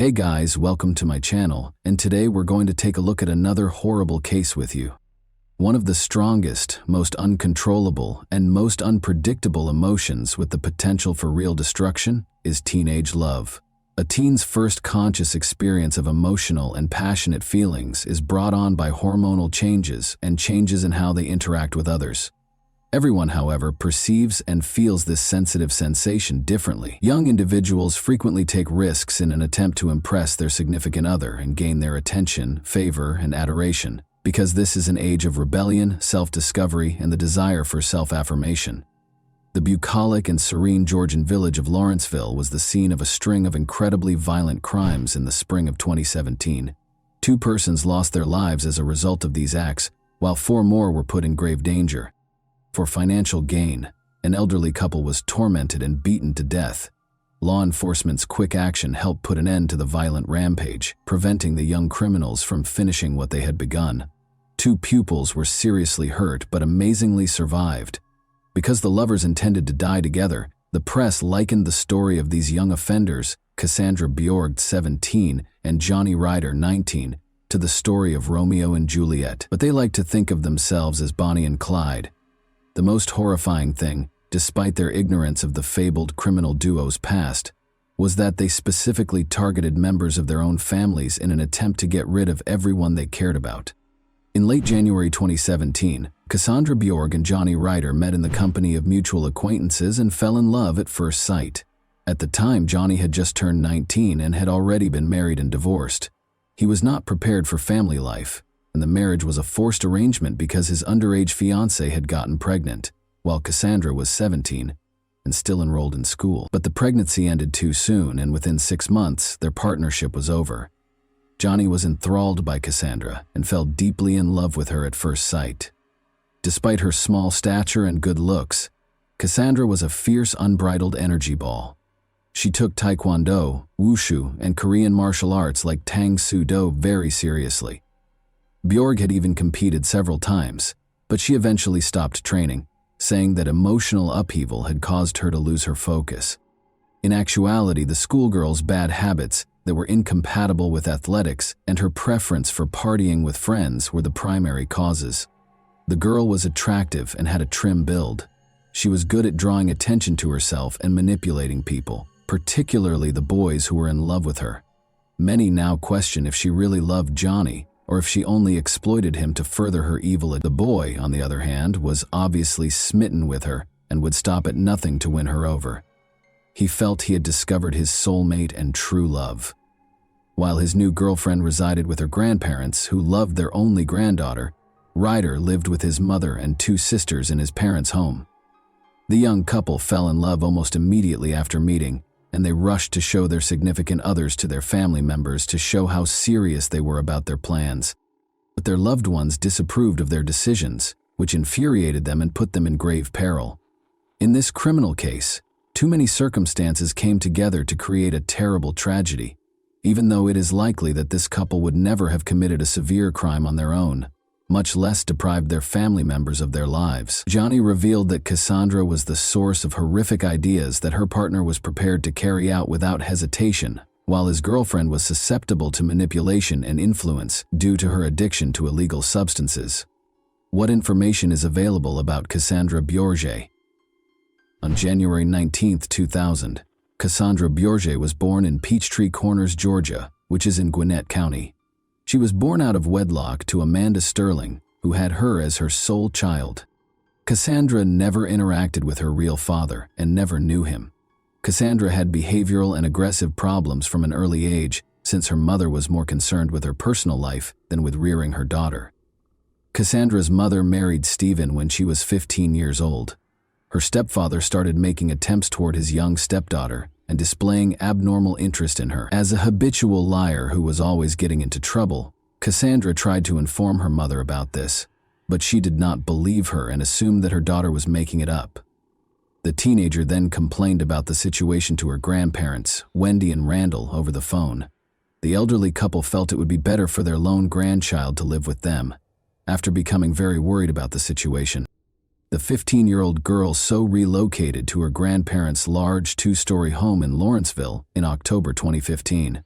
Hey guys, welcome to my channel, and today we're going to take a look at another horrible case with you. One of the strongest, most uncontrollable, and most unpredictable emotions with the potential for real destruction is teenage love. A teen's first conscious experience of emotional and passionate feelings is brought on by hormonal changes and changes in how they interact with others. Everyone, however, perceives and feels this sensitive sensation differently. Young individuals frequently take risks in an attempt to impress their significant other and gain their attention, favor, and adoration, because this is an age of rebellion, self-discovery, and the desire for self-affirmation. The bucolic and serene Georgian village of Lawrenceville was the scene of a string of incredibly violent crimes in the spring of 2017. 2 persons lost their lives as a result of these acts, while 4 more were put in grave danger. For financial gain, an elderly couple was tormented and beaten to death. Law enforcement's quick action helped put an end to the violent rampage, preventing the young criminals from finishing what they had begun. 2 pupils were seriously hurt but amazingly survived. Because the lovers intended to die together, the press likened the story of these young offenders, Cassandra Bjorg, 17, and Johnny Ryder, 19, to the story of Romeo and Juliet. But they liked to think of themselves as Bonnie and Clyde. The most horrifying thing, despite their ignorance of the fabled criminal duo's past, was that they specifically targeted members of their own families in an attempt to get rid of everyone they cared about. In late January 2017, Cassandra Bjorg and Johnny Ryder met in the company of mutual acquaintances and fell in love at first sight. At the time, Johnny had just turned 19 and had already been married and divorced. He was not prepared for family life, and the marriage was a forced arrangement because his underage fiancée had gotten pregnant, while Cassandra was 17 and still enrolled in school. But the pregnancy ended too soon, and within 6 months, their partnership was over. Johnny was enthralled by Cassandra and fell deeply in love with her at first sight. Despite her small stature and good looks, Cassandra was a fierce, unbridled energy ball. She took Taekwondo, Wushu, and Korean martial arts like Tang Soo Do very seriously. Bjorg had even competed several times, but she eventually stopped training, saying that emotional upheaval had caused her to lose her focus. In actuality, the schoolgirl's bad habits that were incompatible with athletics and her preference for partying with friends were the primary causes. The girl was attractive and had a trim build. She was good at drawing attention to herself and manipulating people, particularly the boys who were in love with her. Many now question if she really loved Johnny, or if she only exploited him to further her evil. The boy, on the other hand, was obviously smitten with her and would stop at nothing to win her over. He felt he had discovered his soulmate and true love. While his new girlfriend resided with her grandparents, who loved their only granddaughter, Ryder lived with his mother and 2 sisters in his parents' home. The young couple fell in love almost immediately after meeting, and they rushed to show their significant others to their family members to show how serious they were about their plans. But their loved ones disapproved of their decisions, which infuriated them and put them in grave peril. In this criminal case, too many circumstances came together to create a terrible tragedy, even though it is likely that this couple would never have committed a severe crime on their own, much less deprived their family members of their lives. Johnny revealed that Cassandra was the source of horrific ideas that her partner was prepared to carry out without hesitation, while his girlfriend was susceptible to manipulation and influence due to her addiction to illegal substances. What information is available about Cassandra Bjorg? On January 19, 2000, Cassandra Bjorg was born in Peachtree Corners, Georgia, which is in Gwinnett County. She was born out of wedlock to Amanda Sterling, who had her as her sole child. Cassandra never interacted with her real father and never knew him. Cassandra had behavioral and aggressive problems from an early age, since her mother was more concerned with her personal life than with rearing her daughter. Cassandra's mother married Stephen when she was 15 years old. Her stepfather started making attempts toward his young stepdaughter and displaying abnormal interest in her. As a habitual liar who was always getting into trouble, Cassandra tried to inform her mother about this, but she did not believe her and assumed that her daughter was making it up. The teenager then complained about the situation to her grandparents, Wendy and Randall, over the phone. The elderly couple felt it would be better for their lone grandchild to live with them, after becoming very worried about the situation. The 15-year-old girl so relocated to her grandparents' large 2-story home in Lawrenceville in October 2015.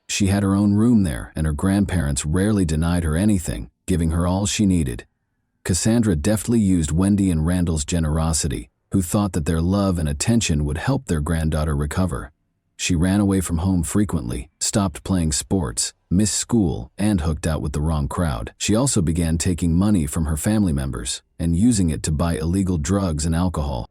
She had her own room there, and her grandparents rarely denied her anything, giving her all she needed. Cassandra deftly used Wendy and Randall's generosity, who thought that their love and attention would help their granddaughter recover. She ran away from home frequently, stopped playing sports, missed school, and hooked out with the wrong crowd. She also began taking money from her family members and using it to buy illegal drugs and alcohol.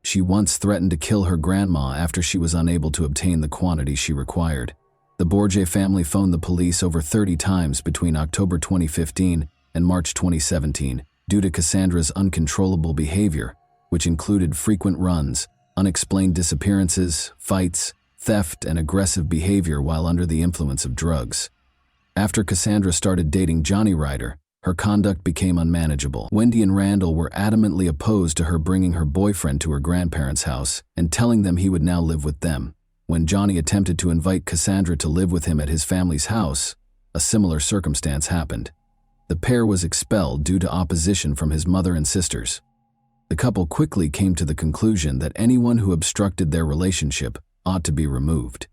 She once threatened to kill her grandma after she was unable to obtain the quantity she required. The Borgia family phoned the police over 30 times between October 2015 and March 2017 due to Cassandra's uncontrollable behavior, which included frequent runs, unexplained disappearances, fights, theft, and aggressive behavior while under the influence of drugs. After Cassandra started dating Johnny Ryder, her conduct became unmanageable. Wendy and Randall were adamantly opposed to her bringing her boyfriend to her grandparents' house and telling them he would now live with them. When Johnny attempted to invite Cassandra to live with him at his family's house, a similar circumstance happened. The pair was expelled due to opposition from his mother and sisters. The couple quickly came to the conclusion that anyone who obstructed their relationship ought to be removed.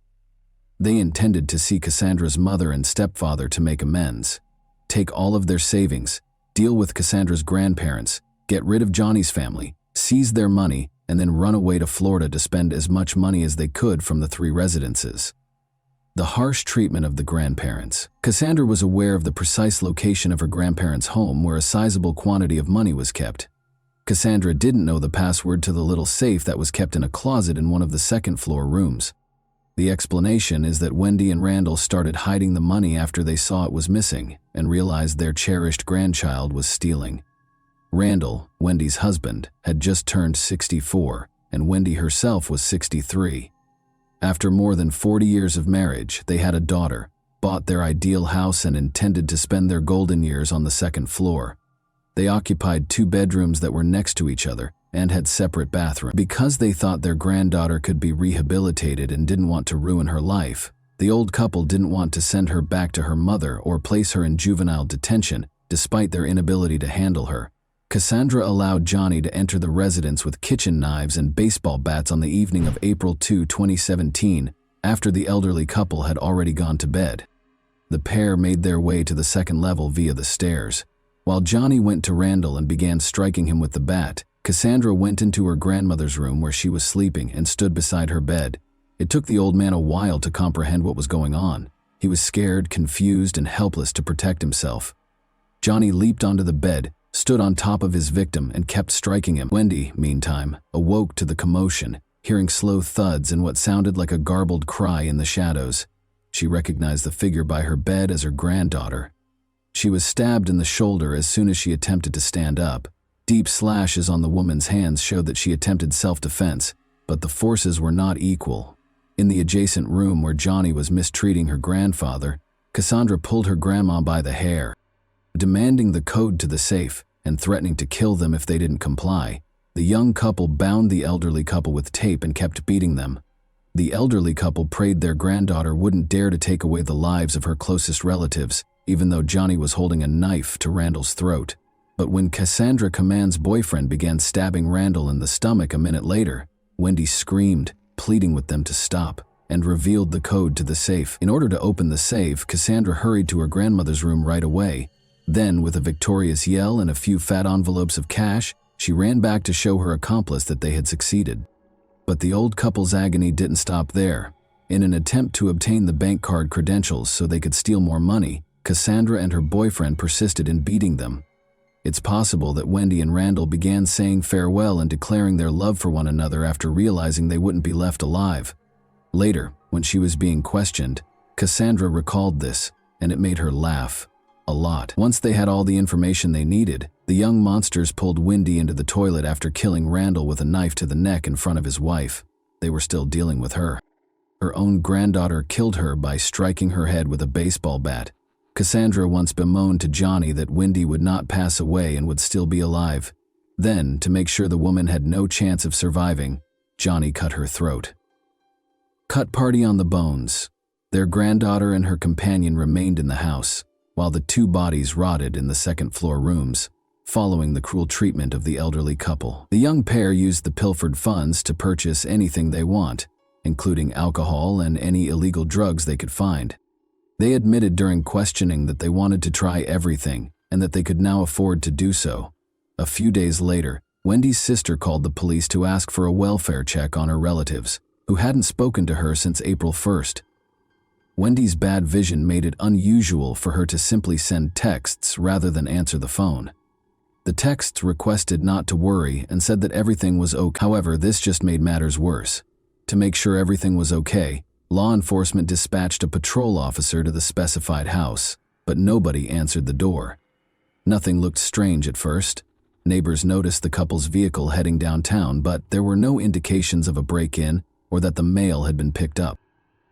They intended to see Cassandra's mother and stepfather to make amends, take all of their savings, deal with Cassandra's grandparents, get rid of Johnny's family, seize their money, and then run away to Florida to spend as much money as they could from the 3 residences. The harsh treatment of the grandparents. Cassandra was aware of the precise location of her grandparents' home where a sizable quantity of money was kept. Cassandra didn't know the password to the little safe that was kept in a closet in one of the second-floor rooms. The explanation is that Wendy and Randall started hiding the money after they saw it was missing and realized their cherished grandchild was stealing. Randall, Wendy's husband, had just turned 64, and Wendy herself was 63. After more than 40 years of marriage, they had a daughter, bought their ideal house, and intended to spend their golden years on the second floor. They occupied 2 bedrooms that were next to each other and had separate bathrooms. Because they thought their granddaughter could be rehabilitated and didn't want to ruin her life, the old couple didn't want to send her back to her mother or place her in juvenile detention, despite their inability to handle her. Cassandra allowed Johnny to enter the residence with kitchen knives and baseball bats on the evening of April 2, 2017, after the elderly couple had already gone to bed. The pair made their way to the second level via the stairs. While Johnny went to Randall and began striking him with the bat, Cassandra went into her grandmother's room where she was sleeping and stood beside her bed. It took the old man a while to comprehend what was going on. He was scared, confused, and helpless to protect himself. Johnny leaped onto the bed, stood on top of his victim, and kept striking him. Wendy, meantime, awoke to the commotion, hearing slow thuds and what sounded like a garbled cry in the shadows. She recognized the figure by her bed as her granddaughter. She was stabbed in the shoulder as soon as she attempted to stand up. Deep slashes on the woman's hands showed that she attempted self-defense, but the forces were not equal. In the adjacent room where Johnny was mistreating her grandfather, Cassandra pulled her grandma by the hair, demanding the code to the safe and threatening to kill them if they didn't comply. The young couple bound the elderly couple with tape and kept beating them. The elderly couple prayed their granddaughter wouldn't dare to take away the lives of her closest relatives, even though Johnny was holding a knife to Randall's throat. But when Cassandra Command's boyfriend began stabbing Randall in the stomach a minute later, Wendy screamed, pleading with them to stop, and revealed the code to the safe. In order to open the safe, Cassandra hurried to her grandmother's room right away. Then, with a victorious yell and a few fat envelopes of cash, she ran back to show her accomplice that they had succeeded. But the old couple's agony didn't stop there. In an attempt to obtain the bank card credentials so they could steal more money, Cassandra and her boyfriend persisted in beating them. It's possible that Wendy and Randall began saying farewell and declaring their love for one another after realizing they wouldn't be left alive. Later, when she was being questioned, Cassandra recalled this, and it made her laugh a lot. Once they had all the information they needed, the young monsters pulled Wendy into the toilet after killing Randall with a knife to the neck in front of his wife. They were still dealing with her. Her own granddaughter killed her by striking her head with a baseball bat. Cassandra once bemoaned to Johnny that Wendy would not pass away and would still be alive. Then, to make sure the woman had no chance of surviving, Johnny cut her throat. Cut party on the bones. Their granddaughter and her companion remained in the house, while the 2 bodies rotted in the second-floor rooms, following the cruel treatment of the elderly couple. The young pair used the pilfered funds to purchase anything they want, including alcohol and any illegal drugs they could find. They admitted during questioning that they wanted to try everything and that they could now afford to do so. A few days later, Wendy's sister called the police to ask for a welfare check on her relatives, who hadn't spoken to her since April 1st. Wendy's bad vision made it unusual for her to simply send texts rather than answer the phone. The texts requested not to worry and said that everything was okay. However, this just made matters worse. To make sure everything was okay, law enforcement dispatched a patrol officer to the specified house, but nobody answered the door. Nothing looked strange at first. Neighbors noticed the couple's vehicle heading downtown, but there were no indications of a break-in or that the mail had been picked up.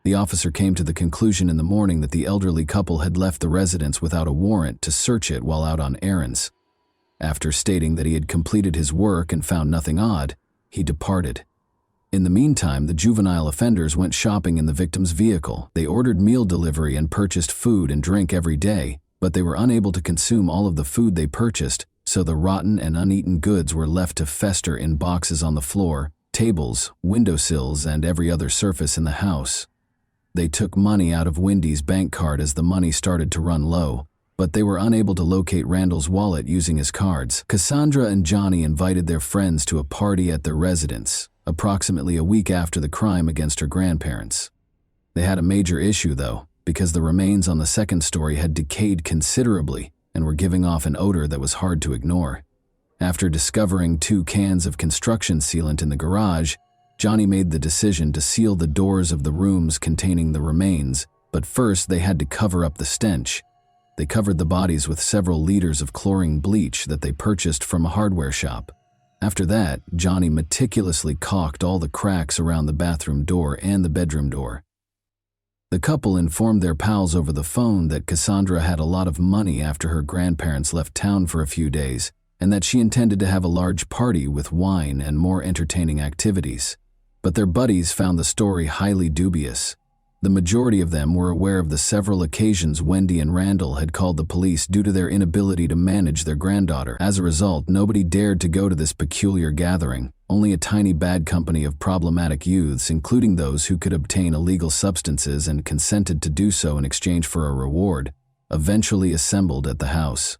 The officer came to the conclusion in the morning that the elderly couple had left the residence without a warrant to search it while out on errands. After stating that he had completed his work and found nothing odd, he departed. In the meantime, the juvenile offenders went shopping in the victim's vehicle. They ordered meal delivery and purchased food and drink every day, but they were unable to consume all of the food they purchased, so the rotten and uneaten goods were left to fester in boxes on the floor, tables, windowsills, and every other surface in the house. They took money out of Wendy's bank card as the money started to run low, but they were unable to locate Randall's wallet using his cards. Cassandra and Johnny invited their friends to a party at their residence, approximately a week after the crime against her grandparents. They had a major issue, though, because the remains on the second story had decayed considerably and were giving off an odor that was hard to ignore. After discovering 2 cans of construction sealant in the garage, Johnny made the decision to seal the doors of the rooms containing the remains, but first they had to cover up the stench. They covered the bodies with several liters of chlorine bleach that they purchased from a hardware shop. After that, Johnny meticulously caulked all the cracks around the bathroom door and the bedroom door. The couple informed their pals over the phone that Cassandra had a lot of money after her grandparents left town for a few days, and that she intended to have a large party with wine and more entertaining activities. But their buddies found the story highly dubious. The majority of them were aware of the several occasions Wendy and Randall had called the police due to their inability to manage their granddaughter. As a result, nobody dared to go to this peculiar gathering. Only a tiny bad company of problematic youths, including those who could obtain illegal substances and consented to do so in exchange for a reward, eventually assembled at the house.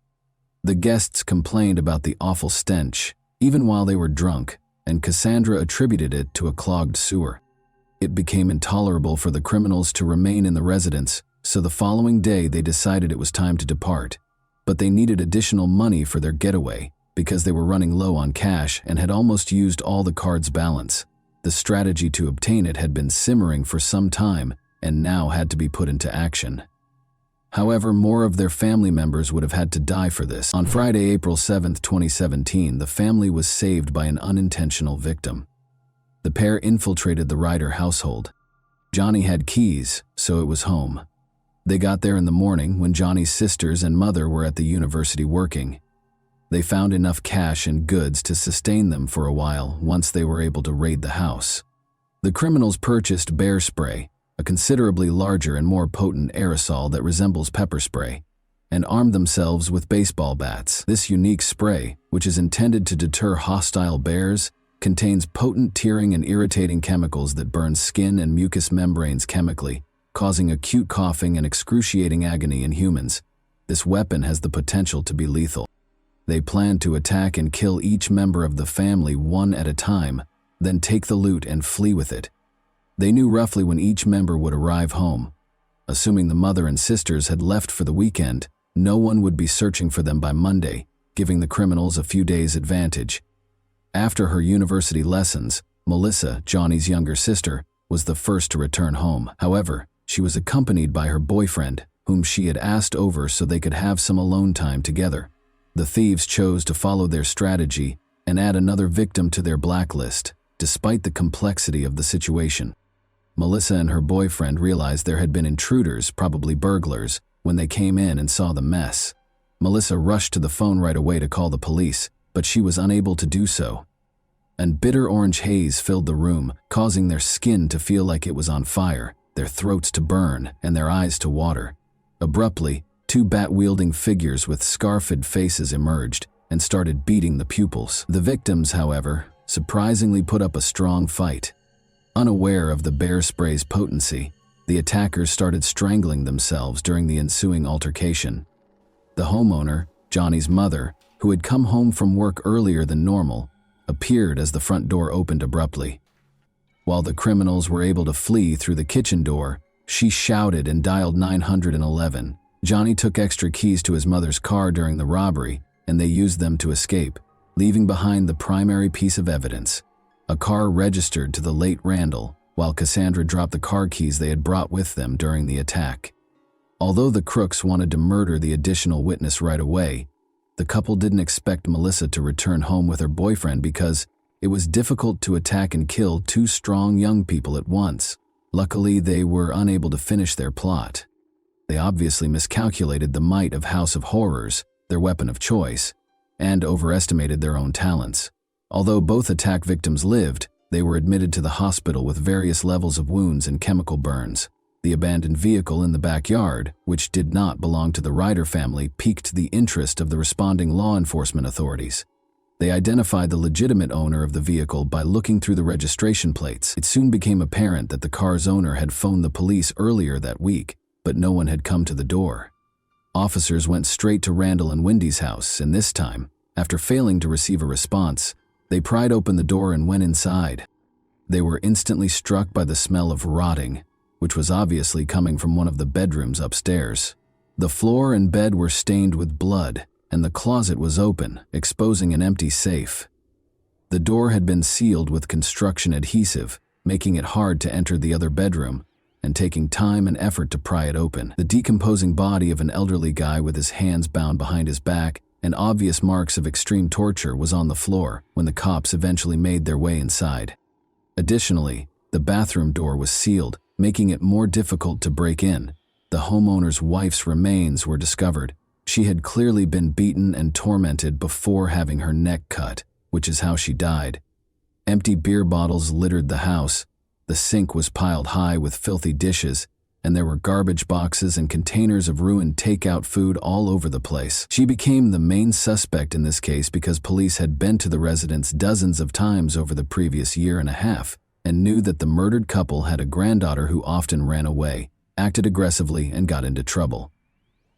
The guests complained about the awful stench, even while they were drunk, and Cassandra attributed it to a clogged sewer. It became intolerable for the criminals to remain in the residence, so the following day they decided it was time to depart. But they needed additional money for their getaway, because they were running low on cash and had almost used all the card's balance. The strategy to obtain it had been simmering for some time and now had to be put into action. However, more of their family members would have had to die for this. On Friday, April 7, 2017, the family was saved by an unintentional victim. The pair infiltrated the Ryder household. Johnny had keys, so it was home. They got there in the morning when Johnny's sisters and mother were at the university working. They found enough cash and goods to sustain them for a while once they were able to raid the house. The criminals purchased bear spray, a considerably larger and more potent aerosol that resembles pepper spray, and armed themselves with baseball bats. This unique spray, which is intended to deter hostile bears, contains potent tearing and irritating chemicals that burn skin and mucous membranes chemically, causing acute coughing and excruciating agony in humans. This weapon has the potential to be lethal. They planned to attack and kill each member of the family one at a time, then take the loot and flee with it. They knew roughly when each member would arrive home. Assuming the mother and sisters had left for the weekend, no one would be searching for them by Monday, giving the criminals a few days' advantage. After her university lessons, Melissa, Johnny's younger sister, was the first to return home. However, she was accompanied by her boyfriend, whom she had asked over so they could have some alone time together. The thieves chose to follow their strategy and add another victim to their blacklist, despite the complexity of the situation. Melissa and her boyfriend realized there had been intruders, probably burglars, when they came in and saw the mess. Melissa rushed to the phone right away to call the police, but she was unable to do so. And bitter orange haze filled the room, causing their skin to feel like it was on fire, their throats to burn, and their eyes to water. Abruptly, 2 bat-wielding figures with scarfed faces emerged and started beating the pupils. The victims, however, surprisingly put up a strong fight. Unaware of the bear spray's potency, The attackers started strangling themselves during the ensuing altercation. The homeowner, Johnny's mother, who had come home from work earlier than normal, appeared as the front door opened abruptly. While the criminals were able to flee through the kitchen door, she shouted and dialed 911. Johnny took extra keys to his mother's car during the robbery, and they used them to escape, leaving behind the primary piece of evidence, a car registered to the late Randall, while Cassandra dropped the car keys they had brought with them during the attack. Although the crooks wanted to murder the additional witness right away, the couple didn't expect Melissa to return home with her boyfriend because it was difficult to attack and kill two strong young people at once. Luckily, they were unable to finish their plot. They obviously miscalculated the might of House of Horrors, their weapon of choice, and overestimated their own talents. Although both attack victims lived, they were admitted to the hospital with various levels of wounds and chemical burns. The abandoned vehicle in the backyard, which did not belong to the Ryder family, piqued the interest of the responding law enforcement authorities. They identified the legitimate owner of the vehicle by looking through the registration plates. It soon became apparent that the car's owner had phoned the police earlier that week, but no one had come to the door. Officers went straight to Randall and Wendy's house, and this time, after failing to receive a response, they pried open the door and went inside. They were instantly struck by the smell of rotting, which was obviously coming from one of the bedrooms upstairs. The floor and bed were stained with blood, and the closet was open, exposing an empty safe. The door had been sealed with construction adhesive, making it hard to enter the other bedroom, and taking time and effort to pry it open. The decomposing body of an elderly guy with his hands bound behind his back and obvious marks of extreme torture was on the floor when the cops eventually made their way inside. Additionally, the bathroom door was sealed, making it more difficult to break in. The homeowner's wife's remains were discovered. She had clearly been beaten and tormented before having her neck cut, which is how she died. Empty beer bottles littered the house. The sink was piled high with filthy dishes, and there were garbage boxes and containers of ruined takeout food all over the place. She became the main suspect in this case because police had been to the residence dozens of times over the previous year and a half and knew that the murdered couple had a granddaughter who often ran away, acted aggressively, and got into trouble.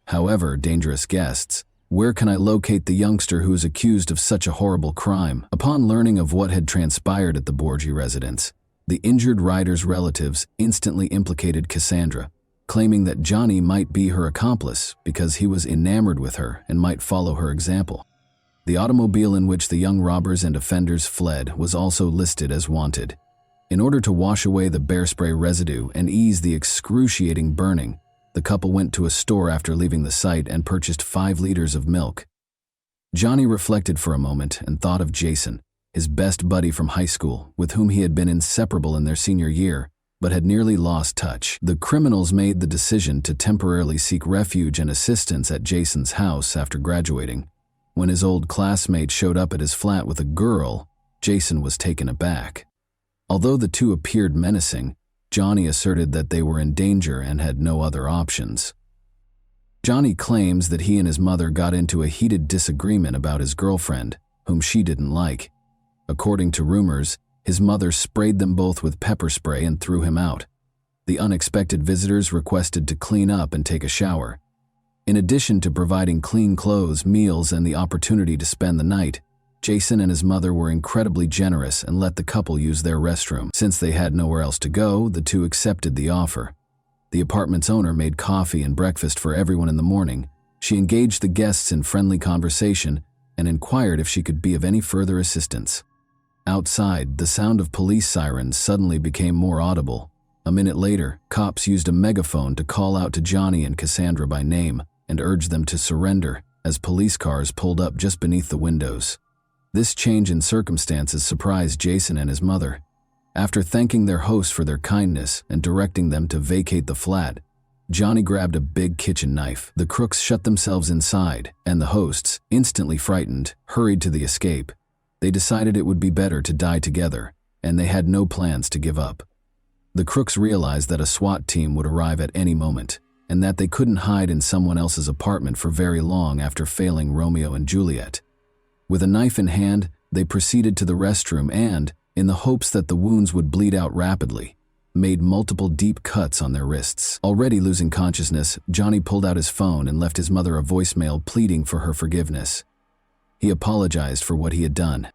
However, dangerous guests, where can I locate the youngster who is accused of such a horrible crime? Upon learning of what had transpired at the Borgi residence, the injured Ryder's relatives instantly implicated Cassandra, claiming that Johnny might be her accomplice because he was enamored with her and might follow her example. The automobile in which the young robbers and offenders fled was also listed as wanted. In order to wash away the bear spray residue and ease the excruciating burning, the couple went to a store after leaving the site and purchased 5 liters of milk. Johnny reflected for a moment and thought of Jason, his best buddy from high school, with whom he had been inseparable in their senior year, but had nearly lost touch. The criminals made the decision to temporarily seek refuge and assistance at Jason's house after graduating. When his old classmate showed up at his flat with a girl, Jason was taken aback. Although the two appeared menacing, Johnny asserted that they were in danger and had no other options. Johnny claims that he and his mother got into a heated disagreement about his girlfriend, whom she didn't like. According to rumors, his mother sprayed them both with pepper spray and threw him out. The unexpected visitors requested to clean up and take a shower. In addition to providing clean clothes, meals, and the opportunity to spend the night, Jason and his mother were incredibly generous and let the couple use their restroom. Since they had nowhere else to go, the two accepted the offer. The apartment's owner made coffee and breakfast for everyone in the morning. She engaged the guests in friendly conversation and inquired if she could be of any further assistance. Outside, the sound of police sirens suddenly became more audible. A minute later, cops used a megaphone to call out to Johnny and Cassandra by name and urge them to surrender as police cars pulled up just beneath the windows. This change in circumstances surprised Jason and his mother. After thanking their host for their kindness and directing them to vacate the flat, Johnny grabbed a big kitchen knife. The crooks shut themselves inside, and the hosts, instantly frightened, hurried to the escape. They decided it would be better to die together, and they had no plans to give up. The crooks realized that a SWAT team would arrive at any moment, and that they couldn't hide in someone else's apartment for very long after failing Romeo and Juliet. With a knife in hand, they proceeded to the restroom and, in the hopes that the wounds would bleed out rapidly, made multiple deep cuts on their wrists. Already losing consciousness, Johnny pulled out his phone and left his mother a voicemail pleading for her forgiveness. He apologized for what he had done.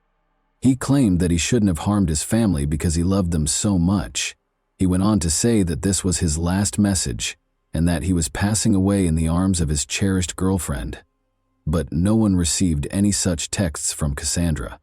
He claimed that he shouldn't have harmed his family because he loved them so much. He went on to say that this was his last message and that he was passing away in the arms of his cherished girlfriend. But no one received any such texts from Cassandra.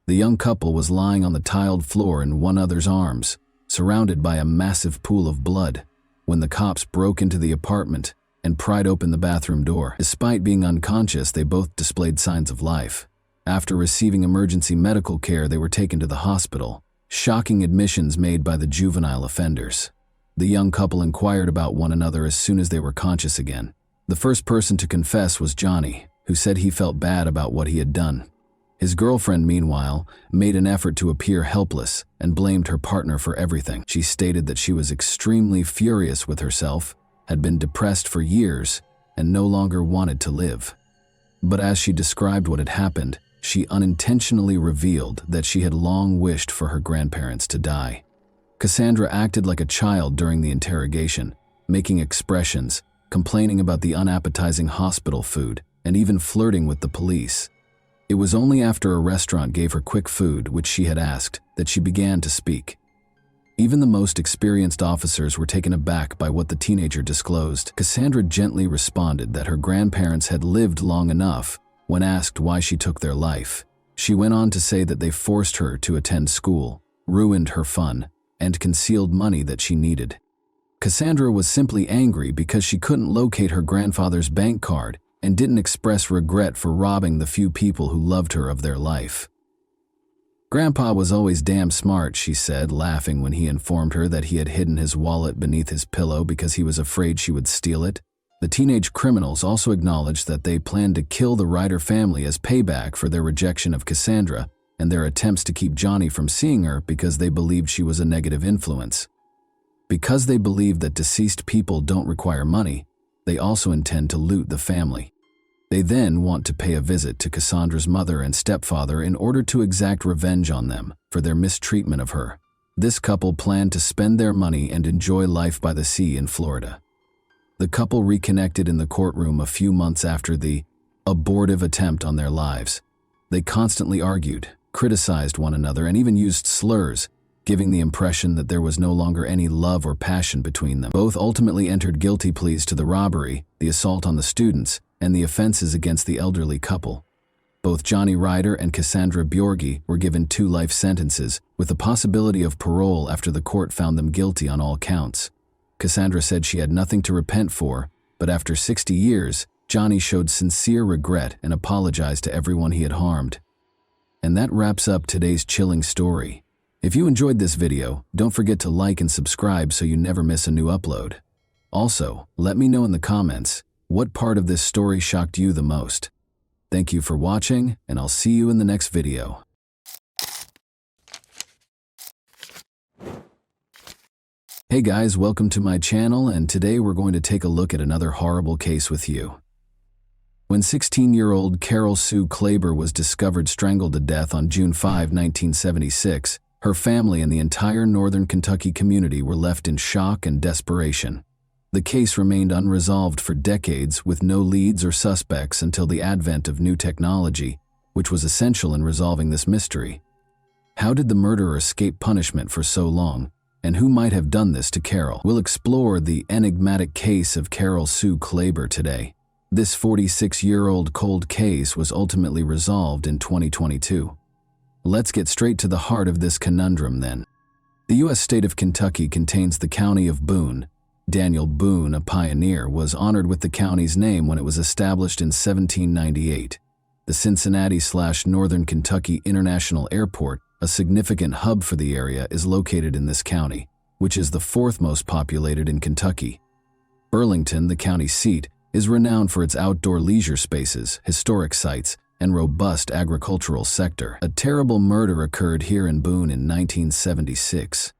The young couple was lying on the tiled floor in one another's arms, surrounded by a massive pool of blood, when the cops broke into the apartment and pried open the bathroom door. Despite being unconscious, they both displayed signs of life. After receiving emergency medical care, they were taken to the hospital. Shocking admissions made by the juvenile offenders. The young couple inquired about one another as soon as they were conscious again. The first person to confess was Johnny, who said he felt bad about what he had done. His girlfriend, meanwhile, made an effort to appear helpless and blamed her partner for everything. She stated that she was extremely furious with herself, had been depressed for years, and no longer wanted to live. But as she described what had happened, she unintentionally revealed that she had long wished for her grandparents to die. Cassandra acted like a child during the interrogation, making expressions, complaining about the unappetizing hospital food, and even flirting with the police. It was only after a restaurant gave her quick food, which she had asked, that she began to speak. Even the most experienced officers were taken aback by what the teenager disclosed. Cassandra gently responded that her grandparents had lived long enough when asked why she took their life. She went on to say that they forced her to attend school, ruined her fun, and concealed money that she needed. Cassandra was simply angry because she couldn't locate her grandfather's bank card and didn't express regret for robbing the few people who loved her of their life. Grandpa was always damn smart, she said, laughing when he informed her that he had hidden his wallet beneath his pillow because he was afraid she would steal it. The teenage criminals also acknowledged that they planned to kill the Ryder family as payback for their rejection of Cassandra and their attempts to keep Johnny from seeing her because they believed she was a negative influence. Because they believe that deceased people don't require money, they also intend to loot the family. They then want to pay a visit to Cassandra's mother and stepfather in order to exact revenge on them for their mistreatment of her. This couple planned to spend their money and enjoy life by the sea in Florida. The couple reconnected in the courtroom a few months after the abortive attempt on their lives. They constantly argued, criticized one another, and even used slurs, giving the impression that there was no longer any love or passion between them. Both ultimately entered guilty pleas to the robbery, the assault on the students, and the offenses against the elderly couple. Both Johnny Ryder and Cassandra Bjorgi were given 2 life sentences, with the possibility of parole after the court found them guilty on all counts. Cassandra said she had nothing to repent for, but after 60 years, Johnny showed sincere regret and apologized to everyone he had harmed. And that wraps up today's chilling story. If you enjoyed this video, don't forget to like and subscribe so you never miss a new upload. Also, let me know in the comments, what part of this story shocked you the most? Thank you for watching, and I'll see you in the next video. Hey guys, welcome to my channel, and today we're going to take a look at another horrible case with you. When 16-year-old Carol Sue Klaber was discovered strangled to death on June 5, 1976, her family and the entire northern Kentucky community were left in shock and desperation. The case remained unresolved for decades with no leads or suspects until the advent of new technology, which was essential in resolving this mystery. How did the murderer escape punishment for so long? And who might have done this to Carol? We'll explore the enigmatic case of Carol Sue Klaber today. This 46-year-old cold case was ultimately resolved in 2022. Let's get straight to the heart of this conundrum then. The U.S. state of Kentucky contains the county of Boone. Daniel Boone, a pioneer, was honored with the county's name when it was established in 1798. The Cincinnati/Northern Kentucky International Airport, a significant hub for the area, is located in this county, which is the 4th most populated in Kentucky. Burlington, the county seat, is renowned for its outdoor leisure spaces, historic sites, and robust agricultural sector. A terrible murder occurred here in Boone in 1976.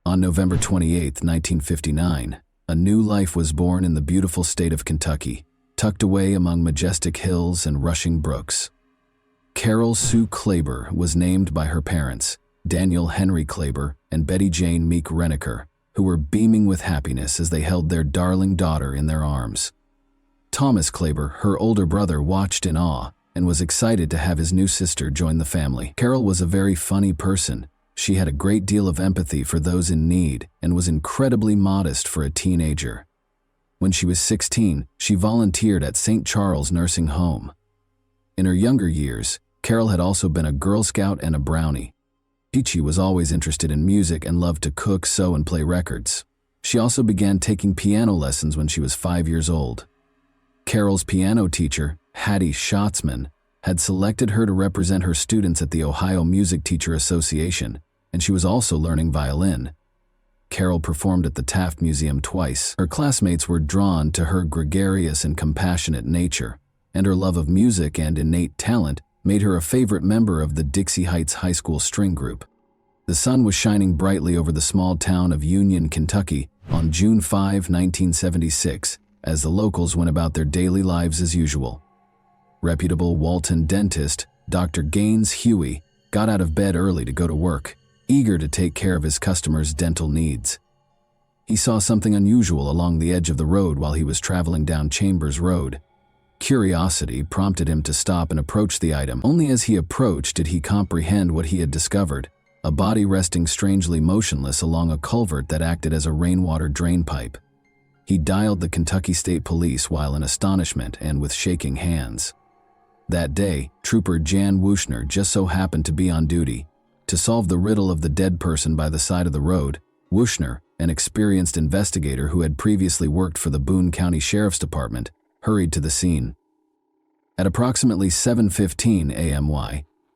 On November 28, 1959, a new life was born in the beautiful state of Kentucky, tucked away among majestic hills and rushing brooks. Carol Sue Klaber was named by her parents, Daniel Henry Klaber, and Betty Jane Meek Reneker, who were beaming with happiness as they held their darling daughter in their arms. Thomas Klaber, her older brother, watched in awe and was excited to have his new sister join the family. Carol was a very funny person. She had a great deal of empathy for those in need and was incredibly modest for a teenager. When she was 16, she volunteered at St. Charles Nursing Home. In her younger years, Carol had also been a Girl Scout and a Brownie. Peachy was always interested in music and loved to cook, sew, and play records. She also began taking piano lessons when she was 5 years old. Carol's piano teacher, Hattie Schatzman, had selected her to represent her students at the Ohio Music Teacher Association, and she was also learning violin. Carol performed at the Taft Museum twice. Her classmates were drawn to her gregarious and compassionate nature, and her love of music and innate talent made her a favorite member of the Dixie Heights High School string group. The sun was shining brightly over the small town of Union, Kentucky on June 5, 1976, as the locals went about their daily lives as usual. Reputable Walton dentist, Dr. Gaines Huey, got out of bed early to go to work, eager to take care of his customers' dental needs. He saw something unusual along the edge of the road while he was traveling down Chambers Road. Curiosity prompted him to stop and approach the item. Only as he approached did he comprehend what he had discovered: a body resting strangely motionless along a culvert that acted as a rainwater drain pipe. He dialed the Kentucky State Police while in astonishment and with shaking hands. That day, Trooper Jan Wuchner just so happened to be on duty. To solve the riddle of the dead person by the side of the road, Wuchner, an experienced investigator who had previously worked for the Boone County Sheriff's Department, hurried to the scene. At approximately 7:15 a.m.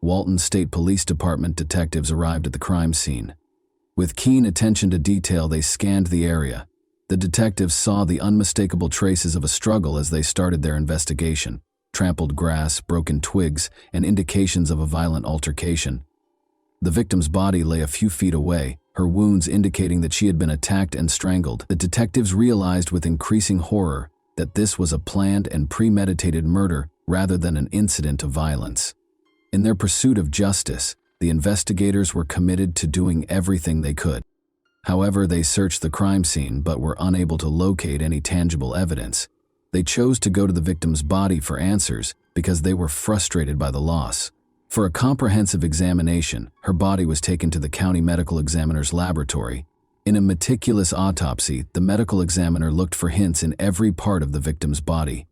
Walton State Police Department detectives arrived at the crime scene. With keen attention to detail, they scanned the area. The detectives saw the unmistakable traces of a struggle as they started their investigation: trampled grass, broken twigs, and indications of a violent altercation. The victim's body lay a few feet away, her wounds indicating that she had been attacked and strangled. The detectives realized with increasing horror that this was a planned and premeditated murder rather than an incident of violence. In their pursuit of justice, the investigators were committed to doing everything they could. However, they searched the crime scene but were unable to locate any tangible evidence. They chose to go to the victim's body for answers because they were frustrated by the loss. For a comprehensive examination, her body was taken to the county medical examiner's laboratory. In a meticulous autopsy, the medical examiner looked for hints in every part of the victim's body.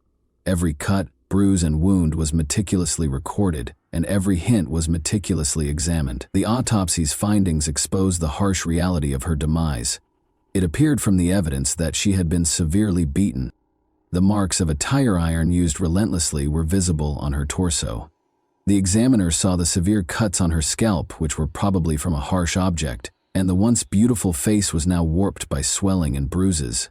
Every cut, bruise, and wound was meticulously recorded, and every hint was meticulously examined. The autopsy's findings exposed the harsh reality of her demise. It appeared from the evidence that she had been severely beaten. The marks of a tire iron used relentlessly were visible on her torso. The examiner saw the severe cuts on her scalp, which were probably from a harsh object, and the once beautiful face was now warped by swelling and bruises.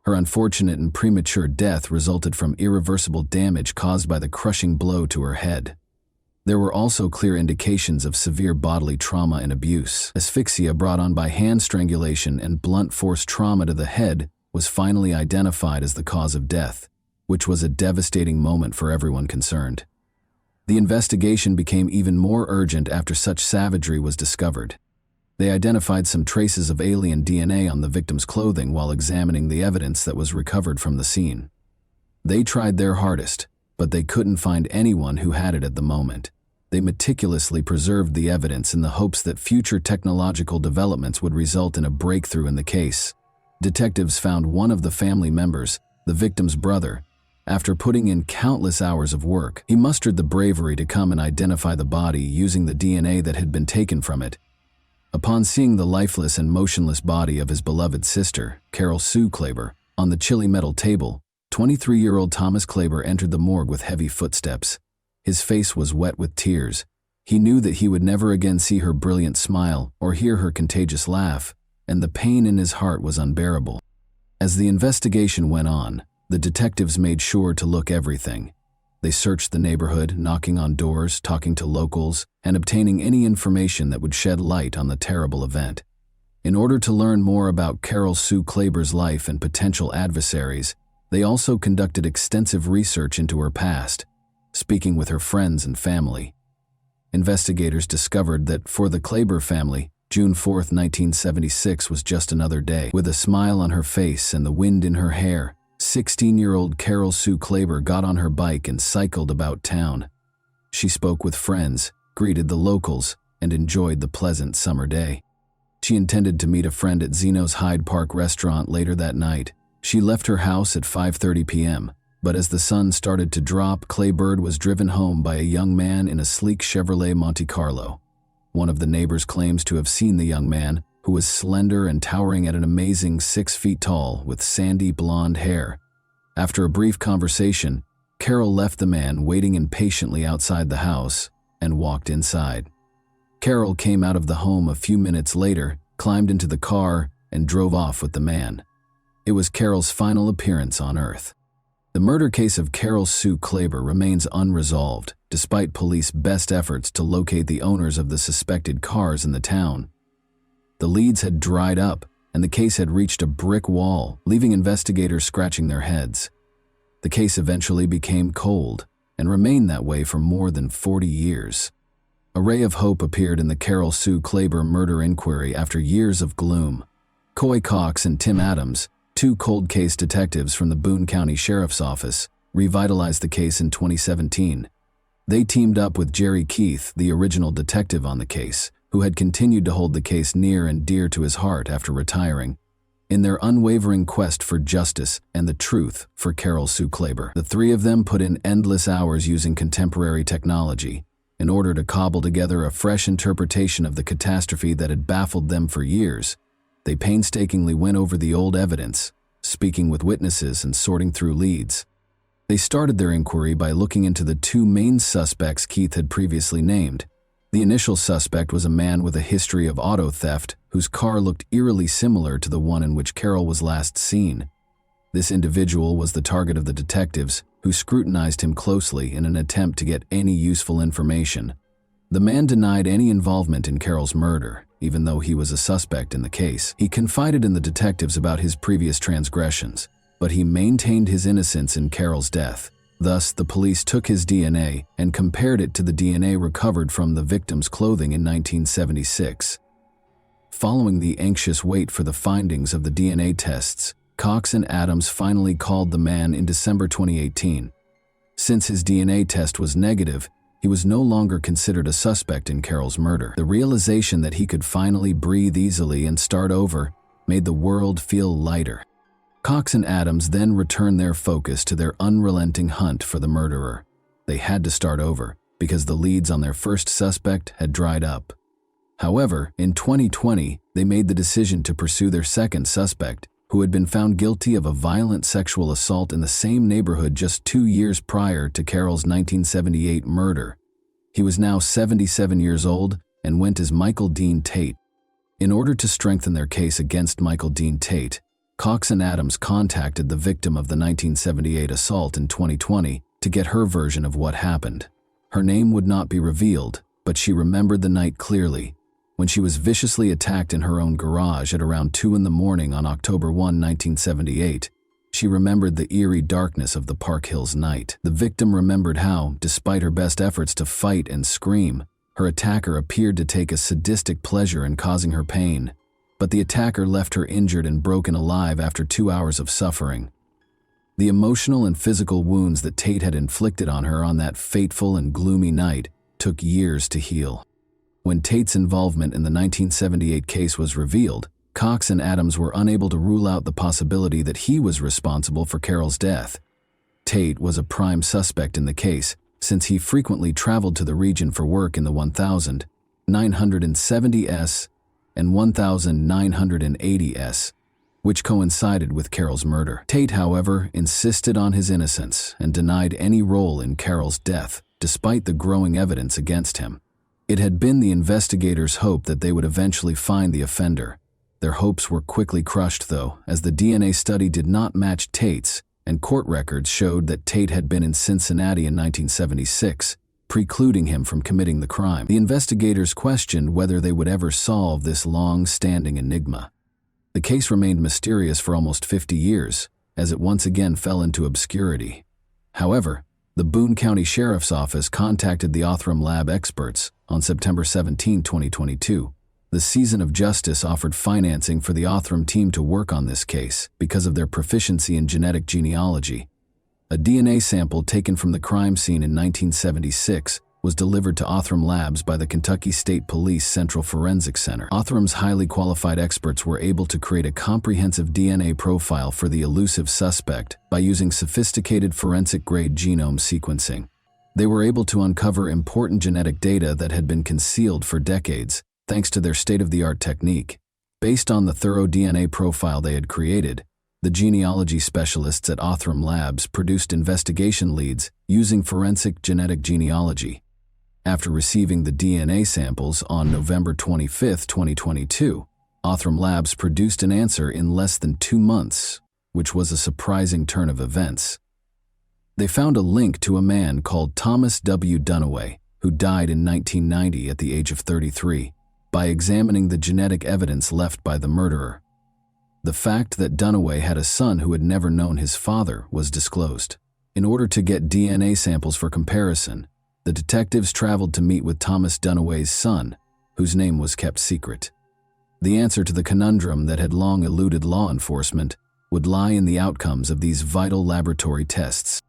Her unfortunate and premature death resulted from irreversible damage caused by the crushing blow to her head. There were also clear indications of severe bodily trauma and abuse. Asphyxia brought on by hand strangulation and blunt force trauma to the head was finally identified as the cause of death, which was a devastating moment for everyone concerned. The investigation became even more urgent after such savagery was discovered. They identified some traces of alien DNA on the victim's clothing while examining the evidence that was recovered from the scene. They tried their hardest, but they couldn't find anyone who had it at the moment. They meticulously preserved the evidence in the hopes that future technological developments would result in a breakthrough in the case. Detectives found one of the family members, the victim's brother. After putting in countless hours of work, he mustered the bravery to come and identify the body using the DNA that had been taken from it. Upon seeing the lifeless and motionless body of his beloved sister, Carol Sue Klaber, on the chilly metal table, 23-year-old Thomas Klaber entered the morgue with heavy footsteps. His face was wet with tears. He knew that he would never again see her brilliant smile or hear her contagious laugh, and the pain in his heart was unbearable. As the investigation went on, the detectives made sure to look everything. They searched the neighborhood, knocking on doors, talking to locals, and obtaining any information that would shed light on the terrible event. In order to learn more about Carol Sue Klaber's life and potential adversaries, they also conducted extensive research into her past, speaking with her friends and family. investigators discovered that for the Klaber family, June 4, 1976 was just another day. With a smile on her face and the wind in her hair, 16-year-old Carol Sue Klaber got on her bike and cycled about town. She spoke with friends, greeted the locals, and enjoyed the pleasant summer day. She intended to meet a friend at Zeno's Hyde Park restaurant later that night. She left her house at 5:30 p.m., but as the sun started to drop, Klaber was driven home by a young man in a sleek Chevrolet Monte Carlo. One of the neighbors claims to have seen the young man, who was slender and towering at an amazing 6 feet tall with sandy blonde hair. After a brief conversation, Carol left the man waiting impatiently outside the house and walked inside. Carol came out of the home a few minutes later, climbed into the car, and drove off with the man. It was Carol's final appearance on Earth. The murder case of Carol Sue Klaber remains unresolved, despite police' best efforts to locate the owners of the suspected cars in the town. The leads had dried up, and the case had reached a brick wall, leaving investigators scratching their heads. The case eventually became cold, and remained that way for more than 40 years. A ray of hope appeared in the Carol Sue Klaber murder inquiry after years of gloom. Coy Cox and Tim Adams, two cold case detectives from the Boone County Sheriff's Office, revitalized the case in 2017. They teamed up with Jerry Keith, the original detective on the case, who had continued to hold the case near and dear to his heart after retiring, in their unwavering quest for justice and the truth for Carol Sue Klaber. The three of them put in endless hours using contemporary technology in order to cobble together a fresh interpretation of the catastrophe that had baffled them for years. They painstakingly went over the old evidence, speaking with witnesses and sorting through leads. They started their inquiry by looking into the two main suspects Keith had previously named. The initial suspect was a man with a history of auto theft whose car looked eerily similar to the one in which Carol was last seen. This individual was the target of the detectives, who scrutinized him closely in an attempt to get any useful information. The man denied any involvement in Carol's murder, even though he was a suspect in the case. He confided in the detectives about his previous transgressions, but he maintained his innocence in Carol's death. Thus, the police took his DNA and compared it to the DNA recovered from the victim's clothing in 1976. Following the anxious wait for the findings of the DNA tests, Cox and Adams finally called the man in December 2018. Since his DNA test was negative, he was no longer considered a suspect in Carol's murder. The realization that he could finally breathe easily and start over made the world feel lighter. Cox and Adams then returned their focus to their unrelenting hunt for the murderer. They had to start over, because the leads on their first suspect had dried up. However, in 2020, they made the decision to pursue their second suspect, who had been found guilty of a violent sexual assault in the same neighborhood just 2 years prior to Carol's 1978 murder. He was now 77 years old and went as Michael Dean Tate. In order to strengthen their case against Michael Dean Tate, Cox and Adams contacted the victim of the 1978 assault in 2020 to get her version of what happened. Her name would not be revealed, but she remembered the night clearly, when she was viciously attacked in her own garage at around 2 in the morning on October 1, 1978. She remembered the eerie darkness of the Park Hills night. The victim remembered how, despite her best efforts to fight and scream, her attacker appeared to take a sadistic pleasure in causing her pain. But the attacker left her injured and broken alive after 2 hours of suffering. The emotional and physical wounds that Tate had inflicted on her on that fateful and gloomy night took years to heal. When Tate's involvement in the 1978 case was revealed, Cox and Adams were unable to rule out the possibility that he was responsible for Carol's death. Tate was a prime suspect in the case, since he frequently traveled to the region for work in the 1000, 970S, and 1980S, which coincided with Carol's murder. Tate, however, insisted on his innocence and denied any role in Carol's death, despite the growing evidence against him. It had been the investigators' hope that they would eventually find the offender. Their hopes were quickly crushed, though, as the DNA study did not match Tate's, and court records showed that Tate had been in Cincinnati in 1976, precluding him from committing the crime. The investigators questioned whether they would ever solve this long-standing enigma. The case remained mysterious for almost 50 years, as it once again fell into obscurity. However, The Boone County Sheriff's Office contacted the Othram Lab experts on September 17, 2022. The Season of Justice offered financing for the Othram team to work on this case because of their proficiency in genetic genealogy. A DNA sample taken from the crime scene in 1976 was delivered to Othram Labs by the Kentucky State Police Central Forensic Center. Othram's highly qualified experts were able to create a comprehensive DNA profile for the elusive suspect by using sophisticated forensic-grade genome sequencing. They were able to uncover important genetic data that had been concealed for decades, thanks to their state-of-the-art technique. Based on the thorough DNA profile they had created, the genealogy specialists at Othram Labs produced investigation leads using forensic genetic genealogy. After receiving the DNA samples on November 25, 2022, Othram Labs produced an answer in less than 2 months, which was a surprising turn of events. They found a link to a man called Thomas W. Dunaway, who died in 1990 at the age of 33, by examining the genetic evidence left by the murderer. The fact that Dunaway had a son who had never known his father was disclosed. In order to get DNA samples for comparison, the detectives traveled to meet with Thomas Dunaway's son, whose name was kept secret. The answer to the conundrum that had long eluded law enforcement would lie in the outcomes of these vital laboratory tests.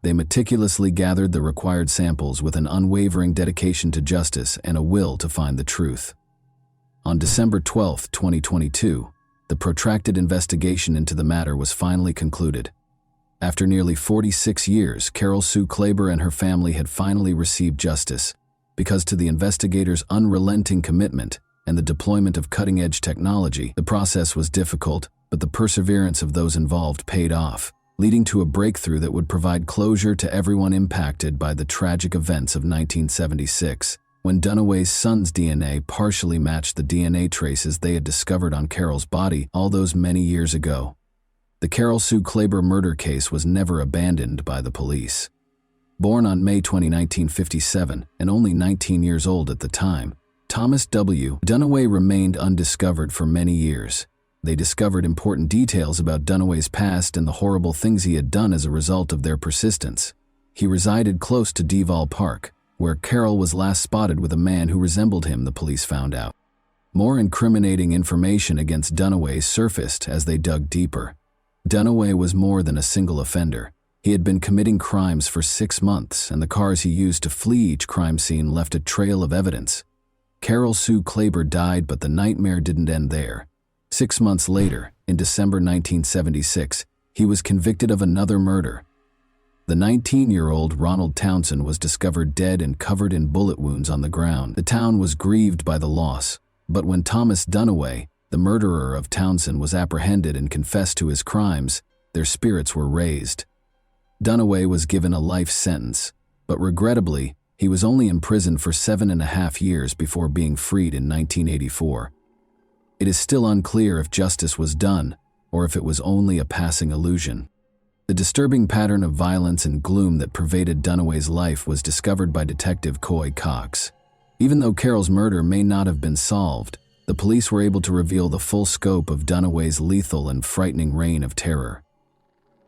They meticulously gathered the required samples with an unwavering dedication to justice and a will to find the truth. On December 12, 2022, the protracted investigation into the matter was finally concluded. After nearly 46 years, Carol Sue Klaber and her family had finally received justice, because to the investigators' unrelenting commitment and the deployment of cutting-edge technology, the process was difficult, but the perseverance of those involved paid off, leading to a breakthrough that would provide closure to everyone impacted by the tragic events of 1976. When Dunaway's son's DNA partially matched the DNA traces they had discovered on Carol's body all those many years ago. The Carol Sue Klaber murder case was never abandoned by the police. Born on May 20, 1957, and only 19 years old at the time, Thomas W. Dunaway remained undiscovered for many years. They discovered important details about Dunaway's past and the horrible things he had done as a result of their persistence. He resided close to Deval Park, where Carol was last spotted with a man who resembled him, the police found out. More incriminating information against Dunaway surfaced as they dug deeper. Dunaway was more than a single offender. He had been committing crimes for 6 months, and the cars he used to flee each crime scene left a trail of evidence. Carol Sue Klaber died, but the nightmare didn't end there. 6 months later, in December 1976, he was convicted of another murder. The 19-year-old Ronald Townsend was discovered dead and covered in bullet wounds on the ground. The town was grieved by the loss, but when Thomas Dunaway, the murderer of Townsend, was apprehended and confessed to his crimes, their spirits were raised. Dunaway was given a life sentence, but regrettably, he was only imprisoned for 7.5 years before being freed in 1984. It is still unclear if justice was done, or if it was only a passing illusion. The disturbing pattern of violence and gloom that pervaded Dunaway's life was discovered by Detective Coy Cox. Even though Carol's murder may not have been solved, the police were able to reveal the full scope of Dunaway's lethal and frightening reign of terror.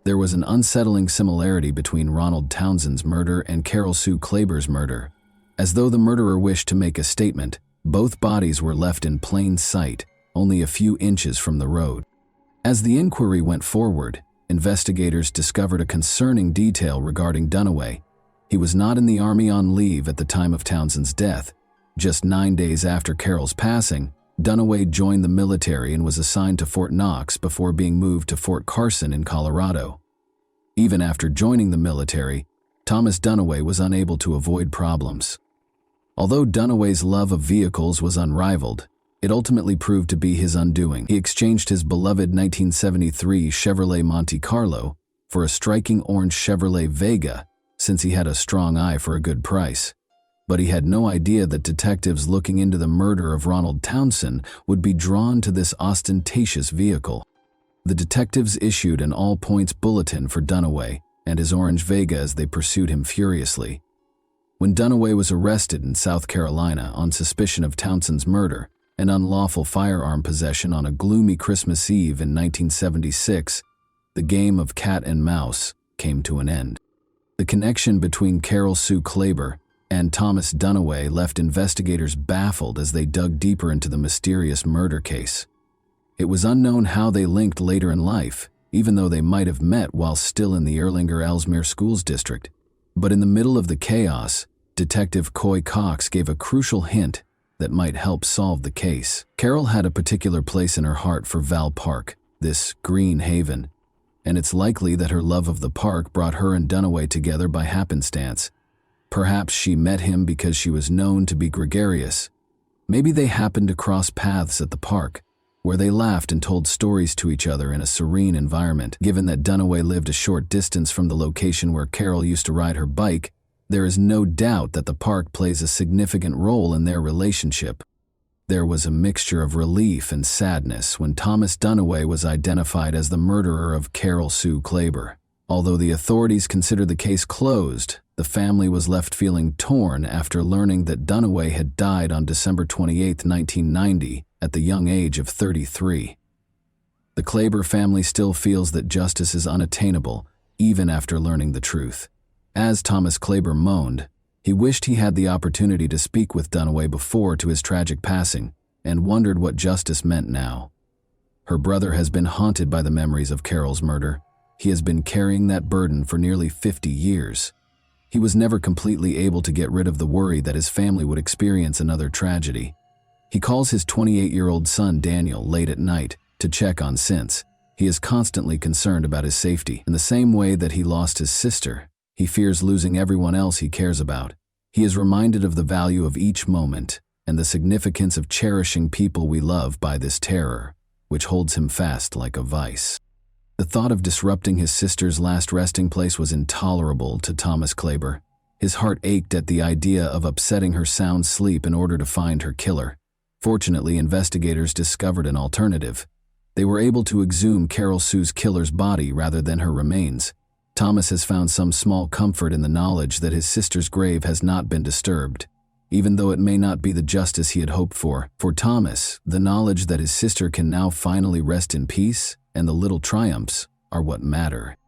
There was an unsettling similarity between Ronald Townsend's murder and Carol Sue Klaber's murder. As though the murderer wished to make a statement, both bodies were left in plain sight, only a few inches from the road. As the inquiry went forward, investigators discovered a concerning detail regarding Dunaway. He was not in the Army on leave at the time of Townsend's death. Just 9 days after Carol's passing, Dunaway joined the military and was assigned to Fort Knox before being moved to Fort Carson in Colorado. Even after joining the military, Thomas Dunaway was unable to avoid problems. Although Dunaway's love of vehicles was unrivaled, it ultimately proved to be his undoing. He exchanged his beloved 1973 Chevrolet Monte Carlo for a striking orange Chevrolet Vega, since he had a strong eye for a good price. But he had no idea that detectives looking into the murder of Ronald Townsend would be drawn to this ostentatious vehicle. The detectives issued an all-points bulletin for Dunaway and his orange Vega as they pursued him furiously. When Dunaway was arrested in South Carolina on suspicion of Townsend's murder and unlawful firearm possession on a gloomy Christmas Eve in 1976, the game of cat and mouse came to an end. The connection between Carol Sue Klaber and Thomas Dunaway left investigators baffled as they dug deeper into the mysterious murder case. It was unknown how they linked later in life, even though they might have met while still in the Erlanger-Ellesmere Schools District. But in the middle of the chaos, Detective Coy Cox gave a crucial hint that might help solve the case. Carol had a particular place in her heart for Val Park, this green haven, and it's likely that her love of the park brought her and Dunaway together by happenstance. Perhaps she met him because she was known to be gregarious. Maybe they happened to cross paths at the park, where they laughed and told stories to each other in a serene environment. Given that Dunaway lived a short distance from the location where Carol used to ride her bike, there is no doubt that the park plays a significant role in their relationship. There was a mixture of relief and sadness when Thomas Dunaway was identified as the murderer of Carol Sue Klaber. Although the authorities considered the case closed, the family was left feeling torn after learning that Dunaway had died on December 28, 1990, at the young age of 33. The Klaber family still feels that justice is unattainable, even after learning the truth. As Thomas Klaber moaned, he wished he had the opportunity to speak with Dunaway before to his tragic passing, and wondered what justice meant now. Her brother has been haunted by the memories of Carol's murder. He has been carrying that burden for nearly 50 years. He was never completely able to get rid of the worry that his family would experience another tragedy. He calls his 28-year-old son Daniel late at night to check on since. He is constantly concerned about his safety. In the same way that he lost his sister, he fears losing everyone else he cares about. He is reminded of the value of each moment and the significance of cherishing people we love by this terror, which holds him fast like a vice. The thought of disrupting his sister's last resting place was intolerable to Thomas Klaber. His heart ached at the idea of upsetting her sound sleep in order to find her killer. Fortunately, investigators discovered an alternative. They were able to exhume Carol Sue's killer's body rather than her remains. Thomas has found some small comfort in the knowledge that his sister's grave has not been disturbed, even though it may not be the justice he had hoped for. For Thomas, the knowledge that his sister can now finally rest in peace and the little triumphs are what matter.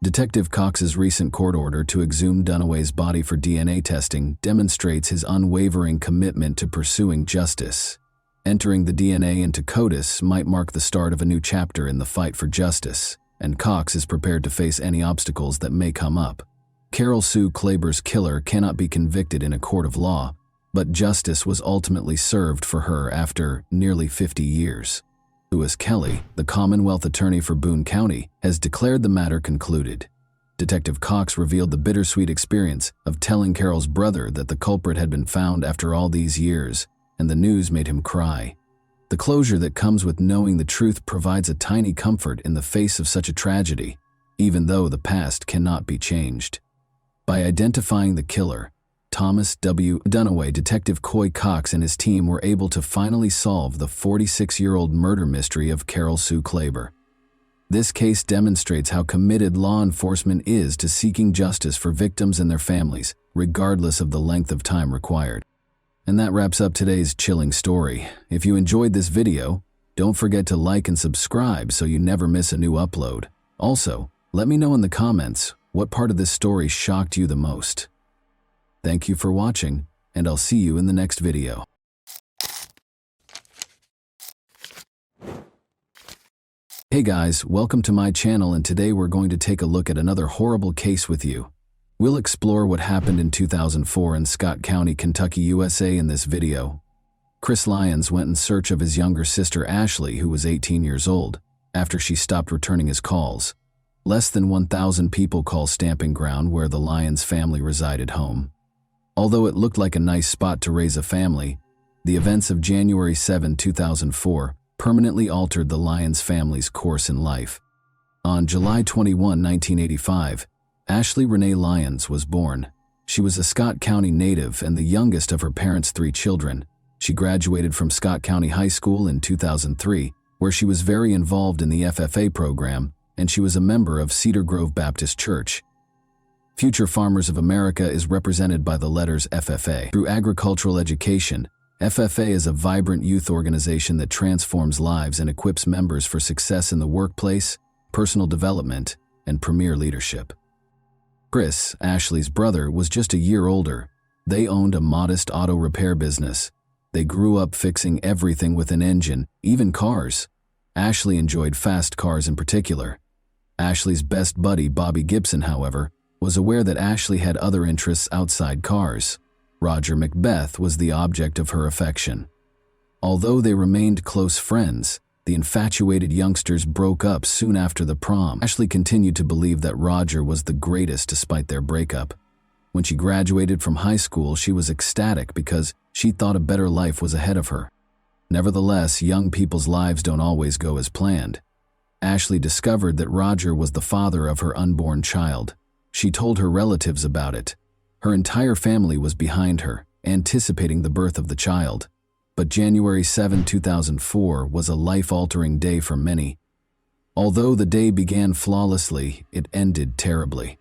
Detective Cox's recent court order to exhume Dunaway's body for DNA testing demonstrates his unwavering commitment to pursuing justice. Entering the DNA into CODIS might mark the start of a new chapter in the fight for justice, and Cox is prepared to face any obstacles that may come up. Carol Sue Klaber's killer cannot be convicted in a court of law, but justice was ultimately served for her after nearly 50 years. Lewis Kelly, the Commonwealth Attorney for Boone County, has declared the matter concluded. Detective Cox revealed the bittersweet experience of telling Carol's brother that the culprit had been found after all these years, and the news made him cry. The closure that comes with knowing the truth provides a tiny comfort in the face of such a tragedy, even though the past cannot be changed. By identifying the killer, Thomas W. Dunaway, Detective Coy Cox and his team were able to finally solve the 46-year-old murder mystery of Carol Sue Klaber. This case demonstrates how committed law enforcement is to seeking justice for victims and their families, regardless of the length of time required. And that wraps up today's chilling story. If you enjoyed this video, don't forget to like and subscribe so you never miss a new upload. Also, let me know in the comments what part of this story shocked you the most. Thank you for watching, and I'll see you in the next video. Hey guys, welcome to my channel, and today we're going to take a look at another horrible case with you. We'll explore what happened in 2004 in Scott County, Kentucky, USA in this video. Chris Lyons went in search of his younger sister Ashley, who was 18 years old, after she stopped returning his calls. Less than 1,000 people call Stamping Ground where the Lyons family resided home. Although it looked like a nice spot to raise a family, the events of January 7, 2004 permanently altered the Lyons family's course in life. On July 21, 1985, Ashley Renee Lyons was born. She was a Scott County native and the youngest of her parents' 3 children. She graduated from Scott County High School in 2003, where she was very involved in the FFA program, and she was a member of Cedar Grove Baptist Church. Future Farmers of America is represented by the letters FFA. Through agricultural education, FFA is a vibrant youth organization that transforms lives and equips members for success in the workplace, personal development, and premier leadership. Chris, Ashley's brother, was just a year older. They owned a modest auto repair business. They grew up fixing everything with an engine, even cars. Ashley enjoyed fast cars in particular. Ashley's best buddy, Bobby Gibson, however, was aware that Ashley had other interests outside cars. Roger Macbeth was the object of her affection. Although they remained close friends, the infatuated youngsters broke up soon after the prom. Ashley continued to believe that Roger was the greatest despite their breakup. When she graduated from high school, she was ecstatic because she thought a better life was ahead of her. Nevertheless, young people's lives don't always go as planned. Ashley discovered that Roger was the father of her unborn child. She told her relatives about it. Her entire family was behind her, anticipating the birth of the child. But January 7, 2004 was a life-altering day for many. Although the day began flawlessly, it ended terribly.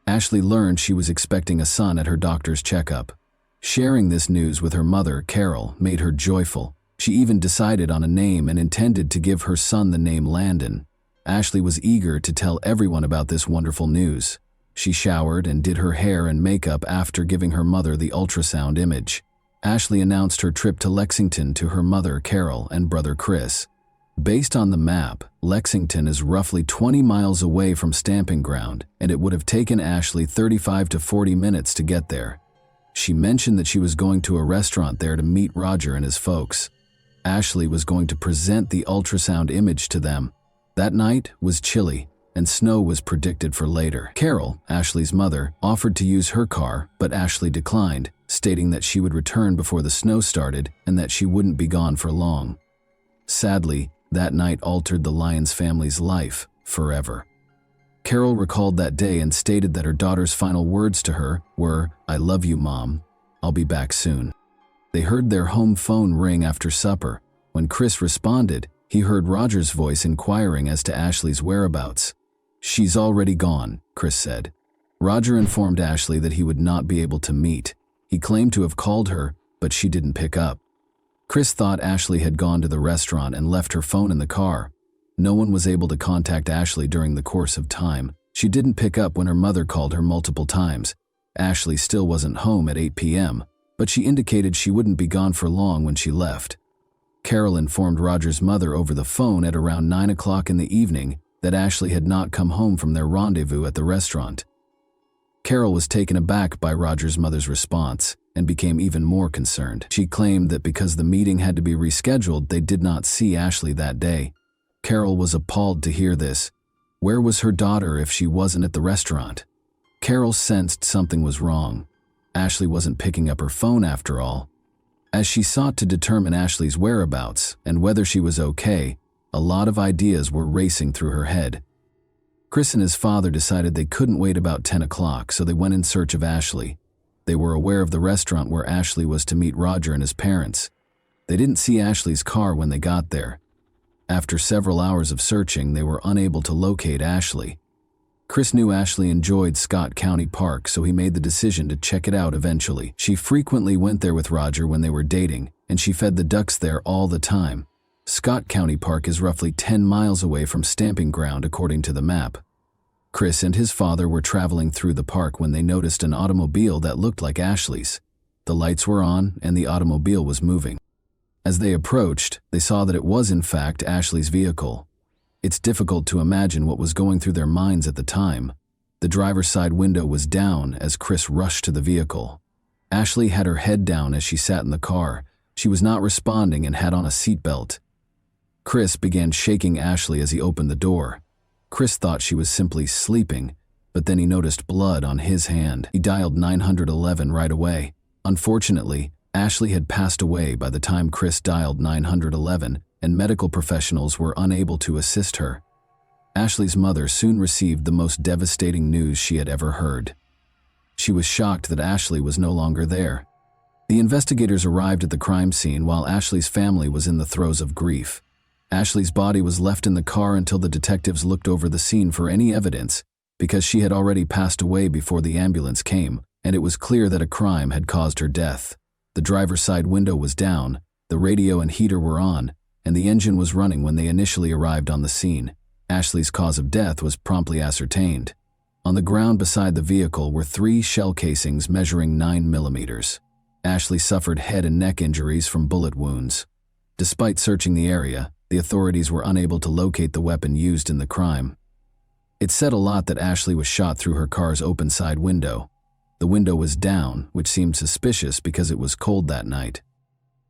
Ashley learned she was expecting a son at her doctor's checkup. Sharing this news with her mother, Carol, made her joyful. She even decided on a name and intended to give her son the name Landon. Ashley was eager to tell everyone about this wonderful news. She showered and did her hair and makeup after giving her mother the ultrasound image. Ashley announced her trip to Lexington to her mother, Carol, and brother, Chris. Based on the map, Lexington is roughly 20 miles away from Stamping Ground, and it would have taken Ashley 35 to 40 minutes to get there. She mentioned that she was going to a restaurant there to meet Roger and his folks. Ashley was going to present the ultrasound image to them. That night was chilly, and snow was predicted for later. Carol, Ashley's mother, offered to use her car, but Ashley declined, stating that she would return before the snow started and that she wouldn't be gone for long. Sadly, that night altered the Lyons family's life forever. Carol recalled that day and stated that her daughter's final words to her were, "I love you, Mom. I'll be back soon." They heard their home phone ring after supper. When Chris responded, he heard Roger's voice inquiring as to Ashley's whereabouts. "She's already gone," Chris said. Roger informed Ashley that he would not be able to meet. He claimed to have called her, but she didn't pick up. Chris thought Ashley had gone to the restaurant and left her phone in the car. No one was able to contact Ashley during the course of time. She didn't pick up when her mother called her multiple times. Ashley still wasn't home at 8 p.m., but she indicated she wouldn't be gone for long when she left. Carol informed Roger's mother over the phone at around 9 o'clock in the evening that Ashley had not come home from their rendezvous at the restaurant. Carol was taken aback by Roger's mother's response and became even more concerned. She claimed that because the meeting had to be rescheduled, they did not see Ashley that day. Carol was appalled to hear this. Where was her daughter if she wasn't at the restaurant? Carol sensed something was wrong. Ashley wasn't picking up her phone after all. As she sought to determine Ashley's whereabouts and whether she was okay, a lot of ideas were racing through her head. Chris and his father decided they couldn't wait about 10 o'clock, so they went in search of Ashley. They were aware of the restaurant where Ashley was to meet Roger and his parents. They didn't see Ashley's car when they got there. After several hours of searching, they were unable to locate Ashley. Chris knew Ashley enjoyed Scott County Park, so he made the decision to check it out eventually. She frequently went there with Roger when they were dating, and she fed the ducks there all the time. Scott County Park is roughly 10 miles away from Stamping Ground according to the map. Chris and his father were traveling through the park when they noticed an automobile that looked like Ashley's. The lights were on and the automobile was moving. As they approached, they saw that it was in fact Ashley's vehicle. It's difficult to imagine what was going through their minds at the time. The driver's side window was down as Chris rushed to the vehicle. Ashley had her head down as she sat in the car. She was not responding and had on a seatbelt. Chris began shaking Ashley as he opened the door. Chris thought she was simply sleeping, but then he noticed blood on his hand. He dialed 911 right away. Unfortunately, Ashley had passed away by the time Chris dialed 911, and medical professionals were unable to assist her. Ashley's mother soon received the most devastating news she had ever heard. She was shocked that Ashley was no longer there. The investigators arrived at the crime scene while Ashley's family was in the throes of grief. Ashley's body was left in the car until the detectives looked over the scene for any evidence, because she had already passed away before the ambulance came, and it was clear that a crime had caused her death. The driver's side window was down, the radio and heater were on, and the engine was running when they initially arrived on the scene. Ashley's cause of death was promptly ascertained. On the ground beside the vehicle were 3 shell casings measuring 9 millimeters. Ashley suffered head and neck injuries from bullet wounds. Despite searching the area, the authorities were unable to locate the weapon used in the crime. It said a lot that Ashley was shot through her car's open side window. The window was down, which seemed suspicious because it was cold that night.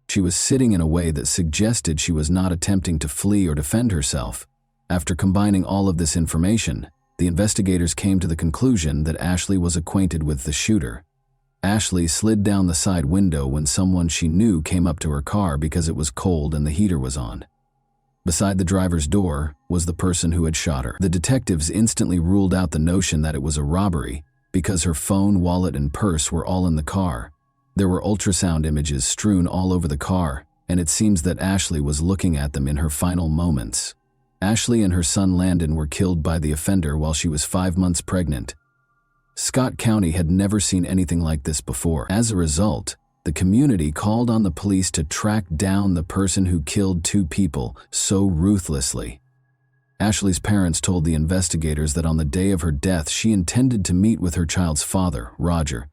She was sitting in a way that suggested she was not attempting to flee or defend herself. After combining all of this information, the investigators came to the conclusion that Ashley was acquainted with the shooter. Ashley slid down the side window when someone she knew came up to her car because it was cold and the heater was on. Beside the driver's door was the person who had shot her. The detectives instantly ruled out the notion that it was a robbery because her phone, wallet, and purse were all in the car. There were ultrasound images strewn all over the car, and it seems that Ashley was looking at them in her final moments. Ashley and her son Landon were killed by the offender while she was 5 months pregnant. Scott County had never seen anything like this before. As a result, the community called on the police to track down the person who killed 2 people so ruthlessly. Ashley's parents told the investigators that on the day of her death, she intended to meet with her child's father, Roger.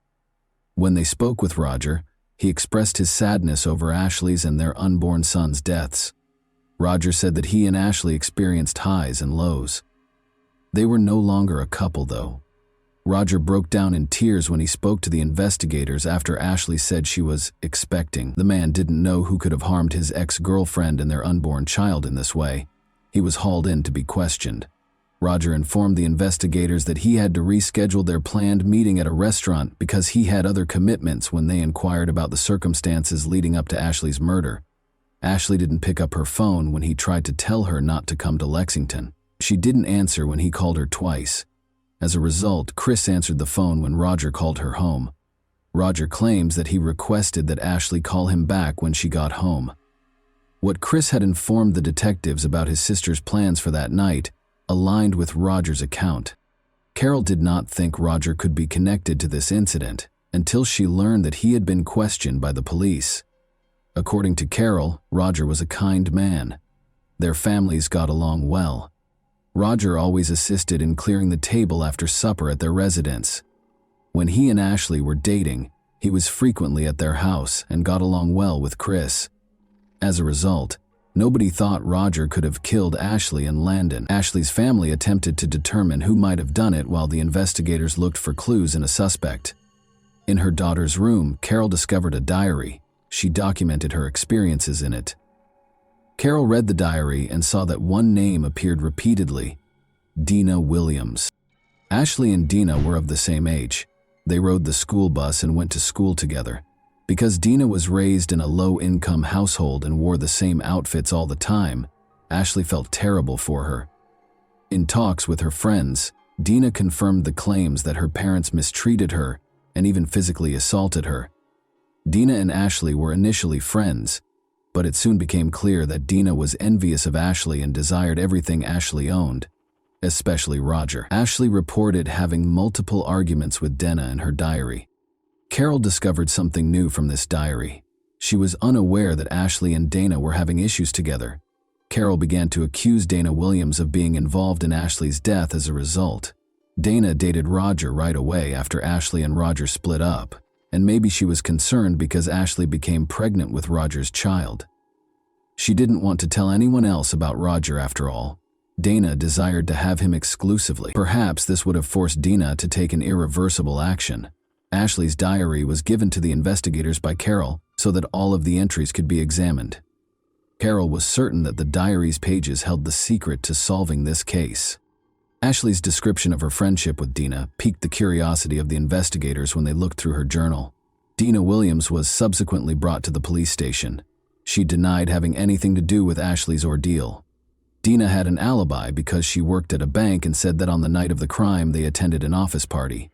When they spoke with Roger, he expressed his sadness over Ashley's and their unborn son's deaths. Roger said that he and Ashley experienced highs and lows. They were no longer a couple, though. Roger broke down in tears when he spoke to the investigators after Ashley said she was expecting. The man didn't know who could have harmed his ex-girlfriend and their unborn child in this way. He was hauled in to be questioned. Roger informed the investigators that he had to reschedule their planned meeting at a restaurant because he had other commitments when they inquired about the circumstances leading up to Ashley's murder. Ashley didn't pick up her phone when he tried to tell her not to come to Lexington. She didn't answer when he called her twice. As a result, Chris answered the phone when Roger called her home. Roger claims that he requested that Ashley call him back when she got home. What Chris had informed the detectives about his sister's plans for that night aligned with Roger's account. Carol did not think Roger could be connected to this incident until she learned that he had been questioned by the police. According to Carol, Roger was a kind man. Their families got along well. Roger always assisted in clearing the table after supper at their residence. When he and Ashley were dating, he was frequently at their house and got along well with Chris. As a result, nobody thought Roger could have killed Ashley and Landon. Ashley's family attempted to determine who might have done it while the investigators looked for clues in a suspect. In her daughter's room, Carol discovered a diary. She documented her experiences in it. Carol read the diary and saw that one name appeared repeatedly: Dina Williams. Ashley and Dina were of the same age. They rode the school bus and went to school together. Because Dina was raised in a low-income household and wore the same outfits all the time, Ashley felt terrible for her. In talks with her friends, Dina confirmed the claims that her parents mistreated her and even physically assaulted her. Dina and Ashley were initially friends, but it soon became clear that Dina was envious of Ashley and desired everything Ashley owned, especially Roger. Ashley reported having multiple arguments with Dina in her diary. Carol discovered something new from this diary. She was unaware that Ashley and Dana were having issues together. Carol began to accuse Dana Williams of being involved in Ashley's death as a result. Dana dated Roger right away after Ashley and Roger split up, and maybe she was concerned because Ashley became pregnant with Roger's child. She didn't want to tell anyone else about Roger after all. Dana desired to have him exclusively. Perhaps this would have forced Dina to take an irreversible action. Ashley's diary was given to the investigators by Carol so that all of the entries could be examined. Carol was certain that the diary's pages held the secret to solving this case. Ashley's description of her friendship with Dina piqued the curiosity of the investigators when they looked through her journal. Dina Williams was subsequently brought to the police station. She denied having anything to do with Ashley's ordeal. Dina had an alibi because she worked at a bank and said that on the night of the crime they attended an office party.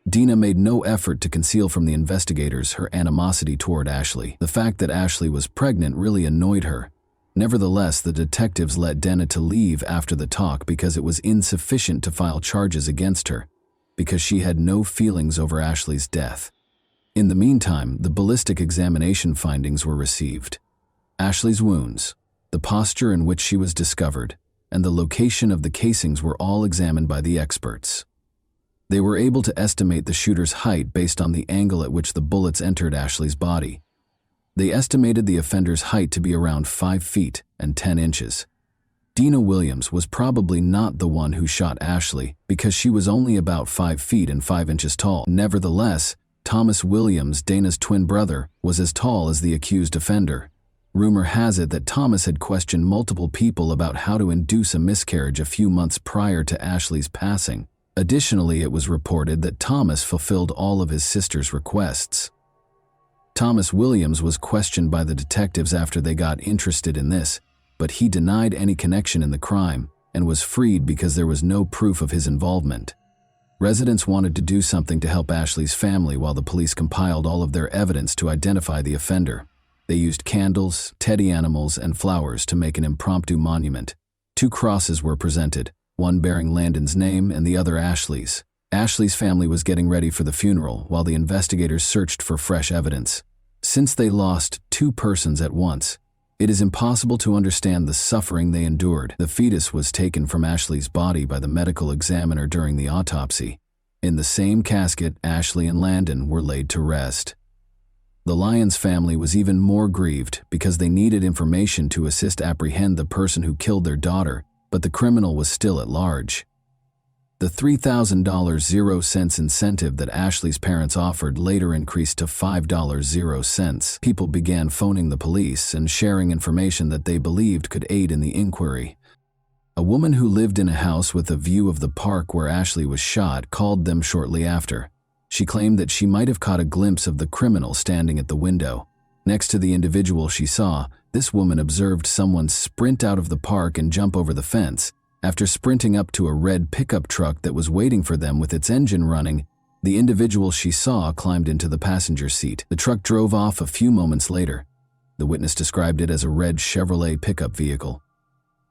Dina made no effort to conceal from the investigators her animosity toward Ashley. The fact that Ashley was pregnant really annoyed her. Nevertheless, the detectives let Dina to leave after the talk because it was insufficient to file charges against her, because she had no feelings over Ashley's death. In the meantime, the ballistic examination findings were received. Ashley's wounds, the posture in which she was discovered, and the location of the casings were all examined by the experts. They were able to estimate the shooter's height based on the angle at which the bullets entered Ashley's body. They estimated the offender's height to be around 5 feet and 10 inches. Dina Williams was probably not the one who shot Ashley because she was only about 5 feet and 5 inches tall. Nevertheless, Thomas Williams, Dana's twin brother, was as tall as the accused offender. Rumor has it that Thomas had questioned multiple people about how to induce a miscarriage a few months prior to Ashley's passing. Additionally, it was reported that Thomas fulfilled all of his sister's requests. Thomas Williams was questioned by the detectives after they got interested in this, but he denied any connection in the crime and was freed because there was no proof of his involvement. Residents wanted to do something to help Ashley's family while the police compiled all of their evidence to identify the offender. They used candles, teddy animals, and flowers to make an impromptu monument. 2 crosses were presented, one bearing Landon's name and the other Ashley's. Ashley's family was getting ready for the funeral while the investigators searched for fresh evidence. Since they lost 2 persons at once, it is impossible to understand the suffering they endured. The fetus was taken from Ashley's body by the medical examiner during the autopsy. In the same casket, Ashley and Landon were laid to rest. The Lyons family was even more grieved because they needed information to assist apprehend the person who killed their daughter, but the criminal was still at large. The $3,000 0 cents incentive that Ashley's parents offered later increased to $5 0 cents. People began phoning the police and sharing information that they believed could aid in the inquiry. A woman who lived in a house with a view of the park where Ashley was shot called them shortly after. She claimed that she might have caught a glimpse of the criminal standing at the window. Next to the individual she saw, this woman observed someone sprint out of the park and jump over the fence. After sprinting up to a red pickup truck that was waiting for them with its engine running, the individual she saw climbed into the passenger seat. The truck drove off a few moments later. The witness described it as a red Chevrolet pickup vehicle.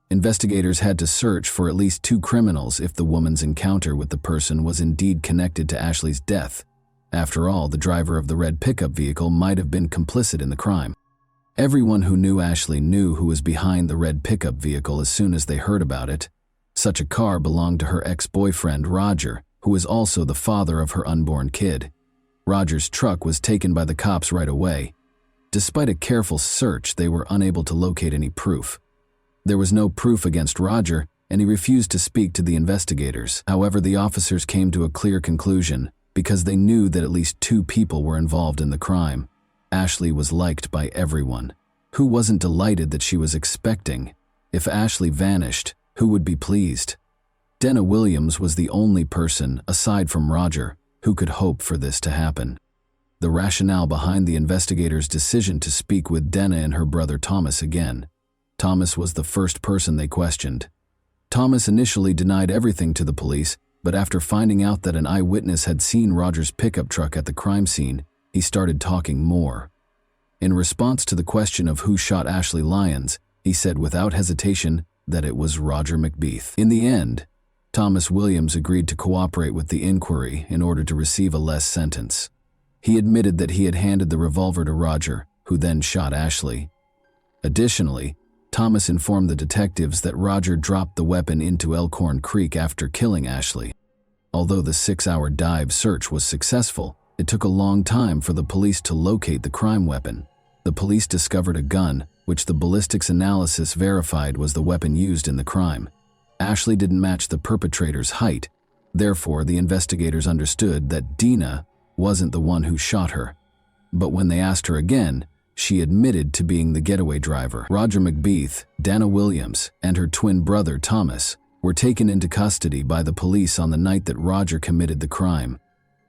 Investigators had to search for at least 2 criminals if the woman's encounter with the person was indeed connected to Ashley's death. After all, the driver of the red pickup vehicle might have been complicit in the crime. Everyone who knew Ashley knew who was behind the red pickup vehicle as soon as they heard about it. Such a car belonged to her ex-boyfriend, Roger, who was also the father of her unborn kid. Roger's truck was taken by the cops right away. Despite a careful search, they were unable to locate any proof. There was no proof against Roger, and he refused to speak to the investigators. However, the officers came to a clear conclusion because they knew that at least 2 people were involved in the crime. Ashley was liked by everyone. Who wasn't delighted that she was expecting? If Ashley vanished, who would be pleased? Dana Williams was the only person, aside from Roger, who could hope for this to happen. The rationale behind the investigators' decision to speak with Dana and her brother Thomas again. Thomas was the first person they questioned. Thomas initially denied everything to the police, but after finding out that an eyewitness had seen Roger's pickup truck at the crime scene, he started talking more. In response to the question of who shot Ashley Lyons, he said without hesitation that it was Roger McBeath. In the end, Thomas Williams agreed to cooperate with the inquiry in order to receive a less sentence. He admitted that he had handed the revolver to Roger, who then shot Ashley. Additionally, Thomas informed the detectives that Roger dropped the weapon into Elkhorn Creek after killing Ashley. Although the 6-hour dive search was successful, it took a long time for the police to locate the crime weapon. The police discovered a gun, which the ballistics analysis verified was the weapon used in the crime. Ashley didn't match the perpetrator's height, therefore the investigators understood that Dina wasn't the one who shot her. But when they asked her again, she admitted to being the getaway driver. Roger McBeath, Dana Williams, and her twin brother Thomas were taken into custody by the police on the night that Roger committed the crime.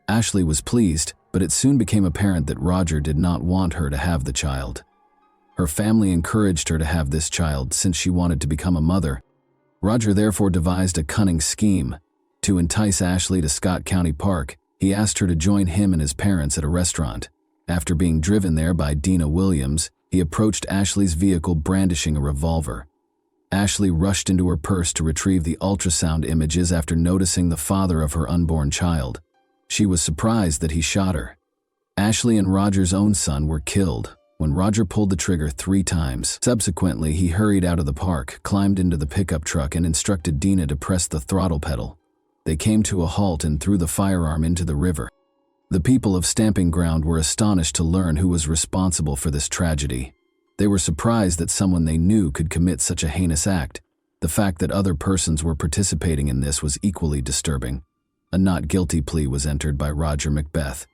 Ashley was pleased, but it soon became apparent that Roger did not want her to have the child. Her family encouraged her to have this child since she wanted to become a mother. Roger therefore devised a cunning scheme. To entice Ashley to Scott County Park, he asked her to join him and his parents at a restaurant. After being driven there by Dina Williams, he approached Ashley's vehicle brandishing a revolver. Ashley rushed into her purse to retrieve the ultrasound images after noticing the father of her unborn child. She was surprised that he shot her. Ashley and Roger's own son were killed when Roger pulled the trigger 3 times. Subsequently, he hurried out of the park, climbed into the pickup truck, and instructed Dina to press the throttle pedal. They came to a halt and threw the firearm into the river. The people of Stamping Ground were astonished to learn who was responsible for this tragedy. They were surprised that someone they knew could commit such a heinous act. The fact that other persons were participating in this was equally disturbing. A not guilty plea was entered by Roger Macbeth.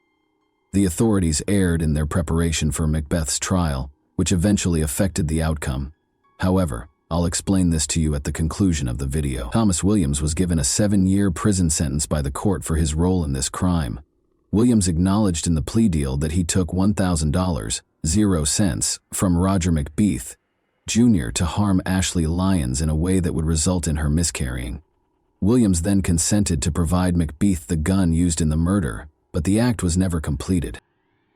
The authorities erred in their preparation for Macbeth's trial, which eventually affected the outcome. However, I'll explain this to you at the conclusion of the video. Thomas Williams was given a 7-year prison sentence by the court for his role in this crime. Williams acknowledged in the plea deal that he took $1,000, 0 cents, from Roger Macbeth, Jr. to harm Ashley Lyons in a way that would result in her miscarrying. Williams then consented to provide Macbeth the gun used in the murder, but the act was never completed.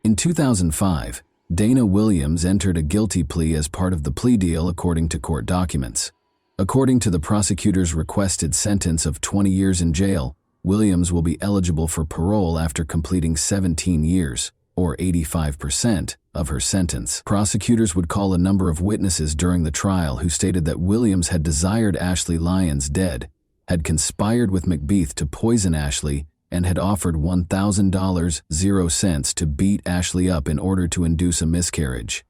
In 2005, Dana Williams entered a guilty plea as part of the plea deal according to court documents. According to the prosecutor's requested sentence of 20 years in jail, Williams will be eligible for parole after completing 17 years, or 85%, of her sentence. Prosecutors would call a number of witnesses during the trial who stated that Williams had desired Ashley Lyons dead, had conspired with Macbeth to poison Ashley, and had offered $1,000, 0 cents to beat Ashley up in order to induce a miscarriage.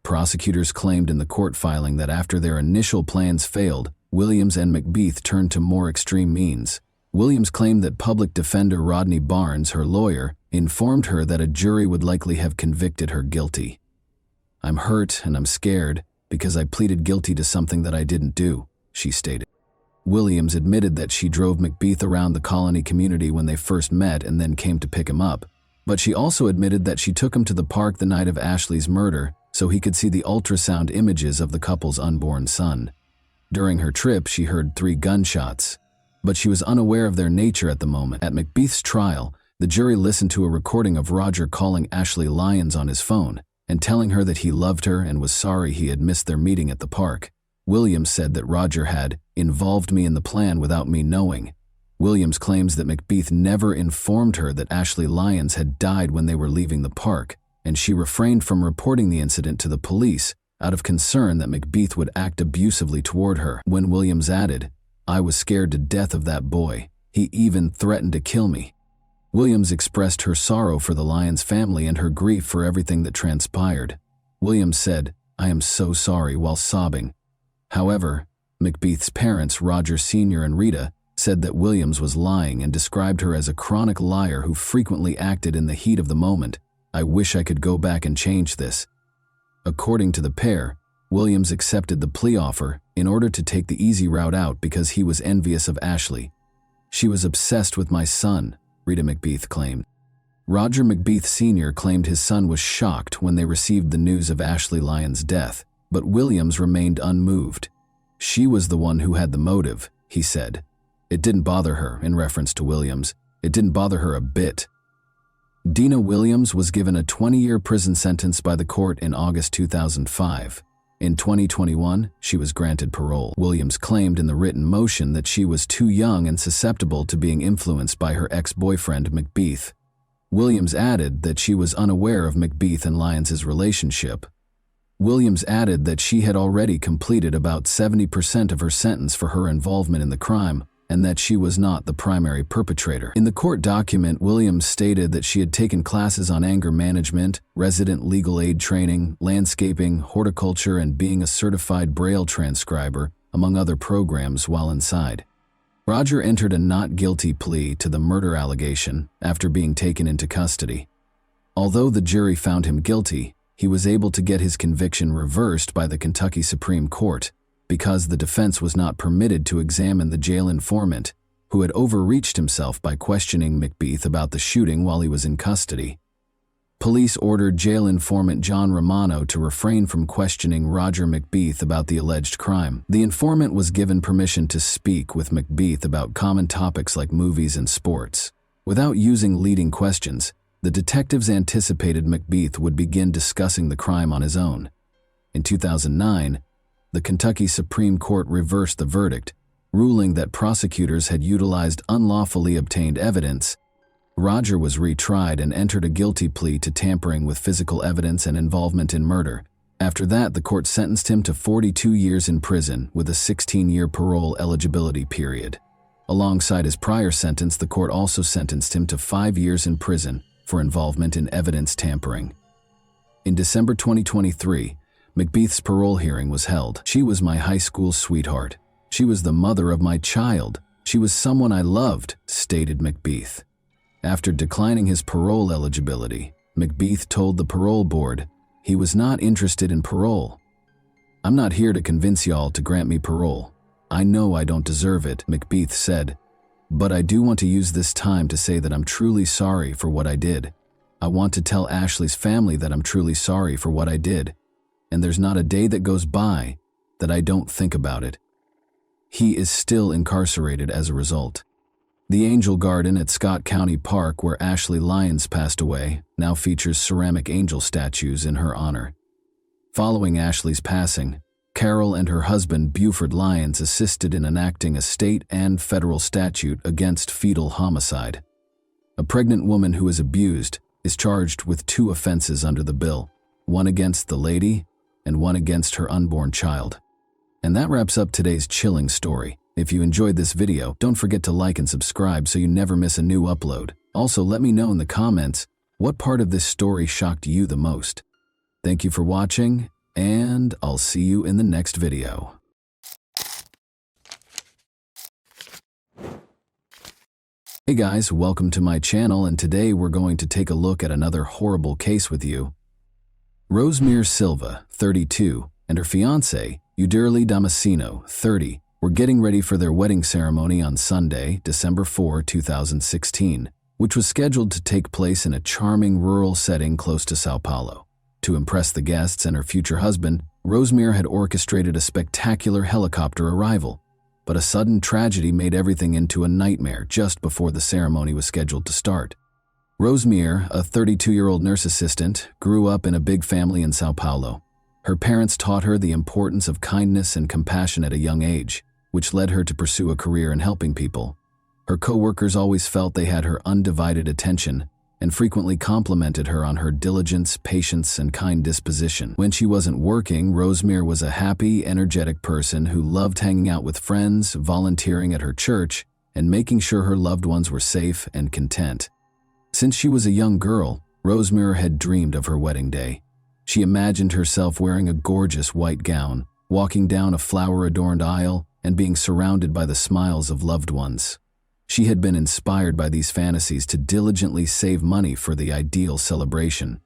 Prosecutors claimed in the court filing that after their initial plans failed, Williams and Macbeth turned to more extreme means. Williams claimed that public defender Rodney Barnes, her lawyer, informed her that a jury would likely have convicted her guilty. "I'm hurt and I'm scared because I pleaded guilty to something that I didn't do," she stated. Williams admitted that she drove Macbeth around the Colony community when they first met and then came to pick him up, but she also admitted that she took him to the park the night of Ashley's murder so he could see the ultrasound images of the couple's unborn son. During her trip, she heard 3 gunshots, but she was unaware of their nature at the moment. At Macbeth's trial, the jury listened to a recording of Roger calling Ashley Lyons on his phone and telling her that he loved her and was sorry he had missed their meeting at the park. Williams said that Roger had involved me in the plan without me knowing. Williams claims that Macbeth never informed her that Ashley Lyons had died when they were leaving the park, and she refrained from reporting the incident to the police out of concern that Macbeth would act abusively toward her. When Williams added, "I was scared to death of that boy. He even threatened to kill me." Williams expressed her sorrow for the Lyons family and her grief for everything that transpired. Williams said, "I am so sorry," while sobbing. However, Macbeth's parents, Roger Sr. and Rita, said that Williams was lying and described her as a chronic liar who frequently acted in the heat of the moment. "I wish I could go back and change this." According to the pair, Williams accepted the plea offer in order to take the easy route out because he was envious of Ashley. "She was obsessed with my son," Rita Macbeth claimed. Roger Macbeth Sr. claimed his son was shocked when they received the news of Ashley Lyons' death, but Williams remained unmoved. "She was the one who had the motive," he said. "It didn't bother her," in reference to Williams. "It didn't bother her a bit." Dina Williams was given a 20-year prison sentence by the court in August 2005. In 2021, she was granted parole. Williams claimed in the written motion that she was too young and susceptible to being influenced by her ex-boyfriend Macbeth. Williams added that she was unaware of Macbeth and Lyons' relationship. Williams added that she had already completed about 70% of her sentence for her involvement in the crime, and that she was not the primary perpetrator. In the court document, Williams stated that she had taken classes on anger management, resident legal aid training, landscaping, horticulture, and being a certified Braille transcriber, among other programs, while inside. Roger entered a not guilty plea to the murder allegation after being taken into custody. Although the jury found him guilty, he was able to get his conviction reversed by the Kentucky Supreme Court because the defense was not permitted to examine the jail informant, who had overreached himself by questioning Macbeth about the shooting while he was in custody. Police ordered jail informant John Romano to refrain from questioning Roger Macbeth about the alleged crime. The informant was given permission to speak with Macbeth about common topics like movies and sports. Without using leading questions, the detectives anticipated Macbeth would begin discussing the crime on his own. In 2009, the Kentucky Supreme Court reversed the verdict, ruling that prosecutors had utilized unlawfully obtained evidence. Roger was retried and entered a guilty plea to tampering with physical evidence and involvement in murder. After that, the court sentenced him to 42 years in prison with a 16-year parole eligibility period. Alongside his prior sentence, the court also sentenced him to 5 years in prison for involvement in evidence tampering. In December 2023, McBeath's parole hearing was held. "She was my high school sweetheart. She was the mother of my child. She was someone I loved," stated McBeath. After declining his parole eligibility, McBeath told the parole board he was not interested in parole. "I'm not here to convince y'all to grant me parole. I know I don't deserve it," McBeath said, "but I do want to use this time to say that I'm truly sorry for what I did. I want to tell Ashley's family that I'm truly sorry for what I did, and there's not a day that goes by that I don't think about it." He is still incarcerated as a result. The Angel Garden at Scott County Park, where Ashley Lyons passed away, now features ceramic angel statues in her honor. Following Ashley's passing, Carol and her husband Buford Lyons assisted in enacting a state and federal statute against fetal homicide. A pregnant woman who is abused is charged with 2 offenses under the bill, one against the lady and one against her unborn child. And that wraps up today's chilling story. If you enjoyed this video, don't forget to like and subscribe so you never miss a new upload. Also, let me know in the comments what part of this story shocked you the most. Thank you for watching, and I'll see you in the next video. Hey guys, welcome to my channel, and today we're going to take a look at another horrible case with you. Rosemere Silva, 32, and her fiancé, Uderli Damasceno, 30, were getting ready for their wedding ceremony on Sunday, December 4, 2016, which was scheduled to take place in a charming rural setting close to Sao Paulo. To impress the guests and her future husband, Rosemere had orchestrated a spectacular helicopter arrival, but a sudden tragedy made everything into a nightmare just before the ceremony was scheduled to start. Rosemere, a 32-year-old nurse assistant, grew up in a big family in Sao Paulo. Her parents taught her the importance of kindness and compassion at a young age, which led her to pursue a career in helping people. Her co-workers always felt they had her undivided attention and frequently complimented her on her diligence, patience, and kind disposition. When she wasn't working, Rosemere was a happy, energetic person who loved hanging out with friends, volunteering at her church, and making sure her loved ones were safe and content. Since she was a young girl, Rosemere had dreamed of her wedding day. She imagined herself wearing a gorgeous white gown, walking down a flower-adorned aisle, and being surrounded by the smiles of loved ones. She had been inspired by these fantasies to diligently save money for the ideal celebration.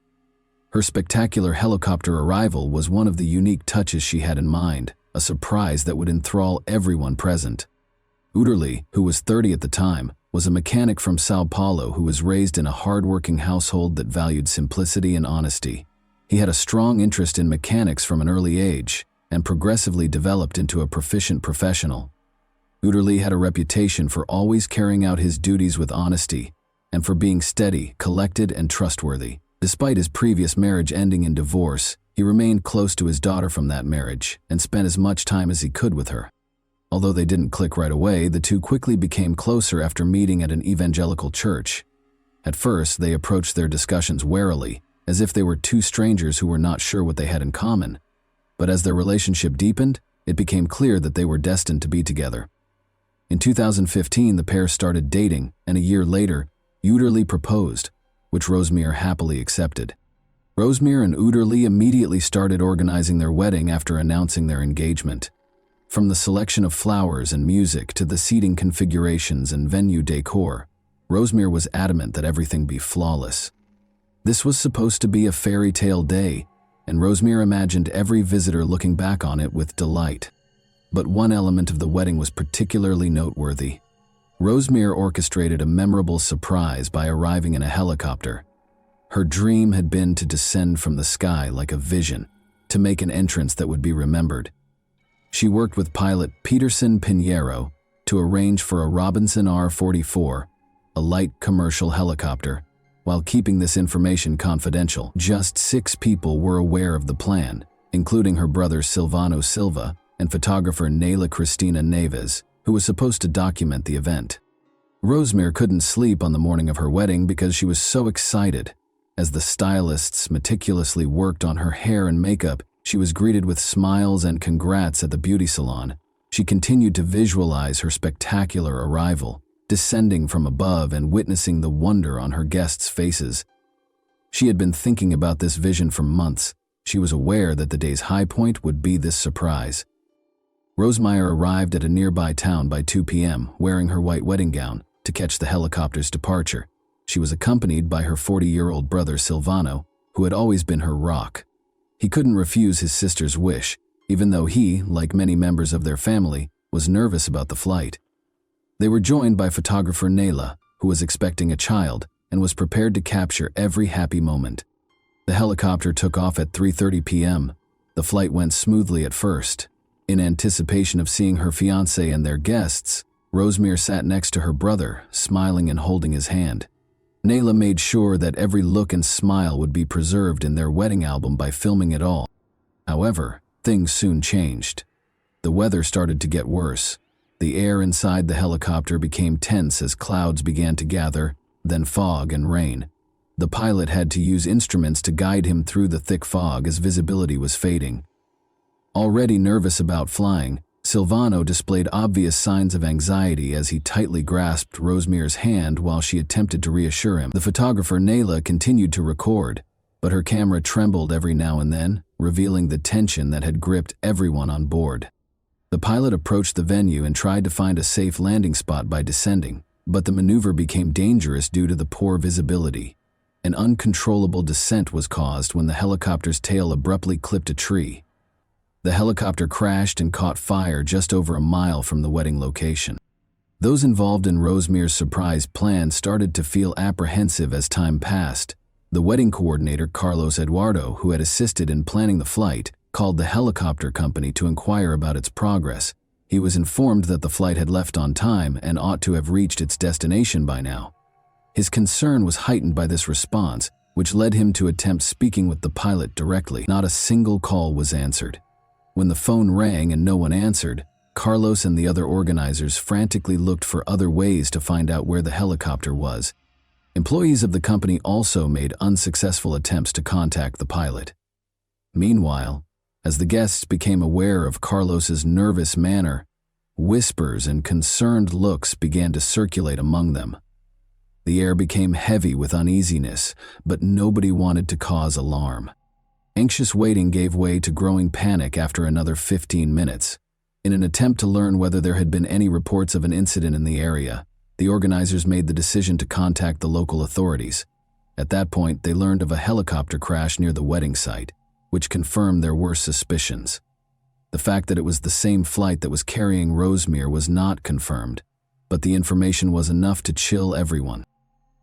Her spectacular helicopter arrival was one of the unique touches she had in mind, a surprise that would enthrall everyone present. Uderli, who was 30 at the time, was a mechanic from Sao Paulo who was raised in a hard-working household that valued simplicity and honesty. He had a strong interest in mechanics from an early age and progressively developed into a proficient professional. Uderli had a reputation for always carrying out his duties with honesty and for being steady, collected, and trustworthy. Despite his previous marriage ending in divorce, he remained close to his daughter from that marriage and spent as much time as he could with her. Although they didn't click right away, the two quickly became closer after meeting at an evangelical church. At first, they approached their discussions warily, as if they were two strangers who were not sure what they had in common. But as their relationship deepened, it became clear that they were destined to be together. In 2015, the pair started dating, and a year later, Uderli proposed, which Rosemere happily accepted. Rosemere and Uderli immediately started organizing their wedding after announcing their engagement. From the selection of flowers and music to the seating configurations and venue decor, Rosemere was adamant that everything be flawless. This was supposed to be a fairy tale day, and Rosemere imagined every visitor looking back on it with delight. But one element of the wedding was particularly noteworthy. Rosemere orchestrated a memorable surprise by arriving in a helicopter. Her dream had been to descend from the sky like a vision, to make an entrance that would be remembered. She worked with pilot Peterson Pinheiro to arrange for a Robinson R-44, a light commercial helicopter. While keeping this information confidential, just 6 people were aware of the plan, including her brother Silvano Silva and photographer Nayla Cristina Neves, who was supposed to document the event. Rosemere couldn't sleep on the morning of her wedding because she was so excited. As the stylists meticulously worked on her hair and makeup, she was greeted with smiles and congrats at the beauty salon. She continued to visualize her spectacular arrival, descending from above and witnessing the wonder on her guests' faces. She had been thinking about this vision for months. She was aware that the day's high point would be this surprise. Rosemeyer arrived at a nearby town by 2 p.m., wearing her white wedding gown, to catch the helicopter's departure. She was accompanied by her 40-year-old brother Silvano, who had always been her rock. He couldn't refuse his sister's wish, even though he, like many members of their family, was nervous about the flight. They were joined by photographer Nayla, who was expecting a child and was prepared to capture every happy moment. The helicopter took off at 3:30 p.m. The flight went smoothly at first. In anticipation of seeing her fiancé and their guests, Rosemere sat next to her brother, smiling and holding his hand. Nayla made sure that every look and smile would be preserved in their wedding album by filming it all. However, things soon changed. The weather started to get worse. The air inside the helicopter became tense as clouds began to gather, then fog and rain. The pilot had to use instruments to guide him through the thick fog as visibility was fading. Already nervous about flying, Silvano displayed obvious signs of anxiety as he tightly grasped Rosemere's hand while she attempted to reassure him. The photographer Nayla continued to record, but her camera trembled every now and then, revealing the tension that had gripped everyone on board. The pilot approached the venue and tried to find a safe landing spot by descending, but the maneuver became dangerous due to the poor visibility. An uncontrollable descent was caused when the helicopter's tail abruptly clipped a tree. The helicopter crashed and caught fire just over a mile from the wedding location. Those involved in Rosemere's surprise plan started to feel apprehensive as time passed. The wedding coordinator, Carlos Eduardo, who had assisted in planning the flight, called the helicopter company to inquire about its progress. He was informed that the flight had left on time and ought to have reached its destination by now. His concern was heightened by this response, which led him to attempt speaking with the pilot directly. Not a single call was answered. When the phone rang and no one answered, Carlos and the other organizers frantically looked for other ways to find out where the helicopter was. Employees of the company also made unsuccessful attempts to contact the pilot. Meanwhile, as the guests became aware of Carlos's nervous manner, whispers and concerned looks began to circulate among them. The air became heavy with uneasiness, but nobody wanted to cause alarm. Anxious waiting gave way to growing panic after another 15 minutes. In an attempt to learn whether there had been any reports of an incident in the area, the organizers made the decision to contact the local authorities. At that point, they learned of a helicopter crash near the wedding site, which confirmed their worst suspicions. The fact that it was the same flight that was carrying Rosemere was not confirmed, but the information was enough to chill everyone.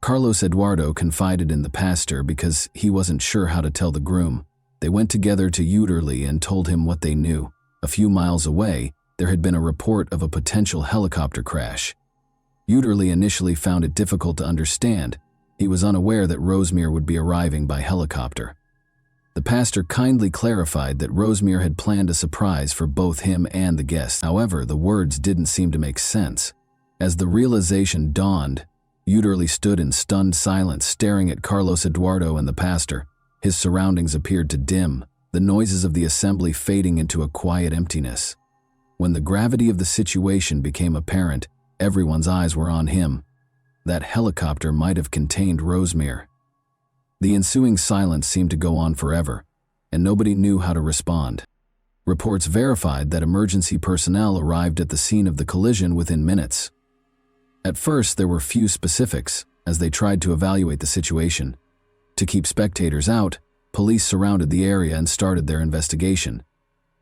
Carlos Eduardo confided in the pastor because he wasn't sure how to tell the groom. They went together to Uterly and told him what they knew. A few miles away, there had been a report of a potential helicopter crash. Uterly initially found it difficult to understand. He was unaware that Rosemere would be arriving by helicopter. The pastor kindly clarified that Rosemere had planned a surprise for both him and the guests. However, the words didn't seem to make sense. As the realization dawned, Uterly stood in stunned silence, staring at Carlos Eduardo and the pastor. His surroundings appeared to dim, the noises of the assembly fading into a quiet emptiness. When the gravity of the situation became apparent, everyone's eyes were on him. That helicopter might have contained Rosemere. The ensuing silence seemed to go on forever, and nobody knew how to respond. Reports verified that emergency personnel arrived at the scene of the collision within minutes. At first, there were few specifics as they tried to evaluate the situation. To keep spectators out, police surrounded the area and started their investigation.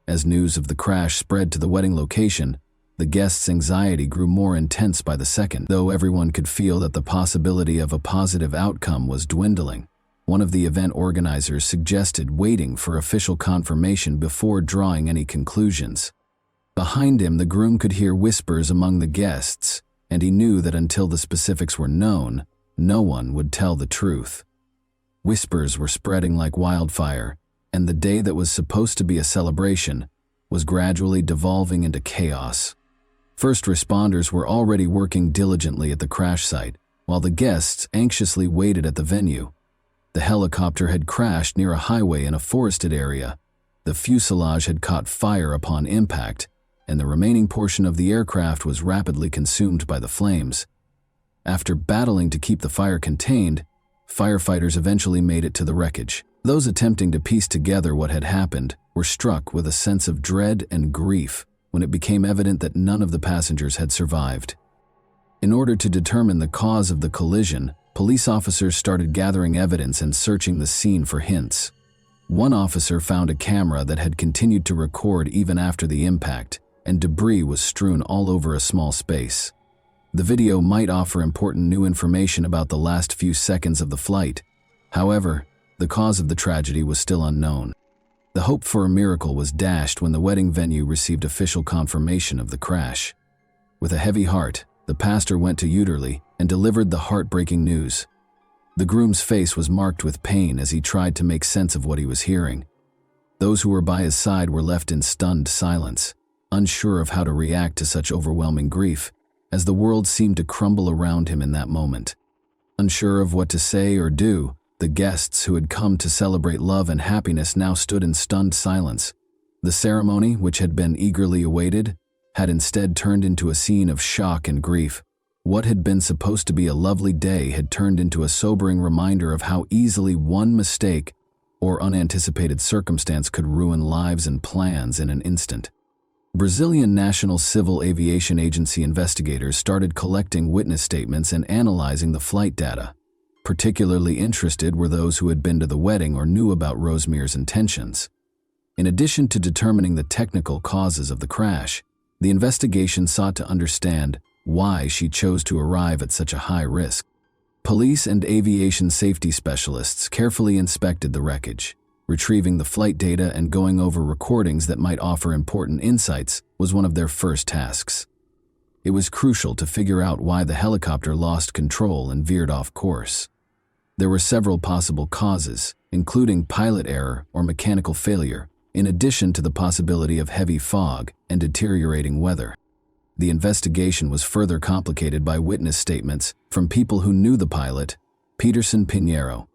As news of the crash spread to the wedding location, the guests' anxiety grew more intense by the second, though everyone could feel that the possibility of a positive outcome was dwindling. One of the event organizers suggested waiting for official confirmation before drawing any conclusions. Behind him, the groom could hear whispers among the guests, and he knew that until the specifics were known, no one would tell the truth. Whispers were spreading like wildfire, and the day that was supposed to be a celebration was gradually devolving into chaos. First responders were already working diligently at the crash site, while the guests anxiously waited at the venue. The helicopter had crashed near a highway in a forested area. The fuselage had caught fire upon impact, and the remaining portion of the aircraft was rapidly consumed by the flames. After battling to keep the fire contained, firefighters eventually made it to the wreckage. Those attempting to piece together what had happened were struck with a sense of dread and grief when it became evident that none of the passengers had survived. In order to determine the cause of the collision, police officers started gathering evidence and searching the scene for hints. One officer found a camera that had continued to record even after the impact, and debris was strewn all over a small space. The video might offer important new information about the last few seconds of the flight. However, the cause of the tragedy was still unknown. The hope for a miracle was dashed when the wedding venue received official confirmation of the crash. With a heavy heart, the pastor went to Uderly and delivered the heartbreaking news. The groom's face was marked with pain as he tried to make sense of what he was hearing. Those who were by his side were left in stunned silence, unsure of how to react to such overwhelming grief, as the world seemed to crumble around him in that moment. Unsure of what to say or do, the guests who had come to celebrate love and happiness now stood in stunned silence. The ceremony, which had been eagerly awaited, had instead turned into a scene of shock and grief. What had been supposed to be a lovely day had turned into a sobering reminder of how easily one mistake or unanticipated circumstance could ruin lives and plans in an instant. Brazilian National Civil Aviation Agency investigators started collecting witness statements and analyzing the flight data. Particularly interested were those who had been to the wedding or knew about Rosemere's intentions. In addition to determining the technical causes of the crash, the investigation sought to understand why she chose to arrive at such a high risk. Police and aviation safety specialists carefully inspected the wreckage. Retrieving the flight data and going over recordings that might offer important insights was one of their first tasks. It was crucial to figure out why the helicopter lost control and veered off course. There were several possible causes, including pilot error or mechanical failure, in addition to the possibility of heavy fog and deteriorating weather. The investigation was further complicated by witness statements from people who knew the pilot, Peterson Pinheiro.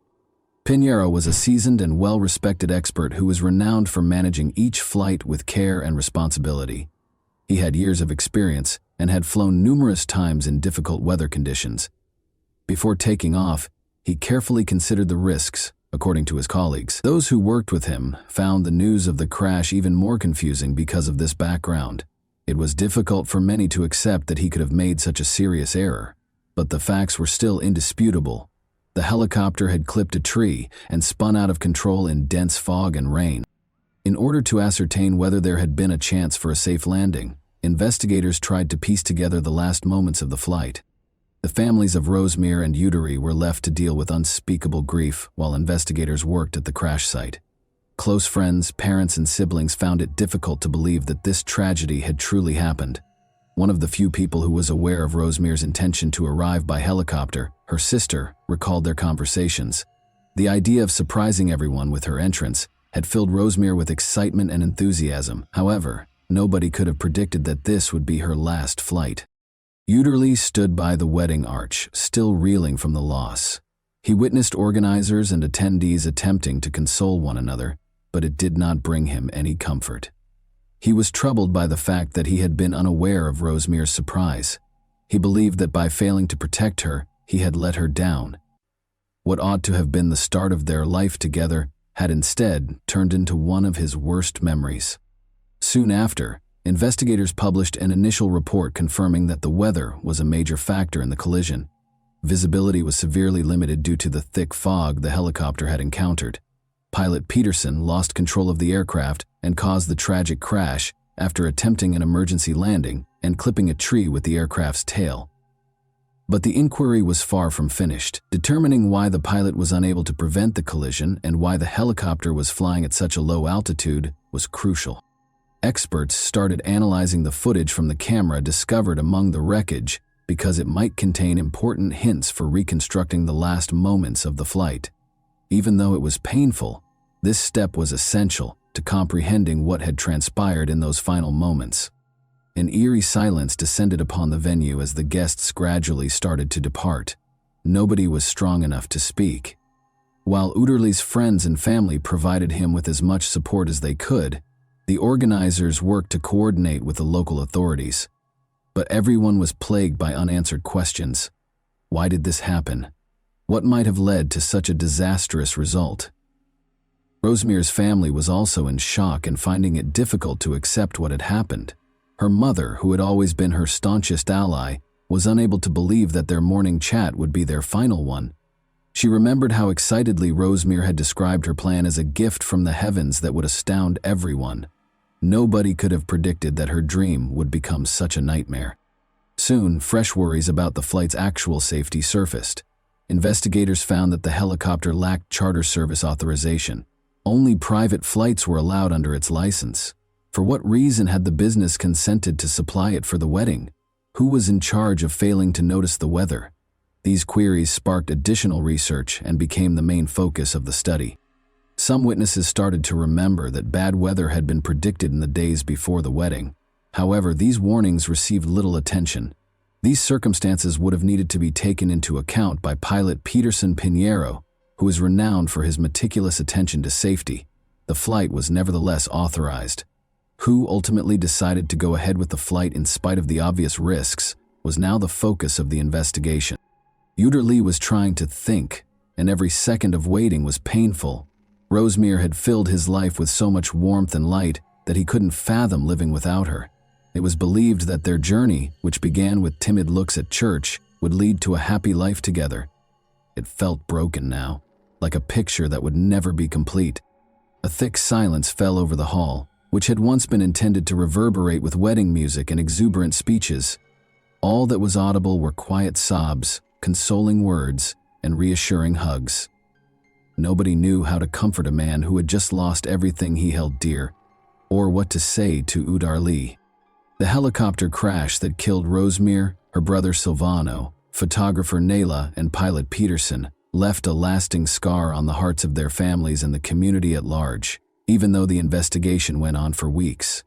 Pinheiro was a seasoned and well-respected expert who was renowned for managing each flight with care and responsibility. He had years of experience and had flown numerous times in difficult weather conditions. Before taking off, he carefully considered the risks, according to his colleagues. Those who worked with him found the news of the crash even more confusing because of this background. It was difficult for many to accept that he could have made such a serious error, but the facts were still indisputable. The helicopter had clipped a tree and spun out of control in dense fog and rain. In order to ascertain whether there had been a chance for a safe landing, investigators tried to piece together the last moments of the flight. The families of Rosemere and Uderly were left to deal with unspeakable grief while investigators worked at the crash site. Close friends, parents, and siblings found it difficult to believe that this tragedy had truly happened. One of the few people who was aware of Rosemere's intention to arrive by helicopter, her sister, recalled their conversations. The idea of surprising everyone with her entrance had filled Rosemere with excitement and enthusiasm. However, nobody could have predicted that this would be her last flight. Uderly stood by the wedding arch, still reeling from the loss. He witnessed organizers and attendees attempting to console one another, but it did not bring him any comfort. He was troubled by the fact that he had been unaware of Rosemere's surprise. He believed that by failing to protect her, he had let her down. What ought to have been the start of their life together had instead turned into one of his worst memories. Soon after, investigators published an initial report confirming that the weather was a major factor in the collision. Visibility was severely limited due to the thick fog the helicopter had encountered. Pilot Peterson lost control of the aircraft and caused the tragic crash after attempting an emergency landing and clipping a tree with the aircraft's tail. But the inquiry was far from finished. Determining why the pilot was unable to prevent the collision and why the helicopter was flying at such a low altitude was crucial. Experts started analyzing the footage from the camera discovered among the wreckage because it might contain important hints for reconstructing the last moments of the flight. Even though it was painful, this step was essential to comprehending what had transpired in those final moments. An eerie silence descended upon the venue as the guests gradually started to depart. Nobody was strong enough to speak. While Uderly's friends and family provided him with as much support as they could, The organizers worked to coordinate with the local authorities, but everyone was plagued by unanswered questions. Why did this happen? What might have led to such a disastrous result? Rosemary's family was also in shock and finding it difficult to accept what had happened. Her mother, who had always been her staunchest ally, was unable to believe that their morning chat would be their final one. She remembered how excitedly Rosemary had described her plan as a gift from the heavens that would astound everyone. Nobody could have predicted that her dream would become such a nightmare. Soon, fresh worries about the flight's actual safety surfaced. Investigators found that the helicopter lacked charter service authorization. Only private flights were allowed under its license. For what reason had the business consented to supply it for the wedding? Who was in charge of failing to notice the weather? These queries sparked additional research and became the main focus of the study. Some witnesses started to remember that bad weather had been predicted in the days before the wedding. However, these warnings received little attention. These circumstances would have needed to be taken into account by pilot Peterson Pinheiro, who is renowned for his meticulous attention to safety. The flight was nevertheless authorized. Who ultimately decided to go ahead with the flight in spite of the obvious risks was now the focus of the investigation. Lee was trying to think, and every second of waiting was painful. Rosemary had filled his life with so much warmth and light that he couldn't fathom living without her. It was believed that their journey, which began with timid looks at church, would lead to a happy life together. It felt broken now, like a picture that would never be complete. A thick silence fell over the hall, which had once been intended to reverberate with wedding music and exuberant speeches. All that was audible were quiet sobs, consoling words, and reassuring hugs. Nobody knew how to comfort a man who had just lost everything he held dear, or what to say to Lee. The helicopter crash that killed Rosemary, her brother Silvano, photographer Nayla, and pilot Peterson left a lasting scar on the hearts of their families and the community at large, even though the investigation went on for weeks.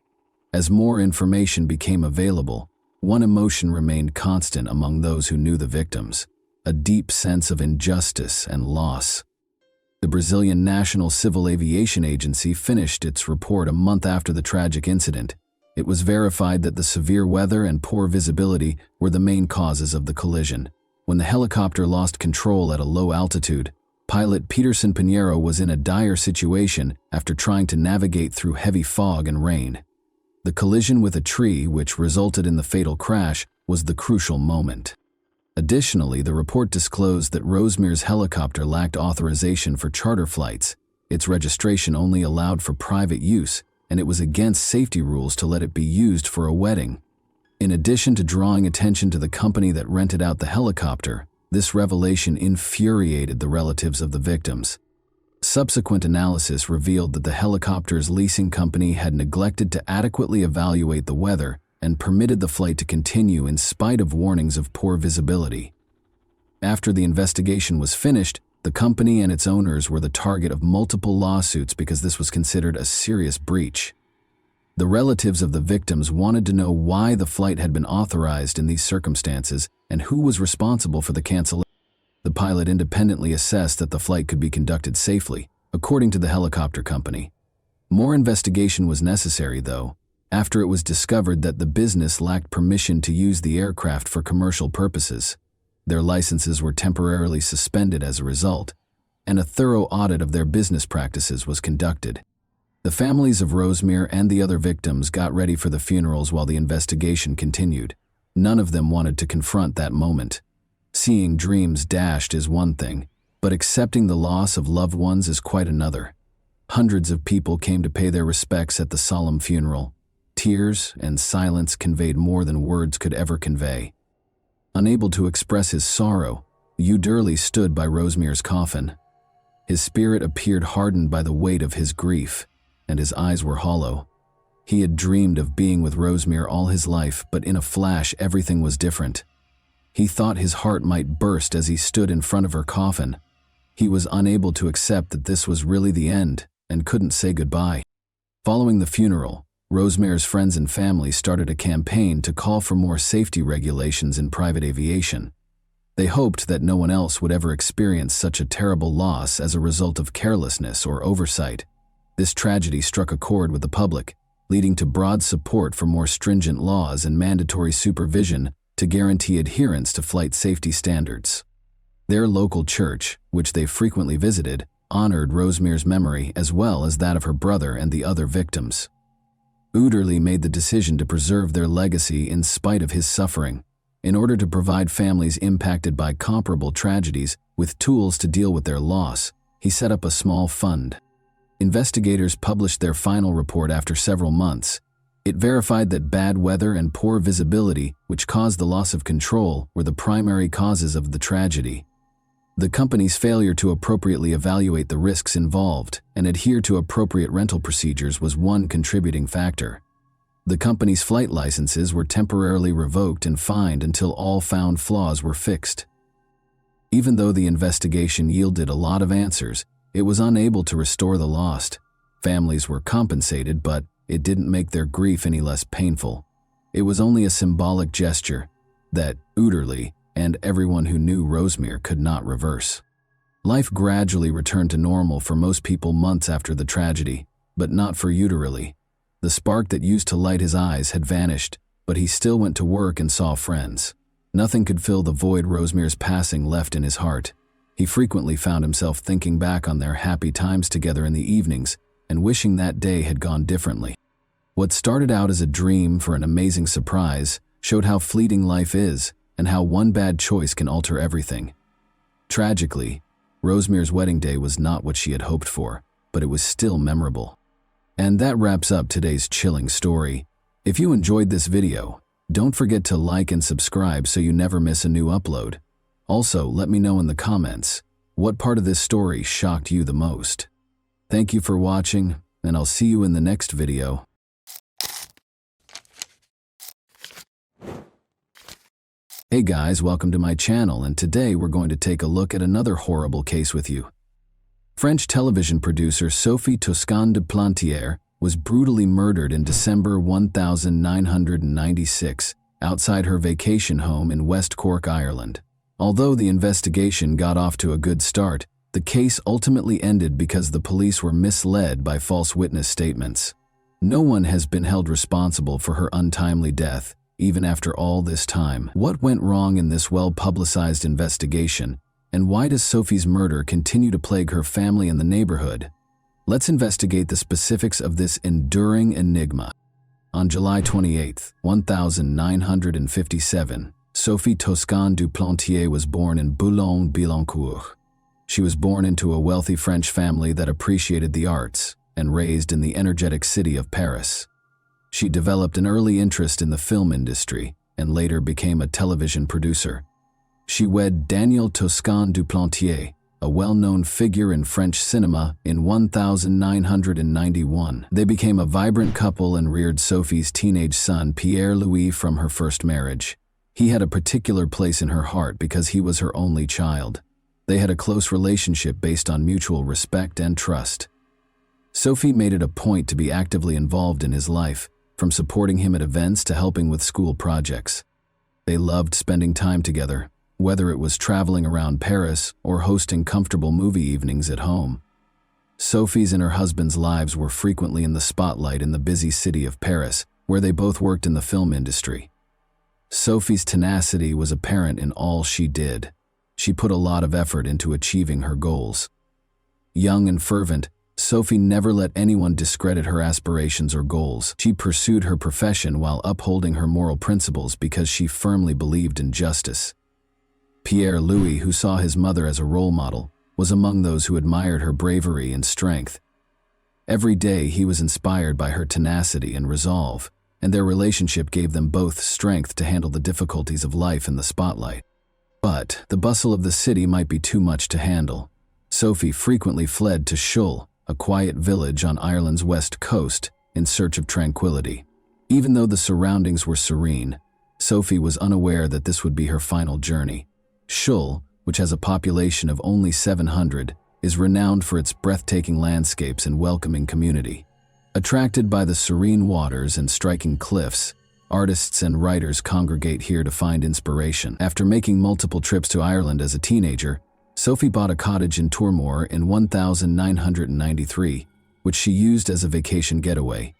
As more information became available, one emotion remained constant among those who knew the victims: a deep sense of injustice and loss. The Brazilian National Civil Aviation Agency finished its report a month after the tragic incident. It was verified that the severe weather and poor visibility were the main causes of the collision. When the helicopter lost control at a low altitude, pilot Peterson Pinheiro was in a dire situation after trying to navigate through heavy fog and rain. The collision with a tree, which resulted in the fatal crash, was the crucial moment. Additionally, the report disclosed that Rosemary's helicopter lacked authorization for charter flights. Its registration only allowed for private use, and it was against safety rules to let it be used for a wedding. In addition to drawing attention to the company that rented out the helicopter, this revelation infuriated the relatives of the victims. Subsequent analysis revealed that the helicopter's leasing company had neglected to adequately evaluate the weather and permitted the flight to continue in spite of warnings of poor visibility. After the investigation was finished, the company and its owners were the target of multiple lawsuits because this was considered a serious breach. The relatives of the victims wanted to know why the flight had been authorized in these circumstances and who was responsible for the cancellation. The pilot independently assessed that the flight could be conducted safely, according to the helicopter company. More investigation was necessary, though, after it was discovered that the business lacked permission to use the aircraft for commercial purposes. Their licenses were temporarily suspended as a result, and a thorough audit of their business practices was conducted. The families of Rosemary and the other victims got ready for the funerals while the investigation continued. None of them wanted to confront that moment. Seeing dreams dashed is one thing, but accepting the loss of loved ones is quite another. Hundreds of people came to pay their respects at the solemn funeral. Tears and silence conveyed more than words could ever convey. Unable to express his sorrow, Lee stood by Rosemary's coffin. His spirit appeared hardened by the weight of his grief, and his eyes were hollow. He had dreamed of being with Rosemary all his life, but in a flash everything was different. He thought his heart might burst as he stood in front of her coffin. He was unable to accept that this was really the end, and couldn't say goodbye. Following the funeral, Rosemary's friends and family started a campaign to call for more safety regulations in private aviation. They hoped that no one else would ever experience such a terrible loss as a result of carelessness or oversight. This tragedy struck a chord with the public, leading to broad support for more stringent laws and mandatory supervision to guarantee adherence to flight safety standards. Their local church, which they frequently visited, honored Rosemary's memory as well as that of her brother and the other victims. Uderly made the decision to preserve their legacy in spite of his suffering, in order to provide families impacted by comparable tragedies with tools to deal with their loss. He set up a small fund. Investigators published their final report after several months. It verified that bad weather and poor visibility, which caused the loss of control, were the primary causes of the tragedy. The company's failure to appropriately evaluate the risks involved and adhere to appropriate rental procedures was one contributing factor. The company's flight licenses were temporarily revoked and fined until all found flaws were fixed. Even though the investigation yielded a lot of answers, it was unable to restore the lost. Families were compensated, but it didn't make their grief any less painful. It was only a symbolic gesture that Uderly and everyone who knew Rosemary could not reverse. Life gradually returned to normal for most people months after the tragedy, but not for Uderly. The spark that used to light his eyes had vanished, but he still went to work and saw friends. Nothing could fill the void Rosemary's passing left in his heart. He frequently found himself thinking back on their happy times together in the evenings and wishing that day had gone differently. What started out as a dream for an amazing surprise showed how fleeting life is and how one bad choice can alter everything. Tragically, Rosemary's wedding day was not what she had hoped for, but it was still memorable. And that wraps up today's chilling story. If you enjoyed this video, don't forget to like and subscribe so you never miss a new upload. Also, let me know in the comments, what part of this story shocked you the most? Thank you for watching, and I'll see you in the next video. Hey guys, welcome to my channel, and today we're going to take a look at another horrible case with you. French television producer Sophie Toscan de Plantier was brutally murdered in December 1996 outside her vacation home in West Cork, Ireland. Although the investigation got off to a good start, the case ultimately ended because the police were misled by false witness statements. No one has been held responsible for her untimely death, even after all this time. What went wrong in this well-publicized investigation, and why does Sophie's murder continue to plague her family and the neighborhood? Let's investigate the specifics of this enduring enigma. On July 28, 1957, Sophie Toscan du Plantier was born in Boulogne-Billancourt. She was born into a wealthy French family that appreciated the arts and raised in the energetic city of Paris. She developed an early interest in the film industry and later became a television producer. She wed Daniel Toscan du Plantier, a well-known figure in French cinema, in 1991. They became a vibrant couple and reared Sophie's teenage son Pierre-Louis from her first marriage. He had a particular place in her heart because he was her only child. They had a close relationship based on mutual respect and trust. Sophie made it a point to be actively involved in his life, from supporting him at events to helping with school projects. They loved spending time together, whether it was traveling around Paris or hosting comfortable movie evenings at home. Sophie's and her husband's lives were frequently in the spotlight in the busy city of Paris, where they both worked in the film industry. Sophie's tenacity was apparent in all she did. She put a lot of effort into achieving her goals. Young and fervent, Sophie never let anyone discredit her aspirations or goals. She pursued her profession while upholding her moral principles because she firmly believed in justice. Pierre-Louis, who saw his mother as a role model, was among those who admired her bravery and strength. Every day he was inspired by her tenacity and resolve, and their relationship gave them both strength to handle the difficulties of life in the spotlight. But the bustle of the city might be too much to handle. Sophie frequently fled to Shull, a quiet village on Ireland's west coast, in search of tranquility. Even though the surroundings were serene, Sophie was unaware that this would be her final journey. Shull, which has a population of only 700, is renowned for its breathtaking landscapes and welcoming community. Attracted by the serene waters and striking cliffs, artists and writers congregate here to find inspiration. After making multiple trips to Ireland as a teenager, Sophie bought a cottage in Toormore in 1993, which she used as a vacation getaway.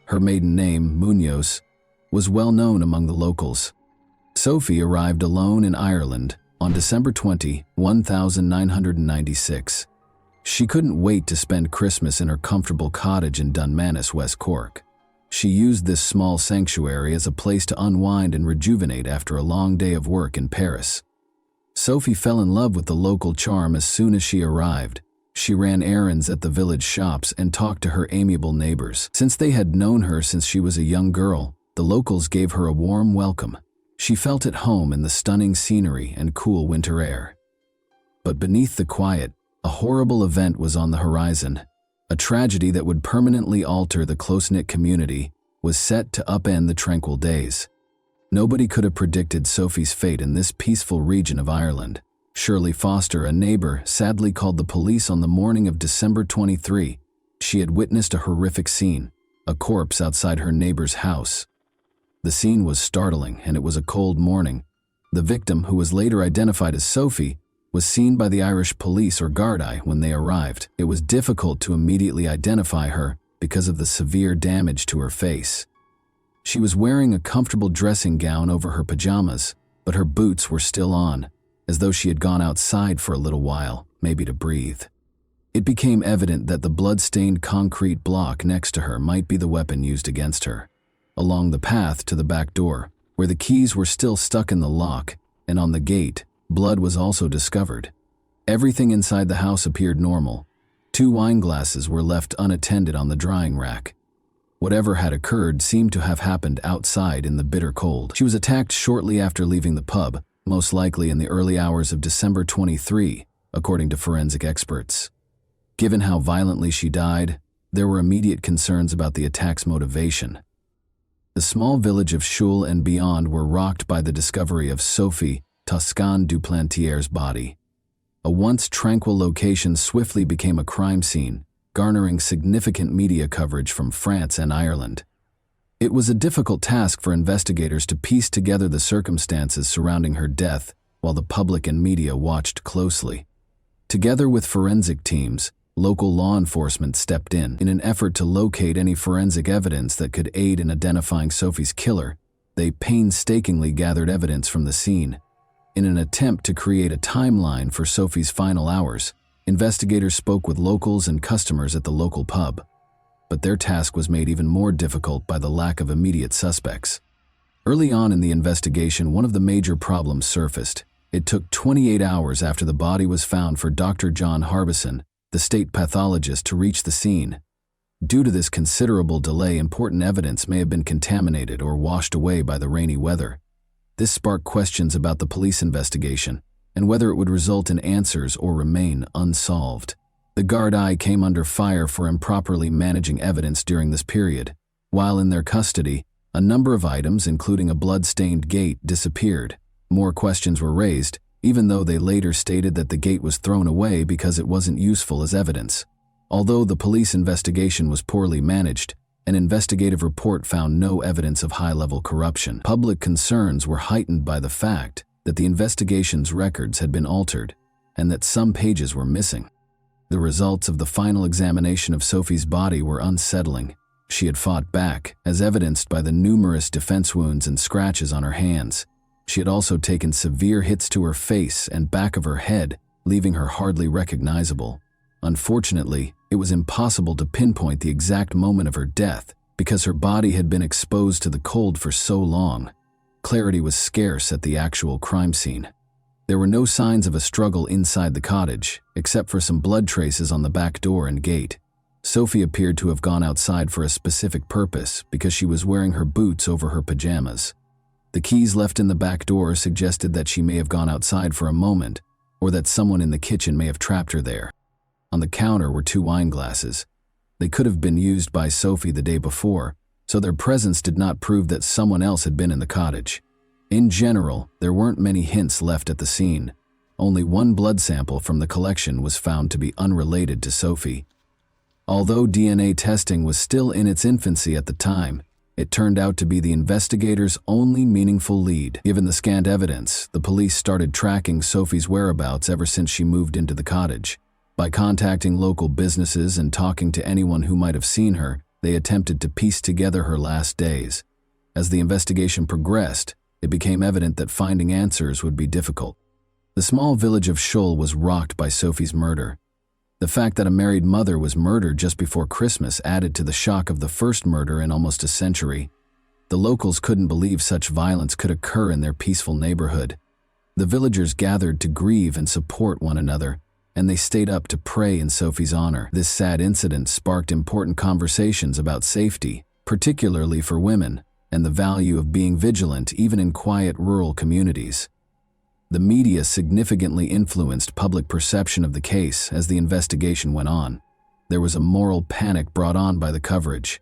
her maiden name, Munoz, was well known among the locals. Sophie arrived alone in Ireland on December 20, 1996. She couldn't wait to spend Christmas in her comfortable cottage in Dunmanus, West Cork. She used this small sanctuary as a place to unwind and rejuvenate after a long day of work in Paris. Sophie fell in love with the local charm as soon as she arrived. She ran errands at the village shops and talked to her amiable neighbors. Since they had known her since she was a young girl, the locals gave her a warm welcome. She felt at home in the stunning scenery and cool winter air. But beneath the quiet, a horrible event was on the horizon. A tragedy that would permanently alter the close-knit community was set to upend the tranquil days. Nobody could have predicted Sophie's fate in this peaceful region of Ireland. Shirley Foster, a neighbor, sadly called the police on the morning of December 23. She had witnessed a horrific scene, a corpse outside her neighbor's house. The scene was startling, and it was a cold morning. The victim, who was later identified as Sophie, was seen by the Irish police or Gardaí when they arrived. It was difficult to immediately identify her because of the severe damage to her face. She was wearing a comfortable dressing gown over her pajamas, but her boots were still on, as though she had gone outside for a little while, maybe to breathe. It became evident that the blood-stained concrete block next to her might be the weapon used against her. Along the path to the back door, where the keys were still stuck in the lock, and on the gate, blood was also discovered. Everything inside the house appeared normal. 2 wine glasses were left unattended on the drying rack. Whatever had occurred seemed to have happened outside in the bitter cold. She was attacked shortly after leaving the pub, most likely in the early hours of December 23, according to forensic experts. Given how violently she died, there were immediate concerns about the attack's motivation. The small village of Schule and beyond were rocked by the discovery of Sophie Toscan Duplantier's body. A once tranquil location swiftly became a crime scene, garnering significant media coverage from France and Ireland. It was a difficult task for investigators to piece together the circumstances surrounding her death while the public and media watched closely. Together with forensic teams, local law enforcement stepped in an effort to locate any forensic evidence that could aid in identifying Sophie's killer. They painstakingly gathered evidence from the scene. In an attempt to create a timeline for Sophie's final hours, investigators spoke with locals and customers at the local pub. But their task was made even more difficult by the lack of immediate suspects. Early on in the investigation, one of the major problems surfaced. It took 28 hours after the body was found for Dr. John Harbison, the state pathologist, to reach the scene. Due to this considerable delay, important evidence may have been contaminated or washed away by the rainy weather. This sparked questions about the police investigation and whether it would result in answers or remain unsolved. The Gardaí came under fire for improperly managing evidence during this period. While in their custody, a number of items, including a blood-stained gate, disappeared. More questions were raised, even though they later stated that the gate was thrown away because it wasn't useful as evidence. Although the police investigation was poorly managed, an investigative report found no evidence of high-level corruption. Public concerns were heightened by the fact that the investigation's records had been altered and that some pages were missing. The results of the final examination of Sophie's body were unsettling. She had fought back, as evidenced by the numerous defense wounds and scratches on her hands. She had also taken severe hits to her face and back of her head, leaving her hardly recognizable. Unfortunately, it was impossible to pinpoint the exact moment of her death because her body had been exposed to the cold for so long. Clarity was scarce at the actual crime scene. There were no signs of a struggle inside the cottage, except for some blood traces on the back door and gate. Sophie appeared to have gone outside for a specific purpose because she was wearing her boots over her pajamas. The keys left in the back door suggested that she may have gone outside for a moment, or that someone in the kitchen may have trapped her there. On the counter were 2 wine glasses. They could have been used by Sophie the day before, so their presence did not prove that someone else had been in the cottage. In general, there weren't many hints left at the scene. Only one blood sample from the collection was found to be unrelated to Sophie. Although DNA testing was still in its infancy at the time, it turned out to be the investigators' only meaningful lead. Given the scant evidence, the police started tracking Sophie's whereabouts ever since she moved into the cottage. By contacting local businesses and talking to anyone who might have seen her, they attempted to piece together her last days. As the investigation progressed, it became evident that finding answers would be difficult. The small village of Schull was rocked by Sophie's murder. The fact that a married mother was murdered just before Christmas added to the shock of the first murder in almost a century. The locals couldn't believe such violence could occur in their peaceful neighborhood. The villagers gathered to grieve and support one another, and they stayed up to pray in Sophie's honor. This sad incident sparked important conversations about safety, particularly for women, and the value of being vigilant even in quiet rural communities. The media significantly influenced public perception of the case as the investigation went on. There was a moral panic brought on by the coverage.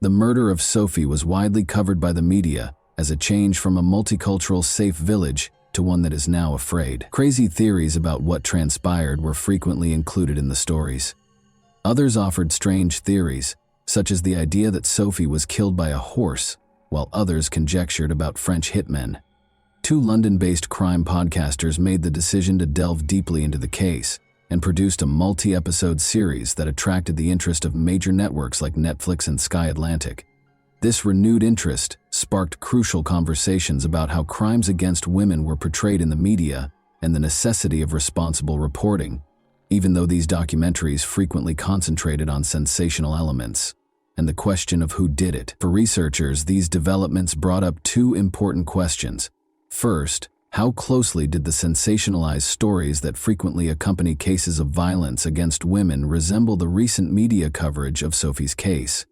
The murder of Sophie was widely covered by the media as a change from a multicultural safe village to one that is now afraid. Crazy theories about what transpired were frequently included in the stories. Others offered strange theories, such as the idea that Sophie was killed by a horse, while others conjectured about French hitmen. Two London-based crime podcasters made the decision to delve deeply into the case and produced a multi-episode series that attracted the interest of major networks like Netflix and Sky Atlantic. This renewed interest sparked crucial conversations about how crimes against women were portrayed in the media and the necessity of responsible reporting, even though these documentaries frequently concentrated on sensational elements and the question of who did it. For researchers, these developments brought up two important questions. First, how closely did the sensationalized stories that frequently accompany cases of violence against women resemble the recent media coverage of Sophie's case?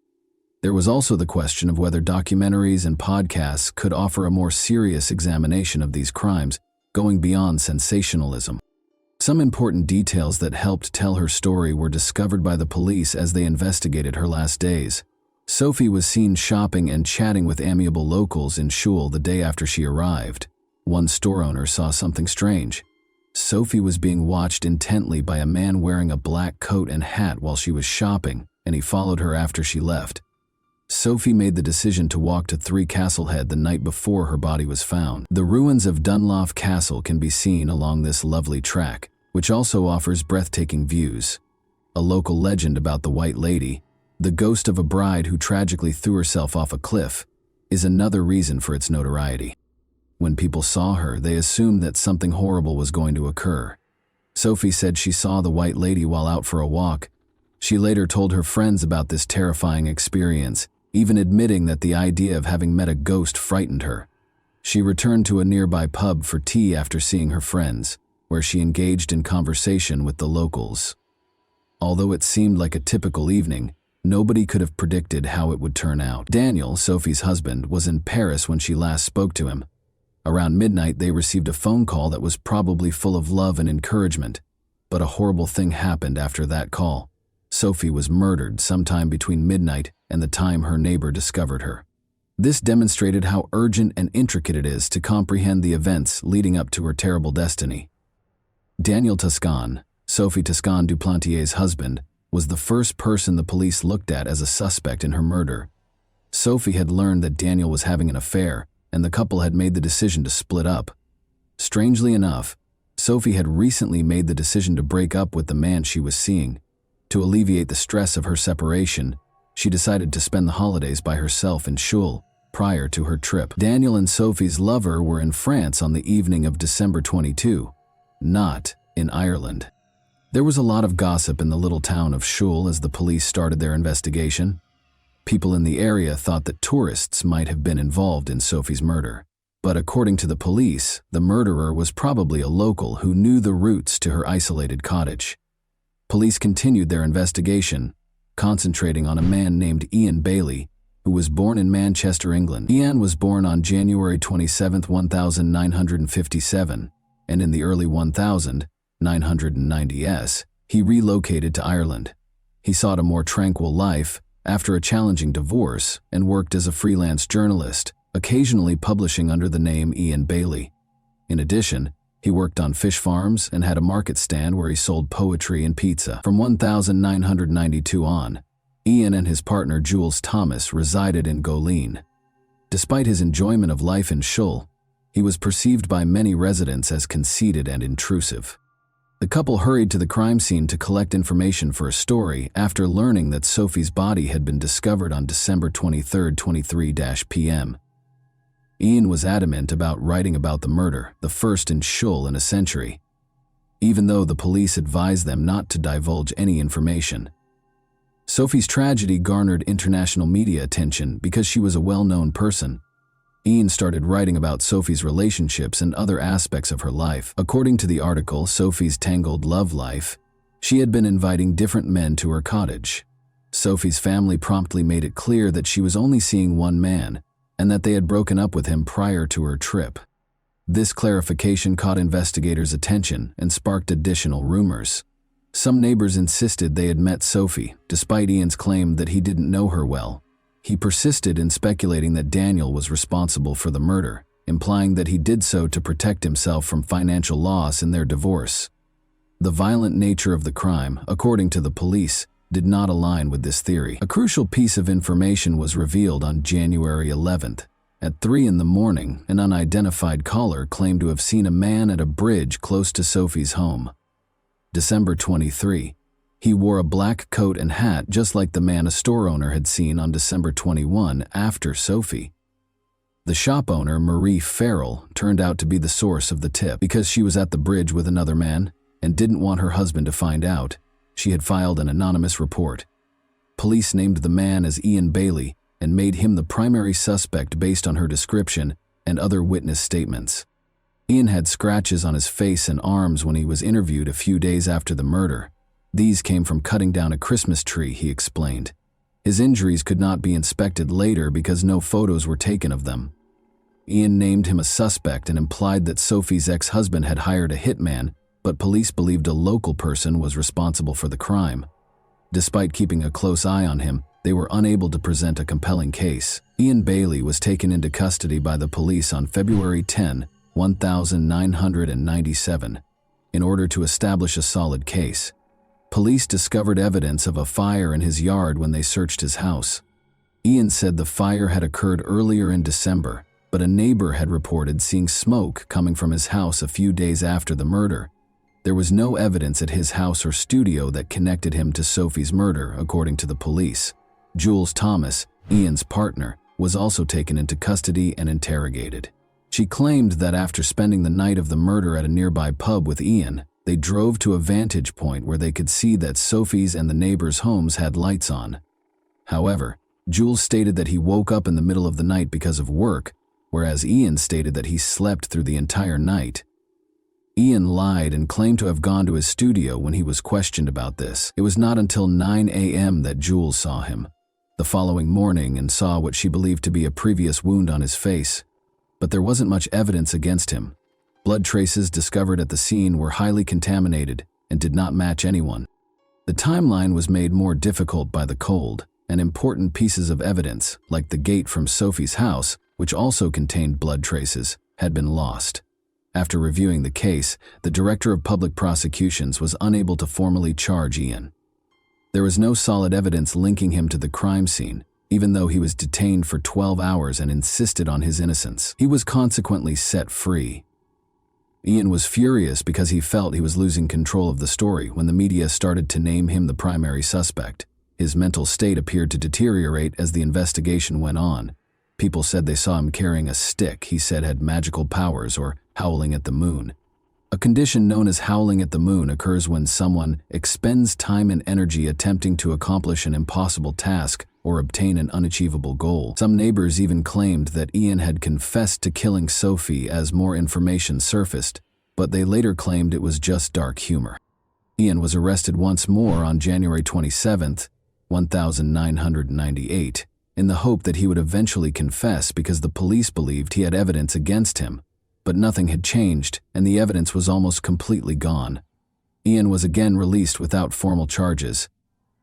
There was also the question of whether documentaries and podcasts could offer a more serious examination of these crimes, going beyond sensationalism. Some important details that helped tell her story were discovered by the police as they investigated her last days. Sophie was seen shopping and chatting with amiable locals in Schull the day after she arrived. One store owner saw something strange. Sophie was being watched intently by a man wearing a black coat and hat while she was shopping, and he followed her after she left. Sophie made the decision to walk to 3 Castlehead the night before her body was found. The ruins of Dunlough Castle can be seen along this lovely track, which also offers breathtaking views. A local legend about the White Lady, the ghost of a bride who tragically threw herself off a cliff, is another reason for its notoriety. When people saw her, they assumed that something horrible was going to occur. Sophie said she saw the White Lady while out for a walk. She later told her friends about this terrifying experience, even admitting that the idea of having met a ghost frightened her. She returned to a nearby pub for tea after seeing her friends, where she engaged in conversation with the locals. Although it seemed like a typical evening, nobody could have predicted how it would turn out. Daniel, Sophie's husband, was in Paris when she last spoke to him. Around midnight, they received a phone call that was probably full of love and encouragement, but a horrible thing happened after that call. Sophie was murdered sometime between midnight and the time her neighbor discovered her. This demonstrated how urgent and intricate it is to comprehend the events leading up to her terrible destiny. Daniel Toscan, Sophie Toscan Duplantier's husband, was the first person the police looked at as a suspect in her murder. Sophie had learned that Daniel was having an affair, and the couple had made the decision to split up. Strangely enough, Sophie had recently made the decision to break up with the man she was seeing. To alleviate the stress of her separation, she decided to spend the holidays by herself in Schull prior to her trip. Daniel and Sophie's lover were in France on the evening of December 22, not in Ireland. There was a lot of gossip in the little town of Schull as the police started their investigation. People in the area thought that tourists might have been involved in Sophie's murder. But according to the police, the murderer was probably a local who knew the routes to her isolated cottage. Police continued their investigation, concentrating on a man named Ian Bailey, who was born in Manchester, England. Ian was born on January 27, 1957, and in the early 1990s, he relocated to Ireland. He sought a more tranquil life after a challenging divorce and worked as a freelance journalist, occasionally publishing under the name Ian Bailey. In addition, he worked on fish farms and had a market stand where he sold poetry and pizza. From 1992 on, Ian and his partner Jules Thomas resided in Goleen. Despite his enjoyment of life in Schull, he was perceived by many residents as conceited and intrusive. The couple hurried to the crime scene to collect information for a story after learning that Sophie's body had been discovered on December 23, 23 p.m. Ian was adamant about writing about the murder, the first in Shull in a century, even though the police advised them not to divulge any information. Sophie's tragedy garnered international media attention because she was a well-known person. Ian started writing about Sophie's relationships and other aspects of her life. According to the article, Sophie's Tangled Love Life, she had been inviting different men to her cottage. Sophie's family promptly made it clear that she was only seeing one man, and that they had broken up with him prior to her trip. This clarification caught investigators' attention and sparked additional rumors. Some neighbors insisted they had met Sophie, despite Ian's claim that he didn't know her well. He persisted in speculating that Daniel was responsible for the murder, implying that he did so to protect himself from financial loss in their divorce. The violent nature of the crime, according to the police, did not align with this theory. A crucial piece of information was revealed on January 11th. At 3 in the morning, an unidentified caller claimed to have seen a man at a bridge close to Sophie's home. December 23. He wore a black coat and hat just like the man a store owner had seen on December 21 after Sophie. The shop owner, Marie Farrell, turned out to be the source of the tip. Because she was at the bridge with another man and didn't want her husband to find out, she had filed an anonymous report. Police named the man as Ian Bailey and made him the primary suspect based on her description and other witness statements. Ian had scratches on his face and arms when he was interviewed a few days after the murder. These came from cutting down a Christmas tree, he explained. His injuries could not be inspected later because no photos were taken of them. Ian named him a suspect and implied that Sophie's ex-husband had hired a hitman, but police believed a local person was responsible for the crime. Despite keeping a close eye on him, they were unable to present a compelling case. Ian Bailey was taken into custody by the police on February 10, 1997, in order to establish a solid case. Police discovered evidence of a fire in his yard when they searched his house. Ian said the fire had occurred earlier in December, but a neighbor had reported seeing smoke coming from his house a few days after the murder. There was no evidence at his house or studio that connected him to Sophie's murder, according to the police. Jules Thomas, Ian's partner, was also taken into custody and interrogated. She claimed that after spending the night of the murder at a nearby pub with Ian, they drove to a vantage point where they could see that Sophie's and the neighbors' homes had lights on. However, Jules stated that he woke up in the middle of the night because of work, whereas Ian stated that he slept through the entire night. Ian lied and claimed to have gone to his studio when he was questioned about this. It was not until 9 a.m. that Jules saw him the following morning and saw what she believed to be a previous wound on his face. But there wasn't much evidence against him. Blood traces discovered at the scene were highly contaminated and did not match anyone. The timeline was made more difficult by the cold, and important pieces of evidence, like the gate from Sophie's house, which also contained blood traces, had been lost. After reviewing the case, the Director of Public Prosecutions was unable to formally charge Ian. There was no solid evidence linking him to the crime scene, even though he was detained for 12 hours and insisted on his innocence. He was consequently set free. Ian was furious because he felt he was losing control of the story when the media started to name him the primary suspect. His mental state appeared to deteriorate as the investigation went on. People said they saw him carrying a stick he said had magical powers, or howling at the moon. A condition known as howling at the moon occurs when someone expends time and energy attempting to accomplish an impossible task or obtain an unachievable goal. Some neighbors even claimed that Ian had confessed to killing Sophie as more information surfaced, but they later claimed it was just dark humor. Ian was arrested once more on January 27, 1998, in the hope that he would eventually confess because the police believed he had evidence against him. But nothing had changed, and the evidence was almost completely gone. Ian was again released without formal charges.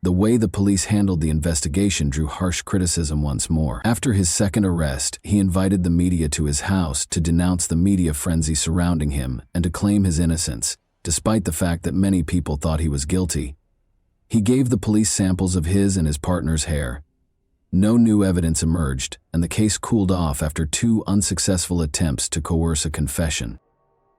The way the police handled the investigation drew harsh criticism once more. After his second arrest, he invited the media to his house to denounce the media frenzy surrounding him and to claim his innocence, despite the fact that many people thought he was guilty. He gave the police samples of his and his partner's hair. No new evidence emerged, and the case cooled off after 2 unsuccessful attempts to coerce a confession.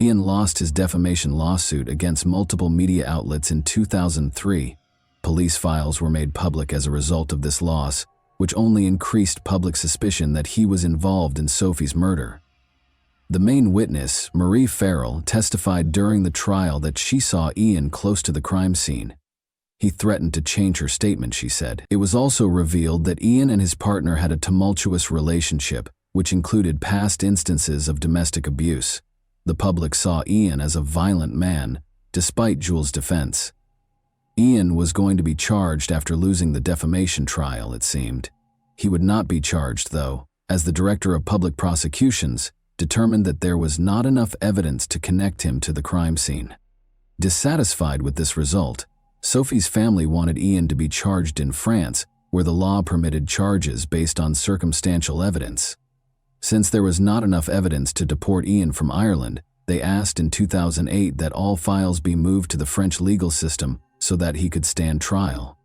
Ian lost his defamation lawsuit against multiple media outlets in 2003. Police files were made public as a result of this loss, which only increased public suspicion that he was involved in Sophie's murder. The main witness, Marie Farrell, testified during the trial that she saw Ian close to the crime scene. He threatened to change her statement, she said. It was also revealed that Ian and his partner had a tumultuous relationship, which included past instances of domestic abuse. The public saw Ian as a violent man, despite Jules' defense. Ian was going to be charged after losing the defamation trial, it seemed. He would not be charged, though, as the director of public prosecutions determined that there was not enough evidence to connect him to the crime scene. Dissatisfied with this result, Sophie's family wanted Ian to be charged in France, where the law permitted charges based on circumstantial evidence. Since there was not enough evidence to deport Ian from Ireland, they asked in 2008 that all files be moved to the French legal system so that he could stand trial.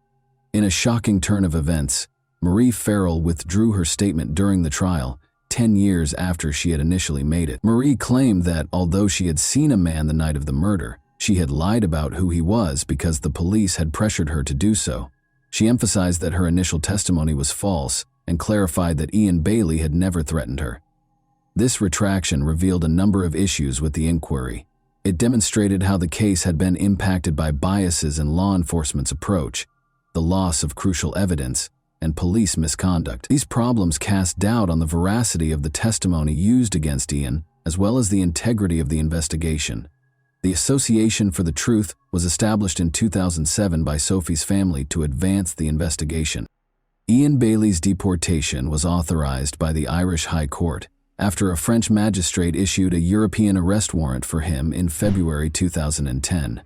In a shocking turn of events, Marie Farrell withdrew her statement during the trial, 10 years after she had initially made it. Marie claimed that although she had seen a man the night of the murder, she had lied about who he was because the police had pressured her to do so. She emphasized that her initial testimony was false and clarified that Ian Bailey had never threatened her. This retraction revealed a number of issues with the inquiry. It demonstrated how the case had been impacted by biases in law enforcement's approach, the loss of crucial evidence, and police misconduct. These problems cast doubt on the veracity of the testimony used against Ian, as well as the integrity of the investigation. The Association for the Truth was established in 2007 by Sophie's family to advance the investigation. Ian Bailey's deportation was authorized by the Irish High Court after a French magistrate issued a European arrest warrant for him in February 2010.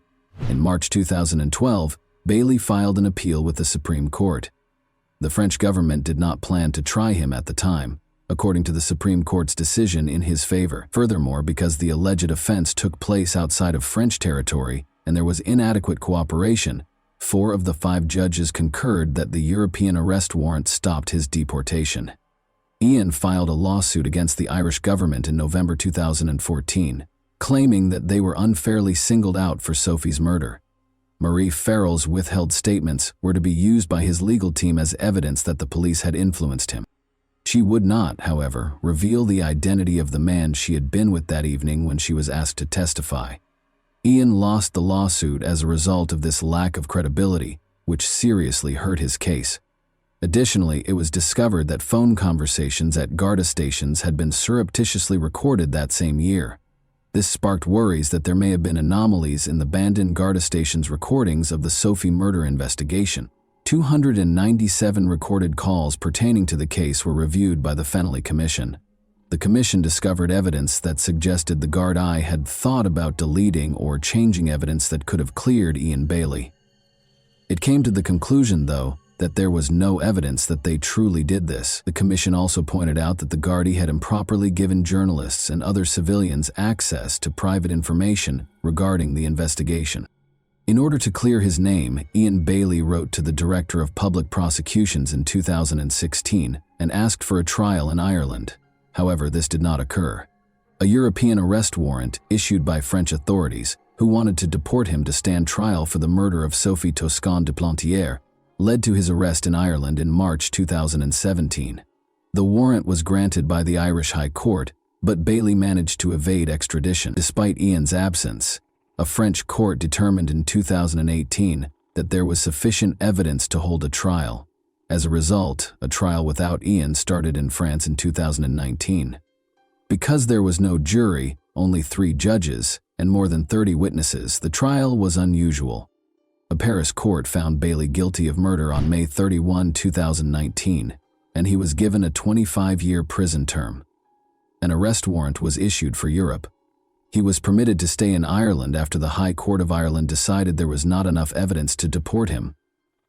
In March 2012, Bailey filed an appeal with the Supreme Court. The French government did not plan to try him at the time, according to the Supreme Court's decision in his favor. Furthermore, because the alleged offense took place outside of French territory and there was inadequate cooperation, 4 of the 5 judges concurred that the European arrest warrant stopped his deportation. Ian filed a lawsuit against the Irish government in November 2014, claiming that they were unfairly singled out for Sophie's murder. Marie Farrell's withheld statements were to be used by his legal team as evidence that the police had influenced him. She would not, however, reveal the identity of the man she had been with that evening when she was asked to testify. Ian lost the lawsuit as a result of this lack of credibility, which seriously hurt his case. Additionally, it was discovered that phone conversations at Garda stations had been surreptitiously recorded that same year. This sparked worries that there may have been anomalies in the abandoned Garda station's recordings of the Sophie murder investigation. 297 recorded calls pertaining to the case were reviewed by the Fennelly Commission. The commission discovered evidence that suggested the Gardaí had thought about deleting or changing evidence that could have cleared Ian Bailey. It came to the conclusion, though, that there was no evidence that they truly did this. The commission also pointed out that the Gardaí had improperly given journalists and other civilians access to private information regarding the investigation. In order to clear his name, Ian Bailey wrote to the Director of Public Prosecutions in 2016 and asked for a trial in Ireland. However, this did not occur. A European arrest warrant issued by French authorities, who wanted to deport him to stand trial for the murder of Sophie Toscan de Plantier, led to his arrest in Ireland in March 2017. The warrant was granted by the Irish High Court, but Bailey managed to evade extradition. Despite Ian's absence, a French court determined in 2018 that there was sufficient evidence to hold a trial. As a result, a trial without Ian started in France in 2019. Because there was no jury, only 3 judges, and more than 30 witnesses, the trial was unusual. A Paris court found Bailey guilty of murder on May 31, 2019, and he was given a 25-year prison term. An arrest warrant was issued for Europe. He was permitted to stay in Ireland after the High Court of Ireland decided there was not enough evidence to deport him.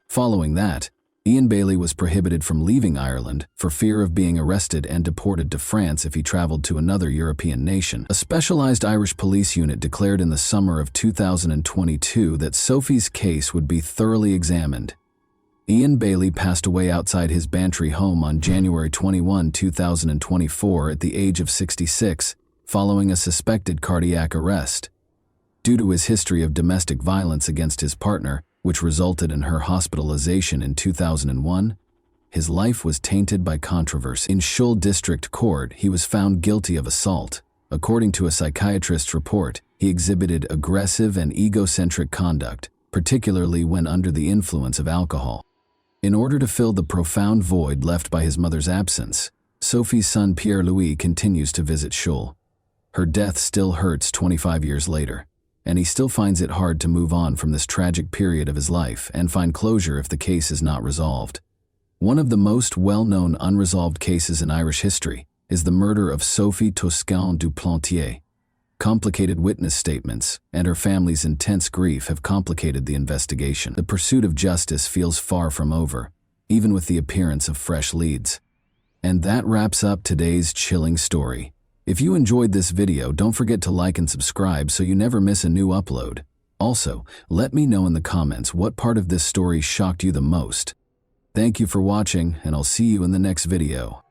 Following that, Ian Bailey was prohibited from leaving Ireland for fear of being arrested and deported to France if he traveled to another European nation. A specialized Irish police unit declared in the summer of 2022 that Sophie's case would be thoroughly examined. Ian Bailey passed away outside his Bantry home on January 21, 2024 at the age of 66, following a suspected cardiac arrest. Due to his history of domestic violence against his partner, which resulted in her hospitalization in 2001, his life was tainted by controversy. In Seoul District Court, he was found guilty of assault. According to a psychiatrist's report, he exhibited aggressive and egocentric conduct, particularly when under the influence of alcohol. In order to fill the profound void left by his mother's absence, Sophie's son Pierre-Louis continues to visit Seoul. Her death still hurts 25 years later, and he still finds it hard to move on from this tragic period of his life and find closure if the case is not resolved. One of the most well-known unresolved cases in Irish history is the murder of Sophie Toscan du Plantier. Complicated witness statements and her family's intense grief have complicated the investigation. The pursuit of justice feels far from over, even with the appearance of fresh leads. And that wraps up today's chilling story. If you enjoyed this video, don't forget to like and subscribe so you never miss a new upload. Also, let me know in the comments what part of this story shocked you the most. Thank you for watching, and I'll see you in the next video.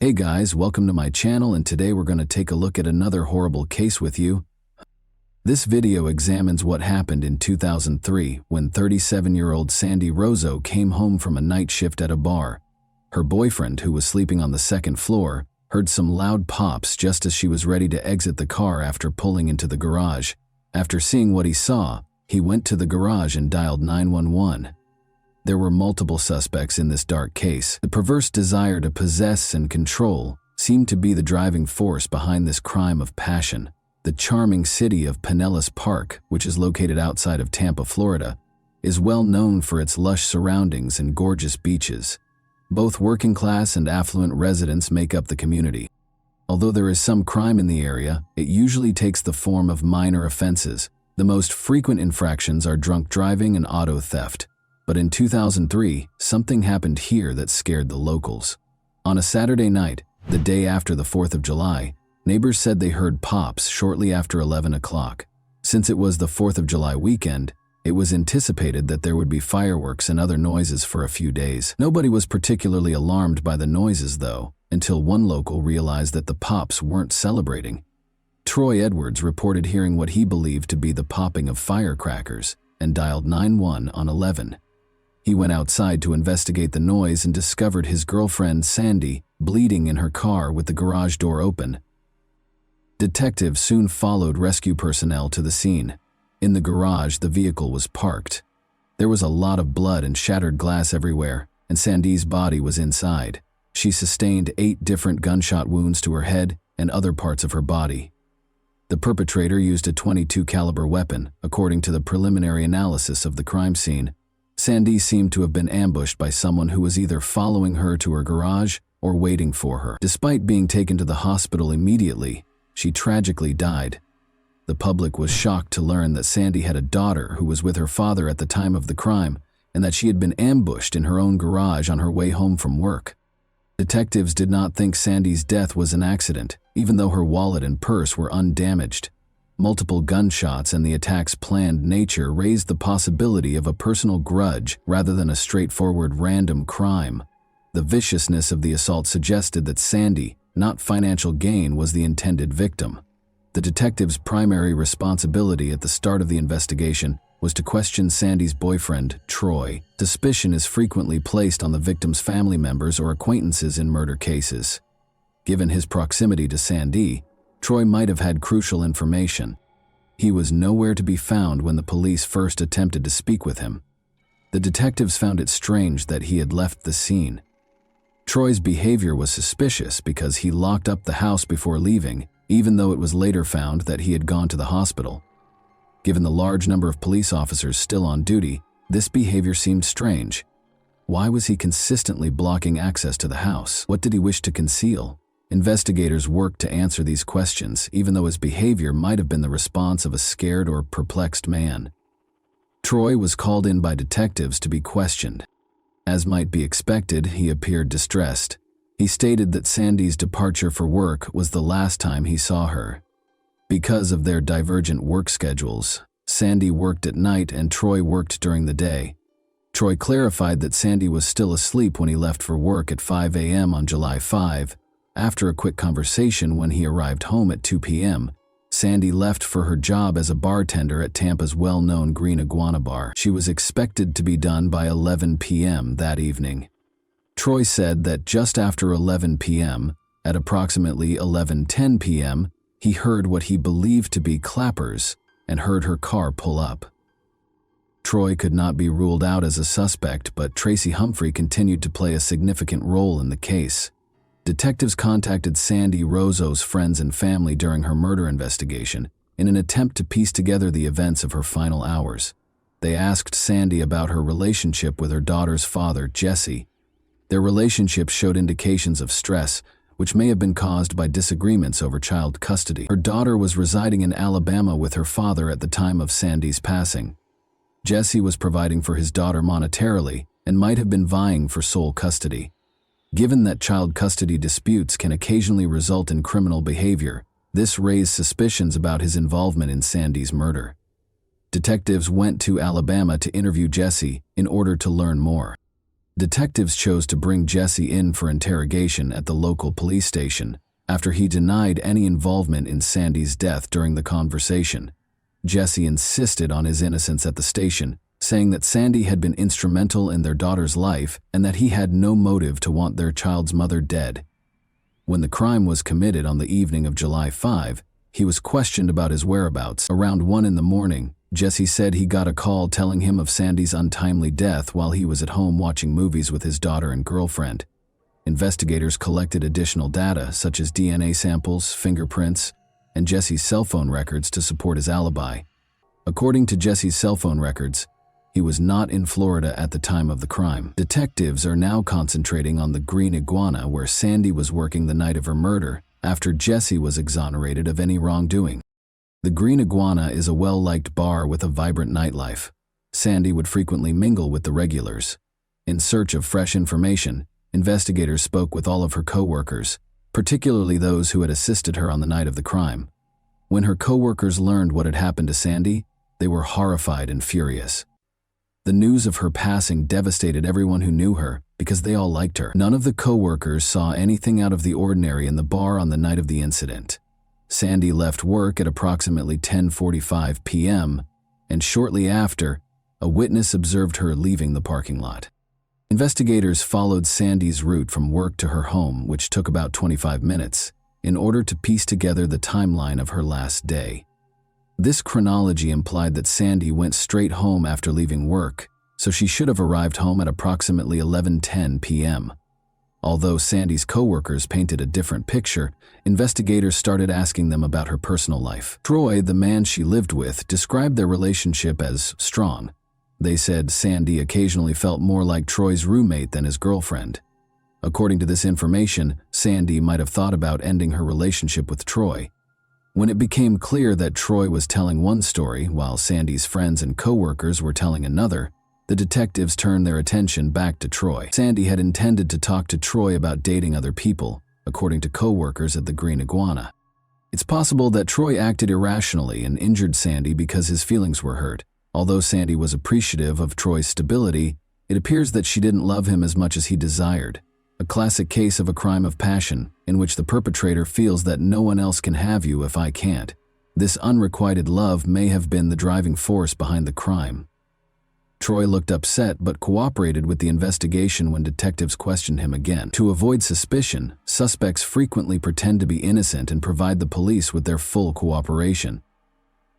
Hey guys, welcome to my channel, and today we're going to take a look at another horrible case with you. This video examines what happened in 2003 when 37-year-old Sandy Rozo came home from a night shift at a bar. Her boyfriend, who was sleeping on the second floor, heard some loud pops just as she was ready to exit the car after pulling into the garage. After seeing what he saw, he went to the garage and dialed 911. There were multiple suspects in this dark case. The perverse desire to possess and control seemed to be the driving force behind this crime of passion. The charming city of Pinellas Park, which is located outside of Tampa, Florida, is well known for its lush surroundings and gorgeous beaches. Both working-class and affluent residents make up the community. Although there is some crime in the area, it usually takes the form of minor offenses. The most frequent infractions are drunk driving and auto theft. But in 2003, something happened here that scared the locals. On a Saturday night, the day after the 4th of July, neighbors said they heard pops shortly after 11 o'clock. Since it was the 4th of July weekend, it was anticipated that there would be fireworks and other noises for a few days. Nobody was particularly alarmed by the noises, though, until one local realized that the pops weren't celebrating. Troy Edwards reported hearing what he believed to be the popping of firecrackers and dialed 911 on 11. He went outside to investigate the noise and discovered his girlfriend, Sandy, bleeding in her car with the garage door open. Detectives soon followed rescue personnel to the scene. In the garage, the vehicle was parked. There was a lot of blood and shattered glass everywhere, and Sandy's body was inside. She sustained 8 different gunshot wounds to her head and other parts of her body. The perpetrator used a .22 caliber weapon, according to the preliminary analysis of the crime scene. Sandy seemed to have been ambushed by someone who was either following her to her garage or waiting for her. Despite being taken to the hospital immediately, she tragically died. The public was shocked to learn that Sandy had a daughter who was with her father at the time of the crime, and that she had been ambushed in her own garage on her way home from work. Detectives did not think Sandy's death was an accident, even though her wallet and purse were undamaged. Multiple gunshots and the attack's planned nature raised the possibility of a personal grudge rather than a straightforward random crime. The viciousness of the assault suggested that Sandy, not financial gain, was the intended victim. The detective's primary responsibility at the start of the investigation was to question Sandy's boyfriend, Troy. Suspicion is frequently placed on the victim's family members or acquaintances in murder cases. Given his proximity to Sandy, Troy might have had crucial information. He was nowhere to be found when the police first attempted to speak with him. The detectives found it strange that he had left the scene. Troy's behavior was suspicious because he locked up the house before leaving, even though it was later found that he had gone to the hospital. Given the large number of police officers still on duty, this behavior seemed strange. Why was he consistently blocking access to the house? What did he wish to conceal? Investigators worked to answer these questions, even though his behavior might have been the response of a scared or perplexed man. Troy was called in by detectives to be questioned. As might be expected, he appeared distressed. He stated that Sandy's departure for work was the last time he saw her. Because of their divergent work schedules, Sandy worked at night and Troy worked during the day. Troy clarified that Sandy was still asleep when he left for work at 5 a.m. on July 5. After a quick conversation when he arrived home at 2 p.m., Sandy left for her job as a bartender at Tampa's well-known Green Iguana bar. She was expected to be done by 11 p.m. that evening. Troy said that just after 11 p.m., at approximately 11:10 p.m., he heard what he believed to be clappers and heard her car pull up. Troy could not be ruled out as a suspect, but Tracy Humphrey continued to play a significant role in the case. Detectives contacted Sandy Rozo's friends and family during her murder investigation in an attempt to piece together the events of her final hours. They asked Sandy about her relationship with her daughter's father, Jesse. Their relationship showed indications of stress, which may have been caused by disagreements over child custody. Her daughter was residing in Alabama with her father at the time of Sandy's passing. Jesse was providing for his daughter monetarily and might have been vying for sole custody. Given that child custody disputes can occasionally result in criminal behavior, this raised suspicions about his involvement in Sandy's murder. Detectives went to Alabama to interview Jesse in order to learn more. Detectives chose to bring Jesse in for interrogation at the local police station after he denied any involvement in Sandy's death during the conversation. Jesse insisted on his innocence at the station, saying that Sandy had been instrumental in their daughter's life and that he had no motive to want their child's mother dead. When the crime was committed on the evening of July 5, he was questioned about his whereabouts. Around 1 in the morning, Jesse said he got a call telling him of Sandy's untimely death while he was at home watching movies with his daughter and girlfriend. Investigators collected additional data such as DNA samples, fingerprints, and Jesse's cell phone records to support his alibi. According to Jesse's cell phone records, he was not in Florida at the time of the crime. Detectives are now concentrating on the Green Iguana where Sandy was working the night of her murder after Jesse was exonerated of any wrongdoing. The Green Iguana is a well-liked bar with a vibrant nightlife. Sandy would frequently mingle with the regulars. In search of fresh information, investigators spoke with all of her co-workers, particularly those who had assisted her on the night of the crime. When her co-workers learned what had happened to Sandy, they were horrified and furious. The news of her passing devastated everyone who knew her because they all liked her. None of the co-workers saw anything out of the ordinary in the bar on the night of the incident. Sandy left work at approximately 10:45 p.m., and shortly after, a witness observed her leaving the parking lot. Investigators followed Sandy's route from work to her home, which took about 25 minutes, in order to piece together the timeline of her last day. This chronology implied that Sandy went straight home after leaving work, so she should have arrived home at approximately 11:10 p.m. Although Sandy's co-workers painted a different picture, investigators started asking them about her personal life. Troy, the man she lived with, described their relationship as strong. They said Sandy occasionally felt more like Troy's roommate than his girlfriend. According to this information, Sandy might have thought about ending her relationship with Troy. When it became clear that Troy was telling one story while Sandy's friends and co-workers were telling another, the detectives turned their attention back to Troy. Sandy had intended to talk to Troy about dating other people, according to co-workers at the Green Iguana. It's possible that Troy acted irrationally and injured Sandy because his feelings were hurt. Although Sandy was appreciative of Troy's stability, it appears that she didn't love him as much as he desired. A classic case of a crime of passion, in which the perpetrator feels that no one else can have you if I can't. This unrequited love may have been the driving force behind the crime. Troy looked upset but cooperated with the investigation when detectives questioned him again. To avoid suspicion, suspects frequently pretend to be innocent and provide the police with their full cooperation.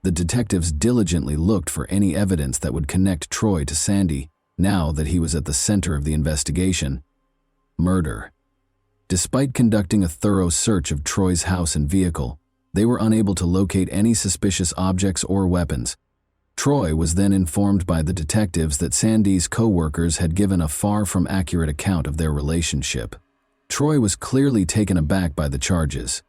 The detectives diligently looked for any evidence that would connect Troy to Sandy, now that he was at the center of the investigation. Murder. Despite conducting a thorough search of Troy's house and vehicle, they were unable to locate any suspicious objects or weapons. Troy was then informed by the detectives that Sandy's co-workers had given a far from accurate account of their relationship. Troy was clearly taken aback by the charges.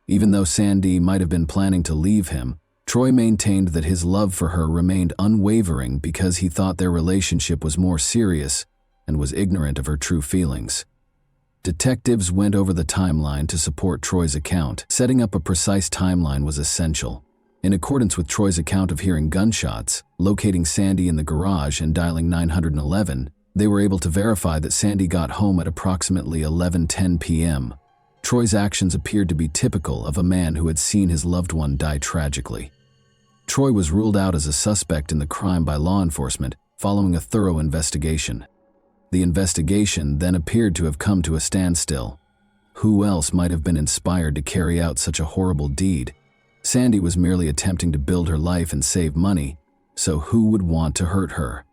Even though Sandy might have been planning to leave him, Troy maintained that his love for her remained unwavering because he thought their relationship was more serious and was ignorant of her true feelings. Detectives went over the timeline to support Troy's account. Setting up a precise timeline was essential. In accordance with Troy's account of hearing gunshots, locating Sandy in the garage and dialing 911, they were able to verify that Sandy got home at approximately 11:10 p.m. Troy's actions appeared to be typical of a man who had seen his loved one die tragically. Troy was ruled out as a suspect in the crime by law enforcement following a thorough investigation. The investigation then appeared to have come to a standstill. Who else might have been inspired to carry out such a horrible deed? Sandy was merely attempting to build her life and save money, so who would want to hurt her?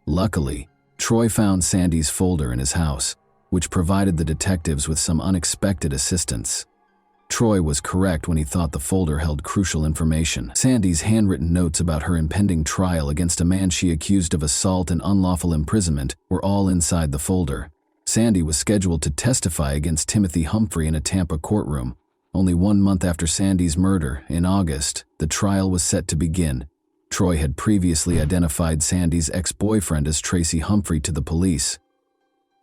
Luckily, Troy found Sandy's folder in his house, which provided the detectives with some unexpected assistance. Troy was correct when he thought the folder held crucial information. Sandy's handwritten notes about her impending trial against a man she accused of assault and unlawful imprisonment were all inside the folder. Sandy was scheduled to testify against Timothy Humphrey in a Tampa courtroom. Only 1 month after Sandy's murder, in August, the trial was set to begin. Troy had previously identified Sandy's ex-boyfriend as Tracy Humphrey to the police.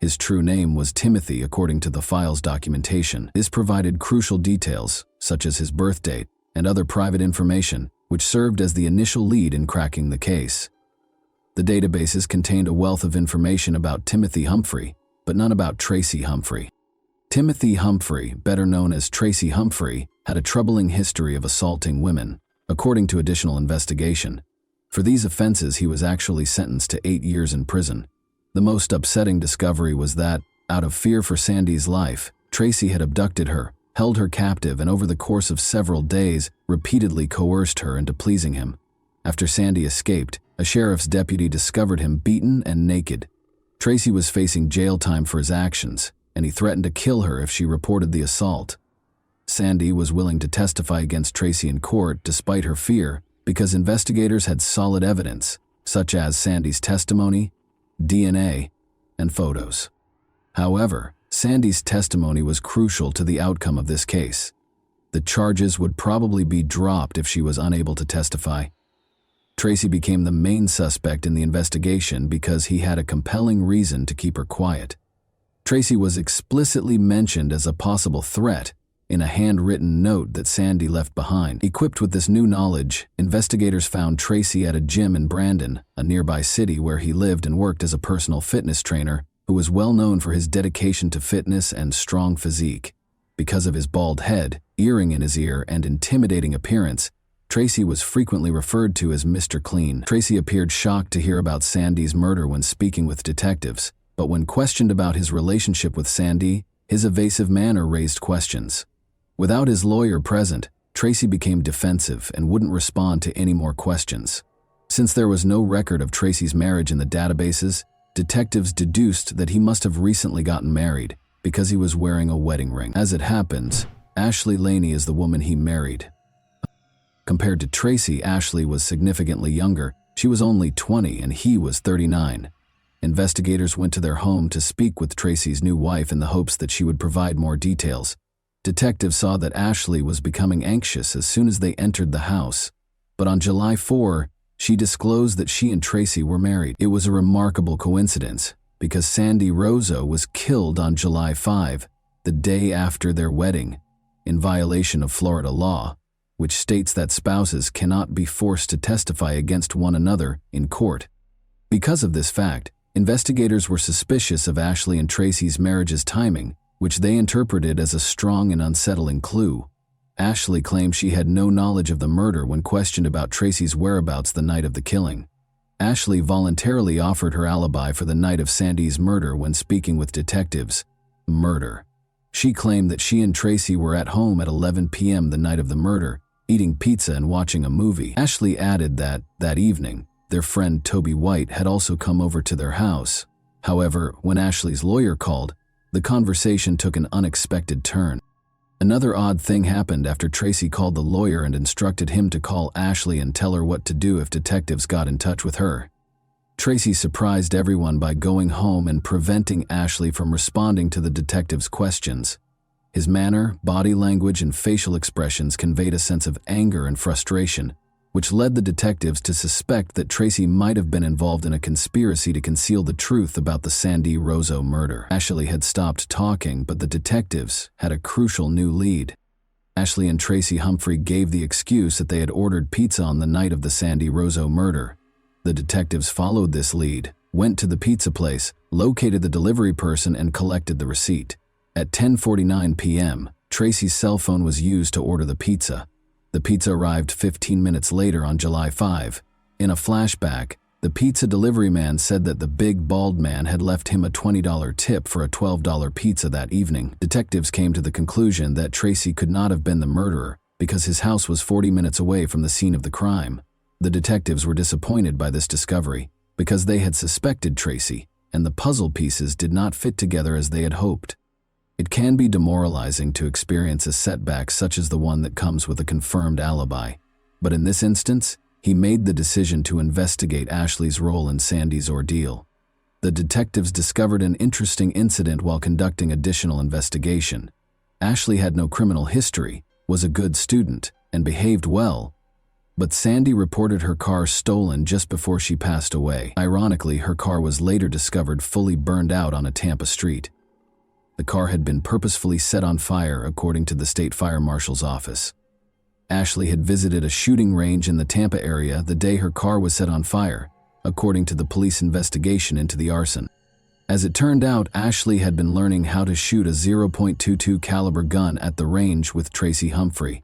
His true name was Timothy according to the file's documentation. This provided crucial details, such as his birth date and other private information, which served as the initial lead in cracking the case. The databases contained a wealth of information about Timothy Humphrey, but none about Tracy Humphrey. Timothy Humphrey, better known as Tracy Humphrey, had a troubling history of assaulting women, according to additional investigation. For these offenses, he was actually sentenced to 8 years in prison. The most upsetting discovery was that, out of fear for Sandy's life, Tracy had abducted her, held her captive, and over the course of several days, repeatedly coerced her into pleasing him. After Sandy escaped, a sheriff's deputy discovered him beaten and naked. Tracy was facing jail time for his actions, and he threatened to kill her if she reported the assault. Sandy was willing to testify against Tracy in court despite her fear because investigators had solid evidence, such as Sandy's testimony, DNA, and photos. However, Sandy's testimony was crucial to the outcome of this case. The charges would probably be dropped if she was unable to testify. Tracy became the main suspect in the investigation because he had a compelling reason to keep her quiet. Tracy was explicitly mentioned as a possible threat in a handwritten note that Sandy left behind. Equipped with this new knowledge, investigators found Tracy at a gym in Brandon, a nearby city where he lived and worked as a personal fitness trainer who was well known for his dedication to fitness and strong physique. Because of his bald head, earring in his ear, and intimidating appearance, Tracy was frequently referred to as Mr. Clean. Tracy appeared shocked to hear about Sandy's murder when speaking with detectives, but when questioned about his relationship with Sandy, his evasive manner raised questions. Without his lawyer present, Tracy became defensive and wouldn't respond to any more questions. Since there was no record of Tracy's marriage in the databases, detectives deduced that he must have recently gotten married because he was wearing a wedding ring. As it happens, Ashley Laney is the woman he married. Compared to Tracy, Ashley was significantly younger. She was only 20 and he was 39. Investigators went to their home to speak with Tracy's new wife in the hopes that she would provide more details. Detectives saw that Ashley was becoming anxious as soon as they entered the house, but on July 4, she disclosed that she and Tracy were married. It was a remarkable coincidence because Sandy Rozo was killed on July 5, the day after their wedding, in violation of Florida law, which states that spouses cannot be forced to testify against one another in court. Because of this fact, investigators were suspicious of Ashley and Tracy's marriage's timing, which they interpreted as a strong and unsettling clue. Ashley claimed she had no knowledge of the murder when questioned about Tracy's whereabouts the night of the killing. Ashley voluntarily offered her alibi for the night of Sandy's murder when speaking with detectives. Murder. She claimed that she and Tracy were at home at 11 p.m. the night of the murder, eating pizza and watching a movie. Ashley added that evening, their friend Toby White had also come over to their house. However, when Ashley's lawyer called, the conversation took an unexpected turn. Another odd thing happened after Tracy called the lawyer and instructed him to call Ashley and tell her what to do if detectives got in touch with her. Tracy surprised everyone by going home and preventing Ashley from responding to the detectives' questions. His manner, body language, and facial expressions conveyed a sense of anger and frustration, which led the detectives to suspect that Tracy might have been involved in a conspiracy to conceal the truth about the Sandy Rozo murder. Ashley had stopped talking, but the detectives had a crucial new lead. Ashley and Tracy Humphrey gave the excuse that they had ordered pizza on the night of the Sandy Rosso murder. The detectives followed this lead, went to the pizza place, located the delivery person, and collected the receipt. At 10:49 p.m., Tracy's cell phone was used to order the pizza. The pizza arrived 15 minutes later on July 5. In a flashback, the pizza delivery man said that the big bald man had left him a $20 tip for a $12 pizza that evening. Detectives came to the conclusion that Tracy could not have been the murderer because his house was 40 minutes away from the scene of the crime. The detectives were disappointed by this discovery because they had suspected Tracy, and the puzzle pieces did not fit together as they had hoped. It can be demoralizing to experience a setback such as the one that comes with a confirmed alibi, but in this instance, he made the decision to investigate Ashley's role in Sandy's ordeal. The detectives discovered an interesting incident while conducting additional investigation. Ashley had no criminal history, was a good student, and behaved well, but Sandy reported her car stolen just before she passed away. Ironically, her car was later discovered fully burned out on a Tampa street. The car had been purposefully set on fire, according to the state fire marshal's office. Ashley had visited a shooting range in the Tampa area the day her car was set on fire, according to the police investigation into the arson. As it turned out, Ashley had been learning how to shoot a .22 caliber gun at the range with Tracy Humphrey.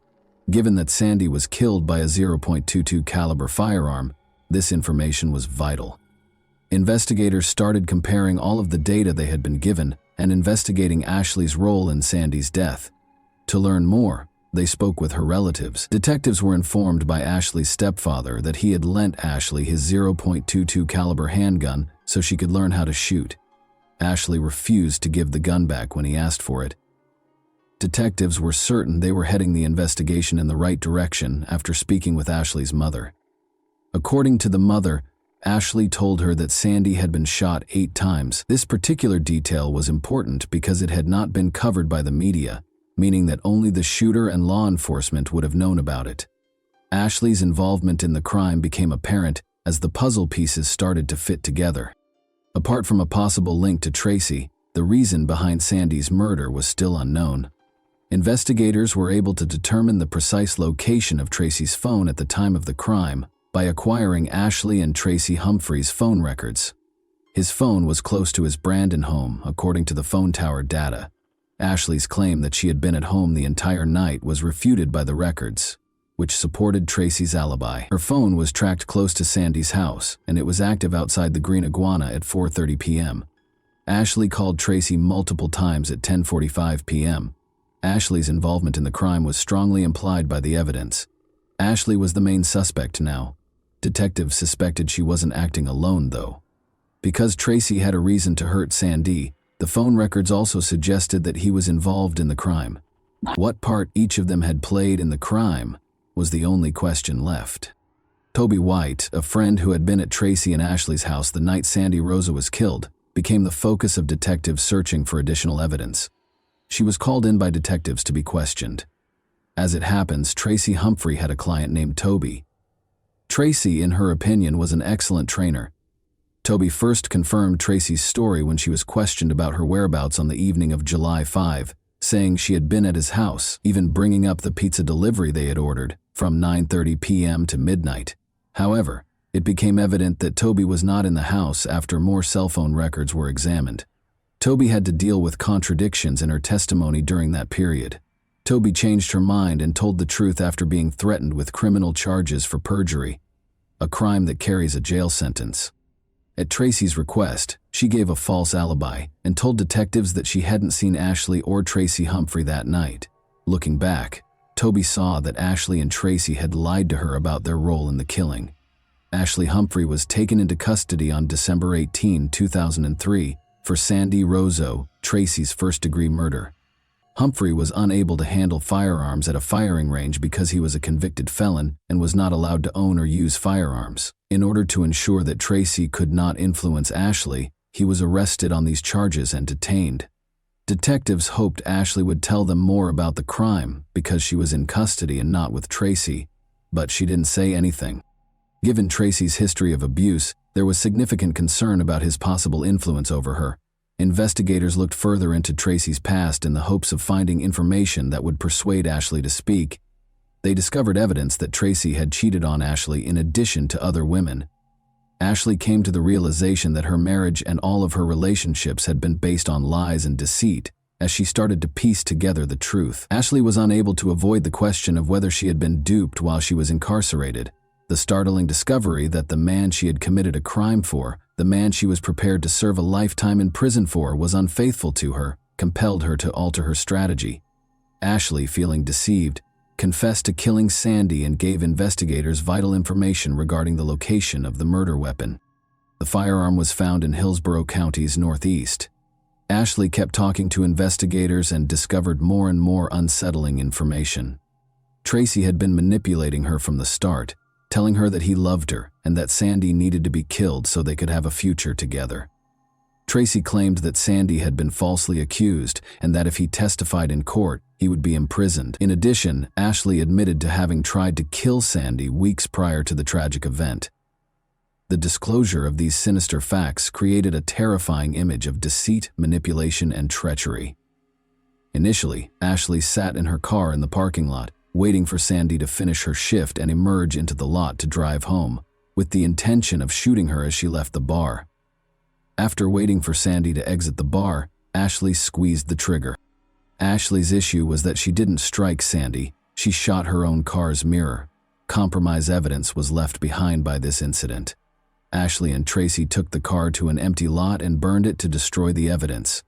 Given that Sandy was killed by a .22 caliber firearm, this information was vital. Investigators started comparing all of the data they had been given and investigating Ashley's role in Sandy's death. To learn more, they spoke with her relatives. Detectives were informed by Ashley's stepfather that he had lent Ashley his .22 caliber handgun so she could learn how to shoot. Ashley refused to give the gun back when he asked for it. Detectives were certain they were heading the investigation in the right direction after speaking with Ashley's mother. According to the mother, Ashley told her that Sandy had been shot 8 times. This particular detail was important because it had not been covered by the media, meaning that only the shooter and law enforcement would have known about it. Ashley's involvement in the crime became apparent as the puzzle pieces started to fit together. Apart from a possible link to Tracy, the reason behind Sandy's murder was still unknown. Investigators were able to determine the precise location of Tracy's phone at the time of the crime by acquiring Ashley and Tracy Humphrey's phone records. His phone was close to his Brandon home, according to the phone tower data. Ashley's claim that she had been at home the entire night was refuted by the records, which supported Tracy's alibi. Her phone was tracked close to Sandy's house, and it was active outside the Green Iguana at 4:30 p.m. Ashley called Tracy multiple times at 10:45 p.m. Ashley's involvement in the crime was strongly implied by the evidence. Ashley was the main suspect now. Detectives suspected she wasn't acting alone, though. Because Tracy had a reason to hurt Sandy, the phone records also suggested that he was involved in the crime. What part each of them had played in the crime was the only question left. Toby White, a friend who had been at Tracy and Ashley's house the night Sandy Rosa was killed, became the focus of detectives searching for additional evidence. She was called in by detectives to be questioned. As it happens, Tracy Humphrey had a client named Toby. Tracy, in her opinion, was an excellent trainer. Toby first confirmed Tracy's story when she was questioned about her whereabouts on the evening of July 5, saying she had been at his house, even bringing up the pizza delivery they had ordered, from 9:30 p.m. to midnight. However, it became evident that Toby was not in the house after more cell phone records were examined. Toby had to deal with contradictions in her testimony during that period. Toby changed her mind and told the truth after being threatened with criminal charges for perjury, a crime that carries a jail sentence. At Tracy's request, she gave a false alibi and told detectives that she hadn't seen Ashley or Tracy Humphrey that night. Looking back, Toby saw that Ashley and Tracy had lied to her about their role in the killing. Ashley Humphrey was taken into custody on December 18, 2003 for Sandy Rosso, Tracy's first-degree murder. Humphrey was unable to handle firearms at a firing range because he was a convicted felon and was not allowed to own or use firearms. In order to ensure that Tracy could not influence Ashley, he was arrested on these charges and detained. Detectives hoped Ashley would tell them more about the crime because she was in custody and not with Tracy, but she didn't say anything. Given Tracy's history of abuse, there was significant concern about his possible influence over her. Investigators looked further into Tracy's past in the hopes of finding information that would persuade Ashley to speak. They discovered evidence that Tracy had cheated on Ashley in addition to other women. Ashley came to the realization that her marriage and all of her relationships had been based on lies and deceit. As she started to piece together the truth, Ashley was unable to avoid the question of whether she had been duped while she was incarcerated. The startling discovery that the man she had committed a crime for, the man she was prepared to serve a lifetime in prison for, was unfaithful to her, compelled her to alter her strategy. Ashley, feeling deceived, confessed to killing Sandy and gave investigators vital information regarding the location of the murder weapon. The firearm was found in Hillsborough County's northeast. Ashley kept talking to investigators and discovered more and more unsettling information. Tracy had been manipulating her from the start, telling her that he loved her and that Sandy needed to be killed so they could have a future together. Tracy claimed that Sandy had been falsely accused and that if he testified in court, he would be imprisoned. In addition, Ashley admitted to having tried to kill Sandy weeks prior to the tragic event. The disclosure of these sinister facts created a terrifying image of deceit, manipulation, and treachery. Initially, Ashley sat in her car in the parking lot, waiting for Sandy to finish her shift and emerge into the lot to drive home, with the intention of shooting her as she left the bar. After waiting for Sandy to exit the bar, Ashley squeezed the trigger. Ashley's issue was that she didn't strike Sandy, she shot her own car's mirror. Compromise evidence was left behind by this incident. Ashley and Tracy took the car to an empty lot and burned it to destroy the evidence.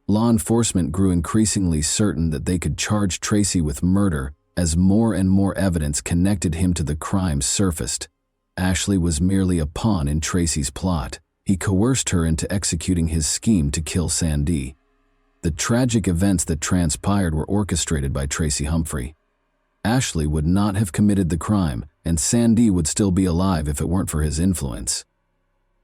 Law enforcement grew increasingly certain that they could charge Tracy with murder as more and more evidence connected him to the crime surfaced. Ashley was merely a pawn in Tracy's plot. He coerced her into executing his scheme to kill Sandy. The tragic events that transpired were orchestrated by Tracy Humphrey. Ashley would not have committed the crime, and Sandy would still be alive if it weren't for his influence.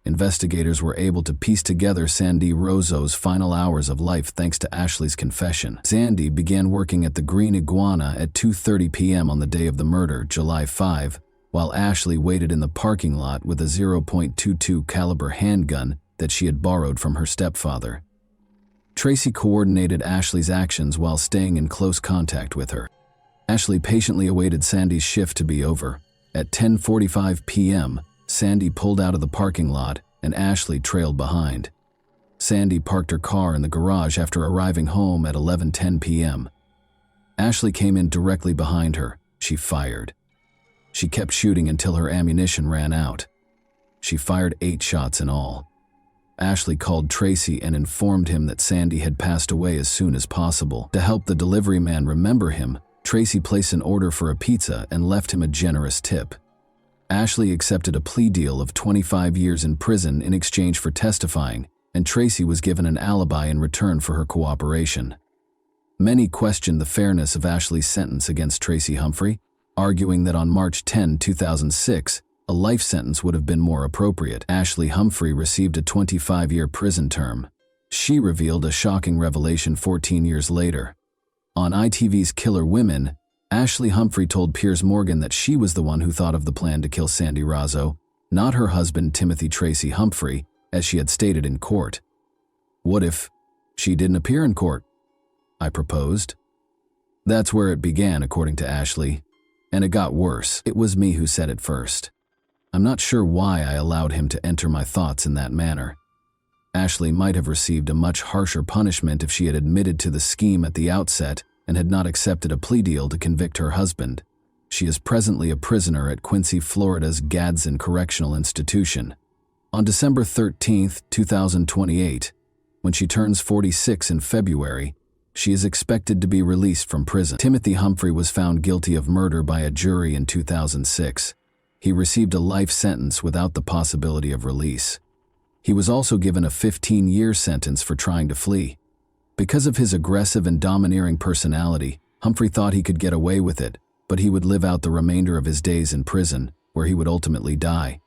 Investigators were able to piece together Sandy Rozo's final hours of life thanks to Ashley's confession. Sandy began working at the Green Iguana at 2:30 p.m. on the day of the murder, July 5, while Ashley waited in the parking lot with a .22 caliber handgun that she had borrowed from her stepfather. Tracy coordinated Ashley's actions while staying in close contact with her. Ashley patiently awaited Sandy's shift to be over. At 10:45 p.m., Sandy pulled out of the parking lot and Ashley trailed behind. Sandy parked her car in the garage after arriving home at 11:10 p.m. Ashley came in directly behind her. She fired. She kept shooting until her ammunition ran out. She fired 8 shots in all. Ashley called Tracy and informed him that Sandy had passed away as soon as possible. To help the delivery man remember him, Tracy placed an order for a pizza and left him a generous tip. Ashley accepted a plea deal of 25 years in prison in exchange for testifying, and Tracy was given an alibi in return for her cooperation. Many questioned the fairness of Ashley's sentence against Tracy Humphrey, arguing that on March 10, 2006, a life sentence would have been more appropriate. Ashley Humphrey received a 25-year prison term. She revealed a shocking revelation 14 years later. On ITV's Killer Women, Ashley Humphrey told Piers Morgan that she was the one who thought of the plan to kill Sandy Rozo, not her husband Timothy Tracy Humphrey, as she had stated in court. "What if she didn't appear in court?" I proposed. That's where it began, according to Ashley. And it got worse. It was me who said it first. I'm not sure why I allowed him to enter my thoughts in that manner. Ashley might have received a much harsher punishment if she had admitted to the scheme at the outset and had not accepted a plea deal to convict her husband. She is presently a prisoner at Quincy, Florida's Gadsden Correctional Institution. On December 13, 2028, when she turns 46 in February, she is expected to be released from prison. Timothy Humphrey was found guilty of murder by a jury in 2006. He received a life sentence without the possibility of release. He was also given a 15-year sentence for trying to flee. Because of his aggressive and domineering personality, Humphrey thought he could get away with it, but he would live out the remainder of his days in prison, where he would ultimately die.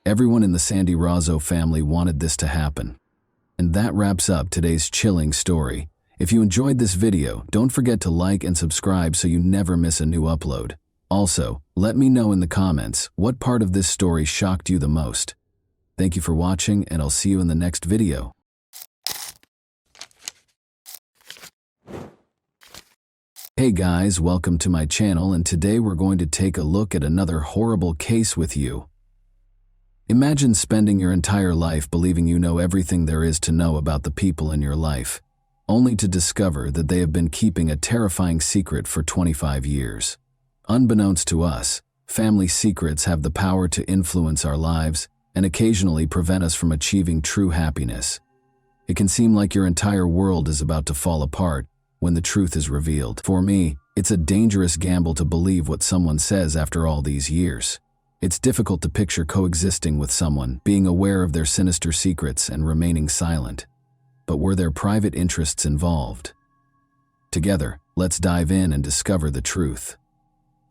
Everyone in the Sandy Rozo family wanted this to happen. And that wraps up today's chilling story. If you enjoyed this video, don't forget to like and subscribe so you never miss a new upload. Also, let me know in the comments what part of this story shocked you the most. Thank you for watching, and I'll see you in the next video. Hey guys, welcome to my channel, and today we're going to take a look at another horrible case with you. Imagine spending your entire life believing you know everything there is to know about the people in your life, only to discover that they have been keeping a terrifying secret for 25 years. Unbeknownst to us, family secrets have the power to influence our lives and occasionally prevent us from achieving true happiness. It can seem like your entire world is about to fall apart when the truth is revealed. For me, it's a dangerous gamble to believe what someone says after all these years. It's difficult to picture coexisting with someone, being aware of their sinister secrets and remaining silent. But were there private interests involved? Together, let's dive in and discover the truth.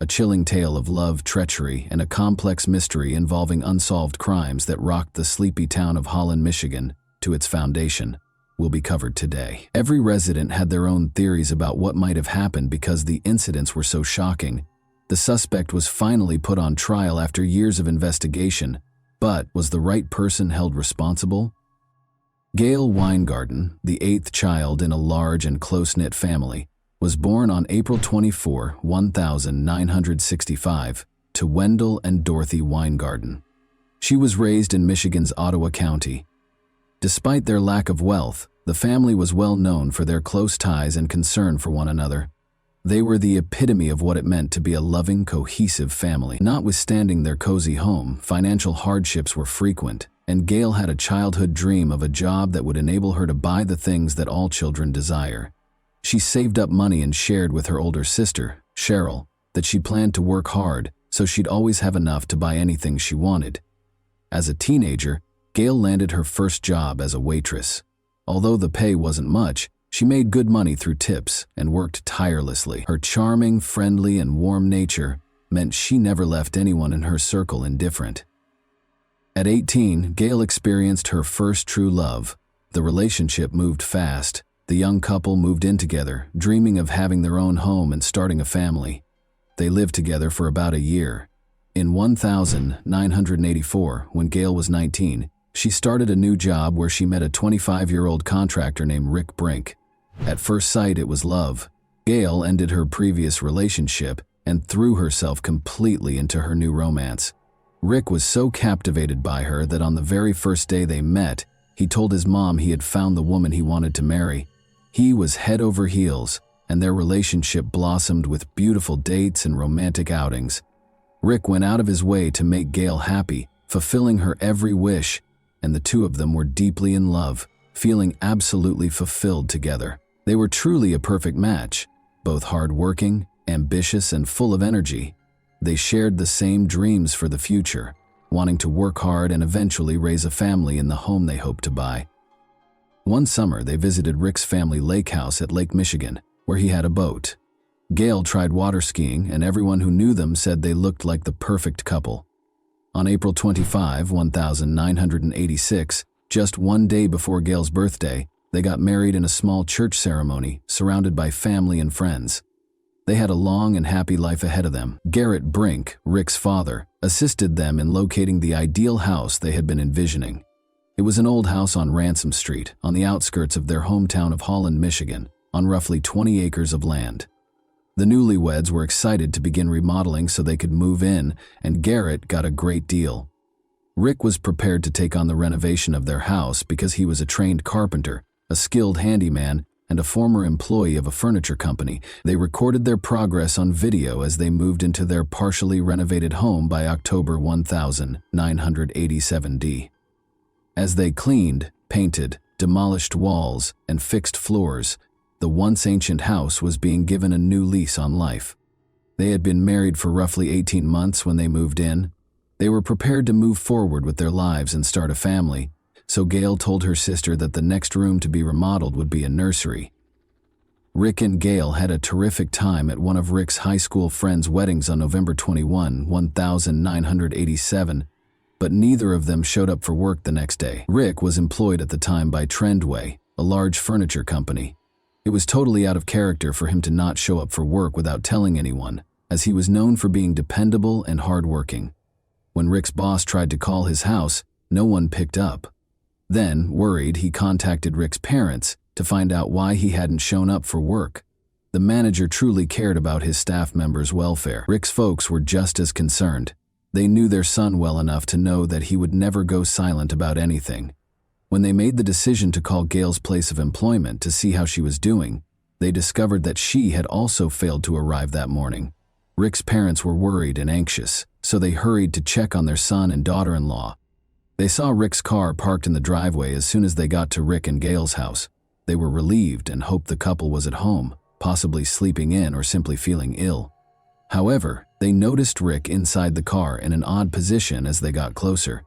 A chilling tale of love, treachery, and a complex mystery involving unsolved crimes that rocked the sleepy town of Holland, Michigan, to its foundation will be covered today. Every resident had their own theories about what might have happened because the incidents were so shocking. The suspect was finally put on trial after years of investigation, but was the right person held responsible? Gail Weingarten, the eighth child in a large and close-knit family, was born on April 24, 1965, to Wendell and Dorothy Weingarten. She was raised in Michigan's Ottawa County. Despite their lack of wealth, the family was well known for their close ties and concern for one another. They were the epitome of what it meant to be a loving, cohesive family. Notwithstanding their cozy home, financial hardships were frequent, and Gail had a childhood dream of a job that would enable her to buy the things that all children desire. She saved up money and shared with her older sister, Cheryl, that she planned to work hard so she'd always have enough to buy anything she wanted. As a teenager, Gail landed her first job as a waitress. Although the pay wasn't much, she made good money through tips and worked tirelessly. Her charming, friendly, and warm nature meant she never left anyone in her circle indifferent. At 18, Gail experienced her first true love. The relationship moved fast. The young couple moved in together, dreaming of having their own home and starting a family. They lived together for about a year. In 1984, when Gail was 19, she started a new job where she met a 25-year-old contractor named Rick Brink. At first sight, it was love. Gail ended her previous relationship and threw herself completely into her new romance. Rick was so captivated by her that on the very first day they met, he told his mom he had found the woman he wanted to marry. He was head over heels, and their relationship blossomed with beautiful dates and romantic outings. Rick went out of his way to make Gail happy, fulfilling her every wish, and the two of them were deeply in love, feeling absolutely fulfilled together. They were truly a perfect match, both hard-working, ambitious, and full of energy. They shared the same dreams for the future, wanting to work hard and eventually raise a family in the home they hoped to buy. One summer, they visited Rick's family lake house at Lake Michigan, where he had a boat. Gail tried water skiing, and everyone who knew them said they looked like the perfect couple. On April 25, 1986, just one day before Gail's birthday, they got married in a small church ceremony, surrounded by family and friends. They had a long and happy life ahead of them. Garrett Brink, Rick's father, assisted them in locating the ideal house they had been envisioning. It was an old house on Ransom Street, on the outskirts of their hometown of Holland, Michigan, on roughly 20 acres of land. The newlyweds were excited to begin remodeling so they could move in, and Garrett got a great deal. Rick was prepared to take on the renovation of their house because he was a trained carpenter, a skilled handyman, and a former employee of a furniture company. They recorded their progress on video as they moved into their partially renovated home by October 1987. As they cleaned, painted, demolished walls, and fixed floors, the once ancient house was being given a new lease on life. They had been married for roughly 18 months when they moved in. They were prepared to move forward with their lives and start a family, so Gail told her sister that the next room to be remodeled would be a nursery. Rick and Gail had a terrific time at one of Rick's high school friends' weddings on November 21, 1987, but neither of them showed up for work the next day. Rick was employed at the time by Trendway, a large furniture company. It was totally out of character for him to not show up for work without telling anyone, as he was known for being dependable and hardworking. When Rick's boss tried to call his house, no one picked up. Then, worried, he contacted Rick's parents to find out why he hadn't shown up for work. The manager truly cared about his staff members' welfare. Rick's folks were just as concerned. They knew their son well enough to know that he would never go silent about anything. When they made the decision to call Gail's place of employment to see how she was doing, they discovered that she had also failed to arrive that morning. Rick's parents were worried and anxious, so they hurried to check on their son and daughter-in-law. They saw Rick's car parked in the driveway as soon as they got to Rick and Gail's house. They were relieved and hoped the couple was at home, possibly sleeping in or simply feeling ill. However, they noticed Rick inside the car in an odd position as they got closer.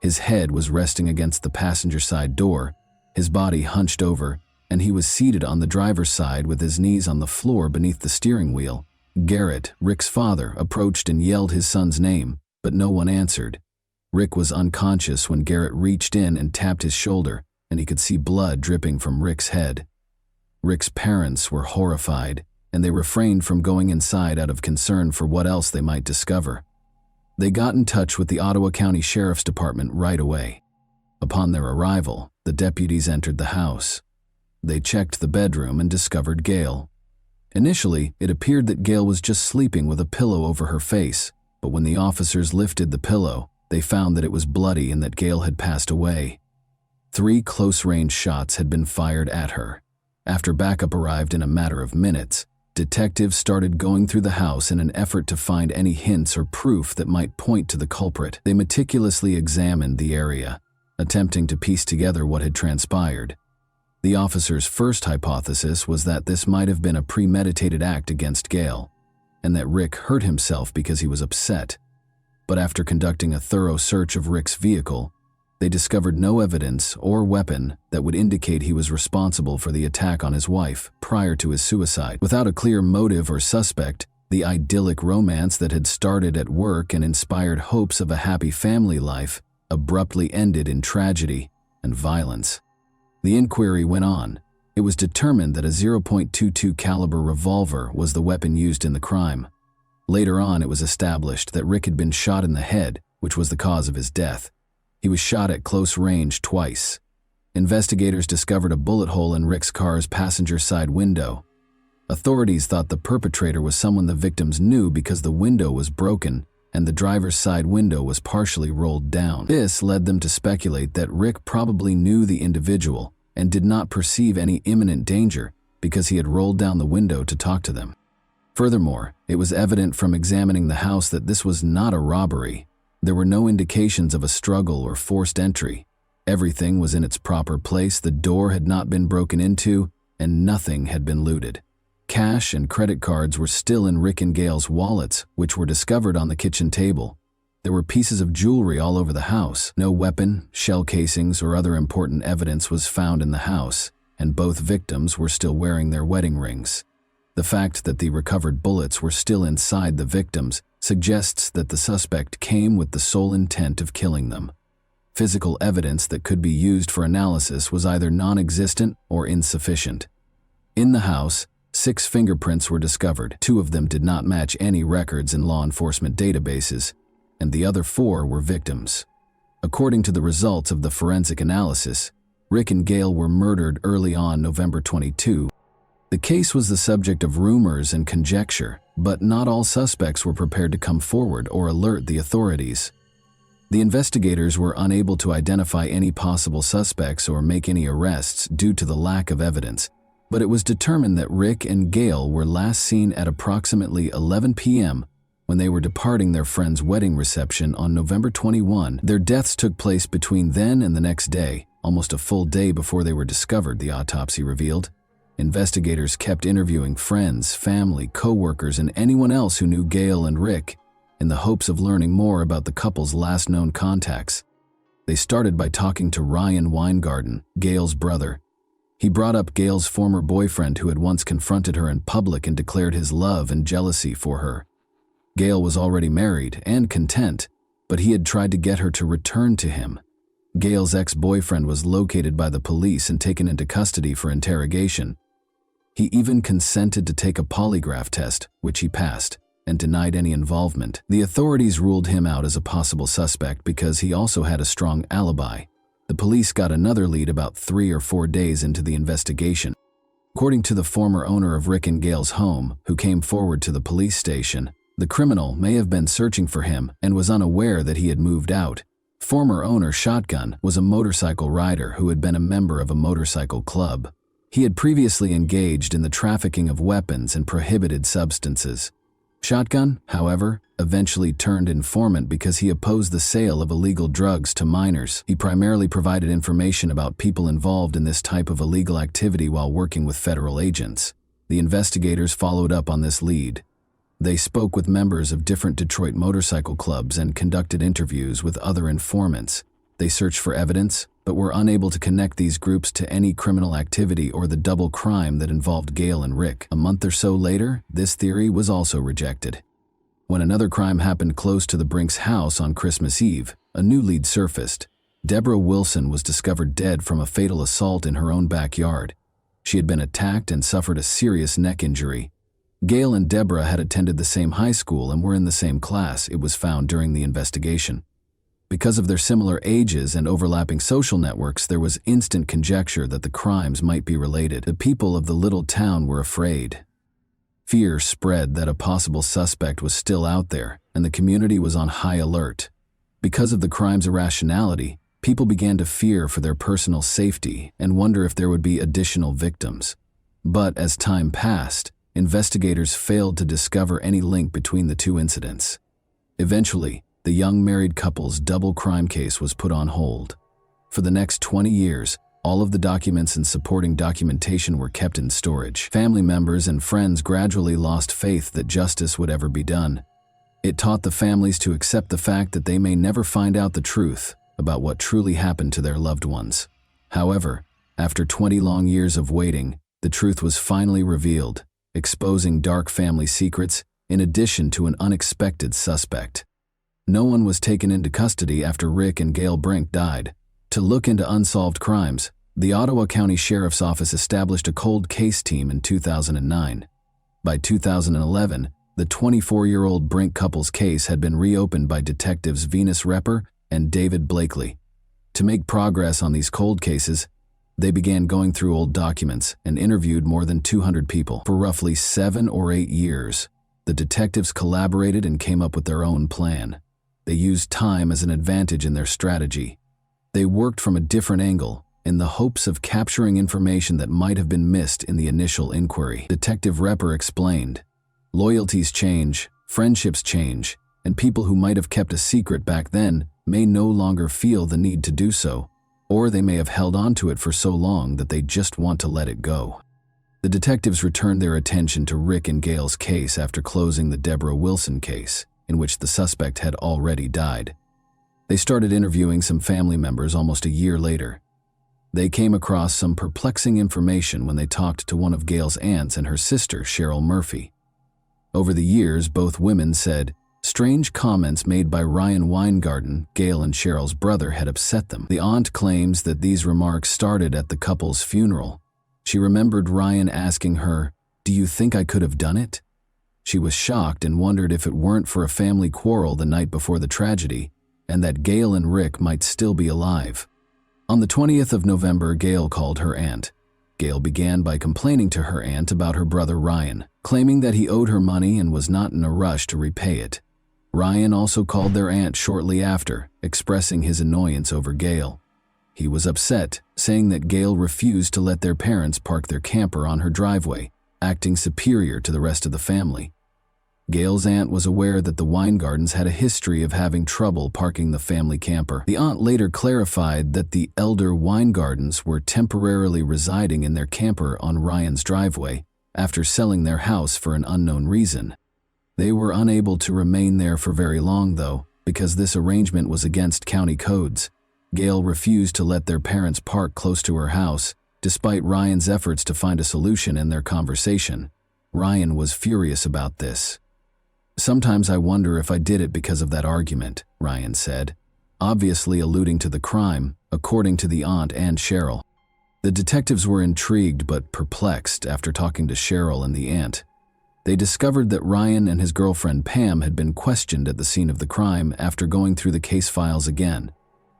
His head was resting against the passenger side door, his body hunched over, and he was seated on the driver's side with his knees on the floor beneath the steering wheel. Garrett, Rick's father, approached and yelled his son's name, but no one answered. Rick was unconscious when Garrett reached in and tapped his shoulder, and he could see blood dripping from Rick's head. Rick's parents were horrified, and they refrained from going inside out of concern for what else they might discover. They got in touch with the Ottawa County Sheriff's Department right away. Upon their arrival, the deputies entered the house. They checked the bedroom and discovered Gail. Initially, it appeared that Gail was just sleeping with a pillow over her face, but when the officers lifted the pillow, they found that it was bloody and that Gail had passed away. 3 close-range shots had been fired at her. After backup arrived in a matter of minutes, detectives started going through the house in an effort to find any hints or proof that might point to the culprit. They meticulously examined the area, attempting to piece together what had transpired. The officers' first hypothesis was that this might have been a premeditated act against Gail, and that Rick hurt himself because he was upset. But after conducting a thorough search of Rick's vehicle, they discovered no evidence or weapon that would indicate he was responsible for the attack on his wife prior to his suicide. Without a clear motive or suspect, the idyllic romance that had started at work and inspired hopes of a happy family life abruptly ended in tragedy and violence. The inquiry went on. It was determined that a .22 caliber revolver was the weapon used in the crime. Later on, it was established that Rick had been shot in the head, which was the cause of his death. He was shot at close range twice. Investigators discovered a bullet hole in Rick's car's passenger side window. Authorities thought the perpetrator was someone the victims knew because the window was broken and the driver's side window was partially rolled down. This led them to speculate that Rick probably knew the individual and did not perceive any imminent danger because he had rolled down the window to talk to them. Furthermore, it was evident from examining the house that this was not a robbery. There were no indications of a struggle or forced entry. Everything was in its proper place, the door had not been broken into, and nothing had been looted. Cash and credit cards were still in Rick and Gail's wallets, which were discovered on the kitchen table. There were pieces of jewelry all over the house. No weapon, shell casings, or other important evidence was found in the house, and both victims were still wearing their wedding rings. The fact that the recovered bullets were still inside the victims suggests that the suspect came with the sole intent of killing them. Physical evidence that could be used for analysis was either non-existent or insufficient. In the house, 6 fingerprints were discovered. 2 of them did not match any records in law enforcement databases, and the other 4 were victims. According to the results of the forensic analysis, Rick and Gail were murdered early on November 22. The case was the subject of rumors and conjecture, but not all suspects were prepared to come forward or alert the authorities. The investigators were unable to identify any possible suspects or make any arrests due to the lack of evidence, but it was determined that Rick and Gail were last seen at approximately 11 p.m. when they were departing their friend's wedding reception on November 21. Their deaths took place between then and the next day, almost a full day before they were discovered, the autopsy revealed. Investigators kept interviewing friends, family, co-workers, and anyone else who knew Gail and Rick in the hopes of learning more about the couple's last known contacts. They started by talking to Ryan Weingarten, Gail's brother. He brought up Gail's former boyfriend who had once confronted her in public and declared his love and jealousy for her. Gail was already married and content, but he had tried to get her to return to him. Gail's ex-boyfriend was located by the police and taken into custody for interrogation. He even consented to take a polygraph test, which he passed, and denied any involvement. The authorities ruled him out as a possible suspect because he also had a strong alibi. The police got another lead about 3 or 4 days into the investigation. According to the former owner of Rick and Gail's home, who came forward to the police station, the criminal may have been searching for him and was unaware that he had moved out. Former owner Shotgun was a motorcycle rider who had been a member of a motorcycle club. He had previously engaged in the trafficking of weapons and prohibited substances. Shotgun, however, eventually turned informant because he opposed the sale of illegal drugs to minors. He primarily provided information about people involved in this type of illegal activity while working with federal agents. The investigators followed up on this lead. They spoke with members of different Detroit motorcycle clubs and conducted interviews with other informants. They searched for evidence, but were unable to connect these groups to any criminal activity or the double crime that involved Gail and Rick. A month or so later, this theory was also rejected. When another crime happened close to the Brinks' house on Christmas Eve, a new lead surfaced. Deborah Wilson was discovered dead from a fatal assault in her own backyard. She had been attacked and suffered a serious neck injury. Gail and Deborah had attended the same high school and were in the same class, it was found during the investigation. Because of their similar ages and overlapping social networks, there was instant conjecture that the crimes might be related. The people of the little town were afraid. Fear spread that a possible suspect was still out there, and the community was on high alert. Because of the crime's irrationality, people began to fear for their personal safety and wonder if there would be additional victims. But as time passed, investigators failed to discover any link between the two incidents. Eventually, the young married couple's double crime case was put on hold. For the next 20 years, all of the documents and supporting documentation were kept in storage. Family members and friends gradually lost faith that justice would ever be done. It taught the families to accept the fact that they may never find out the truth about what truly happened to their loved ones. However, after 20 long years of waiting, the truth was finally revealed, exposing dark family secrets in addition to an unexpected suspect. No one was taken into custody after Rick and Gail Brink died. To look into unsolved crimes, the Ottawa County Sheriff's Office established a cold case team in 2009. By 2011, the 24-year-old Brink couple's case had been reopened by detectives Venus Repper and David Blakely. To make progress on these cold cases, they began going through old documents and interviewed more than 200 people. For roughly 7 or 8 years, the detectives collaborated and came up with their own plan. They used time as an advantage in their strategy. They worked from a different angle, in the hopes of capturing information that might have been missed in the initial inquiry. Detective Repper explained, "Loyalties change, friendships change, and people who might have kept a secret back then may no longer feel the need to do so, or they may have held on to it for so long that they just want to let it go." The detectives returned their attention to Rick and Gail's case after closing the Deborah Wilson case, in which the suspect had already died. They started interviewing some family members almost a year later. They came across some perplexing information when they talked to one of Gail's aunts and her sister, Cheryl Murphy. Over the years, both women said strange comments made by Ryan Weingarten, Gail and Cheryl's brother, had upset them. The aunt claims that these remarks started at the couple's funeral. She remembered Ryan asking her, "Do you think I could have done it?" She was shocked and wondered if it weren't for a family quarrel the night before the tragedy, and that Gail and Rick might still be alive. On the 20th of November, Gail called her aunt. Gail began by complaining to her aunt about her brother Ryan, claiming that he owed her money and was not in a rush to repay it. Ryan also called their aunt shortly after, expressing his annoyance over Gail. He was upset, saying that Gail refused to let their parents park their camper on her driveway, acting superior to the rest of the family. Gail's aunt was aware that the Weingardens had a history of having trouble parking the family camper. The aunt later clarified that the elder Weingardens were temporarily residing in their camper on Ryan's driveway after selling their house for an unknown reason. They were unable to remain there for very long, though, because this arrangement was against county codes. Gail refused to let their parents park close to her house, despite Ryan's efforts to find a solution in their conversation. Ryan was furious about this. "Sometimes I wonder if I did it because of that argument," Ryan said, obviously alluding to the crime, according to the aunt and Cheryl. The detectives were intrigued but perplexed after talking to Cheryl and the aunt. They discovered that Ryan and his girlfriend Pam had been questioned at the scene of the crime after going through the case files again.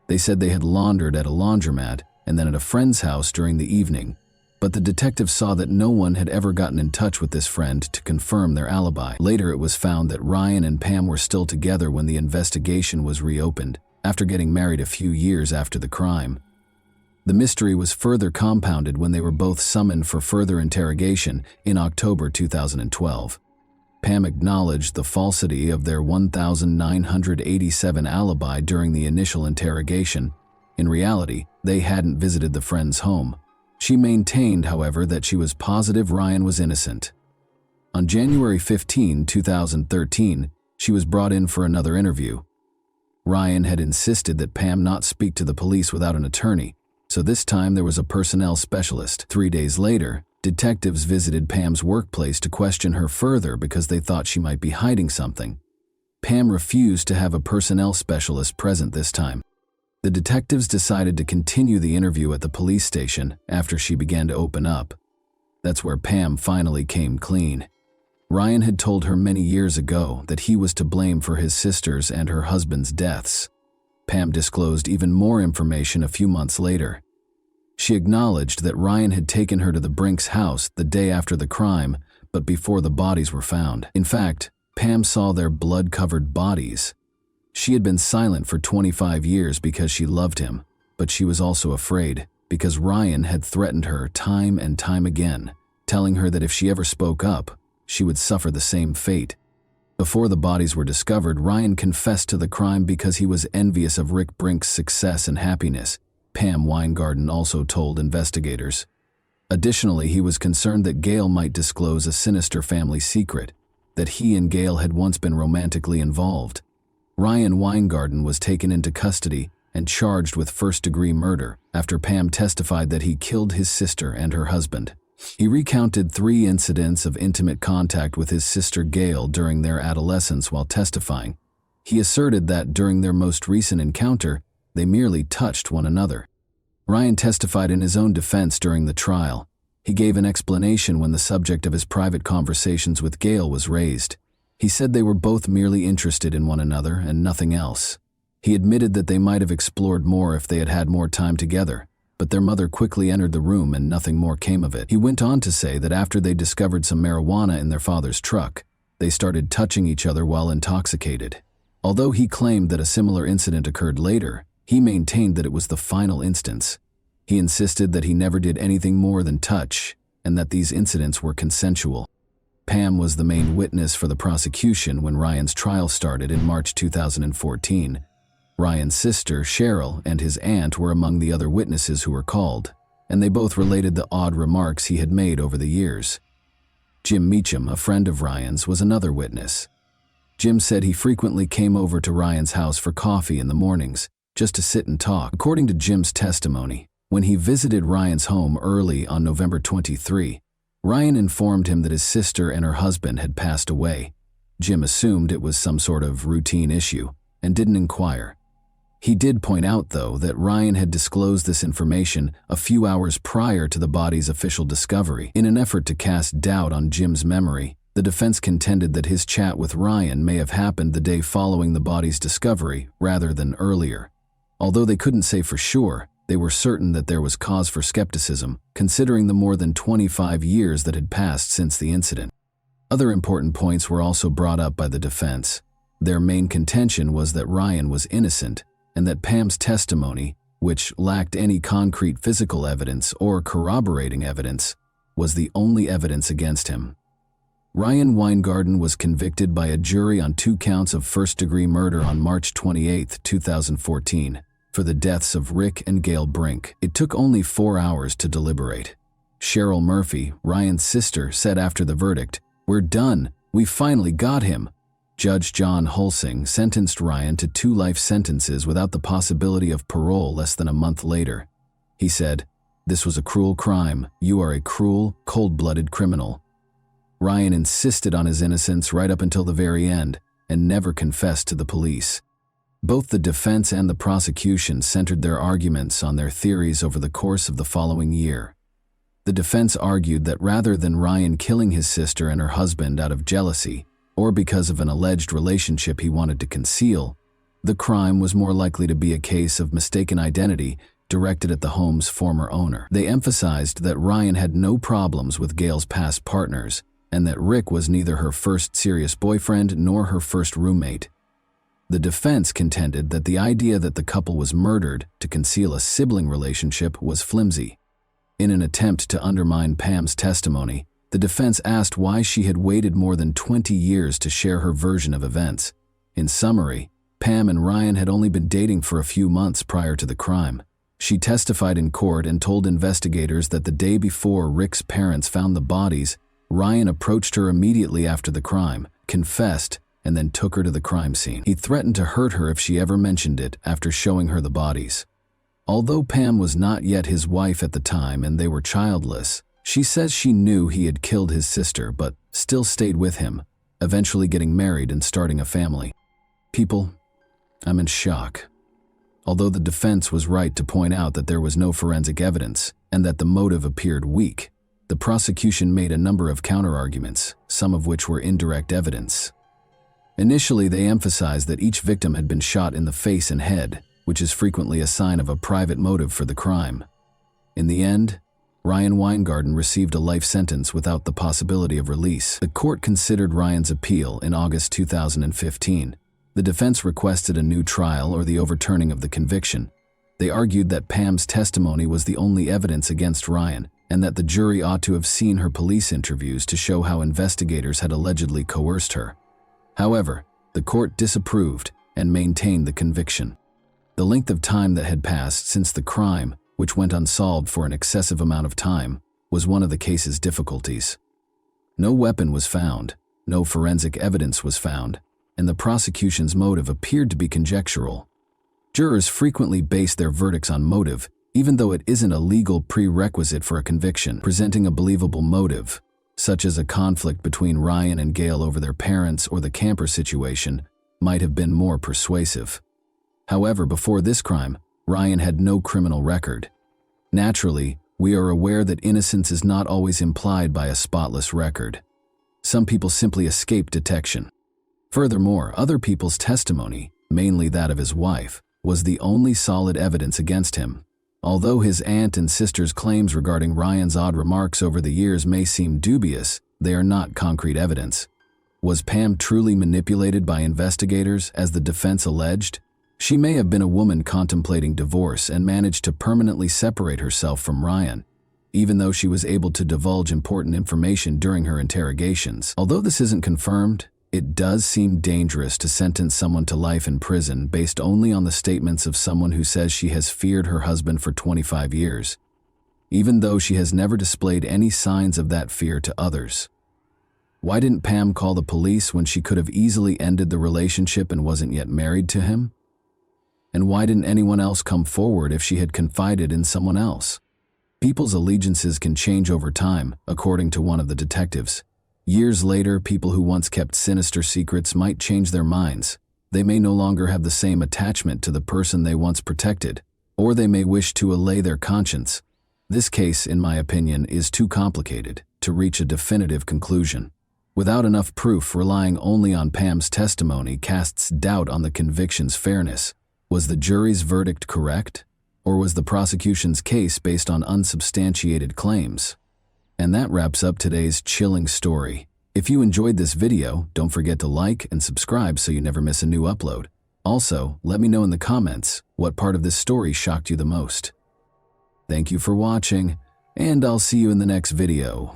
They said they had laundered at a laundromat and then at a friend's house during the evening. but the detective saw that no one had ever gotten in touch with this friend to confirm their alibi. Later, it was found that Ryan and Pam were still together when the investigation was reopened, after getting married a few years after the crime. The mystery was further compounded when they were both summoned for further interrogation in October 2012. Pam acknowledged the falsity of their 1987 alibi during the initial interrogation. In reality, they hadn't visited the friend's home. She maintained, however, that she was positive Ryan was innocent. On January 15, 2013, she was brought in for another interview. Ryan had insisted that Pam not speak to the police without an attorney, so this time there was a personnel specialist. 3 days later, detectives visited Pam's workplace to question her further because they thought she might be hiding something. Pam refused to have a personnel specialist present this time. The detectives decided to continue the interview at the police station after she began to open up. That's where Pam finally came clean. Ryan had told her many years ago that he was to blame for his sister's and her husband's deaths. Pam disclosed even more information a few months later. She acknowledged that Ryan had taken her to the Brinks house the day after the crime, but before the bodies were found. In fact, Pam saw their blood-covered bodies. She had been silent for 25 years because she loved him, but she was also afraid because Ryan had threatened her time and time again, telling her that if she ever spoke up, she would suffer the same fate. Before the bodies were discovered, Ryan confessed to the crime because he was envious of Rick Brink's success and happiness, Pam Weingarten also told investigators. Additionally, he was concerned that Gail might disclose a sinister family secret, that he and Gail had once been romantically involved. Ryan Weingarten was taken into custody and charged with first-degree murder after Pam testified that he killed his sister and her husband. He recounted 3 incidents of intimate contact with his sister Gail during their adolescence while testifying. He asserted that during their most recent encounter, they merely touched one another. Ryan testified in his own defense during the trial. He gave an explanation when the subject of his private conversations with Gail was raised. He said they were both merely interested in one another and nothing else. He admitted that they might have explored more if they had had more time together, but their mother quickly entered the room and nothing more came of it. He went on to say that after they discovered some marijuana in their father's truck, they started touching each other while intoxicated. Although he claimed that a similar incident occurred later, he maintained that it was the final instance. He insisted that he never did anything more than touch, and that these incidents were consensual. Pam was the main witness for the prosecution when Ryan's trial started in March 2014. Ryan's sister, Cheryl, and his aunt were among the other witnesses who were called, and they both related the odd remarks he had made over the years. Jim Meacham, a friend of Ryan's, was another witness. Jim said he frequently came over to Ryan's house for coffee in the mornings, just to sit and talk. According to Jim's testimony, when he visited Ryan's home early on November 23, Ryan informed him that his sister and her husband had passed away. Jim assumed it was some sort of routine issue and didn't inquire. He did point out, though, that Ryan had disclosed this information a few hours prior to the body's official discovery. In an effort to cast doubt on Jim's memory, the defense contended that his chat with Ryan may have happened the day following the body's discovery rather than earlier. Although they couldn't say for sure, they were certain that there was cause for skepticism, considering the more than 25 years that had passed since the incident. Other important points were also brought up by the defense. Their main contention was that Ryan was innocent, and that Pam's testimony, which lacked any concrete physical evidence or corroborating evidence, was the only evidence against him. Ryan Weingarten was convicted by a jury on 2 counts of first-degree murder on March 28, 2014, for the deaths of Rick and Gail Brink. It took only 4 hours to deliberate. Cheryl Murphy, Ryan's sister, said after the verdict, "We're done. We finally got him." Judge John Hulsing sentenced Ryan to 2 life sentences without the possibility of parole less than a month later. He said, "This was a cruel crime. You are a cruel, cold-blooded criminal." Ryan insisted on his innocence right up until the very end and never confessed to the police. Both the defense and the prosecution centered their arguments on their theories over the course of the following year. The defense argued that rather than Ryan killing his sister and her husband out of jealousy, or because of an alleged relationship he wanted to conceal, the crime was more likely to be a case of mistaken identity directed at the home's former owner. They emphasized that Ryan had no problems with Gail's past partners, and that Rick was neither her first serious boyfriend nor her first roommate. The defense contended that the idea that the couple was murdered to conceal a sibling relationship was flimsy. In an attempt to undermine Pam's testimony, the defense asked why she had waited more than 20 years to share her version of events. In summary, Pam and Ryan had only been dating for a few months prior to the crime. She testified in court and told investigators that the day before Rick's parents found the bodies, Ryan approached her immediately after the crime, confessed, and then took her to the crime scene. He threatened to hurt her if she ever mentioned it after showing her the bodies. Although Pam was not yet his wife at the time and they were childless, she says she knew he had killed his sister but still stayed with him, eventually getting married and starting a family. People, I'm in shock. Although the defense was right to point out that there was no forensic evidence and that the motive appeared weak, the prosecution made a number of counterarguments, some of which were indirect evidence. Initially, they emphasized that each victim had been shot in the face and head, which is frequently a sign of a private motive for the crime. In the end, Ryan Weingarten received a life sentence without the possibility of release. The court considered Ryan's appeal in August 2015. The defense requested a new trial or the overturning of the conviction. They argued that Pam's testimony was the only evidence against Ryan, and that the jury ought to have seen her police interviews to show how investigators had allegedly coerced her. However, the court disapproved and maintained the conviction. The length of time that had passed since the crime, which went unsolved for an excessive amount of time, was one of the case's difficulties. No weapon was found, no forensic evidence was found, and the prosecution's motive appeared to be conjectural. Jurors frequently base their verdicts on motive, even though it isn't a legal prerequisite for a conviction. Presenting a believable motive, such as a conflict between Ryan and Gail over their parents or the camper situation, might have been more persuasive. However, before this crime, Ryan had no criminal record. Naturally, we are aware that innocence is not always implied by a spotless record. Some people simply escape detection. Furthermore, other people's testimony, mainly that of his wife, was the only solid evidence against him. Although his aunt and sister's claims regarding Ryan's odd remarks over the years may seem dubious, they are not concrete evidence. Was Pam truly manipulated by investigators, as the defense alleged? She may have been a woman contemplating divorce and managed to permanently separate herself from Ryan, even though she was able to divulge important information during her interrogations. Although this isn't confirmed, it does seem dangerous to sentence someone to life in prison based only on the statements of someone who says she has feared her husband for 25 years, even though she has never displayed any signs of that fear to others. Why didn't Pam call the police when she could have easily ended the relationship and wasn't yet married to him? And why didn't anyone else come forward if she had confided in someone else? People's allegiances can change over time, according to one of the detectives. Years later, people who once kept sinister secrets might change their minds. They may no longer have the same attachment to the person they once protected, or they may wish to allay their conscience. This case, in my opinion, is too complicated to reach a definitive conclusion. Without enough proof, relying only on Pam's testimony casts doubt on the conviction's fairness. Was the jury's verdict correct? Or was the prosecution's case based on unsubstantiated claims? And that wraps up today's chilling story. If you enjoyed this video, don't forget to like and subscribe so you never miss a new upload. Also, let me know in the comments what part of this story shocked you the most. Thank you for watching, and I'll see you in the next video.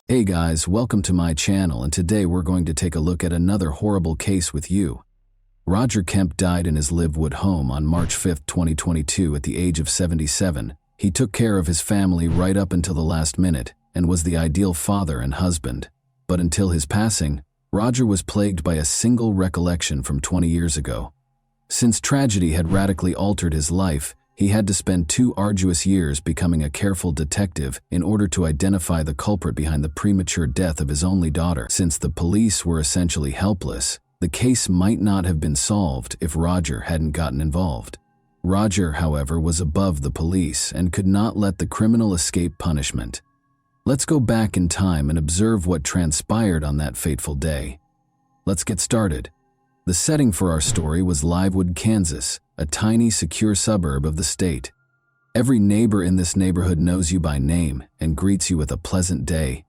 Hey guys, welcome to my channel, and today we're going to take a look at another horrible case with you. Roger Kemp died in his Livewood home on March 5, 2022 at the age of 77. He took care of his family right up until the last minute and was the ideal father and husband. But until his passing, Roger was plagued by a single recollection from 20 years ago. Since tragedy had radically altered his life, he had to spend 2 arduous years becoming a careful detective in order to identify the culprit behind the premature death of his only daughter. Since the police were essentially helpless, the case might not have been solved if Roger hadn't gotten involved. Roger, however, was above the police and could not let the criminal escape punishment. Let's go back in time and observe what transpired on that fateful day. Let's get started. The setting for our story was Livewood, Kansas, a tiny, secure suburb of the state. Every neighbor in this neighborhood knows you by name and greets you with a pleasant day.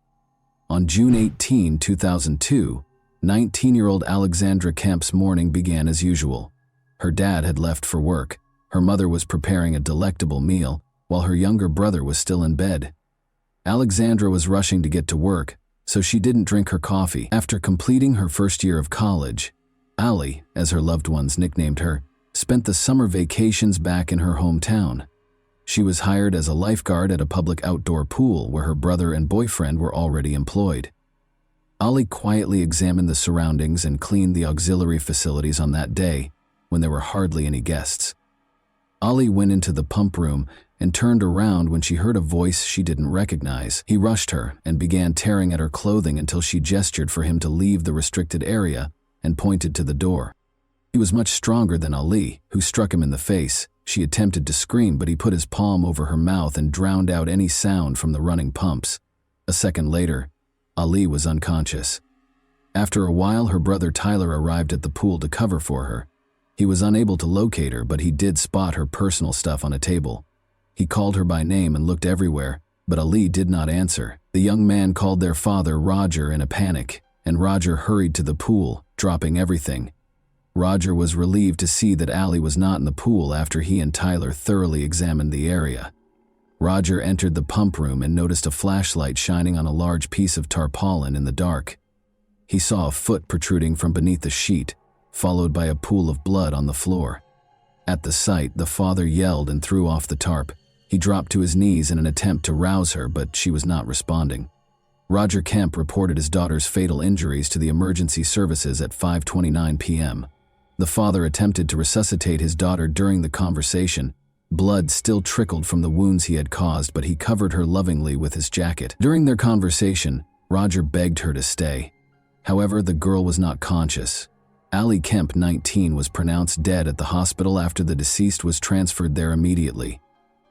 On June 18, 2002, 19-year-old Alexandra Kemp's morning began as usual. Her dad had left for work. Her mother was preparing a delectable meal, while her younger brother was still in bed. Alexandra was rushing to get to work, so she didn't drink her coffee. After completing her first year of college, Allie, as her loved ones nicknamed her, spent the summer vacations back in her hometown. She was hired as a lifeguard at a public outdoor pool where her brother and boyfriend were already employed. Allie quietly examined the surroundings and cleaned the auxiliary facilities on that day, when there were hardly any guests. Allie went into the pump room and turned around when she heard a voice she didn't recognize. He rushed her and began tearing at her clothing until she gestured for him to leave the restricted area and pointed to the door. He was much stronger than Ali, who struck him in the face. She attempted to scream, but he put his palm over her mouth and drowned out any sound from the running pumps. A second later, Ali was unconscious. After a while, her brother Tyler arrived at the pool to cover for her. He was unable to locate her, but he did spot her personal stuff on a table. He called her by name and looked everywhere, but Ali did not answer. The young man called their father, Roger, in a panic, and Roger hurried to the pool, dropping everything. Roger was relieved to see that Ali was not in the pool after he and Tyler thoroughly examined the area. Roger entered the pump room and noticed a flashlight shining on a large piece of tarpaulin in the dark. He saw a foot protruding from beneath the sheet, followed by a pool of blood on the floor. At the sight, the father yelled and threw off the tarp. He dropped to his knees in an attempt to rouse her, but she was not responding. Roger Kemp reported his daughter's fatal injuries to the emergency services at 5:29 p.m. The father attempted to resuscitate his daughter during the conversation. Blood still trickled from the wounds he had caused, but he covered her lovingly with his jacket. During their conversation, Roger begged her to stay. However, the girl was not conscious. Allie Kemp, 19, was pronounced dead at the hospital after the deceased was transferred there immediately.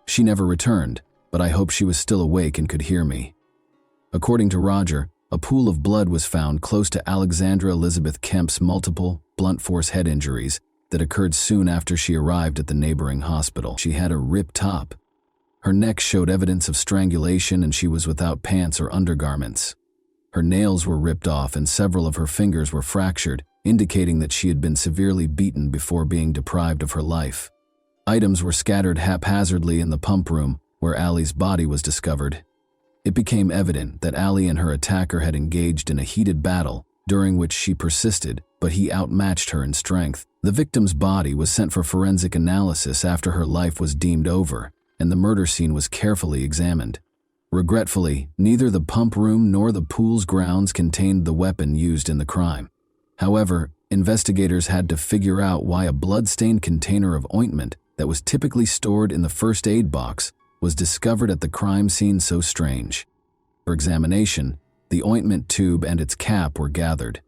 She never returned, but I hope she was still awake and could hear me. According to Roger, a pool of blood was found close to Alexandra Elizabeth Kemp's multiple blunt force head injuries that occurred soon after she arrived at the neighboring hospital. She had a ripped top. Her neck showed evidence of strangulation, and she was without pants or undergarments. Her nails were ripped off and several of her fingers were fractured, indicating that she had been severely beaten before being deprived of her life. Items were scattered haphazardly in the pump room where Allie's body was discovered. It became evident that Allie and her attacker had engaged in a heated battle, during which she persisted, but he outmatched her in strength. The victim's body was sent for forensic analysis after her life was deemed over, and the murder scene was carefully examined. Regretfully, neither the pump room nor the pool's grounds contained the weapon used in the crime. However, investigators had to figure out why a blood-stained container of ointment that was typically stored in the first aid box was discovered at the crime scene so strange. For examination, the ointment tube and its cap were gathered.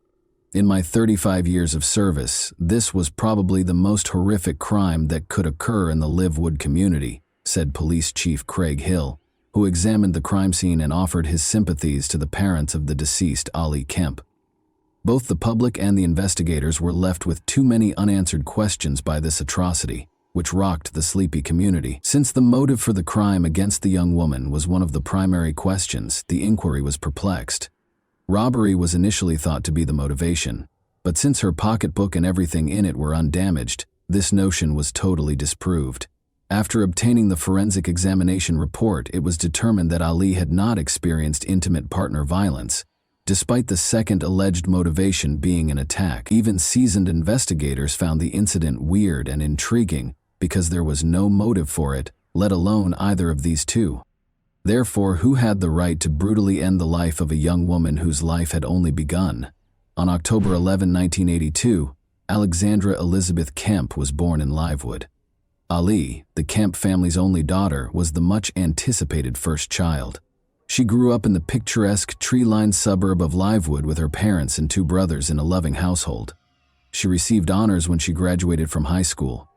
In my 35 years of service, this was probably the most horrific crime that could occur in the Livewood community, said Police Chief Craig Hill, who examined the crime scene and offered his sympathies to the parents of the deceased Ali Kemp. Both the public and the investigators were left with too many unanswered questions by this atrocity, which rocked the sleepy community. Since the motive for the crime against the young woman was one of the primary questions, the inquiry was perplexed. Robbery was initially thought to be the motivation, but since her pocketbook and everything in it were undamaged, this notion was totally disproved. After obtaining the forensic examination report, it was determined that Ali had not experienced intimate partner violence, despite the second alleged motivation being an attack. Even seasoned investigators found the incident weird and intriguing because there was no motive for it, let alone either of these two. Therefore, who had the right to brutally end the life of a young woman whose life had only begun? On October 11, 1982, Alexandra Elizabeth Kemp was born in Livewood. Ali, the Kemp family's only daughter, was the much-anticipated first child. She grew up in the picturesque, tree-lined suburb of Livewood with her parents and two brothers in a loving household. She received honors when she graduated from high school.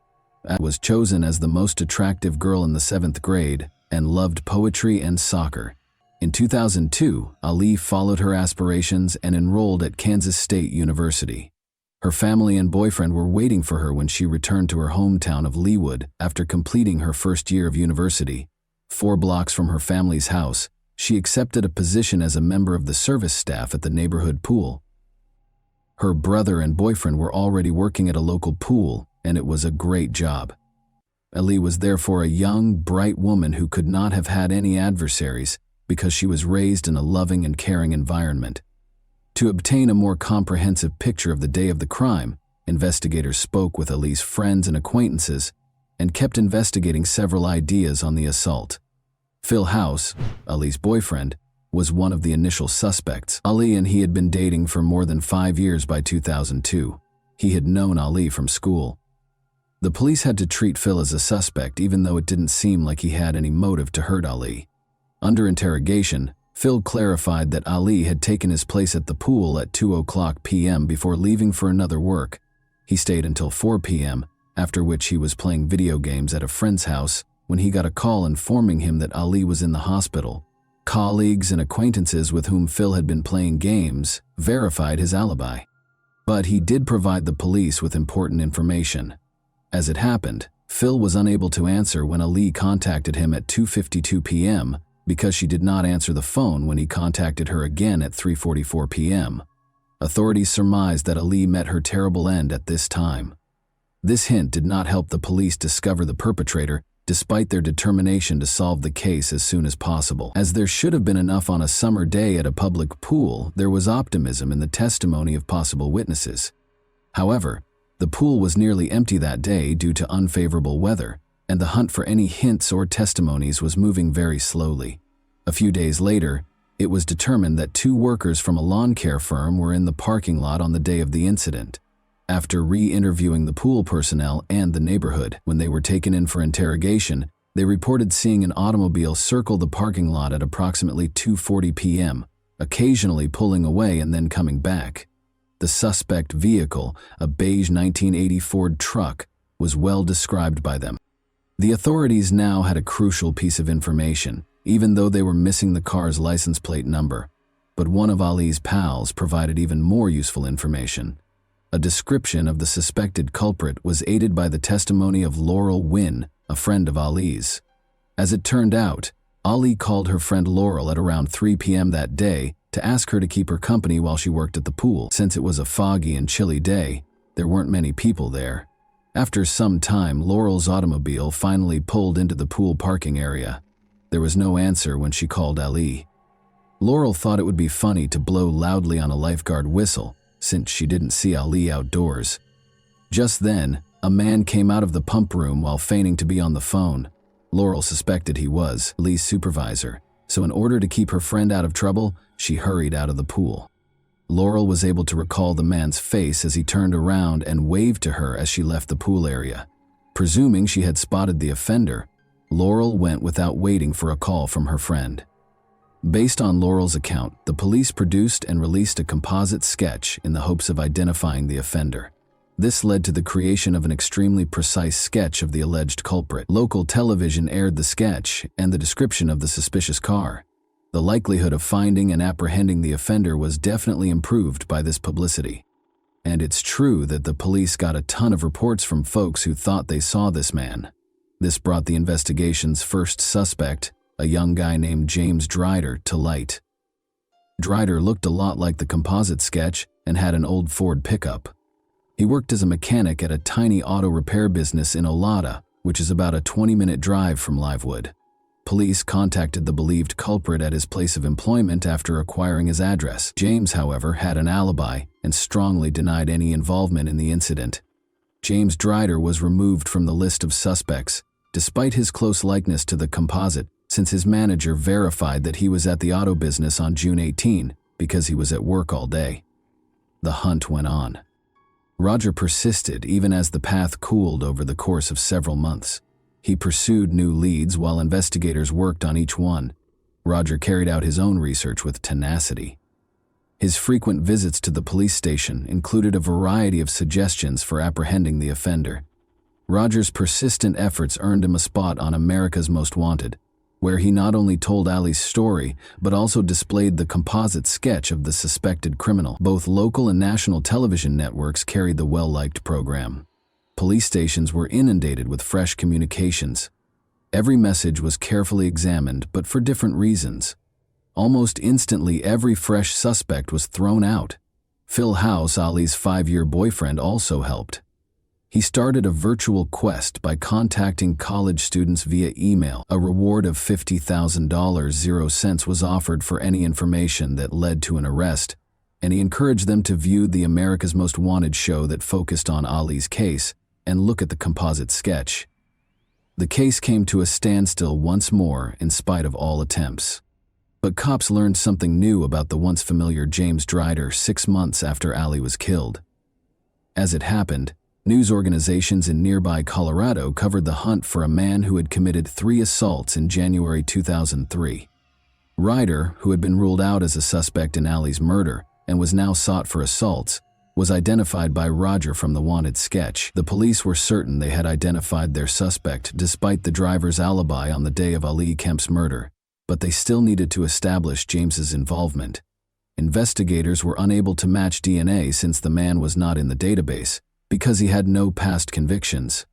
Ali was chosen as the most attractive girl in the 7th grade and loved poetry and soccer. In 2002, Ali followed her aspirations and enrolled at Kansas State University. Her family and boyfriend were waiting for her when she returned to her hometown of Leawood after completing her first year of university. 4 blocks from her family's house, she accepted a position as a member of the service staff at the neighborhood pool. Her brother and boyfriend were already working at a local pool, and it was a great job. Ali was therefore a young, bright woman who could not have had any adversaries because she was raised in a loving and caring environment. To obtain a more comprehensive picture of the day of the crime, investigators spoke with Ali's friends and acquaintances and kept investigating several ideas on the assault. Phil House, Ali's boyfriend, was one of the initial suspects. Ali and he had been dating for more than 5 years by 2002. He had known Ali from school. The police had to treat Phil as a suspect even though it didn't seem like he had any motive to hurt Ali. Under interrogation, Phil clarified that Ali had taken his place at the pool at 2:00 p.m. before leaving for another work. He stayed until 4 p.m., after which he was playing video games at a friend's house when he got a call informing him that Ali was in the hospital. Colleagues and acquaintances with whom Phil had been playing games verified his alibi. But he did provide the police with important information. As it happened, Phil was unable to answer when Ali contacted him at 2:52 p.m. because she did not answer the phone when he contacted her again at 3:44 p.m. Authorities surmised that Ali met her terrible end at this time. This hint did not help the police discover the perpetrator, despite their determination to solve the case as soon as possible. As there should have been enough on a summer day at a public pool, there was optimism in the testimony of possible witnesses. However, the pool was nearly empty that day due to unfavorable weather, and the hunt for any hints or testimonies was moving very slowly. A few days later, it was determined that 2 workers from a lawn care firm were in the parking lot on the day of the incident. After re-interviewing the pool personnel and the neighborhood, when they were taken in for interrogation, they reported seeing an automobile circle the parking lot at approximately 2:40 p.m., occasionally pulling away and then coming back. The suspect vehicle, a beige 1980 Ford truck, was well described by them. The authorities now had a crucial piece of information, even though they were missing the car's license plate number. But one of Ali's pals provided even more useful information. A description of the suspected culprit was aided by the testimony of Laurel Wynn, a friend of Ali's. As it turned out, Ali called her friend Laurel at around 3 p.m. that day to ask her to keep her company while she worked at the pool. Since it was a foggy and chilly day, there weren't many people there. After some time, Laurel's automobile finally pulled into the pool parking area. There was no answer when she called Ali. Laurel thought it would be funny to blow loudly on a lifeguard whistle, since she didn't see Ali outdoors. Just then, a man came out of the pump room while feigning to be on the phone. Laurel suspected he was Ali's supervisor, so in order to keep her friend out of trouble, she hurried out of the pool. Laurel was able to recall the man's face as he turned around and waved to her as she left the pool area. Presuming she had spotted the offender, Laurel went without waiting for a call from her friend. Based on Laurel's account, the police produced and released a composite sketch in the hopes of identifying the offender. This led to the creation of an extremely precise sketch of the alleged culprit. Local television aired the sketch and the description of the suspicious car. The likelihood of finding and apprehending the offender was definitely improved by this publicity. And it's true that the police got a ton of reports from folks who thought they saw this man. This brought the investigation's first suspect, a young guy named James Drider, to light. Drider looked a lot like the composite sketch and had an old Ford pickup. He worked as a mechanic at a tiny auto repair business in Olata, which is about a 20-minute drive from Livewood. Police contacted the believed culprit at his place of employment after acquiring his address. James, however, had an alibi and strongly denied any involvement in the incident. James Drider was removed from the list of suspects, despite his close likeness to the composite, since his manager verified that he was at the auto business on June 18 because he was at work all day. The hunt went on. Roger persisted even as the path cooled over the course of several months. He pursued new leads while investigators worked on each one. Roger carried out his own research with tenacity. His frequent visits to the police station included a variety of suggestions for apprehending the offender. Roger's persistent efforts earned him a spot on America's Most Wanted. where he not only told Ali's story, but also displayed the composite sketch of the suspected criminal. Both local and national television networks carried the well-liked program. Police stations were inundated with fresh communications. Every message was carefully examined, but for different reasons. Almost instantly, every fresh suspect was thrown out. Phil House, Ali's 5-year boyfriend, also helped. He started a virtual quest by contacting college students via email. A reward of $50,000 0 cents was offered for any information that led to an arrest, and he encouraged them to view the America's Most Wanted show that focused on Ali's case and look at the composite sketch. The case came to a standstill once more in spite of all attempts. But cops learned something new about the once familiar James Drider 6 months after Ali was killed. As it happened, news organizations in nearby Colorado covered the hunt for a man who had committed 3 assaults in January 2003. Ryder, who had been ruled out as a suspect in Ali's murder and was now sought for assaults, was identified by Roger from the wanted sketch. The police were certain they had identified their suspect despite the driver's alibi on the day of Ali Kemp's murder, but they still needed to establish James's involvement. Investigators were unable to match DNA since the man was not in the database, because he had no past convictions.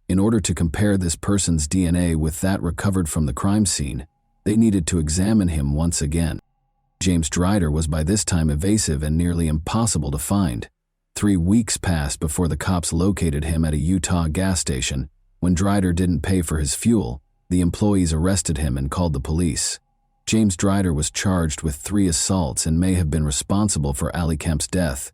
In order to compare this person's DNA with that recovered from the crime scene, they needed to examine him once again. James Drider was by this time evasive and nearly impossible to find. 3 weeks passed before the cops located him at a Utah gas station. When Drider didn't pay for his fuel, the employees arrested him and called the police. James Drider was charged with 3 assaults and may have been responsible for Ali Kemp's death.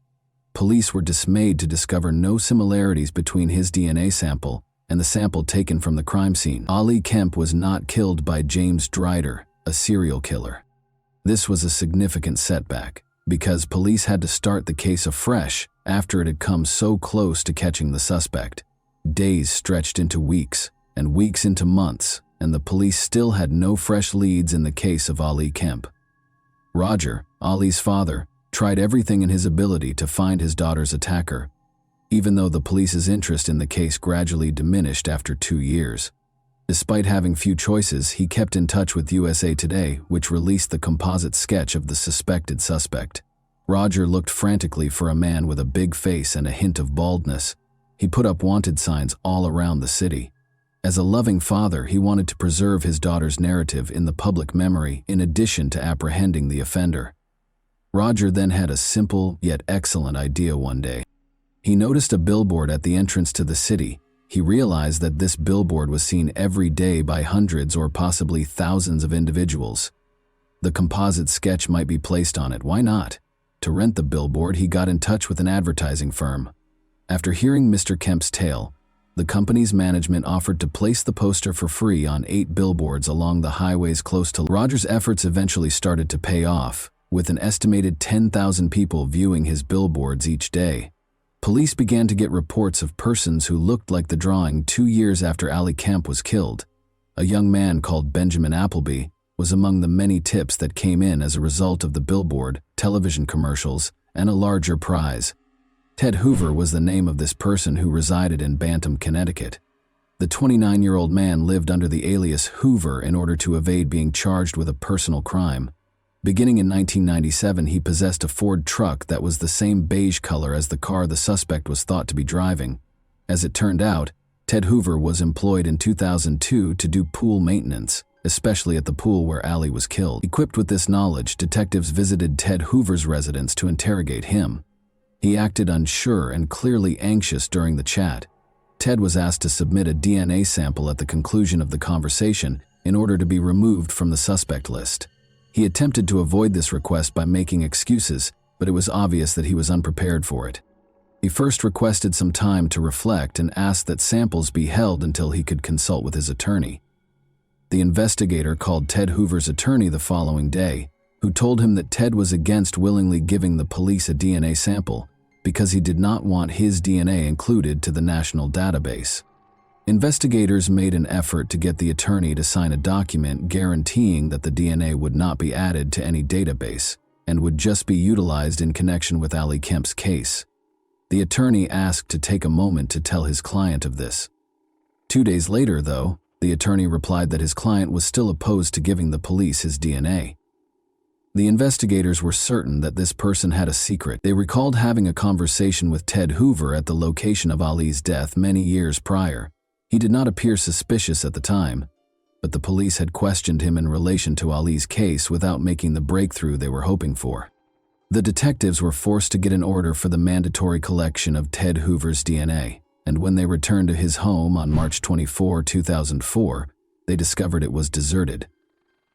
Police were dismayed to discover no similarities between his DNA sample and the sample taken from the crime scene. Ali Kemp was not killed by James Drider, a serial killer. This was a significant setback, because police had to start the case afresh after it had come so close to catching the suspect. Days stretched into weeks, and weeks into months, and the police still had no fresh leads in the case of Ali Kemp. Roger, Ali's father, tried everything in his ability to find his daughter's attacker, even though the police's interest in the case gradually diminished after 2 years. Despite having few choices, he kept in touch with USA Today, which released the composite sketch of the suspected suspect. Roger looked frantically for a man with a big face and a hint of baldness. He put up wanted signs all around the city. As a loving father, he wanted to preserve his daughter's narrative in the public memory in addition to apprehending the offender. Roger then had a simple yet excellent idea one day. He noticed a billboard at the entrance to the city. He realized that this billboard was seen every day by hundreds or possibly thousands of individuals. The composite sketch might be placed on it, why not? To rent the billboard, he got in touch with an advertising firm. After hearing Mr. Kemp's tale, the company's management offered to place the poster for free on 8 billboards along the highways close to. Roger's efforts eventually started to pay off, with an estimated 10,000 people viewing his billboards each day. Police began to get reports of persons who looked like the drawing 2 years after Ali Kemp was killed. A young man called Benjamin Appleby was among the many tips that came in as a result of the billboard, television commercials, and a larger prize. Ted Hoover was the name of this person who resided in Bantam, Connecticut. The 29-year-old man lived under the alias Hoover in order to evade being charged with a personal crime. Beginning in 1997, he possessed a Ford truck that was the same beige color as the car the suspect was thought to be driving. As it turned out, Ted Hoover was employed in 2002 to do pool maintenance, especially at the pool where Ali was killed. Equipped with this knowledge, detectives visited Ted Hoover's residence to interrogate him. He acted unsure and clearly anxious during the chat. Ted was asked to submit a DNA sample at the conclusion of the conversation in order to be removed from the suspect list. He attempted to avoid this request by making excuses, but it was obvious that he was unprepared for it. He first requested some time to reflect and asked that samples be held until he could consult with his attorney. The investigator called Ted Hoover's attorney the following day, who told him that Ted was against willingly giving the police a DNA sample because he did not want his DNA included to the national database. Investigators made an effort to get the attorney to sign a document guaranteeing that the DNA would not be added to any database and would just be utilized in connection with Ali Kemp's case. The attorney asked to take a moment to tell his client of this. 2 days later, though, The attorney replied that his client was still opposed to giving the police his DNA. The investigators were certain that this person had a secret. They recalled having a conversation with Ted Hoover at the location of Ali's death many years prior. He did not appear suspicious at the time, but the police had questioned him in relation to Ali's case without making the breakthrough they were hoping for. The detectives were forced to get an order for the mandatory collection of Ted Hoover's DNA, and when they returned to his home on March 24, 2004, they discovered it was deserted.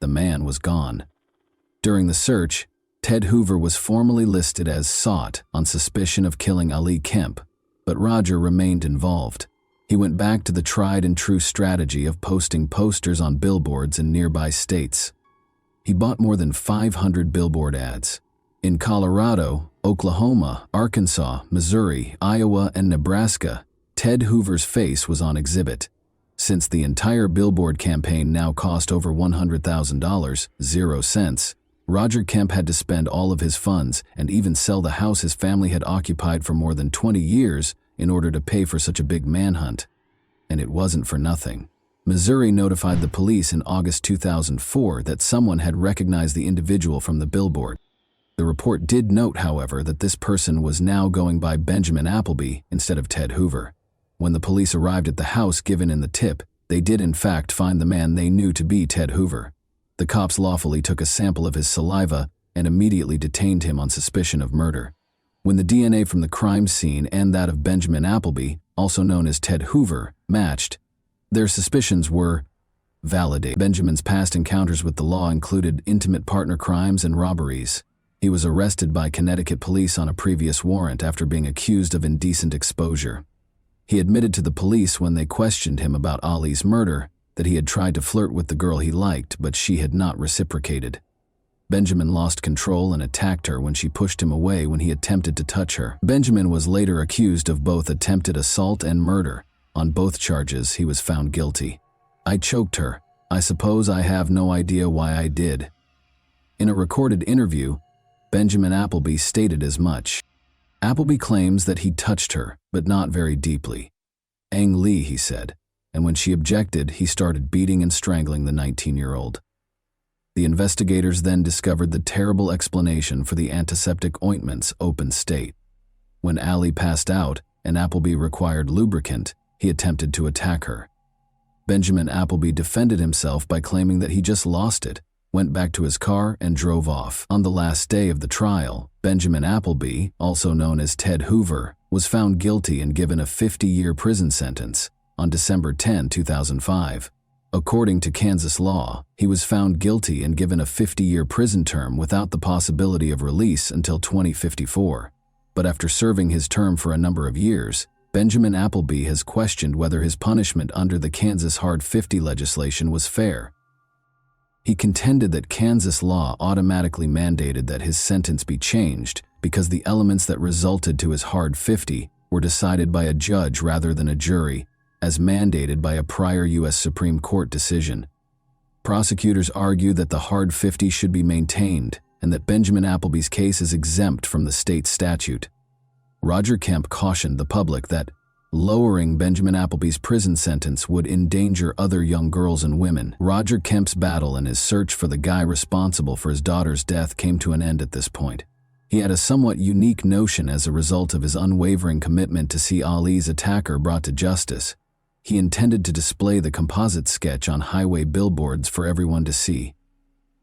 The man was gone. During the search, Ted Hoover was formally listed as sought on suspicion of killing Ali Kemp, but Roger remained involved. He went back to the tried and true strategy of posting posters on billboards in nearby states. He bought more than 500 billboard ads. In Colorado, Oklahoma, Arkansas, Missouri, Iowa, and Nebraska, Ted Hoover's face was on exhibit. Since the entire billboard campaign now cost over $100,000, 0 cents, Roger Kemp had to spend all of his funds and even sell the house his family had occupied for more than 20 years in order to pay for such a big manhunt. And it wasn't for nothing. Missouri notified the police in August 2004 that someone had recognized the individual from the billboard. The report did note, however, that this person was now going by Benjamin Appleby instead of Ted Hoover. When the police arrived at the house given in the tip, they did in fact find the man they knew to be Ted Hoover. The cops lawfully took a sample of his saliva and immediately detained him on suspicion of murder. When the DNA from the crime scene and that of Benjamin Appleby, also known as Ted Hoover, matched, their suspicions were validated. Benjamin's past encounters with the law included intimate partner crimes and robberies. He was arrested by Connecticut police on a previous warrant after being accused of indecent exposure. He admitted to the police when they questioned him about Ali's murder that he had tried to flirt with the girl he liked, but she had not reciprocated. Benjamin lost control and attacked her when she pushed him away when he attempted to touch her. Benjamin was later accused of both attempted assault and murder. On both charges, he was found guilty. "I choked her. I suppose I have no idea why I did." In a recorded interview, Benjamin Appleby stated as much. Appleby claims that he touched her, but not very deeply. "Ang Lee," he said, and when she objected, he started beating and strangling the 19-year-old. The investigators then discovered the terrible explanation for the antiseptic ointment's open state. When Ali passed out and Appleby required lubricant, he attempted to attack her. Benjamin Appleby defended himself by claiming that he just lost it, went back to his car, and drove off. On the last day of the trial, Benjamin Appleby, also known as Ted Hoover, was found guilty and given a 50-year prison sentence on December 10, 2005. According to Kansas law, he was found guilty and given a 50-year prison term without the possibility of release until 2054. But after serving his term for a number of years, Benjamin Appleby has questioned whether his punishment under the Kansas Hard 50 legislation was fair. He contended that Kansas law automatically mandated that his sentence be changed because the elements that resulted to his Hard 50 were decided by a judge rather than a jury, as mandated by a prior U.S. Supreme Court decision. Prosecutors argue that the Hard 50 should be maintained and that Benjamin Appleby's case is exempt from the state statute. Roger Kemp cautioned the public that lowering Benjamin Appleby's prison sentence would endanger other young girls and women. Roger Kemp's battle and his search for the guy responsible for his daughter's death came to an end at this point. He had a somewhat unique notion as a result of his unwavering commitment to see Ali's attacker brought to justice. He intended to display the composite sketch on highway billboards for everyone to see.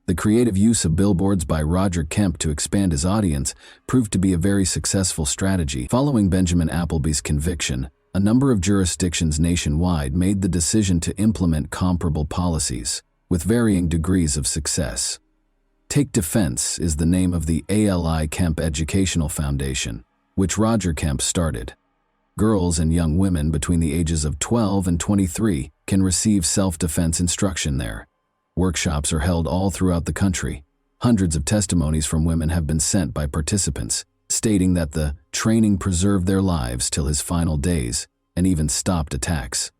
The creative use of billboards by Roger Kemp to expand his audience proved to be a very successful strategy. Following Benjamin Appleby's conviction, a number of jurisdictions nationwide made the decision to implement comparable policies, with varying degrees of success. Take Defense is the name of the Ali Kemp Educational Foundation, which Roger Kemp started. Girls and young women between the ages of 12 and 23 can receive self-defense instruction there. Workshops are held all throughout the country. Hundreds of testimonies from women have been sent by participants, stating that the training preserved their lives till his final days and even stopped attacks.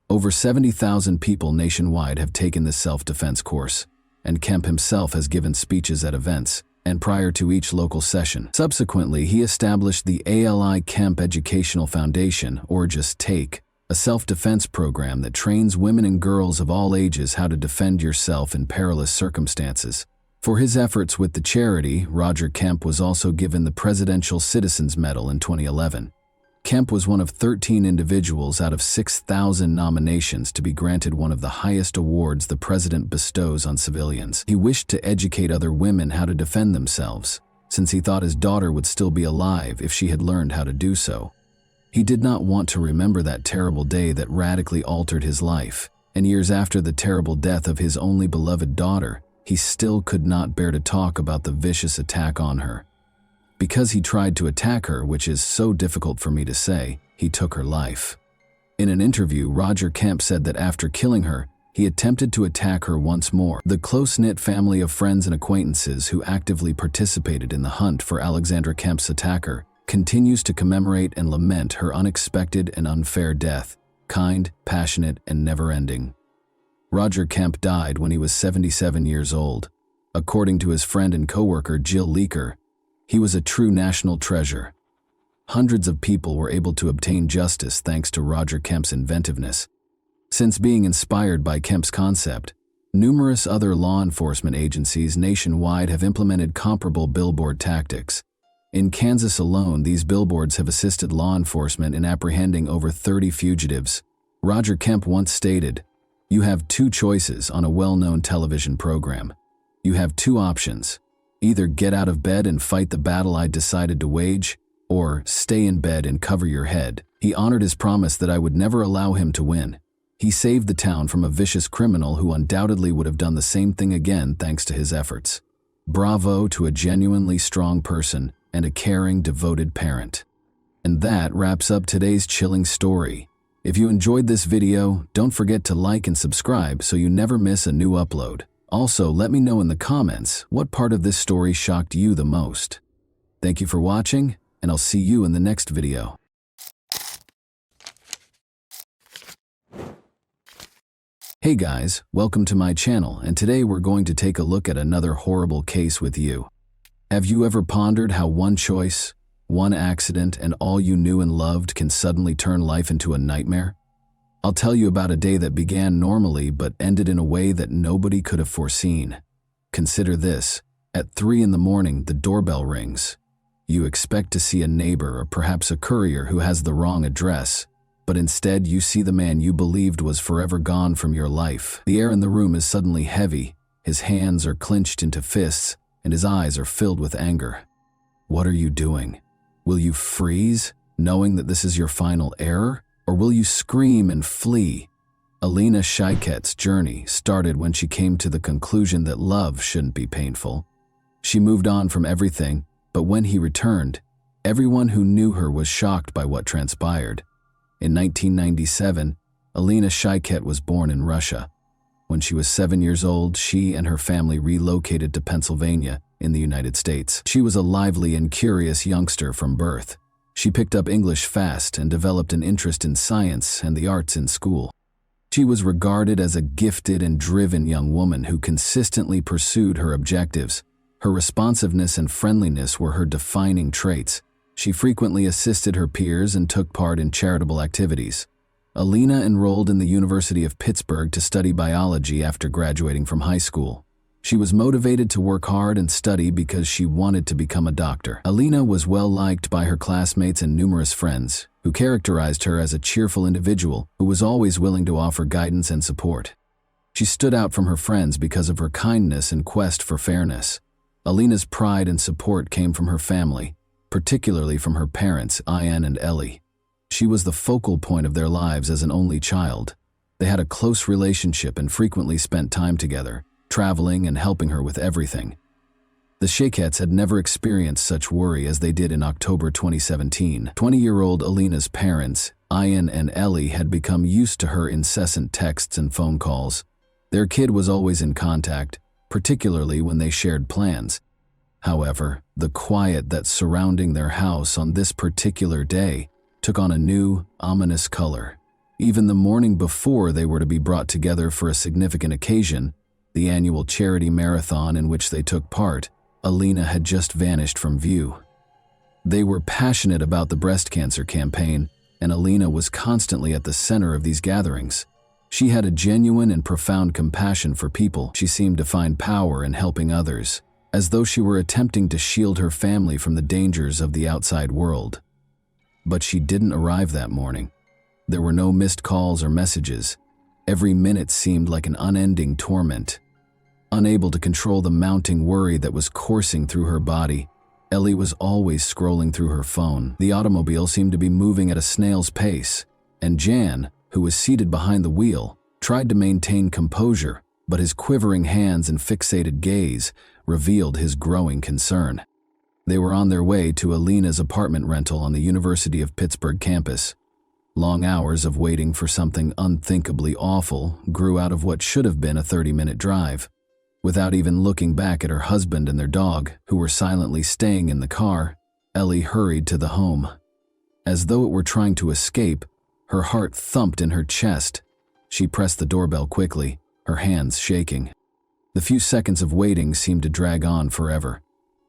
Over 70,000 people nationwide have taken this self-defense course, and Kemp himself has given speeches at events and prior to each local session. Subsequently, he established the Ali Kemp Educational Foundation, or just TAKE, a self-defense program that trains women and girls of all ages how to defend yourself in perilous circumstances. For his efforts with the charity, Roger Kemp was also given the Presidential Citizens Medal in 2011. Kemp was one of 13 individuals out of 6,000 nominations to be granted one of the highest awards the president bestows on civilians. He wished to educate other women how to defend themselves, since he thought his daughter would still be alive if she had learned how to do so. He did not want to remember that terrible day that radically altered his life, and years after the terrible death of his only beloved daughter, he still could not bear to talk about the vicious attack on her. Because he tried to attack her, which is so difficult for me to say, he took her life. In an interview, Roger Kemp said that after killing her, he attempted to attack her once more. The close-knit family of friends and acquaintances who actively participated in the hunt for Alexandra Kemp's attacker continues to commemorate and lament her unexpected and unfair death, kind, passionate, and never-ending. Roger Kemp died when he was 77 years old. According to his friend and co-worker Jill Leaker, he was a true national treasure. Hundreds of people were able to obtain justice thanks to Roger Kemp's inventiveness. Since being inspired by Kemp's concept, numerous other law enforcement agencies nationwide have implemented comparable billboard tactics. In Kansas alone, these billboards have assisted law enforcement in apprehending over 30 fugitives. Roger Kemp once stated, "You have two choices on a well-known television program. You have two options. Either get out of bed and fight the battle I decided to wage, or stay in bed and cover your head." He honored his promise that I would never allow him to win. He saved the town from a vicious criminal who undoubtedly would have done the same thing again thanks to his efforts. Bravo to a genuinely strong person and a caring, devoted parent. And that wraps up today's chilling story. If you enjoyed this video, don't forget to like and subscribe so you never miss a new upload. Also, let me know in the comments what part of this story shocked you the most. Thank you for watching, and I'll see you in the next video. Hey guys, welcome to my channel, and today we're going to take a look at another horrible case with you. Have you ever pondered how one choice, one accident, and all you knew and loved can suddenly turn life into a nightmare? I'll tell you about a day that began normally but ended in a way that nobody could have foreseen. Consider this. At 3 in the morning, the doorbell rings. You expect to see a neighbor or perhaps a courier who has the wrong address, but instead you see the man you believed was forever gone from your life. The air in the room is suddenly heavy, his hands are clenched into fists, and his eyes are filled with anger. What are you doing? Will you freeze, knowing that this is your final error? Or will you scream and flee? Alina Shiket's journey started when she came to the conclusion that love shouldn't be painful. She moved on from everything, but when he returned, everyone who knew her was shocked by what transpired. In 1997, Alina Shiket was born in Russia. When she was 7 years old, she and her family relocated to Pennsylvania in the United States. She was a lively and curious youngster from birth. She picked up English fast and developed an interest in science and the arts in school. She was regarded as a gifted and driven young woman who consistently pursued her objectives. Her responsiveness and friendliness were her defining traits. She frequently assisted her peers and took part in charitable activities. Alina enrolled in the University of Pittsburgh to study biology after graduating from high school. She was motivated to work hard and study because she wanted to become a doctor. Alina was well liked by her classmates and numerous friends, who characterized her as a cheerful individual who was always willing to offer guidance and support. She stood out from her friends because of her kindness and quest for fairness. Alina's pride and support came from her family, particularly from her parents, Ian and Ellie. She was the focal point of their lives as an only child. They had a close relationship and frequently spent time together, traveling and helping her with everything. The Shikets had never experienced such worry as they did in October 2017. 20-year-old Alina's parents, Ian and Ellie, had become used to her incessant texts and phone calls. Their kid was always in contact, particularly when they shared plans. However, the quiet that's surrounding their house on this particular day took on a new, ominous color. Even the morning before they were to be brought together for a significant occasion, the annual charity marathon in which they took part, Alina had just vanished from view. They were passionate about the breast cancer campaign, and Alina was constantly at the center of these gatherings. She had a genuine and profound compassion for people. She seemed to find power in helping others, as though she were attempting to shield her family from the dangers of the outside world. But she didn't arrive that morning. There were no missed calls or messages. Every minute seemed like an unending torment. Unable to control the mounting worry that was coursing through her body, Ellie was always scrolling through her phone. The automobile seemed to be moving at a snail's pace, and Jan, who was seated behind the wheel, tried to maintain composure, but his quivering hands and fixated gaze revealed his growing concern. They were on their way to Alina's apartment rental on the University of Pittsburgh campus. Long hours of waiting for something unthinkably awful grew out of what should have been a 30-minute drive. Without even looking back at her husband and their dog, who were silently staying in the car, Ellie hurried to the home. As though it were trying to escape, her heart thumped in her chest. She pressed the doorbell quickly, her hands shaking. The few seconds of waiting seemed to drag on forever.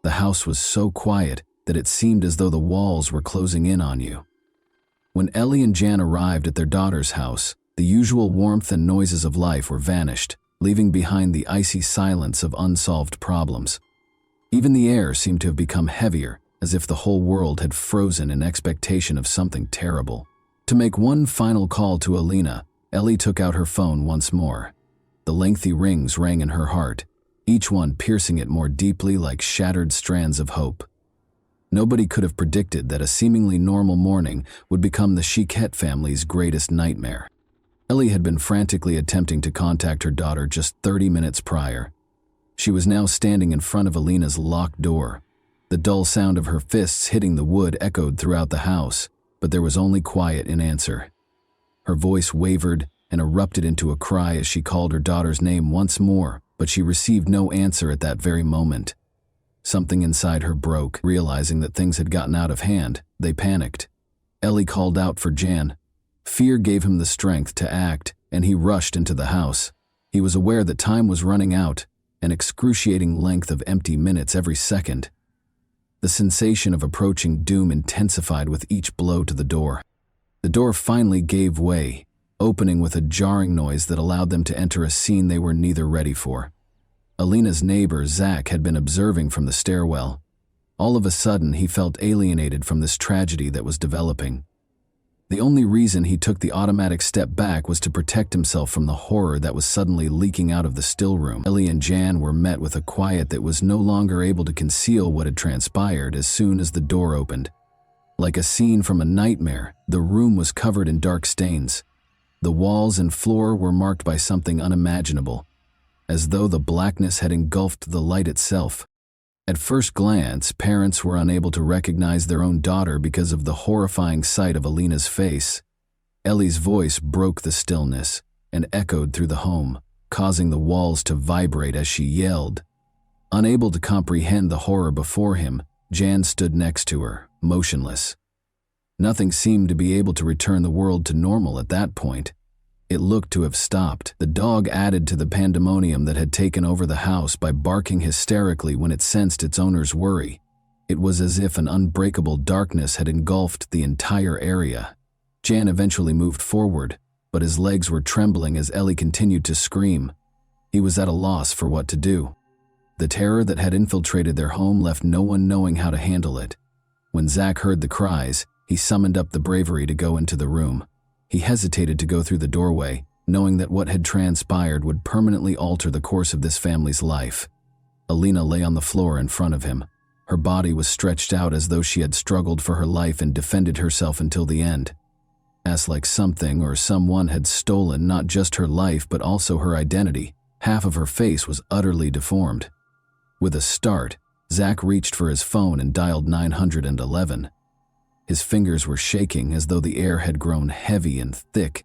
The house was so quiet that it seemed as though the walls were closing in on you. When Ellie and Jan arrived at their daughter's house, the usual warmth and noises of life were vanished, leaving behind the icy silence of unsolved problems. Even the air seemed to have become heavier, as if the whole world had frozen in expectation of something terrible. To make one final call to Alina, Ellie took out her phone once more. The lengthy rings rang in her heart, each one piercing it more deeply like shattered strands of hope. Nobody could have predicted that a seemingly normal morning would become the Chiquette family's greatest nightmare. Ellie had been frantically attempting to contact her daughter just 30 minutes prior. She was now standing in front of Alina's locked door. The dull sound of her fists hitting the wood echoed throughout the house, but there was only quiet in answer. Her voice wavered and erupted into a cry as she called her daughter's name once more, but she received no answer at that very moment. Something inside her broke. Realizing that things had gotten out of hand, they panicked. Ellie called out for Jan. Fear gave him the strength to act, and he rushed into the house. He was aware that time was running out, an excruciating length of empty minutes every second. The sensation of approaching doom intensified with each blow to the door. The door finally gave way, opening with a jarring noise that allowed them to enter a scene they were neither ready for. Alina's neighbor, Zach, had been observing from the stairwell. All of a sudden, he felt alienated from this tragedy that was developing. The only reason he took the automatic step back was to protect himself from the horror that was suddenly leaking out of the still room. Ellie and Jan were met with a quiet that was no longer able to conceal what had transpired as soon as the door opened. Like a scene from a nightmare, the room was covered in dark stains. The walls and floor were marked by something unimaginable, as though the blackness had engulfed the light itself. At first glance, parents were unable to recognize their own daughter because of the horrifying sight of Alina's face. Ellie's voice broke the stillness and echoed through the home, causing the walls to vibrate as she yelled. Unable to comprehend the horror before him, Jan stood next to her, motionless. Nothing seemed to be able to return the world to normal at that point. It looked to have stopped. The dog added to the pandemonium that had taken over the house by barking hysterically when it sensed its owner's worry. It was as if an unbreakable darkness had engulfed the entire area. Jan eventually moved forward, but his legs were trembling as Ellie continued to scream. He was at a loss for what to do. The terror that had infiltrated their home left no one knowing how to handle it. When Zach heard the cries, he summoned up the bravery to go into the room. He hesitated to go through the doorway, knowing that what had transpired would permanently alter the course of this family's life. Alina lay on the floor in front of him. Her body was stretched out as though she had struggled for her life and defended herself until the end. As like something or someone had stolen not just her life but also her identity, half of her face was utterly deformed. With a start, Zach reached for his phone and dialed 911. His fingers were shaking as though the air had grown heavy and thick.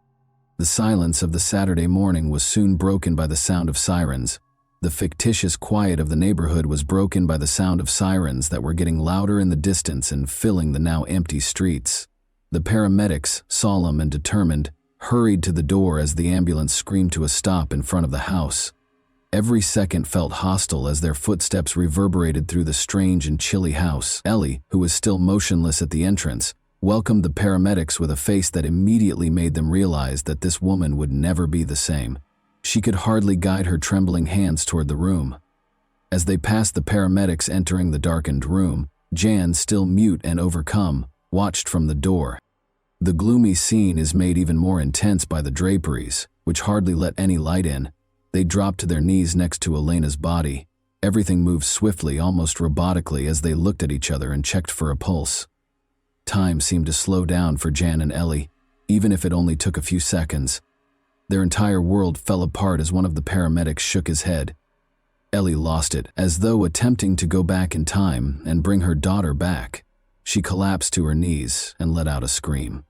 The silence of the Saturday morning was soon broken by the sound of sirens. The fictitious quiet of the neighborhood was broken by the sound of sirens that were getting louder in the distance and filling the now empty streets. The paramedics, solemn and determined, hurried to the door as the ambulance screamed to a stop in front of the house. Every second felt hostile as their footsteps reverberated through the strange and chilly house. Ellie, who was still motionless at the entrance, welcomed the paramedics with a face that immediately made them realize that this woman would never be the same. She could hardly guide her trembling hands toward the room. As they passed the paramedics entering the darkened room, Jan, still mute and overcome, watched from the door. The gloomy scene is made even more intense by the draperies, which hardly let any light in. They dropped to their knees next to Elena's body. Everything moved swiftly, almost robotically, as they looked at each other and checked for a pulse. Time seemed to slow down for Jan and Ellie, even if it only took a few seconds. Their entire world fell apart as one of the paramedics shook his head. Ellie lost it, as though attempting to go back in time and bring her daughter back. She collapsed to her knees and let out a scream.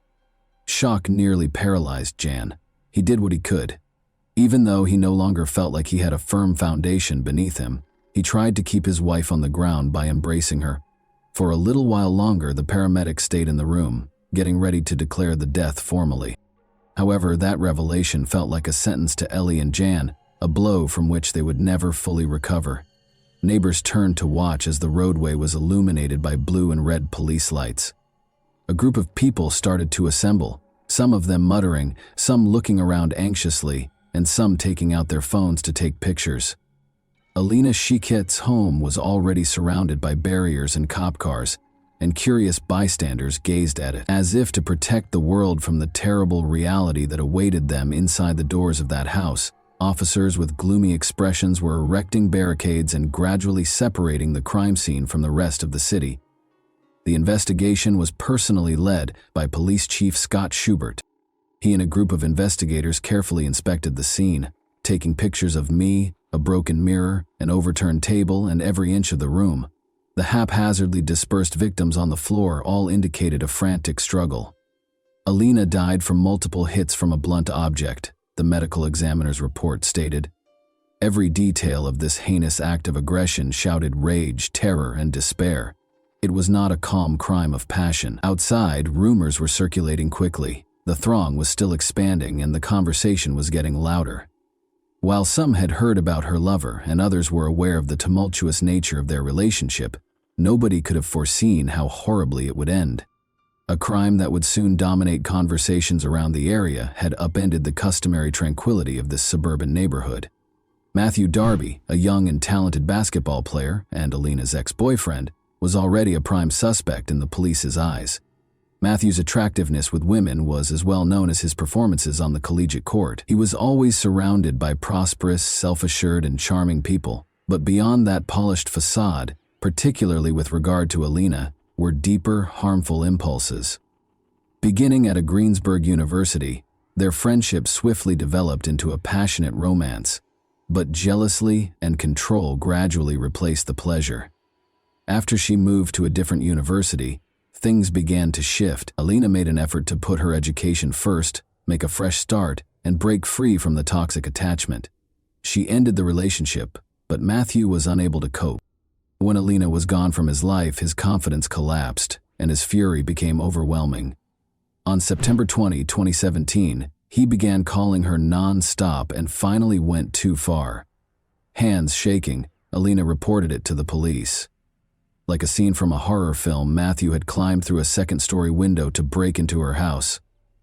Shock nearly paralyzed Jan. He did what he could. Even though he no longer felt like he had a firm foundation beneath him, he tried to keep his wife on the ground by embracing her. For a little while longer, the paramedics stayed in the room, getting ready to declare the death formally. However, that revelation felt like a sentence to Ellie and Jan, a blow from which they would never fully recover. Neighbors turned to watch as the roadway was illuminated by blue and red police lights. A group of people started to assemble, some of them muttering, some looking around anxiously, and some taking out their phones to take pictures. Alina Shiket's home was already surrounded by barriers and cop cars, and curious bystanders gazed at it, as if to protect the world from the terrible reality that awaited them inside the doors of that house. Officers with gloomy expressions were erecting barricades and gradually separating the crime scene from the rest of the city. The investigation was personally led by Police Chief Scott Schubert. He and a group of investigators carefully inspected the scene, taking pictures of me, a broken mirror, an overturned table, and every inch of the room. The haphazardly dispersed victims on the floor all indicated a frantic struggle. Alina died from multiple hits from a blunt object, the medical examiner's report stated. Every detail of this heinous act of aggression shouted rage, terror, and despair. It was not a calm crime of passion. Outside, rumors were circulating quickly. The throng was still expanding and the conversation was getting louder. While some had heard about her lover and others were aware of the tumultuous nature of their relationship, nobody could have foreseen how horribly it would end. A crime that would soon dominate conversations around the area had upended the customary tranquility of this suburban neighborhood. Matthew Darby, a young and talented basketball player and Alina's ex-boyfriend, was already a prime suspect in the police's eyes. Matthew's attractiveness with women was as well known as his performances on the collegiate court. He was always surrounded by prosperous, self-assured, and charming people, but beyond that polished facade, particularly with regard to Alina, were deeper, harmful impulses. Beginning at a Greensburg University, their friendship swiftly developed into a passionate romance, but jealousy and control gradually replaced the pleasure. After she moved to a different university, things began to shift. Alina made an effort to put her education first, make a fresh start, and break free from the toxic attachment. She ended the relationship, but Matthew was unable to cope. When Alina was gone from his life, his confidence collapsed, and his fury became overwhelming. On September 20, 2017, he began calling her non-stop and finally went too far. Hands shaking, Alina reported it to the police. Like a scene from a horror film, Matthew had climbed through a second-story window to break into her house.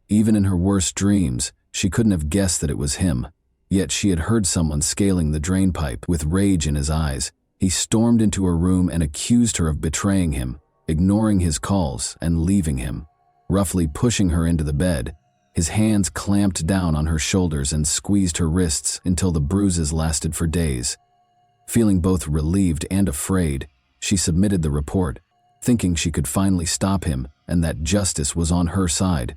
Even in her worst dreams, she couldn't have guessed that it was him. Yet she had heard someone scaling the drain pipe. With rage in his eyes, he stormed into her room and accused her of betraying him, ignoring his calls and leaving him. Roughly pushing her into the bed, his hands clamped down on her shoulders and squeezed her wrists until the bruises lasted for days. Feeling both relieved and afraid, she submitted the report, thinking she could finally stop him and that justice was on her side.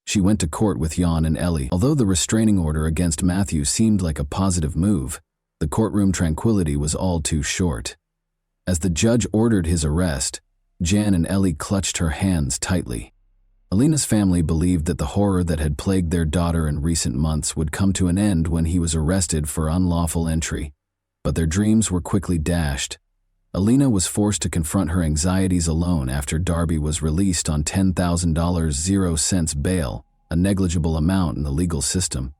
She went to court with Jan and Ellie. Although the restraining order against Matthew seemed like a positive move, the courtroom tranquility was all too short. As the judge ordered his arrest, Jan and Ellie clutched her hands tightly. Alina's family believed that the horror that had plagued their daughter in recent months would come to an end when he was arrested for unlawful entry, but their dreams were quickly dashed. Alina was forced to confront her anxieties alone after Darby was released on $10,000 0 bail, a negligible amount in the legal system.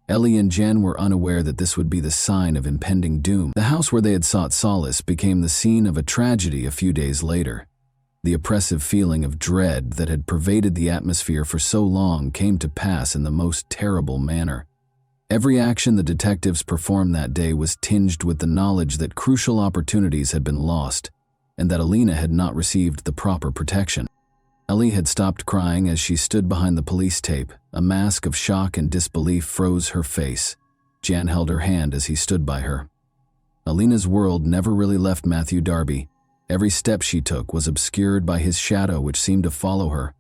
Ellie and Jen were unaware that this would be the sign of impending doom. The house where they had sought solace became the scene of a tragedy a few days later. The oppressive feeling of dread that had pervaded the atmosphere for so long came to pass in the most terrible manner. Every action the detectives performed that day was tinged with the knowledge that crucial opportunities had been lost, and that Alina had not received the proper protection. Ellie had stopped crying as she stood behind the police tape. A mask of shock and disbelief froze her face. Jan held her hand as he stood by her. Alina's world never really left Matthew Darby. Every step she took was obscured by his shadow, which seemed to follow her.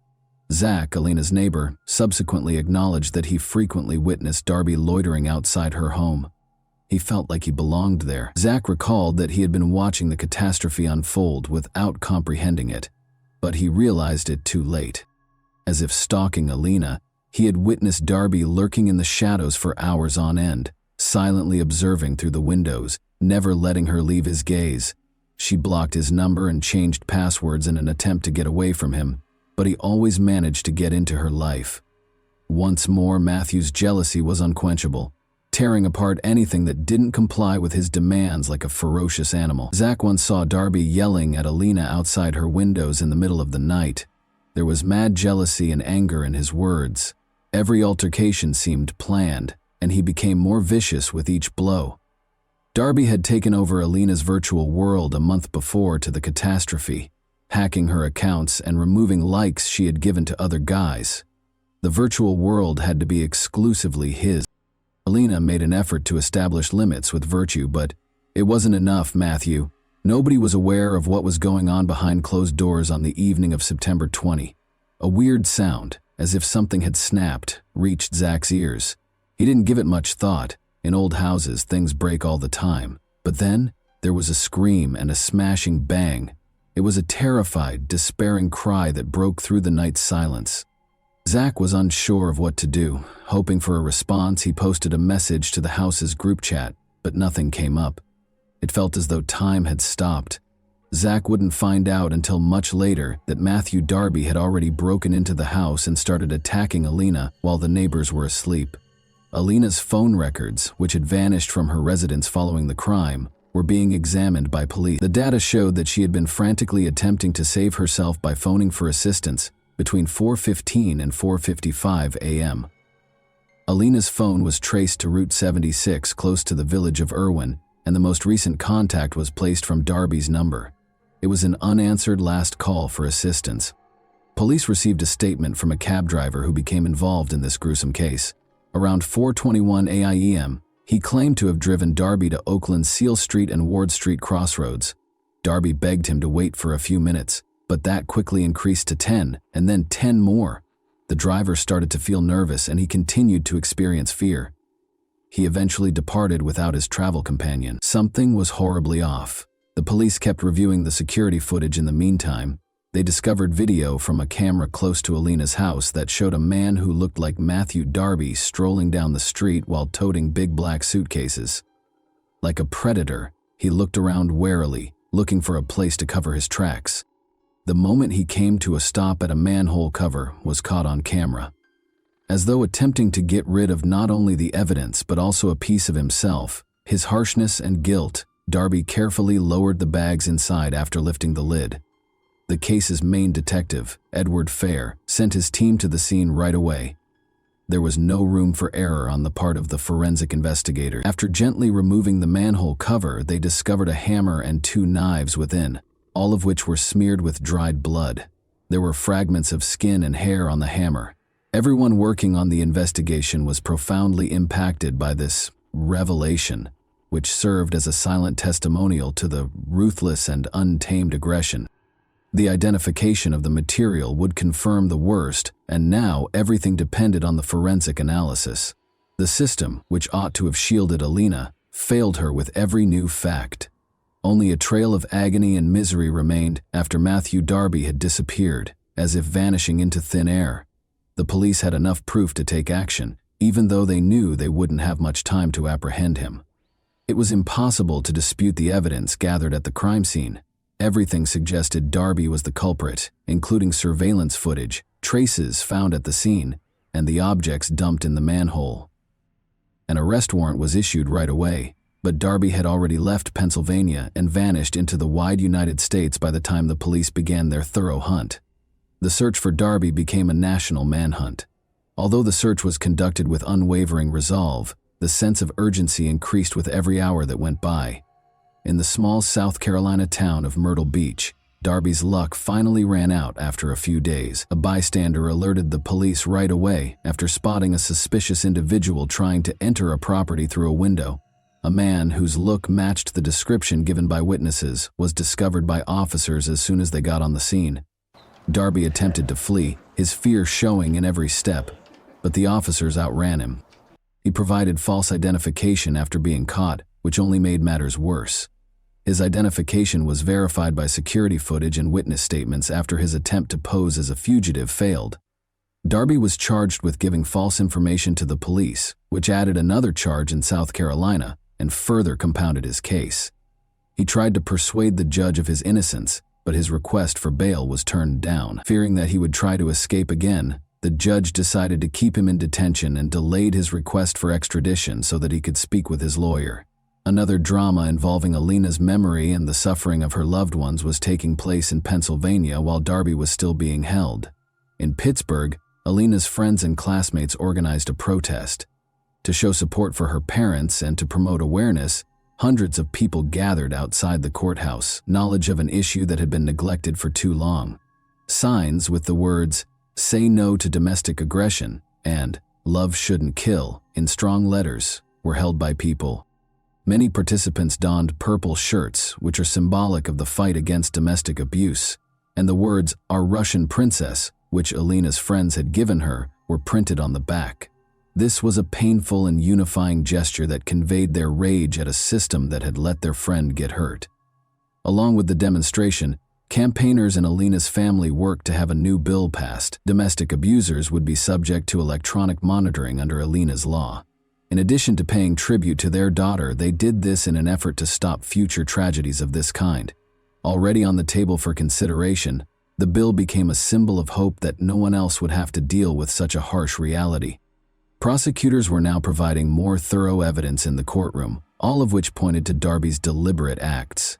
Zach, Alina's neighbor, subsequently acknowledged that he frequently witnessed Darby loitering outside her home. He felt like he belonged there. Zach recalled that he had been watching the catastrophe unfold without comprehending it, but he realized it too late. As if stalking Alina, he had witnessed Darby lurking in the shadows for hours on end, silently observing through the windows, never letting her leave his gaze. She blocked his number and changed passwords in an attempt to get away from him, but he always managed to get into her life. Once more, Matthew's jealousy was unquenchable, tearing apart anything that didn't comply with his demands like a ferocious animal. Zach once saw Darby yelling at Alina outside her windows in the middle of the night. There was mad jealousy and anger in his words. Every altercation seemed planned, and he became more vicious with each blow. Darby had taken over Alina's virtual world a month before to the catastrophe, hacking her accounts and removing likes she had given to other guys. The virtual world had to be exclusively his. Alina made an effort to establish limits with Virtue, but it wasn't enough, Matthew. Nobody was aware of what was going on behind closed doors on the evening of September 20. A weird sound, as if something had snapped, reached Zach's ears. He didn't give it much thought. In old houses, things break all the time. But then, there was a scream and a smashing bang. It was a terrified, despairing cry that broke through the night's silence. Zach was unsure of what to do. Hoping for a response, he posted a message to the house's group chat, but nothing came up. It felt as though time had stopped. Zach wouldn't find out until much later that Matthew Darby had already broken into the house and started attacking Alina while the neighbors were asleep. Alina's phone records, which had vanished from her residence following the crime, were being examined by police. The data showed that she had been frantically attempting to save herself by phoning for assistance between 4:15 and 4:55 a.m. Alina's phone was traced to Route 76 close to the village of Irwin, and the most recent contact was placed from Darby's number. It was an unanswered last call for assistance. Police received a statement from a cab driver who became involved in this gruesome case. Around 4:21 a.m., he claimed to have driven Darby to Oakland's Seal Street and Ward Street crossroads. Darby begged him to wait for a few minutes, but that quickly increased to 10, and then 10 more. The driver started to feel nervous, and he continued to experience fear. He eventually departed without his travel companion. Something was horribly off. The police kept reviewing the security footage in the meantime. They discovered video from a camera close to Alina's house that showed a man who looked like Matthew Darby strolling down the street while toting big black suitcases. Like a predator, he looked around warily, looking for a place to cover his tracks. The moment he came to a stop at a manhole cover was caught on camera. As though attempting to get rid of not only the evidence but also a piece of himself, his harshness and guilt, Darby carefully lowered the bags inside after lifting the lid. The case's main detective, Edward Fair, sent his team to the scene right away. There was no room for error on the part of the forensic investigator. After gently removing the manhole cover, they discovered a hammer and 2 knives within, all of which were smeared with dried blood. There were fragments of skin and hair on the hammer. Everyone working on the investigation was profoundly impacted by this revelation, which served as a silent testimonial to the ruthless and untamed aggression. The identification of the material would confirm the worst, and now everything depended on the forensic analysis. The system, which ought to have shielded Alina, failed her with every new fact. Only a trail of agony and misery remained after Matthew Darby had disappeared, as if vanishing into thin air. The police had enough proof to take action, even though they knew they wouldn't have much time to apprehend him. It was impossible to dispute the evidence gathered at the crime scene. Everything suggested Darby was the culprit, including surveillance footage, traces found at the scene, and the objects dumped in the manhole. An arrest warrant was issued right away. but Darby had already left Pennsylvania and vanished into the wide United States by the time the police began their thorough hunt. The search for Darby became a national manhunt. Although the search was conducted with unwavering resolve, the sense of urgency increased with every hour that went by. In the small South Carolina town of Myrtle Beach, Darby's luck finally ran out after a few days. A bystander alerted the police right away after spotting a suspicious individual trying to enter a property through a window. A man whose look matched the description given by witnesses was discovered by officers as soon as they got on the scene. Darby attempted to flee, his fear showing in every step, but the officers outran him. He provided false identification after being caught, which only made matters worse. His identification was verified by security footage and witness statements after his attempt to pose as a fugitive failed. Darby was charged with giving false information to the police, which added another charge in South Carolina and further compounded his case. He tried to persuade the judge of his innocence, but his request for bail was turned down. Fearing that he would try to escape again, the judge decided to keep him in detention and delayed his request for extradition so that he could speak with his lawyer. Another drama involving Alina's memory and the suffering of her loved ones was taking place in Pennsylvania while Darby was still being held. In Pittsburgh, Alina's friends and classmates organized a protest. To show support for her parents and to promote awareness, hundreds of people gathered outside the courthouse, knowledge of an issue that had been neglected for too long. Signs with the words, "Say no to domestic aggression," and "Love shouldn't kill," in strong letters, were held by people. Many participants donned purple shirts, which are symbolic of the fight against domestic abuse, and the words, "Our Russian Princess," which Alina's friends had given her, were printed on the back. This was a painful and unifying gesture that conveyed their rage at a system that had let their friend get hurt. Along with the demonstration, campaigners and Alina's family worked to have a new bill passed. Domestic abusers would be subject to electronic monitoring under Alina's law. In addition to paying tribute to their daughter, they did this in an effort to stop future tragedies of this kind. Already on the table for consideration, the bill became a symbol of hope that no one else would have to deal with such a harsh reality. Prosecutors were now providing more thorough evidence in the courtroom, all of which pointed to Darby's deliberate acts.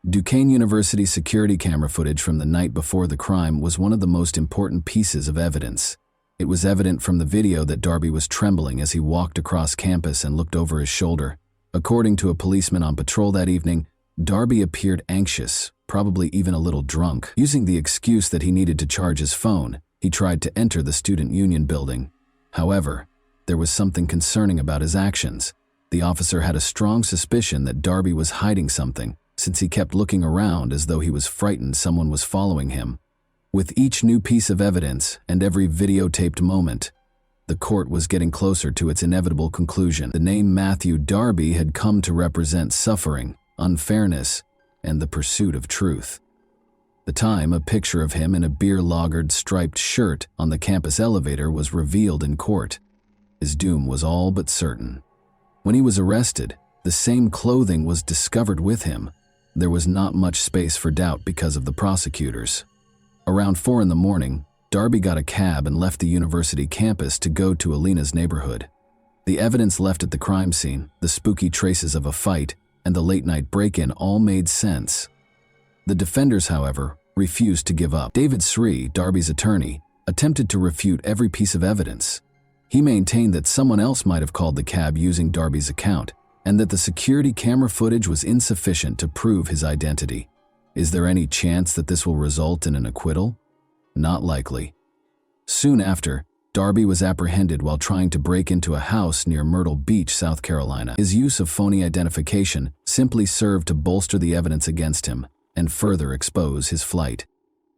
Duquesne University security camera footage from the night before the crime was one of the most important pieces of evidence. It was evident from the video that Darby was trembling as he walked across campus and looked over his shoulder. According to a policeman on patrol that evening, Darby appeared anxious, probably even a little drunk. Using the excuse that he needed to charge his phone, he tried to enter the student union building. However, there was something concerning about his actions. The officer had a strong suspicion that Darby was hiding something, since he kept looking around as though he was frightened someone was following him. With each new piece of evidence and every videotaped moment, the court was getting closer to its inevitable conclusion. The name Matthew Darby had come to represent suffering, unfairness, and the pursuit of truth. The time a picture of him in a beer-lagered striped shirt on the campus elevator was revealed in court. His doom was all but certain. When he was arrested, the same clothing was discovered with him. There was not much space for doubt because of the prosecutors. Around 4 in the morning, Darby got a cab and left the university campus to go to Alina's neighborhood. The evidence left at the crime scene, the spooky traces of a fight, and the late-night break-in all made sense. The defenders, however, refused to give up. David Sri, Darby's attorney, attempted to refute every piece of evidence. He maintained that someone else might have called the cab using Darby's account, and that the security camera footage was insufficient to prove his identity. Is there any chance that this will result in an acquittal? Not likely. Soon after, Darby was apprehended while trying to break into a house near Myrtle Beach, South Carolina. His use of phony identification simply served to bolster the evidence against him and further expose his flight.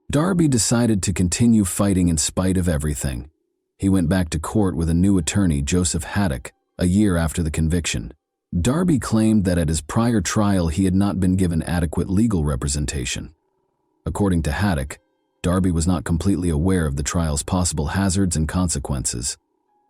Darby decided to continue fighting in spite of everything. He went back to court with a new attorney, Joseph Haddock, a year after the conviction. Darby claimed that at his prior trial he had not been given adequate legal representation. According to Haddock, Darby was not completely aware of the trial's possible hazards and consequences.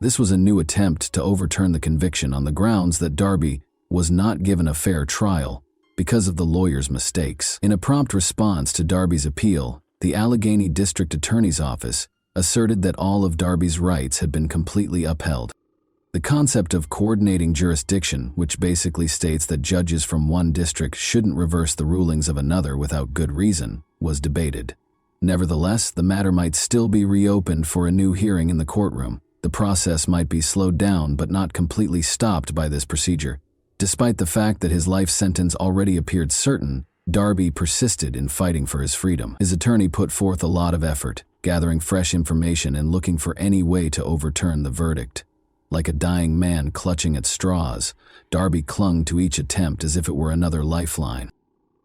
This was a new attempt to overturn the conviction on the grounds that Darby was not given a fair trial because of the lawyer's mistakes. In a prompt response to Darby's appeal, the Allegheny District Attorney's Office asserted that all of Darby's rights had been completely upheld. The concept of coordinating jurisdiction, which basically states that judges from one district shouldn't reverse the rulings of another without good reason, was debated. Nevertheless, the matter might still be reopened for a new hearing in the courtroom. The process might be slowed down but not completely stopped by this procedure. Despite the fact that his life sentence already appeared certain, Darby persisted in fighting for his freedom. His attorney put forth a lot of effort, gathering fresh information and looking for any way to overturn the verdict. Like a dying man clutching at straws, Darby clung to each attempt as if it were another lifeline.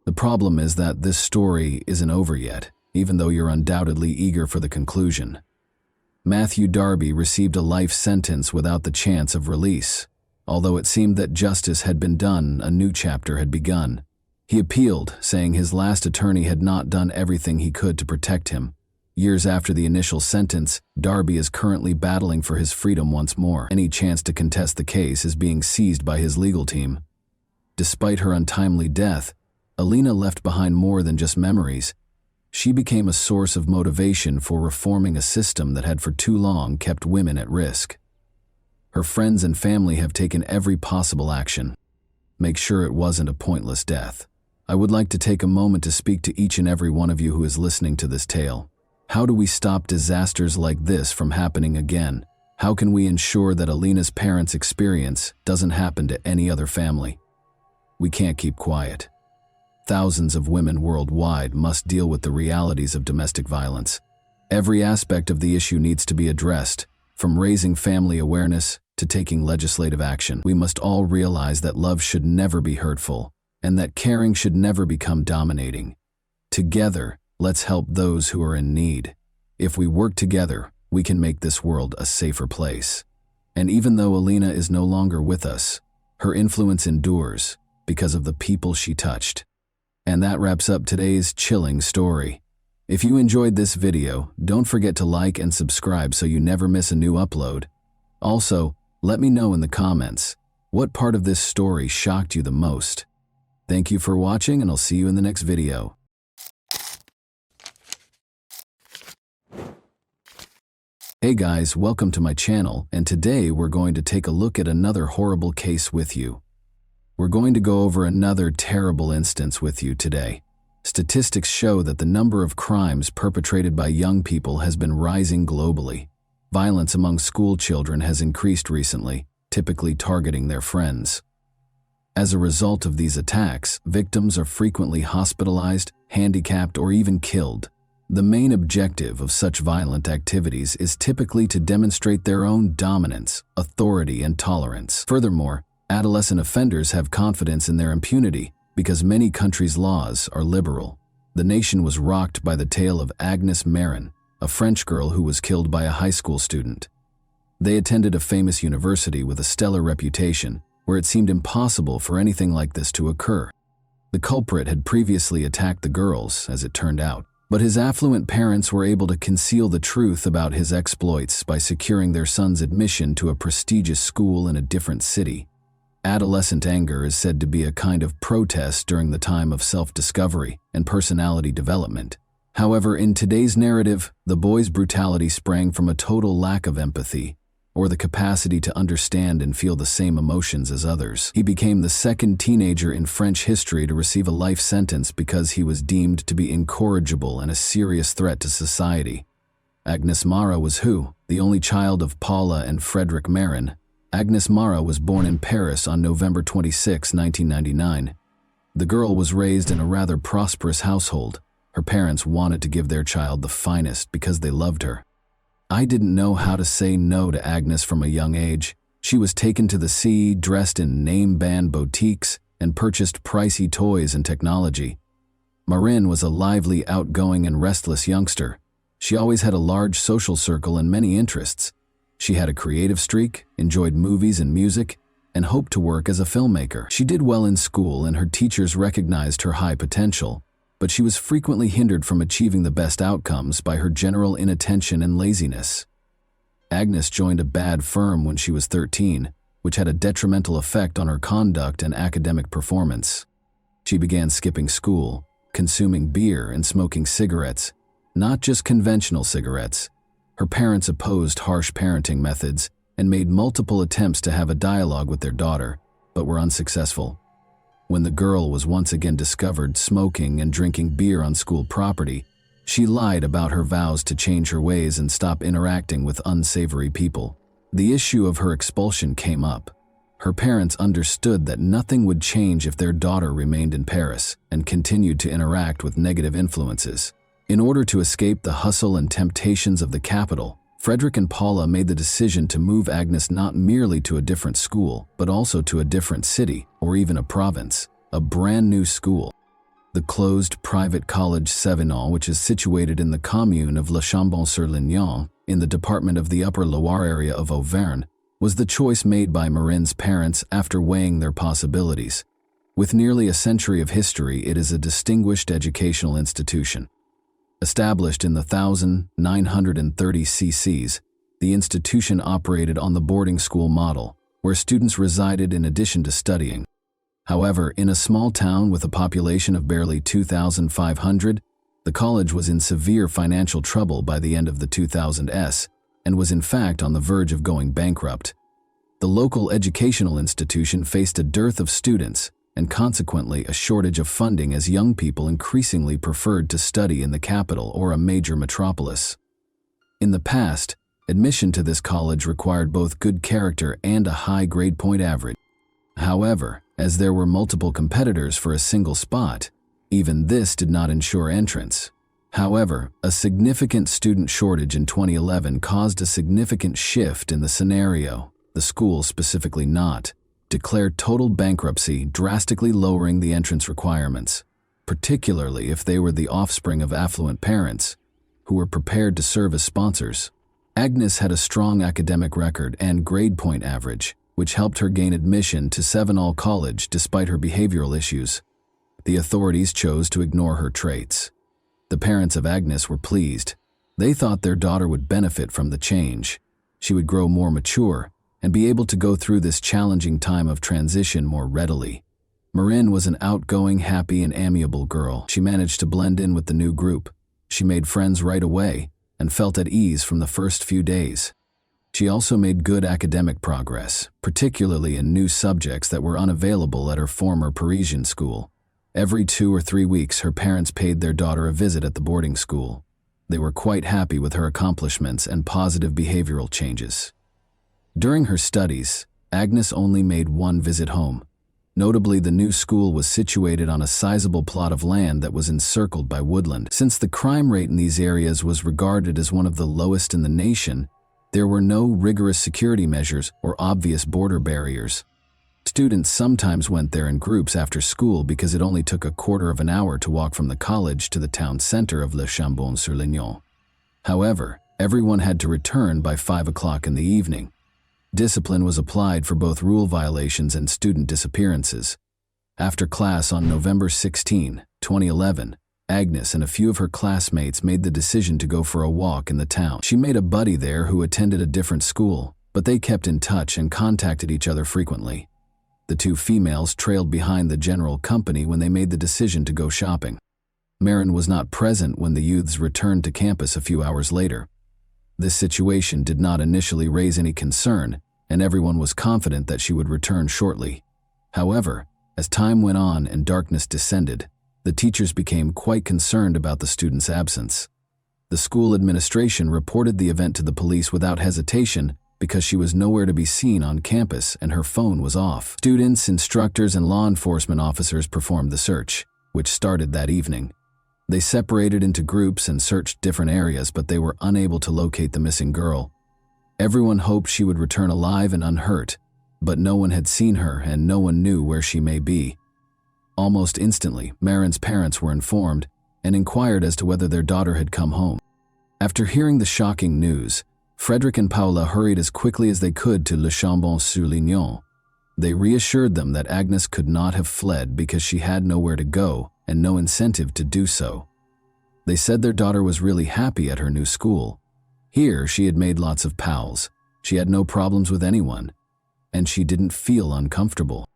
The problem is that this story isn't over yet, even though you're undoubtedly eager for the conclusion. Matthew Darby received a life sentence without the chance of release. Although it seemed that justice had been done, a new chapter had begun. He appealed, saying his last attorney had not done everything he could to protect him. Years after the initial sentence, Darby is currently battling for his freedom once more. Any chance to contest the case is being seized by his legal team. Despite her untimely death, Alina left behind more than just memories. She became a source of motivation for reforming a system that had for too long kept women at risk. Her friends and family have taken every possible action. Make sure it wasn't a pointless death. I would like to take a moment to speak to each and every one of you who is listening to this tale. How do we stop disasters like this from happening again? How can we ensure that Alina's parents' experience doesn't happen to any other family? We can't keep quiet. Thousands of women worldwide must deal with the realities of domestic violence. Every aspect of the issue needs to be addressed, from raising family awareness to taking legislative action. We must all realize that love should never be hurtful, and that caring should never become dominating. Together, let's help those who are in need. If we work together, we can make this world a safer place. And even though Alina is no longer with us, her influence endures because of the people she touched. And that wraps up today's chilling story. If you enjoyed this video, don't forget to like and subscribe so you never miss a new upload. Also, let me know in the comments, what part of this story shocked you the most? Thank you for watching, and I'll see you in the next video. Hey guys, welcome to my channel, and today we're going to take a look at another horrible case with you. We're going to go over another terrible instance with you today. Statistics show that the number of crimes perpetrated by young people has been rising globally. Violence among school children has increased recently, typically targeting their friends. As a result of these attacks, victims are frequently hospitalized, handicapped, or even killed. The main objective of such violent activities is typically to demonstrate their own dominance, authority, and tolerance. Furthermore, adolescent offenders have confidence in their impunity because many countries' laws are liberal. The nation was rocked by the tale of Agnes Marin, a French girl who was killed by a high school student. They attended a famous university with a stellar reputation, where it seemed impossible for anything like this to occur. The culprit had previously attacked the girls, as it turned out, but his affluent parents were able to conceal the truth about his exploits by securing their son's admission to a prestigious school in a different city. Adolescent anger is said to be a kind of protest during the time of self-discovery and personality development. However, in today's narrative, the boy's brutality sprang from a total lack of empathy, or the capacity to understand and feel the same emotions as others. He became the second teenager in French history to receive a life sentence because he was deemed to be incorrigible and a serious threat to society. Agnes Mara was who? The only child of Paula and Frederick Marin. Agnes Mara was born in Paris on November 26, 1999. The girl was raised in a rather prosperous household. Her parents wanted to give their child the finest because they loved her. I didn't know how to say no to Agnes from a young age. She was taken to the sea, dressed in name-brand boutiques, and purchased pricey toys and technology. Marin was a lively, outgoing, and restless youngster. She always had a large social circle and many interests. She had a creative streak, enjoyed movies and music, and hoped to work as a filmmaker. She did well in school, and her teachers recognized her high potential, but she was frequently hindered from achieving the best outcomes by her general inattention and laziness. Agnes joined a bad firm when she was 13, which had a detrimental effect on her conduct and academic performance. She began skipping school, consuming beer, and smoking cigarettes, not just conventional cigarettes. Her parents opposed harsh parenting methods, and made multiple attempts to have a dialogue with their daughter, but were unsuccessful. When the girl was once again discovered smoking and drinking beer on school property, she lied about her vows to change her ways and stop interacting with unsavory people. The issue of her expulsion came up. Her parents understood that nothing would change if their daughter remained in Paris and continued to interact with negative influences. In order to escape the hustle and temptations of the capital, Frederick and Paula made the decision to move Agnes not merely to a different school, but also to a different city or even a province, a brand new school. The closed private college Sévenol, which is situated in the commune of Le Chambon-sur-Lignon, in the department of the Upper Loire area of Auvergne, was the choice made by Marine's parents after weighing their possibilities. With nearly a century of history, it is a distinguished educational institution. Established in the 1930 CCs, the institution operated on the boarding school model, where students resided in addition to studying. However, in a small town with a population of barely 2,500, the college was in severe financial trouble by the end of the 2000s and was in fact on the verge of going bankrupt. The local educational institution faced a dearth of students and consequently a shortage of funding as young people increasingly preferred to study in the capital or a major metropolis. In the past, admission to this college required both good character and a high grade point average. However, as there were multiple competitors for a single spot, even this did not ensure entrance. However, a significant student shortage in 2011 caused a significant shift in the scenario. The school, specifically not, declared total bankruptcy, drastically lowering the entrance requirements, particularly if they were the offspring of affluent parents who were prepared to serve as sponsors. Agnes had a strong academic record and grade point average, which helped her gain admission to Sévenol College despite her behavioral issues. The authorities chose to ignore her traits. The parents of Agnes were pleased. They thought their daughter would benefit from the change. She would grow more mature and be able to go through this challenging time of transition more readily. Marine was an outgoing, happy, and amiable girl. She managed to blend in with the new group. She made friends right away and felt at ease from the first few days. She also made good academic progress, particularly in new subjects that were unavailable at her former Parisian school. Every 2 or 3 weeks, her parents paid their daughter a visit at the boarding school. They were quite happy with her accomplishments and positive behavioral changes. During her studies, Agnes only made one visit home. Notably, the new school was situated on a sizable plot of land that was encircled by woodland. Since the crime rate in these areas was regarded as one of the lowest in the nation, there were no rigorous security measures or obvious border barriers. Students sometimes went there in groups after school because it only took a quarter of an hour to walk from the college to the town center of Le Chambon-sur-Lignon. However, everyone had to return by 5 o'clock in the evening. Discipline was applied for both rule violations and student disappearances. After class on November 16, 2011, Agnes and a few of her classmates made the decision to go for a walk in the town. She made a buddy there who attended a different school, but they kept in touch and contacted each other frequently. The two females trailed behind the general company when they made the decision to go shopping. Marin was not present when the youths returned to campus a few hours later. This situation did not initially raise any concern, and everyone was confident that she would return shortly. However, as time went on and darkness descended, the teachers became quite concerned about the student's absence. The school administration reported the event to the police without hesitation because she was nowhere to be seen on campus and her phone was off. Students, instructors, and law enforcement officers performed the search, which started that evening. They separated into groups and searched different areas, but they were unable to locate the missing girl. Everyone hoped she would return alive and unhurt, but no one had seen her and no one knew where she may be. Almost instantly, Marin's parents were informed and inquired as to whether their daughter had come home. After hearing the shocking news, Frederick and Paula hurried as quickly as they could to Le Chambon-sur-Lignon. They reassured them that Agnes could not have fled because she had nowhere to go and no incentive to do so. They said their daughter was really happy at her new school. Here, she had made lots of pals. She had no problems with anyone, and she didn't feel uncomfortable.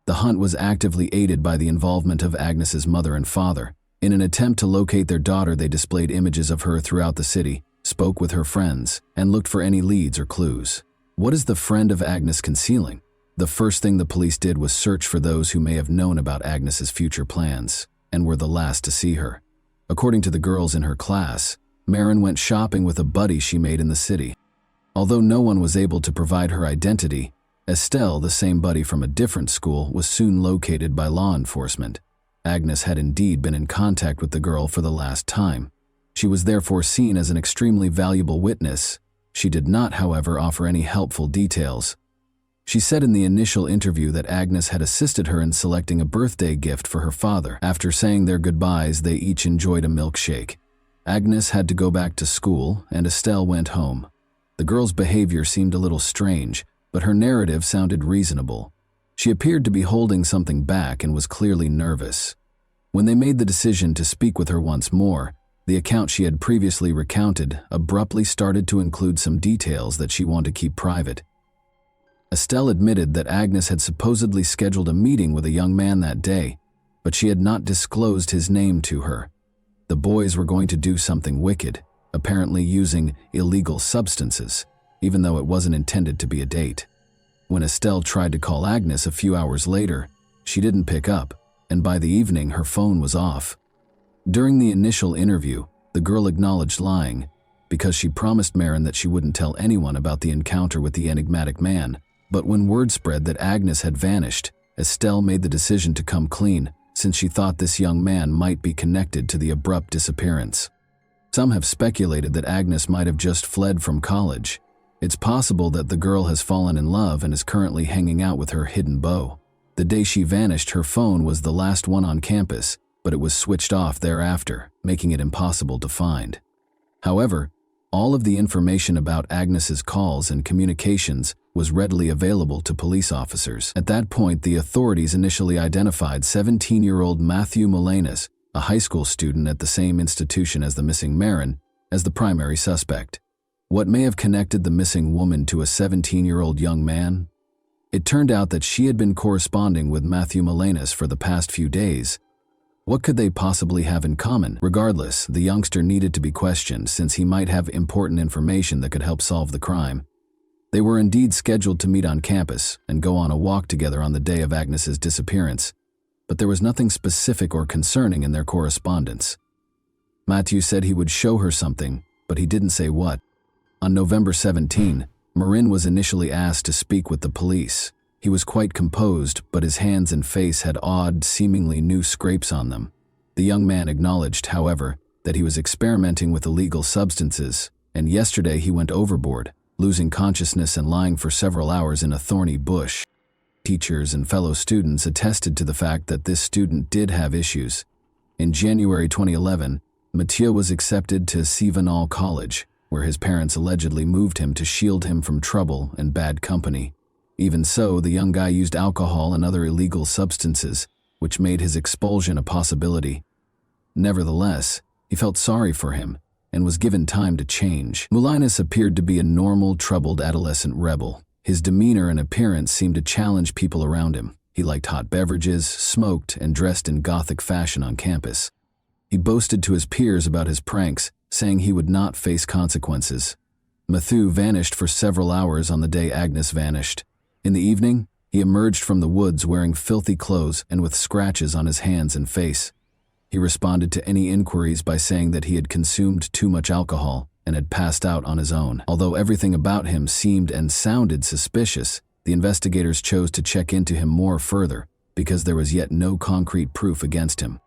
The hunt was actively aided by the involvement of Agnes's mother and father. In an attempt to locate their daughter, they displayed images of her throughout the city, spoke with her friends, and looked for any leads or clues. What is the friend of Agnes concealing? The first thing the police did was search for those who may have known about Agnes's future plans and were the last to see her. According to the girls in her class, Maren went shopping with a buddy she made in the city. Although no one was able to provide her identity, Estelle, the same buddy from a different school, was soon located by law enforcement. Agnes had indeed been in contact with the girl for the last time. She was therefore seen as an extremely valuable witness. She did not, however, offer any helpful details. She said in the initial interview that Agnes had assisted her in selecting a birthday gift for her father. After saying their goodbyes, they each enjoyed a milkshake. Agnes had to go back to school, and Estelle went home. The girl's behavior seemed a little strange, but her narrative sounded reasonable. She appeared to be holding something back and was clearly nervous. When they made the decision to speak with her once more, the account she had previously recounted abruptly started to include some details that she wanted to keep private. Estelle admitted that Agnes had supposedly scheduled a meeting with a young man that day, but she had not disclosed his name to her. The boys were going to do something wicked, apparently using illegal substances, even though it wasn't intended to be a date. When Estelle tried to call Agnes a few hours later, she didn't pick up, and by the evening her phone was off. During the initial interview, the girl acknowledged lying, because she promised Maren that she wouldn't tell anyone about the encounter with the enigmatic man. But when word spread that Agnes had vanished, Estelle made the decision to come clean, since she thought this young man might be connected to the abrupt disappearance. Some have speculated that Agnes might have just fled from college. It's possible that the girl has fallen in love and is currently hanging out with her hidden beau. The day she vanished, her phone was the last one on campus, but it was switched off thereafter, making it impossible to find. However, all of the information about Agnes's calls and communications was readily available to police officers. At that point, the authorities initially identified 17-year-old Matthew Molanas, a high school student at the same institution as the missing Maren, as the primary suspect. What may have connected the missing woman to a 17-year-old young man? It turned out that she had been corresponding with Matthew Molanas for the past few days. What could they possibly have in common? Regardless, the youngster needed to be questioned since he might have important information that could help solve the crime. They were indeed scheduled to meet on campus and go on a walk together on the day of Agnes's disappearance, but there was nothing specific or concerning in their correspondence. Matthew said he would show her something, but he didn't say what. On November 17, Marin was initially asked to speak with the police. He was quite composed, but his hands and face had odd, seemingly new scrapes on them. The young man acknowledged, however, that he was experimenting with illegal substances, and yesterday he went overboard, losing consciousness and lying for several hours in a thorny bush. Teachers and fellow students attested to the fact that this student did have issues. In January 2011, Mathieu was accepted to Sivanal College, where his parents allegedly moved him to shield him from trouble and bad company. Even so, the young guy used alcohol and other illegal substances, which made his expulsion a possibility. Nevertheless, he felt sorry for him and was given time to change. Molinas appeared to be a normal, troubled adolescent rebel. His demeanor and appearance seemed to challenge people around him. He liked hot beverages, smoked, and dressed in gothic fashion on campus. He boasted to his peers about his pranks, saying he would not face consequences. Mathieu vanished for several hours on the day Agnes vanished. In the evening, he emerged from the woods wearing filthy clothes and with scratches on his hands and face. He responded to any inquiries by saying that he had consumed too much alcohol and had passed out on his own. Although everything about him seemed and sounded suspicious, the investigators chose to check into him more further because there was yet no concrete proof against him.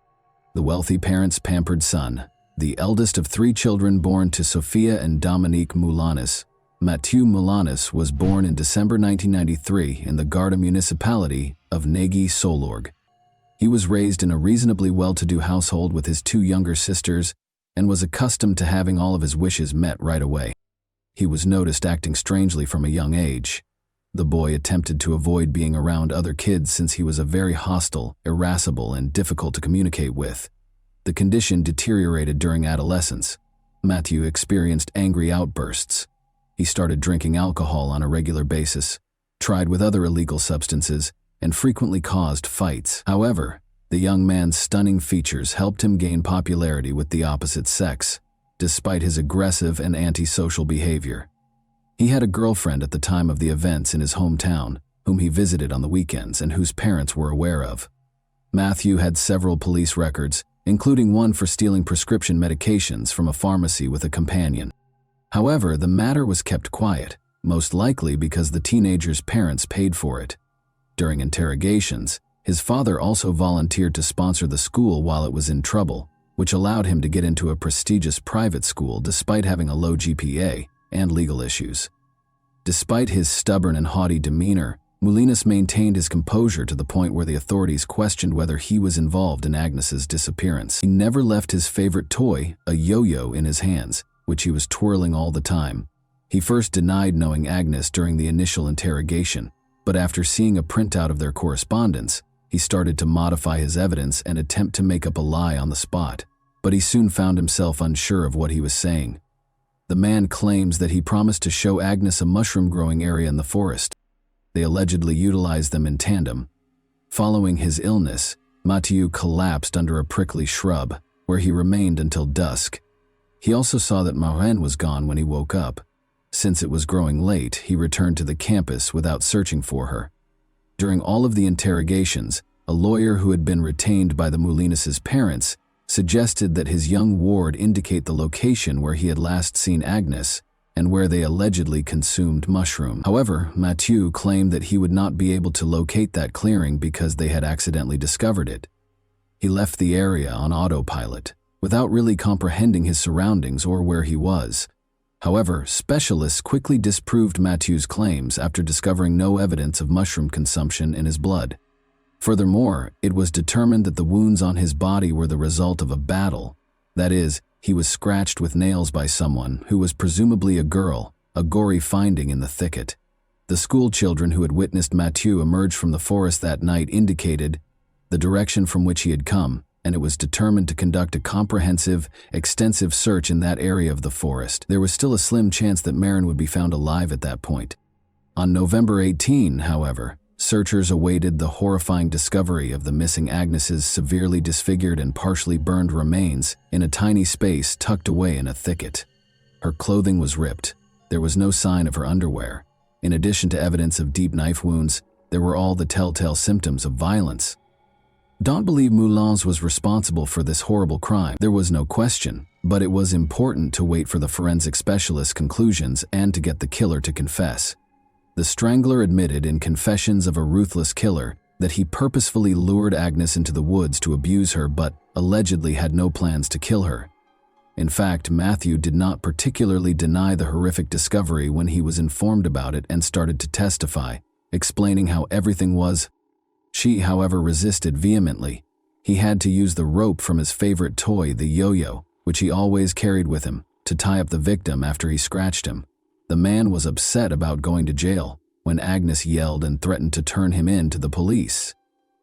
The wealthy parents' pampered son, the eldest of 3 children born to Sophia and Dominique Molanas, Mathieu Molanas was born in December 1993 in the Garda municipality of Negi-Solorg. He was raised in a reasonably well-to-do household with his 2 younger sisters and was accustomed to having all of his wishes met right away. He was noticed acting strangely from a young age. The boy attempted to avoid being around other kids since he was a very hostile, irascible, and difficult to communicate with. The condition deteriorated during adolescence. Matthew experienced angry outbursts. He started drinking alcohol on a regular basis, tried with other illegal substances, and frequently caused fights. However, the young man's stunning features helped him gain popularity with the opposite sex, despite his aggressive and antisocial behavior. He had a girlfriend at the time of the events in his hometown, whom he visited on the weekends and whose parents were aware of. Matthew had several police records, including one for stealing prescription medications from a pharmacy with a companion. However, the matter was kept quiet, most likely because the teenager's parents paid for it. During interrogations, his father also volunteered to sponsor the school while it was in trouble, which allowed him to get into a prestigious private school despite having a low GPA and legal issues. Despite his stubborn and haughty demeanor, Moulinas maintained his composure to the point where the authorities questioned whether he was involved in Agnes's disappearance. He never left his favorite toy, a yo-yo, in his hands, which he was twirling all the time. He first denied knowing Agnes during the initial interrogation, but after seeing a printout of their correspondence, he started to modify his evidence and attempt to make up a lie on the spot. But he soon found himself unsure of what he was saying. The man claims that he promised to show Agnes a mushroom-growing area in the forest. They allegedly utilized them in tandem. Following his illness, Mathieu collapsed under a prickly shrub, where he remained until dusk. He also saw that Marraine was gone when he woke up. Since it was growing late, he returned to the campus without searching for her. During all of the interrogations, a lawyer who had been retained by the Moulinas' parents suggested that his young ward indicate the location where he had last seen Agnes and where they allegedly consumed mushroom. However, Mathieu claimed that he would not be able to locate that clearing because they had accidentally discovered it. He left the area on autopilot, without really comprehending his surroundings or where he was. However, specialists quickly disproved Mathieu's claims after discovering no evidence of mushroom consumption in his blood. Furthermore, it was determined that the wounds on his body were the result of a battle. That is, he was scratched with nails by someone who was presumably a girl, a gory finding in the thicket. The school children who had witnessed Mathieu emerge from the forest that night indicated the direction from which he had come, and it was determined to conduct a comprehensive, extensive search in that area of the forest. There was still a slim chance that Marraine would be found alive at that point. On November 18, however, searchers awaited the horrifying discovery of the missing Agnes's severely disfigured and partially burned remains in a tiny space tucked away in a thicket. Her clothing was ripped. There was no sign of her underwear. In addition to evidence of deep knife wounds, there were all the telltale symptoms of violence. Don't believe Moulins was responsible for this horrible crime. There was no question, but it was important to wait for the forensic specialist's conclusions and to get the killer to confess. The strangler admitted in Confessions of a Ruthless Killer that he purposefully lured Agnes into the woods to abuse her but allegedly had no plans to kill her. In fact, Mathieu did not particularly deny the horrific discovery when he was informed about it and started to testify, explaining how everything was. She, however, resisted vehemently. He had to use the rope from his favorite toy, the yo-yo, which he always carried with him, to tie up the victim after he scratched him. The man was upset about going to jail when Agnes yelled and threatened to turn him in to the police.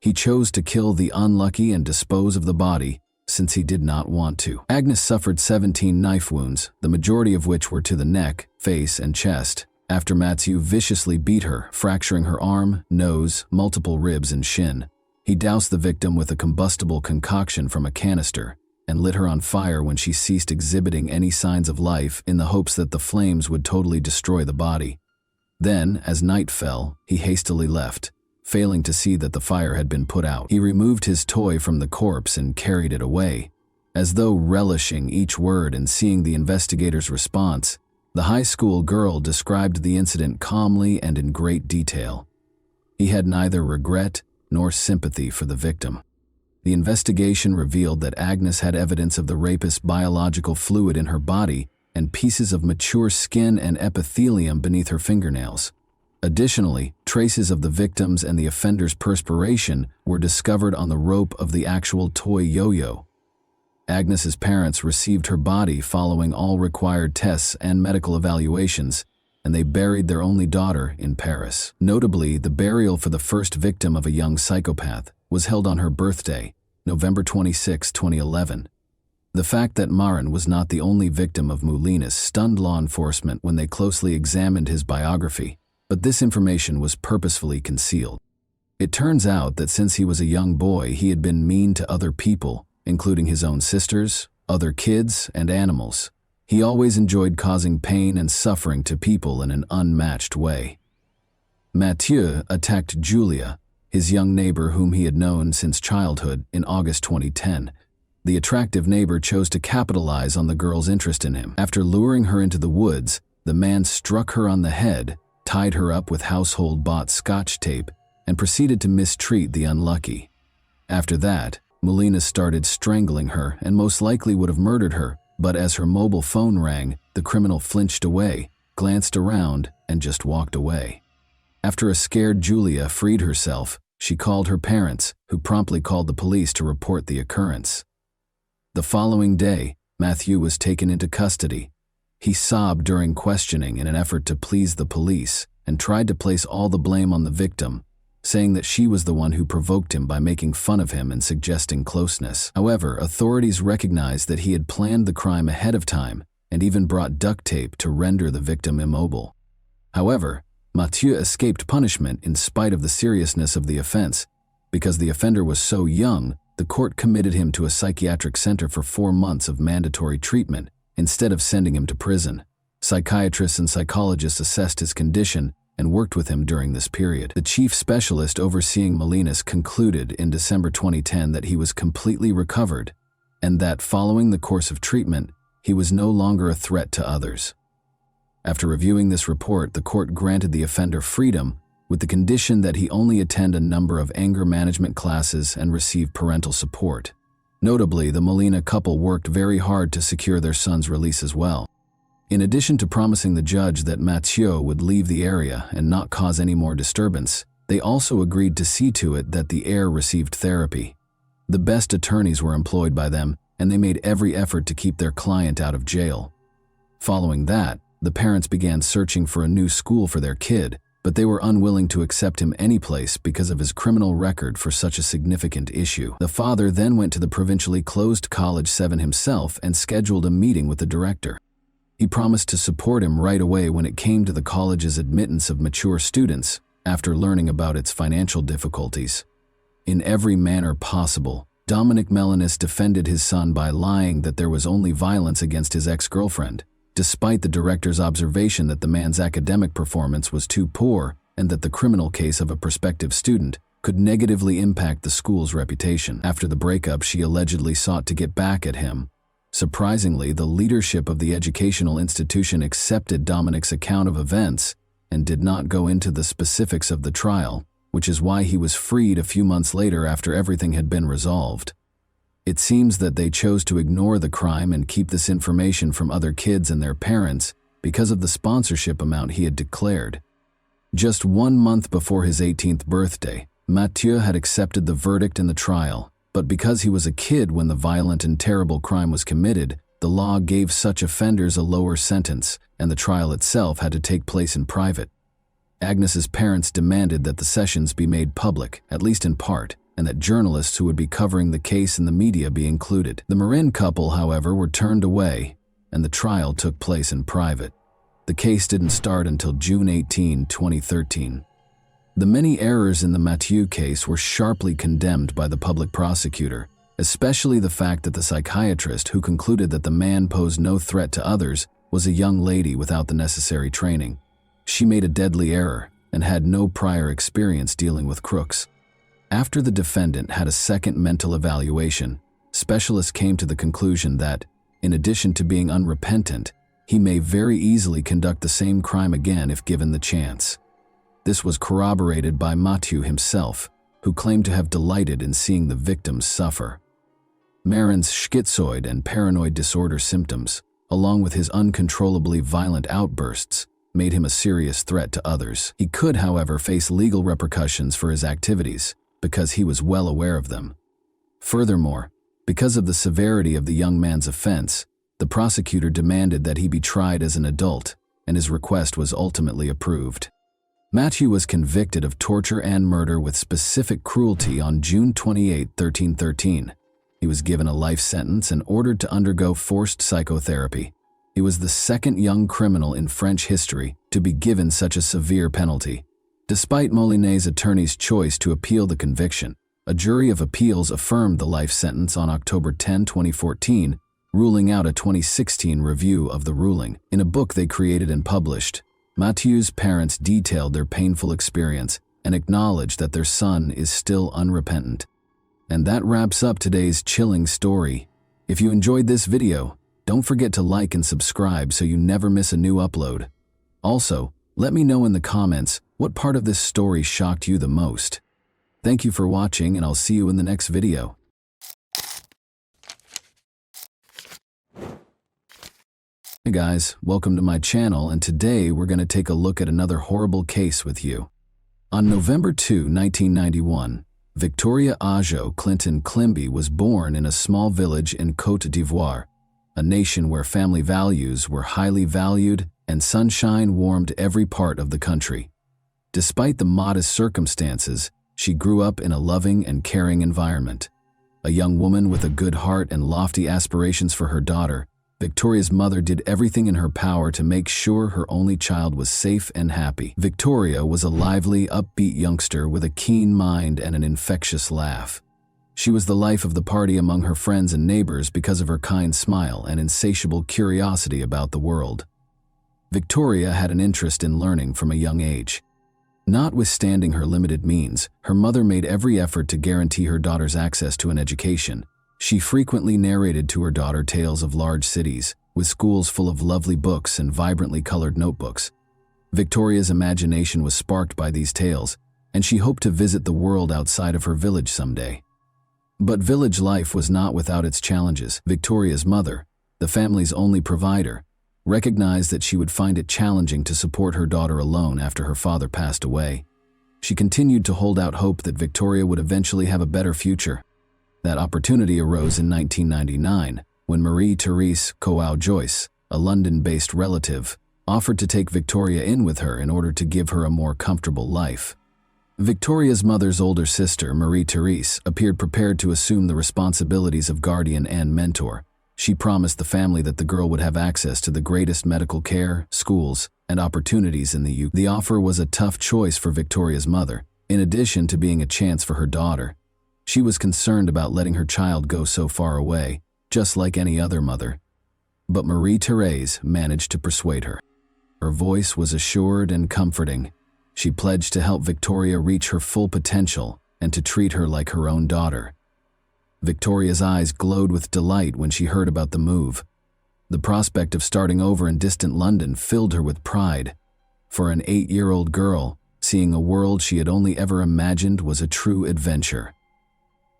He chose to kill the unlucky and dispose of the body since he did not want to. Agnes suffered 17 knife wounds, the majority of which were to the neck, face, and chest, after Mathieu viciously beat her, fracturing her arm, nose, multiple ribs, and shin. He doused the victim with a combustible concoction from a canister and lit her on fire when she ceased exhibiting any signs of life in the hopes that the flames would totally destroy the body. Then, as night fell, he hastily left, failing to see that the fire had been put out. He removed his toy from the corpse and carried it away. As though relishing each word and seeing the investigator's response, the high school girl described the incident calmly and in great detail. He had neither regret nor sympathy for the victim. The investigation revealed that Agnes had evidence of the rapist's biological fluid in her body and pieces of mature skin and epithelium beneath her fingernails. Additionally, traces of the victim's and the offender's perspiration were discovered on the rope of the actual toy yo-yo. Agnes's parents received her body following all required tests and medical evaluations, and they buried their only daughter in Paris. Notably, the burial for the first victim of a young psychopath was held on her birthday, November 26, 2011. The fact that Marraine was not the only victim of Moulinas stunned law enforcement when they closely examined his biography, but this information was purposefully concealed. It turns out that since he was a young boy, he had been mean to other people, including his own sisters, other kids, and animals. He always enjoyed causing pain and suffering to people in an unmatched way. Mathieu attacked Julia, his young neighbor whom he had known since childhood, in August 2010. The attractive neighbor chose to capitalize on the girl's interest in him. After luring her into the woods, the man struck her on the head, tied her up with household-bought Scotch tape, and proceeded to mistreat the unlucky. After that, Molina started strangling her and most likely would have murdered her, but as her mobile phone rang, the criminal flinched away, glanced around, and just walked away. After a scared Julia freed herself, she called her parents, who promptly called the police to report the occurrence. The following day, Mathieu was taken into custody. He sobbed during questioning in an effort to please the police and tried to place all the blame on the victim, saying that she was the one who provoked him by making fun of him and suggesting closeness. However, authorities recognized that he had planned the crime ahead of time and even brought duct tape to render the victim immobile. However, Mathieu escaped punishment in spite of the seriousness of the offense. Because the offender was so young, the court committed him to a psychiatric center for 4 months of mandatory treatment instead of sending him to prison. Psychiatrists and psychologists assessed his condition and worked with him during this period. The chief specialist overseeing Molinas concluded in December 2010 that he was completely recovered and that following the course of treatment, he was no longer a threat to others. After reviewing this report, the court granted the offender freedom with the condition that he only attend a number of anger management classes and receive parental support. Notably, the Molina couple worked very hard to secure their son's release as well. In addition to promising the judge that Mathieu would leave the area and not cause any more disturbance, they also agreed to see to it that the heir received therapy. The best attorneys were employed by them, and they made every effort to keep their client out of jail. Following that, the parents began searching for a new school for their kid, but they were unwilling to accept him anyplace because of his criminal record for such a significant issue. The father then went to the provincially closed College 7 himself and scheduled a meeting with the director. He promised to support him right away when it came to the college's admittance of mature students after learning about its financial difficulties. In every manner possible, Dominic Melinis defended his son by lying that there was only violence against his ex-girlfriend, despite the director's observation that the man's academic performance was too poor and that the criminal case of a prospective student could negatively impact the school's reputation. After the breakup, she allegedly sought to get back at him. Surprisingly, the leadership of the educational institution accepted Dominic's account of events and did not go into the specifics of the trial, which is why he was freed a few months later after everything had been resolved. It seems that they chose to ignore the crime and keep this information from other kids and their parents because of the sponsorship amount he had declared. Just 1 month before his 18th birthday, Mathieu had accepted the verdict in the trial, but because he was a kid when the violent and terrible crime was committed, the law gave such offenders a lower sentence, and the trial itself had to take place in private. Agnes's parents demanded that the sessions be made public, at least in part, and that journalists who would be covering the case in the media be included. The Marin couple, however, were turned away, and the trial took place in private. The case didn't start until June 18, 2013. The many errors in the Mathieu case were sharply condemned by the public prosecutor, especially the fact that the psychiatrist who concluded that the man posed no threat to others was a young lady without the necessary training. She made a deadly error and had no prior experience dealing with crooks. After the defendant had a second mental evaluation, specialists came to the conclusion that, in addition to being unrepentant, he may very easily conduct the same crime again if given the chance. This was corroborated by Mathieu himself, who claimed to have delighted in seeing the victims suffer. Marin's schizoid and paranoid disorder symptoms, along with his uncontrollably violent outbursts, made him a serious threat to others. He could, however, face legal repercussions for his activities, because he was well aware of them. Furthermore, because of the severity of the young man's offense, the prosecutor demanded that he be tried as an adult, and his request was ultimately approved. Mathieu was convicted of torture and murder with specific cruelty on June 28, 1313. He was given a life sentence and ordered to undergo forced psychotherapy. He was the second young criminal in French history to be given such a severe penalty. Despite Molinet's attorney's choice to appeal the conviction, a jury of appeals affirmed the life sentence on October 10, 2014, ruling out a 2016 review of the ruling. In a book they created and published, Mathieu's parents detailed their painful experience and acknowledged that their son is still unrepentant. And that wraps up today's chilling story. If you enjoyed this video, don't forget to like and subscribe so you never miss a new upload. Also, let me know in the comments what part of this story shocked you the most. Thank you for watching, and I'll see you in the next video. Hey guys, welcome to my channel, and today we're going to take a look at another horrible case with you. On November 2, 1991, Victoria Ajo Clinton Climby was born in a small village in Côte d'Ivoire, a nation where family values were highly valued and sunshine warmed every part of the country. Despite the modest circumstances, she grew up in a loving and caring environment. A young woman with a good heart and lofty aspirations for her daughter, Victoria's mother did everything in her power to make sure her only child was safe and happy. Victoria was a lively, upbeat youngster with a keen mind and an infectious laugh. She was the life of the party among her friends and neighbors because of her kind smile and insatiable curiosity about the world. Victoria had an interest in learning from a young age. Notwithstanding her limited means, her mother made every effort to guarantee her daughter's access to an education. She frequently narrated to her daughter tales of large cities, with schools full of lovely books and vibrantly colored notebooks. Victoria's imagination was sparked by these tales, and she hoped to visit the world outside of her village someday. But village life was not without its challenges. Victoria's mother, the family's only provider, recognized that she would find it challenging to support her daughter alone after her father passed away. She continued to hold out hope that Victoria would eventually have a better future. That opportunity arose in 1999 when Marie-Therese Coau-Joyce, a London-based relative, offered to take Victoria in with her in order to give her a more comfortable life. Victoria's mother's older sister, Marie-Therese, appeared prepared to assume the responsibilities of guardian and mentor. She promised the family that the girl would have access to the greatest medical care, schools, and opportunities in the UK. The offer was a tough choice for Victoria's mother, in addition to being a chance for her daughter. She was concerned about letting her child go so far away, just like any other mother. But Marie-Therese managed to persuade her. Her voice was assured and comforting. She pledged to help Victoria reach her full potential and to treat her like her own daughter. Victoria's eyes glowed with delight when she heard about the move. The prospect of starting over in distant London filled her with pride. For an 8-year-old girl, seeing a world she had only ever imagined was a true adventure.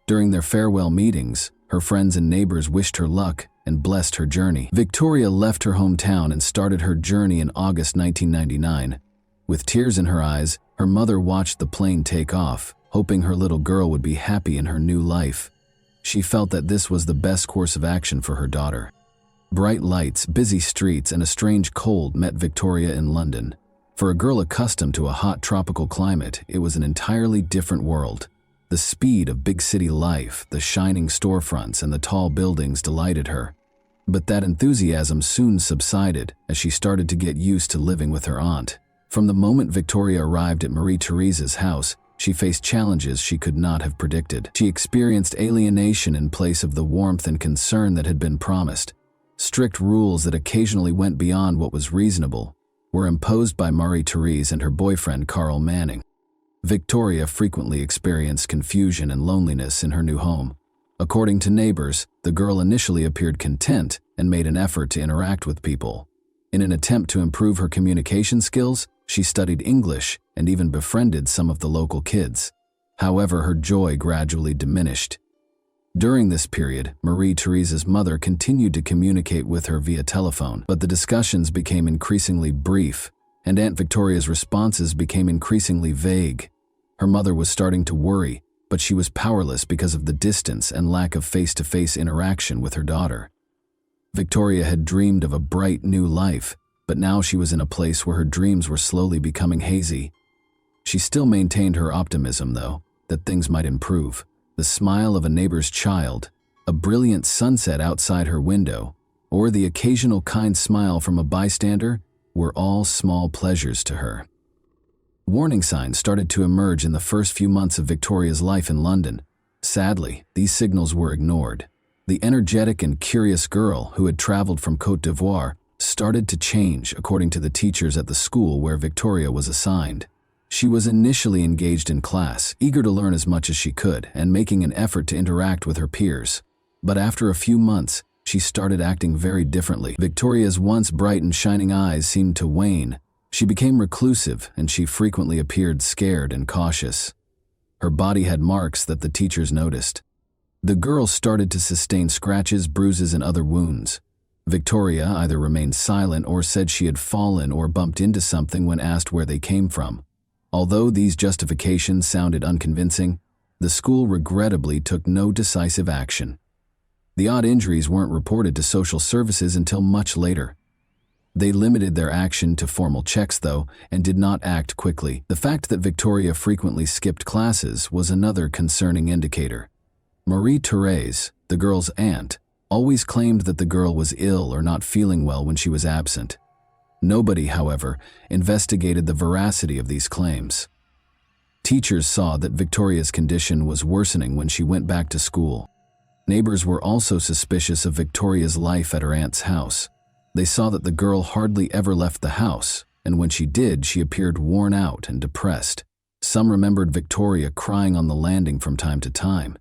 During their farewell meetings, her friends and neighbors wished her luck and blessed her journey. Victoria left her hometown and started her journey in August 1999. With tears in her eyes, her mother watched the plane take off, hoping her little girl would be happy in her new life. She felt that this was the best course of action for her daughter. Bright lights, busy streets, and a strange cold met Victoria in London. For a girl accustomed to a hot tropical climate, it was an entirely different world. The speed of big city life, the shining storefronts, and the tall buildings delighted her. But that enthusiasm soon subsided as she started to get used to living with her aunt. From the moment Victoria arrived at Marie-Therese's house, she faced challenges she could not have predicted. She experienced alienation in place of the warmth and concern that had been promised. Strict rules that occasionally went beyond what was reasonable were imposed by Marie-Therese and her boyfriend Carl Manning. Victoria frequently experienced confusion and loneliness in her new home. According to neighbors, the girl initially appeared content and made an effort to interact with people. In an attempt to improve her communication skills, she studied English and even befriended some of the local kids. However, her joy gradually diminished. During this period, Marie-Therese's mother continued to communicate with her via telephone, but the discussions became increasingly brief, and Aunt Victoria's responses became increasingly vague. Her mother was starting to worry, but she was powerless because of the distance and lack of face-to-face interaction with her daughter. Victoria had dreamed of a bright new life, but now she was in a place where her dreams were slowly becoming hazy. She still maintained her optimism, though, that things might improve. The smile of a neighbor's child, a brilliant sunset outside her window, or the occasional kind smile from a bystander were all small pleasures to her. Warning signs started to emerge in the first few months of Victoria's life in London. Sadly, these signals were ignored. The energetic and curious girl who had traveled from Côte d'Ivoire started to change according to the teachers at the school where Victoria was assigned. She was initially engaged in class, eager to learn as much as she could and making an effort to interact with her peers. But after a few months, she started acting very differently. Victoria's once bright and shining eyes seemed to wane. She became reclusive and she frequently appeared scared and cautious. Her body had marks that the teachers noticed. The girl started to sustain scratches, bruises, and other wounds. Victoria either remained silent or said she had fallen or bumped into something when asked where they came from. Although these justifications sounded unconvincing, the school regrettably took no decisive action. The odd injuries weren't reported to social services until much later. They limited their action to formal checks, though, and did not act quickly. The fact that Victoria frequently skipped classes was another concerning indicator. Marie-Thérèse, the girl's aunt, always claimed that the girl was ill or not feeling well when she was absent. Nobody, however, investigated the veracity of these claims. Teachers saw that Victoria's condition was worsening when she went back to school. Neighbors were also suspicious of Victoria's life at her aunt's house. They saw that the girl hardly ever left the house, and when she did, she appeared worn out and depressed. Some remembered Victoria crying on the landing from time to time.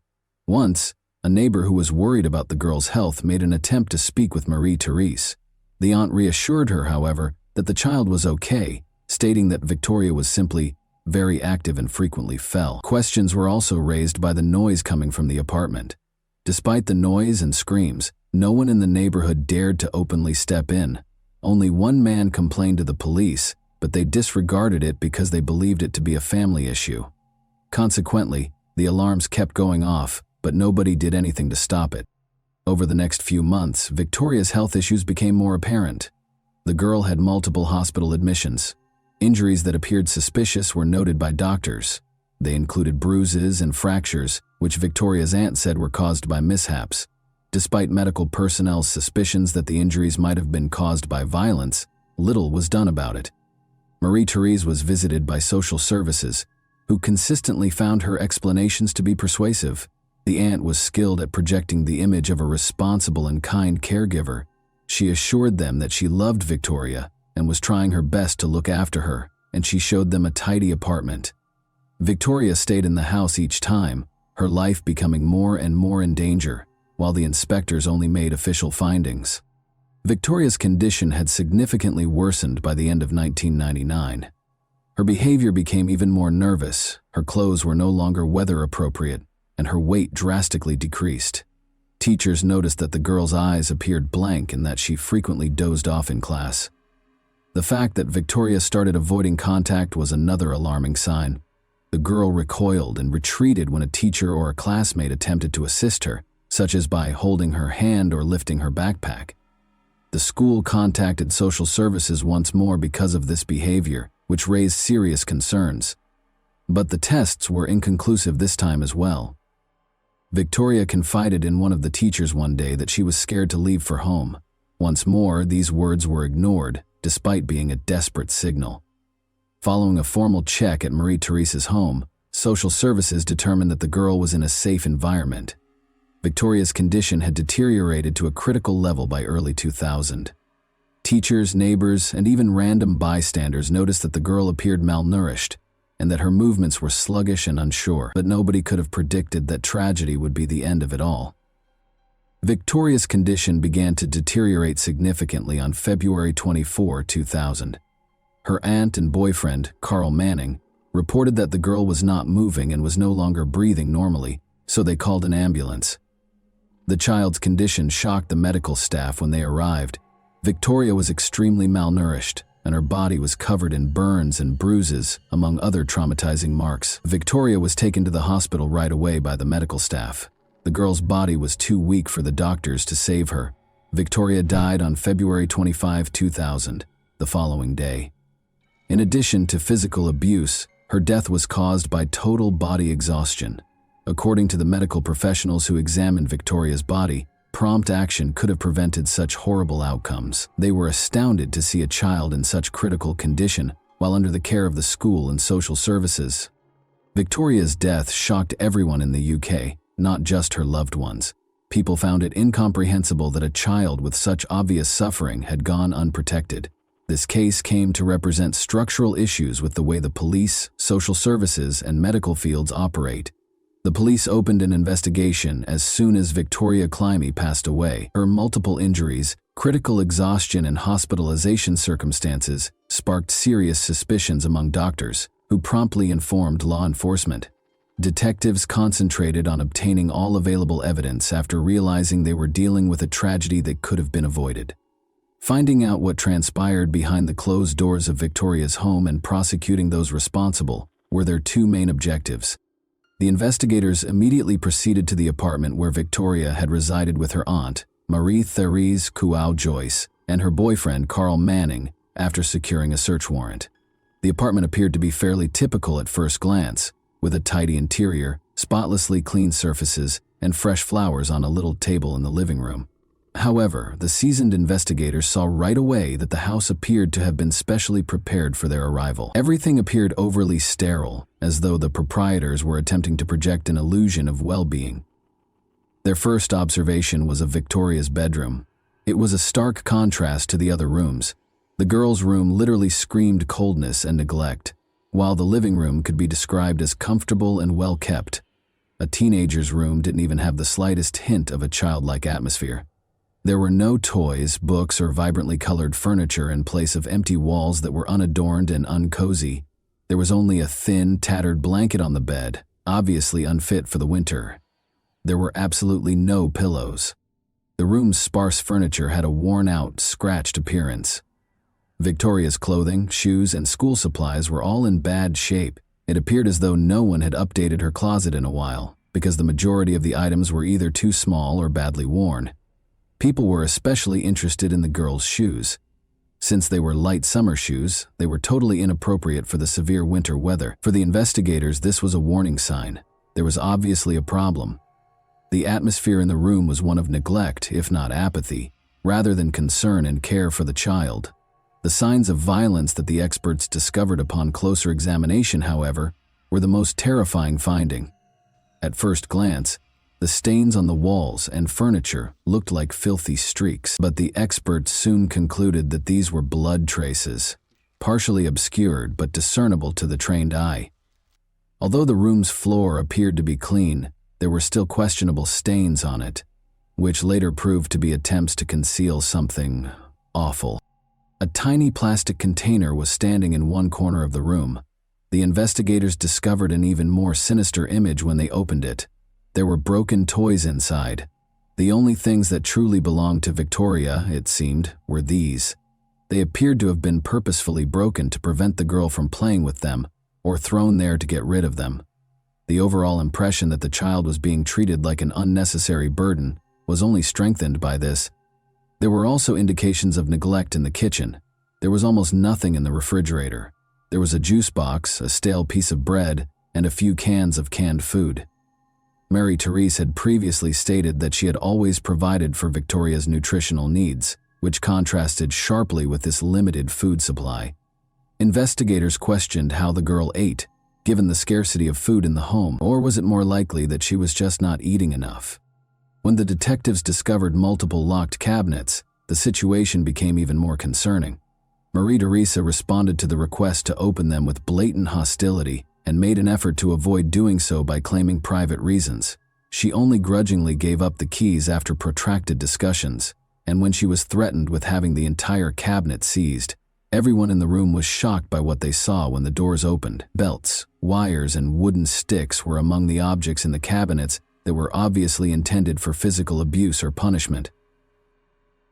Once, a neighbor who was worried about the girl's health made an attempt to speak with Marie-Thérèse. The aunt reassured her, however, that the child was okay, stating that Victoria was simply very active and frequently fell. Questions were also raised by the noise coming from the apartment. Despite the noise and screams, no one in the neighborhood dared to openly step in. Only one man complained to the police, but they disregarded it because they believed it to be a family issue. Consequently, the alarms kept going off, but nobody did anything to stop it. Over the next few months, Victoria's health issues became more apparent. The girl had multiple hospital admissions. Injuries that appeared suspicious were noted by doctors. They included bruises and fractures, which Victoria's aunt said were caused by mishaps. Despite medical personnel's suspicions that the injuries might have been caused by violence, little was done about it. Marie-Thérèse was visited by social services, who consistently found her explanations to be persuasive. The aunt was skilled at projecting the image of a responsible and kind caregiver. She assured them that she loved Victoria and was trying her best to look after her, and she showed them a tidy apartment. Victoria stayed in the house each time, her life becoming more and more in danger, while the inspectors only made official findings. Victoria's condition had significantly worsened by the end of 1999. Her behavior became even more nervous, her clothes were no longer weather appropriate, and her weight drastically decreased. Teachers noticed that the girl's eyes appeared blank and that she frequently dozed off in class. The fact that Victoria started avoiding contact was another alarming sign. The girl recoiled and retreated when a teacher or a classmate attempted to assist her, such as by holding her hand or lifting her backpack. The school contacted social services once more because of this behavior, which raised serious concerns. But the tests were inconclusive this time as well. Victoria confided in one of the teachers one day that she was scared to leave for home. Once more, these words were ignored, despite being a desperate signal. Following a formal check at Marie-Thérèse's home, social services determined that the girl was in a safe environment. Victoria's condition had deteriorated to a critical level by early 2000. Teachers, neighbors, and even random bystanders noticed that the girl appeared malnourished and that her movements were sluggish and unsure, but nobody could have predicted that tragedy would be the end of it all. Victoria's condition began to deteriorate significantly on February 24, 2000. Her aunt and boyfriend, Carl Manning, reported that the girl was not moving and was no longer breathing normally, so they called an ambulance. The child's condition shocked the medical staff when they arrived. Victoria was extremely malnourished, and her body was covered in burns and bruises, among other traumatizing marks. Victoria was taken to the hospital right away by the medical staff. The girl's body was too weak for the doctors to save her. Victoria died on February 25, 2000, the following day. In addition to physical abuse, her death was caused by total body exhaustion. According to the medical professionals who examined Victoria's body, prompt action could have prevented such horrible outcomes. They were astounded to see a child in such critical condition while under the care of the school and social services. Victoria's death shocked everyone in the UK, not just her loved ones. People found it incomprehensible that a child with such obvious suffering had gone unprotected. This case came to represent structural issues with the way the police, social services, and medical fields operate. The police opened an investigation as soon as Victoria Climie passed away. Her multiple injuries, critical exhaustion, and hospitalization circumstances sparked serious suspicions among doctors, who promptly informed law enforcement. Detectives concentrated on obtaining all available evidence after realizing they were dealing with a tragedy that could have been avoided. Finding out what transpired behind the closed doors of Victoria's home and prosecuting those responsible were their two main objectives. The investigators immediately proceeded to the apartment where Victoria had resided with her aunt, Marie-Therese Kuau-Joyce, and her boyfriend, Carl Manning, after securing a search warrant. The apartment appeared to be fairly typical at first glance, with a tidy interior, spotlessly clean surfaces, and fresh flowers on a little table in the living room. However, the seasoned investigators saw right away that the house appeared to have been specially prepared for their arrival. Everything appeared overly sterile, as though the proprietors were attempting to project an illusion of well-being. Their first observation was of Victoria's bedroom. It was a stark contrast to the other rooms. The girl's room literally screamed coldness and neglect, while the living room could be described as comfortable and well-kept. A teenager's room didn't even have the slightest hint of a childlike atmosphere. There were no toys, books, or vibrantly colored furniture in place of empty walls that were unadorned and uncozy. There was only a thin, tattered blanket on the bed, obviously unfit for the winter. There were absolutely no pillows. The room's sparse furniture had a worn-out, scratched appearance. Victoria's clothing, shoes, and school supplies were all in bad shape. It appeared as though no one had updated her closet in a while, because the majority of the items were either too small or badly worn. People were especially interested in the girl's shoes. Since they were light summer shoes, they were totally inappropriate for the severe winter weather. For the investigators, this was a warning sign. There was obviously a problem. The atmosphere in the room was one of neglect, if not apathy, rather than concern and care for the child. The signs of violence that the experts discovered upon closer examination, however, were the most terrifying finding. At first glance, the stains on the walls and furniture looked like filthy streaks, but the experts soon concluded that these were blood traces, partially obscured but discernible to the trained eye. Although the room's floor appeared to be clean, there were still questionable stains on it, which later proved to be attempts to conceal something awful. A tiny plastic container was standing in one corner of the room. The investigators discovered an even more sinister image when they opened it. There were broken toys inside. The only things that truly belonged to Victoria, it seemed, were these. They appeared to have been purposefully broken to prevent the girl from playing with them, or thrown there to get rid of them. The overall impression that the child was being treated like an unnecessary burden was only strengthened by this. There were also indications of neglect in the kitchen. There was almost nothing in the refrigerator. There was a juice box, a stale piece of bread, and a few cans of canned food. Marie-Therese had previously stated that she had always provided for Victoria's nutritional needs, which contrasted sharply with this limited food supply. Investigators questioned how the girl ate, given the scarcity of food in the home, or was it more likely that she was just not eating enough? When the detectives discovered multiple locked cabinets, the situation became even more concerning. Marie-Therese responded to the request to open them with blatant hostility and made an effort to avoid doing so by claiming private reasons. She only grudgingly gave up the keys after protracted discussions, and when she was threatened with having the entire cabinet seized. Everyone in the room was shocked by what they saw when the doors opened. Belts, wires, and wooden sticks were among the objects in the cabinets that were obviously intended for physical abuse or punishment.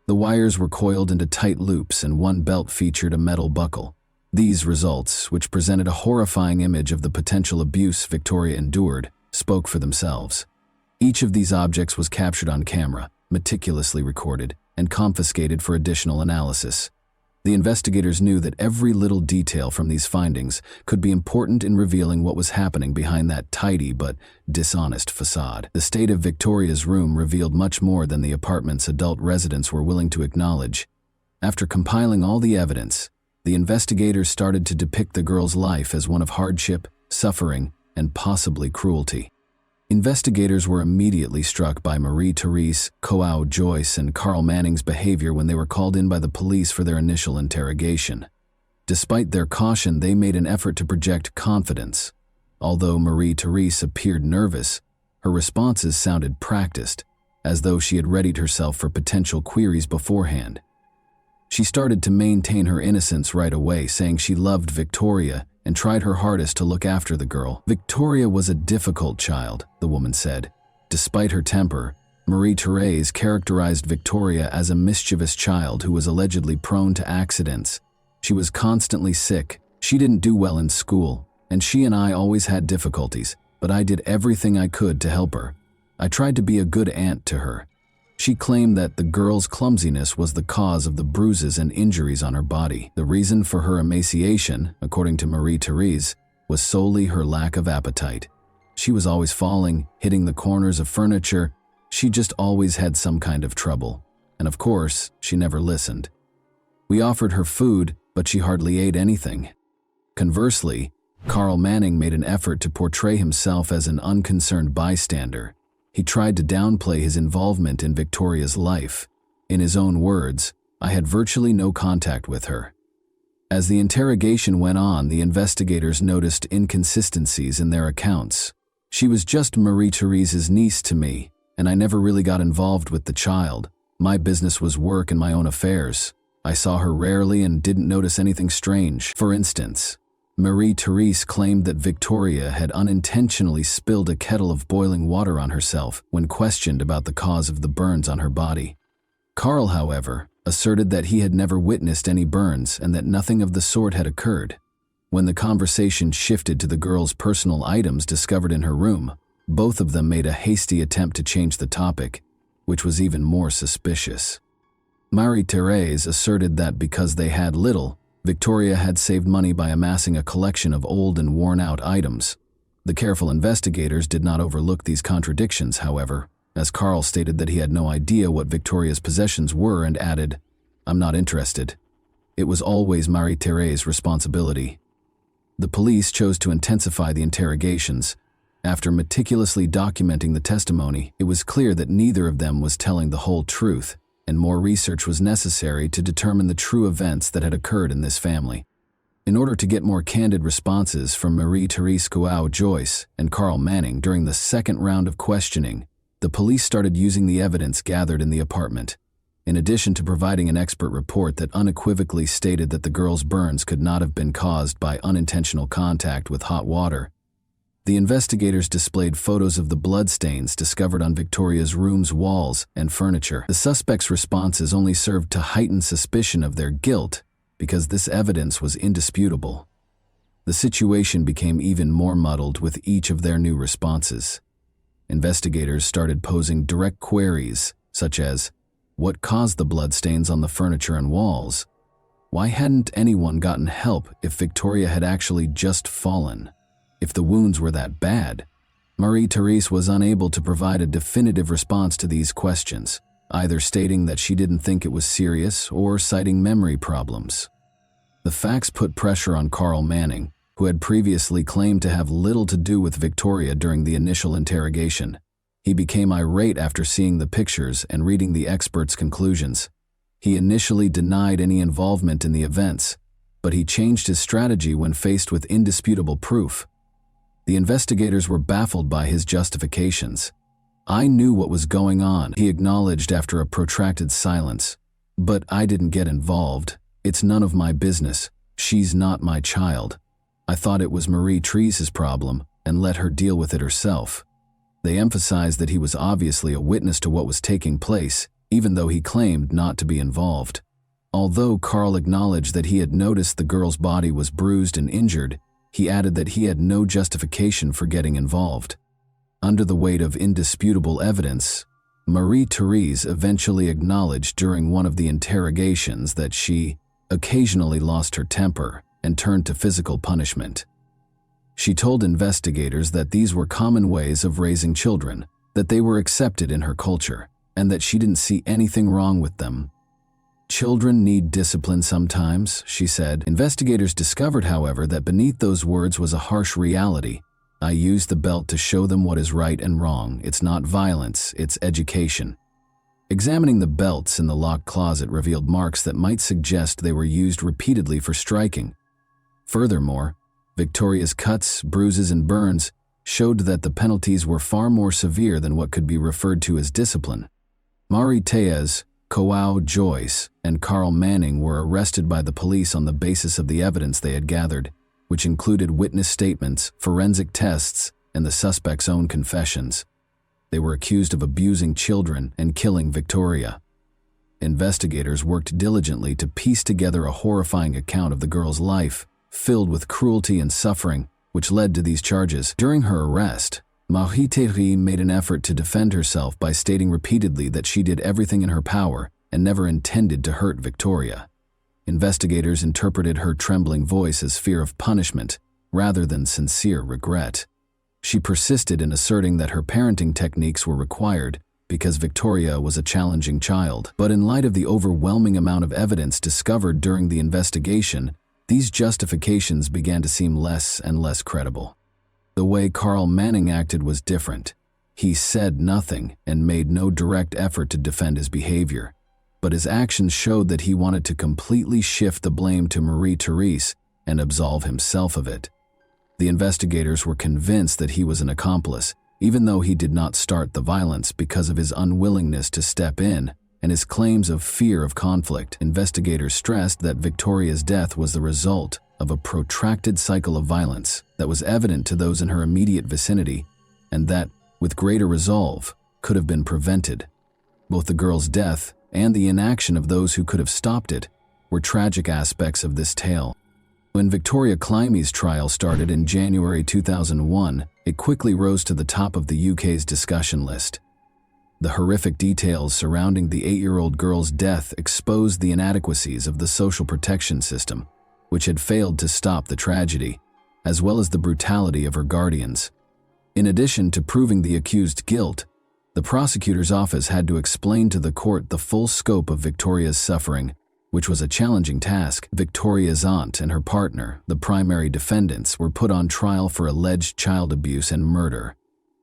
The wires were coiled into tight loops, and one belt featured a metal buckle. These results, which presented a horrifying image of the potential abuse Victoria endured, spoke for themselves. Each of these objects was captured on camera, meticulously recorded, and confiscated for additional analysis. The investigators knew that every little detail from these findings could be important in revealing what was happening behind that tidy but dishonest facade. The state of Victoria's room revealed much more than the apartment's adult residents were willing to acknowledge. After compiling all the evidence, the investigators started to depict the girl's life as one of hardship, suffering, and possibly cruelty. Investigators were immediately struck by Marie-Therese Joyce and Carl Manning's behavior when they were called in by the police for their initial interrogation. Despite their caution, they made an effort to project confidence. Although Marie-Therese appeared nervous, her responses sounded practiced, as though she had readied herself for potential queries beforehand. She started to maintain her innocence right away, saying she loved Victoria and tried her hardest to look after the girl. Victoria was a difficult child, the woman said. Despite her temper, Marie-Therese characterized Victoria as a mischievous child who was allegedly prone to accidents. She was constantly sick, she didn't do well in school, and she and I always had difficulties, but I did everything I could to help her. I tried to be a good aunt to her. She claimed that the girl's clumsiness was the cause of the bruises and injuries on her body. The reason for her emaciation, according to Marie-Therese, was solely her lack of appetite. She was always falling, hitting the corners of furniture. She just always had some kind of trouble. And of course, she never listened. We offered her food, but she hardly ate anything. Conversely, Carl Manning made an effort to portray himself as an unconcerned bystander. He tried to downplay his involvement in Victoria's life. In his own words, "I had virtually no contact with her." As the interrogation went on, the investigators noticed inconsistencies in their accounts. "She was just Marie-Therese's niece to me, and I never really got involved with the child. My business was work and my own affairs. I saw her rarely and didn't notice anything strange." For instance, Marie-Therese claimed that Victoria had unintentionally spilled a kettle of boiling water on herself when questioned about the cause of the burns on her body. Carl, however, asserted that he had never witnessed any burns and that nothing of the sort had occurred. When the conversation shifted to the girl's personal items discovered in her room, both of them made a hasty attempt to change the topic, which was even more suspicious. Marie-Therese asserted that because they had little, Victoria had saved money by amassing a collection of old and worn-out items. The careful investigators did not overlook these contradictions, however, as Carl stated that he had no idea what Victoria's possessions were and added, "I'm not interested." It was always Marie-Therese's responsibility. The police chose to intensify the interrogations. After meticulously documenting the testimony, it was clear that neither of them was telling the whole truth, and more research was necessary to determine the true events that had occurred in this family. In order to get more candid responses from Marie-Therese Joyce and Carl Manning during the second round of questioning, the police started using the evidence gathered in the apartment. In addition to providing an expert report that unequivocally stated that the girl's burns could not have been caused by unintentional contact with hot water, the investigators displayed photos of the bloodstains discovered on Victoria's room's walls and furniture. The suspects' responses only served to heighten suspicion of their guilt because this evidence was indisputable. The situation became even more muddled with each of their new responses. Investigators started posing direct queries, such as, what caused the bloodstains on the furniture and walls? Why hadn't anyone gotten help if Victoria had actually just fallen? If the wounds were that bad? Marie-Therese was unable to provide a definitive response to these questions, either stating that she didn't think it was serious or citing memory problems. The facts put pressure on Carl Manning, who had previously claimed to have little to do with Victoria during the initial interrogation. He became irate after seeing the pictures and reading the experts' conclusions. He initially denied any involvement in the events, but he changed his strategy when faced with indisputable proof. The investigators were baffled by his justifications. "I knew what was going on," he acknowledged after a protracted silence. "But I didn't get involved. It's none of my business. She's not my child. I thought it was Marie-Therese's problem and let her deal with it herself." They emphasized that he was obviously a witness to what was taking place, even though he claimed not to be involved. Although Carl acknowledged that he had noticed the girl's body was bruised and injured, he added that he had no justification for getting involved. Under the weight of indisputable evidence, Marie-Therese eventually acknowledged during one of the interrogations that she occasionally lost her temper and turned to physical punishment. She told investigators that these were common ways of raising children, that they were accepted in her culture, and that she didn't see anything wrong with them. "Children need discipline sometimes," she said. Investigators discovered, however, that beneath those words was a harsh reality, I used the belt to show them what is right and wrong. It's not violence, it's education. Examining the belts in the locked closet revealed marks that might suggest they were used repeatedly for striking. Furthermore, Victoria's cuts, bruises, and burns showed that the penalties were far more severe than what could be referred to as discipline. Mari Tellez, João Joyce, and Carl Manning were arrested by the police on the basis of the evidence they had gathered, which included witness statements, forensic tests, and the suspect's own confessions. They were accused of abusing children and killing Victoria. Investigators worked diligently to piece together a horrifying account of the girl's life, filled with cruelty and suffering, which led to these charges. During her arrest, Mari Tellez made an effort to defend herself by stating repeatedly that she did everything in her power and never intended to hurt Victoria. Investigators interpreted her trembling voice as fear of punishment rather than sincere regret. She persisted in asserting that her parenting techniques were required because Victoria was a challenging child. But in light of the overwhelming amount of evidence discovered during the investigation, these justifications began to seem less and less credible. The way Carl Manning acted was different. He said nothing and made no direct effort to defend his behavior, but his actions showed that he wanted to completely shift the blame to Mari Tellez and absolve himself of it. The investigators were convinced that he was an accomplice, even though he did not start the violence because of his unwillingness to step in and his claims of fear of conflict. Investigators stressed that Victoria's death was the result of a protracted cycle of violence that was evident to those in her immediate vicinity and that, with greater resolve, could have been prevented. Both the girl's death and the inaction of those who could have stopped it were tragic aspects of this tale. When Victoria Climie's trial started in January 2001, it quickly rose to the top of the UK's discussion list. The horrific details surrounding the 8-year-old girl's death exposed the inadequacies of the social protection system, which had failed to stop the tragedy, as well as the brutality of her guardians. In addition to proving the accused's guilt, the prosecutor's office had to explain to the court the full scope of Victoria's suffering, which was a challenging task. Victoria's aunt and her partner, the primary defendants, were put on trial for alleged child abuse and murder.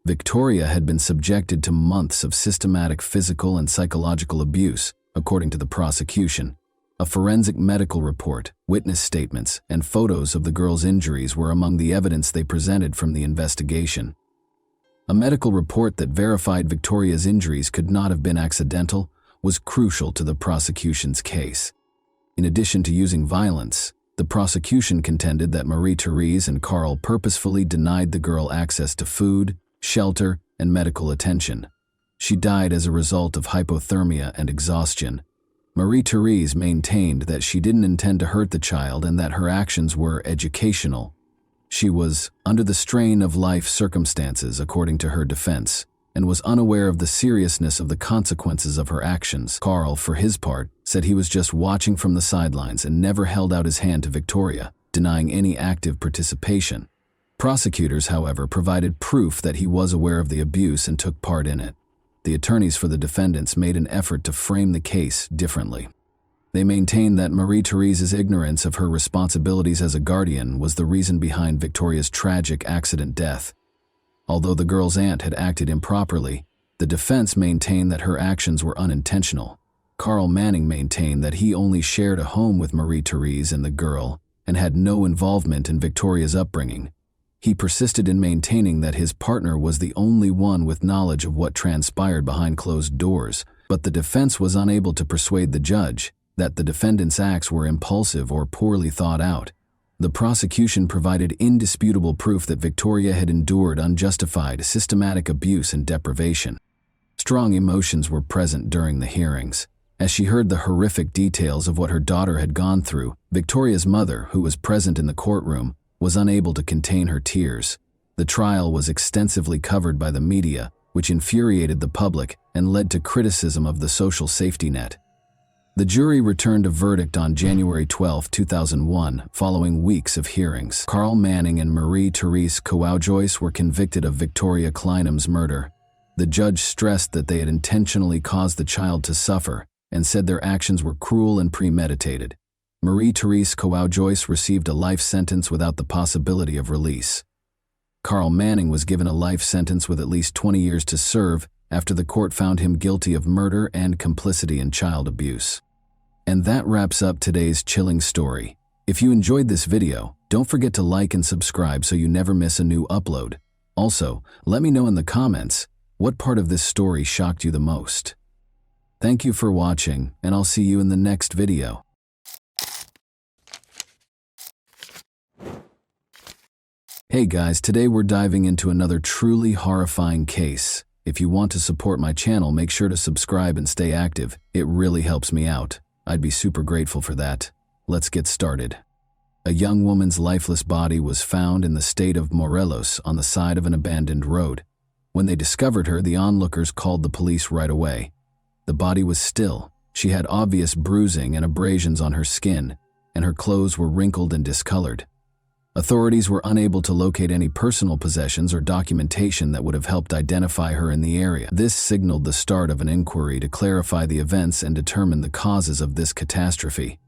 Victoria had been subjected to months of systematic physical and psychological abuse, according to the prosecution. A forensic medical report, witness statements, and photos of the girl's injuries were among the evidence they presented from the investigation. A medical report that verified Victoria's injuries could not have been accidental was crucial to the prosecution's case. In addition to using violence, the prosecution contended that Mari Tellez and Carl purposefully denied the girl access to food, shelter, and medical attention. She died as a result of hypothermia and exhaustion. Mari Tellez maintained that she didn't intend to hurt the child and that her actions were educational. She was under the strain of life circumstances, according to her defense, and was unaware of the seriousness of the consequences of her actions. Carl, for his part, said he was just watching from the sidelines and never held out his hand to Victoria, denying any active participation. Prosecutors, however, provided proof that he was aware of the abuse and took part in it. The attorneys for the defendants made an effort to frame the case differently. They maintained that Mari Tellez's ignorance of her responsibilities as a guardian was the reason behind Victoria's tragic accident death. Although the girl's aunt had acted improperly, the defense maintained that her actions were unintentional. Carl Manning maintained that he only shared a home with Mari Tellez and the girl and had no involvement in Victoria's upbringing. He persisted in maintaining that his partner was the only one with knowledge of what transpired behind closed doors, but the defense was unable to persuade the judge that the defendant's acts were impulsive or poorly thought out. The prosecution provided indisputable proof that Victoria had endured unjustified, systematic abuse and deprivation. Strong emotions were present during the hearings. As she heard the horrific details of what her daughter had gone through, Victoria's mother, who was present in the courtroom, was unable to contain her tears. The trial was extensively covered by the media, which infuriated the public and led to criticism of the social safety net. The jury returned a verdict on January 12, 2001, following weeks of hearings. Carl Manning and Mari Tellez João Joyce were convicted of Victoria Climie's murder. The judge stressed that they had intentionally caused the child to suffer and said their actions were cruel and premeditated. Mari Tellez João Joyce received a life sentence without the possibility of release. Carl Manning was given a life sentence with at least 20 years to serve after the court found him guilty of murder and complicity in child abuse. And that wraps up today's chilling story. If you enjoyed this video, don't forget to like and subscribe so you never miss a new upload. Also, let me know in the comments what part of this story shocked you the most. Thank you for watching, and I'll see you in the next video. Hey guys, today we're diving into another truly horrifying case. If you want to support my channel, make sure to subscribe and stay active. It really helps me out. I'd be super grateful for that. Let's get started. A young woman's lifeless body was found in the state of Morelos on the side of an abandoned road. When they discovered her, the onlookers called the police right away. The body was still. She had obvious bruising and abrasions on her skin, and her clothes were wrinkled and discolored. Authorities were unable to locate any personal possessions or documentation that would have helped identify her in the area. This signaled the start of an inquiry to clarify the events and determine the causes of this catastrophe.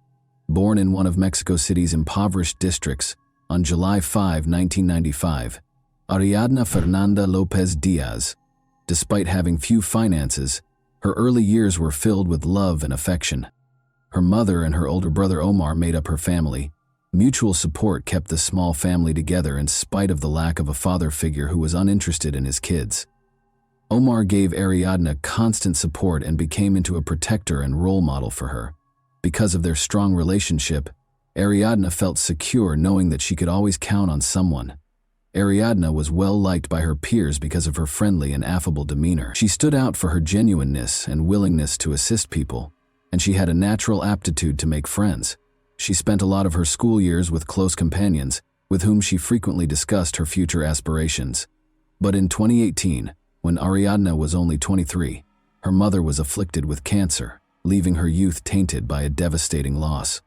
Born in one of Mexico City's impoverished districts on July 5, 1995, Ariadna Fernanda Lopez Diaz, despite having few finances, her early years were filled with love and affection. Her mother and her older brother Omar made up her family. Mutual support kept the small family together in spite of the lack of a father figure who was uninterested in his kids. Omar gave Ariadna constant support and became into a protector and role model for her. Because of their strong relationship, Ariadna felt secure knowing that she could always count on someone. Ariadna was well liked by her peers because of her friendly and affable demeanor. She stood out for her genuineness and willingness to assist people, and she had a natural aptitude to make friends. She spent a lot of her school years with close companions, with whom she frequently discussed her future aspirations. But in 2018, when Ariadna was only 23, her mother was afflicted with cancer, leaving her youth tainted by a devastating loss.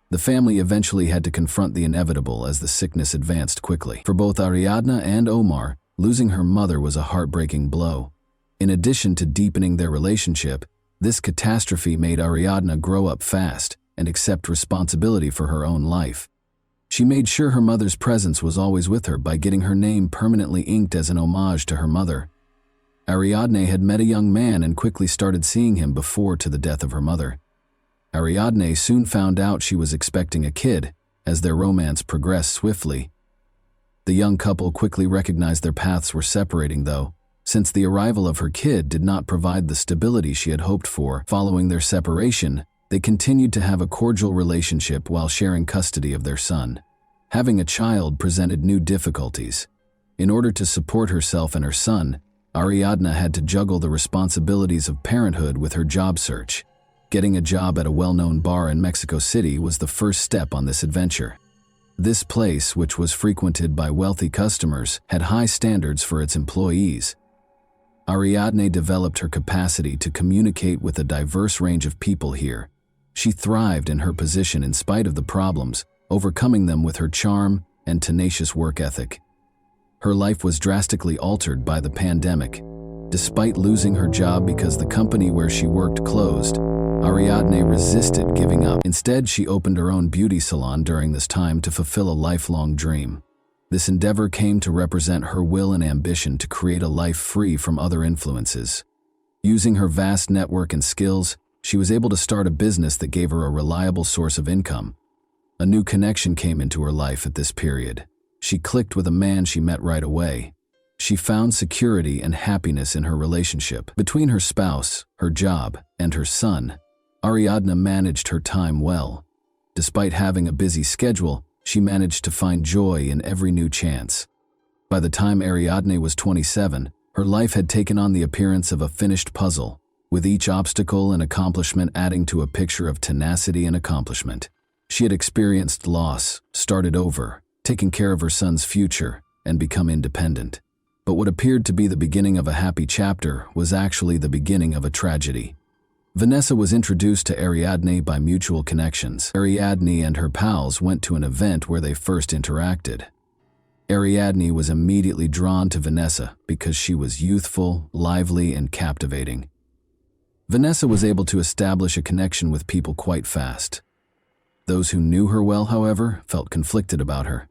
The family eventually had to confront the inevitable as the sickness advanced quickly. For both Ariadna and Omar, losing her mother was a heartbreaking blow. In addition to deepening their relationship, this catastrophe made Ariadna grow up fast and accept responsibility for her own life. She made sure her mother's presence was always with her by getting her name permanently inked as an homage to her mother. Ariadne had met a young man and quickly started seeing him before to the death of her mother. Ariadne soon found out she was expecting a kid as their romance progressed swiftly. The young couple quickly recognized their paths were separating though, since the arrival of her kid did not provide the stability she had hoped for. Following their separation, they continued to have a cordial relationship while sharing custody of their son. Having a child presented new difficulties. In order to support herself and her son, Ariadna had to juggle the responsibilities of parenthood with her job search. Getting a job at a well-known bar in Mexico City was the first step on this adventure. This place, which was frequented by wealthy customers, had high standards for its employees. Ariadne developed her capacity to communicate with a diverse range of people here. She thrived in her position in spite of the problems, overcoming them with her charm and tenacious work ethic. Her life was drastically altered by the pandemic. Despite losing her job because the company where she worked closed, Ariadne resisted giving up. Instead, she opened her own beauty salon during this time to fulfill a lifelong dream. This endeavor came to represent her will and ambition to create a life free from other influences. Using her vast network and skills, she was able to start a business that gave her a reliable source of income. A new connection came into her life at this period. She clicked with a man she met right away. She found security and happiness in her relationship. Between her spouse, her job, and her son, Ariadna managed her time well. Despite having a busy schedule, she managed to find joy in every new chance. By the time Ariadne was 27, her life had taken on the appearance of a finished puzzle, with each obstacle and accomplishment adding to a picture of tenacity and accomplishment. She had experienced loss, started over, taken care of her son's future, and become independent. But what appeared to be the beginning of a happy chapter was actually the beginning of a tragedy. Vanessa was introduced to Ariadne by mutual connections. Ariadne and her pals went to an event where they first interacted. Ariadne was immediately drawn to Vanessa because she was youthful, lively, and captivating. Vanessa was able to establish a connection with people quite fast. Those who knew her well, however, felt conflicted about her.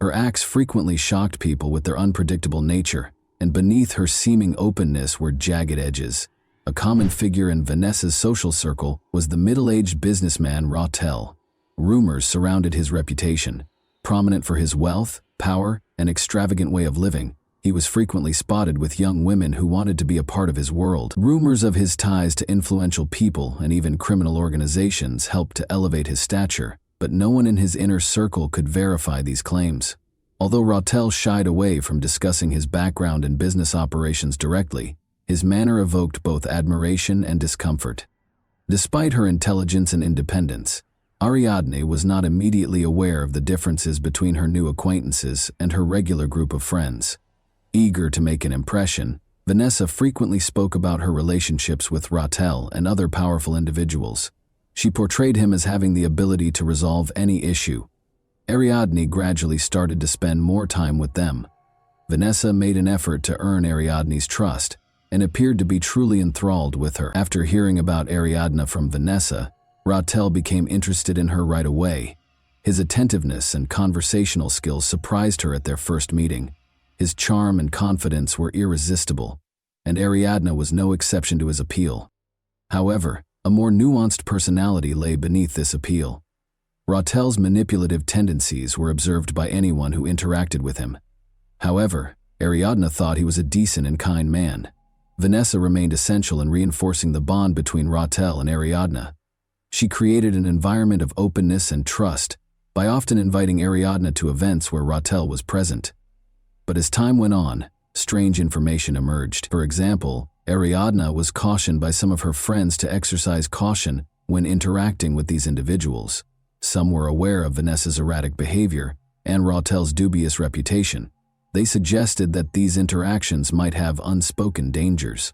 Her acts frequently shocked people with their unpredictable nature, and beneath her seeming openness were jagged edges. A common figure in Vanessa's social circle was the middle-aged businessman Rautel. Rumors surrounded his reputation. Prominent for his wealth, power, and extravagant way of living, he was frequently spotted with young women who wanted to be a part of his world. Rumors of his ties to influential people and even criminal organizations helped to elevate his stature, but no one in his inner circle could verify these claims. Although Rautel shied away from discussing his background and business operations directly, his manner evoked both admiration and discomfort. Despite her intelligence and independence, Ariadne was not immediately aware of the differences between her new acquaintances and her regular group of friends. Eager to make an impression, Vanessa frequently spoke about her relationships with Rautel and other powerful individuals. She portrayed him as having the ability to resolve any issue. Ariadne gradually started to spend more time with them. Vanessa made an effort to earn Ariadne's trust and appeared to be truly enthralled with her. After hearing about Ariadne from Vanessa, Rautel became interested in her right away. His attentiveness and conversational skills surprised her at their first meeting. His charm and confidence were irresistible, and Ariadne was no exception to his appeal. However, a more nuanced personality lay beneath this appeal. Rautel's manipulative tendencies were observed by anyone who interacted with him. However, Ariadne thought he was a decent and kind man. Vanessa remained essential in reinforcing the bond between Rautel and Ariadne. She created an environment of openness and trust by often inviting Ariadne to events where Rautel was present. But as time went on, strange information emerged. For example, Ariadne was cautioned by some of her friends to exercise caution when interacting with these individuals. Some were aware of Vanessa's erratic behavior and Rautel's dubious reputation. They suggested that these interactions might have unspoken dangers.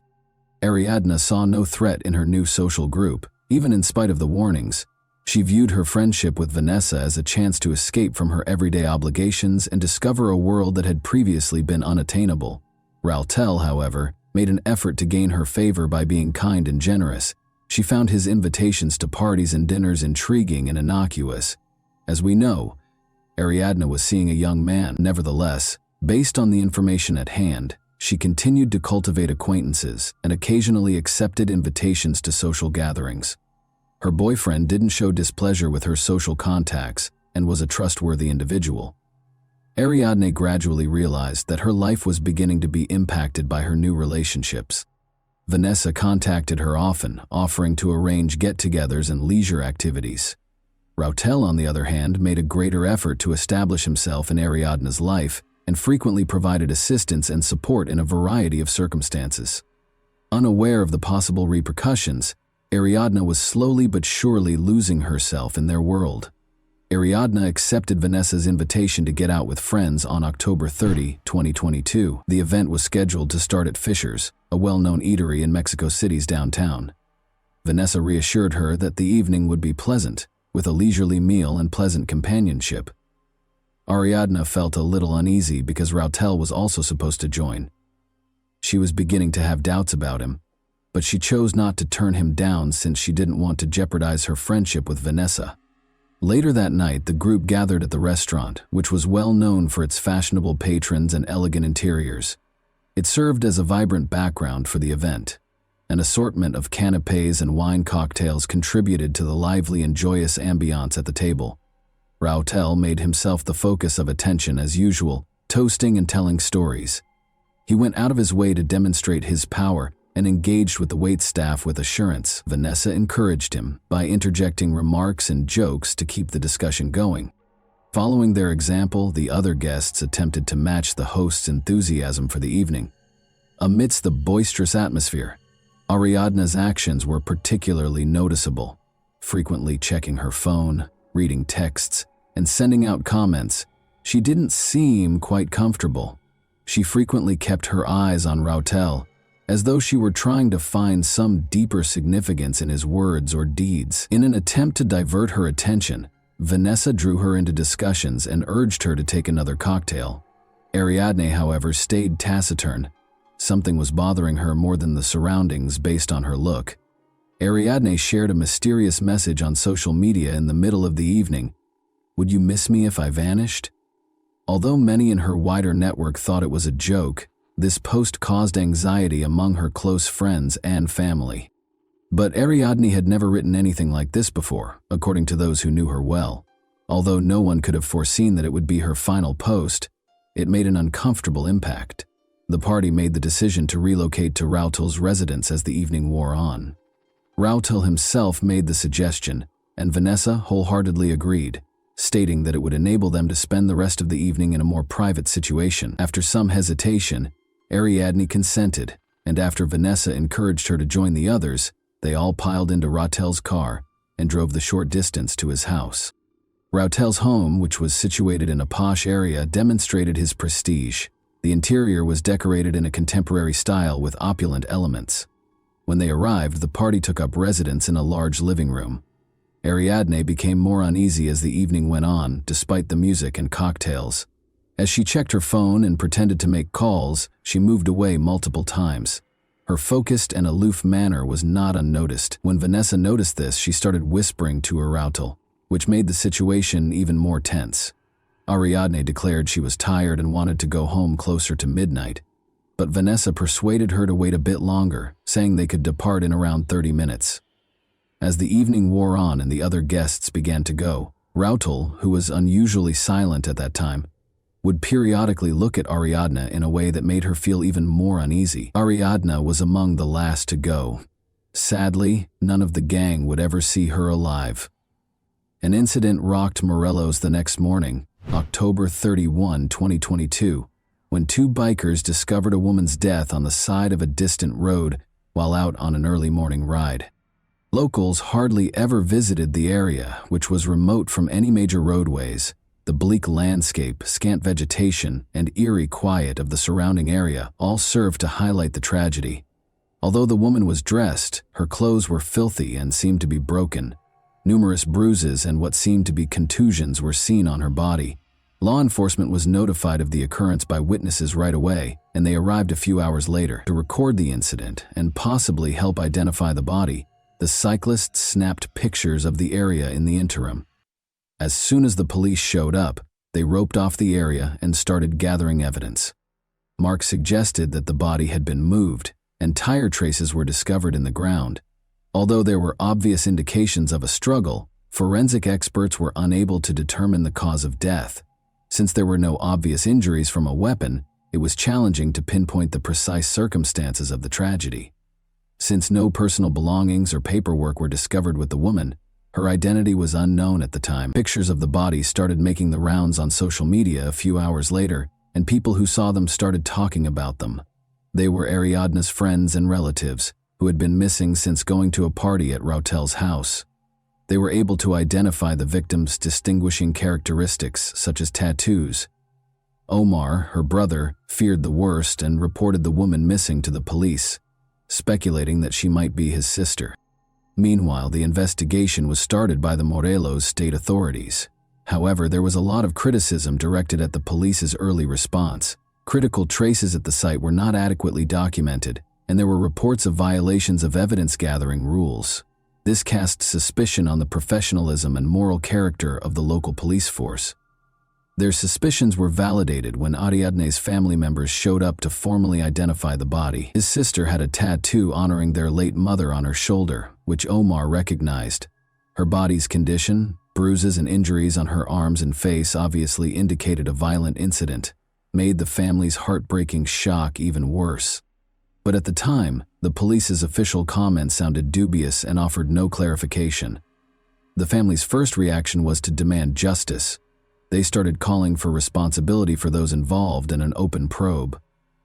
Ariadne saw no threat in her new social group, even in spite of the warnings. She viewed her friendship with Vanessa as a chance to escape from her everyday obligations and discover a world that had previously been unattainable. Rautel, however, made an effort to gain her favor by being kind and generous. She found his invitations to parties and dinners intriguing and innocuous. As we know, Ariadne was seeing a young man. Nevertheless, based on the information at hand, she continued to cultivate acquaintances and occasionally accepted invitations to social gatherings. Her boyfriend didn't show displeasure with her social contacts and was a trustworthy individual. Ariadne gradually realized that her life was beginning to be impacted by her new relationships. Vanessa contacted her often, offering to arrange get-togethers and leisure activities. Rautel, on the other hand, made a greater effort to establish himself in Ariadne's life and frequently provided assistance and support in a variety of circumstances. Unaware of the possible repercussions, Ariadne was slowly but surely losing herself in their world. Ariadne accepted Vanessa's invitation to get out with friends on October 30, 2022. The event was scheduled to start at Fisher's, a well-known eatery in Mexico City's downtown. Vanessa reassured her that the evening would be pleasant, with a leisurely meal and pleasant companionship. Ariadne felt a little uneasy because Rautel was also supposed to join. She was beginning to have doubts about him, but she chose not to turn him down since she didn't want to jeopardize her friendship with Vanessa. Later that night, the group gathered at the restaurant, which was well known for its fashionable patrons and elegant interiors. It served as a vibrant background for the event. An assortment of canapés and wine cocktails contributed to the lively and joyous ambiance at the table. Rautel made himself the focus of attention as usual, toasting and telling stories. He went out of his way to demonstrate his power and engaged with the waitstaff with assurance. Vanessa encouraged him by interjecting remarks and jokes to keep the discussion going. Following their example, the other guests attempted to match the host's enthusiasm for the evening. Amidst the boisterous atmosphere, Ariadne's actions were particularly noticeable, frequently checking her phone, reading texts, and sending out comments. She didn't seem quite comfortable. She frequently kept her eyes on Rautel, as though she were trying to find some deeper significance in his words or deeds. In an attempt to divert her attention, Vanessa drew her into discussions and urged her to take another cocktail. Ariadne, however, stayed taciturn. Something was bothering her more than the surroundings based on her look. Ariadne shared a mysterious message on social media in the middle of the evening. "Would you miss me if I vanished?" Although many in her wider network thought it was a joke, this post caused anxiety among her close friends and family. But Ariadne had never written anything like this before, according to those who knew her well. Although no one could have foreseen that it would be her final post, it made an uncomfortable impact. The party made the decision to relocate to Rautel's residence as the evening wore on. Rautel himself made the suggestion, and Vanessa wholeheartedly agreed, stating that it would enable them to spend the rest of the evening in a more private situation. After some hesitation, Ariadne consented, and after Vanessa encouraged her to join the others, they all piled into Rautel's car and drove the short distance to his house. Rautel's home, which was situated in a posh area, demonstrated his prestige. The interior was decorated in a contemporary style with opulent elements. When they arrived, the party took up residence in a large living room. Ariadne became more uneasy as the evening went on, despite the music and cocktails. As she checked her phone and pretended to make calls, she moved away multiple times. Her focused and aloof manner was not unnoticed. When Vanessa noticed this, she started whispering to Rautel, which made the situation even more tense. Ariadne declared she was tired and wanted to go home closer to midnight, but Vanessa persuaded her to wait a bit longer, saying they could depart in around 30 minutes. As the evening wore on and the other guests began to go, Rautel, who was unusually silent at that time, would periodically look at Ariadne in a way that made her feel even more uneasy. Ariadne was among the last to go. Sadly, none of the gang would ever see her alive. An incident rocked Morelos the next morning, October 31, 2022, when two bikers discovered a woman's death on the side of a distant road while out on an early morning ride. Locals hardly ever visited the area, which was remote from any major roadways. The bleak landscape, scant vegetation, and eerie quiet of the surrounding area all served to highlight the tragedy. Although the woman was dressed, her clothes were filthy and seemed to be broken. Numerous bruises and what seemed to be contusions were seen on her body. Law enforcement was notified of the occurrence by witnesses right away, and they arrived a few hours later to record the incident and possibly help identify the body. The cyclists snapped pictures of the area in the interim. As soon as the police showed up, they roped off the area and started gathering evidence. Mark suggested that the body had been moved, and tire traces were discovered in the ground. Although there were obvious indications of a struggle, forensic experts were unable to determine the cause of death. Since there were no obvious injuries from a weapon, it was challenging to pinpoint the precise circumstances of the tragedy. Since no personal belongings or paperwork were discovered with the woman, her identity was unknown at the time. Pictures of the body started making the rounds on social media a few hours later, and people who saw them started talking about them. They were Ariadne's friends and relatives, who had been missing since going to a party at Rautel's house. They were able to identify the victim's distinguishing characteristics, such as tattoos. Omar, her brother, feared the worst and reported the woman missing to the police, speculating that she might be his sister. Meanwhile, the investigation was started by the Morelos state authorities. However, there was a lot of criticism directed at the police's early response. Critical traces at the site were not adequately documented, and there were reports of violations of evidence-gathering rules. This cast suspicion on the professionalism and moral character of the local police force. Their suspicions were validated when Ariadne's family members showed up to formally identify the body. His sister had a tattoo honoring their late mother on her shoulder, which Omar recognized. Her body's condition, bruises and injuries on her arms and face obviously indicated a violent incident, made the family's heartbreaking shock even worse. But at the time, the police's official comments sounded dubious and offered no clarification. The family's first reaction was to demand justice. They started calling for responsibility for those involved in an open probe.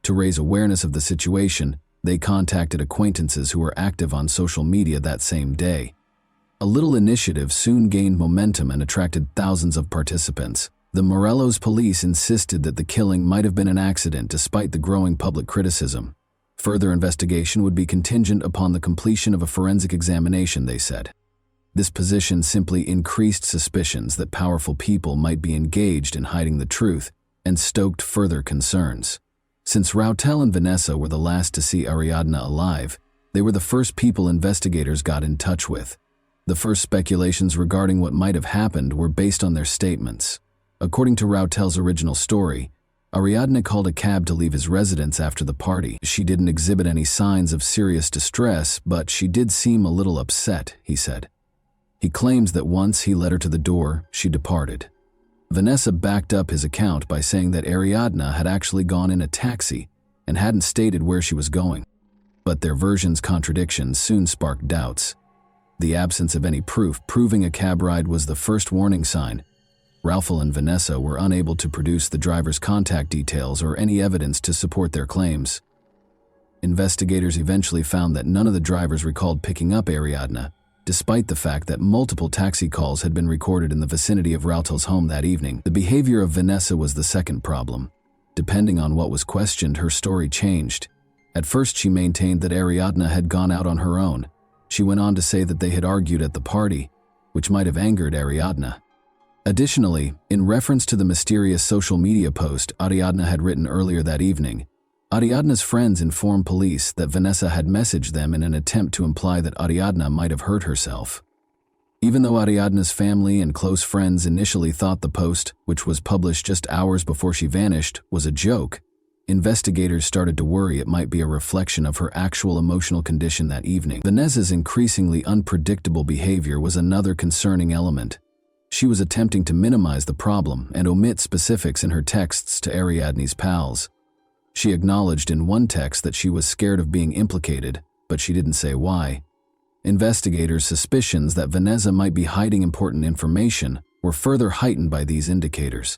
To raise awareness of the situation, they contacted acquaintances who were active on social media that same day. A little initiative soon gained momentum and attracted thousands of participants. The Morelos police insisted that the killing might have been an accident despite the growing public criticism. Further investigation would be contingent upon the completion of a forensic examination, they said. This position simply increased suspicions that powerful people might be engaged in hiding the truth and stoked further concerns. Since Rautel and Vanessa were the last to see Ariadne alive, they were the first people investigators got in touch with. The first speculations regarding what might have happened were based on their statements. According to Rautel's original story, Ariadne called a cab to leave his residence after the party. She didn't exhibit any signs of serious distress, but she did seem a little upset, he said. He claims that once he led her to the door, she departed. Vanessa backed up his account by saying that Ariadne had actually gone in a taxi and hadn't stated where she was going. But their versions' contradictions soon sparked doubts. The absence of any proof proving a cab ride was the first warning sign. Raufel and Vanessa were unable to produce the driver's contact details or any evidence to support their claims. Investigators eventually found that none of the drivers recalled picking up Ariadne, despite the fact that multiple taxi calls had been recorded in the vicinity of Rautel's home that evening. The behavior of Vanessa was the second problem. Depending on what was questioned, her story changed. At first, she maintained that Ariadne had gone out on her own. She went on to say that they had argued at the party, which might have angered Ariadne. Additionally, in reference to the mysterious social media post Ariadne had written earlier that evening, Ariadne's friends informed police that Vanessa had messaged them in an attempt to imply that Ariadne might have hurt herself. Even though Ariadne's family and close friends initially thought the post, which was published just hours before she vanished, was a joke, investigators started to worry it might be a reflection of her actual emotional condition that evening. Vanessa's increasingly unpredictable behavior was another concerning element. She was attempting to minimize the problem and omit specifics in her texts to Ariadne's pals. She acknowledged in one text that she was scared of being implicated, but she didn't say why. Investigators' suspicions that Vanessa might be hiding important information were further heightened by these indicators.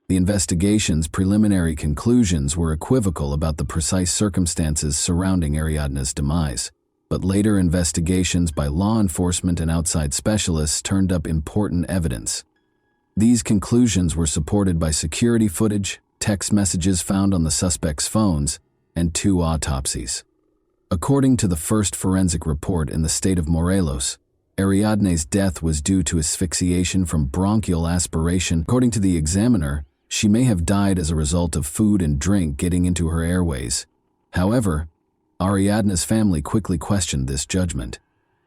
The investigation's preliminary conclusions were equivocal about the precise circumstances surrounding Ariadne's demise, but later investigations by law enforcement and outside specialists turned up important evidence. These conclusions were supported by security footage, text messages found on the suspects' phones, and 2 autopsies. According to the first forensic report in the state of Morelos, Ariadne's death was due to asphyxiation from bronchial aspiration. According to the examiner, she may have died as a result of food and drink getting into her airways. However, Ariadne's family quickly questioned this judgment.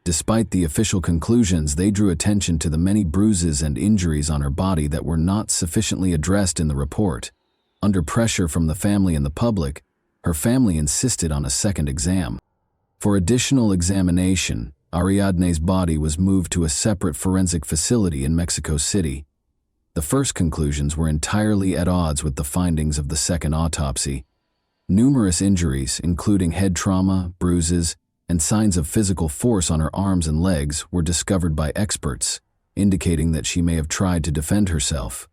Despite the official conclusions, they drew attention to the many bruises and injuries on her body that were not sufficiently addressed in the report. Under pressure from the family and the public, her family insisted on a second exam. For additional examination, Ariadne's body was moved to a separate forensic facility in Mexico City. The first conclusions were entirely at odds with the findings of the second autopsy. Numerous injuries, including head trauma, bruises, and signs of physical force on her arms and legs, were discovered by experts, indicating that she may have tried to defend herself.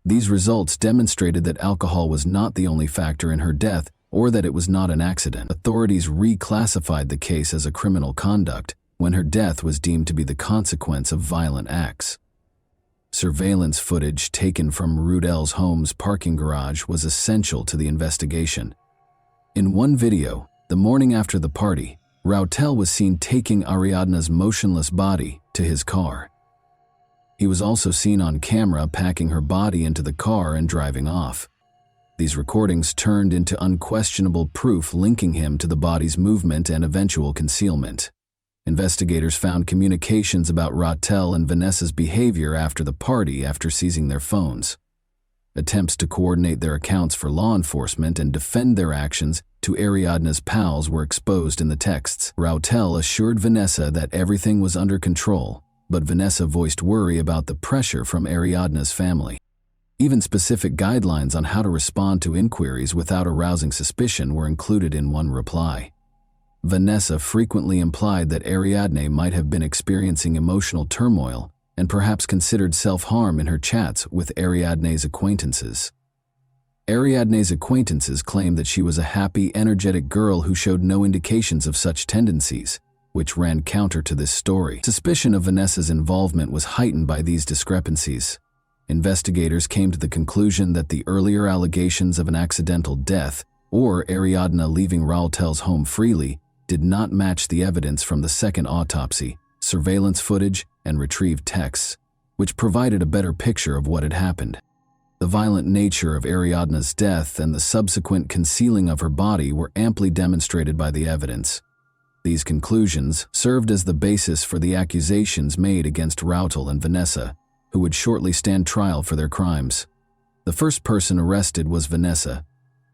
These results demonstrated that alcohol was not the only factor in her death or that it was not an accident. Authorities reclassified the case as a criminal conduct when her death was deemed to be the consequence of violent acts. Surveillance footage taken from Rautel's home's parking garage was essential to the investigation. In one video, the morning after the party, Rautel was seen taking Ariadne's motionless body to his car. He was also seen on camera packing her body into the car and driving off. These recordings turned into unquestionable proof linking him to the body's movement and eventual concealment. Investigators found communications about Rautel and Vanessa's behavior after the party after seizing their phones. Attempts to coordinate their accounts for law enforcement and defend their actions to Ariadne's pals were exposed in the texts. Rautel assured Vanessa that everything was under control, but Vanessa voiced worry about the pressure from Ariadne's family. Even specific guidelines on how to respond to inquiries without arousing suspicion were included in one reply. Vanessa frequently implied that Ariadne might have been experiencing emotional turmoil and perhaps considered self-harm in her chats with Ariadne's acquaintances. Ariadne's acquaintances claimed that she was a happy, energetic girl who showed no indications of such tendencies, which ran counter to this story. Suspicion of Vanessa's involvement was heightened by these discrepancies. Investigators came to the conclusion that the earlier allegations of an accidental death or Ariadne leaving Rautel's home freely did not match the evidence from the second autopsy, surveillance footage, and retrieved texts, which provided a better picture of what had happened. The violent nature of Ariadne's death and the subsequent concealing of her body were amply demonstrated by the evidence. These conclusions served as the basis for the accusations made against Rautel and Vanessa, who would shortly stand trial for their crimes. The first person arrested was Vanessa.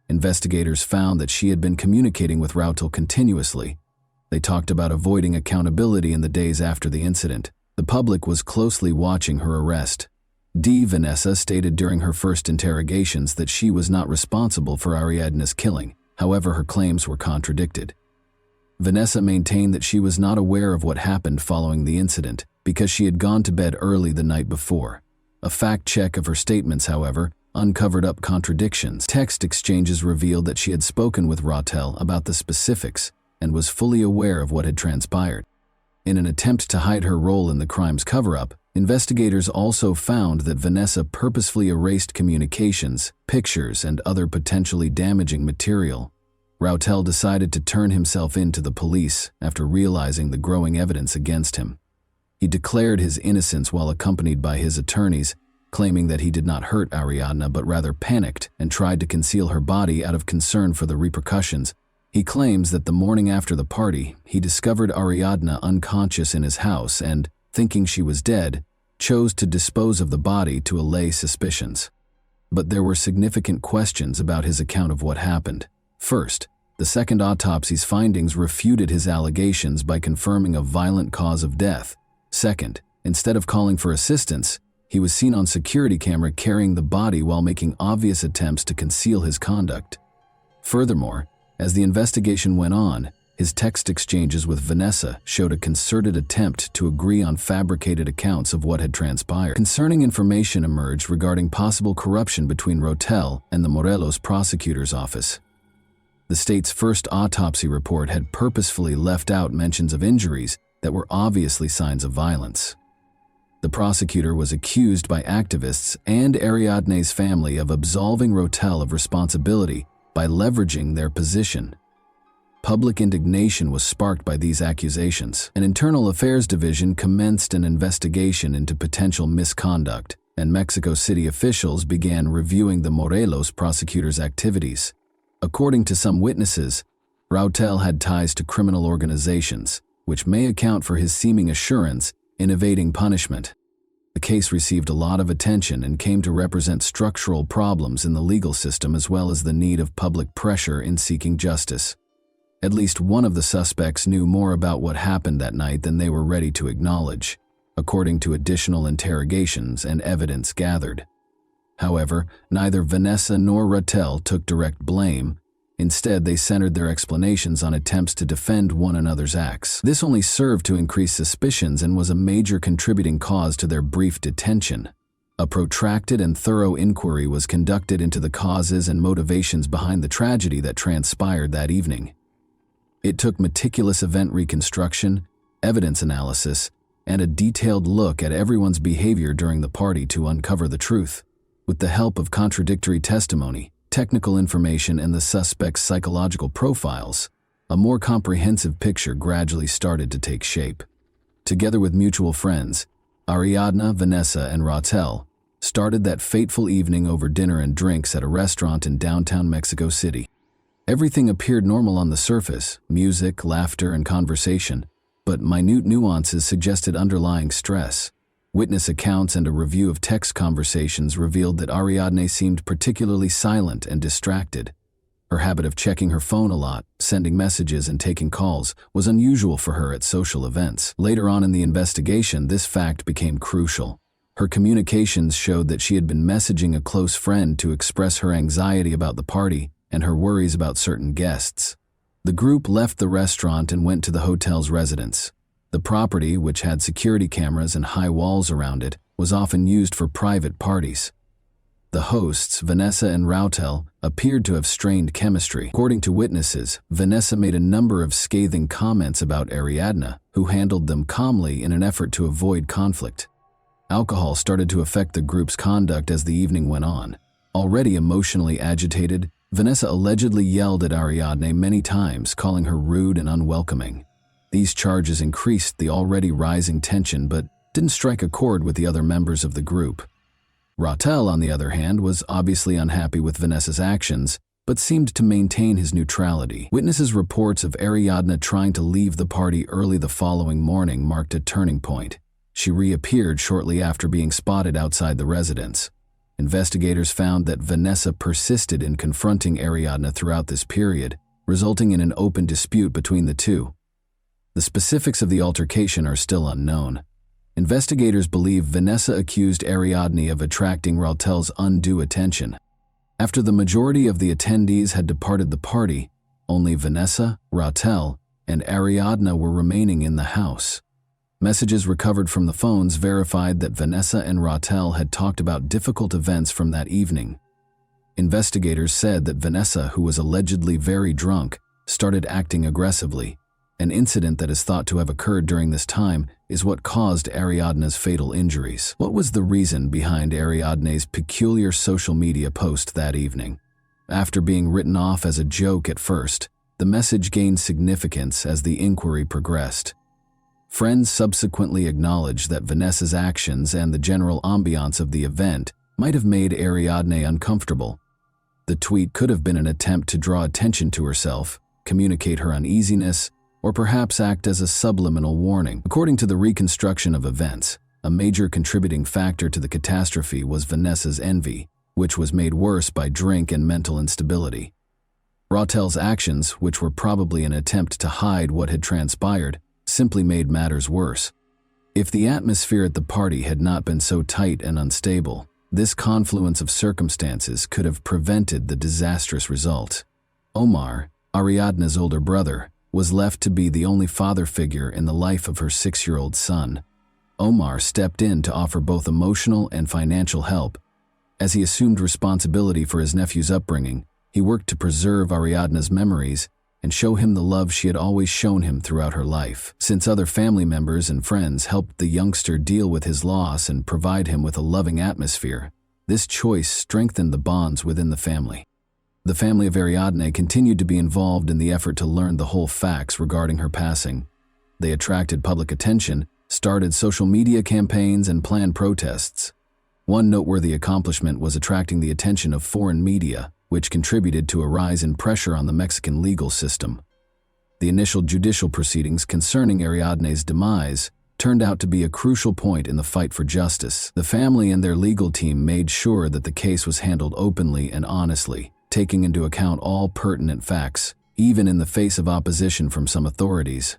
Investigators found that she had been communicating with Rautel continuously. They talked about avoiding accountability in the days after the incident. The public was closely watching her arrest. Vanessa stated during her first interrogations that she was not responsible for Ariadna's killing. However, her claims were contradicted. Vanessa maintained that she was not aware of what happened following the incident because she had gone to bed early the night before. A fact check of her statements, however, uncovered up contradictions. Text exchanges revealed that she had spoken with Rautel about the specifics and was fully aware of what had transpired. In an attempt to hide her role in the crime's cover-up, investigators also found that Vanessa purposefully erased communications, pictures, and other potentially damaging material. Rautel decided to turn himself in to the police after realizing the growing evidence against him. He declared his innocence while accompanied by his attorneys, claiming that he did not hurt Ariadna but rather panicked and tried to conceal her body out of concern for the repercussions. He claims that the morning after the party, he discovered Ariadna unconscious in his house and, thinking she was dead, chose to dispose of the body to allay suspicions. But there were significant questions about his account of what happened. First, the second autopsy's findings refuted his allegations by confirming a violent cause of death. Second, instead of calling for assistance, he was seen on security camera carrying the body while making obvious attempts to conceal his conduct. Furthermore, as the investigation went on, his text exchanges with Vanessa showed a concerted attempt to agree on fabricated accounts of what had transpired. Concerning information emerged regarding possible corruption between Rautel and the Morelos prosecutor's office. The state's first autopsy report had purposefully left out mentions of injuries that were obviously signs of violence. The prosecutor was accused by activists and Ariadne's family of absolving Rautel of responsibility by leveraging their position. Public indignation was sparked by these accusations. An internal affairs division commenced an investigation into potential misconduct, and Mexico City officials began reviewing the Morelos prosecutor's activities. According to some witnesses, Rautel had ties to criminal organizations, which may account for his seeming assurance in evading punishment. The case received a lot of attention and came to represent structural problems in the legal system as well as the need of public pressure in seeking justice. At least one of the suspects knew more about what happened that night than they were ready to acknowledge, according to additional interrogations and evidence gathered. However, neither Vanessa nor Rautel took direct blame. Instead, they centered their explanations on attempts to defend one another's acts. This only served to increase suspicions and was a major contributing cause to their brief detention. A protracted and thorough inquiry was conducted into the causes and motivations behind the tragedy that transpired that evening. It took meticulous event reconstruction, evidence analysis, and a detailed look at everyone's behavior during the party to uncover the truth. With the help of contradictory testimony, technical information, and the suspect's psychological profiles, a more comprehensive picture gradually started to take shape. Together with mutual friends, Ariadna, Vanessa, and Rautel started that fateful evening over dinner and drinks at a restaurant in downtown Mexico City. Everything appeared normal on the surface: music, laughter, and conversation, but minute nuances suggested underlying stress. Witness accounts and a review of text conversations revealed that Ariadne seemed particularly silent and distracted. Her habit of checking her phone a lot, sending messages, and taking calls was unusual for her at social events. Later on in the investigation, this fact became crucial. Her communications showed that she had been messaging a close friend to express her anxiety about the party and her worries about certain guests. The group left the restaurant and went to the hotel's residence. The property, which had security cameras and high walls around it, was often used for private parties. The hosts, Vanessa and Rautel, appeared to have strained chemistry. According to witnesses, Vanessa made a number of scathing comments about Ariadna, who handled them calmly in an effort to avoid conflict. Alcohol started to affect the group's conduct as the evening went on. Already emotionally agitated, Vanessa allegedly yelled at Ariadne many times, calling her rude and unwelcoming. These charges increased the already rising tension but didn't strike a chord with the other members of the group. Rautel, on the other hand, was obviously unhappy with Vanessa's actions, but seemed to maintain his neutrality. Witnesses' reports of Ariadna trying to leave the party early the following morning marked a turning point. She reappeared shortly after being spotted outside the residence. Investigators found that Vanessa persisted in confronting Ariadne throughout this period, resulting in an open dispute between the two. The specifics of the altercation are still unknown. Investigators believe Vanessa accused Ariadne of attracting Rautel's undue attention. After the majority of the attendees had departed the party, only Vanessa, Rautel, and Ariadne were remaining in the house. Messages recovered from the phones verified that Vanessa and Rautel had talked about difficult events from that evening. Investigators said that Vanessa, who was allegedly very drunk, started acting aggressively. An incident that is thought to have occurred during this time is what caused Ariadne's fatal injuries. What was the reason behind Ariadne's peculiar social media post that evening? After being written off as a joke at first, the message gained significance as the inquiry progressed. Friends subsequently acknowledged that Vanessa's actions and the general ambiance of the event might have made Ariadne uncomfortable. The tweet could have been an attempt to draw attention to herself, communicate her uneasiness, or perhaps act as a subliminal warning. According to the reconstruction of events, a major contributing factor to the catastrophe was Vanessa's envy, which was made worse by drink and mental instability. Rautel's actions, which were probably an attempt to hide what had transpired, simply made matters worse. If the atmosphere at the party had not been so tight and unstable, this confluence of circumstances could have prevented the disastrous result. Omar, Ariadne's older brother, was left to be the only father figure in the life of her 6-year-old son. Omar stepped in to offer both emotional and financial help. As he assumed responsibility for his nephew's upbringing, he worked to preserve Ariadne's memories and show him the love she had always shown him throughout her life. Since other family members and friends helped the youngster deal with his loss and provide him with a loving atmosphere, this choice strengthened the bonds within the family. The family of Ariadne continued to be involved in the effort to learn the whole facts regarding her passing. They attracted public attention, started social media campaigns, and planned protests. One noteworthy accomplishment was attracting the attention of foreign media, which contributed to a rise in pressure on the Mexican legal system. The initial judicial proceedings concerning Ariadne's demise turned out to be a crucial point in the fight for justice. The family and their legal team made sure that the case was handled openly and honestly, taking into account all pertinent facts, even in the face of opposition from some authorities.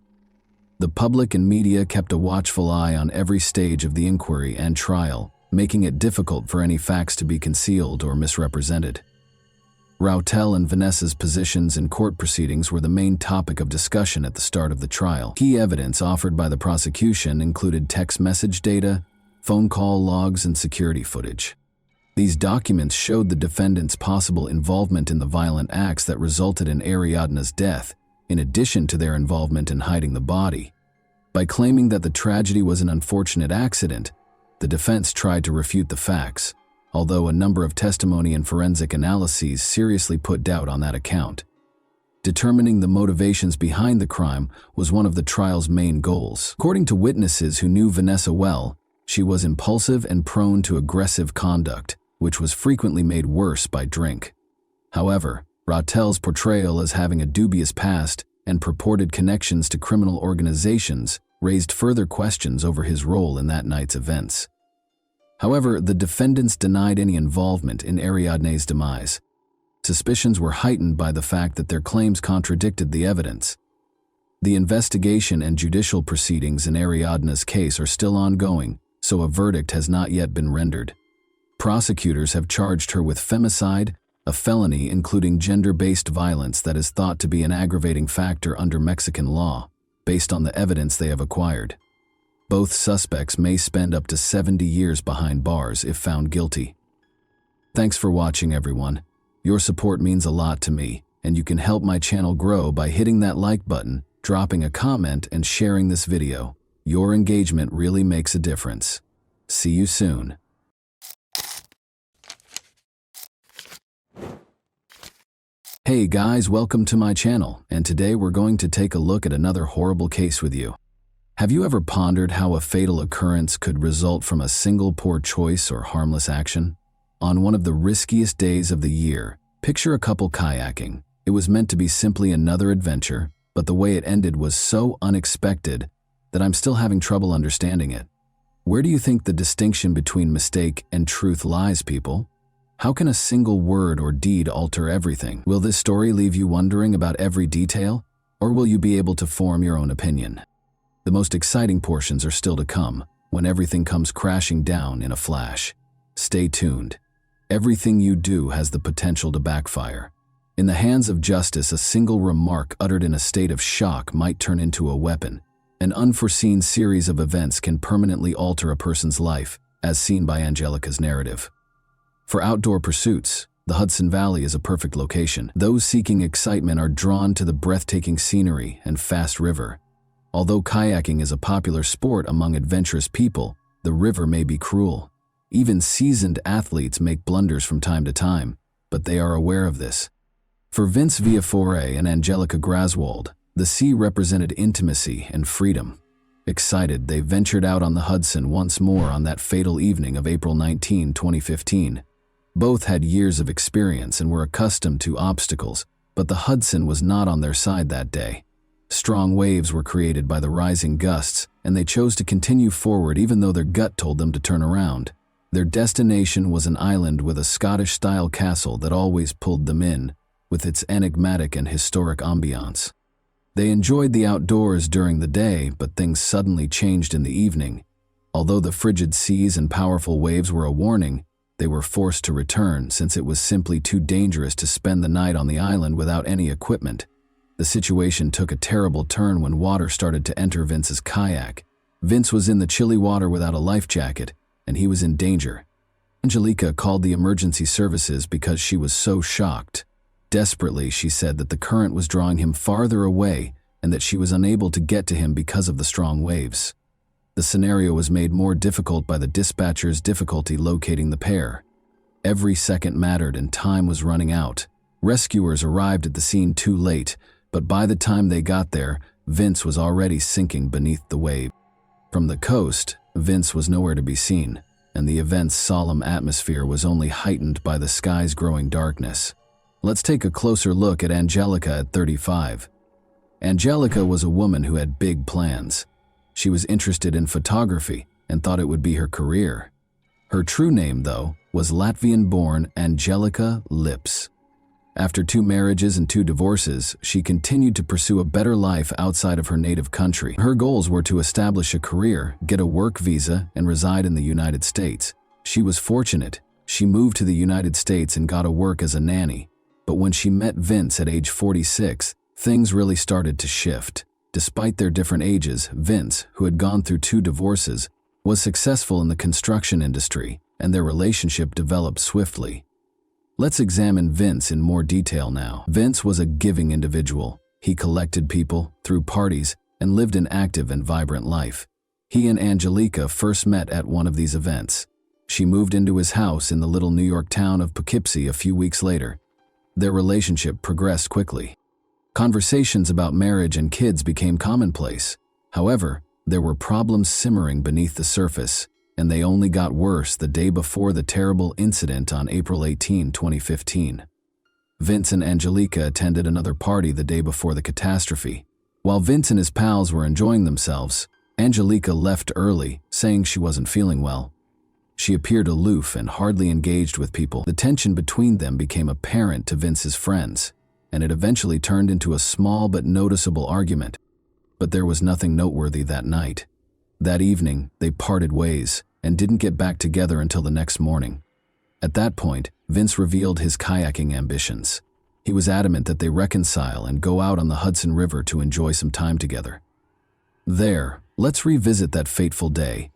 The public and media kept a watchful eye on every stage of the inquiry and trial, making it difficult for any facts to be concealed or misrepresented. Rautel and Vanessa's positions in court proceedings were the main topic of discussion at the start of the trial. Key evidence offered by the prosecution included text message data, phone call logs, and security footage. These documents showed the defendants' possible involvement in the violent acts that resulted in Ariadne's death, in addition to their involvement in hiding the body. By claiming that the tragedy was an unfortunate accident, the defense tried to refute the facts, although a number of testimony and forensic analyses seriously put doubt on that account. Determining the motivations behind the crime was one of the trial's main goals. According to witnesses who knew Vanessa well, she was impulsive and prone to aggressive conduct, which was frequently made worse by drink. However, Rautel's portrayal as having a dubious past and purported connections to criminal organizations raised further questions over his role in that night's events. However, the defendants denied any involvement in Ariadne's demise. Suspicions were heightened by the fact that their claims contradicted the evidence. The investigation and judicial proceedings in Ariadne's case are still ongoing, so a verdict has not yet been rendered. Prosecutors have charged her with femicide, a felony including gender-based violence that is thought to be an aggravating factor under Mexican law, based on the evidence they have acquired. Both suspects may spend up to 70 years behind bars if found guilty. Thanks for watching, everyone. Your support means a lot to me, and you can help my channel grow by hitting that like button, dropping a comment, and sharing this video. Your engagement really makes a difference. See you soon. Hey guys, welcome to my channel, and today we're going to take a look at another horrible case with you. Have you ever pondered how a fatal occurrence could result from a single poor choice or harmless action? On one of the riskiest days of the year, picture a couple kayaking. It was meant to be simply another adventure, but the way it ended was so unexpected that I'm still having trouble understanding it. Where do you think the distinction between mistake and truth lies, people? How can a single word or deed alter everything? Will this story leave you wondering about every detail, or will you be able to form your own opinion? The most exciting portions are still to come, when everything comes crashing down in a flash. Stay tuned. Everything you do has the potential to backfire. In the hands of justice, a single remark uttered in a state of shock might turn into a weapon. An unforeseen series of events can permanently alter a person's life, as seen by Angelica's narrative. For outdoor pursuits, the Hudson Valley is a perfect location. Those seeking excitement are drawn to the breathtaking scenery and fast river. Although kayaking is a popular sport among adventurous people, the river may be cruel. Even seasoned athletes make blunders from time to time, but they are aware of this. For Vince Viafore and Angelica Graswald, the sea represented intimacy and freedom. Excited, they ventured out on the Hudson once more on that fatal evening of April 19, 2015. Both had years of experience and were accustomed to obstacles, but the Hudson was not on their side that day. Strong waves were created by the rising gusts, and they chose to continue forward even though their gut told them to turn around. Their destination was an island with a Scottish-style castle that always pulled them in, with its enigmatic and historic ambiance. They enjoyed the outdoors during the day, but things suddenly changed in the evening. Although the frigid seas and powerful waves were a warning, they were forced to return since it was simply too dangerous to spend the night on the island without any equipment. The situation took a terrible turn when water started to enter Vince's kayak. Vince was in the chilly water without a life jacket, and he was in danger. Angelica called the emergency services because she was so shocked. Desperately, she said that the current was drawing him farther away and that she was unable to get to him because of the strong waves. The scenario was made more difficult by the dispatcher's difficulty locating the pair. Every second mattered and time was running out. Rescuers arrived at the scene too late, but by the time they got there, Vince was already sinking beneath the wave. From the coast, Vince was nowhere to be seen, and the event's solemn atmosphere was only heightened by the sky's growing darkness. Let's take a closer look at Angelica at 35. Angelica was a woman who had big plans. She was interested in photography and thought it would be her career. Her true name, though, was Latvian-born Angelica Lips. After 2 marriages and 2 divorces, she continued to pursue a better life outside of her native country. Her goals were to establish a career, get a work visa, and reside in the United States. She was fortunate. She moved to the United States and got a work as a nanny. But when she met Vince at age 46, things really started to shift. Despite their different ages, Vince, who had gone through 2 divorces, was successful in the construction industry, and their relationship developed swiftly. Let's examine Vince in more detail now. Vince was a giving individual. He collected people, threw parties, and lived an active and vibrant life. He and Angelica first met at one of these events. She moved into his house in the little New York town of Poughkeepsie a few weeks later. Their relationship progressed quickly. Conversations about marriage and kids became commonplace. However, there were problems simmering beneath the surface, and they only got worse the day before the terrible incident on April 18, 2015. Vince and Angelica attended another party the day before the catastrophe. While Vince and his pals were enjoying themselves, Angelica left early, saying she wasn't feeling well. She appeared aloof and hardly engaged with people. The tension between them became apparent to Vince's friends, and it eventually turned into a small but noticeable argument. But there was nothing noteworthy that night. That evening, they parted ways and didn't get back together until the next morning. At that point, Vince revealed his kayaking ambitions. He was adamant that they reconcile and go out on the Hudson River to enjoy some time together. There, let's revisit that fateful day.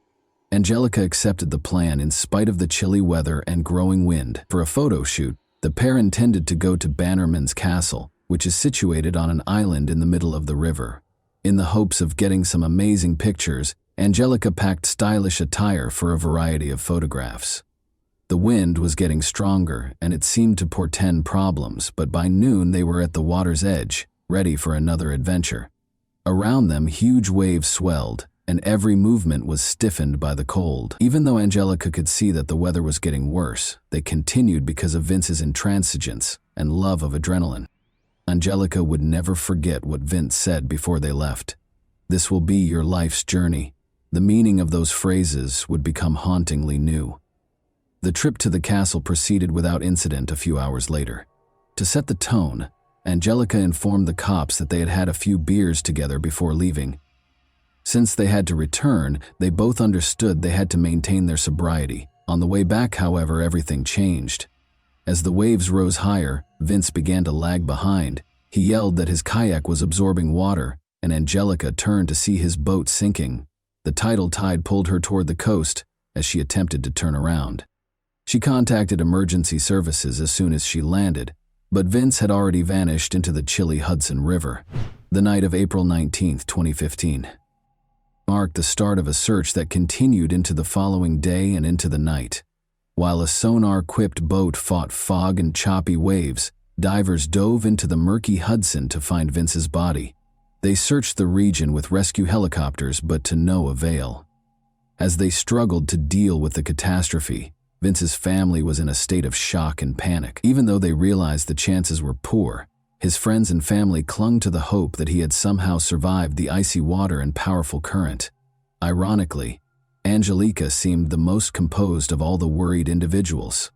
Angelica accepted the plan in spite of the chilly weather and growing wind. For a photo shoot, the pair intended to go to Bannerman's Castle, which is situated on an island in the middle of the river. In the hopes of getting some amazing pictures, Angelica packed stylish attire for a variety of photographs. The wind was getting stronger, and it seemed to portend problems, but by noon they were at the water's edge, ready for another adventure. Around them, huge waves swelled, and every movement was stiffened by the cold. Even though Angelica could see that the weather was getting worse, they continued because of Vince's intransigence and love of adrenaline. Angelica would never forget what Vince said before they left. "This will be your life's journey. The meaning of those phrases would become hauntingly new. The trip to the castle proceeded without incident a few hours later. To set the tone, Angelica informed the cops that they had had a few beers together before leaving. Since they had to return, they both understood they had to maintain their sobriety. On the way back, however, everything changed. As the waves rose higher, Vince began to lag behind. He yelled that his kayak was absorbing water, and Angelica turned to see his boat sinking. The tidal tide pulled her toward the coast as she attempted to turn around. She contacted emergency services as soon as she landed, but Vince had already vanished into the chilly Hudson River. The night of April 19, 2015, marked the start of a search that continued into the following day and into the night. While a sonar-equipped boat fought fog and choppy waves, divers dove into the murky Hudson to find Vince's body. They searched the region with rescue helicopters, but to no avail. As they struggled to deal with the catastrophe, Vince's family was in a state of shock and panic. Even though they realized the chances were poor, his friends and family clung to the hope that he had somehow survived the icy water and powerful current. Ironically, Angelica seemed the most composed of all the worried individuals.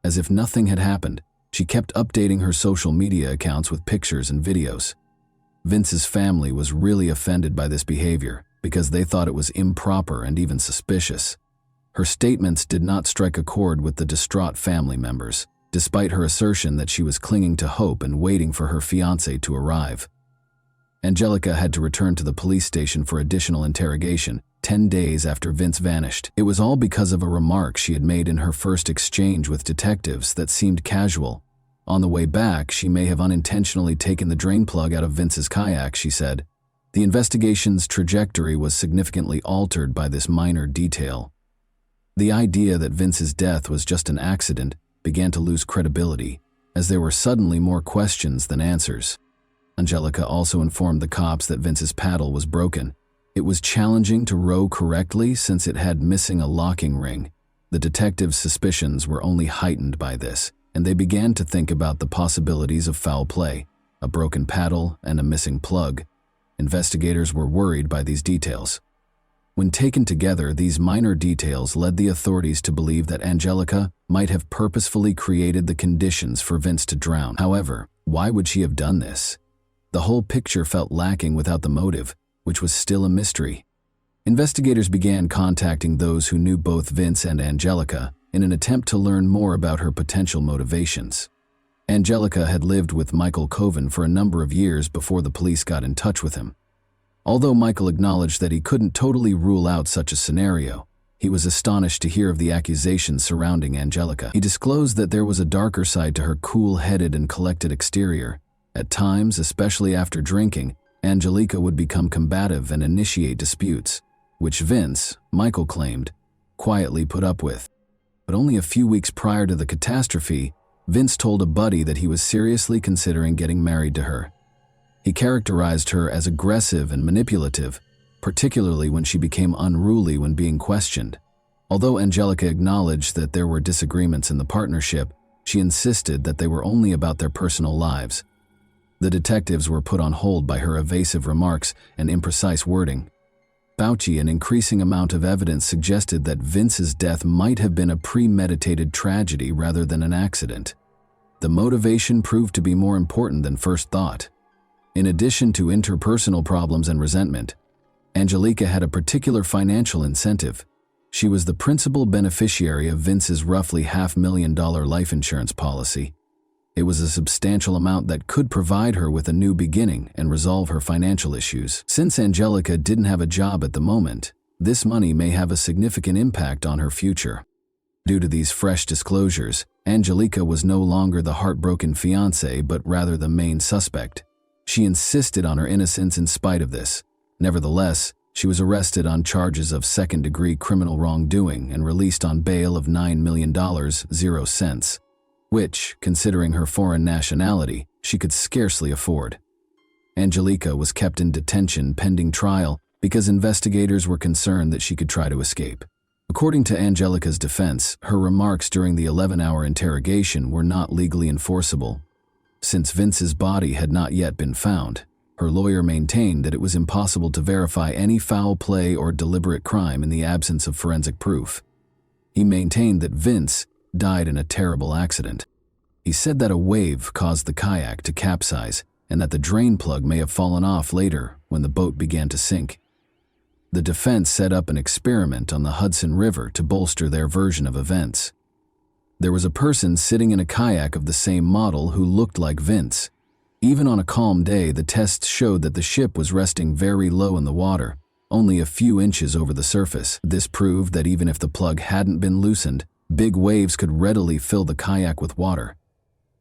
As if nothing had happened, she kept updating her social media accounts with pictures and videos. Vince's family was really offended by this behavior because they thought it was improper and even suspicious. Her statements did not strike a chord with the distraught family members, despite her assertion that she was clinging to hope and waiting for her fiancé to arrive. Angelica had to return to the police station for additional interrogation 10 days after Vince vanished. It was all because of a remark she had made in her first exchange with detectives that seemed casual. On the way back, she may have unintentionally taken the drain plug out of Vince's kayak, she said. The investigation's trajectory was significantly altered by this minor detail. The idea that Vince's death was just an accident began to lose credibility, as there were suddenly more questions than answers. Angelica also informed the cops that Vince's paddle was broken. It was challenging to row correctly since it had missing a locking ring. The detectives' suspicions were only heightened by this, and they began to think about the possibilities of foul play, a broken paddle, and a missing plug. Investigators were worried by these details. When taken together, these minor details led the authorities to believe that Angelica might have purposefully created the conditions for Vince to drown. However, why would she have done this? The whole picture felt lacking without the motive, which was still a mystery. Investigators began contacting those who knew both Vince and Angelica in an attempt to learn more about her potential motivations. Angelica had lived with Michael Coven for a number of years before the police got in touch with him. Although Michael acknowledged that he couldn't totally rule out such a scenario, he was astonished to hear of the accusations surrounding Angelica. He disclosed that there was a darker side to her cool-headed and collected exterior. At times, especially after drinking, Angelica would become combative and initiate disputes, which Vince, Michael claimed, quietly put up with. But only a few weeks prior to the catastrophe, Vince told a buddy that he was seriously considering getting married to her. He characterized her as aggressive and manipulative, particularly when she became unruly when being questioned. Although Angelica acknowledged that there were disagreements in the partnership, she insisted that they were only about their personal lives. The detectives were put on hold by her evasive remarks and imprecise wording. An increasing amount of evidence suggested that Vince's death might have been a premeditated tragedy rather than an accident. The motivation proved to be more important than first thought. In addition to interpersonal problems and resentment, Angelica had a particular financial incentive. She was the principal beneficiary of Vince's roughly $500,000 life insurance policy. It was a substantial amount that could provide her with a new beginning and resolve her financial issues. Since Angelica didn't have a job at the moment, this money may have a significant impact on her future. Due to these fresh disclosures, Angelica was no longer the heartbroken fiancé but rather the main suspect. She insisted on her innocence in spite of this. Nevertheless, she was arrested on charges of second-degree criminal wrongdoing and released on bail of $9 million, 0 cents, which, considering her foreign nationality, she could scarcely afford. Angelica was kept in detention pending trial because investigators were concerned that she could try to escape. According to Angelica's defense, her remarks during the 11-hour interrogation were not legally enforceable, since Vince's body had not yet been found. Her lawyer maintained that it was impossible to verify any foul play or deliberate crime in the absence of forensic proof. He maintained that Vince died in a terrible accident. He said that a wave caused the kayak to capsize and that the drain plug may have fallen off later when the boat began to sink. The defense set up an experiment on the Hudson River to bolster their version of events. There was a person sitting in a kayak of the same model who looked like Vince. Even on a calm day, the tests showed that the ship was resting very low in the water, only a few inches over the surface. This proved that even if the plug hadn't been loosened, big waves could readily fill the kayak with water.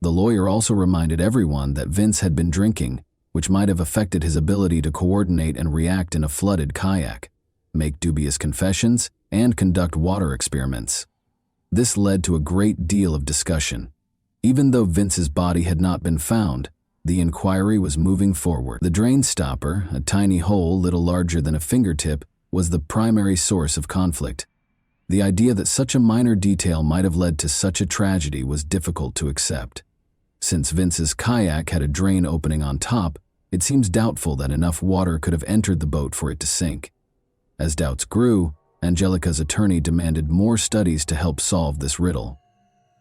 The lawyer also reminded everyone that Vince had been drinking, which might have affected his ability to coordinate and react in a flooded kayak, make dubious confessions, and conduct water experiments. This led to a great deal of discussion. Even though Vince's body had not been found, the inquiry was moving forward. The drain stopper, a tiny hole little larger than a fingertip, was the primary source of conflict. The idea that such a minor detail might have led to such a tragedy was difficult to accept. Since Vince's kayak had a drain opening on top, it seems doubtful that enough water could have entered the boat for it to sink. As doubts grew, Angelica's attorney demanded more studies to help solve this riddle.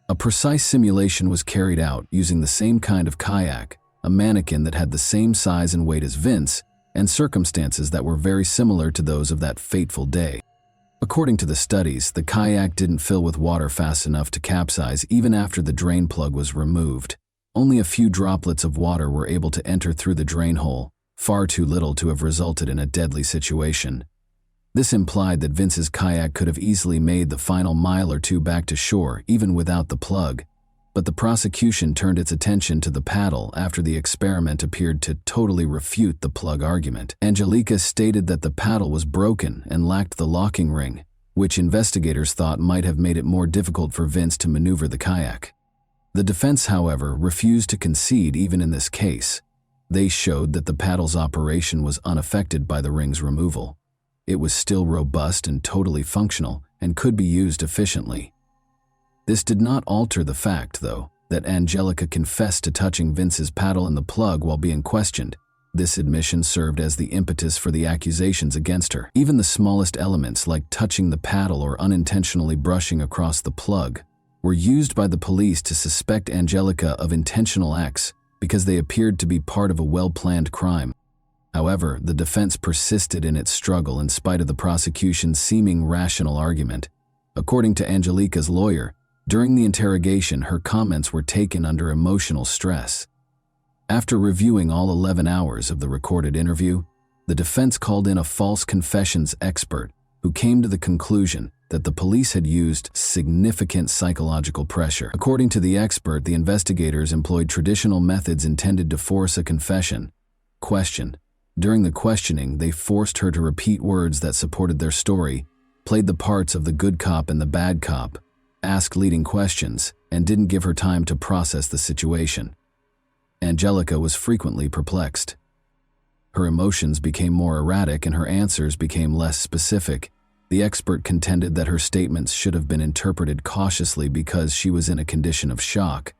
A precise simulation was carried out using the same kind of kayak, a mannequin that had the same size and weight as Vince, and circumstances that were very similar to those of that fateful day. According to the studies, the kayak didn't fill with water fast enough to capsize even after the drain plug was removed. Only a few droplets of water were able to enter through the drain hole, far too little to have resulted in a deadly situation. This implied that Vince's kayak could have easily made the final mile or two back to shore even without the plug, but the prosecution turned its attention to the paddle after the experiment appeared to totally refute the plug argument. Angelica stated that the paddle was broken and lacked the locking ring, which investigators thought might have made it more difficult for Vince to maneuver the kayak. The defense, however, refused to concede even in this case. They showed that the paddle's operation was unaffected by the ring's removal. It was still robust and totally functional and could be used efficiently. This did not alter the fact, though, that Angelica confessed to touching Vince's paddle and the plug while being questioned. This admission served as the impetus for the accusations against her. Even the smallest elements, like touching the paddle or unintentionally brushing across the plug, were used by the police to suspect Angelica of intentional acts because they appeared to be part of a well-planned crime. However, the defense persisted in its struggle in spite of the prosecution's seeming rational argument. According to Angelica's lawyer, during the interrogation, her comments were taken under emotional stress. After reviewing all 11 hours of the recorded interview, the defense called in a false confessions expert who came to the conclusion that the police had used significant psychological pressure. According to the expert, the investigators employed traditional methods intended to force a confession. Question. During the questioning, they forced her to repeat words that supported their story, played the parts of the good cop and the bad cop, asked leading questions, and didn't give her time to process the situation. Angelica was frequently perplexed. Her emotions became more erratic and her answers became less specific. The expert contended that her statements should have been interpreted cautiously because she was in a condition of shock.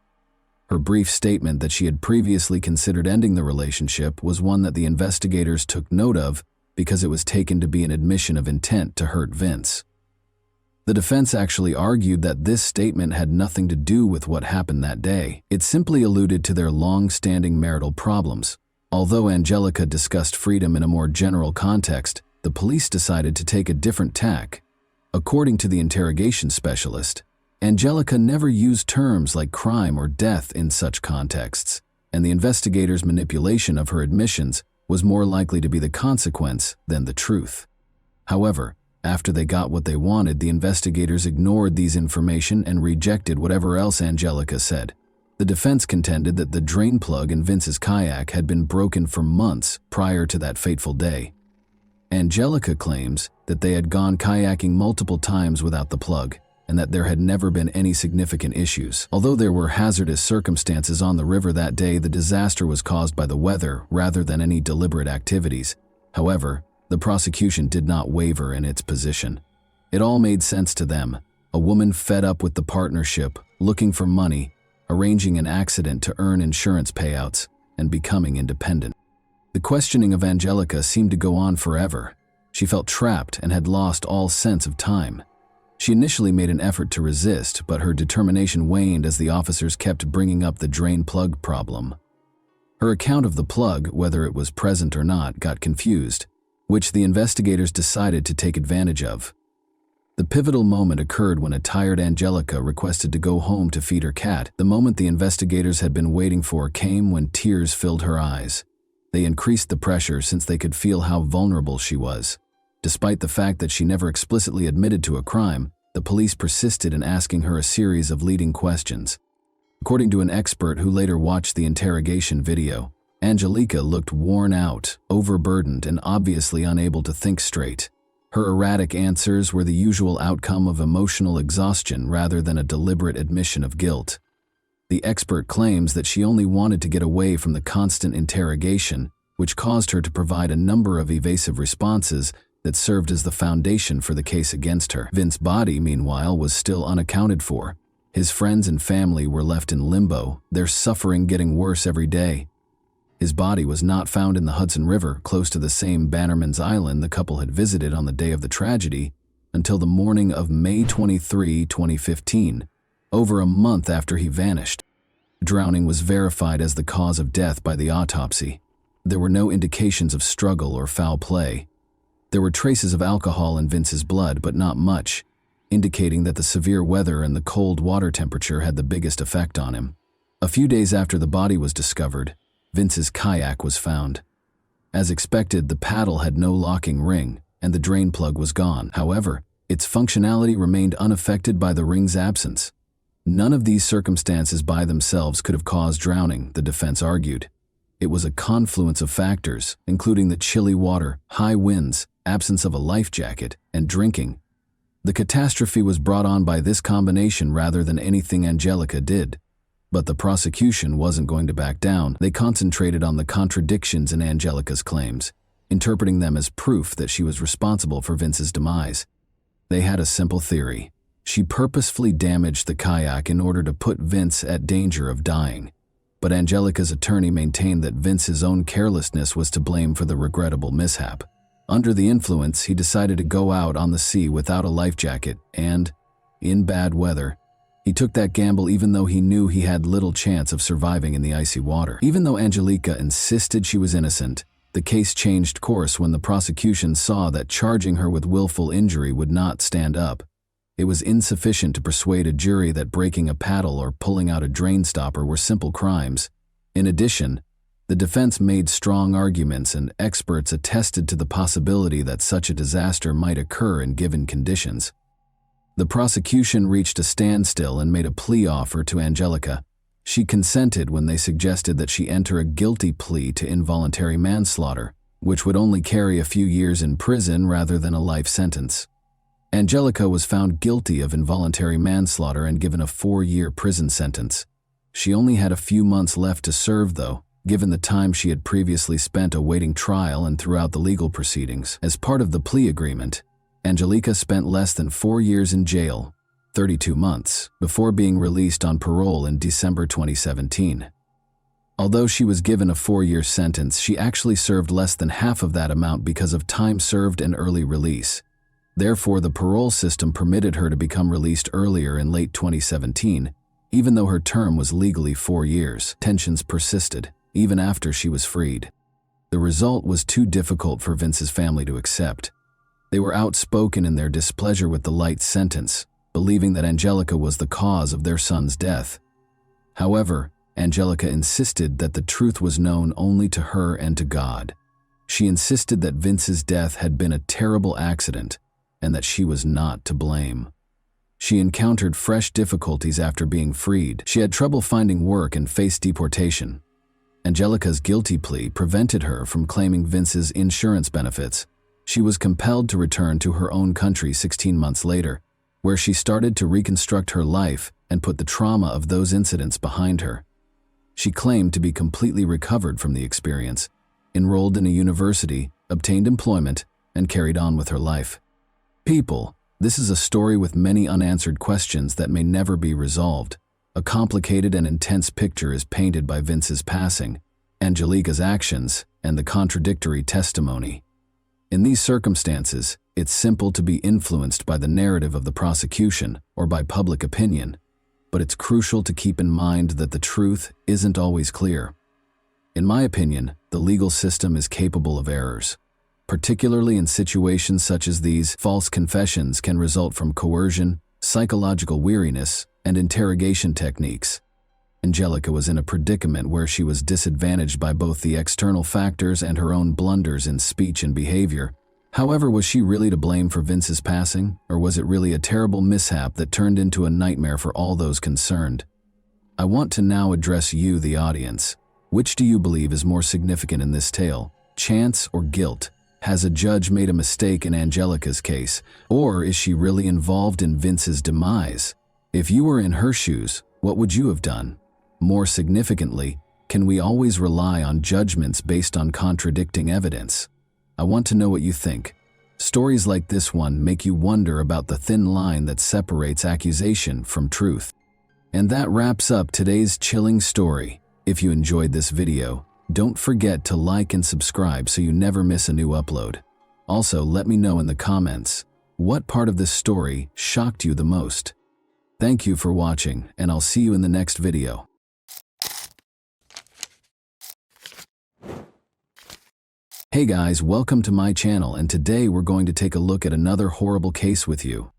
Her brief statement that she had previously considered ending the relationship was one that the investigators took note of because it was taken to be an admission of intent to hurt Vince. The defense actually argued that this statement had nothing to do with what happened that day. It simply alluded to their long-standing marital problems. Although Angelica discussed freedom in a more general context, the police decided to take a different tack. According to the interrogation specialist, Angelica never used terms like crime or death in such contexts, and the investigators' manipulation of her admissions was more likely to be the consequence than the truth. However, after they got what they wanted, the investigators ignored these information and rejected whatever else Angelica said. The defense contended that the drain plug in Vince's kayak had been broken for months prior to that fateful day. Angelica claims that they had gone kayaking multiple times without the plug, and that there had never been any significant issues. Although there were hazardous circumstances on the river that day, the disaster was caused by the weather rather than any deliberate activities. However, the prosecution did not waver in its position. It all made sense to them. A woman fed up with the partnership, looking for money, arranging an accident to earn insurance payouts, and becoming independent. The questioning of Angelica seemed to go on forever. She felt trapped and had lost all sense of time. She initially made an effort to resist, but her determination waned as the officers kept bringing up the drain plug problem. Her account of the plug, whether it was present or not, got confused, which the investigators decided to take advantage of. The pivotal moment occurred when a tired Angelica requested to go home to feed her cat. The moment the investigators had been waiting for came when tears filled her eyes. They increased the pressure since they could feel how vulnerable she was. Despite the fact that she never explicitly admitted to a crime, the police persisted in asking her a series of leading questions. According to an expert who later watched the interrogation video, Angelica looked worn out, overburdened, and obviously unable to think straight. Her erratic answers were the usual outcome of emotional exhaustion rather than a deliberate admission of guilt. The expert claims that she only wanted to get away from the constant interrogation, which caused her to provide a number of evasive responses that served as the foundation for the case against her. Vince's body, meanwhile, was still unaccounted for. His friends and family were left in limbo, their suffering getting worse every day. His body was not found in the Hudson River, close to the same Bannerman's Island the couple had visited on the day of the tragedy, until the morning of May 23, 2015, over a month after he vanished. Drowning was verified as the cause of death by the autopsy. There were no indications of struggle or foul play. There were traces of alcohol in Vince's blood, but not much, indicating that the severe weather and the cold water temperature had the biggest effect on him. A few days after the body was discovered, Vince's kayak was found. As expected, the paddle had no locking ring, and the drain plug was gone. However, its functionality remained unaffected by the ring's absence. None of these circumstances by themselves could have caused drowning, the defense argued. It was a confluence of factors, including the chilly water, high winds, absence of a life jacket, and drinking. The catastrophe was brought on by this combination rather than anything Angelica did. But the prosecution wasn't going to back down. They concentrated on the contradictions in Angelica's claims, interpreting them as proof that she was responsible for Vince's demise. They had a simple theory. She purposefully damaged the kayak in order to put Vince at danger of dying. But Angelica's attorney maintained that Vince's own carelessness was to blame for the regrettable mishap. Under the influence, he decided to go out on the sea without a life jacket and, in bad weather, he took that gamble even though he knew he had little chance of surviving in the icy water. Even though Angelica insisted she was innocent, the case changed course when the prosecution saw that charging her with willful injury would not stand up. It was insufficient to persuade a jury that breaking a paddle or pulling out a drain stopper were simple crimes. In addition, the defense made strong arguments and experts attested to the possibility that such a disaster might occur in given conditions. The prosecution reached a standstill and made a plea offer to Angelica. She consented when they suggested that she enter a guilty plea to involuntary manslaughter, which would only carry a few years in prison rather than a life sentence. Angelica was found guilty of involuntary manslaughter and given a 4-year prison sentence. She only had a few months left to serve, though, given the time she had previously spent awaiting trial and throughout the legal proceedings. As part of the plea agreement, Angelica spent less than 4 years in jail, 32 months, before being released on parole in December 2017. Although she was given a 4-year sentence, she actually served less than half of that amount because of time served and early release. Therefore, the parole system permitted her to become released earlier in late 2017, even though her term was legally 4 years. Tensions persisted, even after she was freed. The result was too difficult for Vince's family to accept. They were outspoken in their displeasure with the light sentence, believing that Angelica was the cause of their son's death. However, Angelica insisted that the truth was known only to her and to God. She insisted that Vince's death had been a terrible accident and that she was not to blame. She encountered fresh difficulties after being freed. She had trouble finding work and faced deportation. Angelica's guilty plea prevented her from claiming Vince's insurance benefits. She was compelled to return to her own country 16 months later, where she started to reconstruct her life and put the trauma of those incidents behind her. She claimed to be completely recovered from the experience, enrolled in a university, obtained employment, and carried on with her life. People, this is a story with many unanswered questions that may never be resolved. A complicated and intense picture is painted by Vince's passing, Angelica's actions, and the contradictory testimony. In these circumstances, it's simple to be influenced by the narrative of the prosecution or by public opinion, but it's crucial to keep in mind that the truth isn't always clear. In my opinion, the legal system is capable of errors. Particularly in situations such as these, false confessions can result from coercion, psychological weariness, and interrogation techniques. Angelica was in a predicament where she was disadvantaged by both the external factors and her own blunders in speech and behavior. However, was she really to blame for Vince's passing, or was it really a terrible mishap that turned into a nightmare for all those concerned? I want to now address you, the audience. Which do you believe is more significant in this tale, chance or guilt? Has a judge made a mistake in Angelica's case, or is she really involved in Vince's demise? If you were in her shoes, what would you have done? More significantly, can we always rely on judgments based on contradicting evidence? I want to know what you think. Stories like this one make you wonder about the thin line that separates accusation from truth. And that wraps up today's chilling story. If you enjoyed this video, don't forget to like and subscribe so you never miss a new upload. Also, let me know in the comments, what part of this story shocked you the most? Thank you for watching, and I'll see you in the next video. Hey guys, welcome to my channel, and today we're going to take a look at another horrible case with you.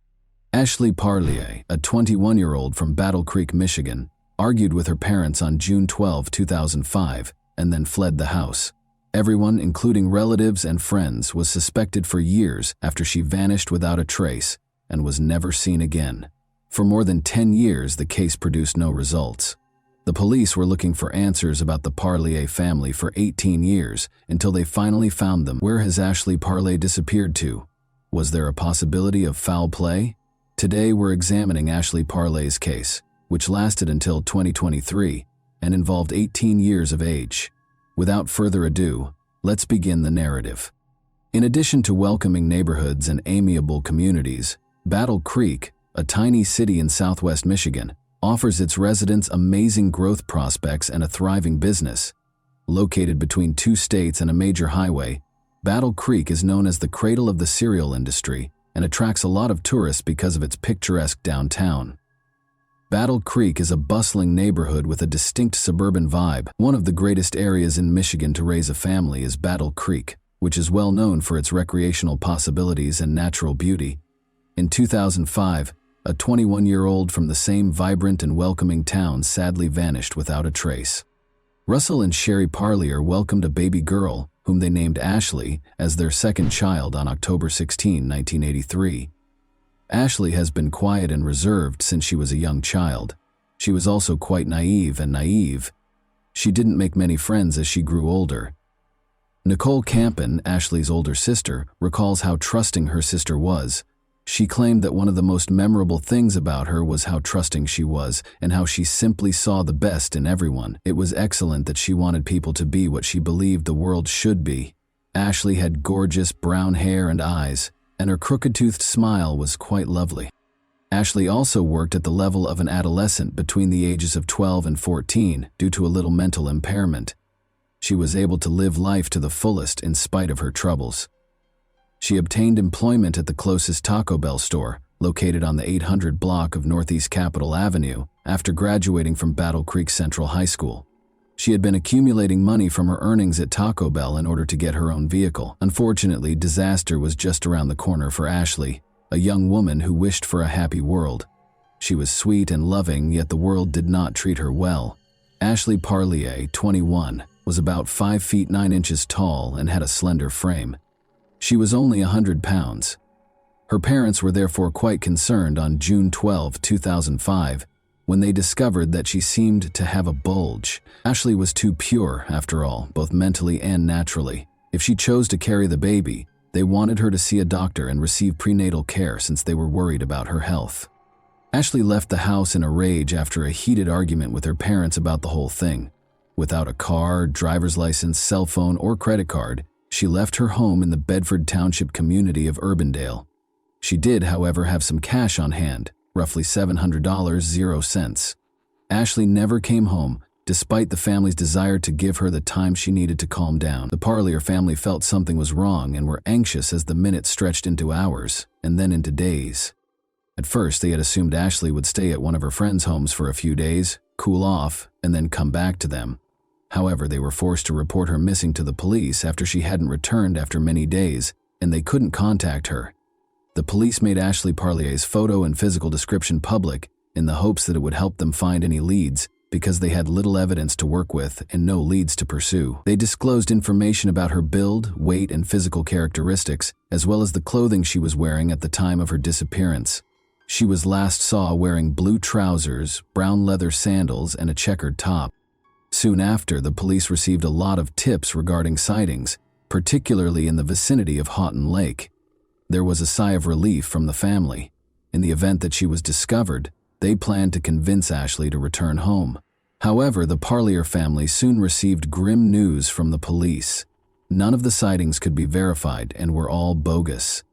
Ashley Parlier, a 21-year-old from Battle Creek, Michigan, argued with her parents on June 12, 2005, and then fled the house. Everyone, including relatives and friends, was suspected for years after she vanished without a trace and was never seen again. For more than 10 years, the case produced no results. The police were looking for answers about the Parlier family for 18 years until they finally found them. Where has Ashley Parlier disappeared to? Was there a possibility of foul play? Today we're examining Ashley Parlier's case, which lasted until 2023 and involved 18 years of age. Without further ado, let's begin the narrative. In addition to welcoming neighborhoods and amiable communities, Battle Creek, a tiny city in southwest Michigan, offers its residents amazing growth prospects and a thriving business. Located between two states and a major highway, Battle Creek is known as the cradle of the cereal industry and attracts a lot of tourists because of its picturesque downtown. Battle Creek is a bustling neighborhood with a distinct suburban vibe. One of the greatest areas in Michigan to raise a family is Battle Creek, which is well known for its recreational possibilities and natural beauty. In 2005, a 21-year-old from the same vibrant and welcoming town sadly vanished without a trace. Russell and Sherry Parlier welcomed a baby girl, whom they named Ashley, as their second child on October 16, 1983. Ashley has been quiet and reserved since she was a young child. She was also quite naive. She didn't make many friends as she grew older. Nicole Campen, Ashley's older sister, recalls how trusting her sister was. She claimed that one of the most memorable things about her was how trusting she was and how she simply saw the best in everyone. It was excellent that she wanted people to be what she believed the world should be. Ashley had gorgeous brown hair and eyes, and her crooked-toothed smile was quite lovely. Ashley also worked at the level of an adolescent between the ages of 12 and 14 due to a little mental impairment. She was able to live life to the fullest in spite of her troubles. She obtained employment at the closest Taco Bell store, located on the 800 block of Northeast Capitol Avenue, after graduating from Battle Creek Central High School. She had been accumulating money from her earnings at Taco Bell in order to get her own vehicle. Unfortunately, disaster was just around the corner for Ashley, a young woman who wished for a happy world. She was sweet and loving, yet the world did not treat her well. Ashley Parlier, 21, was about 5 feet 9 inches tall and had a slender frame. She was only 100 pounds. Her parents were therefore quite concerned on June 12, 2005, when they discovered that she seemed to have a bulge. Ashley was too pure, after all, both mentally and naturally. If she chose to carry the baby, they wanted her to see a doctor and receive prenatal care since they were worried about her health. Ashley left the house in a rage after a heated argument with her parents about the whole thing. Without a car, driver's license, cell phone, or credit card, she left her home in the Bedford Township community of Urbandale. She did, however, have some cash on hand, roughly $700.00. Ashley never came home, despite the family's desire to give her the time she needed to calm down. The Parlier family felt something was wrong and were anxious as the minutes stretched into hours and then into days. At first, they had assumed Ashley would stay at one of her friends' homes for a few days, cool off, and then come back to them. However, they were forced to report her missing to the police after she hadn't returned after many days, and they couldn't contact her. The police made Ashley Parlier's photo and physical description public in the hopes that it would help them find any leads, because they had little evidence to work with and no leads to pursue. They disclosed information about her build, weight, and physical characteristics, as well as the clothing she was wearing at the time of her disappearance. She was last saw wearing blue trousers, brown leather sandals, and a checkered top. Soon after, the police received a lot of tips regarding sightings, particularly in the vicinity of Houghton Lake. There was a sigh of relief from the family. In the event that she was discovered, they planned to convince Ashley to return home. However, the Parlier family soon received grim news from the police. None of the sightings could be verified and were all bogus.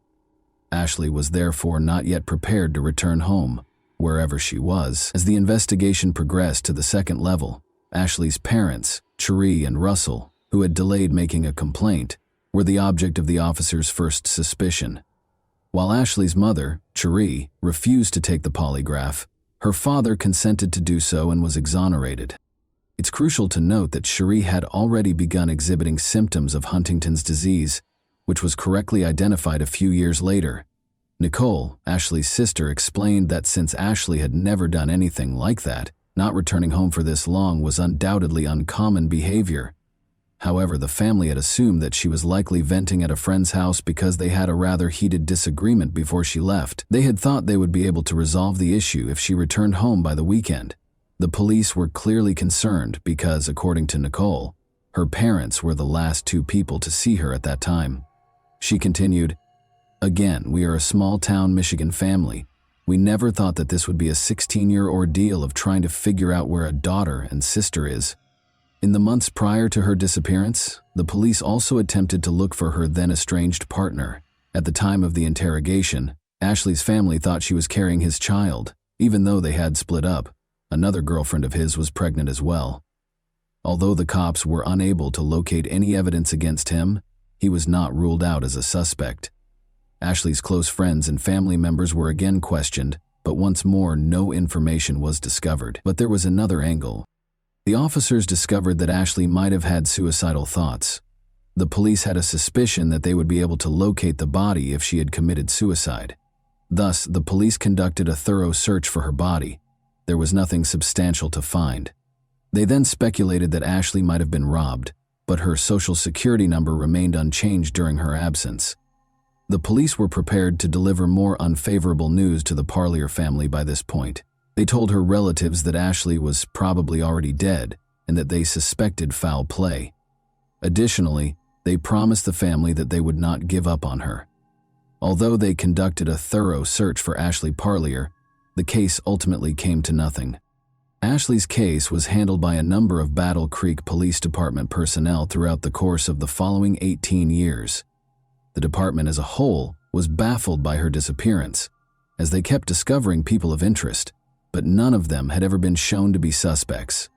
Ashley was therefore not yet prepared to return home, wherever she was. As the investigation progressed to the second level, Ashley's parents, Cherie and Russell, who had delayed making a complaint, were the object of the officers' first suspicion. While Ashley's mother, Cherie, refused to take the polygraph, her father consented to do so and was exonerated. It's crucial to note that Cherie had already begun exhibiting symptoms of Huntington's disease, which was correctly identified a few years later. Nicole, Ashley's sister, explained that since Ashley had never done anything like that, not returning home for this long was undoubtedly uncommon behavior. However, the family had assumed that she was likely venting at a friend's house because they had a rather heated disagreement before she left. They had thought they would be able to resolve the issue if she returned home by the weekend. The police were clearly concerned because, according to Nicole, her parents were the last two people to see her at that time. She continued, "Again, we are a small-town Michigan family. We never thought that this would be a 16-year ordeal of trying to figure out where a daughter and sister is." In the months prior to her disappearance, the police also attempted to look for her then-estranged partner. At the time of the interrogation, Ashley's family thought she was carrying his child, even though they had split up. Another girlfriend of his was pregnant as well. Although the cops were unable to locate any evidence against him, he was not ruled out as a suspect. Ashley's close friends and family members were again questioned, but once more no information was discovered. But there was another angle. The officers discovered that Ashley might have had suicidal thoughts. The police had a suspicion that they would be able to locate the body if she had committed suicide. Thus, the police conducted a thorough search for her body. There was nothing substantial to find. They then speculated that Ashley might have been robbed, but her social security number remained unchanged during her absence. The police were prepared to deliver more unfavorable news to the Parlier family by this point. They told her relatives that Ashley was probably already dead and that they suspected foul play. Additionally, they promised the family that they would not give up on her. Although they conducted a thorough search for Ashley Parlier, the case ultimately came to nothing. Ashley's case was handled by a number of Battle Creek Police Department personnel throughout the course of the following 18 years. The department as a whole was baffled by her disappearance, as they kept discovering people of interest, but none of them had ever been shown to be suspects.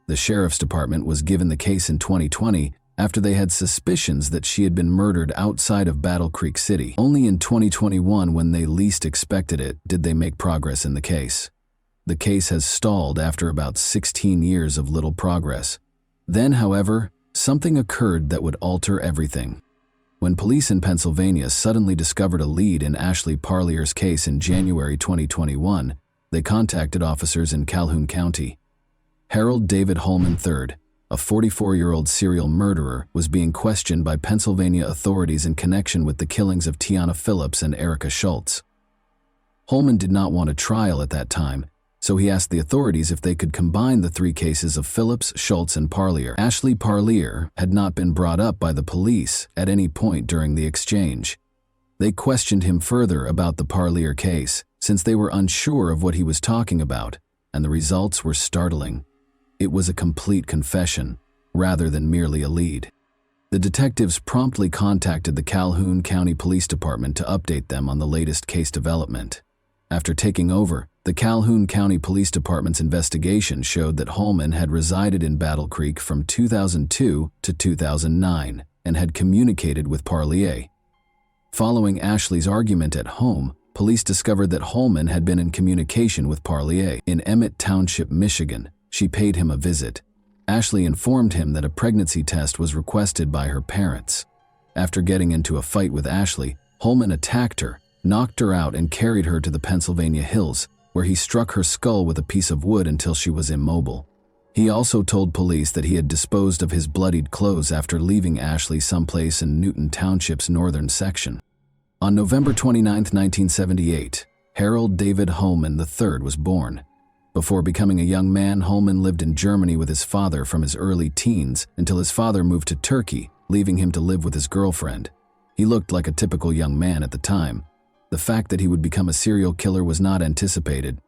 The sheriff's department was given the case in 2020 after they had suspicions that she had been murdered outside of Battle Creek City. Only in 2021, when they least expected it, did they make progress in the case. The case has stalled after about 16 years of little progress. Then, however, something occurred that would alter everything. When police in Pennsylvania suddenly discovered a lead in Ashley Parlier's case in January 2021, they contacted officers in Calhoun County. Harold David Holman III, a 44-year-old serial murderer, was being questioned by Pennsylvania authorities in connection with the killings of Tiana Phillips and Erica Schultz. Holman did not want a trial at that time, so he asked the authorities if they could combine the three cases of Phillips, Schultz, and Parlier. Ashley Parlier had not been brought up by the police at any point during the exchange. They questioned him further about the Parlier case, since they were unsure of what he was talking about, and the results were startling. It was a complete confession, rather than merely a lead. The detectives promptly contacted the Calhoun County Police Department to update them on the latest case development. After taking over, The Calhoun County Police Department's investigation showed that Holman had resided in Battle Creek from 2002 to 2009 and had communicated with Parlier. Following Ashley's argument at home, police discovered that Holman had been in communication with Parlier. In Emmett Township, Michigan, she paid him a visit. Ashley informed him that a pregnancy test was requested by her parents. After getting into a fight with Ashley, Holman attacked her, knocked her out, and carried her to the Pennsylvania hills, where he struck her skull with a piece of wood until she was immobile. He also told police that he had disposed of his bloodied clothes after leaving Ashley someplace in Newton Township's northern section. On November 29, 1978, Harold David Holman III was born. Before becoming a young man, Holman lived in Germany with his father from his early teens until his father moved to Turkey, leaving him to live with his girlfriend. He looked like a typical young man at the time. The fact that he would become a serial killer was not anticipated.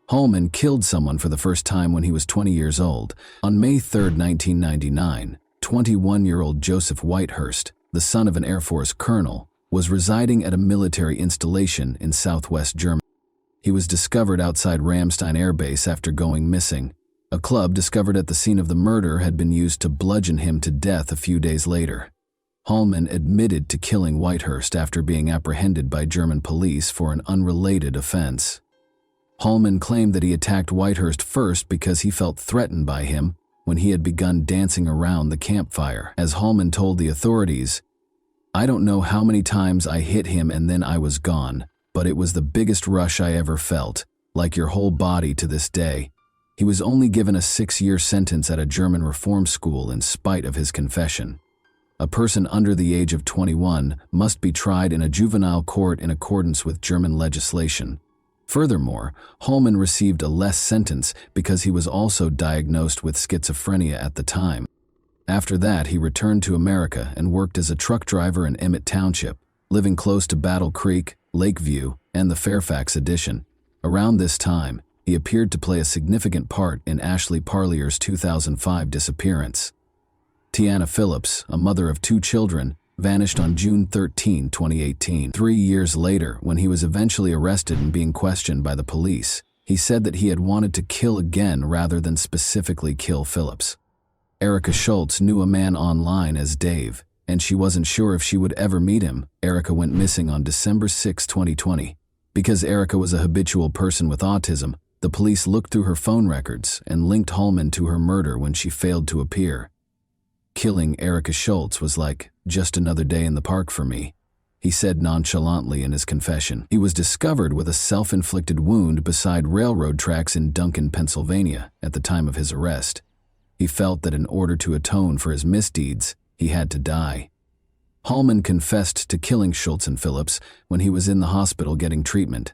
Holman killed someone for the first time when he was 20 years old. On May 3, 1999, 21-year-old Joseph Whitehurst, the son of an Air Force colonel, was residing at a military installation in southwest Germany. He was discovered outside Ramstein Air Base after going missing. A club discovered at the scene of the murder had been used to bludgeon him to death a few days later. Holman admitted to killing Whitehurst after being apprehended by German police for an unrelated offense. Holman claimed that he attacked Whitehurst first because he felt threatened by him when he had begun dancing around the campfire. As Holman told the authorities, "I don't know how many times I hit him and then I was gone, but it was the biggest rush I ever felt, like your whole body to this day." He was only given a 6-year sentence at a German reform school in spite of his confession. A person under the age of 21 must be tried in a juvenile court in accordance with German legislation. Furthermore, Holman received a less sentence because he was also diagnosed with schizophrenia at the time. After that, he returned to America and worked as a truck driver in Emmett Township, living close to Battle Creek, Lakeview, and the Fairfax Addition. Around this time, he appeared to play a significant part in Ashley Parlier's 2005 disappearance. Tiana Phillips, a mother of 2 children, vanished on June 13, 2018. 3 years later, when he was eventually arrested and being questioned by the police, he said that he had wanted to kill again rather than specifically kill Phillips. Erica Schultz knew a man online as Dave, and she wasn't sure if she would ever meet him. Erica went missing on December 6, 2020. Because Erica was a habitual person with autism, the police looked through her phone records and linked Holman to her murder when she failed to appear. "Killing Erica Schultz was like just another day in the park for me," he said nonchalantly in his confession. He was discovered with a self-inflicted wound beside railroad tracks in Duncan, Pennsylvania, at the time of his arrest. He felt that in order to atone for his misdeeds, he had to die. Holman confessed to killing Schultz and Phillips when he was in the hospital getting treatment.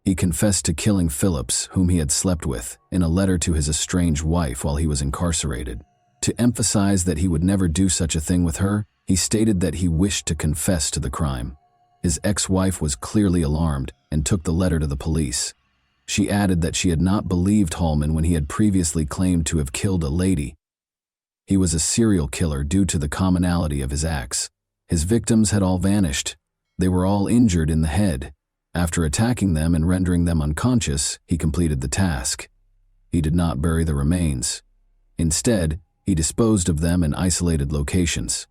He confessed to killing Phillips, whom he had slept with, in a letter to his estranged wife while he was incarcerated. To emphasize that he would never do such a thing with her, he stated that he wished to confess to the crime. His ex-wife was clearly alarmed and took the letter to the police. She added that she had not believed Holman when he had previously claimed to have killed a lady. He was a serial killer due to the commonality of his acts. His victims had all vanished. They were all injured in the head. After attacking them and rendering them unconscious, he completed the task. He did not bury the remains. Instead, he disposed of them in isolated locations.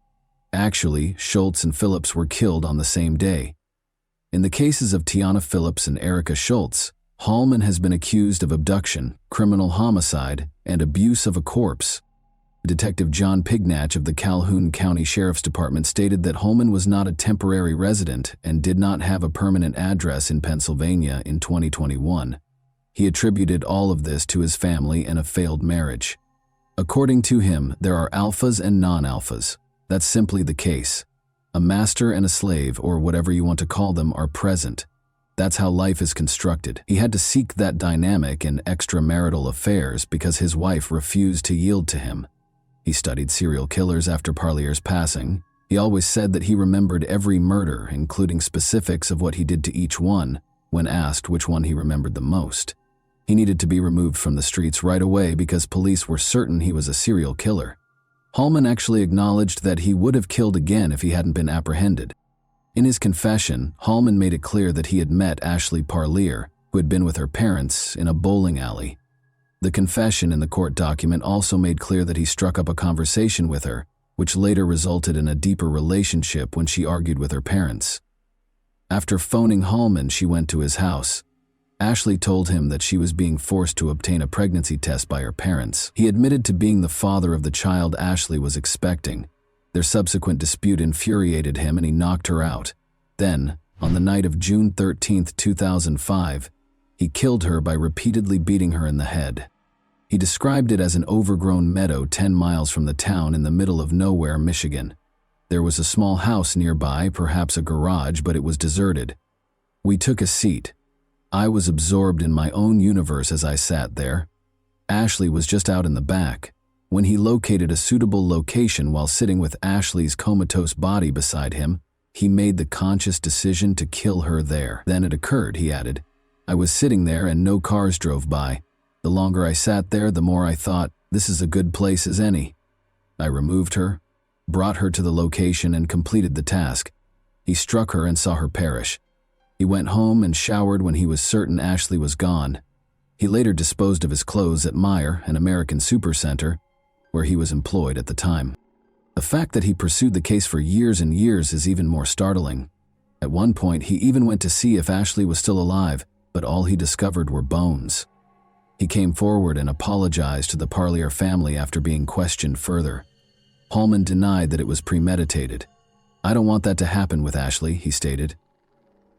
Actually, Schultz and Phillips were killed on the same day. In the cases of Tiana Phillips and Erica Schultz, Holman has been accused of abduction, criminal homicide, and abuse of a corpse. Detective John Pignatch of the Calhoun County Sheriff's Department stated that Holman was not a temporary resident and did not have a permanent address in Pennsylvania in 2021. He attributed all of this to his family and a failed marriage. According to him, there are alphas and non-alphas. That's simply the case. A master and a slave, or whatever you want to call them, are present. That's how life is constructed. He had to seek that dynamic in extramarital affairs because his wife refused to yield to him. He studied serial killers after Parlier's passing. He always said that he remembered every murder, including specifics of what he did to each one, when asked which one he remembered the most. He needed to be removed from the streets right away because police were certain he was a serial killer. Holman actually acknowledged that he would have killed again if he hadn't been apprehended. In his confession, Holman made it clear that he had met Ashley Parlier, who who had been with her parents in a bowling alley. The confession in the court document also made clear that he struck up a conversation with her, which later resulted in a deeper relationship when she argued with her parents. After phoning Hallman, she went to his house. Ashley told him that she was being forced to obtain a pregnancy test by her parents. He admitted to being the father of the child Ashley was expecting. Their subsequent dispute infuriated him and he knocked her out. Then, on the night of June 13, 2005, he killed her by repeatedly beating her in the head. He described it as an overgrown meadow 10 miles from the town in the middle of nowhere, Michigan. There was a small house nearby, perhaps a garage, but it was deserted. We took a seat. I was absorbed in my own universe as I sat there. Ashley was just out in the back. When he located a suitable location while sitting with Ashley's comatose body beside him, he made the conscious decision to kill her there. Then it occurred, he added. I was sitting there and no cars drove by. The longer I sat there, the more I thought, this is a good place as any. I removed her, brought her to the location and completed the task. He struck her and saw her perish. He went home and showered when he was certain Ashley was gone. He later disposed of his clothes at Meijer, an American supercenter, where he was employed at the time. The fact that he pursued the case for years and years is even more startling. At one point, he even went to see if Ashley was still alive, but all he discovered were bones. He came forward and apologized to the Parlier family after being questioned further. Hallman denied that it was premeditated. I don't want that to happen with Ashley, he stated.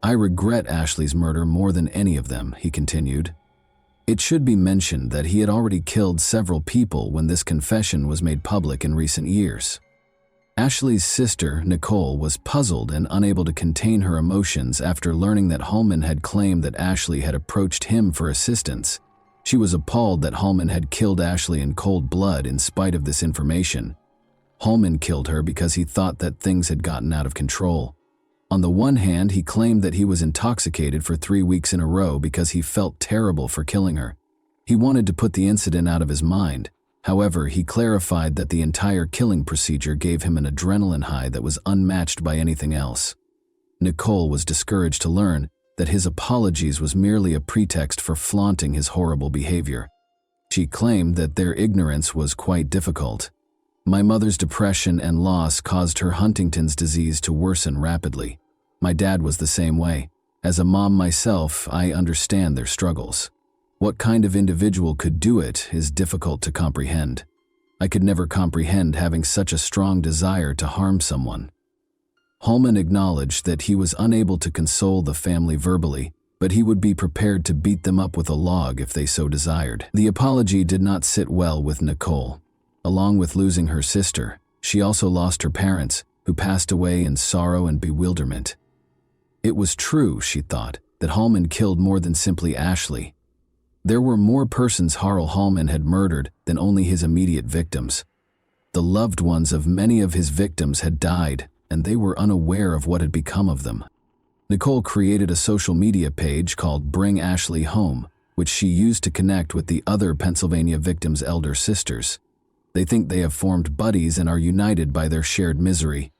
I regret Ashley's murder more than any of them, he continued. It should be mentioned that he had already killed several people when this confession was made public in recent years. Ashley's sister, Nicole, was puzzled and unable to contain her emotions after learning that Hallman had claimed that Ashley had approached him for assistance. She was appalled that Hallman had killed Ashley in cold blood in spite of this information. Hallman killed her because he thought that things had gotten out of control. On the one hand, he claimed that he was intoxicated for 3 weeks in a row because he felt terrible for killing her. He wanted to put the incident out of his mind. However, he clarified that the entire killing procedure gave him an adrenaline high that was unmatched by anything else. Nicole was discouraged to learn that his apologies was merely a pretext for flaunting his horrible behavior. She claimed that their ignorance was quite difficult. My mother's depression and loss caused her Huntington's disease to worsen rapidly. My dad was the same way. As a mom myself, I understand their struggles. What kind of individual could do it is difficult to comprehend. I could never comprehend having such a strong desire to harm someone. Hallman acknowledged that he was unable to console the family verbally, but he would be prepared to beat them up with a log if they so desired. The apology did not sit well with Nicole. Along with losing her sister, she also lost her parents, who passed away in sorrow and bewilderment. It was true, she thought, that Hallman killed more than simply Ashley. There were more persons Harl Hallman had murdered than only his immediate victims. The loved ones of many of his victims had died, and they were unaware of what had become of them. Nicole created a social media page called Bring Ashley Home, which she used to connect with the other Pennsylvania victims' elder sisters. They think they have formed buddies and are united by their shared misery.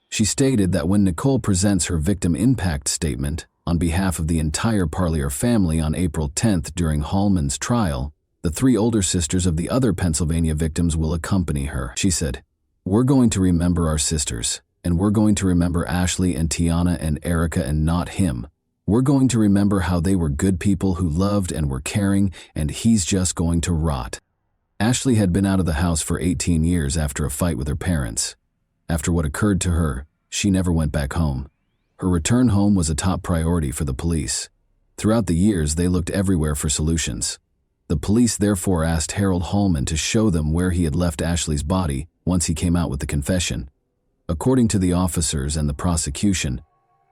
She stated that when Nicole presents her victim impact statement on behalf of the entire Parlier family on April 10th during Hallman's trial, the 3 older sisters of the other Pennsylvania victims will accompany her. She said, "We're going to remember our sisters, and we're going to remember Ashley and Tiana and Erica and not him. We're going to remember how they were good people who loved and were caring, and he's just going to rot." Ashley had been out of the house for 18 years after a fight with her parents. After what occurred to her, she never went back home. Her return home was a top priority for the police. Throughout the years, they looked everywhere for solutions. The police therefore asked Harold Hallman to show them where he had left Ashley's body once he came out with the confession. According to the officers and the prosecution,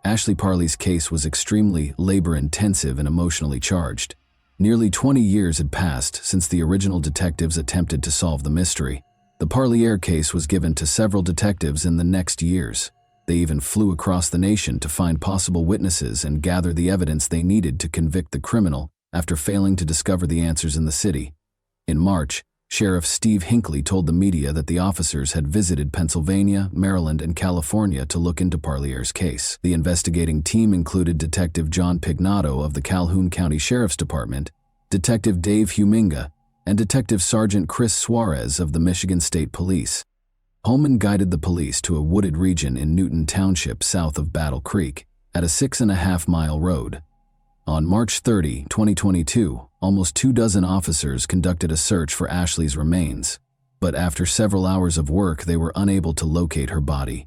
Ashley Parley's case was extremely labor-intensive and emotionally charged. Nearly 20 years had passed since the original detectives attempted to solve the mystery. The Parlier case was given to several detectives in the next years. They even flew across the nation to find possible witnesses and gather the evidence they needed to convict the criminal after failing to discover the answers in the city. In March, Sheriff Steve Hinckley told the media that the officers had visited Pennsylvania, Maryland, and California to look into Parlier's case. The investigating team included Detective John Pignato of the Calhoun County Sheriff's Department, Detective Dave Huminga, and Detective Sergeant Chris Suarez of the Michigan State Police. Holman guided the police to a wooded region in Newton Township south of Battle Creek, at a 6.5-mile road. On March 30, 2022, almost 24 officers conducted a search for Ashley's remains, but after several hours of work they were unable to locate her body.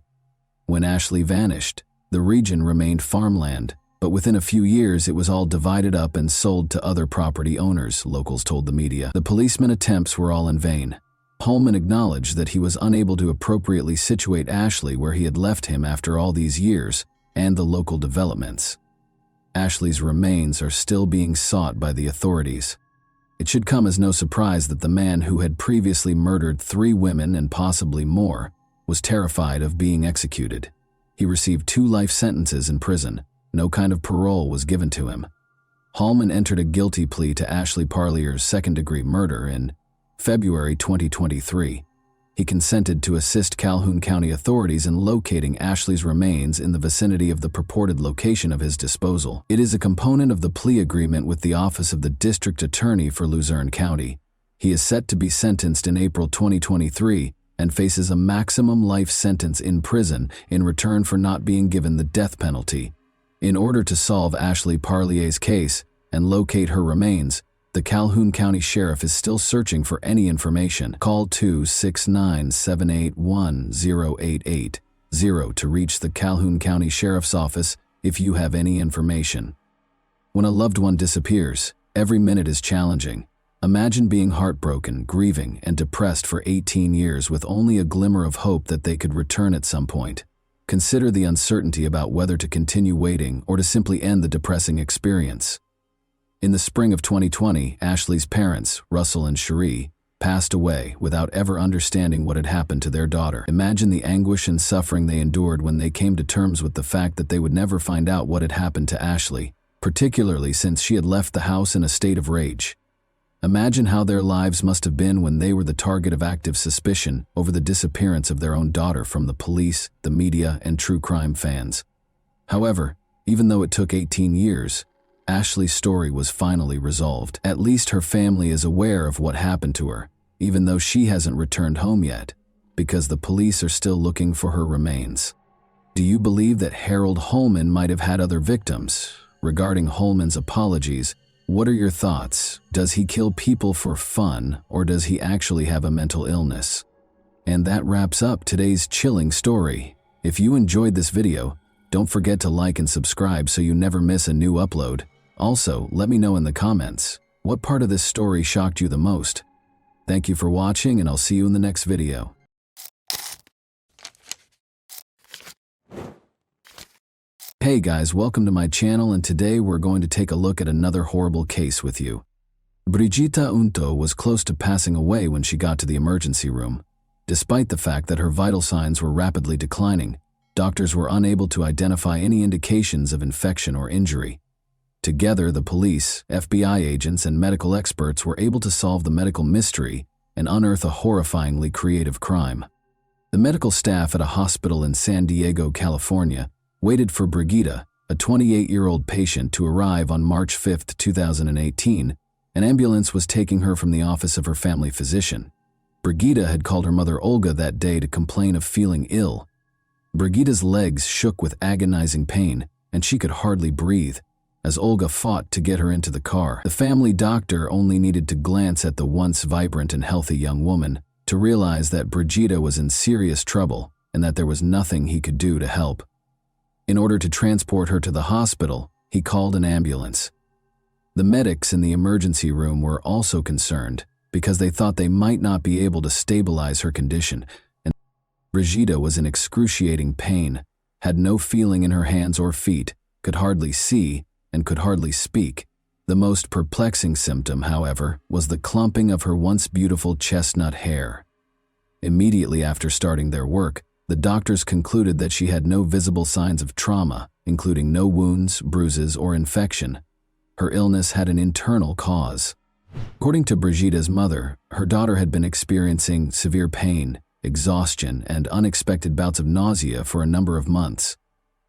When Ashley vanished, the region remained farmland, but within a few years it was all divided up and sold to other property owners, locals told the media. The policemen's attempts were all in vain. Holman acknowledged that he was unable to appropriately situate Ashley where he had left him after all these years and the local developments. Ashley's remains are still being sought by the authorities. It should come as no surprise that the man who had previously murdered 3 women and possibly more was terrified of being executed. He received 2 life sentences in prison. No kind of parole was given to him. Holman entered a guilty plea to Ashley Parlier's second-degree murder in February 2023. He consented to assist Calhoun County authorities in locating Ashley's remains in the vicinity of the purported location of his disposal. It is a component of the plea agreement with the Office of the District Attorney for Luzerne County. He is set to be sentenced in April 2023 and faces a maximum life sentence in prison in return for not being given the death penalty. In order to solve Ashley Parlier's case and locate her remains, the Calhoun County Sheriff is still searching for any information. Call 269-781-0880 to reach the Calhoun County Sheriff's Office if you have any information. When a loved one disappears, every minute is challenging. Imagine being heartbroken, grieving, and depressed for 18 years with only a glimmer of hope that they could return at some point. Consider the uncertainty about whether to continue waiting or to simply end the depressing experience. In the spring of 2020, Ashley's parents, Russell and Cherie, passed away without ever understanding what had happened to their daughter. Imagine the anguish and suffering they endured when they came to terms with the fact that they would never find out what had happened to Ashley, particularly since she had left the house in a state of rage. Imagine how their lives must have been when they were the target of active suspicion over the disappearance of their own daughter from the police, the media, and true crime fans. However, even though it took 18 years, Ashley's story was finally resolved. At least her family is aware of what happened to her, even though she hasn't returned home yet, because the police are still looking for her remains. Do you believe that Harold Holman might have had other victims? Regarding Holman's apologies, what are your thoughts? Does he kill people for fun, or does he actually have a mental illness? And that wraps up today's chilling story. If you enjoyed this video, don't forget to like and subscribe so you never miss a new upload. Also, let me know in the comments, what part of this story shocked you the most? Thank you for watching, and I'll see you in the next video. Hey guys, welcome to my channel, and today we're going to take a look at another horrible case with you. Brigitta Unto was close to passing away when she got to the emergency room. Despite the fact that her vital signs were rapidly declining, doctors were unable to identify any indications of infection or injury. Together, the police, FBI agents, and medical experts were able to solve the medical mystery and unearth a horrifyingly creative crime. The medical staff at a hospital in San Diego, California, waited for Brigitta, a 28-year-old patient, to arrive on March 5, 2018. An ambulance was taking her from the office of her family physician. Brigitta had called her mother Olga that day to complain of feeling ill. Brigitta's legs shook with agonizing pain, and she could hardly breathe, as Olga fought to get her into the car. The family doctor only needed to glance at the once vibrant and healthy young woman to realize that Brigitta was in serious trouble and that there was nothing he could do to help. In order to transport her to the hospital, he called an ambulance. The medics in the emergency room were also concerned because they thought they might not be able to stabilize her condition, and Brigitta was in excruciating pain, had no feeling in her hands or feet, could hardly see, and could hardly speak. The most perplexing symptom, however, was the clumping of her once beautiful chestnut hair. Immediately after starting their work, the doctors concluded that she had no visible signs of trauma, including no wounds, bruises, or infection. Her illness had an internal cause. According to Brigida's mother, her daughter had been experiencing severe pain, exhaustion, and unexpected bouts of nausea for a number of months.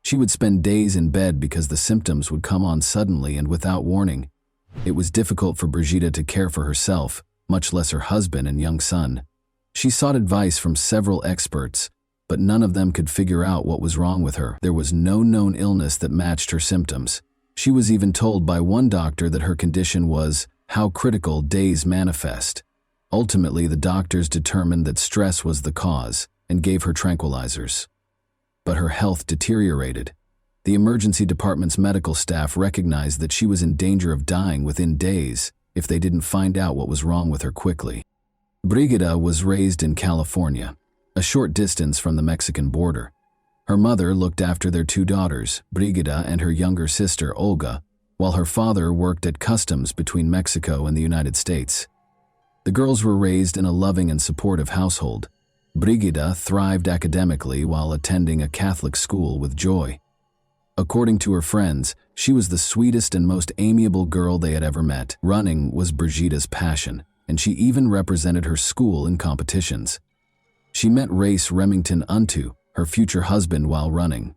She would spend days in bed because the symptoms would come on suddenly and without warning. It was difficult for Brigida to care for herself, much less her husband and young son. She sought advice from several experts, but none of them could figure out what was wrong with her. There was no known illness that matched her symptoms. She was even told by one doctor that her condition was how critical days manifest. Ultimately, the doctors determined that stress was the cause and gave her tranquilizers. But her health deteriorated. The emergency department's medical staff recognized that she was in danger of dying within days if they didn't find out what was wrong with her quickly. Brigida was raised in California, a short distance from the Mexican border. Her mother looked after their two daughters, Brigida and her younger sister, Olga, while her father worked at customs between Mexico and the United States. The girls were raised in a loving and supportive household. Brigida thrived academically while attending a Catholic school with joy. According to her friends, she was the sweetest and most amiable girl they had ever met. Running was Brigida's passion, and she even represented her school in competitions. She met Race Remington Unto, her future husband, while running.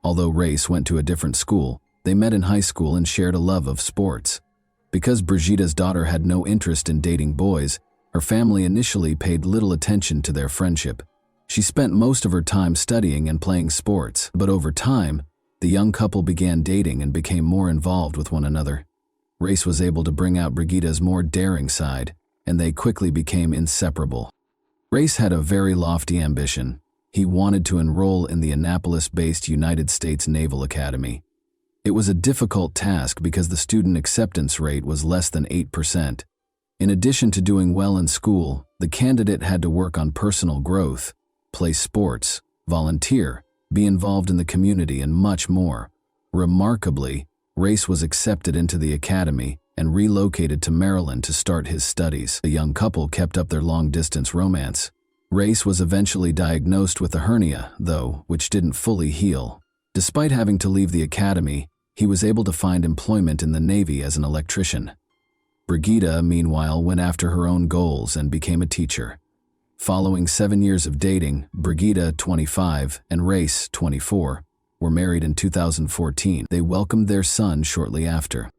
Although Race went to a different school, they met in high school and shared a love of sports. Because Brigida's daughter had no interest in dating boys, her family initially paid little attention to their friendship. She spent most of her time studying and playing sports, but over time, the young couple began dating and became more involved with one another. Race was able to bring out Brigida's more daring side, and they quickly became inseparable. Race had a very lofty ambition. He wanted to enroll in the Annapolis-based United States Naval Academy. It was a difficult task because the student acceptance rate was less than 8%. In addition to doing well in school, the candidate had to work on personal growth, play sports, volunteer, be involved in the community, and much more. Remarkably, Race was accepted into the academy and relocated to Maryland to start his studies. The young couple kept up their long-distance romance. Race was eventually diagnosed with a hernia, though, which didn't fully heal. Despite having to leave the academy, he was able to find employment in the Navy as an electrician. Brigida, meanwhile, went after her own goals and became a teacher. Following 7 years of dating, Brigida, 25, and Race, 24, were married in 2014. They welcomed their son shortly after.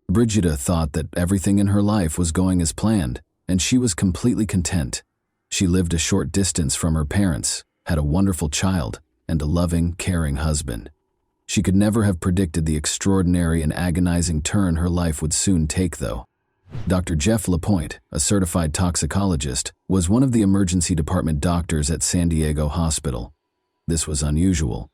Brigida thought that everything in her life was going as planned, and she was completely content. She lived a short distance from her parents, had a wonderful child, and a loving, caring husband. She could never have predicted the extraordinary and agonizing turn her life would soon take, though. Dr. Jeff LaPointe, a certified toxicologist, was one of the emergency department doctors at San Diego Hospital. This was unusual.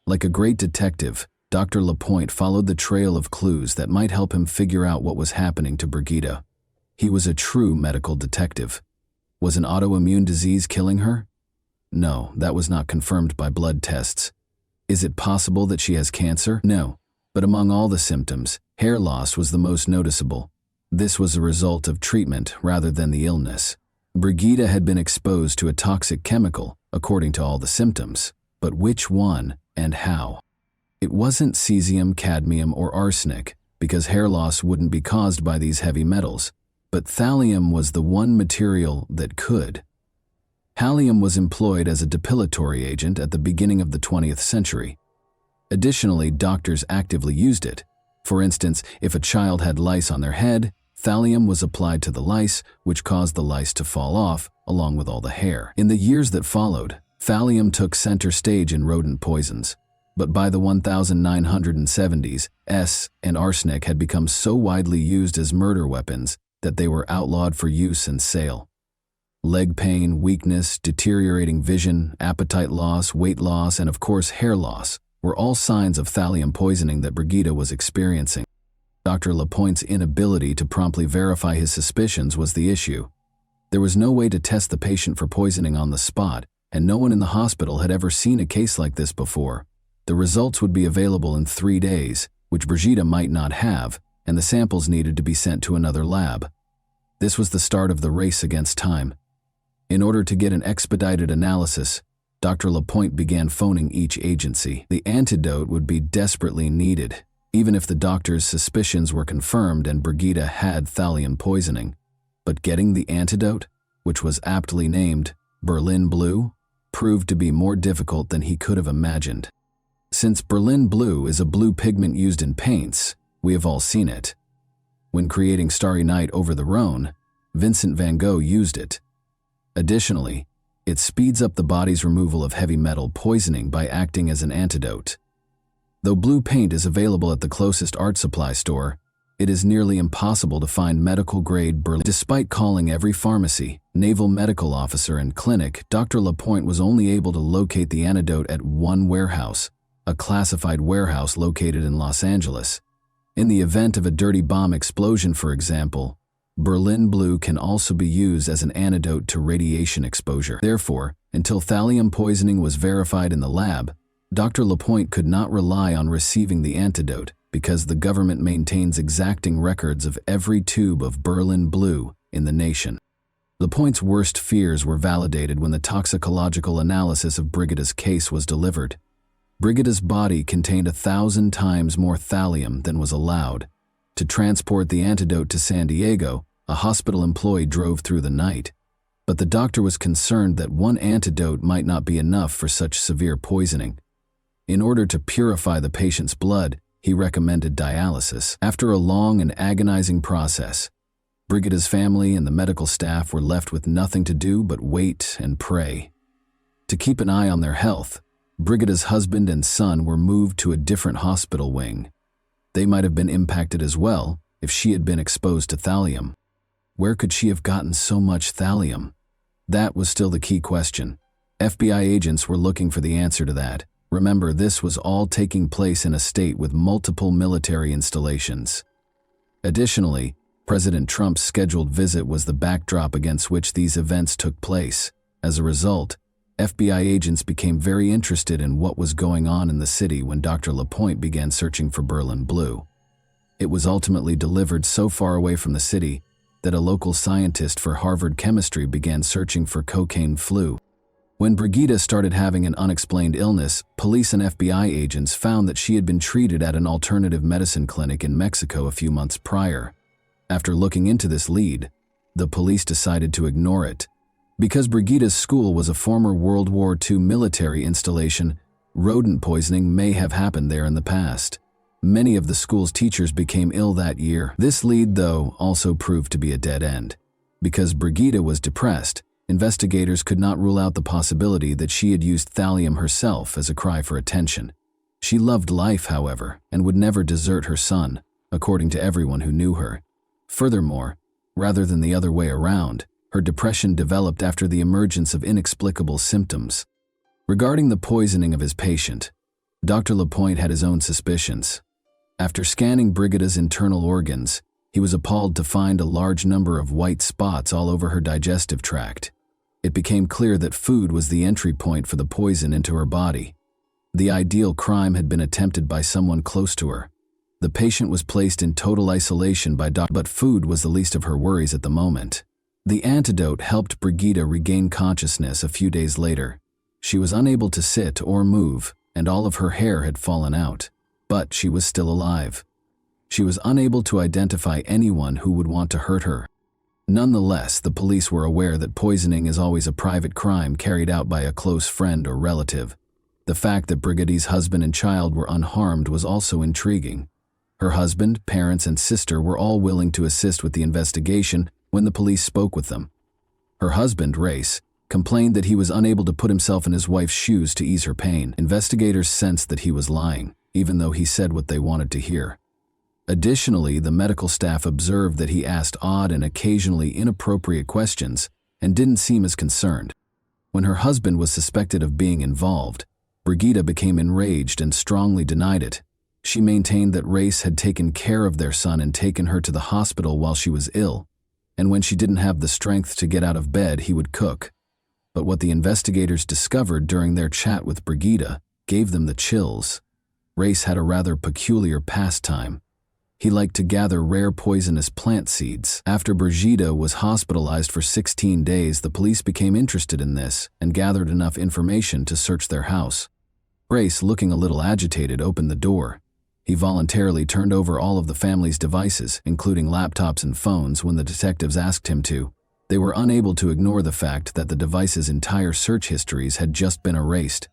Like a great detective, Dr. LaPointe followed the trail of clues that might help him figure out what was happening to Brigida. He was a true medical detective. Was an autoimmune disease killing her? No, that was not confirmed by blood tests. Is it possible that she has cancer? No. But among all the symptoms, hair loss was the most noticeable. This was a result of treatment rather than the illness. Brigida had been exposed to a toxic chemical, according to all the symptoms. But which one and how? It wasn't cesium, cadmium, or arsenic, because hair loss wouldn't be caused by these heavy metals. But thallium was the one material that could. Thallium was employed as a depilatory agent at the beginning of the 20th century. Additionally, doctors actively used it. For instance, if a child had lice on their head, thallium was applied to the lice, which caused the lice to fall off, along with all the hair. In the years that followed, thallium took center stage in rodent poisons. But by the 1970s, and arsenic had become so widely used as murder weapons that they were outlawed for use and sale. Leg pain, weakness, deteriorating vision, appetite loss, weight loss, and of course hair loss were all signs of thallium poisoning that Brigida was experiencing. Dr. LaPointe's inability to promptly verify his suspicions was the issue. There was no way to test the patient for poisoning on the spot, and no one in the hospital had ever seen a case like this before. The results would be available in 3 days, which Brigida might not have, and the samples needed to be sent to another lab. This was the start of the race against time. In order to get an expedited analysis, Dr. LaPointe began phoning each agency. The antidote would be desperately needed. even if the doctor's suspicions were confirmed and Brigida had thallium poisoning. But getting the antidote, which was aptly named Berlin Blue, proved to be more difficult than he could have imagined. Since Berlin Blue is a blue pigment used in paints, we have all seen it. When creating Starry Night over the Rhone, Vincent van Gogh used it. Additionally, it speeds up the body's removal of heavy metal poisoning by acting as an antidote. Though blue paint is available at the closest art supply store, it is nearly impossible to find medical-grade Berlin. Despite calling every pharmacy, naval medical officer, and clinic, Dr. Lapointe was only able to locate the antidote at one warehouse, a classified warehouse located in Los Angeles. In the event of a dirty bomb explosion, for example, Berlin Blue can also be used as an antidote to radiation exposure. Therefore, until thallium poisoning was verified in the lab, Dr. Lapointe could not rely on receiving the antidote because the government maintains exacting records of every tube of Berlin Blue in the nation. Lapointe's worst fears were validated when the toxicological analysis of Brigida's case was delivered. Brigida's body contained 1,000 times more thallium than was allowed. To transport the antidote to San Diego, a hospital employee drove through the night. But the doctor was concerned that one antidote might not be enough for such severe poisoning. In order to purify the patient's blood, he recommended dialysis. After a long and agonizing process, Brigida's family and the medical staff were left with nothing to do but wait and pray. To keep an eye on their health, Brigida's husband and son were moved to a different hospital wing. They might have been impacted as well if she had been exposed to thallium. Where could she have gotten so much thallium? That was still the key question. FBI agents were looking for the answer to that. Remember, this was all taking place in a state with multiple military installations. Additionally, President Trump's scheduled visit was the backdrop against which these events took place. As a result, FBI agents became very interested in what was going on in the city when Dr. Lapointe began searching for Berlin Blue. It was ultimately delivered so far away from the city that a local scientist for Harvard chemistry began searching for cocaine flu. When Brigida started having an unexplained illness, police and FBI agents found that she had been treated at an alternative medicine clinic in Mexico a few months prior. After looking into this lead, the police decided to ignore it. Because Brigida's school was a former World War II military installation, rodent poisoning may have happened there in the past. Many of the school's teachers became ill that year. This lead, though, also proved to be a dead end. Because Brigida was depressed, investigators could not rule out the possibility that she had used thallium herself as a cry for attention. She loved life, however, and would never desert her son, according to everyone who knew her. Furthermore, rather than the other way around, her depression developed after the emergence of inexplicable symptoms. Regarding the poisoning of his patient, Dr. Lapointe had his own suspicions. After scanning Brigida's internal organs, he was appalled to find a large number of white spots all over her digestive tract. It became clear that food was the entry point for the poison into her body. The ideal crime had been attempted by someone close to her. The patient was placed in total isolation by doctors, but food was the least of her worries at the moment. The antidote helped Brigida regain consciousness a few days later. She was unable to sit or move, and all of her hair had fallen out, but she was still alive. She was unable to identify anyone who would want to hurt her. Nonetheless, the police were aware that poisoning is always a private crime carried out by a close friend or relative. The fact that Brigida's husband and child were unharmed was also intriguing. Her husband, parents, and sister were all willing to assist with the investigation when the police spoke with them. Her husband, Race, complained that he was unable to put himself in his wife's shoes to ease her pain. Investigators sensed that he was lying, even though he said what they wanted to hear. Additionally, the medical staff observed that he asked odd and occasionally inappropriate questions and didn't seem as concerned. When her husband was suspected of being involved, Brigida became enraged and strongly denied it. She maintained that Race had taken care of their son and taken her to the hospital while she was ill, and when she didn't have the strength to get out of bed, he would cook. But what the investigators discovered during their chat with Brigida gave them the chills. Race had a rather peculiar pastime. He liked to gather rare poisonous plant seeds. After Brigida was hospitalized for 16 days, the police became interested in this and gathered enough information to search their house. Race, looking a little agitated, opened the door. He voluntarily turned over all of the family's devices, including laptops and phones, when the detectives asked him to. They were unable to ignore the fact that the device's entire search histories had just been erased.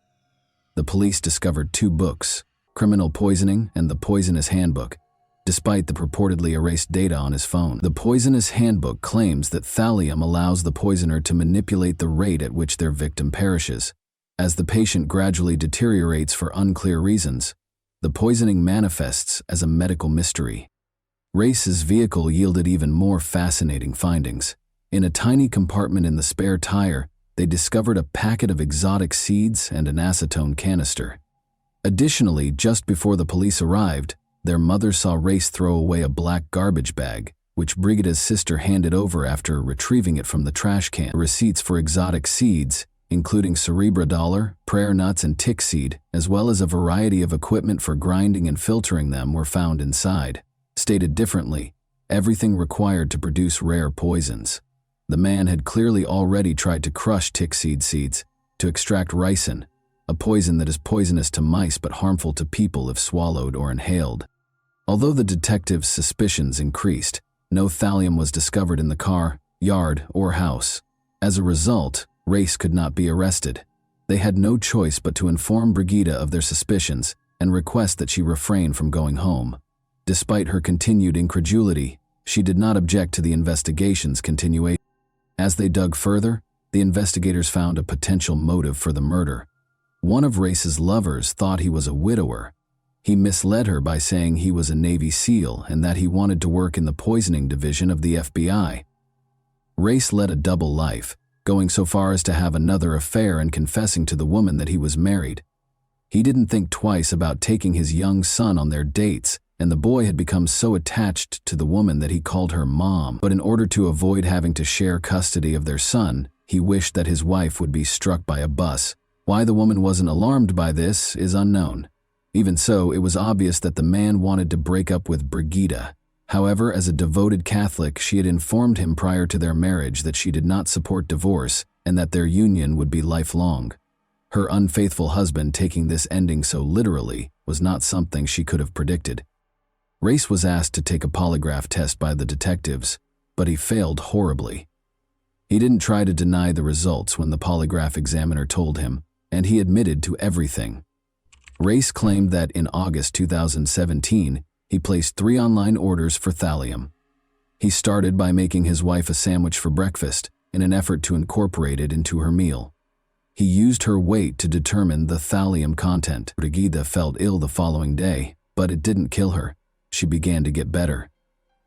The police discovered 2 books, Criminal Poisoning and The Poisonous Handbook, despite the purportedly erased data on his phone. The Poisonous Handbook claims that thallium allows the poisoner to manipulate the rate at which their victim perishes. As the patient gradually deteriorates for unclear reasons, the poisoning manifests as a medical mystery. Race's vehicle yielded even more fascinating findings. In a tiny compartment in the spare tire, they discovered a packet of exotic seeds and an acetone canister. Additionally, just before the police arrived, their mother saw Race throw away a black garbage bag, which Brigida's sister handed over after retrieving it from the trash can. Receipts for exotic seeds, including cerebra dollar, prayer nuts, and tick seed, as well as a variety of equipment for grinding and filtering them, were found inside. Stated differently, everything required to produce rare poisons. The man had clearly already tried to crush tick seeds to extract ricin, a poison that is poisonous to mice but harmful to people if swallowed or inhaled. Although the detectives' suspicions increased, no thallium was discovered in the car, yard, or house. As a result, Race could not be arrested. They had no choice but to inform Brigida of their suspicions and request that she refrain from going home. Despite her continued incredulity, she did not object to the investigation's continuation. As they dug further, the investigators found a potential motive for the murder. One of Race's lovers thought he was a widower. He misled her by saying he was a Navy SEAL and that he wanted to work in the poisoning division of the FBI. Race led a double life, going so far as to have another affair and confessing to the woman that he was married. He didn't think twice about taking his young son on their dates, and the boy had become so attached to the woman that he called her mom. But in order to avoid having to share custody of their son, he wished that his wife would be struck by a bus. Why the woman wasn't alarmed by this is unknown. Even so, it was obvious that the man wanted to break up with Brigida. However, as a devoted Catholic, she had informed him prior to their marriage that she did not support divorce and that their union would be lifelong. Her unfaithful husband taking this ending so literally was not something she could have predicted. Race was asked to take a polygraph test by the detectives, but he failed horribly. He didn't try to deny the results when the polygraph examiner told him, and he admitted to everything. Race claimed that in August 2017, he placed 3 online orders for thallium. He started by making his wife a sandwich for breakfast in an effort to incorporate it into her meal. He used her weight to determine the thallium content. Brigida felt ill the following day, but it didn't kill her. She began to get better.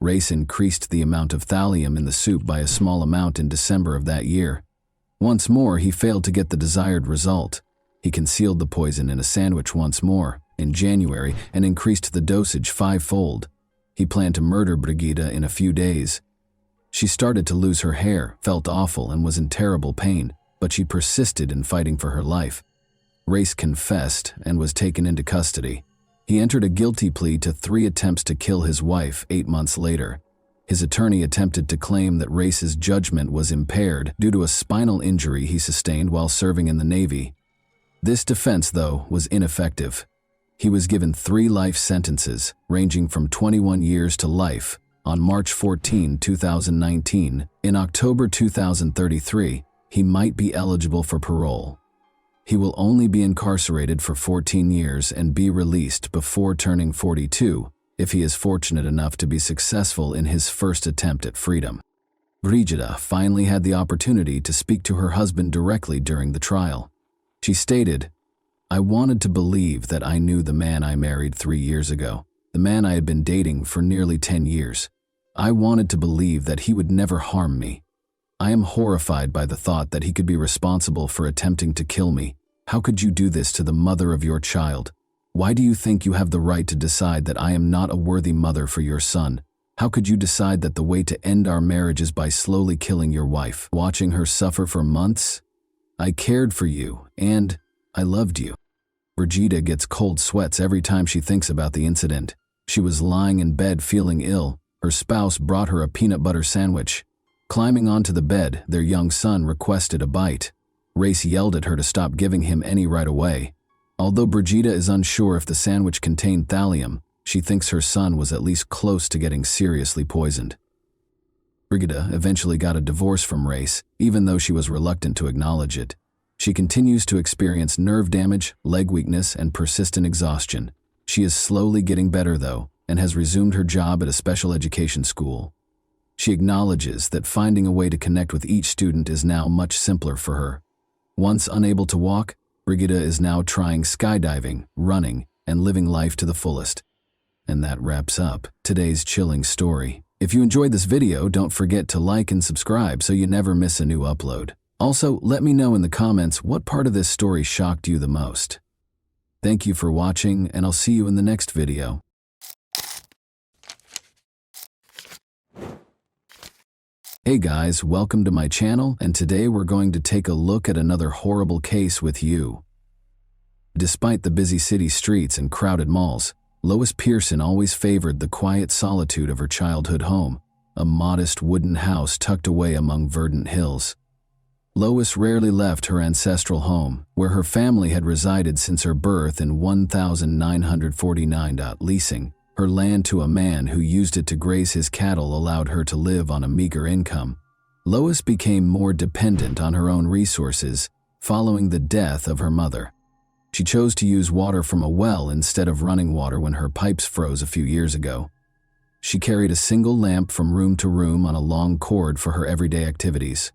Race increased the amount of thallium in the soup by a small amount in December of that year. Once more, he failed to get the desired result. He concealed the poison in a sandwich once more, in January, and increased the dosage 5-fold. He planned to murder Brigida in a few days. She started to lose her hair, felt awful, and was in terrible pain, but she persisted in fighting for her life. Race confessed and was taken into custody. He entered a guilty plea to 3 attempts to kill his wife 8 months later. His attorney attempted to claim that Race's judgment was impaired due to a spinal injury he sustained while serving in the Navy. This defense, though, was ineffective. He was given 3 life sentences, ranging from 21 years to life, on March 14, 2019. In October 2033, he might be eligible for parole. He will only be incarcerated for 14 years and be released before turning 42, if he is fortunate enough to be successful in his first attempt at freedom. Brigida finally had the opportunity to speak to her husband directly during the trial. She stated, "I wanted to believe that I knew the man I married 3 years ago, the man I had been dating for nearly 10 years. I wanted to believe that he would never harm me. I am horrified by the thought that he could be responsible for attempting to kill me. How could you do this to the mother of your child? Why do you think you have the right to decide that I am not a worthy mother for your son? How could you decide that the way to end our marriage is by slowly killing your wife, watching her suffer for months? I cared for you, and I loved you." Brigida gets cold sweats every time she thinks about the incident. She was lying in bed feeling ill. Her spouse brought her a peanut butter sandwich. Climbing onto the bed, their young son requested a bite. Race yelled at her to stop giving him any right away. Although Brigida is unsure if the sandwich contained thallium, She thinks her son was at least close to getting seriously poisoned. Brigida eventually got a divorce from Race, even though she was reluctant to acknowledge it. She continues to experience nerve damage, leg weakness, and persistent exhaustion. She is slowly getting better, though, and has resumed her job at a special education school. She acknowledges that finding a way to connect with each student is now much simpler for her. Once unable to walk, Brigida is now trying skydiving, running, and living life to the fullest. And that wraps up today's chilling story. If you enjoyed this video, don't forget to like and subscribe so you never miss a new upload. Also, let me know in the comments what part of this story shocked you the most. Thank you for watching, and I'll see you in the next video. Hey guys, welcome to my channel, and today we're going to take a look at another horrible case with you. Despite the busy city streets and crowded malls, Lois Pearson always favored the quiet solitude of her childhood home, a modest wooden house tucked away among verdant hills. Lois rarely left her ancestral home, where her family had resided since her birth in 1949. Leasing her land to a man who used it to graze his cattle allowed her to live on a meager income. Lois became more dependent on her own resources following the death of her mother. She chose to use water from a well instead of running water when her pipes froze a few years ago. She carried a single lamp from room to room on a long cord for her everyday activities.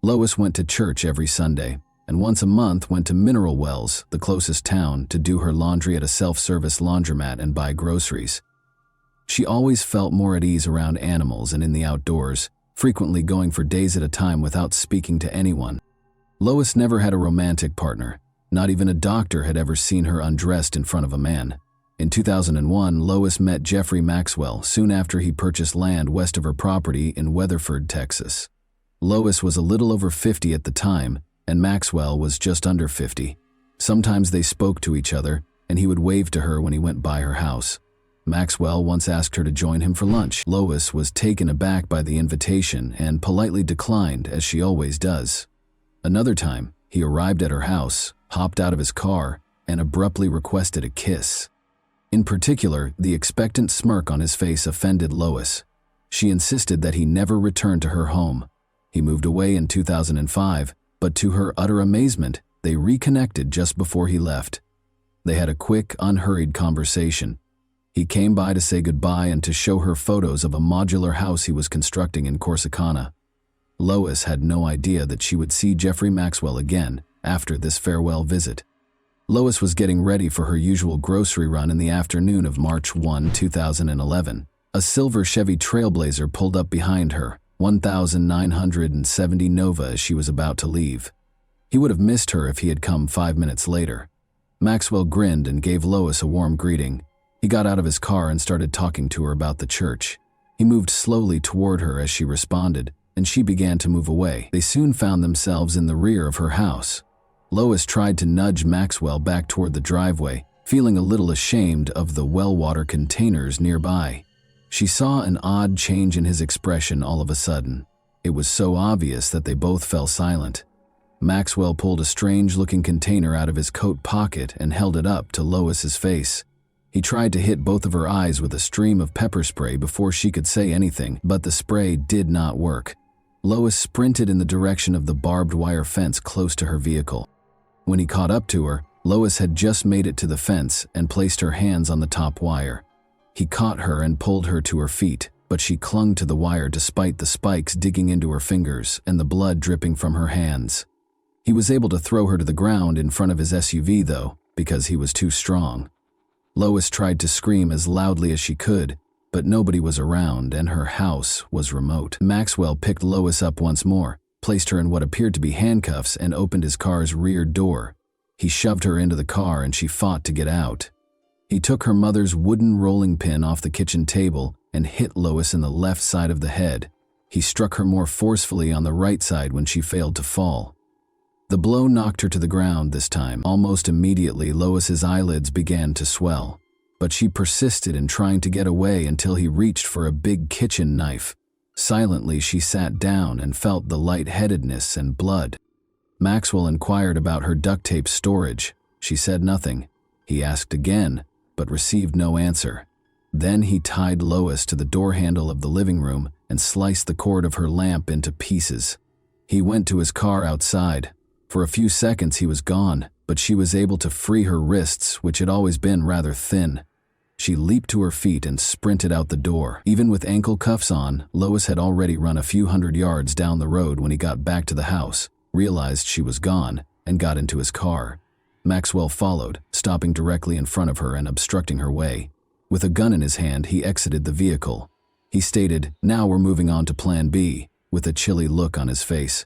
Lois went to church every Sunday, and once a month went to Mineral Wells, the closest town, to do her laundry at a self-service laundromat and buy groceries. She always felt more at ease around animals and in the outdoors, frequently going for days at a time without speaking to anyone. Lois never had a romantic partner. Not even a doctor had ever seen her undressed in front of a man. In 2001, Lois met Jeffrey Maxwell soon after he purchased land west of her property in Weatherford, Texas. Lois was a little over 50 at the time, and Maxwell was just under 50. Sometimes they spoke to each other, and he would wave to her when he went by her house. Maxwell once asked her to join him for lunch. Lois was taken aback by the invitation and politely declined, as she always does. Another time, he arrived at her house, hopped out of his car, and abruptly requested a kiss. In particular, the expectant smirk on his face offended Lois. She insisted that he never return to her home. He moved away in 2005, but to her utter amazement, they reconnected just before he left. They had a quick, unhurried conversation. He came by to say goodbye and to show her photos of a modular house he was constructing in Corsicana. Lois had no idea that she would see Jeffrey Maxwell again after this farewell visit. Lois was getting ready for her usual grocery run in the afternoon of March 1, 2011. A silver Chevy Trailblazer pulled up behind her, 1970 Nova, as she was about to leave. He would have missed her if he had come 5 minutes later. Maxwell grinned and gave Lois a warm greeting. He got out of his car and started talking to her about the church. He moved slowly toward her as she responded, and she began to move away. They soon found themselves in the rear of her house. Lois tried to nudge Maxwell back toward the driveway, feeling a little ashamed of the well water containers nearby. She saw an odd change in his expression all of a sudden. It was so obvious that they both fell silent. Maxwell pulled a strange-looking container out of his coat pocket and held it up to Lois's face. He tried to hit both of her eyes with a stream of pepper spray before she could say anything, but the spray did not work. Lois sprinted in the direction of the barbed wire fence close to her vehicle. When he caught up to her, Lois had just made it to the fence and placed her hands on the top wire. He caught her and pulled her to her feet, but she clung to the wire despite the spikes digging into her fingers and the blood dripping from her hands. He was able to throw her to the ground in front of his SUV, though, because he was too strong. Lois tried to scream as loudly as she could, but nobody was around and her house was remote. Maxwell picked Lois up once more, placed her in what appeared to be handcuffs, and opened his car's rear door. He shoved her into the car and she fought to get out. He took her mother's wooden rolling pin off the kitchen table and hit Lois in the left side of the head. He struck her more forcefully on the right side when she failed to fall. The blow knocked her to the ground this time. Almost immediately, Lois's eyelids began to swell, but she persisted in trying to get away until he reached for a big kitchen knife. Silently, she sat down and felt the lightheadedness and blood. Maxwell inquired about her duct tape storage. She said nothing. He asked again, but received no answer. Then he tied Lois to the door handle of the living room and sliced the cord of her lamp into pieces. He went to his car outside. For a few seconds he was gone, but she was able to free her wrists, which had always been rather thin. She leaped to her feet and sprinted out the door. Even with ankle cuffs on, Lois had already run a few hundred yards down the road when he got back to the house, realized she was gone, and got into his car. Maxwell followed, stopping directly in front of her and obstructing her way. With a gun in his hand, he exited the vehicle. He stated, "Now we're moving on to Plan B," with a chilly look on his face.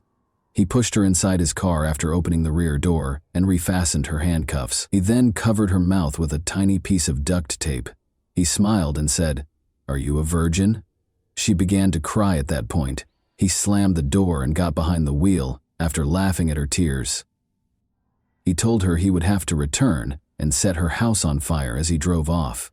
He pushed her inside his car after opening the rear door and refastened her handcuffs. He then covered her mouth with a tiny piece of duct tape. He smiled and said, "Are you a virgin?" She began to cry at that point. He slammed the door and got behind the wheel after laughing at her tears. He told her he would have to return and set her house on fire as he drove off.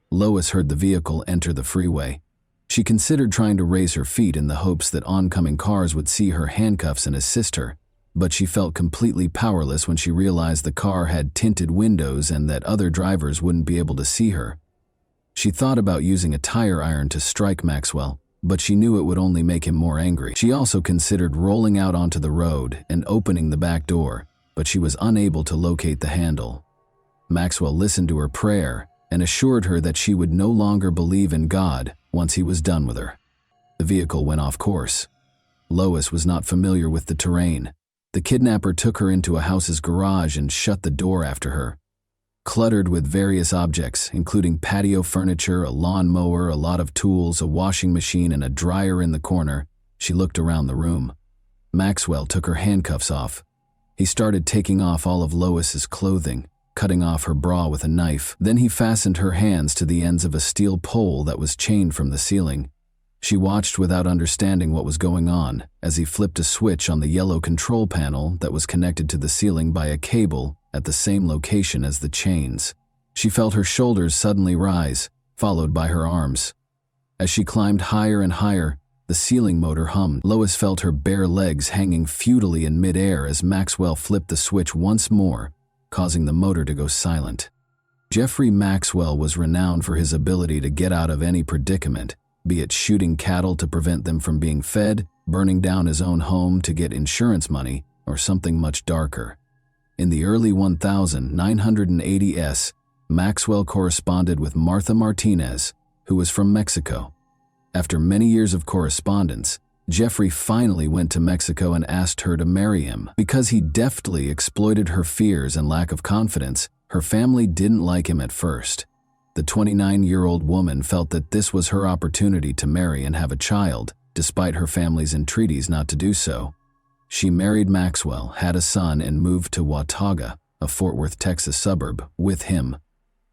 Lois heard the vehicle enter the freeway. She considered trying to raise her feet in the hopes that oncoming cars would see her handcuffs and assist her, but she felt completely powerless when she realized the car had tinted windows and that other drivers wouldn't be able to see her. She thought about using a tire iron to strike Maxwell, but she knew it would only make him more angry. She also considered rolling out onto the road and opening the back door, but she was unable to locate the handle. Maxwell listened to her prayer and assured her that she would no longer believe in God once he was done with her. The vehicle went off course. Lois was not familiar with the terrain. The kidnapper took her into a house's garage and shut the door after her. Cluttered with various objects, including patio furniture, a lawn mower, a lot of tools, a washing machine, and a dryer in the corner, she looked around the room. Maxwell took her handcuffs off. He started taking off all of Lois's clothing, cutting off her bra with a knife. Then he fastened her hands to the ends of a steel pole that was chained from the ceiling. She watched without understanding what was going on as he flipped a switch on the yellow control panel that was connected to the ceiling by a cable at the same location as the chains. She felt her shoulders suddenly rise, followed by her arms. As she climbed higher and higher, the ceiling motor hummed. Lois felt her bare legs hanging futilely in midair as Maxwell flipped the switch once more, causing the motor to go silent. Jeffrey Maxwell was renowned for his ability to get out of any predicament, be it shooting cattle to prevent them from being fed, burning down his own home to get insurance money, or something much darker. In the early 1980s, Maxwell corresponded with Martha Martinez, who was from Mexico. After many years of correspondence, Jeffrey finally went to Mexico and asked her to marry him. Because he deftly exploited her fears and lack of confidence, her family didn't like him at first. The 29-year-old woman felt that this was her opportunity to marry and have a child, despite her family's entreaties not to do so. She married Maxwell, had a son, and moved to Watauga, a Fort Worth, Texas suburb, with him.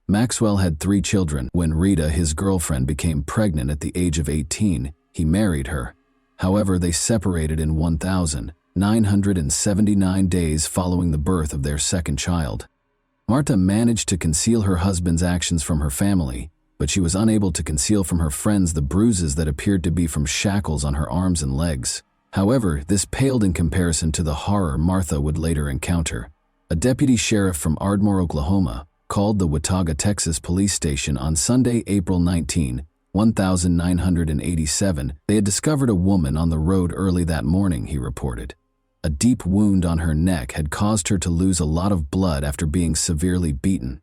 Maxwell had 3 children. When Rita, his girlfriend, became pregnant at the age of 18, he married her. However, they separated in 1,979 days following the birth of their second child. Marta managed to conceal her husband's actions from her family, but she was unable to conceal from her friends the bruises that appeared to be from shackles on her arms and legs. However, this paled in comparison to the horror Martha would later encounter. A deputy sheriff from Ardmore, Oklahoma, called the Watauga, Texas police station on Sunday, April 19, 1987. They had discovered a woman on the road early that morning, he reported. A deep wound on her neck had caused her to lose a lot of blood after being severely beaten.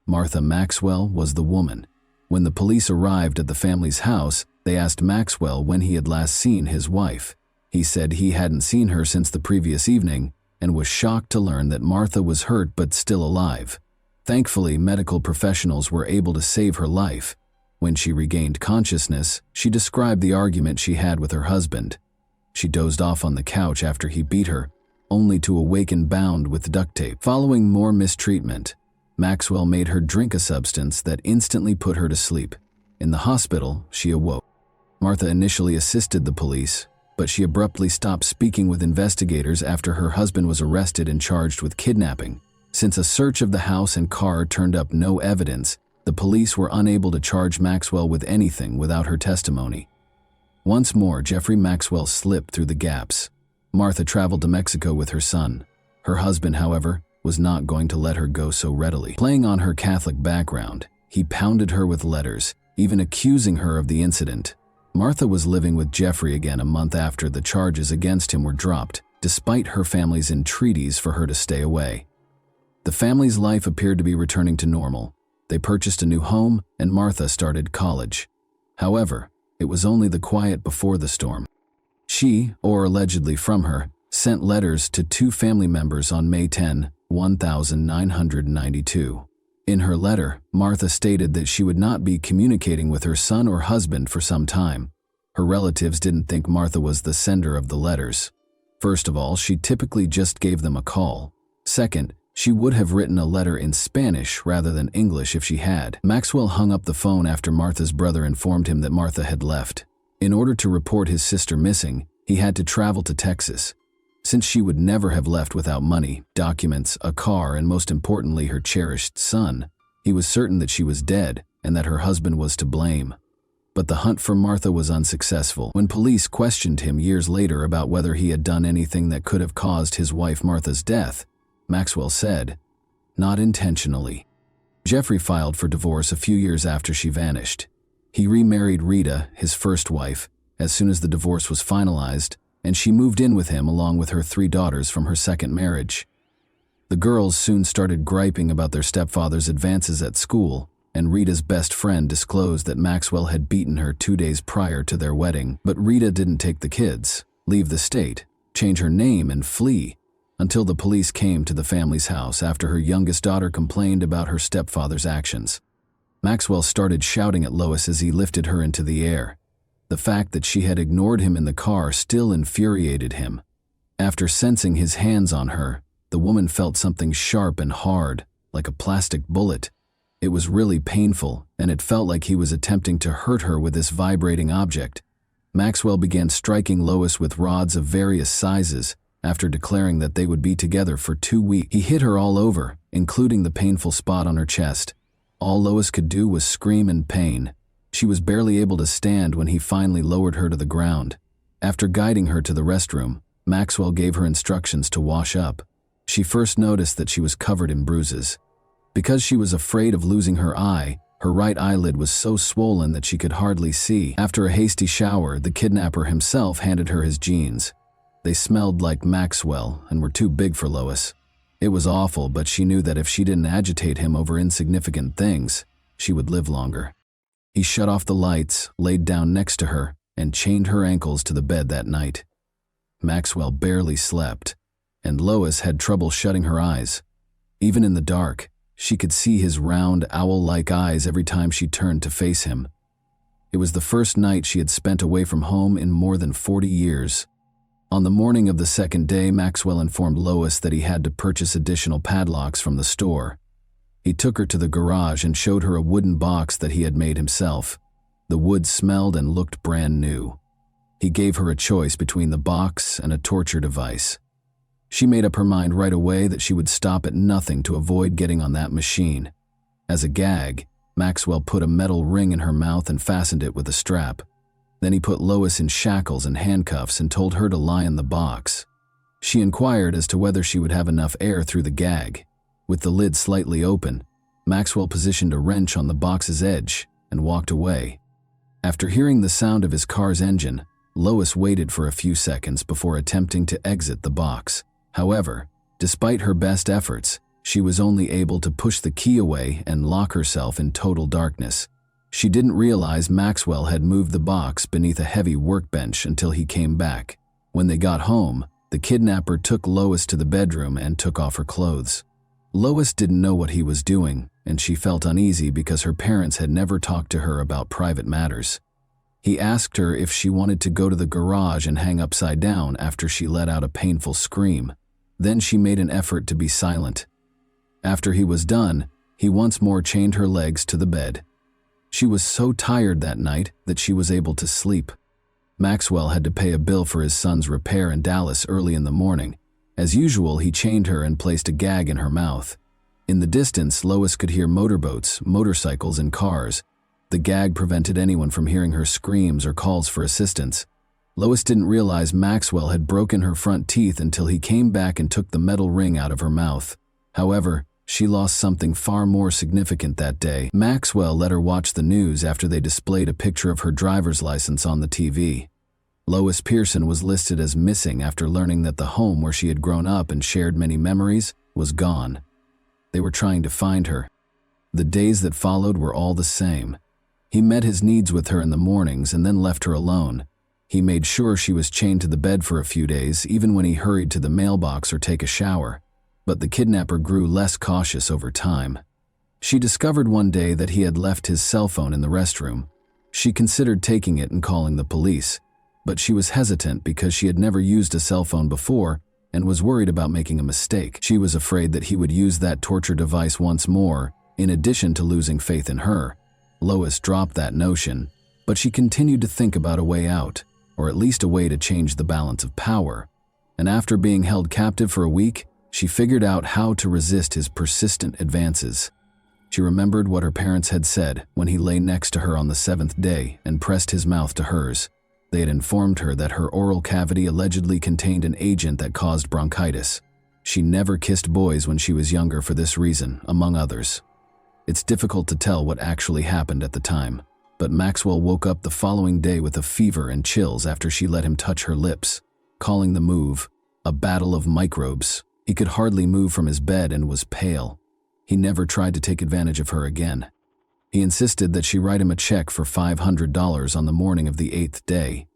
Martha Maxwell was the woman. When the police arrived at the family's house, they asked Maxwell when he had last seen his wife. He said he hadn't seen her since the previous evening and was shocked to learn that Martha was hurt but still alive. Thankfully, medical professionals were able to save her life. When she regained consciousness, she described the argument she had with her husband. She dozed off on the couch after he beat her, only to awaken bound with duct tape. Following more mistreatment, Maxwell made her drink a substance that instantly put her to sleep. In the hospital, she awoke. Martha initially assisted the police, but she abruptly stopped speaking with investigators after her husband was arrested and charged with kidnapping. Since a search of the house and car turned up no evidence, the police were unable to charge Maxwell with anything without her testimony. Once more, Jeffrey Maxwell slipped through the gaps. Martha traveled to Mexico with her son. Her husband, however, was not going to let her go so readily. Playing on her Catholic background, he pounded her with letters, even accusing her of the incident. Martha was living with Jeffrey again a month after the charges against him were dropped, despite her family's entreaties for her to stay away. The family's life appeared to be returning to normal. They purchased a new home, and Martha started college. However, it was only the quiet before the storm. She, or allegedly from her, sent letters to 2 family members on May 10, 1992. In her letter, Martha stated that she would not be communicating with her son or husband for some time. Her relatives didn't think Martha was the sender of the letters. First of all, she typically just gave them a call. Second, she would have written a letter in Spanish rather than English if she had. Maxwell hung up the phone after Martha's brother informed him that Martha had left. In order to report his sister missing, he had to travel to Texas. Since she would never have left without money, documents, a car, and most importantly her cherished son, he was certain that she was dead and that her husband was to blame. But the hunt for Martha was unsuccessful. When police questioned him years later about whether he had done anything that could have caused his wife Martha's death, Maxwell said, "Not intentionally." Jeffrey filed for divorce a few years after she vanished. He remarried Rita, his first wife, as soon as the divorce was finalized, and she moved in with him along with her 3 daughters from her second marriage. The girls soon started griping about their stepfather's advances at school, and Rita's best friend disclosed that Maxwell had beaten her 2 days prior to their wedding. But Rita didn't take the kids, leave the state, change her name, and flee, until the police came to the family's house after her youngest daughter complained about her stepfather's actions. Maxwell started shouting at Lois as he lifted her into the air. The fact that she had ignored him in the car still infuriated him. After sensing his hands on her, the woman felt something sharp and hard, like a plastic bullet. It was really painful, and it felt like he was attempting to hurt her with this vibrating object. Maxwell began striking Lois with rods of various sizes, after declaring that they would be together for 2 weeks. He hit her all over, including the painful spot on her chest. All Lois could do was scream in pain. She was barely able to stand when he finally lowered her to the ground. After guiding her to the restroom, Maxwell gave her instructions to wash up. She first noticed that she was covered in bruises. Because she was afraid of losing her eye, her right eyelid was so swollen that she could hardly see. After a hasty shower, the kidnapper himself handed her his jeans. They smelled like Maxwell and were too big for Lois. It was awful, but she knew that if she didn't agitate him over insignificant things, she would live longer. He shut off the lights, laid down next to her, and chained her ankles to the bed that night. Maxwell barely slept, and Lois had trouble shutting her eyes. Even in the dark, she could see his round, owl-like eyes every time she turned to face him. It was the first night she had spent away from home in more than 40 years. On the morning of the second day, Maxwell informed Lois that he had to purchase additional padlocks from the store. He took her to the garage and showed her a wooden box that he had made himself. The wood smelled and looked brand new. He gave her a choice between the box and a torture device. She made up her mind right away that she would stop at nothing to avoid getting on that machine. As a gag, Maxwell put a metal ring in her mouth and fastened it with a strap. Then he put Lois in shackles and handcuffs and told her to lie in the box. She inquired as to whether she would have enough air through the gag. With the lid slightly open, Maxwell positioned a wrench on the box's edge and walked away. After hearing the sound of his car's engine, Lois waited for a few seconds before attempting to exit the box. However, despite her best efforts, she was only able to push the key away and lock herself in total darkness. She didn't realize Maxwell had moved the box beneath a heavy workbench until he came back. When they got home, the kidnapper took Lois to the bedroom and took off her clothes. Lois didn't know what he was doing, and she felt uneasy because her parents had never talked to her about private matters. He asked her if she wanted to go to the garage and hang upside down after she let out a painful scream. Then she made an effort to be silent. After he was done, he once more chained her legs to the bed. She was so tired that night that she was able to sleep. Maxwell had to pay a bill for his son's repair in Dallas early in the morning. As usual, he chained her and placed a gag in her mouth. In the distance, Lois could hear motorboats, motorcycles, and cars. The gag prevented anyone from hearing her screams or calls for assistance. Lois didn't realize Maxwell had broken her front teeth until he came back and took the metal ring out of her mouth. However, she lost something far more significant that day. Maxwell let her watch the news after they displayed a picture of her driver's license on the TV. Lois Pearson was listed as missing after learning that the home where she had grown up and shared many memories was gone. They were trying to find her. The days that followed were all the same. He met his needs with her in the mornings and then left her alone. He made sure she was chained to the bed for a few days, even when he hurried to the mailbox or take a shower. But the kidnapper grew less cautious over time. She discovered one day that he had left his cell phone in the restroom. She considered taking it and calling the police, but she was hesitant because she had never used a cell phone before and was worried about making a mistake. She was afraid that he would use that torture device once more, in addition to losing faith in her. Lois dropped that notion, but she continued to think about a way out, or at least a way to change the balance of power. And after being held captive for a week, she figured out how to resist his persistent advances. She remembered what her parents had said when he lay next to her on the 7th day and pressed his mouth to hers. They had informed her that her oral cavity allegedly contained an agent that caused bronchitis. She never kissed boys when she was younger for this reason, among others. It's difficult to tell what actually happened at the time, but Maxwell woke up the following day with a fever and chills after she let him touch her lips, calling the move a battle of microbes. He could hardly move from his bed and was pale. He never tried to take advantage of her again. He insisted that she write him a check for $500 on the morning of the 8th day.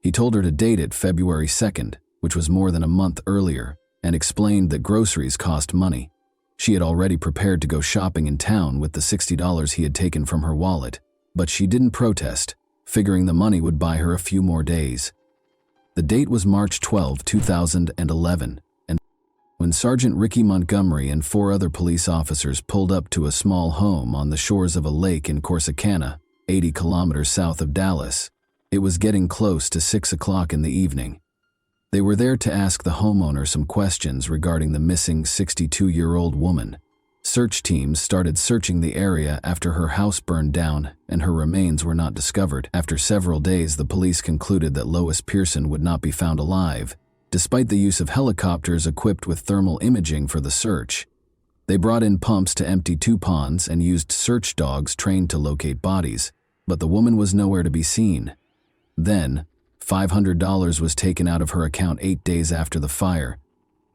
He told her to date it February 2nd, which was more than a month earlier, and explained that groceries cost money. She had already prepared to go shopping in town with the $60 he had taken from her wallet, but she didn't protest, figuring the money would buy her a few more days. The date was March 12, 2011, and when Sergeant Ricky Montgomery and 4 other police officers pulled up to a small home on the shores of a lake in Corsicana, 80 kilometers south of Dallas, it was getting close to 6 o'clock in the evening. They were there to ask the homeowner some questions regarding the missing 62-year-old woman. Search teams started searching the area after her house burned down and her remains were not discovered. After several days, the police concluded that Lois Pearson would not be found alive, despite the use of helicopters equipped with thermal imaging for the search. They brought in pumps to empty 2 ponds and used search dogs trained to locate bodies, but the woman was nowhere to be seen. Then, $500 was taken out of her account 8 days after the fire.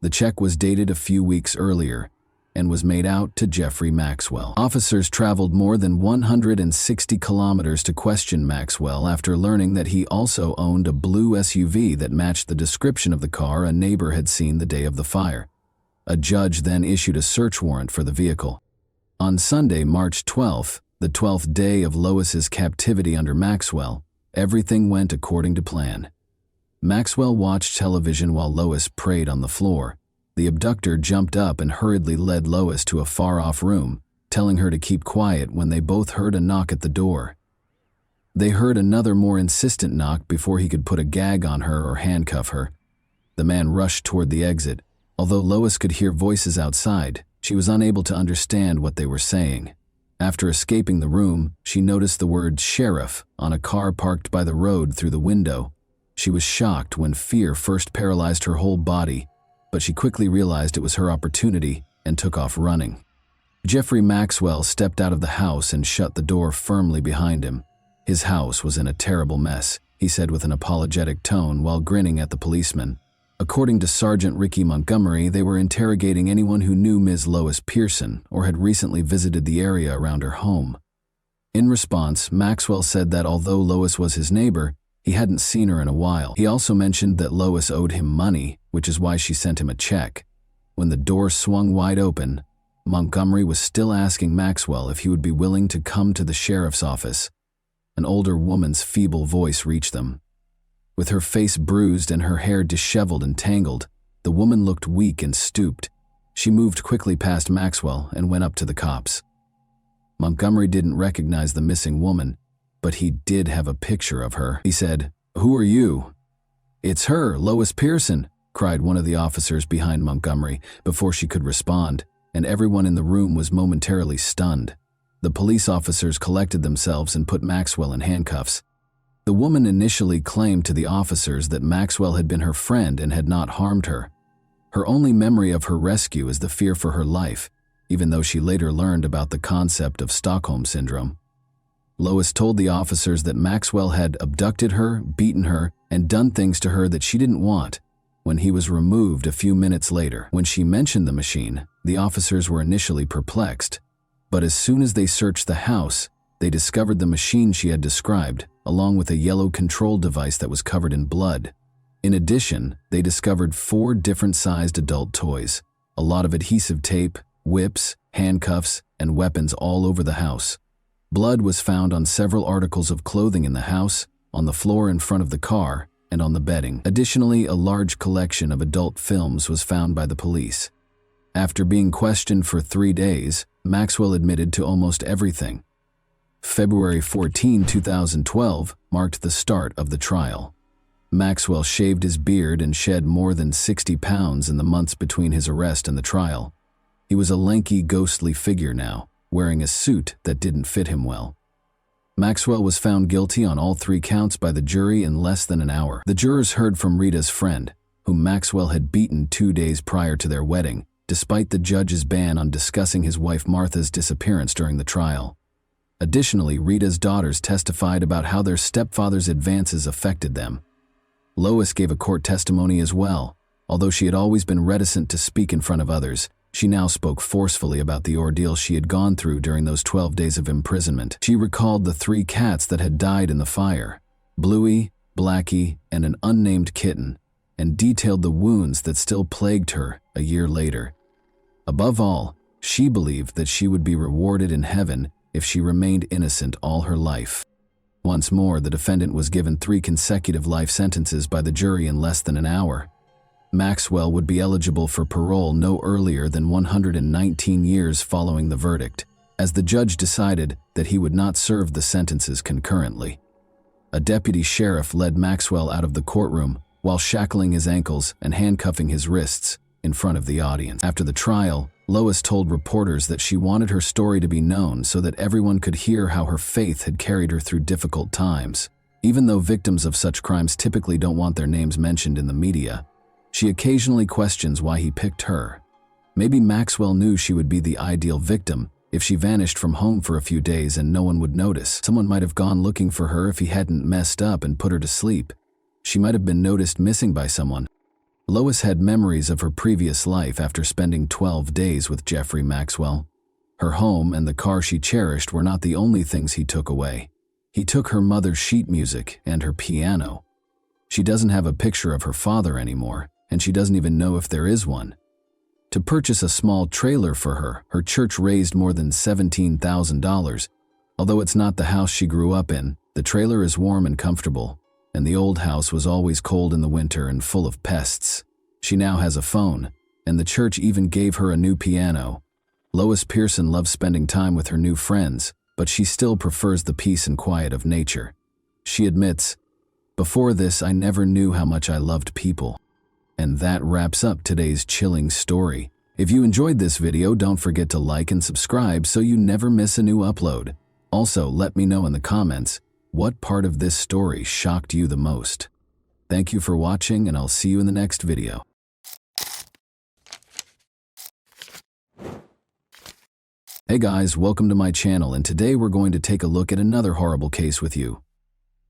The check was dated a few weeks earlier and was made out to Jeffrey Maxwell. Officers traveled more than 160 kilometers to question Maxwell after learning that he also owned a blue SUV that matched the description of the car a neighbor had seen the day of the fire. A judge then issued a search warrant for the vehicle. On Sunday, March 12th, the 12th day of Lois's captivity under Maxwell, everything went according to plan. Maxwell watched television while Lois prayed on the floor. The abductor jumped up and hurriedly led Lois to a far-off room, telling her to keep quiet when they both heard a knock at the door. They heard another more insistent knock before he could put a gag on her or handcuff her. The man rushed toward the exit. Although Lois could hear voices outside, she was unable to understand what they were saying. After escaping the room, she noticed the word sheriff on a car parked by the road through the window. She was shocked when fear first paralyzed her whole body, but she quickly realized it was her opportunity and took off running. Jeffrey Maxwell stepped out of the house and shut the door firmly behind him. His house was in a terrible mess, he said with an apologetic tone while grinning at the policeman. According to Sergeant Ricky Montgomery, they were interrogating anyone who knew Ms. Lois Pearson or had recently visited the area around her home. In response, Maxwell said that although Lois was his neighbor, he hadn't seen her in a while. He also mentioned that Lois owed him money, which is why she sent him a check. When the door swung wide open, Montgomery was still asking Maxwell if he would be willing to come to the sheriff's office. An older woman's feeble voice reached them. With her face bruised and her hair disheveled and tangled, the woman looked weak and stooped. She moved quickly past Maxwell and went up to the cops. Montgomery didn't recognize the missing woman, but he did have a picture of her. He said, "Who are you?" "It's her, Lois Pearson," cried one of the officers behind Montgomery before she could respond, and everyone in the room was momentarily stunned. The police officers collected themselves and put Maxwell in handcuffs. The woman initially claimed to the officers that Maxwell had been her friend and had not harmed her. Her only memory of her rescue is the fear for her life, even though she later learned about the concept of Stockholm Syndrome. Lois told the officers that Maxwell had abducted her, beaten her, and done things to her that she didn't want when he was removed a few minutes later. When she mentioned the machine, the officers were initially perplexed, but as soon as they searched the house, they discovered the machine she had described, along with a yellow control device that was covered in blood. In addition, they discovered 4 different-sized adult toys, a lot of adhesive tape, whips, handcuffs, and weapons all over the house. Blood was found on several articles of clothing in the house, on the floor in front of the car, and on the bedding. Additionally, a large collection of adult films was found by the police. After being questioned for 3 days, Maxwell admitted to almost everything. February 14, 2012 marked the start of the trial. Maxwell shaved his beard and shed more than 60 pounds in the months between his arrest and the trial. He was a lanky, ghostly figure now, wearing a suit that didn't fit him well. Maxwell was found guilty on all 3 counts by the jury in less than an hour. The jurors heard from Rita's friend, whom Maxwell had beaten 2 days prior to their wedding, despite the judge's ban on discussing his wife Martha's disappearance during the trial. Additionally, Rita's daughters testified about how their stepfather's advances affected them. Lois gave a court testimony as well. Although she had always been reticent to speak in front of others, she now spoke forcefully about the ordeal she had gone through during those 12 days of imprisonment. She recalled the 3 cats that had died in the fire, Bluey, Blackie, and an unnamed kitten, and detailed the wounds that still plagued her a year later. Above all, she believed that she would be rewarded in heaven if she remained innocent all her life. Once more, the defendant was given 3 consecutive life sentences by the jury in less than an hour. Maxwell would be eligible for parole no earlier than 119 years following the verdict, as the judge decided that he would not serve the sentences concurrently. A deputy sheriff led Maxwell out of the courtroom while shackling his ankles and handcuffing his wrists in front of the audience. After the trial, Lois told reporters that she wanted her story to be known so that everyone could hear how her faith had carried her through difficult times. Even though victims of such crimes typically don't want their names mentioned in the media, she occasionally questions why he picked her. Maybe Maxwell knew she would be the ideal victim if she vanished from home for a few days and no one would notice. Someone might have gone looking for her if he hadn't messed up and put her to sleep. She might have been noticed missing by someone. Lois had memories of her previous life after spending 12 days with Jeffrey Maxwell. Her home and the car she cherished were not the only things he took away. He took her mother's sheet music and her piano. She doesn't have a picture of her father anymore, and she doesn't even know if there is one. To purchase a small trailer for her, her church raised more than $17,000. Although it's not the house she grew up in, the trailer is warm and comfortable, and the old house was always cold in the winter and full of pests. She now has a phone, and the church even gave her a new piano. Lois Pearson loves spending time with her new friends, but she still prefers the peace and quiet of nature. She admits, "Before this, I never knew how much I loved people." And that wraps up today's chilling story. If you enjoyed this video, don't forget to like and subscribe so you never miss a new upload. Also, let me know in the comments, what part of this story shocked you the most? Thank you for watching, and I'll see you in the next video. Hey guys, welcome to my channel, and today we're going to take a look at another horrible case with you.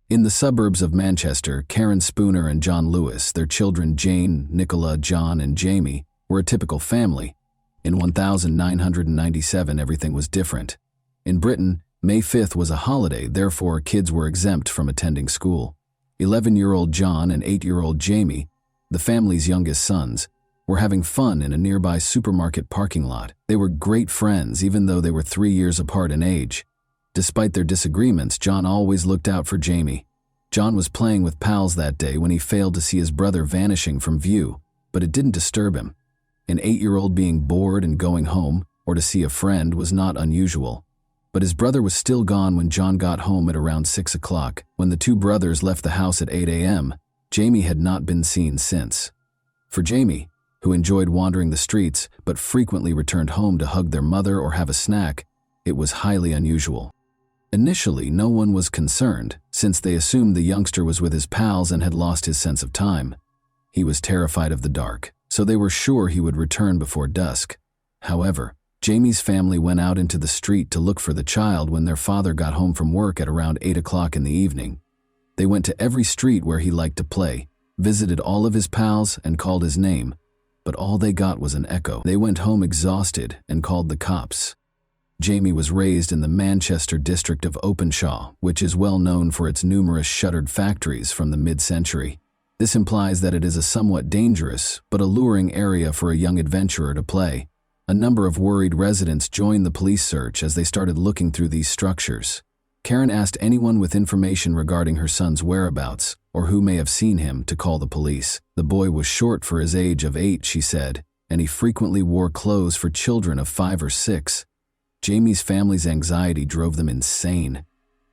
In the suburbs of Manchester, Karen Spooner and John Lewis, their children Jane, Nicola, John, and Jamie, were a typical family. In 1997, everything was different. In Britain, May 5th was a holiday, therefore kids were exempt from attending school. 11-year-old John and 8-year-old Jamie, the family's youngest sons, were having fun in a nearby supermarket parking lot. They were great friends, even though they were 3 years apart in age. Despite their disagreements, John always looked out for Jamie. John was playing with pals that day when he failed to see his brother vanishing from view, but it didn't disturb him. An 8-year-old being bored and going home, or to see a friend, was not unusual. But his brother was still gone when John got home at around 6 o'clock. When the two brothers left the house at 8 a.m., Jamie had not been seen since. For Jamie, who enjoyed wandering the streets but frequently returned home to hug their mother or have a snack, it was highly unusual. Initially, no one was concerned, since they assumed the youngster was with his pals and had lost his sense of time. He was terrified of the dark, so they were sure he would return before dusk. However, Jamie's family went out into the street to look for the child when their father got home from work at around 8 o'clock in the evening. They went to every street where he liked to play, visited all of his pals, and called his name, but all they got was an echo. They went home exhausted and called the cops. Jamie was raised in the Manchester district of Openshaw, which is well known for its numerous shuttered factories from the mid-century. This implies that it is a somewhat dangerous but alluring area for a young adventurer to play. A number of worried residents joined the police search as they started looking through these structures. Karen asked anyone with information regarding her son's whereabouts, or who may have seen him, to call the police. The boy was short for his age of 8, she said, and he frequently wore clothes for children of 5 or 6. Jamie's family's anxiety drove them insane.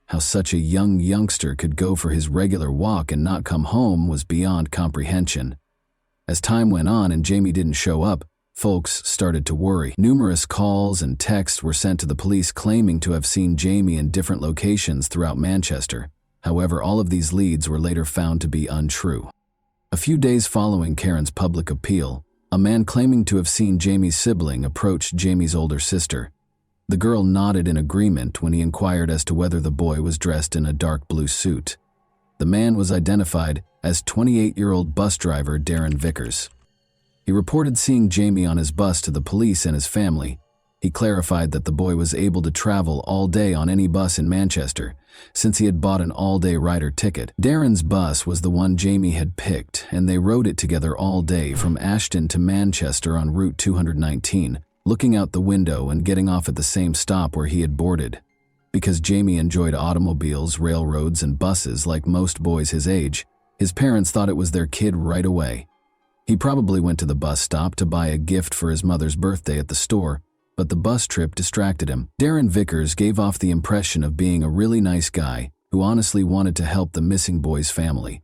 How such a young youngster could go for his regular walk and not come home was beyond comprehension. As time went on and Jamie didn't show up, folks started to worry. Numerous calls and texts were sent to the police claiming to have seen Jamie in different locations throughout Manchester. However, all of these leads were later found to be untrue. A few days following Karen's public appeal, a man claiming to have seen Jamie's sibling approached Jamie's older sister. The girl nodded in agreement when he inquired as to whether the boy was dressed in a dark blue suit. The man was identified as 28-year-old bus driver Darren Vickers. He reported seeing Jamie on his bus to the police and his family. He clarified that the boy was able to travel all day on any bus in Manchester, since he had bought an all-day rider ticket. Darren's bus was the one Jamie had picked, and they rode it together all day from Ashton to Manchester on Route 219, looking out the window and getting off at the same stop where he had boarded. Because Jamie enjoyed automobiles, railroads, and buses like most boys his age, his parents thought it was their kid right away. He probably went to the bus stop to buy a gift for his mother's birthday at the store, but the bus trip distracted him. Darren Vickers gave off the impression of being a really nice guy who honestly wanted to help the missing boy's family.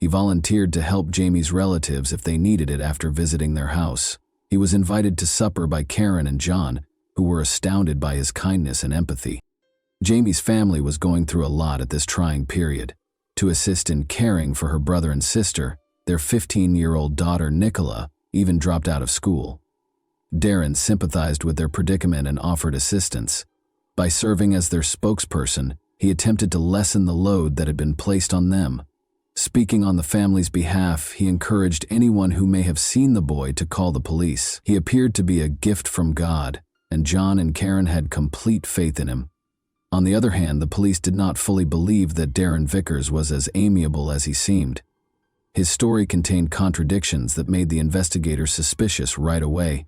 He volunteered to help Jamie's relatives if they needed it after visiting their house. He was invited to supper by Karen and John, who were astounded by his kindness and empathy. Jamie's family was going through a lot at this trying period. To assist in caring for her brother and sister, their 15-year-old daughter Nicola even dropped out of school. Darren sympathized with their predicament and offered assistance. By serving as their spokesperson, he attempted to lessen the load that had been placed on them. Speaking on the family's behalf, he encouraged anyone who may have seen the boy to call the police. He appeared to be a gift from God, and John and Karen had complete faith in him. On the other hand, the police did not fully believe that Darren Vickers was as amiable as he seemed. His story contained contradictions that made the investigators suspicious right away.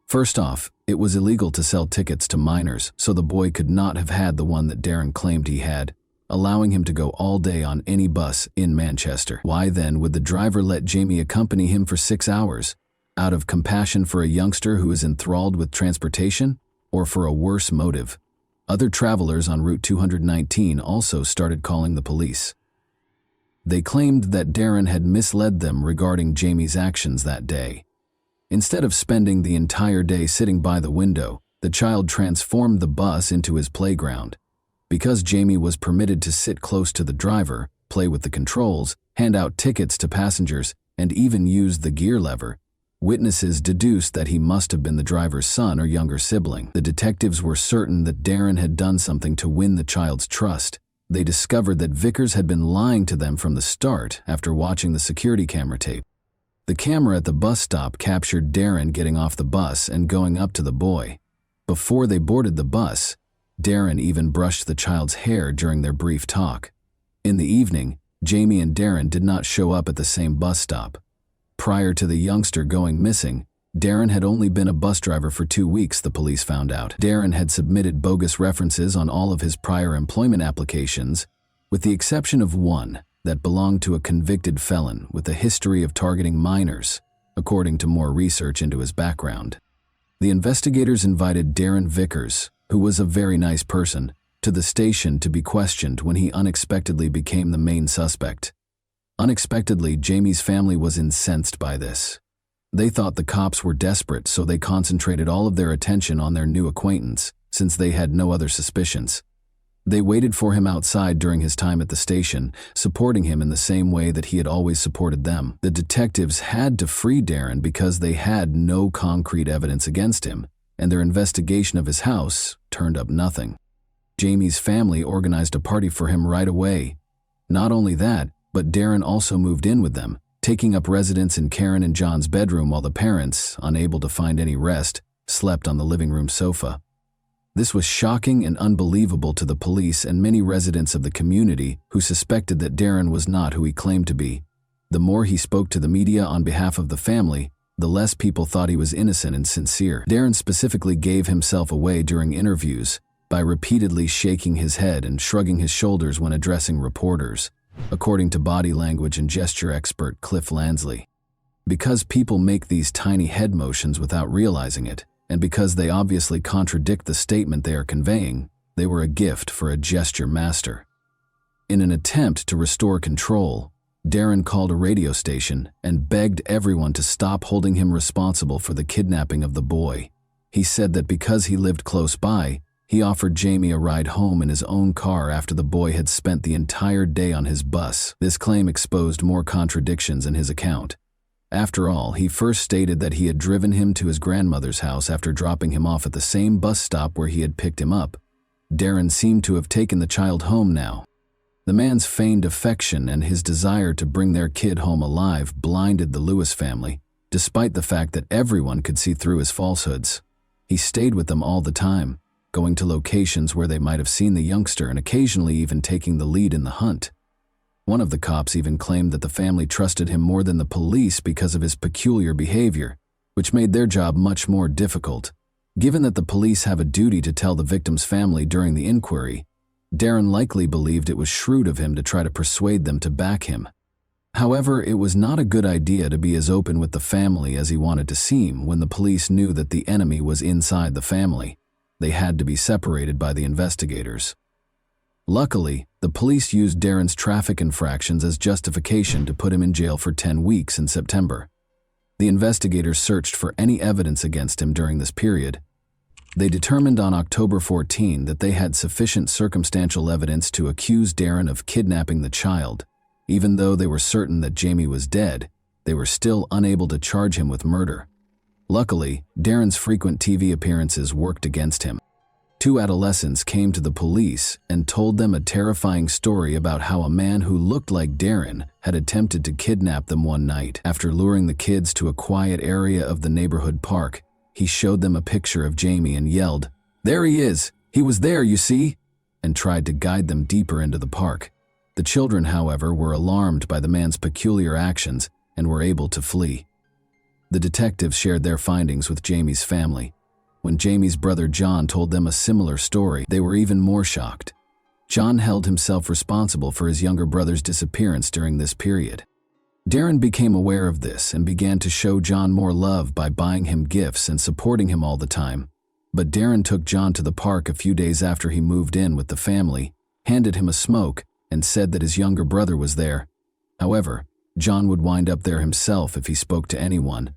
First off, it was illegal to sell tickets to minors, so the boy could not have had the one that Darren claimed he had, allowing him to go all day on any bus in Manchester. Why then would the driver let Jamie accompany him for 6 hours? Out of compassion for a youngster who is enthralled with transportation, or for a worse motive? Other travelers on Route 219 also started calling the police. They claimed that Darren had misled them regarding Jamie's actions that day. Instead of spending the entire day sitting by the window, the child transformed the bus into his playground. Because Jamie was permitted to sit close to the driver, play with the controls, hand out tickets to passengers, and even use the gear lever, witnesses deduced that he must have been the driver's son or younger sibling. The detectives were certain that Darren had done something to win the child's trust. They discovered that Vickers had been lying to them from the start after watching the security camera tape. The camera at the bus stop captured Darren getting off the bus and going up to the boy. Before they boarded the bus, Darren even brushed the child's hair during their brief talk. In the evening, Jamie and Darren did not show up at the same bus stop. Prior to the youngster going missing, Darren had only been a bus driver for 2 weeks, the police found out. Darren had submitted bogus references on all of his prior employment applications, with the exception of one that belonged to a convicted felon with a history of targeting minors, according to more research into his background. The investigators invited Darren Vickers, who was a very nice person, to the station to be questioned when he unexpectedly became the main suspect. Unexpectedly, Jamie's family was incensed by this. They thought the cops were desperate, so they concentrated all of their attention on their new acquaintance, since they had no other suspicions. They waited for him outside during his time at the station, supporting him in the same way that he had always supported them. The detectives had to free Darren because they had no concrete evidence against him, and their investigation of his house turned up nothing. Jamie's family organized a party for him right away. Not only that, but Darren also moved in with them, taking up residence in Karen and John's bedroom while the parents, unable to find any rest, slept on the living room sofa. This was shocking and unbelievable to the police and many residents of the community who suspected that Darren was not who he claimed to be. The more he spoke to the media on behalf of the family, the less people thought he was innocent and sincere. Darren specifically gave himself away during interviews by repeatedly shaking his head and shrugging his shoulders when addressing reporters, according to body language and gesture expert Cliff Lansley. Because people make these tiny head motions without realizing it, and because they obviously contradict the statement they are conveying, they were a gift for a gesture master. In an attempt to restore control, Darren called a radio station and begged everyone to stop holding him responsible for the kidnapping of the boy. He said that because he lived close by, he offered Jamie a ride home in his own car after the boy had spent the entire day on his bus. This claim exposed more contradictions in his account. After all, he first stated that he had driven him to his grandmother's house after dropping him off at the same bus stop where he had picked him up. Darren seemed to have taken the child home now. The man's feigned affection and his desire to bring their kid home alive blinded the Lewis family, despite the fact that everyone could see through his falsehoods. He stayed with them all the time, going to locations where they might have seen the youngster and occasionally even taking the lead in the hunt. One of the cops even claimed that the family trusted him more than the police because of his peculiar behavior, which made their job much more difficult. Given that the police have a duty to tell the victim's family during the inquiry, Darren likely believed it was shrewd of him to try to persuade them to back him. However, it was not a good idea to be as open with the family as he wanted to seem when the police knew that the enemy was inside the family. They had to be separated by the investigators. Luckily, the police used Darren's traffic infractions as justification to put him in jail for 10 weeks in September. The investigators searched for any evidence against him during this period. They determined on October 14 that they had sufficient circumstantial evidence to accuse Darren of kidnapping the child. Even though they were certain that Jamie was dead, they were still unable to charge him with murder. Luckily, Darren's frequent TV appearances worked against him. 2 adolescents came to the police and told them a terrifying story about how a man who looked like Darren had attempted to kidnap them one night. After luring the kids to a quiet area of the neighborhood park, he showed them a picture of Jamie and yelled, "There he is! He was there, you see!" and tried to guide them deeper into the park. The children, however, were alarmed by the man's peculiar actions and were able to flee. The detectives shared their findings with Jamie's family. When Jamie's brother John told them a similar story, they were even more shocked. John held himself responsible for his younger brother's disappearance during this period. Darren became aware of this and began to show John more love by buying him gifts and supporting him all the time. But Darren took John to the park a few days after he moved in with the family, handed him a smoke, and said that his younger brother was there. However, John would wind up there himself if he spoke to anyone,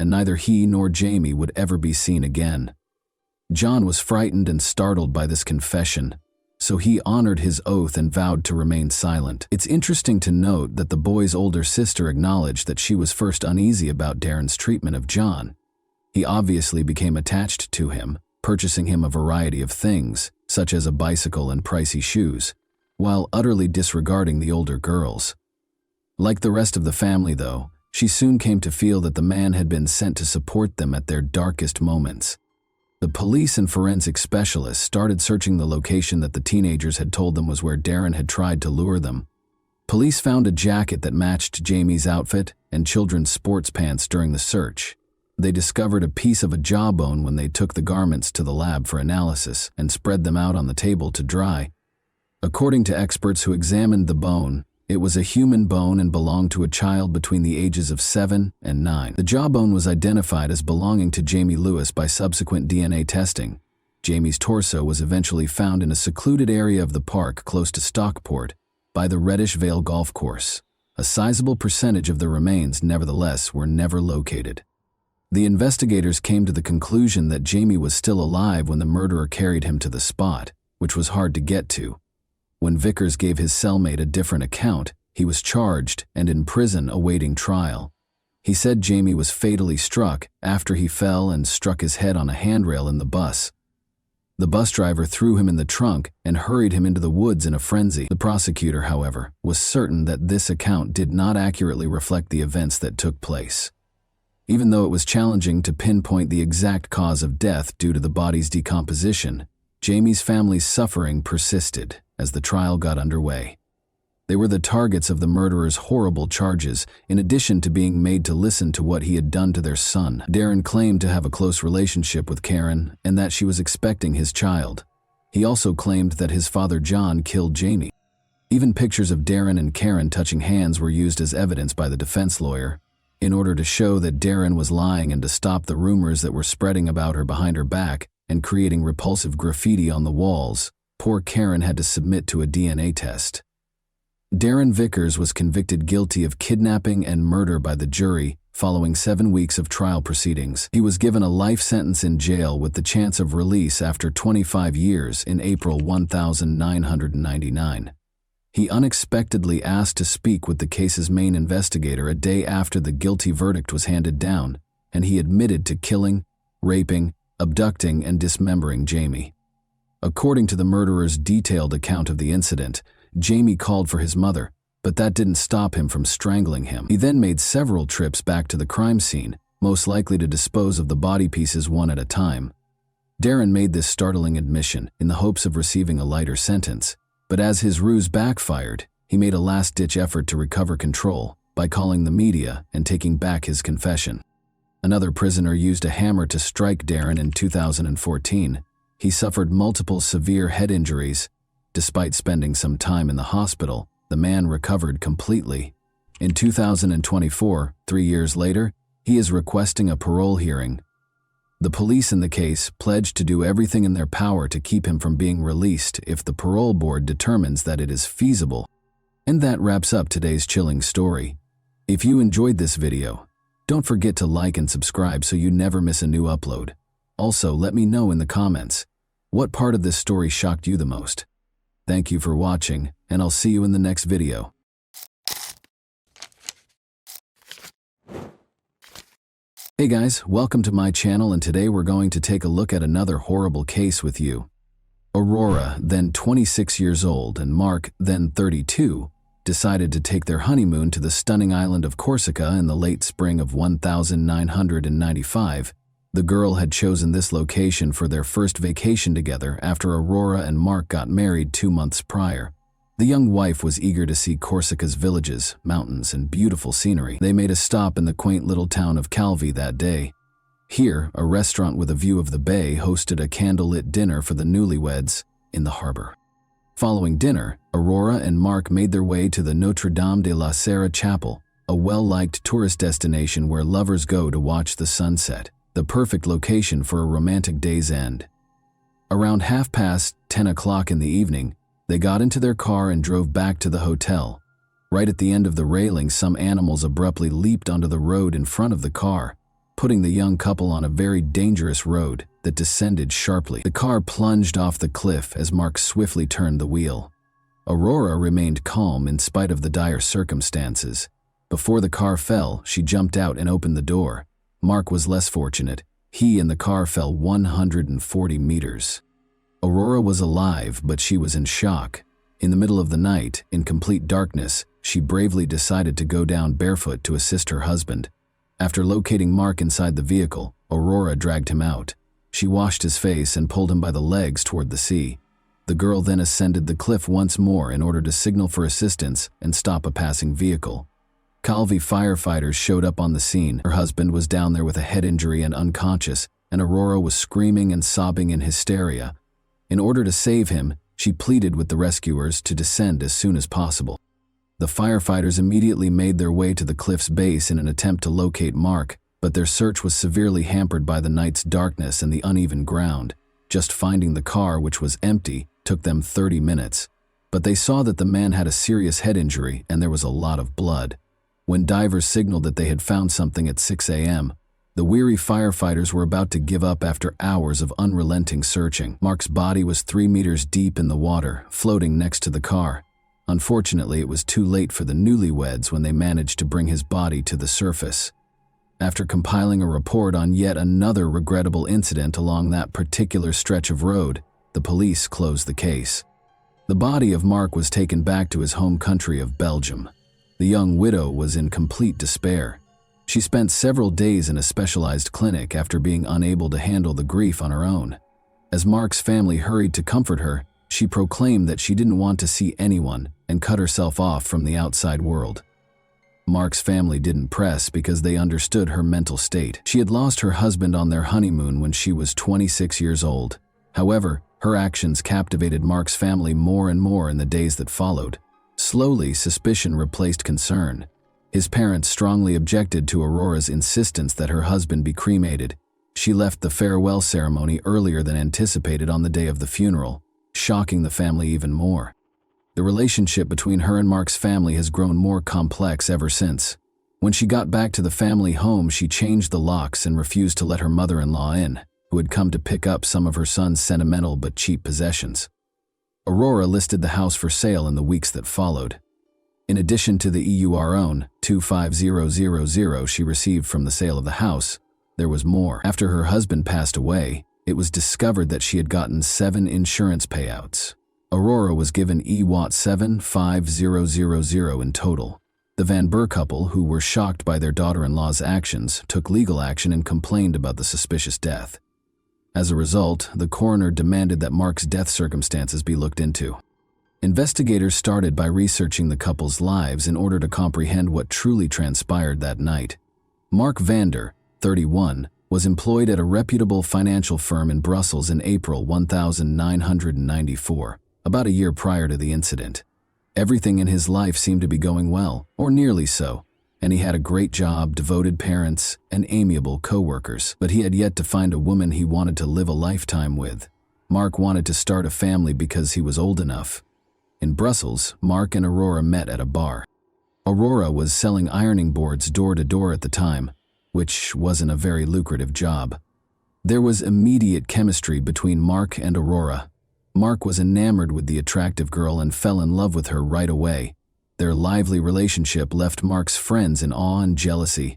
and neither he nor Jamie would ever be seen again. John was frightened and startled by this confession, so he honored his oath and vowed to remain silent. It's interesting to note that the boy's older sister acknowledged that she was first uneasy about Darren's treatment of John. He obviously became attached to him, purchasing him a variety of things, such as a bicycle and pricey shoes, while utterly disregarding the older girls. Like the rest of the family, though, she soon came to feel that the man had been sent to support them at their darkest moments. The police and forensic specialists started searching the location that the teenagers had told them was where Darren had tried to lure them. Police found a jacket that matched Jamie's outfit and children's sports pants during the search. They discovered a piece of a jawbone when they took the garments to the lab for analysis and spread them out on the table to dry. According to experts who examined the bone, it was a human bone and belonged to a child between the ages of 7 and 9. The jawbone was identified as belonging to Jamie Lewis by subsequent DNA testing. Jamie's torso was eventually found in a secluded area of the park close to Stockport by the Reddish Vale Golf Course. A sizable percentage of the remains, nevertheless, were never located. The investigators came to the conclusion that Jamie was still alive when the murderer carried him to the spot, which was hard to get to. When Vickers gave his cellmate a different account, he was charged and in prison awaiting trial. He said Jamie was fatally struck after he fell and struck his head on a handrail in the bus. The bus driver threw him in the trunk and hurried him into the woods in a frenzy. The prosecutor, however, was certain that this account did not accurately reflect the events that took place. Even though it was challenging to pinpoint the exact cause of death due to the body's decomposition, Jamie's family's suffering persisted as the trial got underway. They were the targets of the murderer's horrible charges, in addition to being made to listen to what he had done to their son. Darren claimed to have a close relationship with Karen and that she was expecting his child. He also claimed that his father John killed Jamie. Even pictures of Darren and Karen touching hands were used as evidence by the defense lawyer, in order to show that Darren was lying and to stop the rumors that were spreading about her behind her back and creating repulsive graffiti on the walls. Poor Karen had to submit to a DNA test. Darren Vickers was convicted guilty of kidnapping and murder by the jury following 7 weeks of trial proceedings. He was given a life sentence in jail with the chance of release after 25 years in April 1999. He unexpectedly asked to speak with the case's main investigator a day after the guilty verdict was handed down, and he admitted to killing, raping, abducting, and dismembering Jamie. According to the murderer's detailed account of the incident, Jamie called for his mother, but that didn't stop him from strangling him. He then made several trips back to the crime scene, most likely to dispose of the body pieces one at a time. Darren made this startling admission in the hopes of receiving a lighter sentence, but as his ruse backfired, he made a last-ditch effort to recover control by calling the media and taking back his confession. Another prisoner used a hammer to strike Darren in 2014. He suffered multiple severe head injuries. Despite spending some time in the hospital, the man recovered completely. In 2024, 3 years later, he is requesting a parole hearing. The police in the case pledged to do everything in their power to keep him from being released if the parole board determines that it is feasible. And that wraps up today's chilling story. If you enjoyed this video, don't forget to like and subscribe so you never miss a new upload. Also, let me know in the comments, what part of this story shocked you the most? Thank you for watching, and I'll see you in the next video. Hey guys, welcome to my channel, and today we're going to take a look at another horrible case with you. Aurora, then 26 years old, and Mark, then 32, decided to take their honeymoon to the stunning island of Corsica in the late spring of 1995. The girl had chosen this location for their first vacation together after Aurora and Mark got married 2 months prior. The young wife was eager to see Corsica's villages, mountains, and beautiful scenery. They made a stop in the quaint little town of Calvi that day. Here, a restaurant with a view of the bay hosted a candlelit dinner for the newlyweds in the harbor. Following dinner, Aurora and Mark made their way to the Notre Dame de la Serra Chapel, a well-liked tourist destination where lovers go to watch the sunset. The perfect location for a romantic day's end. Around 10:30 in the evening, they got into their car and drove back to the hotel. Right at the end of the railing, some animals abruptly leaped onto the road in front of the car, putting the young couple on a very dangerous road that descended sharply. The car plunged off the cliff as Mark swiftly turned the wheel. Aurora remained calm in spite of the dire circumstances. Before the car fell, she jumped out and opened the door. Mark was less fortunate. He and the car fell 140 meters. Aurora was alive, but she was in shock. In the middle of the night, in complete darkness, she bravely decided to go down barefoot to assist her husband. After locating Mark inside the vehicle, Aurora dragged him out. She washed his face and pulled him by the legs toward the sea. The girl then ascended the cliff once more in order to signal for assistance and stop a passing vehicle. Calvi firefighters showed up on the scene. Her husband was down there with a head injury and unconscious, and Aurora was screaming and sobbing in hysteria. In order to save him, she pleaded with the rescuers to descend as soon as possible. The firefighters immediately made their way to the cliff's base in an attempt to locate Mark, but their search was severely hampered by the night's darkness and the uneven ground. Just finding the car, which was empty, took them 30 minutes. But they saw that the man had a serious head injury and there was a lot of blood. When divers signaled that they had found something at 6 a.m., the weary firefighters were about to give up after hours of unrelenting searching. Mark's body was 3 meters deep in the water, floating next to the car. Unfortunately, it was too late for the newlyweds when they managed to bring his body to the surface. After compiling a report on yet another regrettable incident along that particular stretch of road, the police closed the case. The body of Mark was taken back to his home country of Belgium. The young widow was in complete despair. She spent several days in a specialized clinic after being unable to handle the grief on her own. As Mark's family hurried to comfort her, she proclaimed that she didn't want to see anyone and cut herself off from the outside world. Mark's family didn't press because they understood her mental state. She had lost her husband on their honeymoon when she was 26 years old. However, her actions captivated Mark's family more and more in the days that followed. Slowly, suspicion replaced concern. His parents strongly objected to Aurora's insistence that her husband be cremated. She left the farewell ceremony earlier than anticipated on the day of the funeral, shocking the family even more. The relationship between her and Mark's family has grown more complex ever since. When she got back to the family home, she changed the locks and refused to let her mother-in-law in, who had come to pick up some of her son's sentimental but cheap possessions. Aurora listed the house for sale in the weeks that followed. In addition to the EUR 25000 she received from the sale of the house, there was more. After her husband passed away, it was discovered that she had gotten 7 insurance payouts. Aurora was given EWAT 75000 in total. The Van Burr couple, who were shocked by their daughter-in-law's actions, took legal action and complained about the suspicious death. As a result, the coroner demanded that Mark's death circumstances be looked into. Investigators started by researching the couple's lives in order to comprehend what truly transpired that night. Mark Vander, 31, was employed at a reputable financial firm in Brussels in April 1994, about a year prior to the incident. Everything in his life seemed to be going well, or nearly so, and he had a great job, devoted parents, and amiable co-workers, but he had yet to find a woman he wanted to live a lifetime with. Mark wanted to start a family because he was old enough. In Brussels, Mark and Aurora met at a bar. Aurora was selling ironing boards door to door at the time, which wasn't a very lucrative job. There was immediate chemistry between Mark and Aurora. Mark was enamored with the attractive girl and fell in love with her right away. Their lively relationship left Mark's friends in awe and jealousy.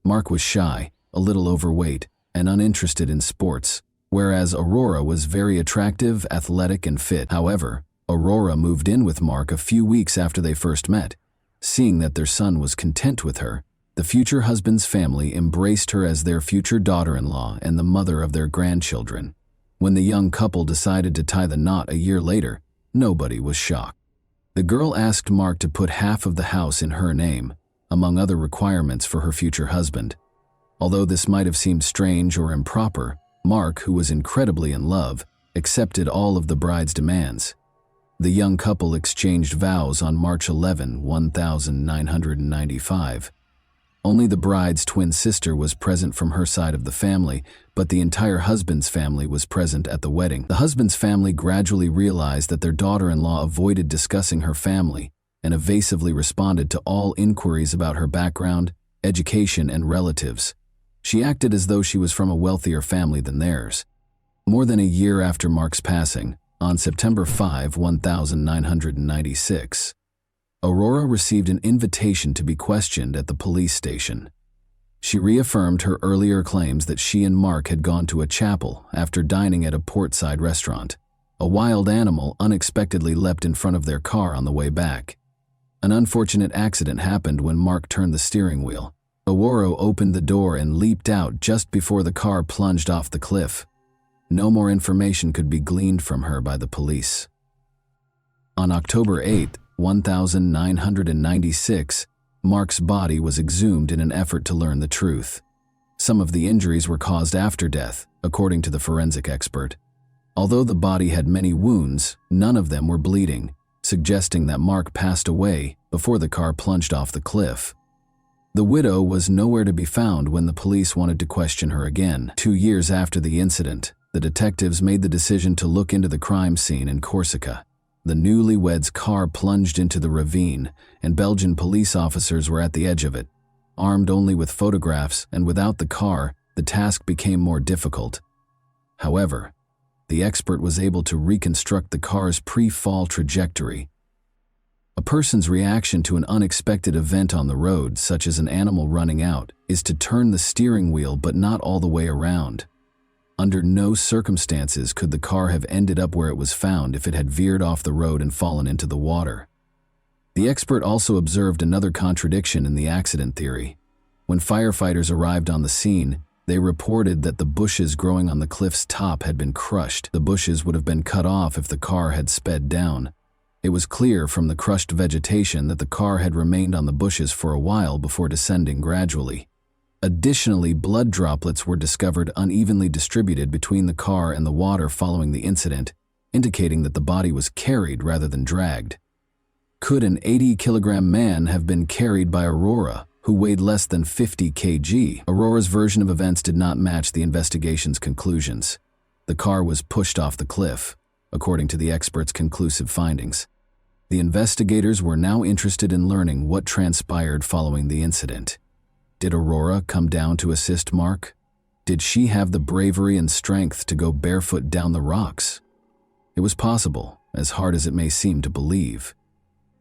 Mark was shy, a little overweight, and uninterested in sports, whereas Aurora was very attractive, athletic, and fit. However, Aurora moved in with Mark a few weeks after they first met. Seeing that their son was content with her, the future husband's family embraced her as their future daughter-in-law and the mother of their grandchildren. When the young couple decided to tie the knot a year later, nobody was shocked. The girl asked Mark to put half of the house in her name, among other requirements for her future husband. Although this might have seemed strange or improper, Mark, who was incredibly in love, accepted all of the bride's demands. The young couple exchanged vows on March 11, 1995. Only the bride's twin sister was present from her side of the family, but the entire husband's family was present at the wedding. The husband's family gradually realized that their daughter-in-law avoided discussing her family and evasively responded to all inquiries about her background, education, and relatives. She acted as though she was from a wealthier family than theirs. More than a year after Mark's passing, on September 5, 1996, Aurora received an invitation to be questioned at the police station. She reaffirmed her earlier claims that she and Mark had gone to a chapel after dining at a portside restaurant. A wild animal unexpectedly leapt in front of their car on the way back. An unfortunate accident happened when Mark turned the steering wheel. Aurora opened the door and leaped out just before the car plunged off the cliff. No more information could be gleaned from her by the police. On October 8, 1996, Mark's body was exhumed in an effort to learn the truth. Some of the injuries were caused after death, according to the forensic expert. Although the body had many wounds, none of them were bleeding, suggesting that Mark passed away before the car plunged off the cliff. The widow was nowhere to be found when the police wanted to question her again. 2 years after the incident, the detectives made the decision to look into the crime scene in Corsica. The newlyweds' car plunged into the ravine, and Belgian police officers were at the edge of it. Armed only with photographs and without the car, the task became more difficult. However, the expert was able to reconstruct the car's pre-fall trajectory. A person's reaction to an unexpected event on the road, such as an animal running out, is to turn the steering wheel but not all the way around. Under no circumstances could the car have ended up where it was found if it had veered off the road and fallen into the water. The expert also observed another contradiction in the accident theory. When firefighters arrived on the scene, they reported that the bushes growing on the cliff's top had been crushed. The bushes would have been cut off if the car had sped down. It was clear from the crushed vegetation that the car had remained on the bushes for a while before descending gradually. Additionally, blood droplets were discovered unevenly distributed between the car and the water following the incident, indicating that the body was carried rather than dragged. Could an 80-kilogram man have been carried by Aurora, who weighed less than 50 kg? Aurora's version of events did not match the investigation's conclusions. The car was pushed off the cliff, according to the experts' conclusive findings. The investigators were now interested in learning what transpired following the incident. Did Aurora come down to assist Mark? Did she have the bravery and strength to go barefoot down the rocks? It was possible, as hard as it may seem to believe.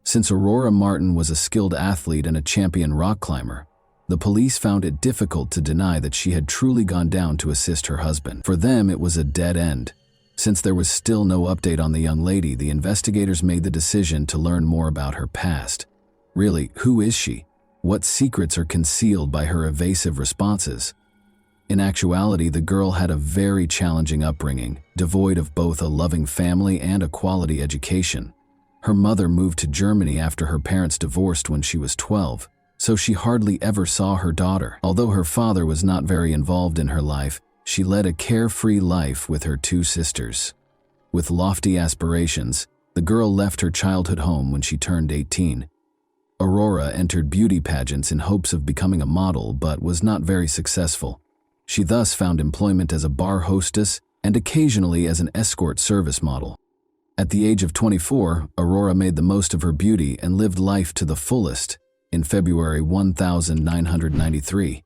Since Aurora Martin was a skilled athlete and a champion rock climber, the police found it difficult to deny that she had truly gone down to assist her husband. For them, it was a dead end. Since there was still no update on the young lady, the investigators made the decision to learn more about her past. Really, who is she? What secrets are concealed by her evasive responses? In actuality, the girl had a very challenging upbringing, devoid of both a loving family and a quality education. Her mother moved to Germany after her parents divorced when she was 12, so she hardly ever saw her daughter. Although her father was not very involved in her life, she led a carefree life with her two sisters. With lofty aspirations, the girl left her childhood home when she turned 18. Aurora entered beauty pageants in hopes of becoming a model, but was not very successful. She thus found employment as a bar hostess and occasionally as an escort service model. At the age of 24, Aurora made the most of her beauty and lived life to the fullest. In February 1993,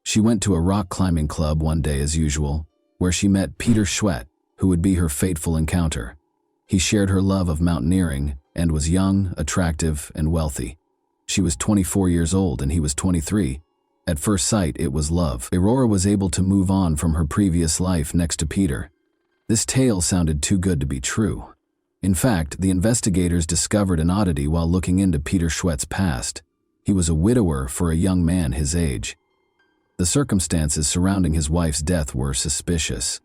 she went to a rock climbing club one day as usual, where she met Peter Schwett, who would be her fateful encounter. He shared her love of mountaineering and was young, attractive, and wealthy. She was 24 years old and he was 23. At first sight, it was love. Aurora was able to move on from her previous life next to Peter. This tale sounded too good to be true. In fact, the investigators discovered an oddity while looking into Peter Schwett's past. He was a widower for a young man his age. The circumstances surrounding his wife's death were suspicious.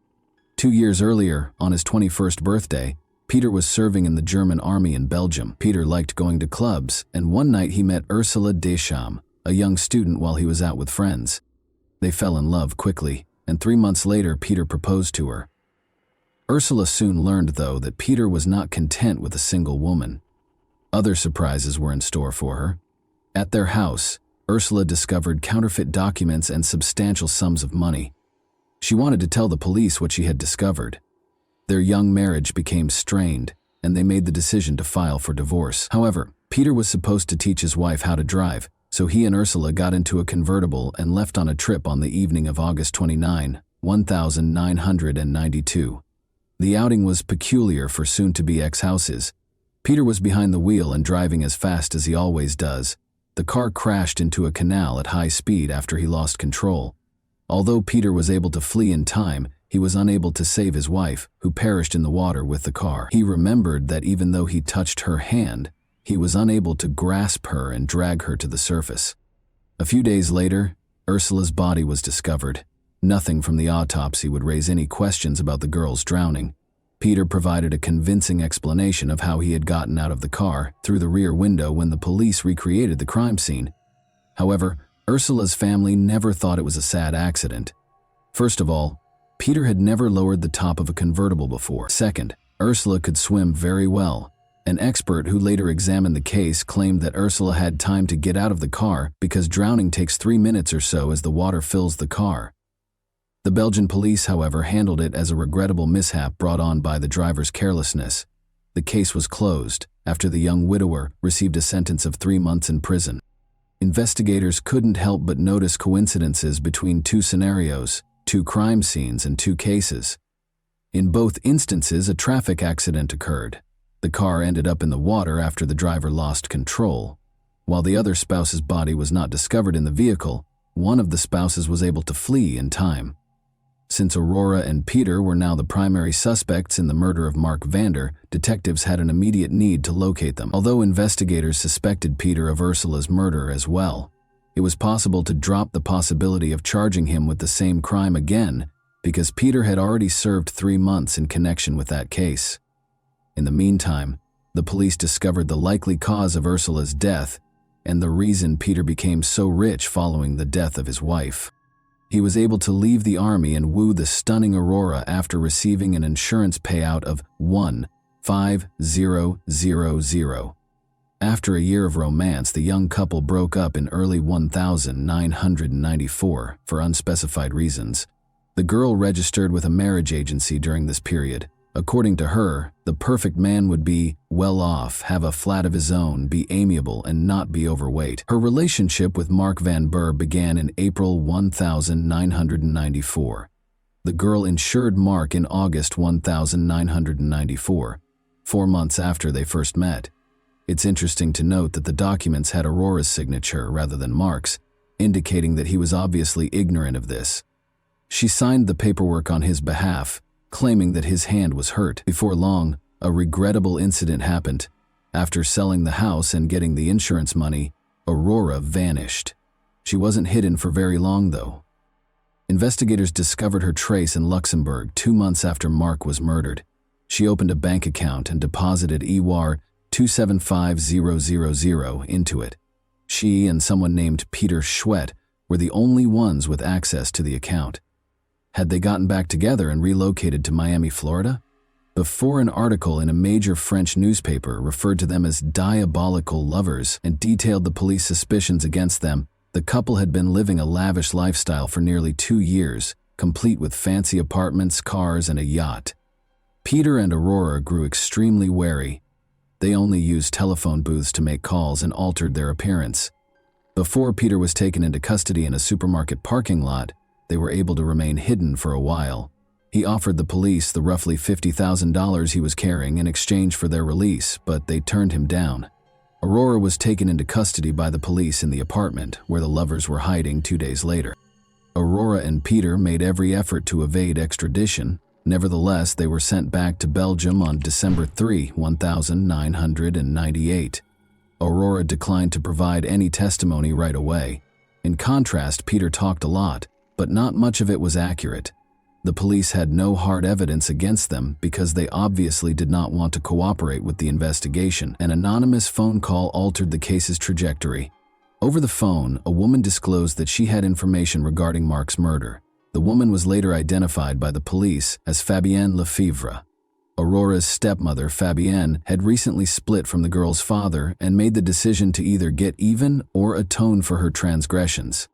2 years earlier, on his 21st birthday, Peter was serving in the German army in Belgium. Peter liked going to clubs, and one night he met Ursula Deschamps, a young student, while he was out with friends. They fell in love quickly, and 3 months later Peter proposed to her. Ursula soon learned, though, that Peter was not content with a single woman. Other surprises were in store for her. At their house, Ursula discovered counterfeit documents and substantial sums of money. She wanted to tell the police what she had discovered. Their young marriage became strained, and they made the decision to file for divorce. However, Peter was supposed to teach his wife how to drive, so he and Ursula got into a convertible and left on a trip on the evening of August 29, 1992. The outing was peculiar for soon-to-be ex-houses. Peter was behind the wheel and driving as fast as he always does. The car crashed into a canal at high speed after he lost control. Although Peter was able to flee in time, he was unable to save his wife, who perished in the water with the car. He remembered that even though he touched her hand, he was unable to grasp her and drag her to the surface. A few days later, Ursula's body was discovered. Nothing from the autopsy would raise any questions about the girl's drowning. Peter provided a convincing explanation of how he had gotten out of the car through the rear window when the police recreated the crime scene. However, Ursula's family never thought it was a sad accident. First of all, Peter had never lowered the top of a convertible before. Second, Ursula could swim very well. An expert who later examined the case claimed that Ursula had time to get out of the car because drowning takes 3 minutes or so as the water fills the car. The Belgian police, however, handled it as a regrettable mishap brought on by the driver's carelessness. The case was closed after the young widower received a sentence of 3 months in prison. Investigators couldn't help but notice coincidences between two scenarios, 2 crime scenes, and 2 cases. In both instances, a traffic accident occurred. The car ended up in the water after the driver lost control. While the other spouse's body was not discovered in the vehicle, one of the spouses was able to flee in time. Since Aurora and Peter were now the primary suspects in the murder of Mark Vander, detectives had an immediate need to locate them. Although investigators suspected Peter of Ursula's murder as well, it was possible to drop the possibility of charging him with the same crime again because Peter had already served 3 months in connection with that case. In the meantime, the police discovered the likely cause of Ursula's death and the reason Peter became so rich following the death of his wife. He was able to leave the army and woo the stunning Aurora after receiving an insurance payout of $1,500. After a year of romance, the young couple broke up in early 1994 for unspecified reasons. The girl registered with a marriage agency during this period. According to her, the perfect man would be well off, have a flat of his own, be amiable, and not be overweight. Her relationship with Mark Van Burr began in April 1994. The girl insured Mark in August 1994, 4 months after they first met. It's interesting to note that the documents had Aurora's signature rather than Mark's, indicating that he was obviously ignorant of this. She signed the paperwork on his behalf, claiming that his hand was hurt. Before long, a regrettable incident happened. After selling the house and getting the insurance money, Aurora vanished. She wasn't hidden for very long, though. Investigators discovered her trace in Luxembourg 2 months after Mark was murdered. She opened a bank account and deposited EWAR 275000 into it. She and someone named Peter Schwett were the only ones with access to the account. Had they gotten back together and relocated to Miami, Florida? Before, an article in a major French newspaper referred to them as diabolical lovers and detailed the police suspicions against them. The couple had been living a lavish lifestyle for nearly 2 years, complete with fancy apartments, cars, and a yacht. Peter and Aurora grew extremely wary. They only used telephone booths to make calls and altered their appearance. Before Peter was taken into custody in a supermarket parking lot, they were able to remain hidden for a while. He offered the police the roughly $50,000 he was carrying in exchange for their release, but they turned him down. Aurora was taken into custody by the police in the apartment where the lovers were hiding 2 days later. Aurora and Peter made every effort to evade extradition. Nevertheless, they were sent back to Belgium on December 3, 1998. Aurora declined to provide any testimony right away. In contrast, Peter talked a lot, but not much of it was accurate. The police had no hard evidence against them because they obviously did not want to cooperate with the investigation. An anonymous phone call altered the case's trajectory. Over the phone, a woman disclosed that she had information regarding Mark's murder. The woman was later identified by the police as Fabienne Lefevre. Aurora's stepmother, Fabienne, had recently split from the girl's father and made the decision to either get even or atone for her transgressions.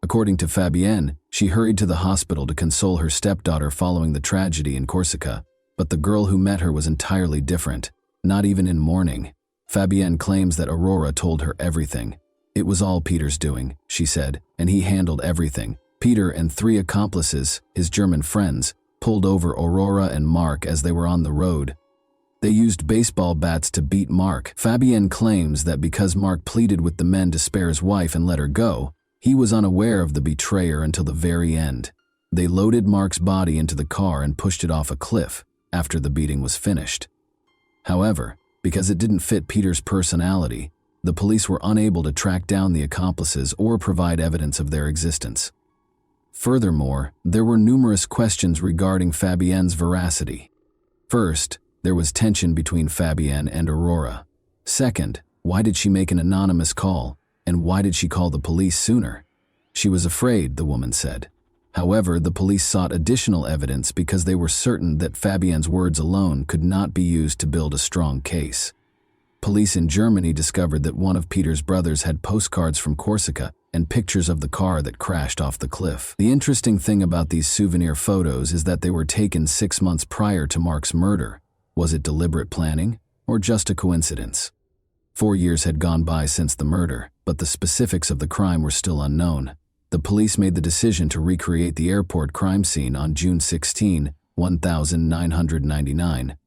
According to Fabienne, she hurried to the hospital to console her stepdaughter following the tragedy in Corsica, but the girl who met her was entirely different, not even in mourning. Fabienne claims that Aurora told her everything. It was all Peter's doing, she said, and he handled everything. Peter and 3 accomplices, his German friends, pulled over Aurora and Mark as they were on the road. They used baseball bats to beat Mark. Fabienne claims that because Mark pleaded with the men to spare his wife and let her go, he was unaware of the betrayer until the very end. They loaded Mark's body into the car and pushed it off a cliff after the beating was finished. However, because it didn't fit Peter's personality, the police were unable to track down the accomplices or provide evidence of their existence. Furthermore, there were numerous questions regarding Fabienne's veracity. First, there was tension between Fabienne and Aurora. Second, why did she make an anonymous call? And why did she call the police sooner? She was afraid, the woman said. However, the police sought additional evidence because they were certain that Fabienne's words alone could not be used to build a strong case. Police in Germany discovered that one of Peter's brothers had postcards from Corsica and pictures of the car that crashed off the cliff. The interesting thing about these souvenir photos is that they were taken 6 months prior to Mark's murder. Was it deliberate planning or just a coincidence? 4 years had gone by since the murder, but the specifics of the crime were still unknown. The police made the decision to recreate the airport crime scene on June 16, 1999.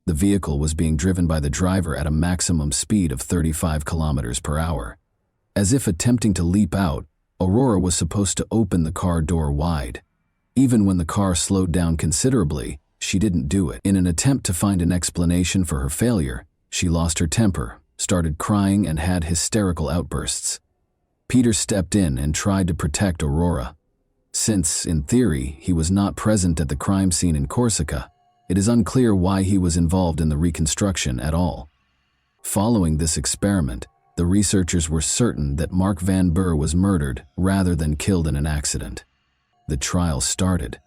The vehicle was being driven by the driver at a maximum speed of 35 kilometers per hour. As if attempting to leap out, Aurora was supposed to open the car door wide. Even when the car slowed down considerably, she didn't do it. In an attempt to find an explanation for her failure, she lost her temper, started crying, and had hysterical outbursts. Peter stepped in and tried to protect Aurora. Since, in theory, he was not present at the crime scene in Corsica, it is unclear why he was involved in the reconstruction at all. Following this experiment, the researchers were certain that Mark Van Burr was murdered rather than killed in an accident. The trial started.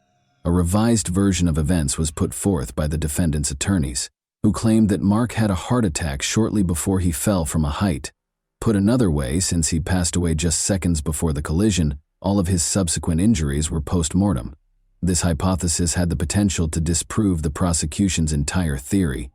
A revised version of events was put forth by the defendant's attorneys, who claimed that Mark had a heart attack shortly before he fell from a height. Put another way, since he passed away just seconds before the collision, all of his subsequent injuries were post-mortem. This hypothesis had the potential to disprove the prosecution's entire theory.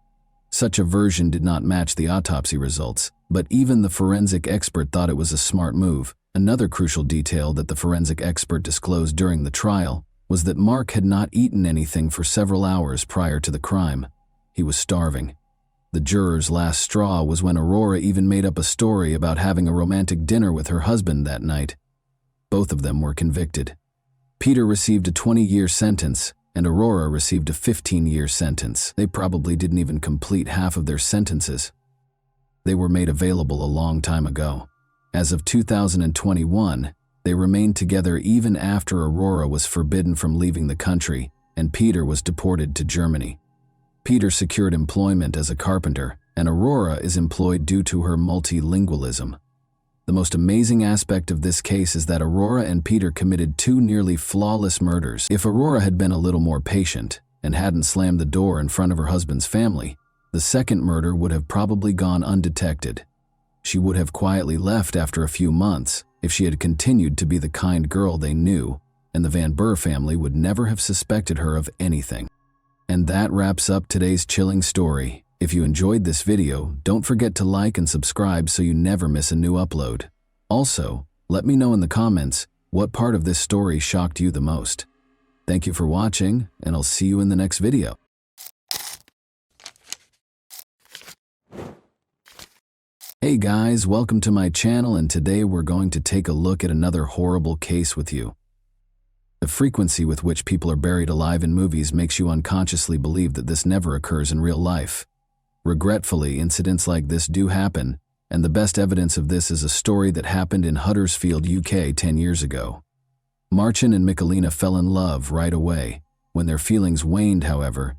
Such a version did not match the autopsy results, but even the forensic expert thought it was a smart move. Another crucial detail that the forensic expert disclosed during the trial was that Mark had not eaten anything for several hours prior to the crime. He was starving. The juror's last straw was when Aurora even made up a story about having a romantic dinner with her husband that night. Both of them were convicted. Peter received a 20-year sentence, and Aurora received a 15-year sentence. They probably didn't even complete half of their sentences. They were made available a long time ago. As of 2021, they remained together even after Aurora was forbidden from leaving the country and Peter was deported to Germany. Peter secured employment as a carpenter, and Aurora is employed due to her multilingualism. The most amazing aspect of this case is that Aurora and Peter committed two nearly flawless murders. If Aurora had been a little more patient and hadn't slammed the door in front of her husband's family, the second murder would have probably gone undetected. She would have quietly left after a few months if she had continued to be the kind girl they knew, and the Van Burr family would never have suspected her of anything. And that wraps up today's chilling story. If you enjoyed this video, don't forget to like and subscribe so you never miss a new upload. Also, let me know in the comments what part of this story shocked you the most. Thank you for watching, and I'll see you in the next video. Hey guys, welcome to my channel, and today we're going to take a look at another horrible case with you. The frequency with which people are buried alive in movies makes you unconsciously believe that this never occurs in real life. Regretfully, incidents like this do happen, and the best evidence of this is a story that happened in Huddersfield, UK 10 years ago. Marcin and Michalina fell in love right away. When their feelings waned, however,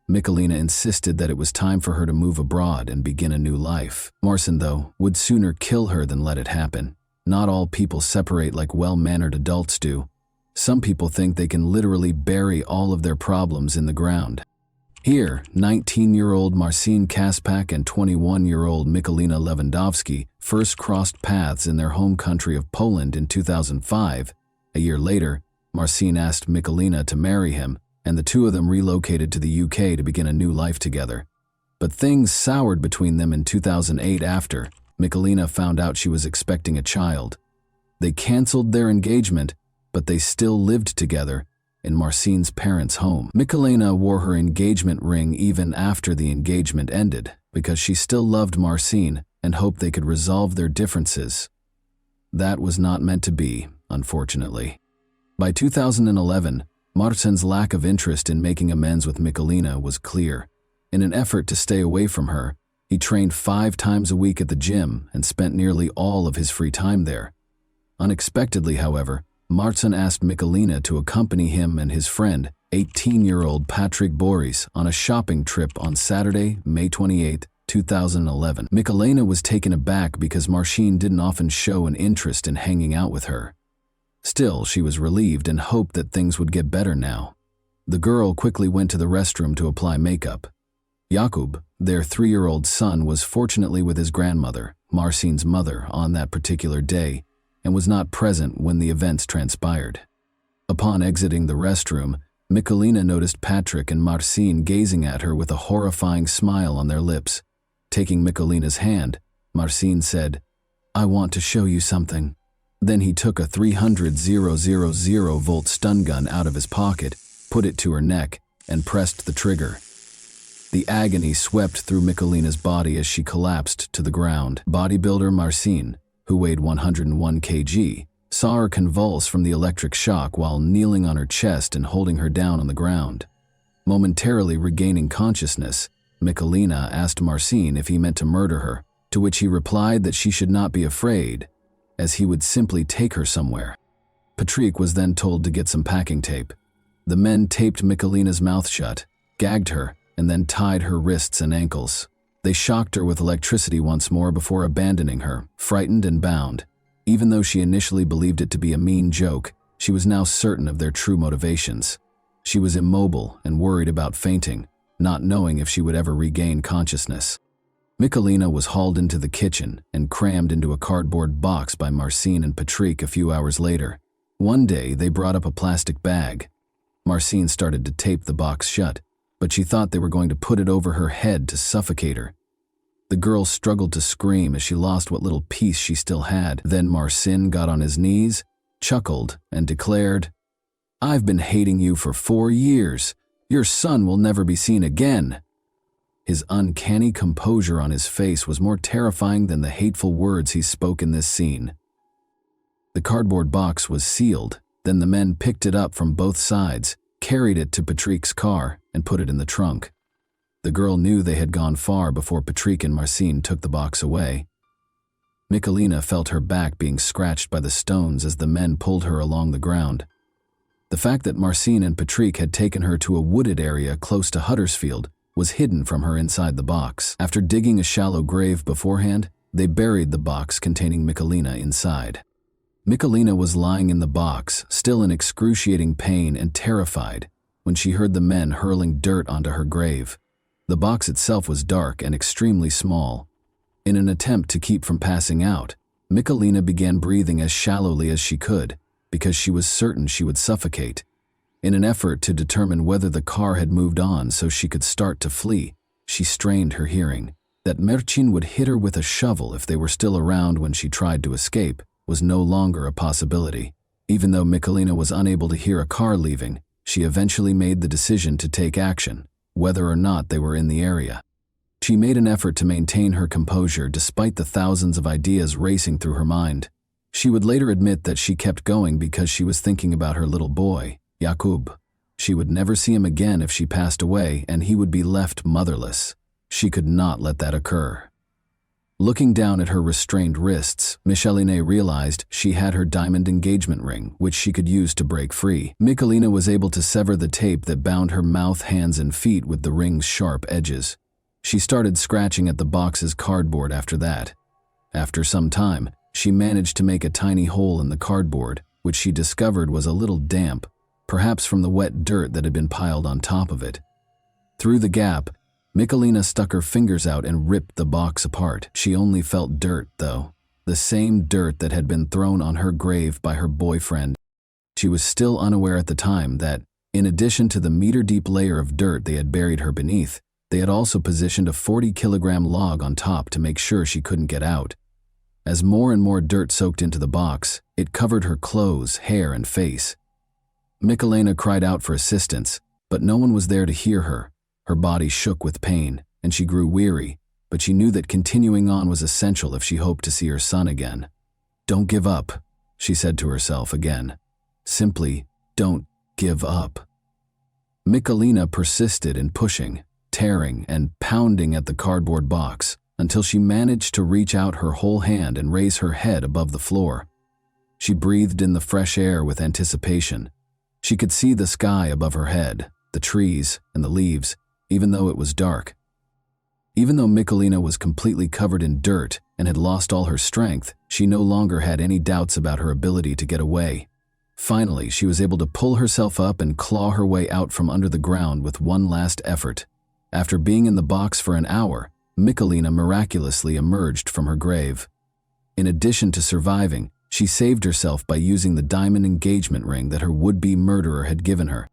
Michalina insisted that it was time for her to move abroad and begin a new life. Marcin, though, would sooner kill her than let it happen. Not all people separate like well-mannered adults do. Some people think they can literally bury all of their problems in the ground. Here, 19-year-old Marcin Kaspak and 21-year-old Michalina Lewandowski first crossed paths in their home country of Poland in 2005. A year later, Marcin asked Michalina to marry him, and the two of them relocated to the UK to begin a new life together. But things soured between them in 2008 after Michalina found out she was expecting a child. They canceled their engagement, but they still lived together in Marcin's parents' home. Michalina wore her engagement ring even after the engagement ended because she still loved Marcin and hoped they could resolve their differences. That was not meant to be, unfortunately. By 2011, Marcin's lack of interest in making amends with Michalina was clear. In an effort to stay away from her, he trained 5 times a week at the gym and spent nearly all of his free time there. Unexpectedly, however, Marcin asked Michalina to accompany him and his friend, 18-year-old Patrick Boris, on a shopping trip on Saturday, May 28, 2011. Michalina was taken aback because Marcin didn't often show an interest in hanging out with her. Still, she was relieved and hoped that things would get better now. The girl quickly went to the restroom to apply makeup. Jakub, their 3-year-old son, was fortunately with his grandmother, Marcin's mother, on that particular day, and was not present when the events transpired. Upon exiting the restroom, Michalina noticed Patrick and Marcin gazing at her with a horrifying smile on their lips. Taking Michalina's hand, Marcin said, "I want to show you something." Then he took a 300,000-volt stun gun out of his pocket, put it to her neck, and pressed the trigger. The agony swept through Mikalina's body as she collapsed to the ground. Bodybuilder Marcin, who weighed 101 kg, saw her convulse from the electric shock while kneeling on her chest and holding her down on the ground. Momentarily regaining consciousness, Mikalina asked Marcin if he meant to murder her, to which he replied that she should not be afraid, as he would simply take her somewhere. Patrick was then told to get some packing tape. The men taped Mikalina's mouth shut, gagged her, and then tied her wrists and ankles. They shocked her with electricity once more before abandoning her, frightened and bound. Even though she initially believed it to be a mean joke, she was now certain of their true motivations. She was immobile and worried about fainting, not knowing if she would ever regain consciousness. Mikalina was hauled into the kitchen and crammed into a cardboard box by Marcin and Patrick a few hours later. One day, they brought up a plastic bag. Marcin started to tape the box shut, but she thought they were going to put it over her head to suffocate her. The girl struggled to scream as she lost what little peace she still had. Then Marcin got on his knees, chuckled, and declared, "I've been hating you for 4 years. Your son will never be seen again." His uncanny composure on his face was more terrifying than the hateful words he spoke in this scene. The cardboard box was sealed. Then the men picked it up from both sides, carried it to Patrick's car, and put it in the trunk. The girl knew they had gone far before Patrick and Marcin took the box away. Mikalina felt her back being scratched by the stones as the men pulled her along the ground. The fact that Marcin and Patrick had taken her to a wooded area close to Huddersfield was hidden from her inside the box. After digging a shallow grave beforehand, they buried the box containing Mikalina inside. Mikalina was lying in the box, still in excruciating pain and terrified, when she heard the men hurling dirt onto her grave. The box itself was dark and extremely small. In an attempt to keep from passing out, Mikalina began breathing as shallowly as she could, because she was certain she would suffocate. In an effort to determine whether the car had moved on so she could start to flee, she strained her hearing. That Marcin would hit her with a shovel if they were still around when she tried to escape was no longer a possibility. Even though Mikalina was unable to hear a car leaving, she eventually made the decision to take action, whether or not they were in the area. She made an effort to maintain her composure despite the thousands of ideas racing through her mind. She would later admit that she kept going because she was thinking about her little boy, Jakub. She would never see him again if she passed away, and he would be left motherless. She could not let that occur. Looking down at her restrained wrists, Mikalina realized she had her diamond engagement ring, which she could use to break free. Mikalina was able to sever the tape that bound her mouth, hands, and feet with the ring's sharp edges. She started scratching at the box's cardboard after that. After some time, she managed to make a tiny hole in the cardboard, which she discovered was a little damp, perhaps from the wet dirt that had been piled on top of it. Through the gap, Mikalina stuck her fingers out and ripped the box apart. She only felt dirt, though, the same dirt that had been thrown on her grave by her boyfriend. She was still unaware at the time that, in addition to the meter-deep layer of dirt they had buried her beneath, they had also positioned a 40-kilogram log on top to make sure she couldn't get out. As more and more dirt soaked into the box, it covered her clothes, hair, and face. Mikalina cried out for assistance, but no one was there to hear her. Her body shook with pain, and she grew weary, but she knew that continuing on was essential if she hoped to see her son again. "Don't give up," she said to herself again. Simply, don't give up. Mikalina persisted in pushing, tearing, and pounding at the cardboard box until she managed to reach out her whole hand and raise her head above the floor. She breathed in the fresh air with anticipation. She could see the sky above her head, the trees, and the leaves, even though it was dark. Even though Mikalina was completely covered in dirt and had lost all her strength, she no longer had any doubts about her ability to get away. Finally, she was able to pull herself up and claw her way out from under the ground with one last effort. After being in the box for an hour, Mikalina miraculously emerged from her grave. In addition to surviving, she saved herself by using the diamond engagement ring that her would-be murderer had given her.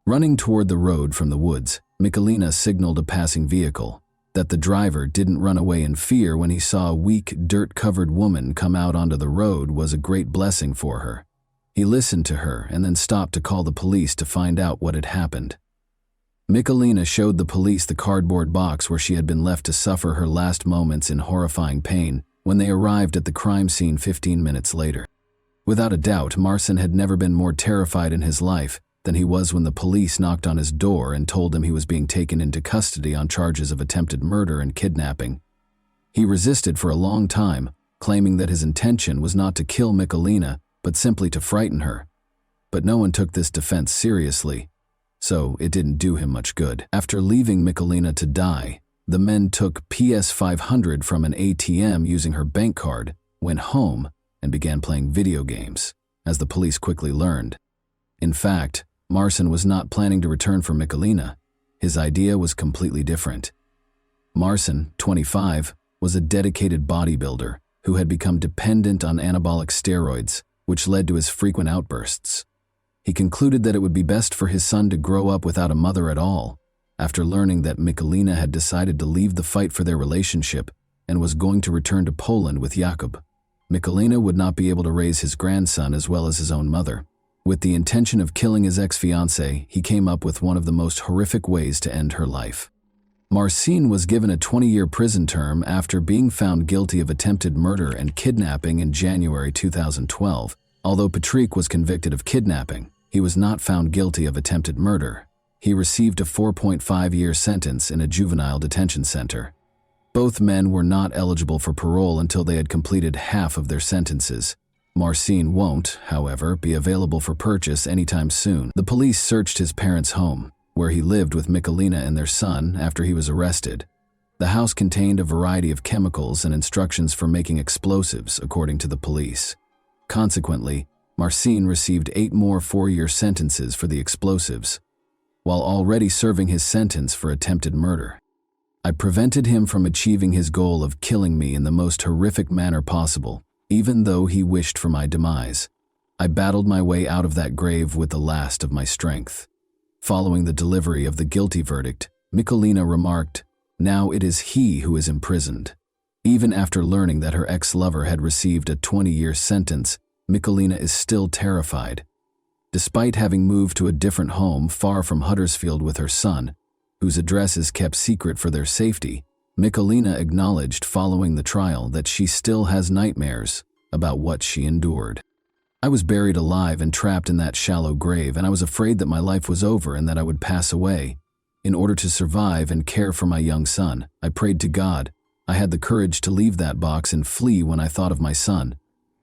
Running toward the road from the woods, Mikalina signaled a passing vehicle. That the driver didn't run away in fear when he saw a weak, dirt-covered woman come out onto the road was a great blessing for her. He listened to her and then stopped to call the police to find out what had happened. Michalina showed the police the cardboard box where she had been left to suffer her last moments in horrifying pain when they arrived at the crime scene 15 minutes later. Without a doubt, Marcin had never been more terrified in his life than he was when the police knocked on his door and told him he was being taken into custody on charges of attempted murder and kidnapping. He resisted for a long time, claiming that his intention was not to kill Michalina, but simply to frighten her. But no one took this defense seriously, so it didn't do him much good. After leaving Michalina to die, the men took PS500 from an ATM using her bank card, went home, and began playing video games, as the police quickly learned. In fact, Marcin was not planning to return for Michalina. His idea was completely different. Marcin, 25, was a dedicated bodybuilder who had become dependent on anabolic steroids, which led to his frequent outbursts. He concluded that it would be best for his son to grow up without a mother at all, after learning that Michalina had decided to leave the fight for their relationship and was going to return to Poland with Jakub. Michalina would not be able to raise his grandson as well as his own mother. With the intention of killing his ex-fiancée, he came up with one of the most horrific ways to end her life. Marcin was given a 20-year prison term after being found guilty of attempted murder and kidnapping in January 2012. Although Patrick was convicted of kidnapping, he was not found guilty of attempted murder. He received a 4.5-year sentence in a juvenile detention center. Both men were not eligible for parole until they had completed half of their sentences. Marcin won't, however, be available for purchase anytime soon. The police searched his parents' home, where he lived with Michalina and their son after he was arrested. The house contained a variety of chemicals and instructions for making explosives, according to the police. Consequently, Marcin received 8 more 4-year sentences for the explosives, while already serving his sentence for attempted murder. I prevented him from achieving his goal of killing me in the most horrific manner possible, even though he wished for my demise. I battled my way out of that grave with the last of my strength. Following the delivery of the guilty verdict, Michalina remarked, "Now it is he who is imprisoned." Even after learning that her ex-lover had received a 20-year sentence, Michalina is still terrified. Despite having moved to a different home far from Huddersfield with her son, whose address is kept secret for their safety, Michalina acknowledged following the trial that she still has nightmares about what she endured. "I was buried alive and trapped in that shallow grave, and I was afraid that my life was over and that I would pass away. In order to survive and care for my young son, I prayed to God. I had the courage to leave that box and flee when I thought of my son.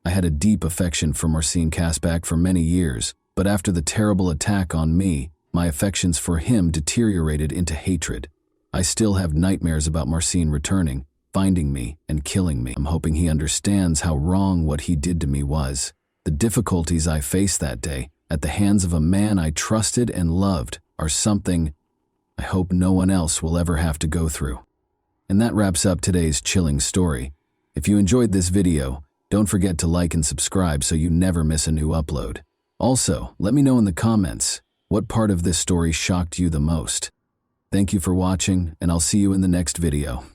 I had a deep affection for Marcin Kasbach for many years, but after the terrible attack on me, my affections for him deteriorated into hatred. I still have nightmares about Marcin returning, finding me, and killing me. I'm hoping he understands how wrong what he did to me was. The difficulties I faced that day, at the hands of a man I trusted and loved, are something I hope no one else will ever have to go through." And that wraps up today's chilling story. If you enjoyed this video, don't forget to like and subscribe so you never miss a new upload. Also, let me know in the comments, what part of this story shocked you the most? Thank you for watching, and I'll see you in the next video.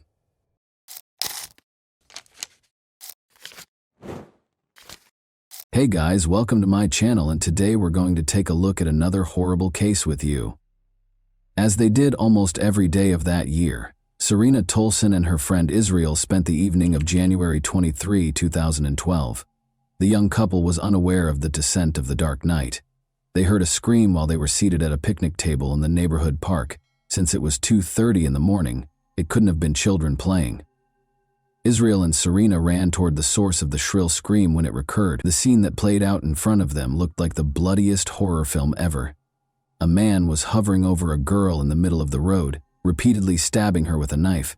Hey guys, welcome to my channel, and today we're going to take a look at another horrible case with you. As they did almost every day of that year, Serena Tolson and her friend Israel spent the evening of January 23, 2012. The young couple was unaware of the descent of the dark night. They heard a scream while they were seated at a picnic table in the neighborhood park. Since it was 2:30 in the morning, it couldn't have been children playing. Israel and Serena ran toward the source of the shrill scream when it recurred. The scene that played out in front of them looked like the bloodiest horror film ever. A man was hovering over a girl in the middle of the road, repeatedly stabbing her with a knife.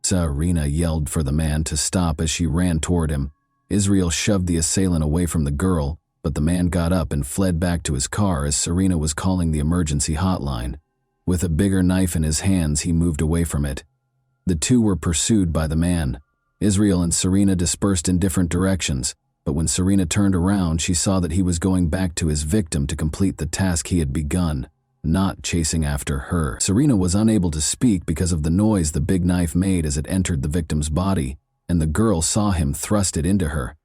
Serena yelled for the man to stop as she ran toward him. Israel shoved the assailant away from the girl, but the man got up and fled back to his car as Serena was calling the emergency hotline. With a bigger knife in his hands, he moved away from it. The two were pursued by the man. Israel and Serena dispersed in different directions, but when Serena turned around, she saw that he was going back to his victim to complete the task he had begun, not chasing after her. Serena was unable to speak because of the noise the big knife made as it entered the victim's body, and the girl saw him thrust it into her.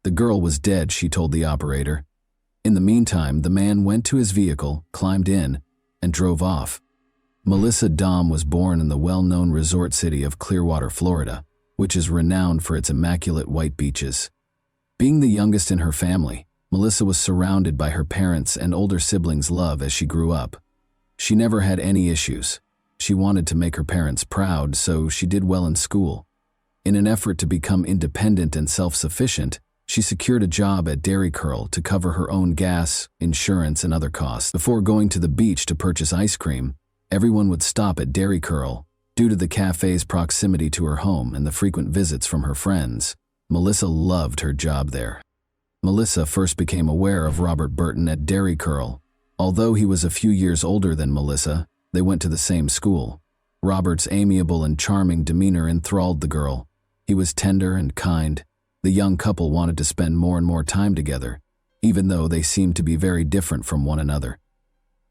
The girl was dead, she told the operator. In the meantime, the man went to his vehicle, climbed in, and drove off. Melissa Dahm was born in the well-known resort city of Clearwater, Florida, which is renowned for its immaculate white beaches. Being the youngest in her family, Melissa was surrounded by her parents' and older siblings' love as she grew up. She never had any issues. She wanted to make her parents proud, so she did well in school. In an effort to become independent and self-sufficient, she secured a job at Dairy Curl to cover her own gas, insurance, and other costs. Before going to the beach to purchase ice cream, everyone would stop at Dairy Curl. Due to the cafe's proximity to her home and the frequent visits from her friends, Melissa loved her job there. Melissa first became aware of Robert Burton at Dairy Curl. Although he was a few years older than Melissa, they went to the same school. Robert's amiable and charming demeanor enthralled the girl. He was tender and kind. The young couple wanted to spend more and more time together, even though they seemed to be very different from one another.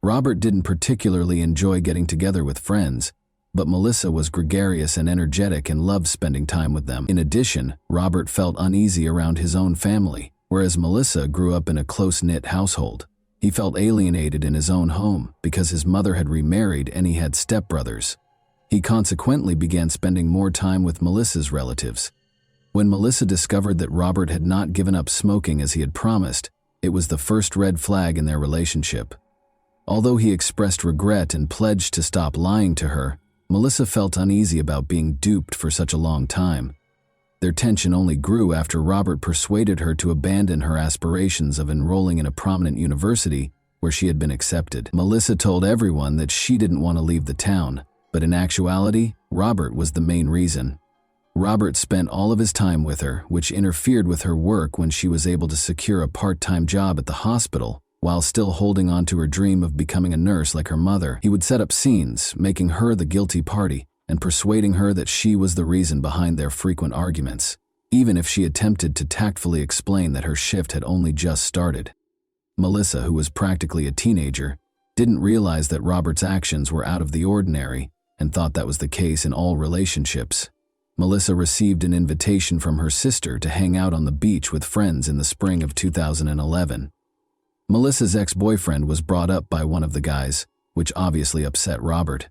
Robert didn't particularly enjoy getting together with friends, but Melissa was gregarious and energetic and loved spending time with them. In addition, Robert felt uneasy around his own family, whereas Melissa grew up in a close-knit household. He felt alienated in his own home because his mother had remarried and he had stepbrothers. He consequently began spending more time with Melissa's relatives. When Melissa discovered that Robert had not given up smoking as he had promised, it was the first red flag in their relationship. Although he expressed regret and pledged to stop lying to her, Melissa felt uneasy about being duped for such a long time. Their tension only grew after Robert persuaded her to abandon her aspirations of enrolling in a prominent university where she had been accepted. Melissa told everyone that she didn't want to leave the town, but in actuality, Robert was the main reason. Robert spent all of his time with her, which interfered with her work when she was able to secure a part-time job at the hospital, while still holding on to her dream of becoming a nurse like her mother. He would set up scenes, making her the guilty party, and persuading her that she was the reason behind their frequent arguments, even if she attempted to tactfully explain that her shift had only just started. Melissa, who was practically a teenager, didn't realize that Robert's actions were out of the ordinary and thought that was the case in all relationships. Melissa received an invitation from her sister to hang out on the beach with friends in the spring of 2011. Melissa's ex-boyfriend was brought up by one of the guys, which obviously upset Robert.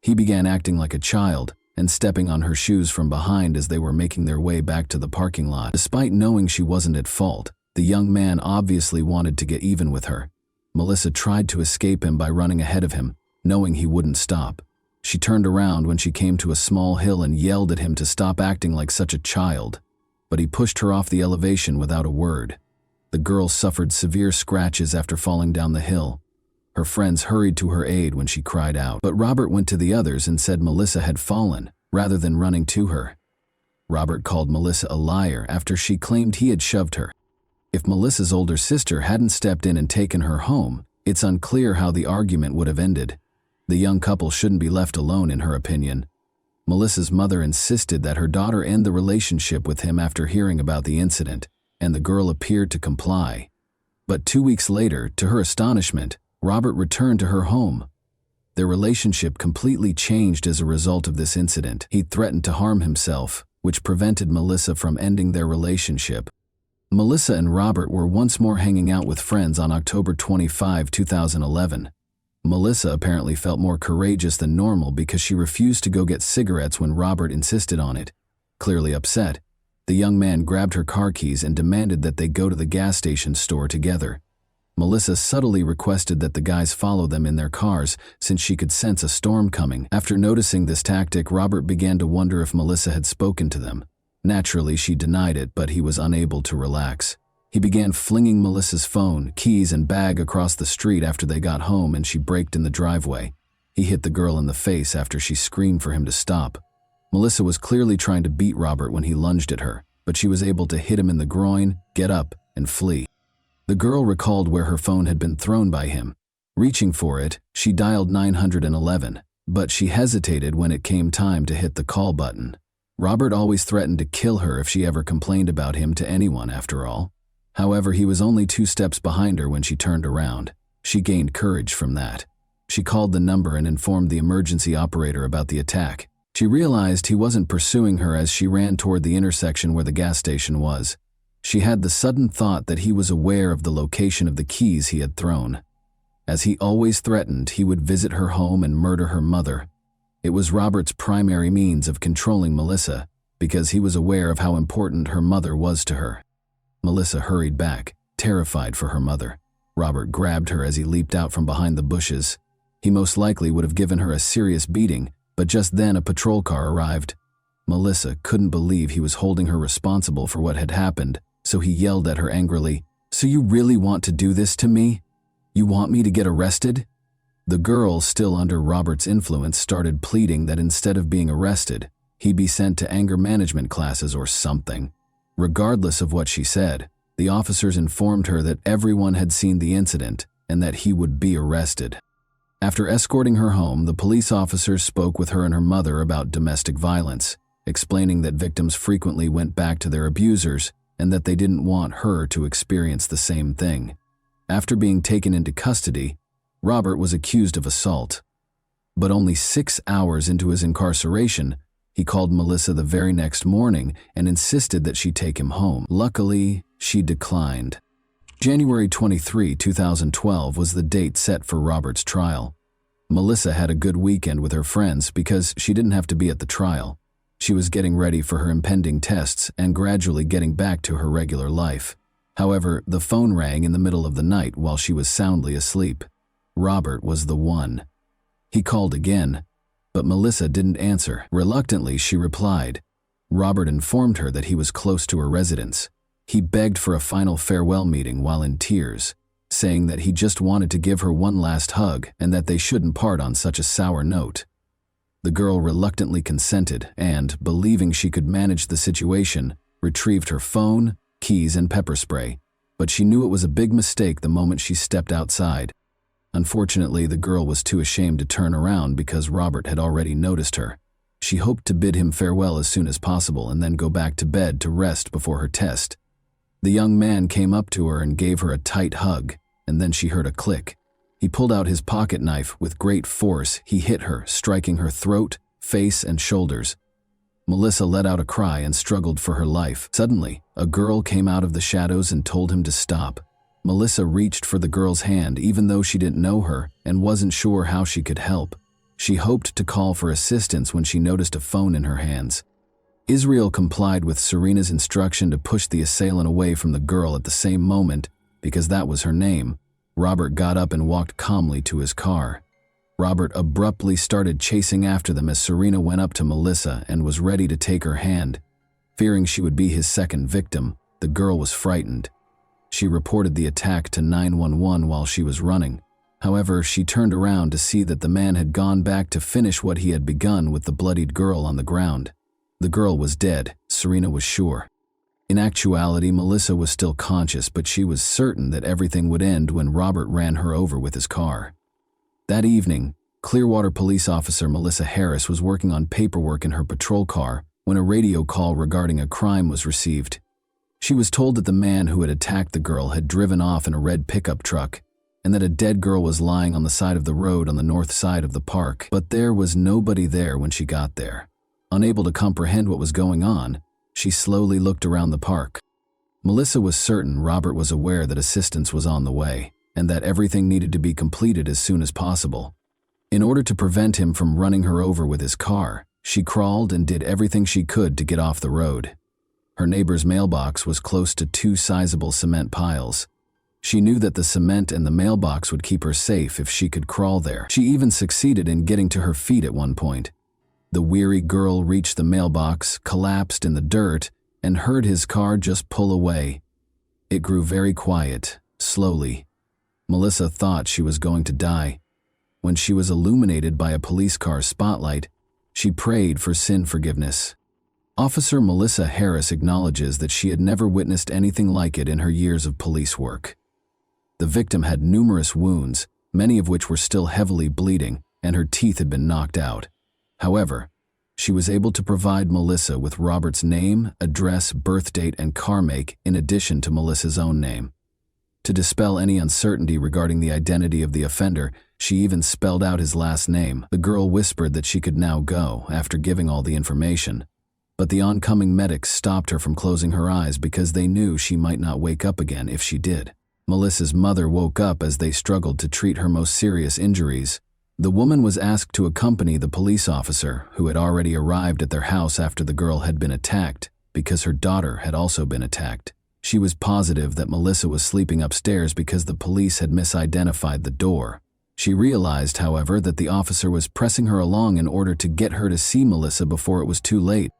He began acting like a child and stepping on her shoes from behind as they were making their way back to the parking lot. Despite knowing she wasn't at fault, the young man obviously wanted to get even with her. Melissa tried to escape him by running ahead of him, knowing he wouldn't stop. She turned around when she came to a small hill and yelled at him to stop acting like such a child, but he pushed her off the elevation without a word. The girl suffered severe scratches after falling down the hill. Her friends hurried to her aid when she cried out, but Robert went to the others and said Melissa had fallen, rather than running to her. Robert called Melissa a liar after she claimed he had shoved her. If Melissa's older sister hadn't stepped in and taken her home, it's unclear how the argument would have ended. The young couple shouldn't be left alone, in her opinion. Melissa's mother insisted that her daughter end the relationship with him after hearing about the incident, and the girl appeared to comply. But 2 weeks later, to her astonishment, Robert returned to her home. Their relationship completely changed as a result of this incident. He threatened to harm himself, which prevented Melissa from ending their relationship. Melissa and Robert were once more hanging out with friends on October 25, 2011. Melissa apparently felt more courageous than normal because she refused to go get cigarettes when Robert insisted on it. Clearly upset, the young man grabbed her car keys and demanded that they go to the gas station store together. Melissa subtly requested that the guys follow them in their cars since she could sense a storm coming. After noticing this tactic, Robert began to wonder if Melissa had spoken to them. Naturally, she denied it, but he was unable to relax. He began flinging Melissa's phone, keys, and bag across the street after they got home and she braked in the driveway. He hit the girl in the face after she screamed for him to stop. Melissa was clearly trying to beat Robert when he lunged at her, but she was able to hit him in the groin, get up, and flee. The girl recalled where her phone had been thrown by him. Reaching for it, she dialed 911, but she hesitated when it came time to hit the call button. Robert always threatened to kill her if she ever complained about him to anyone, after all. However, he was only 2 steps behind her when she turned around. She gained courage from that. She called the number and informed the emergency operator about the attack. She realized he wasn't pursuing her as she ran toward the intersection where the gas station was. She had the sudden thought that he was aware of the location of the keys he had thrown. as he always threatened he would visit her home and murder her mother. It was Robert's primary means of controlling Melissa, because he was aware of how important her mother was to her. Melissa hurried back, terrified for her mother. Robert grabbed her as he leaped out from behind the bushes. He most likely would have given her a serious beating, but just then a patrol car arrived. Melissa couldn't believe he was holding her responsible for what had happened, so he yelled at her angrily, "So you really want to do this to me? You want me to get arrested?" The girl, still under Robert's influence, started pleading that instead of being arrested, he be sent to anger management classes or something. Regardless of what she said, the officers informed her that everyone had seen the incident and that he would be arrested. After escorting her home, the police officers spoke with her and her mother about domestic violence, explaining that victims frequently went back to their abusers and that they didn't want her to experience the same thing. After being taken into custody, Robert was accused of assault. But only 6 hours into his incarceration, he called Melissa the very next morning and insisted that she take him home. Luckily, she declined. January 23, 2012 was the date set for Robert's trial. Melissa had a good weekend with her friends because she didn't have to be at the trial. She was getting ready for her impending tests and gradually getting back to her regular life. However, the phone rang in the middle of the night while she was soundly asleep. Robert was the one. He called again, but Melissa didn't answer. Reluctantly, she replied. Robert informed her that he was close to her residence. He begged for a final farewell meeting while in tears, saying that he just wanted to give her one last hug and that they shouldn't part on such a sour note. The girl reluctantly consented and, believing she could manage the situation, retrieved her phone, keys, and pepper spray, but she knew it was a big mistake the moment she stepped outside. Unfortunately, the girl was too ashamed to turn around because Robert had already noticed her. She hoped to bid him farewell as soon as possible and then go back to bed to rest before her test. The young man came up to her and gave her a tight hug, and then she heard a click. He pulled out his pocket knife. With great force, he hit her, striking her throat, face, and shoulders. Melissa let out a cry and struggled for her life. Suddenly, a girl came out of the shadows and told him to stop. Melissa reached for the girl's hand even though she didn't know her and wasn't sure how she could help. She hoped to call for assistance when she noticed a phone in her hands. Israel complied with Serena's instruction to push the assailant away from the girl at the same moment, because that was her name. Robert got up and walked calmly to his car. Robert abruptly started chasing after them as Serena went up to Melissa and was ready to take her hand. Fearing she would be his second victim, the girl was frightened. She reported the attack to 911 while she was running. However, she turned around to see that the man had gone back to finish what he had begun with the bloodied girl on the ground. The girl was dead, Serena was sure. In actuality, Melissa was still conscious, but she was certain that everything would end when Robert ran her over with his car. That evening, Clearwater police officer Melissa Harris was working on paperwork in her patrol car when a radio call regarding a crime was received. She was told that the man who had attacked the girl had driven off in a red pickup truck and that a dead girl was lying on the side of the road on the north side of the park, but there was nobody there when she got there. Unable to comprehend what was going on, she slowly looked around the park. Melissa was certain Robert was aware that assistance was on the way and that everything needed to be completed as soon as possible. In order to prevent him from running her over with his car, she crawled and did everything she could to get off the road. Her neighbor's mailbox was close to 2 sizable cement piles. She knew that the cement and the mailbox would keep her safe if she could crawl there. She even succeeded in getting to her feet at one point. The weary girl reached the mailbox, collapsed in the dirt, and heard his car just pull away. It grew very quiet, slowly. Melissa thought she was going to die. When she was illuminated by a police car's spotlight, she prayed for sin forgiveness. Officer Melissa Harris acknowledges that she had never witnessed anything like it in her years of police work. The victim had numerous wounds, many of which were still heavily bleeding, and her teeth had been knocked out. However, she was able to provide Melissa with Robert's name, address, birth date, and car make in addition to Melissa's own name. To dispel any uncertainty regarding the identity of the offender, she even spelled out his last name. The girl whispered that she could now go after giving all the information. But the oncoming medics stopped her from closing her eyes because they knew she might not wake up again if she did. Melissa's mother woke up as they struggled to treat her most serious injuries. The woman was asked to accompany the police officer, who had already arrived at their house after the girl had been attacked, because her daughter had also been attacked. She was positive that Melissa was sleeping upstairs because the police had misidentified the door. She realized, however, that the officer was pressing her along in order to get her to see Melissa before it was too late.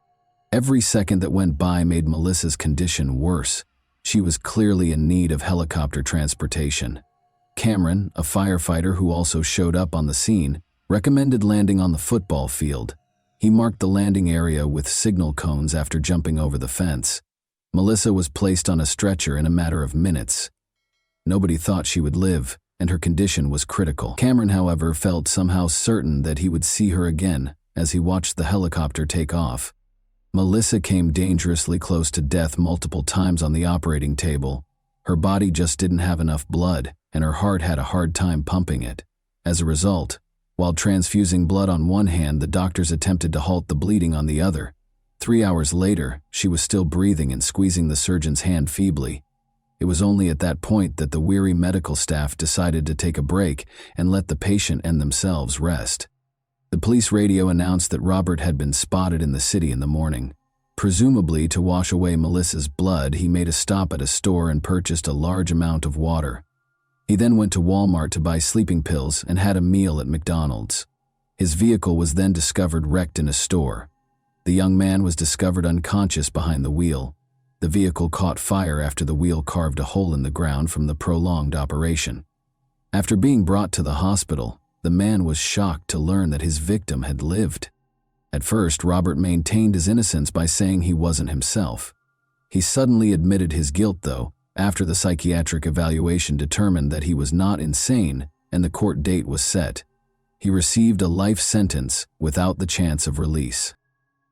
Every second that went by made Melissa's condition worse. She was clearly in need of helicopter transportation. Cameron, a firefighter who also showed up on the scene, recommended landing on the football field. He marked the landing area with signal cones after jumping over the fence. Melissa was placed on a stretcher in a matter of minutes. Nobody thought she would live, and her condition was critical. Cameron, however, felt somehow certain that he would see her again as he watched the helicopter take off. Melissa came dangerously close to death multiple times on the operating table. Her body just didn't have enough blood, and her heart had a hard time pumping it. As a result, while transfusing blood on one hand, the doctors attempted to halt the bleeding on the other. 3 hours later, she was still breathing and squeezing the surgeon's hand feebly. It was only at that point that the weary medical staff decided to take a break and let the patient and themselves rest. The police radio announced that Robert had been spotted in the city in the morning. Presumably to wash away Melissa's blood, he made a stop at a store and purchased a large amount of water. He then went to Walmart to buy sleeping pills and had a meal at McDonald's. His vehicle was then discovered wrecked in a store. The young man was discovered unconscious behind the wheel. The vehicle caught fire after the wheel carved a hole in the ground from the prolonged operation. After being brought to the hospital, the man was shocked to learn that his victim had lived. At first, Robert maintained his innocence by saying he wasn't himself. He suddenly admitted his guilt, though, after the psychiatric evaluation determined that he was not insane and the court date was set. He received a life sentence without the chance of release.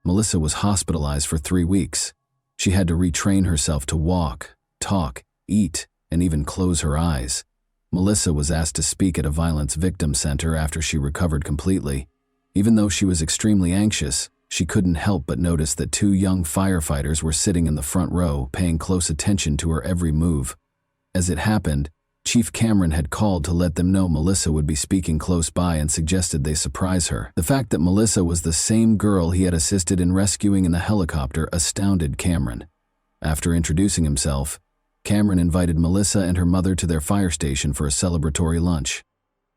Melissa was hospitalized for 3 weeks. She had to retrain herself to walk, talk, eat, and even close her eyes. Melissa was asked to speak at a violence victim center after she recovered completely. Even though she was extremely anxious, she couldn't help but notice that 2 young firefighters were sitting in the front row, paying close attention to her every move. As it happened, Chief Cameron had called to let them know Melissa would be speaking close by and suggested they surprise her. The fact that Melissa was the same girl he had assisted in rescuing in the helicopter astounded Cameron. After introducing himself, Cameron invited Melissa and her mother to their fire station for a celebratory lunch.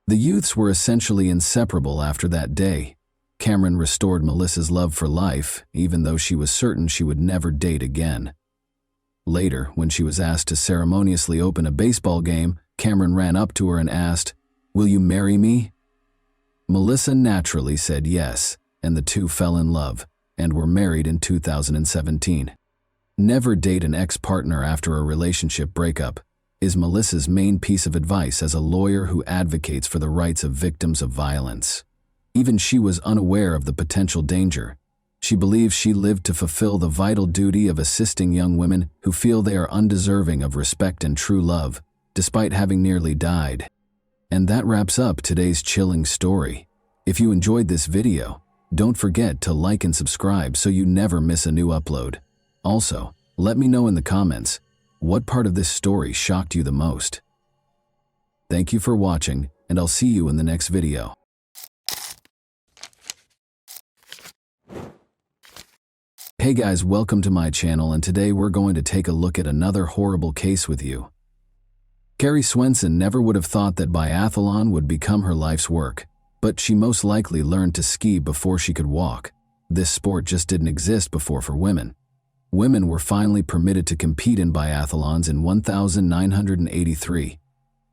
The youths were essentially inseparable after that day. Cameron restored Melissa's love for life, even though she was certain she would never date again. Later, when she was asked to ceremoniously open a baseball game, Cameron ran up to her and asked, "Will you marry me?" Melissa naturally said yes, and the two fell in love, and were married in 2017. Never date an ex-partner after a relationship breakup is Melissa's main piece of advice as a lawyer who advocates for the rights of victims of violence. Even she was unaware of the potential danger. She believes she lived to fulfill the vital duty of assisting young women who feel they are undeserving of respect and true love, despite having nearly died. And that wraps up today's chilling story. If you enjoyed this video, don't forget to like and subscribe so you never miss a new upload. Also, let me know in the comments, what part of this story shocked you the most? Thank you for watching, and I'll see you in the next video. Hey guys, welcome to my channel, and today we're going to take a look at another horrible case with you. Carrie Swenson never would have thought that biathlon would become her life's work, but she most likely learned to ski before she could walk. This sport just didn't exist before for women. Women were finally permitted to compete in biathlons in 1983.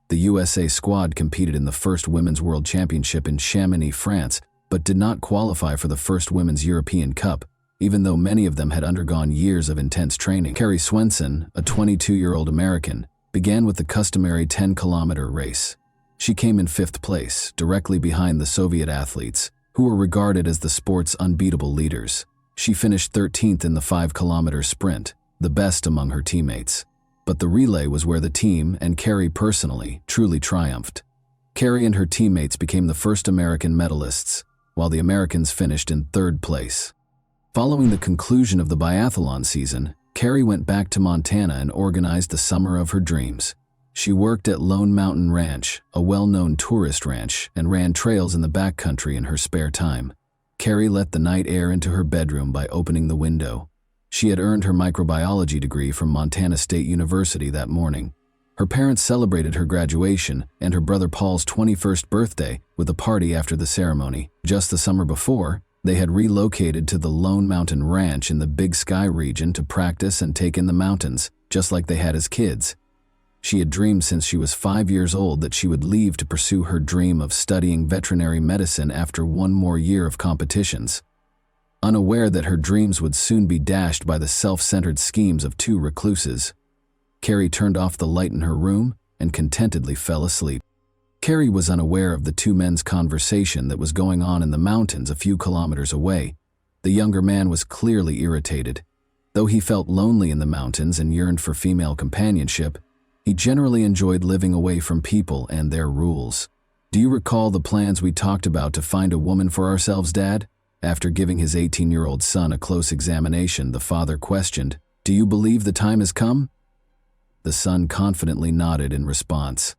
The USA squad competed in the first Women's World Championship in Chamonix, France, but did not qualify for the first Women's European Cup, even though many of them had undergone years of intense training. Carrie Swenson, a 22-year-old American, began with the customary 10-kilometer race. She came in 5th place, directly behind the Soviet athletes, who were regarded as the sport's unbeatable leaders. She finished 13th in the 5-kilometer sprint, the best among her teammates. But the relay was where the team, and Carrie personally, truly triumphed. Carrie and her teammates became the first American medalists, while the Americans finished in 3rd place. Following the conclusion of the biathlon season, Carrie went back to Montana and organized the summer of her dreams. She worked at Lone Mountain Ranch, a well-known tourist ranch, and ran trails in the backcountry in her spare time. Carrie let the night air into her bedroom by opening the window. She had earned her microbiology degree from Montana State University that morning. Her parents celebrated her graduation and her brother Paul's 21st birthday with a party after the ceremony. Just the summer before, they had relocated to the Lone Mountain Ranch in the Big Sky region to practice and take in the mountains, just like they had as kids. She had dreamed since she was 5 years old that she would leave to pursue her dream of studying veterinary medicine after one more year of competitions. Unaware that her dreams would soon be dashed by the self-centered schemes of two recluses, Carrie turned off the light in her room and contentedly fell asleep. Carrie was unaware of the two men's conversation that was going on in the mountains a few kilometers away. The younger man was clearly irritated. Though he felt lonely in the mountains and yearned for female companionship, he generally enjoyed living away from people and their rules. "Do you recall the plans we talked about to find a woman for ourselves, Dad?" After giving his 18-year-old son a close examination, the father questioned, "Do you believe the time has come?" The son confidently nodded in response.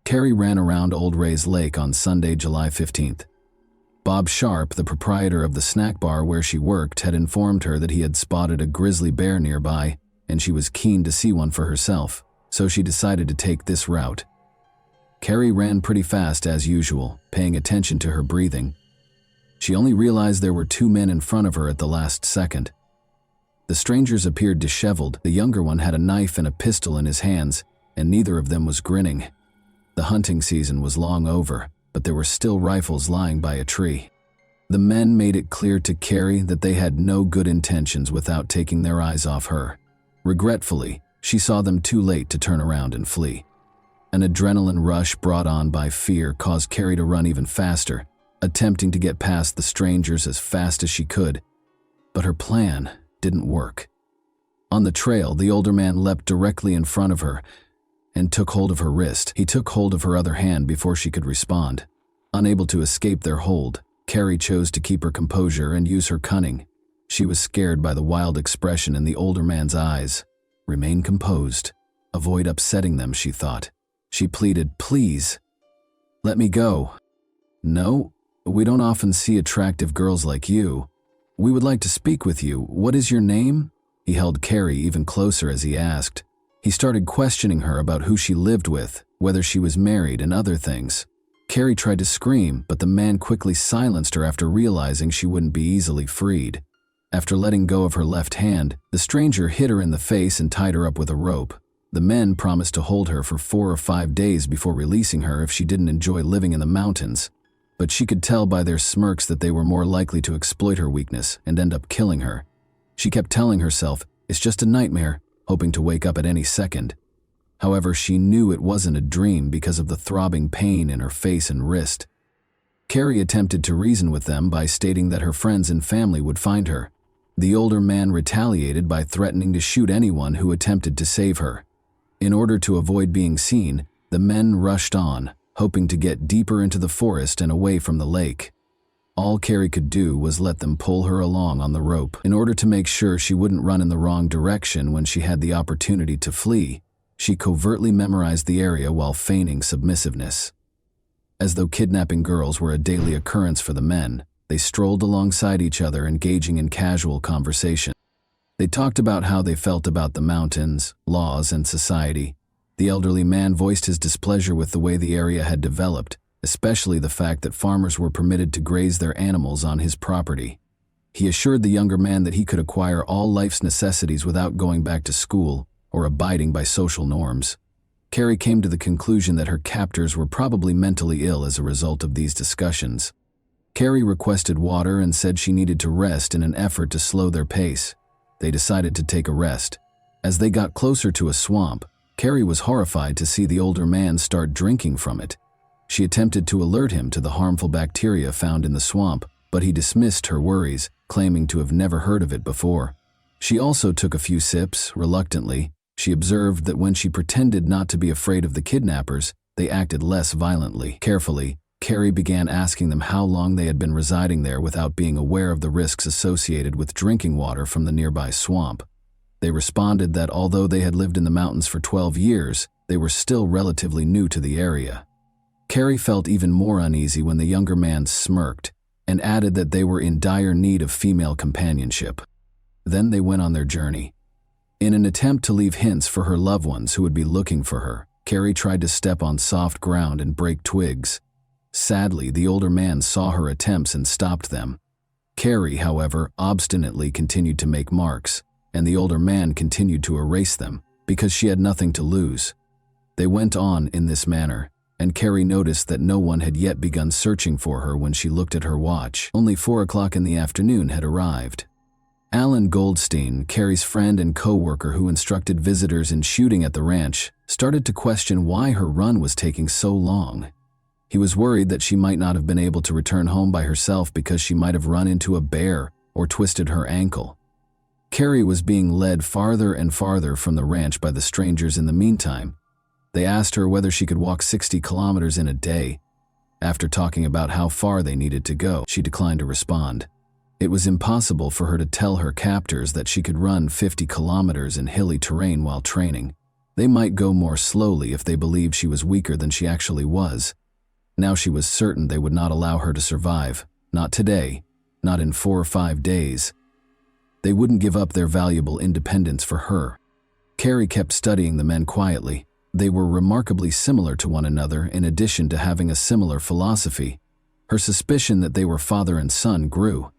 Carrie ran around Old Ray's Lake on Sunday, July 15th. Bob Sharp, the proprietor of the snack bar where she worked, had informed her that he had spotted a grizzly bear nearby, and she was keen to see one for herself, so she decided to take this route. Carrie ran pretty fast as usual, paying attention to her breathing. She only realized there were two men in front of her at the last second. The strangers appeared disheveled. The younger one had a knife and a pistol in his hands, and neither of them was grinning. The hunting season was long over, but there were still rifles lying by a tree. The men made it clear to Carrie that they had no good intentions without taking their eyes off her. Regretfully, she saw them too late to turn around and flee. An adrenaline rush brought on by fear caused Carrie to run even faster, attempting to get past the strangers as fast as she could. But her plan didn't work. On the trail, the older man leapt directly in front of her and took hold of her wrist. He took hold of her other hand before she could respond. Unable to escape their hold, Carrie chose to keep her composure and use her cunning. She was scared by the wild expression in the older man's eyes. Remain composed. Avoid upsetting them, she thought. She pleaded, "Please, let me go." "No, we don't often see attractive girls like you. We would like to speak with you. What is your name?" He held Carrie even closer as he asked. He started questioning her about who she lived with, whether she was married, and other things. Carrie tried to scream, but the man quickly silenced her after realizing she wouldn't be easily freed. After letting go of her left hand, the stranger hit her in the face and tied her up with a rope. The men promised to hold her for 4 or 5 days before releasing her if she didn't enjoy living in the mountains, but she could tell by their smirks that they were more likely to exploit her weakness and end up killing her. She kept telling herself, "It's just a nightmare," hoping to wake up at any second. However, she knew it wasn't a dream because of the throbbing pain in her face and wrist. Carrie attempted to reason with them by stating that her friends and family would find her. The older man retaliated by threatening to shoot anyone who attempted to save her. In order to avoid being seen, the men rushed on, hoping to get deeper into the forest and away from the lake. All Carrie could do was let them pull her along on the rope. In order to make sure she wouldn't run in the wrong direction when she had the opportunity to flee, she covertly memorized the area while feigning submissiveness. As though kidnapping girls were a daily occurrence for the men, they strolled alongside each other, engaging in casual conversation. They talked about how they felt about the mountains, laws, and society. The elderly man voiced his displeasure with the way the area had developed, especially the fact that farmers were permitted to graze their animals on his property. He assured the younger man that he could acquire all life's necessities without going back to school or abiding by social norms. Carrie came to the conclusion that her captors were probably mentally ill as a result of these discussions. Carrie requested water and said she needed to rest in an effort to slow their pace. They decided to take a rest. As they got closer to a swamp, Carrie was horrified to see the older man start drinking from it. She attempted to alert him to the harmful bacteria found in the swamp, but he dismissed her worries, claiming to have never heard of it before. She also took a few sips, reluctantly. She observed that when she pretended not to be afraid of the kidnappers, they acted less violently. Carefully, Carrie began asking them how long they had been residing there without being aware of the risks associated with drinking water from the nearby swamp. They responded that although they had lived in the mountains for 12 years, they were still relatively new to the area. Carrie felt even more uneasy when the younger man smirked and added that they were in dire need of female companionship. Then they went on their journey. In an attempt to leave hints for her loved ones who would be looking for her, Carrie tried to step on soft ground and break twigs. Sadly, the older man saw her attempts and stopped them. Carrie, however, obstinately continued to make marks, and the older man continued to erase them because she had nothing to lose. They went on in this manner, and Carrie noticed that no one had yet begun searching for her when she looked at her watch. Only 4 o'clock in the afternoon had arrived. Alan Goldstein, Carrie's friend and co-worker who instructed visitors in shooting at the ranch, started to question why her run was taking so long. He was worried that she might not have been able to return home by herself because she might have run into a bear or twisted her ankle. Carrie was being led farther and farther from the ranch by the strangers in the meantime. They asked her whether she could walk 60 kilometers in a day. After talking about how far they needed to go, she declined to respond. It was impossible for her to tell her captors that she could run 50 kilometers in hilly terrain while training. They might go more slowly if they believed she was weaker than she actually was. Now she was certain they would not allow her to survive. Not today. Not in 4 or 5 days. They wouldn't give up their valuable independence for her. Carrie kept studying the men quietly. They were remarkably similar to one another in addition to having a similar philosophy. Her suspicion that they were father and son grew.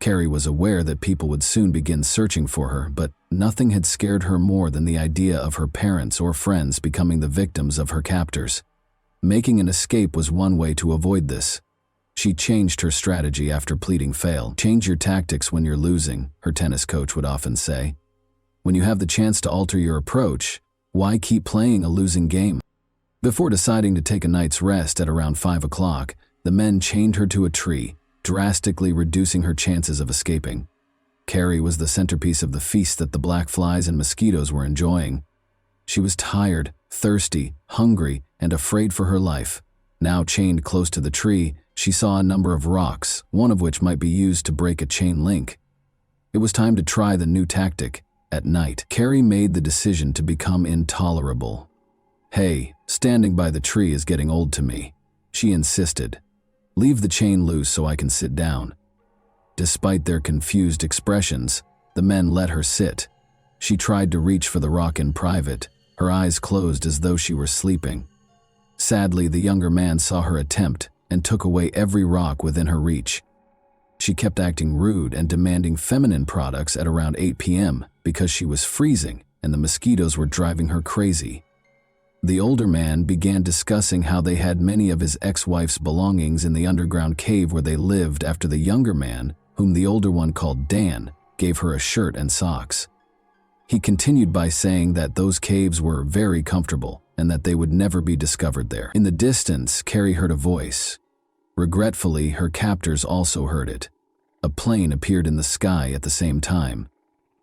Carrie was aware that people would soon begin searching for her, but nothing had scared her more than the idea of her parents or friends becoming the victims of her captors. Making an escape was one way to avoid this. She changed her strategy after pleading fail. "Change your tactics when you're losing," her tennis coach would often say. "When you have the chance to alter your approach, why keep playing a losing game?" Before deciding to take a night's rest at around 5 o'clock, the men chained her to a tree, drastically reducing her chances of escaping. Carrie was the centerpiece of the feast that the black flies and mosquitoes were enjoying. She was tired, thirsty, hungry, and afraid for her life. Now chained close to the tree, she saw a number of rocks, one of which might be used to break a chain link. It was time to try the new tactic. At night, Carrie made the decision to become intolerable. "Hey, standing by the tree is getting old to me," she insisted. "Leave the chain loose so I can sit down." Despite their confused expressions, the men let her sit. She tried to reach for the rock in private, her eyes closed as though she were sleeping. Sadly, the younger man saw her attempt and took away every rock within her reach. She kept acting rude and demanding feminine products at around 8 p.m. because she was freezing and the mosquitoes were driving her crazy. The older man began discussing how they had many of his ex-wife's belongings in the underground cave where they lived after the younger man, whom the older one called Dan, gave her a shirt and socks. He continued by saying that those caves were very comfortable and that they would never be discovered there. In the distance, Carrie heard a voice. Regretfully, her captors also heard it. A plane appeared in the sky at the same time.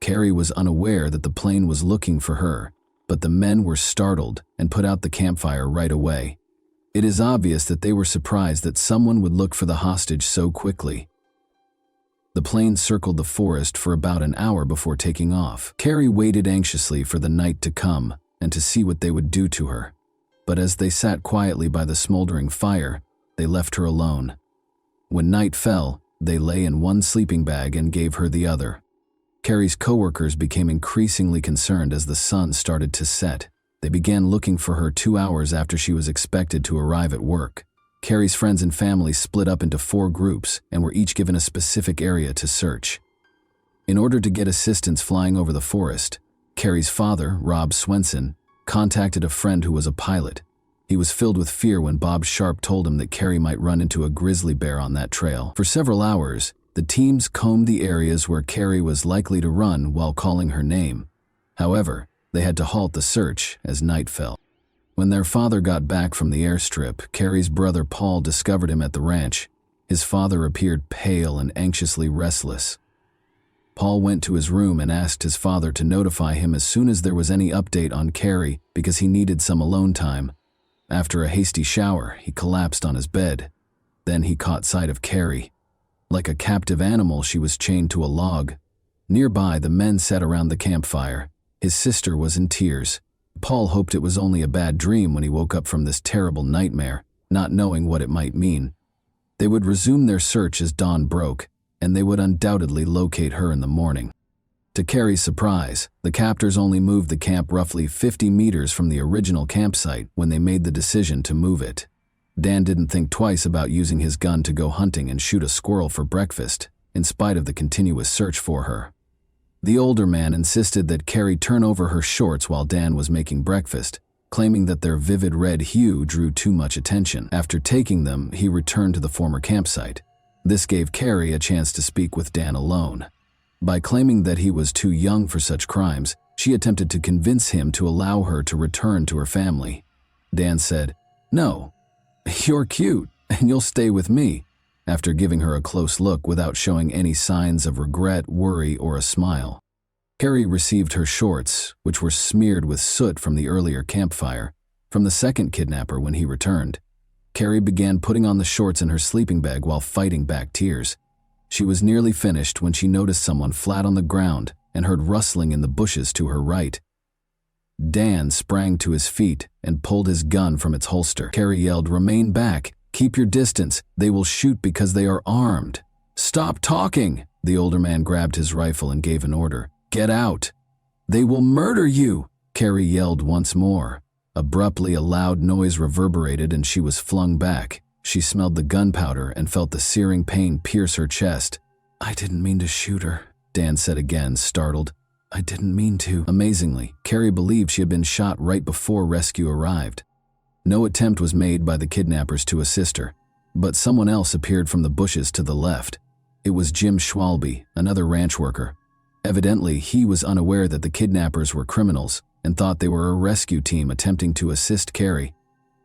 Carrie was unaware that the plane was looking for her, but the men were startled and put out the campfire right away. It is obvious that they were surprised that someone would look for the hostage so quickly. The plane circled the forest for about an hour before taking off. Carrie waited anxiously for the night to come and to see what they would do to her. But as they sat quietly by the smoldering fire, they left her alone. When night fell, they lay in one sleeping bag and gave her the other. Carrie's coworkers became increasingly concerned as the sun started to set. They began looking for her 2 hours after she was expected to arrive at work. Carrie's friends and family split up into 4 groups and were each given a specific area to search. In order to get assistance flying over the forest, Carrie's father, Rob Swenson, contacted a friend who was a pilot. He was filled with fear when Bob Sharp told him that Carrie might run into a grizzly bear on that trail. For several hours, the teams combed the areas where Carrie was likely to run while calling her name. However, they had to halt the search as night fell. When their father got back from the airstrip, Carrie's brother Paul discovered him at the ranch. His father appeared pale and anxiously restless. Paul went to his room and asked his father to notify him as soon as there was any update on Carrie because he needed some alone time. After a hasty shower, he collapsed on his bed. Then he caught sight of Carrie. Like a captive animal, she was chained to a log. Nearby, the men sat around the campfire. His sister was in tears. Paul hoped it was only a bad dream when he woke up from this terrible nightmare, not knowing what it might mean. They would resume their search as dawn broke, and they would undoubtedly locate her in the morning. To Carrie's surprise, the captors only moved the camp roughly 50 meters from the original campsite when they made the decision to move it. Dan didn't think twice about using his gun to go hunting and shoot a squirrel for breakfast, in spite of the continuous search for her. The older man insisted that Carrie turn over her shorts while Dan was making breakfast, claiming that their vivid red hue drew too much attention. After taking them, he returned to the former campsite. This gave Carrie a chance to speak with Dan alone. By claiming that he was too young for such crimes, she attempted to convince him to allow her to return to her family. Dan said, "No, you're cute, and you'll stay with me," after giving her a close look without showing any signs of regret, worry, or a smile. Carrie received her shorts, which were smeared with soot from the earlier campfire, from the second kidnapper when he returned. Carrie began putting on the shorts in her sleeping bag while fighting back tears. She was nearly finished when she noticed someone flat on the ground and heard rustling in the bushes to her right. Dan sprang to his feet and pulled his gun from its holster. Carrie yelled, "Remain back! Keep your distance! They will shoot because they are armed!" "Stop talking!" The older man grabbed his rifle and gave an order. "Get out! They will murder you!" Carrie yelled once more. Abruptly, a loud noise reverberated and she was flung back. She smelled the gunpowder and felt the searing pain pierce her chest. "I didn't mean to shoot her," Dan said again, startled. "I didn't mean to." Amazingly, Carrie believed she had been shot right before rescue arrived. No attempt was made by the kidnappers to assist her, but someone else appeared from the bushes to the left. It was Jim Schwalbe, another ranch worker. Evidently, he was unaware that the kidnappers were criminals and thought they were a rescue team attempting to assist Carrie,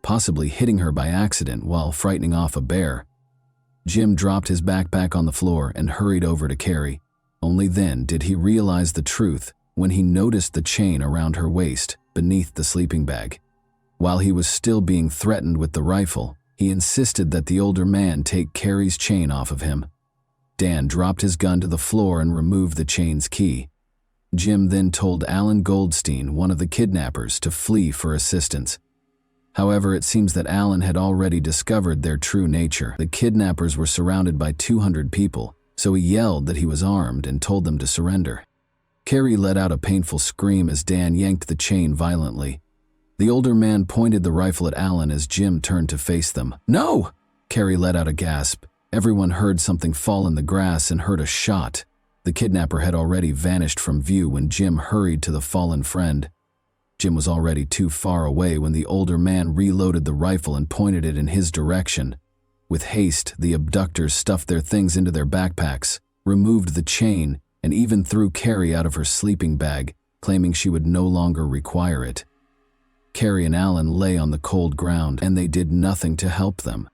possibly hitting her by accident while frightening off a bear. Jim dropped his backpack on the floor and hurried over to Carrie. Only then did he realize the truth when he noticed the chain around her waist beneath the sleeping bag. While he was still being threatened with the rifle, he insisted that the older man take Carrie's chain off of him. Dan dropped his gun to the floor and removed the chain's key. Jim then told Alan Goldstein, one of the kidnappers, to flee for assistance. However, it seems that Alan had already discovered their true nature. The kidnappers were surrounded by 200 people, so he yelled that he was armed and told them to surrender. Carrie let out a painful scream as Dan yanked the chain violently. The older man pointed the rifle at Alan as Jim turned to face them. "No!" Carrie let out a gasp. Everyone heard something fall in the grass and heard a shot. The kidnapper had already vanished from view when Jim hurried to the fallen friend. Jim was already too far away when the older man reloaded the rifle and pointed it in his direction. With haste, the abductors stuffed their things into their backpacks, removed the chain, and even threw Carrie out of her sleeping bag, claiming she would no longer require it. Carrie and Alan lay on the cold ground, and they did nothing to help them.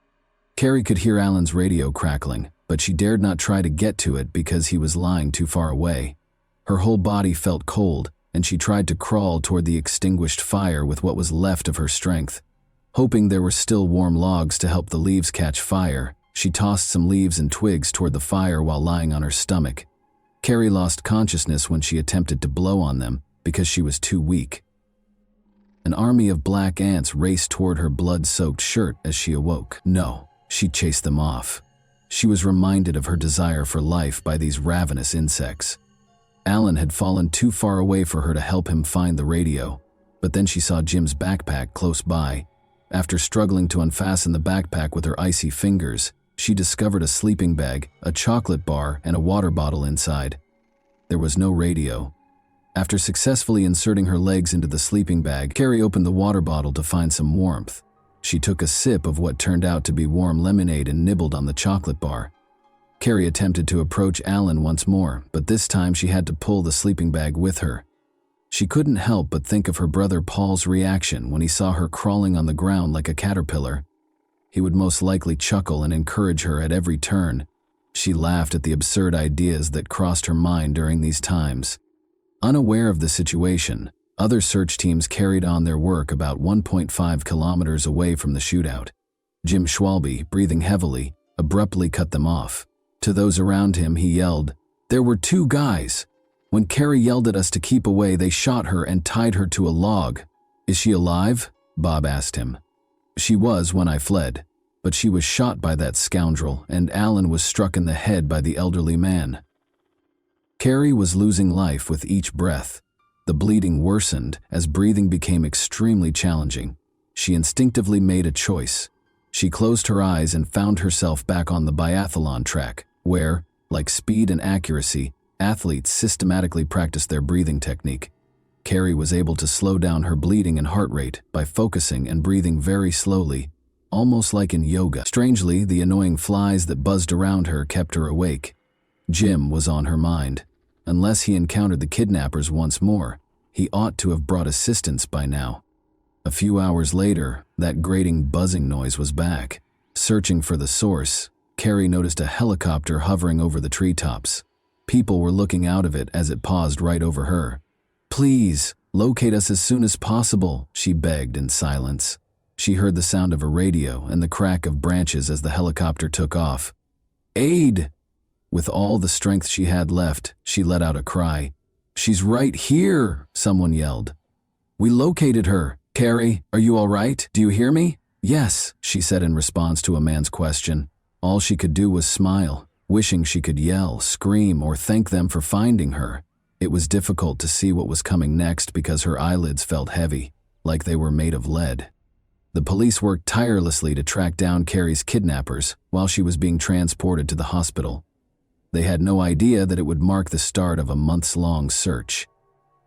Carrie could hear Alan's radio crackling, but she dared not try to get to it because he was lying too far away. Her whole body felt cold, and she tried to crawl toward the extinguished fire with what was left of her strength. Hoping there were still warm logs to help the leaves catch fire, she tossed some leaves and twigs toward the fire while lying on her stomach. Carrie lost consciousness when she attempted to blow on them because she was too weak. An army of black ants raced toward her blood-soaked shirt as she awoke. No, she chased them off. She was reminded of her desire for life by these ravenous insects. Alan had fallen too far away for her to help him find the radio, but then she saw Jim's backpack close by. After struggling to unfasten the backpack with her icy fingers, she discovered a sleeping bag, a chocolate bar, and a water bottle inside. There was no radio. After successfully inserting her legs into the sleeping bag, Carrie opened the water bottle to find some warmth. She took a sip of what turned out to be warm lemonade and nibbled on the chocolate bar. Carrie attempted to approach Alan once more, but this time she had to pull the sleeping bag with her. She couldn't help but think of her brother Paul's reaction when he saw her crawling on the ground like a caterpillar. He would most likely chuckle and encourage her at every turn. She laughed at the absurd ideas that crossed her mind during these times. Unaware of the situation, other search teams carried on their work about 1.5 kilometers away from the shootout. Jim Schwalbe, breathing heavily, abruptly cut them off. To those around him, he yelled, "There were 2 guys. When Carrie yelled at us to keep away, they shot her and tied her to a log." "Is she alive?" Bob asked him. "She was when I fled, but she was shot by that scoundrel, and Alan was struck in the head by the elderly man." Carrie was losing life with each breath. The bleeding worsened as breathing became extremely challenging. She instinctively made a choice. She closed her eyes and found herself back on the biathlon track, where, like speed and accuracy, athletes systematically practice their breathing technique. Carrie was able to slow down her bleeding and heart rate by focusing and breathing very slowly, almost like in yoga. Strangely, the annoying flies that buzzed around her kept her awake. Jim was on her mind. Unless he encountered the kidnappers once more, he ought to have brought assistance by now. A few hours later, that grating buzzing noise was back. Searching for the source, Carrie noticed a helicopter hovering over the treetops. People were looking out of it as it paused right over her. "Please, locate us as soon as possible," she begged in silence. She heard the sound of a radio and the crack of branches as the helicopter took off. "Aid!" With all the strength she had left, she let out a cry. "She's right here!" someone yelled. "We located her. Carrie, are you all right? Do you hear me?" "Yes," she said in response to a man's question. All she could do was smile, wishing she could yell, scream, or thank them for finding her. It was difficult to see what was coming next because her eyelids felt heavy, like they were made of lead. The police worked tirelessly to track down Carrie's kidnappers while she was being transported to the hospital. They had no idea that it would mark the start of a months-long search.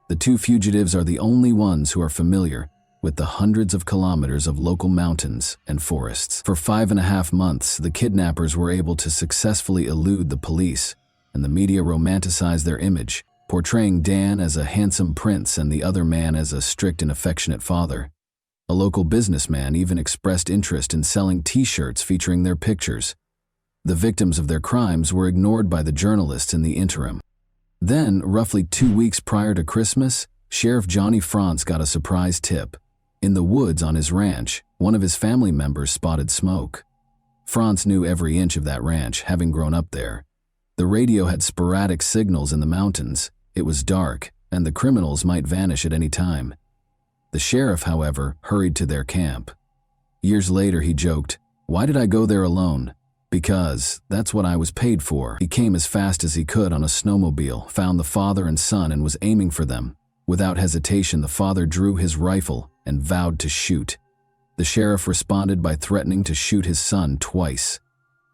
The two fugitives are the only ones who are familiar with the hundreds of kilometers of local mountains and forests. For 5.5 months, the kidnappers were able to successfully elude the police, and the media romanticized their image, portraying Dan as a handsome prince and the other man as a strict and affectionate father. A local businessman even expressed interest in selling T-shirts featuring their pictures. The victims of their crimes were ignored by the journalists in the interim. Then, roughly 2 weeks prior to Christmas, Sheriff Johnny Franz got a surprise tip. In the woods on his ranch, one of his family members spotted smoke. Franz knew every inch of that ranch, having grown up there. The radio had sporadic signals in the mountains. It was dark, and the criminals might vanish at any time. The sheriff, however, hurried to their camp. Years later, he joked, "Why did I go there alone? Because that's what I was paid for." He came as fast as he could on a snowmobile, found the father and son, and was aiming for them. Without hesitation, the father drew his rifle and vowed to shoot. The sheriff responded by threatening to shoot his son twice.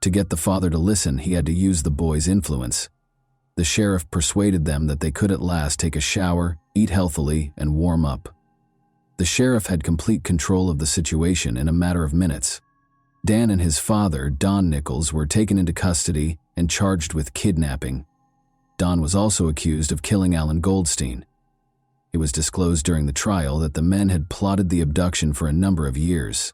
To get the father to listen, he had to use the boy's influence. The sheriff persuaded them that they could at last take a shower, eat healthily, and warm up. The sheriff had complete control of the situation in a matter of minutes. Dan and his father, Don Nichols, were taken into custody and charged with kidnapping. Don was also accused of killing Alan Goldstein. It was disclosed during the trial that the men had plotted the abduction for a number of years.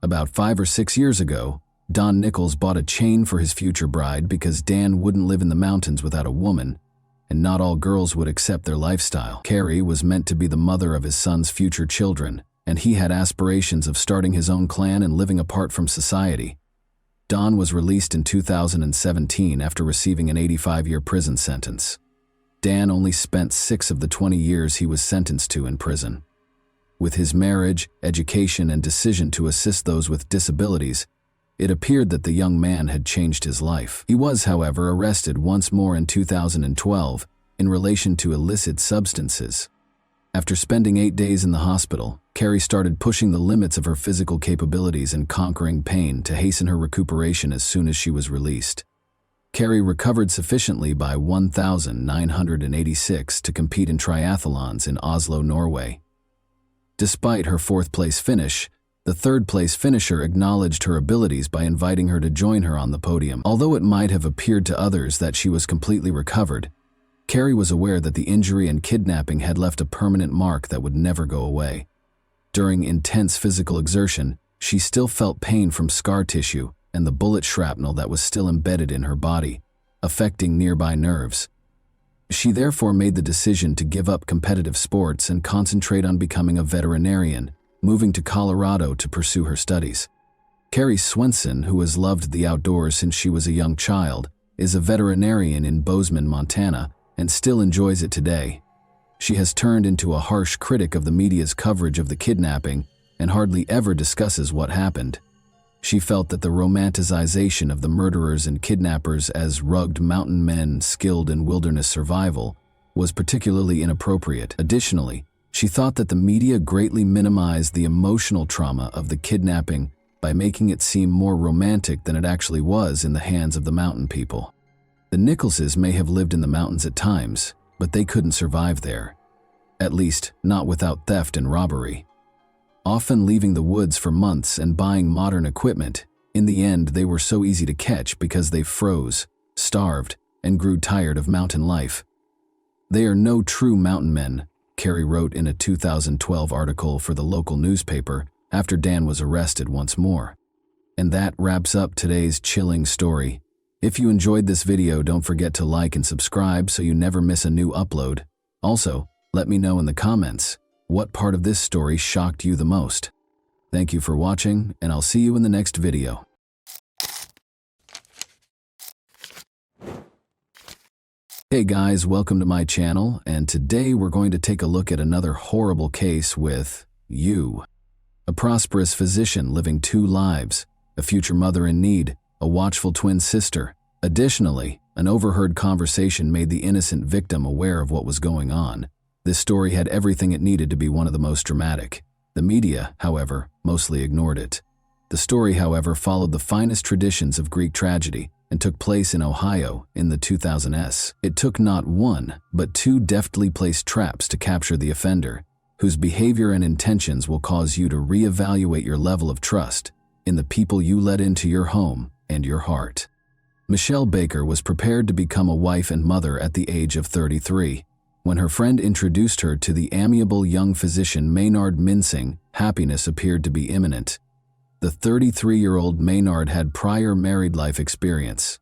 About 5 or 6 years ago, Don Nichols bought a chain for his future bride because Dan wouldn't live in the mountains without a woman, and not all girls would accept their lifestyle. Carrie was meant to be the mother of his son's future children, and he had aspirations of starting his own clan and living apart from society. Don was released in 2017 after receiving an 85-year prison sentence. Dan only spent 6 of the 20 years he was sentenced to in prison. With his marriage, education, and decision to assist those with disabilities, it appeared that the young man had changed his life. He was, however, arrested once more in 2012 in relation to illicit substances. After spending 8 days in the hospital, Carrie started pushing the limits of her physical capabilities and conquering pain to hasten her recuperation as soon as she was released. Carrie recovered sufficiently by 1,986 to compete in triathlons in Oslo, Norway. Despite her 4th-place finish, the 3rd-place finisher acknowledged her abilities by inviting her to join her on the podium. Although it might have appeared to others that she was completely recovered, Carrie was aware that the injury and kidnapping had left a permanent mark that would never go away. During intense physical exertion, she still felt pain from scar tissue and the bullet shrapnel that was still embedded in her body, affecting nearby nerves. She therefore made the decision to give up competitive sports and concentrate on becoming a veterinarian, moving to Colorado to pursue her studies. Carrie Swenson, who has loved the outdoors since she was a young child, is a veterinarian in Bozeman, Montana, and still enjoys it today. She has turned into a harsh critic of the media's coverage of the kidnapping and hardly ever discusses what happened. She felt that the romanticization of the murderers and kidnappers as rugged mountain men skilled in wilderness survival was particularly inappropriate. Additionally, she thought that the media greatly minimized the emotional trauma of the kidnapping by making it seem more romantic than it actually was in the hands of the mountain people. The Nicholses may have lived in the mountains at times, but they couldn't survive there. At least, not without theft and robbery. Often leaving the woods for months and buying modern equipment, in the end they were so easy to catch because they froze, starved, and grew tired of mountain life. They are no true mountain men, Carrie wrote in a 2012 article for the local newspaper after Dan was arrested once more. And that wraps up today's chilling story. If you enjoyed this video, don't forget to like and subscribe so you never miss a new upload. Also, let me know in the comments, what part of this story shocked you the most? Thank you for watching, and I'll see you in the next video. Hey guys, welcome to my channel, and today we're going to take a look at another horrible case with you. A prosperous physician living two lives, a future mother in need, a watchful twin sister. Additionally, an overheard conversation made the innocent victim aware of what was going on. This story had everything it needed to be one of the most dramatic. The media, however, mostly ignored it. The story, however, followed the finest traditions of Greek tragedy and took place in Ohio in the 2000s. It took not one, but two deftly placed traps to capture the offender, whose behavior and intentions will cause you to reevaluate your level of trust in the people you let into your home and your heart. Michelle Baker was prepared to become a wife and mother at the age of 33. When her friend introduced her to the amiable young physician Maynard Mincing, happiness appeared to be imminent. The 33-year-old Maynard had prior married life experience.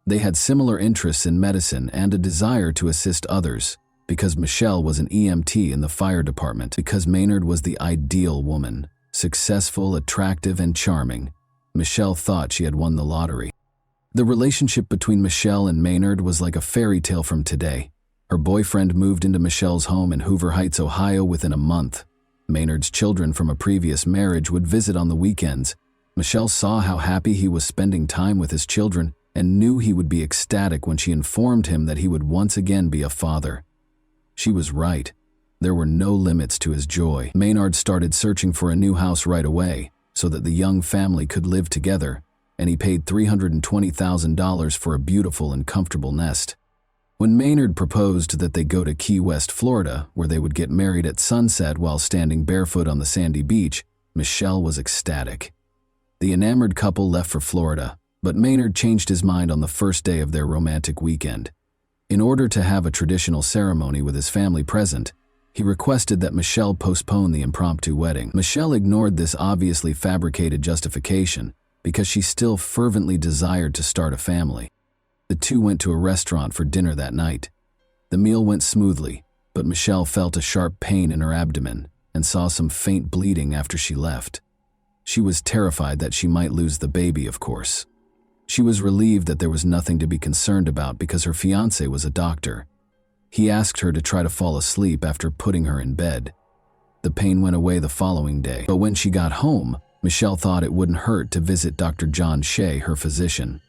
They had similar interests in medicine and a desire to assist others, because Michelle was an EMT in the fire department, because Maynard was the ideal woman, successful, attractive, and charming. Michelle thought she had won the lottery. The relationship between Michelle and Maynard was like a fairy tale from today. Her boyfriend moved into Michelle's home in Hoover Heights, Ohio within a month. Maynard's children from a previous marriage would visit on the weekends. Michelle saw how happy he was spending time with his children and knew he would be ecstatic when she informed him that he would once again be a father. She was right. There were no limits to his joy. Maynard started searching for a new house right away so that the young family could live together, and he paid $320,000 for a beautiful and comfortable nest. When Maynard proposed that they go to Key West, Florida, where they would get married at sunset while standing barefoot on the sandy beach, Michelle was ecstatic. The enamored couple left for Florida, but Maynard changed his mind on the first day of their romantic weekend. In order to have a traditional ceremony with his family present, he requested that Michelle postpone the impromptu wedding. Michelle ignored this obviously fabricated justification because she still fervently desired to start a family. The two went to a restaurant for dinner that night. The meal went smoothly, but Michelle felt a sharp pain in her abdomen and saw some faint bleeding after she left. She was terrified that she might lose the baby, of course. She was relieved that there was nothing to be concerned about because her fiancé was a doctor. He asked her to try to fall asleep after putting her in bed. The pain went away the following day, but when she got home, Michelle thought it wouldn't hurt to visit Dr. John Shea, her physician.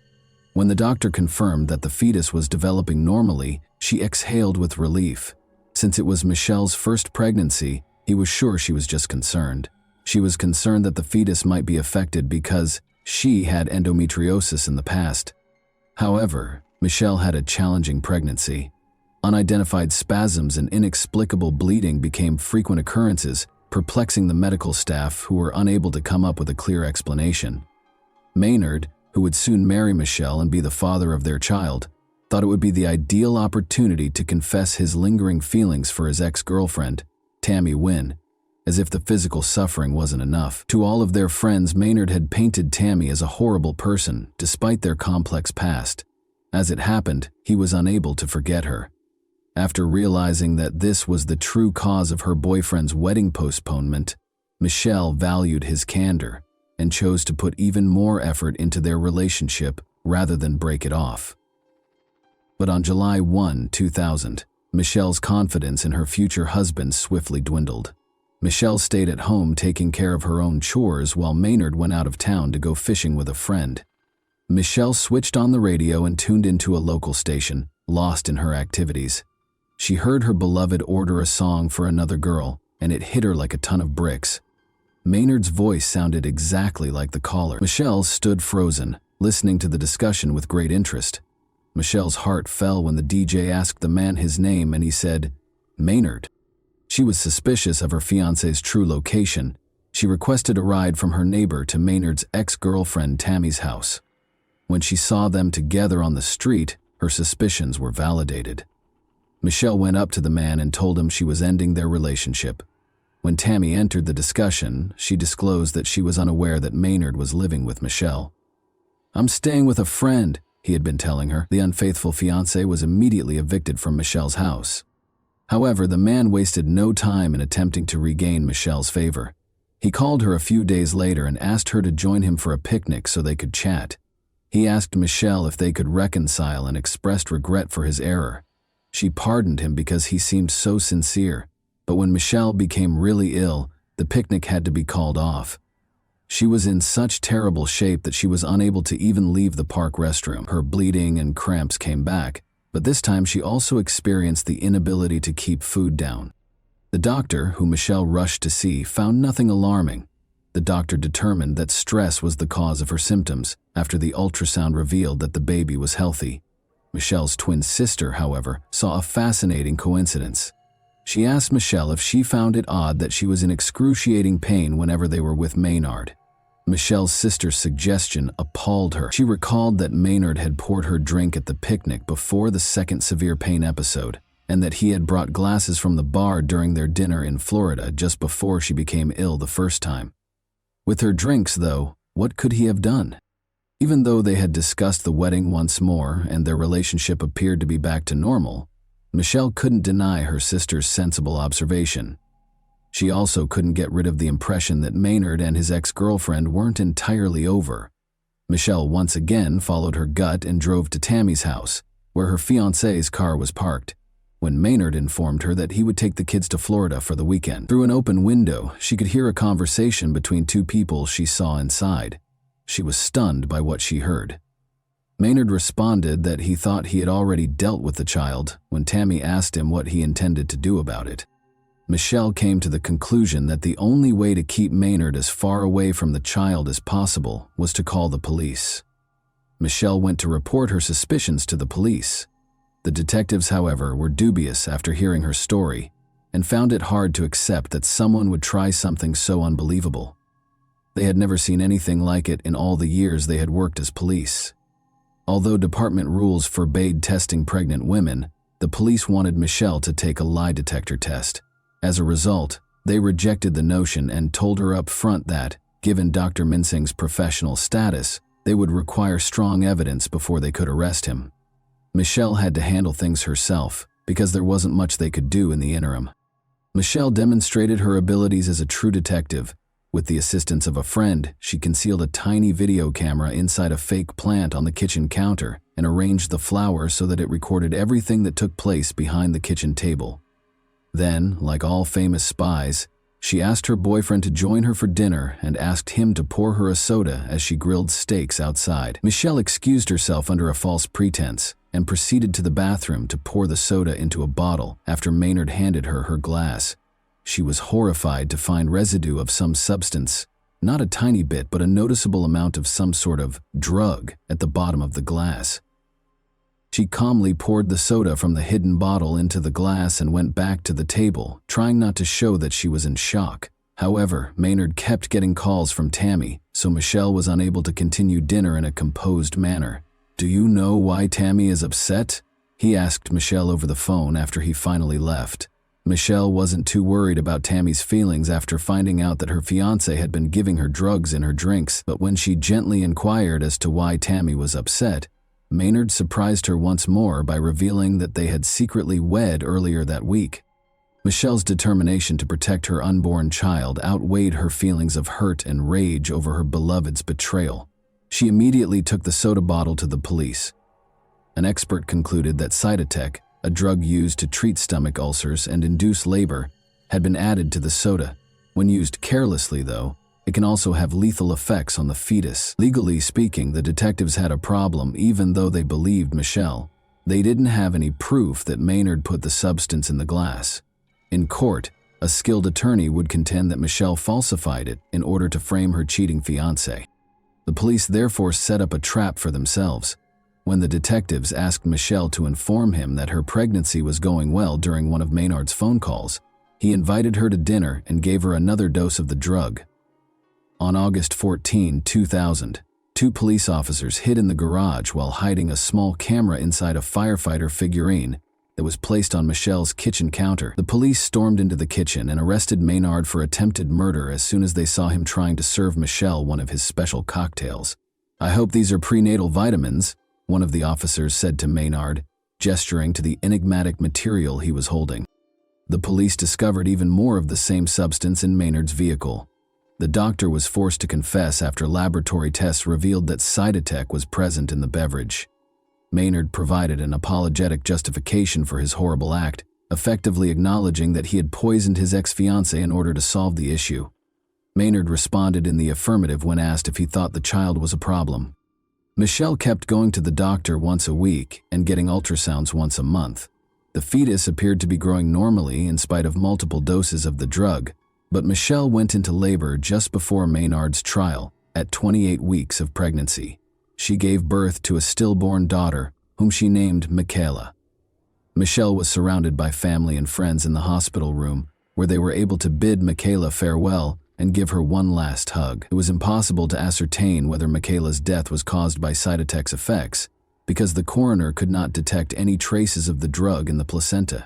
When the doctor confirmed that the fetus was developing normally, she exhaled with relief. Since it was Michelle's first pregnancy, he was sure she was just concerned. She was concerned that the fetus might be affected because she had endometriosis in the past. However, Michelle had a challenging pregnancy. Unidentified spasms and inexplicable bleeding became frequent occurrences, perplexing the medical staff who were unable to come up with a clear explanation. Maynard, who would soon marry Michelle and be the father of their child, thought it would be the ideal opportunity to confess his lingering feelings for his ex-girlfriend, Tammy Wynn, as if the physical suffering wasn't enough. To all of their friends, Maynard had painted Tammy as a horrible person, despite their complex past. As it happened, he was unable to forget her. After realizing that this was the true cause of her boyfriend's wedding postponement, Michelle valued his candor and chose to put even more effort into their relationship rather than break it off. But on July 1, 2000, Michelle's confidence in her future husband swiftly dwindled. Michelle stayed at home taking care of her own chores while Maynard went out of town to go fishing with a friend. Michelle switched on the radio and tuned into a local station, lost in her activities. She heard her beloved order a song for another girl, and it hit her like a ton of bricks. Maynard's voice sounded exactly like the caller. Michelle stood frozen, listening to the discussion with great interest. Michelle's heart fell when the DJ asked the man his name and he said, "Maynard." She was suspicious of her fiancé's true location. She requested a ride from her neighbor to Maynard's ex-girlfriend Tammy's house. When she saw them together on the street, her suspicions were validated. Michelle went up to the man and told him she was ending their relationship. When Tammy entered the discussion, she disclosed that she was unaware that Maynard was living with Michelle. "I'm staying with a friend," he had been telling her. The unfaithful fiancé was immediately evicted from Michelle's house. However, the man wasted no time in attempting to regain Michelle's favor. He called her a few days later and asked her to join him for a picnic so they could chat. He asked Michelle if they could reconcile and expressed regret for his error. She pardoned him because he seemed so sincere, but when Michelle became really ill, the picnic had to be called off. She was in such terrible shape that she was unable to even leave the park restroom. Her bleeding and cramps came back, but this time she also experienced the inability to keep food down. The doctor, who Michelle rushed to see, found nothing alarming. The doctor determined that stress was the cause of her symptoms after the ultrasound revealed that the baby was healthy. Michelle's twin sister, however, saw a fascinating coincidence. She asked Michelle if she found it odd that she was in excruciating pain whenever they were with Maynard. Michelle's sister's suggestion appalled her. She recalled that Maynard had poured her drink at the picnic before the second severe pain episode, and that he had brought glasses from the bar during their dinner in Florida just before she became ill the first time. With her drinks, though, what could he have done? Even though they had discussed the wedding once more and their relationship appeared to be back to normal, Michelle couldn't deny her sister's sensible observation. She also couldn't get rid of the impression that Maynard and his ex-girlfriend weren't entirely over. Michelle once again followed her gut and drove to Tammy's house, where her fiancé's car was parked, when Maynard informed her that he would take the kids to Florida for the weekend. Through an open window, she could hear a conversation between two people she saw inside. She was stunned by what she heard. Maynard responded that he thought he had already dealt with the child when Tammy asked him what he intended to do about it. Michelle came to the conclusion that the only way to keep Maynard as far away from the child as possible was to call the police. Michelle went to report her suspicions to the police. The detectives, however, were dubious after hearing her story and found it hard to accept that someone would try something so unbelievable. They had never seen anything like it in all the years they had worked as police. Although department rules forbade testing pregnant women, the police wanted Michelle to take a lie detector test. As a result, they rejected the notion and told her up front that, given Dr. Minsing's professional status, they would require strong evidence before they could arrest him. Michelle had to handle things herself because there wasn't much they could do in the interim. Michelle demonstrated her abilities as a true detective. With the assistance of a friend, she concealed a tiny video camera inside a fake plant on the kitchen counter and arranged the flowers so that it recorded everything that took place behind the kitchen table. Then, like all famous spies, she asked her boyfriend to join her for dinner and asked him to pour her a soda as she grilled steaks outside. Michelle excused herself under a false pretense and proceeded to the bathroom to pour the soda into a bottle after Maynard handed her her glass. She was horrified to find residue of some substance, not a tiny bit but a noticeable amount of some sort of drug at the bottom of the glass. She calmly poured the soda from the hidden bottle into the glass and went back to the table, trying not to show that she was in shock. However, Maynard kept getting calls from Tammy, so Michelle was unable to continue dinner in a composed manner. "Do you know why Tammy is upset?" he asked Michelle over the phone after he finally left. Michelle wasn't too worried about Tammy's feelings after finding out that her fiancé had been giving her drugs in her drinks, but when she gently inquired as to why Tammy was upset, Maynard surprised her once more by revealing that they had secretly wed earlier that week. Michelle's determination to protect her unborn child outweighed her feelings of hurt and rage over her beloved's betrayal. She immediately took the soda bottle to the police. An expert concluded that Cytotec, a drug used to treat stomach ulcers and induce labor, had been added to the soda. When used carelessly, though, it can also have lethal effects on the fetus. Legally speaking, the detectives had a problem even though they believed Michelle. They didn't have any proof that Maynard put the substance in the glass. In court, a skilled attorney would contend that Michelle falsified it in order to frame her cheating fiancé. The police therefore set up a trap for themselves. When the detectives asked Michelle to inform him that her pregnancy was going well during one of Maynard's phone calls, he invited her to dinner and gave her another dose of the drug. On August 14, 2000, two police officers hid in the garage while hiding a small camera inside a firefighter figurine that was placed on Michelle's kitchen counter. The police stormed into the kitchen and arrested Maynard for attempted murder as soon as they saw him trying to serve Michelle one of his special cocktails. "I hope these are prenatal vitamins," one of the officers said to Maynard, gesturing to the enigmatic material he was holding. The police discovered even more of the same substance in Maynard's vehicle. The doctor was forced to confess after laboratory tests revealed that Cytotec was present in the beverage. Maynard provided an apologetic justification for his horrible act, effectively acknowledging that he had poisoned his ex-fiancée in order to solve the issue. Maynard responded in the affirmative when asked if he thought the child was a problem. Michelle kept going to the doctor once a week and getting ultrasounds once a month. The fetus appeared to be growing normally in spite of multiple doses of the drug, but Michelle went into labor just before Maynard's trial, at 28 weeks of pregnancy. She gave birth to a stillborn daughter, whom she named Michaela. Michelle was surrounded by family and friends in the hospital room, where they were able to bid Michaela farewell and give her one last hug. It was impossible to ascertain whether Michaela's death was caused by Cytotec's effects, because the coroner could not detect any traces of the drug in the placenta.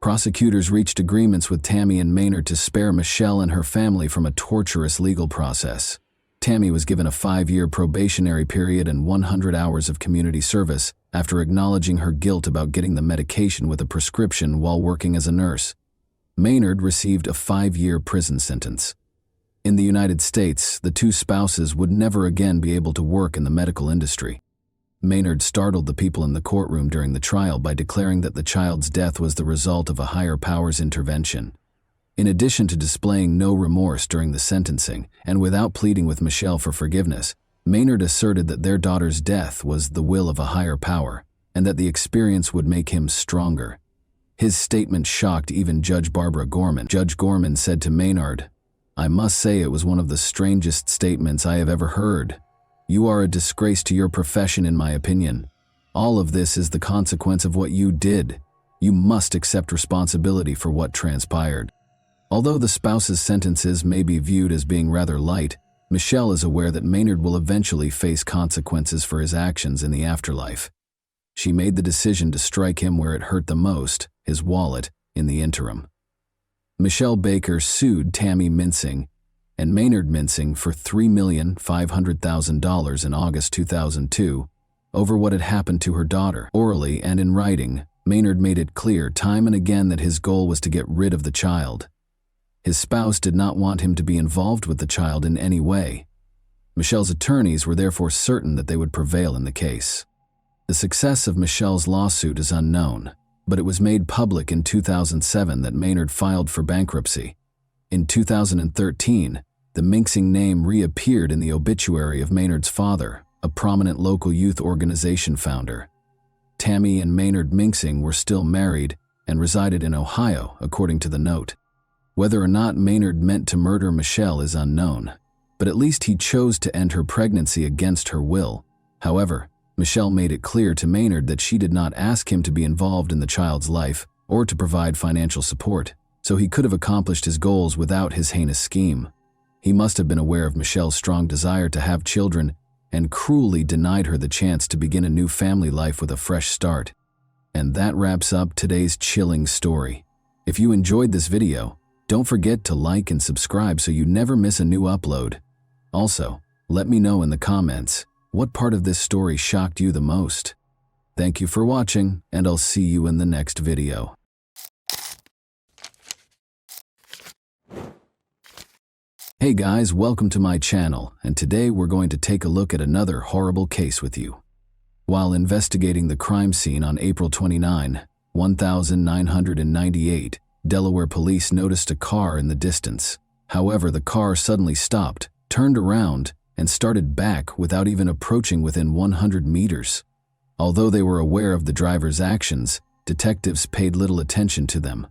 Prosecutors reached agreements with Tammy and Maynard to spare Michelle and her family from a torturous legal process. Tammy was given a 5-year probationary period and 100 hours of community service after acknowledging her guilt about getting the medication with a prescription while working as a nurse. Maynard received a 5-year prison sentence. In the United States, the two spouses would never again be able to work in the medical industry. Maynard startled the people in the courtroom during the trial by declaring that the child's death was the result of a higher power's intervention. In addition to displaying no remorse during the sentencing, and without pleading with Michelle for forgiveness, Maynard asserted that their daughter's death was the will of a higher power, and that the experience would make him stronger. His statement shocked even Judge Barbara Gorman. Judge Gorman said to Maynard, "I must say it was one of the strangest statements I have ever heard. You are a disgrace to your profession, in my opinion. All of this is the consequence of what you did. You must accept responsibility for what transpired." Although the spouses' sentences may be viewed as being rather light, Michelle is aware that Maynard will eventually face consequences for his actions in the afterlife. She made the decision to strike him where it hurt the most, his wallet, in the interim. Michelle Baker sued Tammy Mincing and Maynard Mincing for $3,500,000 in August 2002 over what had happened to her daughter. Orally and in writing, Maynard made it clear time and again that his goal was to get rid of the child. His spouse did not want him to be involved with the child in any way. Michelle's attorneys were therefore certain that they would prevail in the case. The success of Michelle's lawsuit is unknown, but it was made public in 2007 that Maynard filed for bankruptcy. In 2013, the Mincing name reappeared in the obituary of Maynard's father, a prominent local youth organization founder. Tammy and Maynard Mincing were still married and resided in Ohio, according to the note. Whether or not Maynard meant to murder Michelle is unknown, but at least he chose to end her pregnancy against her will. However, Michelle made it clear to Maynard that she did not ask him to be involved in the child's life or to provide financial support, so he could have accomplished his goals without his heinous scheme. He must have been aware of Michelle's strong desire to have children and cruelly denied her the chance to begin a new family life with a fresh start. And that wraps up today's chilling story. If you enjoyed this video, don't forget to like and subscribe so you never miss a new upload. Also, let me know in the comments what part of this story shocked you the most. Thank you for watching, and I'll see you in the next video. Hey guys, welcome to my channel, and today we're going to take a look at another horrible case with you. While investigating the crime scene on April 29, 1998, Delaware police noticed a car in the distance. However, the car suddenly stopped, turned around, and started back without even approaching within 100 meters. Although they were aware of the driver's actions, detectives paid little attention to them.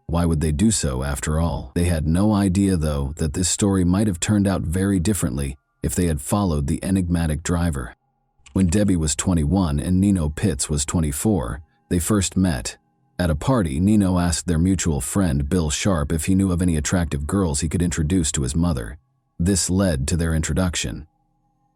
Why would they do so after all? They had no idea, though, that this story might have turned out very differently if they had followed the enigmatic driver. When Debbie was 21 and Nino Pitts was 24, they first met. At a party, Nino asked their mutual friend Bill Sharp if he knew of any attractive girls he could introduce to his mother. This led to their introduction.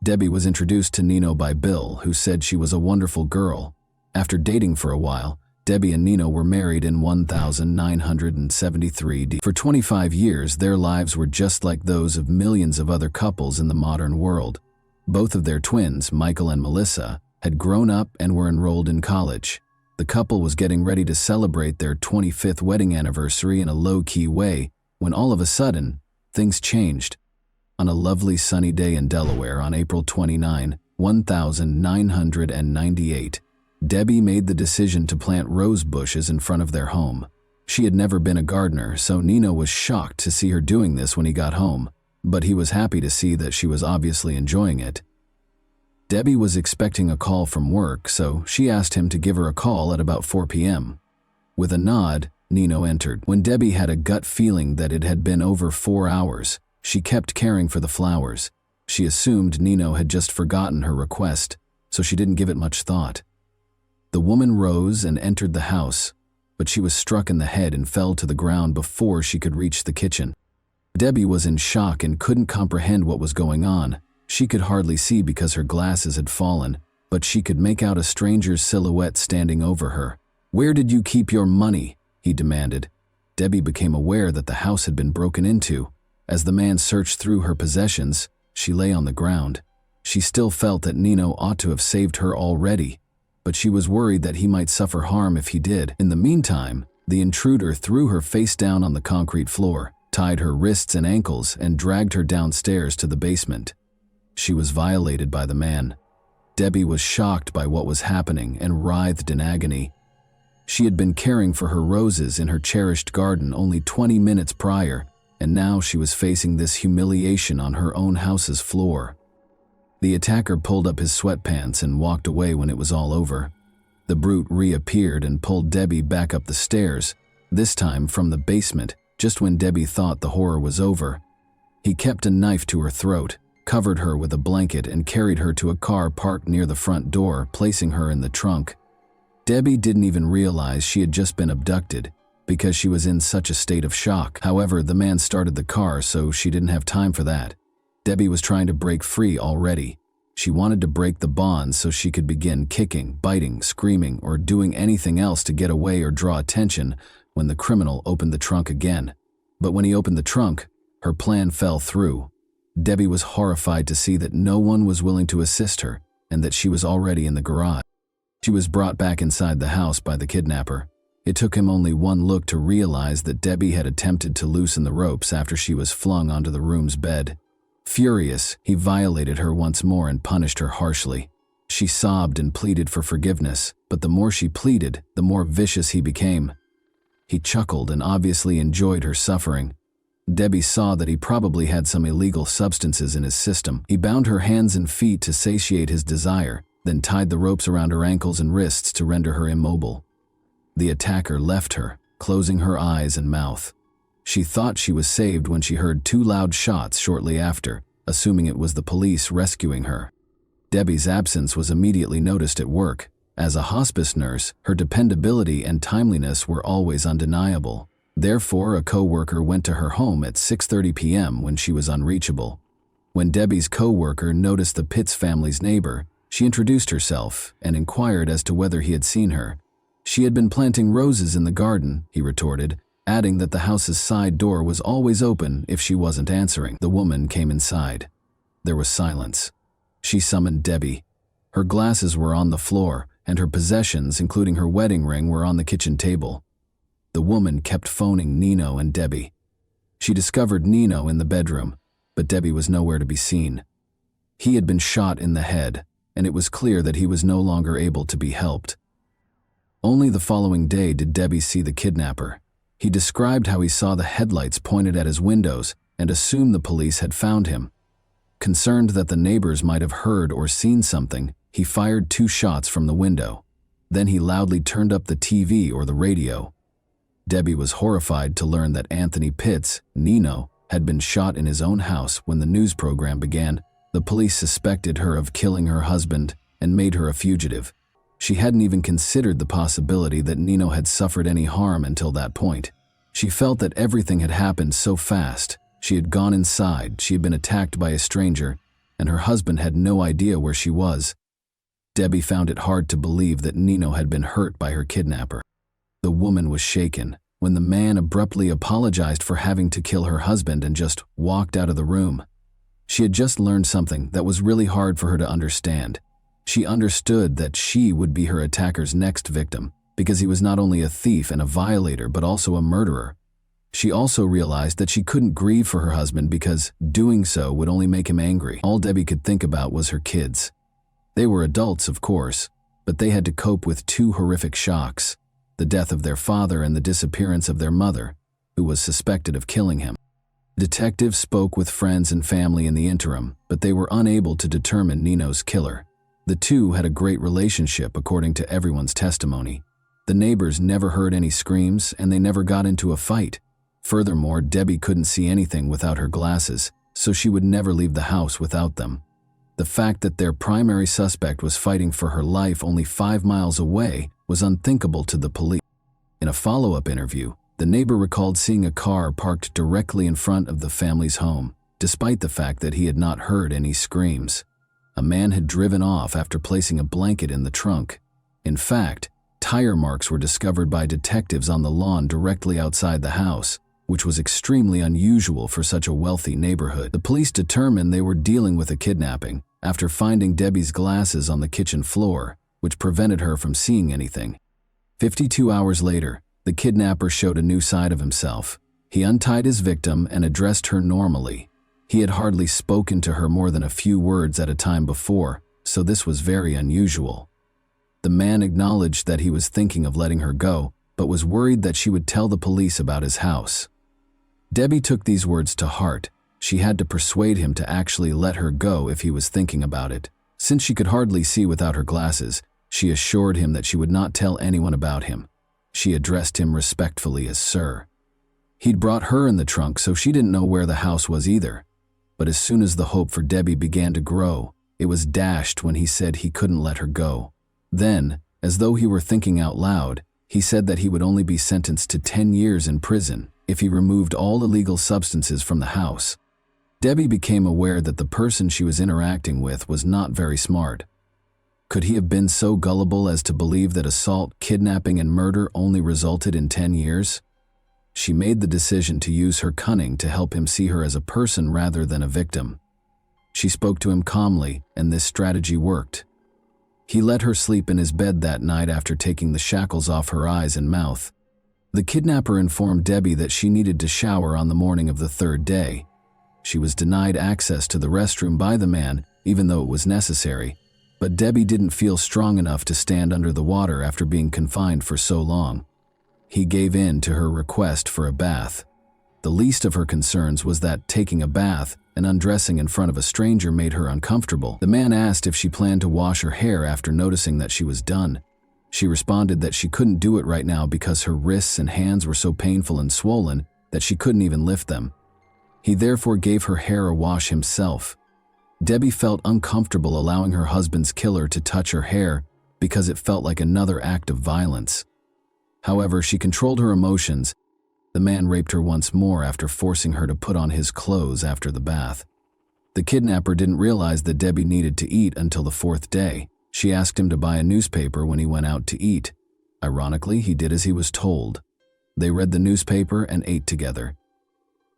Debbie was introduced to Nino by Bill, who said she was a wonderful girl. After dating for a while, Debbie and Nino were married in 1973. For 25 years, their lives were just like those of millions of other couples in the modern world. Both of their twins, Michael and Melissa, had grown up and were enrolled in college. The couple was getting ready to celebrate their 25th wedding anniversary in a low-key way when all of a sudden, things changed. On a lovely sunny day in Delaware on April 29, 1998, Debbie made the decision to plant rose bushes in front of their home. She had never been a gardener, so Nino was shocked to see her doing this when he got home, but he was happy to see that she was obviously enjoying it. Debbie was expecting a call from work, so she asked him to give her a call at about 4 p.m. With a nod, Nino entered. When Debbie had a gut feeling that it had been over 4 hours, she kept caring for the flowers. She assumed Nino had just forgotten her request, so she didn't give it much thought. The woman rose and entered the house, but she was struck in the head and fell to the ground before she could reach the kitchen. Debbie was in shock and couldn't comprehend what was going on. She could hardly see because her glasses had fallen, but she could make out a stranger's silhouette standing over her. "Where did you keep your money?" he demanded. Debbie became aware that the house had been broken into. As the man searched through her possessions, she lay on the ground. She still felt that Nino ought to have saved her already, but she was worried that he might suffer harm if he did. In the meantime, the intruder threw her face down on the concrete floor, tied her wrists and ankles, and dragged her downstairs to the basement. She was violated by the man. Debbie was shocked by what was happening and writhed in agony. She had been caring for her roses in her cherished garden only 20 minutes prior, and now she was facing this humiliation on her own house's floor. The attacker pulled up his sweatpants and walked away when it was all over. The brute reappeared and pulled Debbie back up the stairs, this time from the basement, just when Debbie thought the horror was over. He kept a knife to her throat, covered her with a blanket, and carried her to a car parked near the front door, placing her in the trunk. Debbie didn't even realize she had just been abducted, because she was in such a state of shock. However, the man started the car, so she didn't have time for that. Debbie was trying to break free already. She wanted to break the bonds so she could begin kicking, biting, screaming, or doing anything else to get away or draw attention when the criminal opened the trunk again. But when he opened the trunk, her plan fell through. Debbie was horrified to see that no one was willing to assist her and that she was already in the garage. She was brought back inside the house by the kidnapper. It took him only one look to realize that Debbie had attempted to loosen the ropes after she was flung onto the room's bed. Furious, he violated her once more and punished her harshly. She sobbed and pleaded for forgiveness, but the more she pleaded, the more vicious he became. He chuckled and obviously enjoyed her suffering. Debbie saw that he probably had some illegal substances in his system. He bound her hands and feet to satiate his desire, then tied the ropes around her ankles and wrists to render her immobile. The attacker left her, closing her eyes and mouth. She thought she was saved when she heard 2 loud shots shortly after, assuming it was the police rescuing her. Debbie's absence was immediately noticed at work. As a hospice nurse, her dependability and timeliness were always undeniable. Therefore, a co-worker went to her home at 6:30 p.m. when she was unreachable. When Debbie's co-worker noticed the Pitts family's neighbor, she introduced herself and inquired as to whether he had seen her. "She had been planting roses in the garden," he retorted, adding that the house's side door was always open if she wasn't answering. The woman came inside. There was silence. She summoned Debbie. Her glasses were on the floor, and her possessions, including her wedding ring, were on the kitchen table. The woman kept phoning Nino and Debbie. She discovered Nino in the bedroom, but Debbie was nowhere to be seen. He had been shot in the head, and it was clear that he was no longer able to be helped. Only the following day did Debbie see the kidnapper. He described how he saw the headlights pointed at his windows and assumed the police had found him. Concerned that the neighbors might have heard or seen something, he fired 2 shots from the window. Then he loudly turned up the TV or the radio. Debbie was horrified to learn that Anthony Pitts, Nino, had been shot in his own house when the news program began. The police suspected her of killing her husband and made her a fugitive. She hadn't even considered the possibility that Nino had suffered any harm until that point. She felt that everything had happened so fast. She had gone inside, she had been attacked by a stranger, and her husband had no idea where she was. Debbie found it hard to believe that Nino had been hurt by her kidnapper. The woman was shaken when the man abruptly apologized for having to kill her husband and just walked out of the room. She had just learned something that was really hard for her to understand. She understood that she would be her attacker's next victim because he was not only a thief and a violator but also a murderer. She also realized that she couldn't grieve for her husband because doing so would only make him angry. All Debbie could think about was her kids. They were adults, of course, but they had to cope with 2 horrific shocks: the death of their father and the disappearance of their mother, who was suspected of killing him. Detectives spoke with friends and family in the interim, but they were unable to determine Nino's killer. The two had a great relationship according to everyone's testimony. The neighbors never heard any screams and they never got into a fight. Furthermore, Debbie couldn't see anything without her glasses, so she would never leave the house without them. The fact that their primary suspect was fighting for her life only 5 miles away was unthinkable to the police. In a follow-up interview, the neighbor recalled seeing a car parked directly in front of the family's home, despite the fact that he had not heard any screams. A man had driven off after placing a blanket in the trunk. In fact, tire marks were discovered by detectives on the lawn directly outside the house, which was extremely unusual for such a wealthy neighborhood. The police determined they were dealing with a kidnapping after finding Debbie's glasses on the kitchen floor, which prevented her from seeing anything. 52 hours later, the kidnapper showed a new side of himself. He untied his victim and addressed her normally. He had hardly spoken to her more than a few words at a time before, so this was very unusual. The man acknowledged that he was thinking of letting her go, but was worried that she would tell the police about his house. Debbie took these words to heart. She had to persuade him to actually let her go if he was thinking about it. Since she could hardly see without her glasses, she assured him that she would not tell anyone about him. She addressed him respectfully as Sir. He'd brought her in the trunk, so she didn't know where the house was either. But as soon as the hope for Debbie began to grow, it was dashed when he said he couldn't let her go. Then, as though he were thinking out loud, he said that he would only be sentenced to 10 years in prison if he removed all illegal substances from the house. Debbie became aware that the person she was interacting with was not very smart. Could he have been so gullible as to believe that assault, kidnapping, and murder only resulted in 10 years? She made the decision to use her cunning to help him see her as a person rather than a victim. She spoke to him calmly, and this strategy worked. He let her sleep in his bed that night after taking the shackles off her eyes and mouth. The kidnapper informed Debbie that she needed to shower on the morning of the 3rd day. She was denied access to the restroom by the man, even though it was necessary, but Debbie didn't feel strong enough to stand under the water after being confined for so long. He gave in to her request for a bath. The least of her concerns was that taking a bath and undressing in front of a stranger made her uncomfortable. The man asked if she planned to wash her hair after noticing that she was done. She responded that she couldn't do it right now because her wrists and hands were so painful and swollen that she couldn't even lift them. He therefore gave her hair a wash himself. Debbie felt uncomfortable allowing her husband's killer to touch her hair because it felt like another act of violence. However, she controlled her emotions. The man raped her once more after forcing her to put on his clothes after the bath. The kidnapper didn't realize that Debbie needed to eat until the 4th day. She asked him to buy a newspaper when he went out to eat. Ironically, he did as he was told. They read the newspaper and ate together.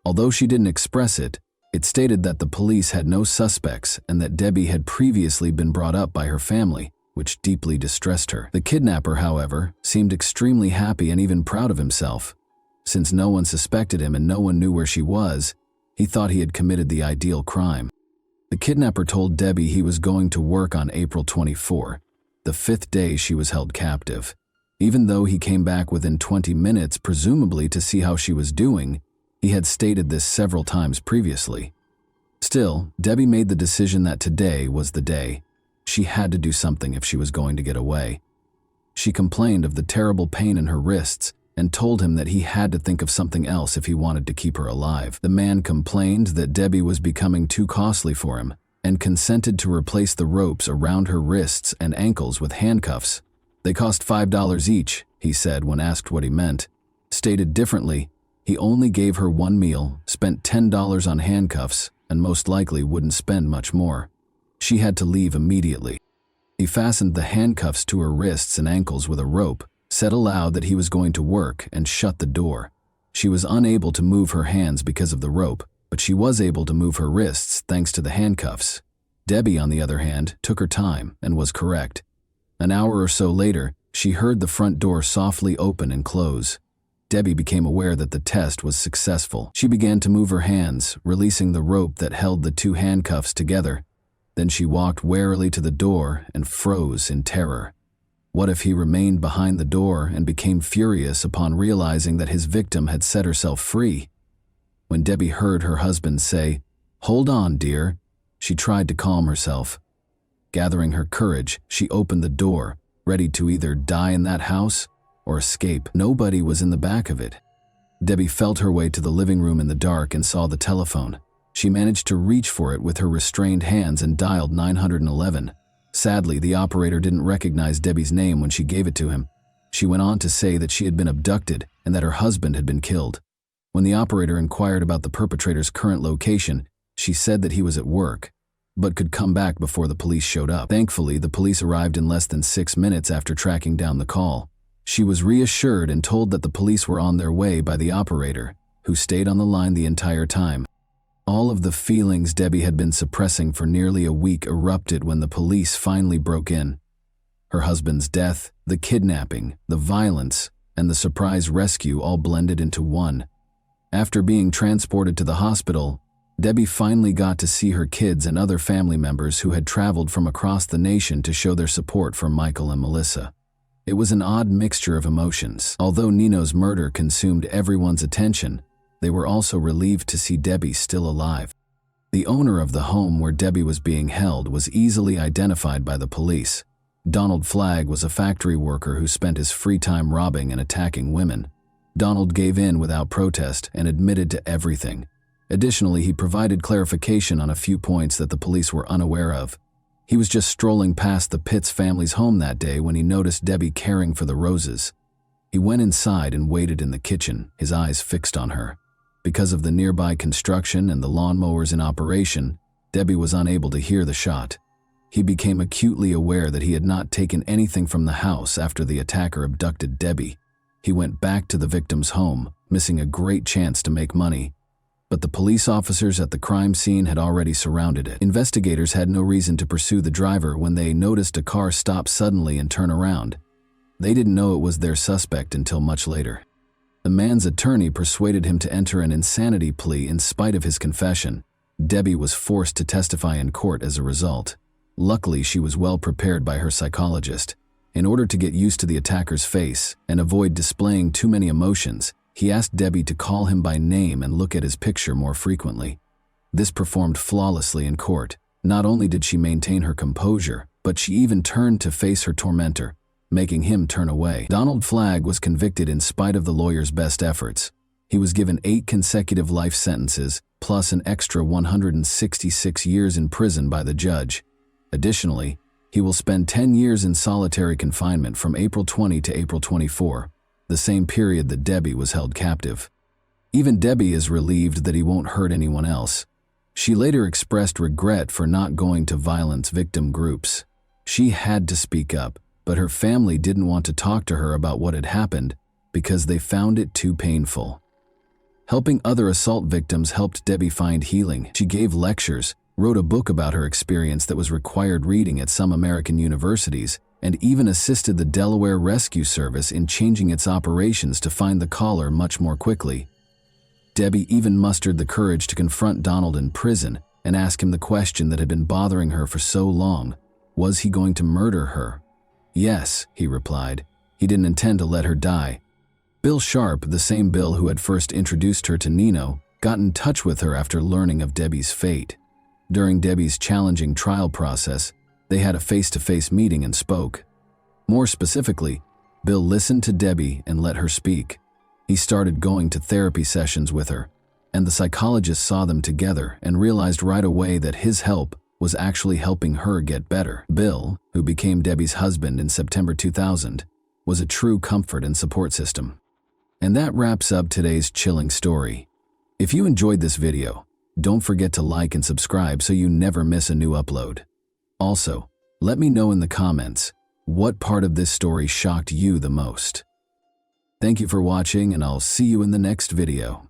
Although she didn't express it, it stated that the police had no suspects and that Debbie had previously been brought up by her family, which deeply distressed her. The kidnapper, however, seemed extremely happy and even proud of himself. Since no one suspected him and no one knew where she was, he thought he had committed the ideal crime. The kidnapper told Debbie he was going to work on April 24, the 5th day she was held captive. Even though he came back within 20 minutes, presumably to see how she was doing, he had stated this several times previously. Still, Debbie made the decision that today was the day. She had to do something if she was going to get away. She complained of the terrible pain in her wrists and told him that he had to think of something else if he wanted to keep her alive. The man complained that Debbie was becoming too costly for him and consented to replace the ropes around her wrists and ankles with handcuffs. They cost $5 each, he said when asked what he meant. Stated differently, he only gave her one meal, spent $10 on handcuffs, and most likely wouldn't spend much more. She had to leave immediately. He fastened the handcuffs to her wrists and ankles with a rope, said aloud that he was going to work, and shut the door. She was unable to move her hands because of the rope, but she was able to move her wrists thanks to the handcuffs. Debbie, on the other hand, took her time and was correct. An hour or so later, she heard the front door softly open and close. Debbie became aware that the test was successful. She began to move her hands, releasing the rope that held the two handcuffs together. Then she walked warily to the door and froze in terror. What if he remained behind the door and became furious upon realizing that his victim had set herself free? When Debbie heard her husband say, "Hold on, dear," she tried to calm herself. Gathering her courage, she opened the door, ready to either die in that house or escape. Nobody was in the back of it. Debbie felt her way to the living room in the dark and saw the telephone. She managed to reach for it with her restrained hands and dialed 911. Sadly, the operator didn't recognize Debbie's name when she gave it to him. She went on to say that she had been abducted and that her husband had been killed. When the operator inquired about the perpetrator's current location, she said that he was at work, but could come back before the police showed up. Thankfully, the police arrived in less than 6 minutes after tracking down the call. She was reassured and told that the police were on their way by the operator, who stayed on the line the entire time. All of the feelings Debbie had been suppressing for nearly a week erupted when the police finally broke in. Her husband's death, the kidnapping, the violence, and the surprise rescue all blended into one. After being transported to the hospital, Debbie finally got to see her kids and other family members who had traveled from across the nation to show their support for Michael and Melissa. It was an odd mixture of emotions. Although Nino's murder consumed everyone's attention, they were also relieved to see Debbie still alive. The owner of the home where Debbie was being held was easily identified by the police. Donald Flagg was a factory worker who spent his free time robbing and attacking women. Donald gave in without protest and admitted to everything. Additionally, he provided clarification on a few points that the police were unaware of. He was just strolling past the Pitts family's home that day when he noticed Debbie caring for the roses. He went inside and waited in the kitchen, his eyes fixed on her. Because of the nearby construction and the lawnmowers in operation, Debbie was unable to hear the shot. He became acutely aware that he had not taken anything from the house after the attacker abducted Debbie. He went back to the victim's home, missing a great chance to make money. But the police officers at the crime scene had already surrounded it. Investigators had no reason to pursue the driver when they noticed a car stop suddenly and turn around. They didn't know it was their suspect until much later. The man's attorney persuaded him to enter an insanity plea in spite of his confession. Debbie was forced to testify in court as a result. Luckily, she was well prepared by her psychologist. In order to get used to the attacker's face and avoid displaying too many emotions, he asked Debbie to call him by name and look at his picture more frequently. This performed flawlessly in court. Not only did she maintain her composure, but she even turned to face her tormentor, making him turn away. Donald Flagg was convicted in spite of the lawyer's best efforts. He was given 8 consecutive life sentences, plus an extra 166 years in prison by the judge. Additionally, he will spend 10 years in solitary confinement from April 20 to April 24, the same period that Debbie was held captive. Even Debbie is relieved that he won't hurt anyone else. She later expressed regret for not going to violence victim groups. She had to speak up, but her family didn't want to talk to her about what had happened because they found it too painful. Helping other assault victims helped Debbie find healing. She gave lectures, wrote a book about her experience that was required reading at some American universities, and even assisted the Delaware Rescue Service in changing its operations to find the caller much more quickly. Debbie even mustered the courage to confront Donald in prison and ask him the question that had been bothering her for so long. Was he going to murder her? Yes, he replied. He didn't intend to let her die. Bill Sharp, the same Bill who had first introduced her to Nino, got in touch with her after learning of Debbie's fate. During Debbie's challenging trial process, they had a face-to-face meeting and spoke. More specifically, Bill listened to Debbie and let her speak. He started going to therapy sessions with her, and the psychologist saw them together and realized right away that his help was actually helping her get better. Bill, who became Debbie's husband in September 2000, was a true comfort and support system. And that wraps up today's chilling story. If you enjoyed this video, don't forget to like and subscribe so you never miss a new upload. Also, let me know in the comments what part of this story shocked you the most. Thank you for watching, and I'll see you in the next video.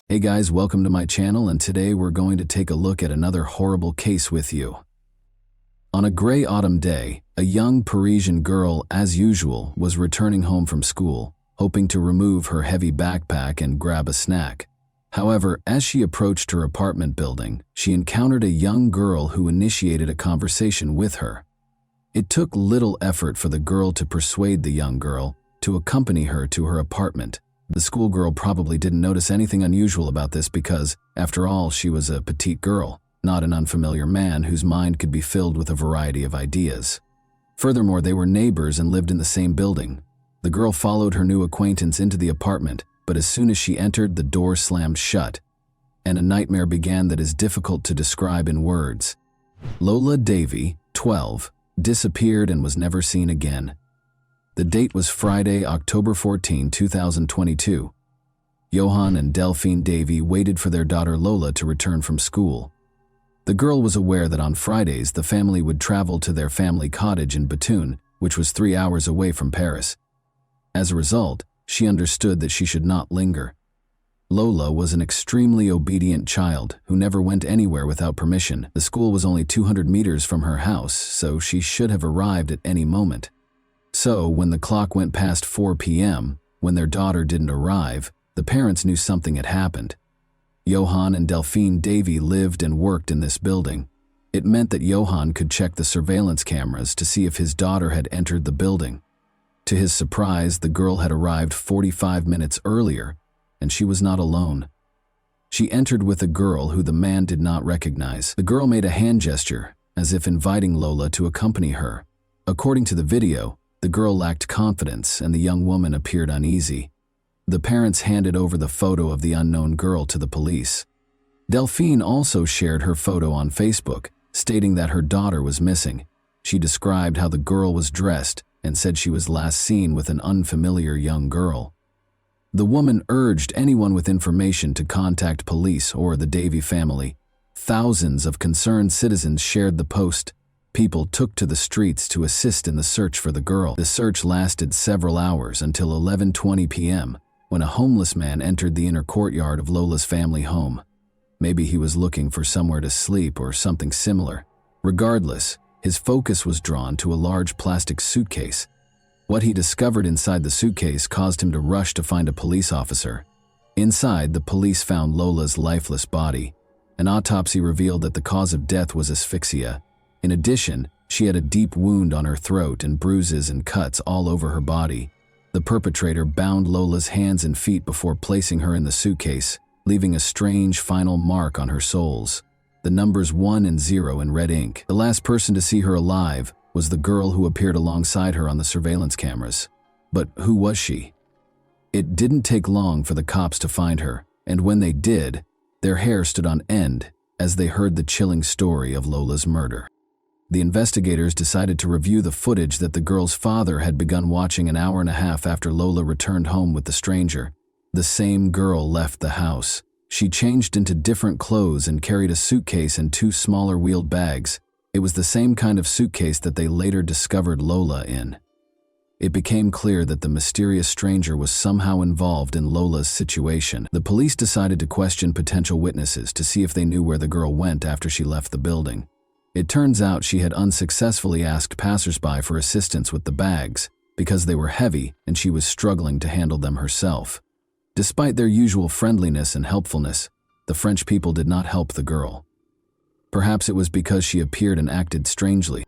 Hey guys, welcome to my channel, and today we're going to take a look at another horrible case with you. On a gray autumn day, a young Parisian girl, as usual, was returning home from school, hoping to remove her heavy backpack and grab a snack. However, as she approached her apartment building, she encountered a young girl who initiated a conversation with her. It took little effort for the girl to persuade the young girl to accompany her to her apartment. The schoolgirl probably didn't notice anything unusual about this because, after all, she was a petite girl, not an unfamiliar man whose mind could be filled with a variety of ideas. Furthermore, they were neighbors and lived in the same building. The girl followed her new acquaintance into the apartment, but as soon as she entered, the door slammed shut, and a nightmare began that is difficult to describe in words. Lola Davy, 12, disappeared and was never seen again. The date was Friday, October 14, 2022. Johan and Delphine Davy waited for their daughter Lola to return from school. The girl was aware that on Fridays the family would travel to their family cottage in Bethune, which was 3 hours away from Paris. As a result, she understood that she should not linger. Lola was an extremely obedient child who never went anywhere without permission. The school was only 200 meters from her house, so she should have arrived at any moment. So, when the clock went past 4 p.m., when their daughter didn't arrive, the parents knew something had happened. Johan and Delphine Davy lived and worked in this building. It meant that Johan could check the surveillance cameras to see if his daughter had entered the building. To his surprise, the girl had arrived 45 minutes earlier, and she was not alone. She entered with a girl who the man did not recognize. The girl made a hand gesture, as if inviting Lola to accompany her. According to the video, the girl lacked confidence and the young woman appeared uneasy. The parents handed over the photo of the unknown girl to the police. Delphine also shared her photo on Facebook, stating that her daughter was missing. She described how the girl was dressed and said she was last seen with an unfamiliar young girl. The woman urged anyone with information to contact police or the Davy family. Thousands of concerned citizens shared the post. People took to the streets to assist in the search for the girl. The search lasted several hours until 11:20 p.m., when a homeless man entered the inner courtyard of Lola's family home. Maybe he was looking for somewhere to sleep or something similar. Regardless, his focus was drawn to a large plastic suitcase. What he discovered inside the suitcase caused him to rush to find a police officer. Inside, the police found Lola's lifeless body. An autopsy revealed that the cause of death was asphyxia. In addition, she had a deep wound on her throat and bruises and cuts all over her body. The perpetrator bound Lola's hands and feet before placing her in the suitcase, leaving a strange final mark on her soles. The numbers 1 and 0 in red ink. The last person to see her alive was the girl who appeared alongside her on the surveillance cameras. But who was she? It didn't take long for the cops to find her, and when they did, their hair stood on end as they heard the chilling story of Lola's murder. The investigators decided to review the footage that the girl's father had begun watching an hour and a half after Lola returned home with the stranger. The same girl left the house. She changed into different clothes and carried a suitcase and 2 smaller wheeled bags. It was the same kind of suitcase that they later discovered Lola in. It became clear that the mysterious stranger was somehow involved in Lola's situation. The police decided to question potential witnesses to see if they knew where the girl went after she left the building. It turns out she had unsuccessfully asked passersby for assistance with the bags because they were heavy and she was struggling to handle them herself. Despite their usual friendliness and helpfulness, the French people did not help the girl. Perhaps it was because she appeared and acted strangely.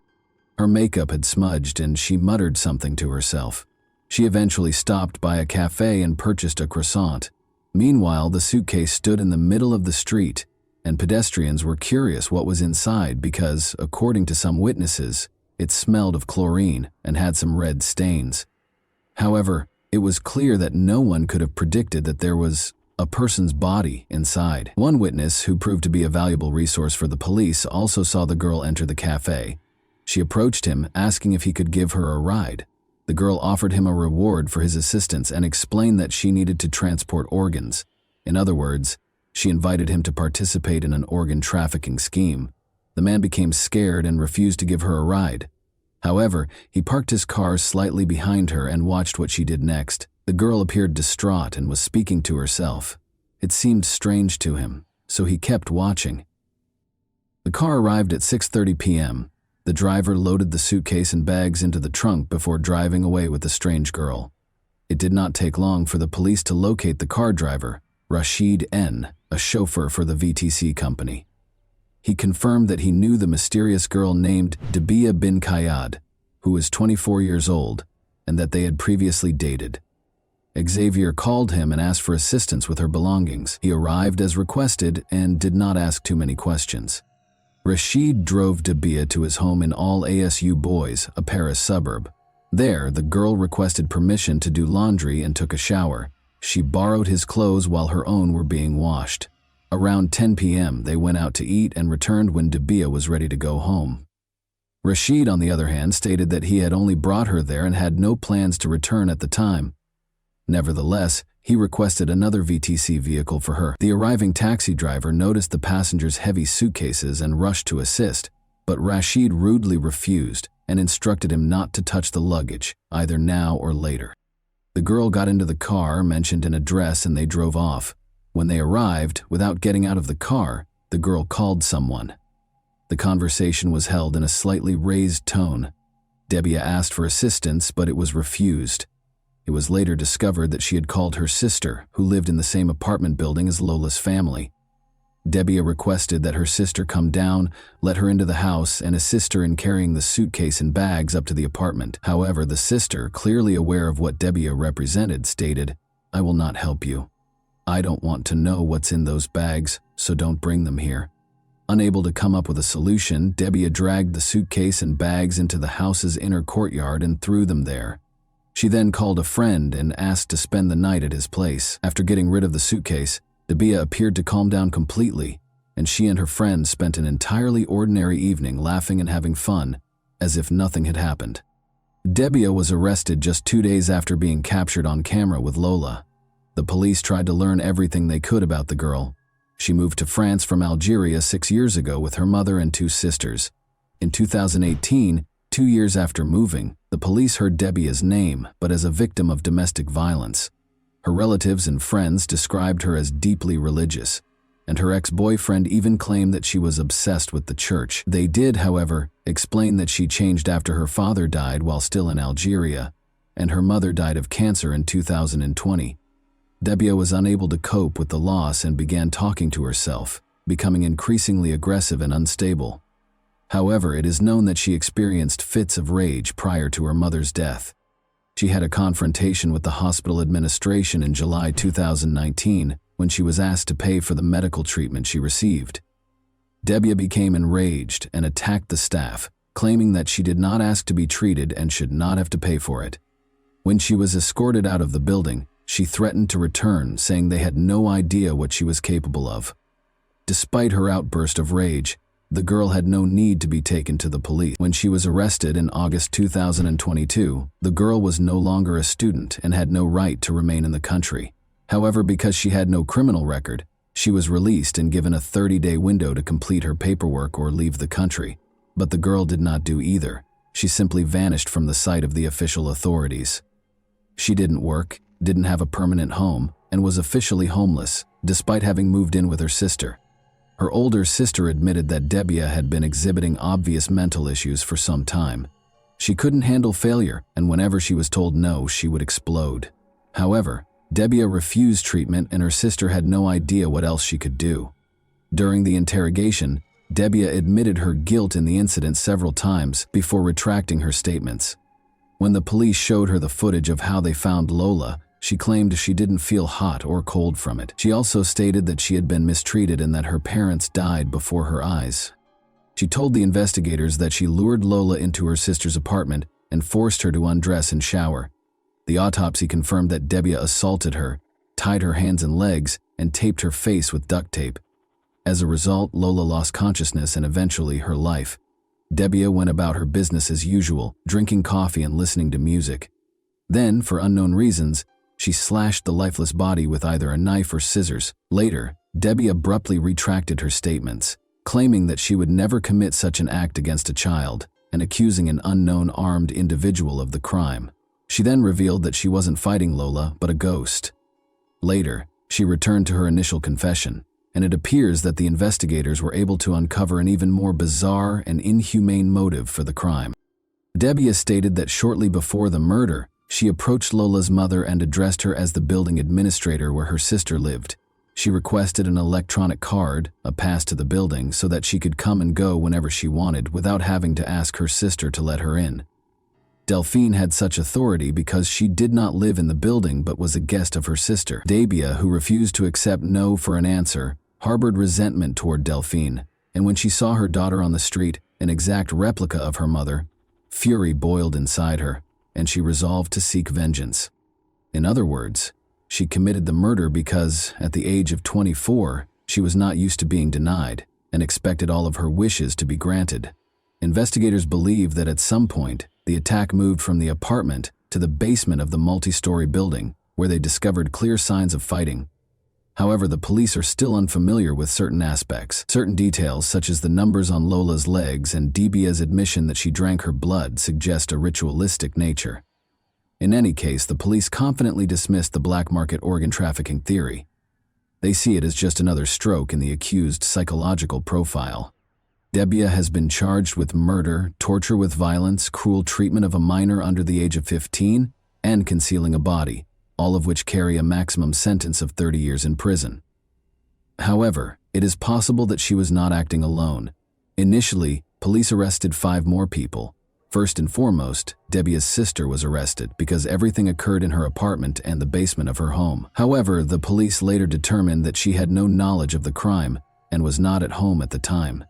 Her makeup had smudged and she muttered something to herself. She eventually stopped by a cafe and purchased a croissant. Meanwhile, the suitcase stood in the middle of the street, and pedestrians were curious what was inside because, according to some witnesses, it smelled of chlorine and had some red stains. However, it was clear that no one could have predicted that there was a person's body inside. One witness, who proved to be a valuable resource for the police, also saw the girl enter the cafe. She approached him, asking if he could give her a ride. The girl offered him a reward for his assistance and explained that she needed to transport organs. In other words, she invited him to participate in an organ trafficking scheme. The man became scared and refused to give her a ride. However, he parked his car slightly behind her and watched what she did next. The girl appeared distraught and was speaking to herself. It seemed strange to him, so he kept watching. The car arrived at 6:30 p.m. The driver loaded the suitcase and bags into the trunk before driving away with the strange girl. It did not take long for the police to locate the car driver, Rashid N., a chauffeur for the VTC company. He confirmed that he knew the mysterious girl named Dabia bin Kayad, who was 24 years old, and that they had previously dated. Xavier called him and asked for assistance with her belongings. He arrived as requested and did not ask too many questions. Rashid drove Dabia to his home in Al Asu Bois, a Paris suburb. There, the girl requested permission to do laundry and took a shower. She borrowed his clothes while her own were being washed. Around 10 p.m., they went out to eat and returned when Dabia was ready to go home. Rashid, on the other hand, stated that he had only brought her there and had no plans to return at the time. Nevertheless, he requested another VTC vehicle for her. The arriving taxi driver noticed the passengers' heavy suitcases and rushed to assist, but Rashid rudely refused and instructed him not to touch the luggage, either now or later. The girl got into the car, mentioned an address, and they drove off. When they arrived, without getting out of the car, the girl called someone. The conversation was held in a slightly raised tone. Dabia asked for assistance, but it was refused. It was later discovered that she had called her sister, who lived in the same apartment building as Lola's family. Dabia requested that her sister come down, let her into the house, and assist her in carrying the suitcase and bags up to the apartment. However, the sister, clearly aware of what Dabia represented, stated, "I will not help you. I don't want to know what's in those bags, so don't bring them here." Unable to come up with a solution, Dabia dragged the suitcase and bags into the house's inner courtyard and threw them there. She then called a friend and asked to spend the night at his place. After getting rid of the suitcase, Dabia appeared to calm down completely, and she and her friend spent an entirely ordinary evening laughing and having fun, as if nothing had happened. Dabia was arrested just 2 days after being captured on camera with Lola. The police tried to learn everything they could about the girl. She moved to France from Algeria 6 years ago with her mother and 2 sisters. In 2018, 2 years after moving, the police heard Dabia's name, but as a victim of domestic violence. Her relatives and friends described her as deeply religious, and her ex-boyfriend even claimed that she was obsessed with the church. They did, however, explain that she changed after her father died while still in Algeria, and her mother died of cancer in 2020. Dabia was unable to cope with the loss and began talking to herself, becoming increasingly aggressive and unstable. However, it is known that she experienced fits of rage prior to her mother's death. She had a confrontation with the hospital administration in July 2019 when she was asked to pay for the medical treatment she received. Dabia became enraged and attacked the staff, claiming that she did not ask to be treated and should not have to pay for it. When she was escorted out of the building, she threatened to return, saying they had no idea what she was capable of. Despite her outburst of rage, the girl had no need to be taken to the police. When she was arrested in August 2022, the girl was no longer a student and had no right to remain in the country. However, because she had no criminal record, she was released and given a 30-day window to complete her paperwork or leave the country. But the girl did not do either. She simply vanished from the sight of the official authorities. She didn't work, didn't have a permanent home, and was officially homeless, despite having moved in with her sister. Her older sister admitted that Dabia had been exhibiting obvious mental issues for some time. She couldn't handle failure, and whenever she was told no, she would explode. However, Dabia refused treatment and her sister had no idea what else she could do. During the interrogation, Debbia admitted her guilt in the incident several times before retracting her statements. When the police showed her the footage of how they found Lola, she claimed she didn't feel hot or cold from it. She also stated that she had been mistreated and that her parents died before her eyes. She told the investigators that she lured Lola into her sister's apartment and forced her to undress and shower. The autopsy confirmed that Debbia assaulted her, tied her hands and legs, and taped her face with duct tape. As a result, Lola lost consciousness and eventually her life. Debbia went about her business as usual, drinking coffee and listening to music. Then, for unknown reasons, she slashed the lifeless body with either a knife or scissors. Later, Debbia abruptly retracted her statements, claiming that she would never commit such an act against a child, and accusing an unknown armed individual of the crime. She then revealed that she wasn't fighting Lola, but a ghost. Later, she returned to her initial confession, and it appears that the investigators were able to uncover an even more bizarre and inhumane motive for the crime. Debbia stated that shortly before the murder, she approached Lola's mother and addressed her as the building administrator where her sister lived. She requested an electronic card, a pass to the building, so that she could come and go whenever she wanted without having to ask her sister to let her in. Delphine had such authority because she did not live in the building but was a guest of her sister. Debbia, who refused to accept no for an answer, harbored resentment toward Delphine, and when she saw her daughter on the street, an exact replica of her mother, fury boiled inside her, and she resolved to seek vengeance. In other words, she committed the murder because, at the age of 24, she was not used to being denied and expected all of her wishes to be granted. Investigators believe that at some point, the attack moved from the apartment to the basement of the multi-story building, where they discovered clear signs of fighting. However, the police are still unfamiliar with certain aspects. Certain details, such as the numbers on Lola's legs and Debbia's admission that she drank her blood, suggest a ritualistic nature. In any case, the police confidently dismissed the black market organ trafficking theory. They see it as just another stroke in the accused's psychological profile. Debbia has been charged with murder, torture with violence, cruel treatment of a minor under the age of 15, and concealing a body, all of which carry a maximum sentence of 30 years in prison. However, it is possible that she was not acting alone. Initially, police arrested 5 more people. First and foremost, Debbia's sister was arrested because everything occurred in her apartment and the basement of her home. However, the police later determined that she had no knowledge of the crime and was not at home at the time.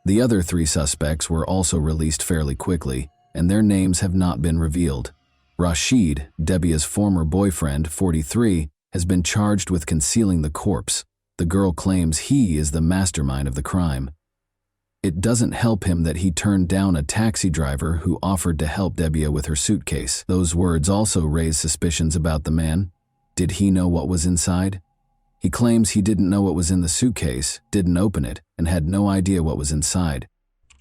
The other 3 suspects were also released fairly quickly, and their names have not been revealed. Rashid, Debbia's former boyfriend, 43, has been charged with concealing the corpse. The girl claims he is the mastermind of the crime. It doesn't help him that he turned down a taxi driver who offered to help Debbia with her suitcase. Those words also raise suspicions about the man. Did he know what was inside? He claims he didn't know what was in the suitcase, didn't open it, and had no idea what was inside.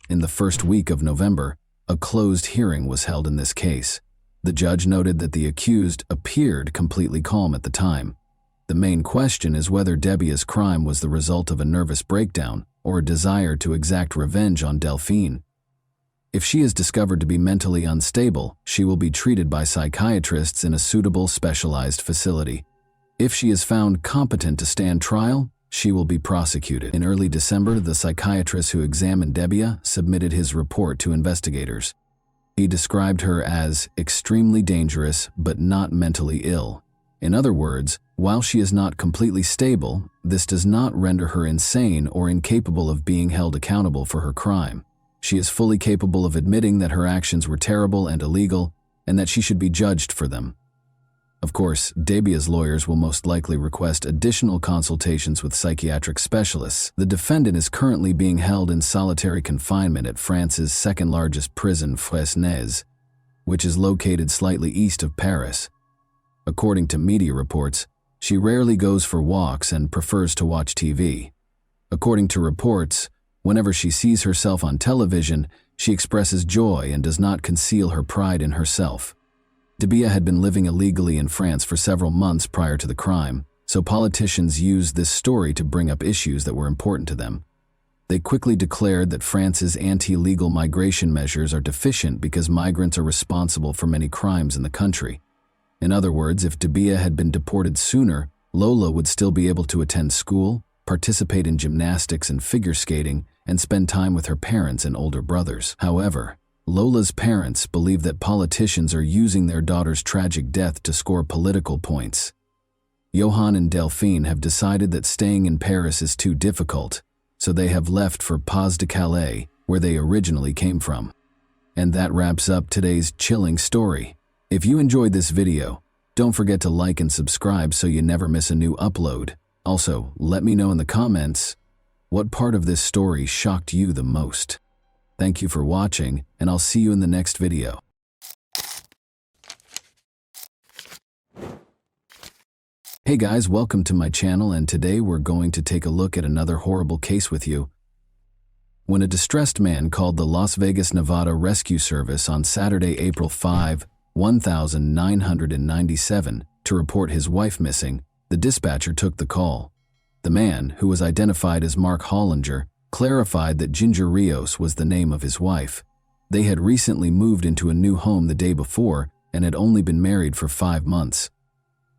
In the first week of November, a closed hearing was held in this case. The judge noted that the accused appeared completely calm at the time. The main question is whether Debbia's crime was the result of a nervous breakdown or a desire to exact revenge on Delphine. If she is discovered to be mentally unstable, she will be treated by psychiatrists in a suitable specialized facility. If she is found competent to stand trial, she will be prosecuted. In early December, the psychiatrist who examined Debbia submitted his report to investigators. He described her as extremely dangerous but not mentally ill. In other words, while she is not completely stable, this does not render her insane or incapable of being held accountable for her crime. She is fully capable of admitting that her actions were terrible and illegal, and that she should be judged for them. Of course, Debbia's lawyers will most likely request additional consultations with psychiatric specialists. The defendant is currently being held in solitary confinement at France's second-largest prison, Fresnes, which is located slightly east of Paris. According to media reports, she rarely goes for walks and prefers to watch TV. According to reports, whenever she sees herself on television, she expresses joy and does not conceal her pride in herself. Debbia had been living illegally in France for several months prior to the crime, so politicians used this story to bring up issues that were important to them. They quickly declared that France's anti-legal migration measures are deficient because migrants are responsible for many crimes in the country. In other words, if Debbia had been deported sooner, Lola would still be able to attend school, participate in gymnastics and figure skating, and spend time with her parents and older brothers. However, Lola's parents believe that politicians are using their daughter's tragic death to score political points. Johan and Delphine have decided that staying in Paris is too difficult, so they have left for Pas-de-Calais, where they originally came from. And that wraps up today's chilling story. If you enjoyed this video, don't forget to like and subscribe so you never miss a new upload. Also, let me know in the comments what part of this story shocked you the most. Thank you for watching, and I'll see you in the next video. Hey guys, welcome to my channel, and today we're going to take a look at another horrible case with you. When a distressed man called the Las Vegas, Nevada Rescue Service on Saturday, April 5, 1997, to report his wife missing, the dispatcher took the call. The man, who was identified as Mark Hollinger, clarified that Ginger Rios was the name of his wife. They had recently moved into a new home the day before and had only been married for 5 months.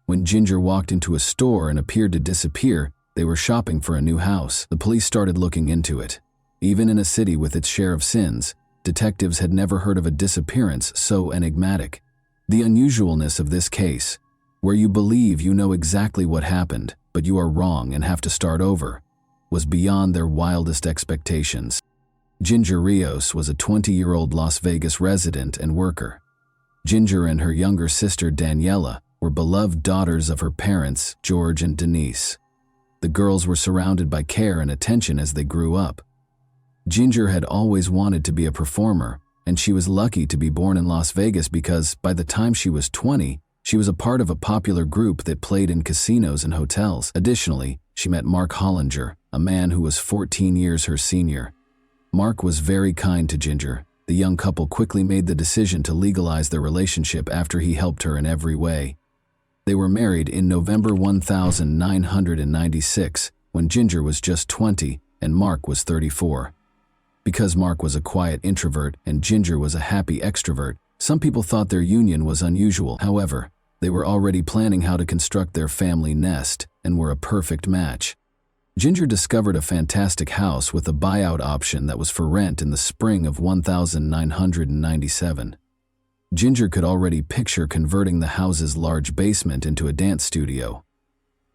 When Ginger walked into a store and appeared to disappear, they were shopping for a new house. The police started looking into it. Even in a city with its share of sins, detectives had never heard of a disappearance so enigmatic. The unusualness of this case, where you believe you know exactly what happened, but you are wrong and have to start over, was beyond their wildest expectations. Ginger Rios was a 20-year-old Las Vegas resident and worker. Ginger and her younger sister Daniela were beloved daughters of her parents, George and Denise. The girls were surrounded by care and attention as they grew up. Ginger had always wanted to be a performer, and she was lucky to be born in Las Vegas because, by the time she was 20, she was a part of a popular group that played in casinos and hotels. Additionally, she met Mark Hollinger, a man who was 14 years her senior. Mark was very kind to Ginger. The young couple quickly made the decision to legalize their relationship after he helped her in every way. They were married in November 1996, when Ginger was just 20 and Mark was 34. Because Mark was a quiet introvert and Ginger was a happy extrovert, some people thought their union was unusual. However, they were already planning how to construct their family nest and were a perfect match. Ginger discovered a fantastic house with a buyout option that was for rent in the spring of 1997. Ginger could already picture converting the house's large basement into a dance studio.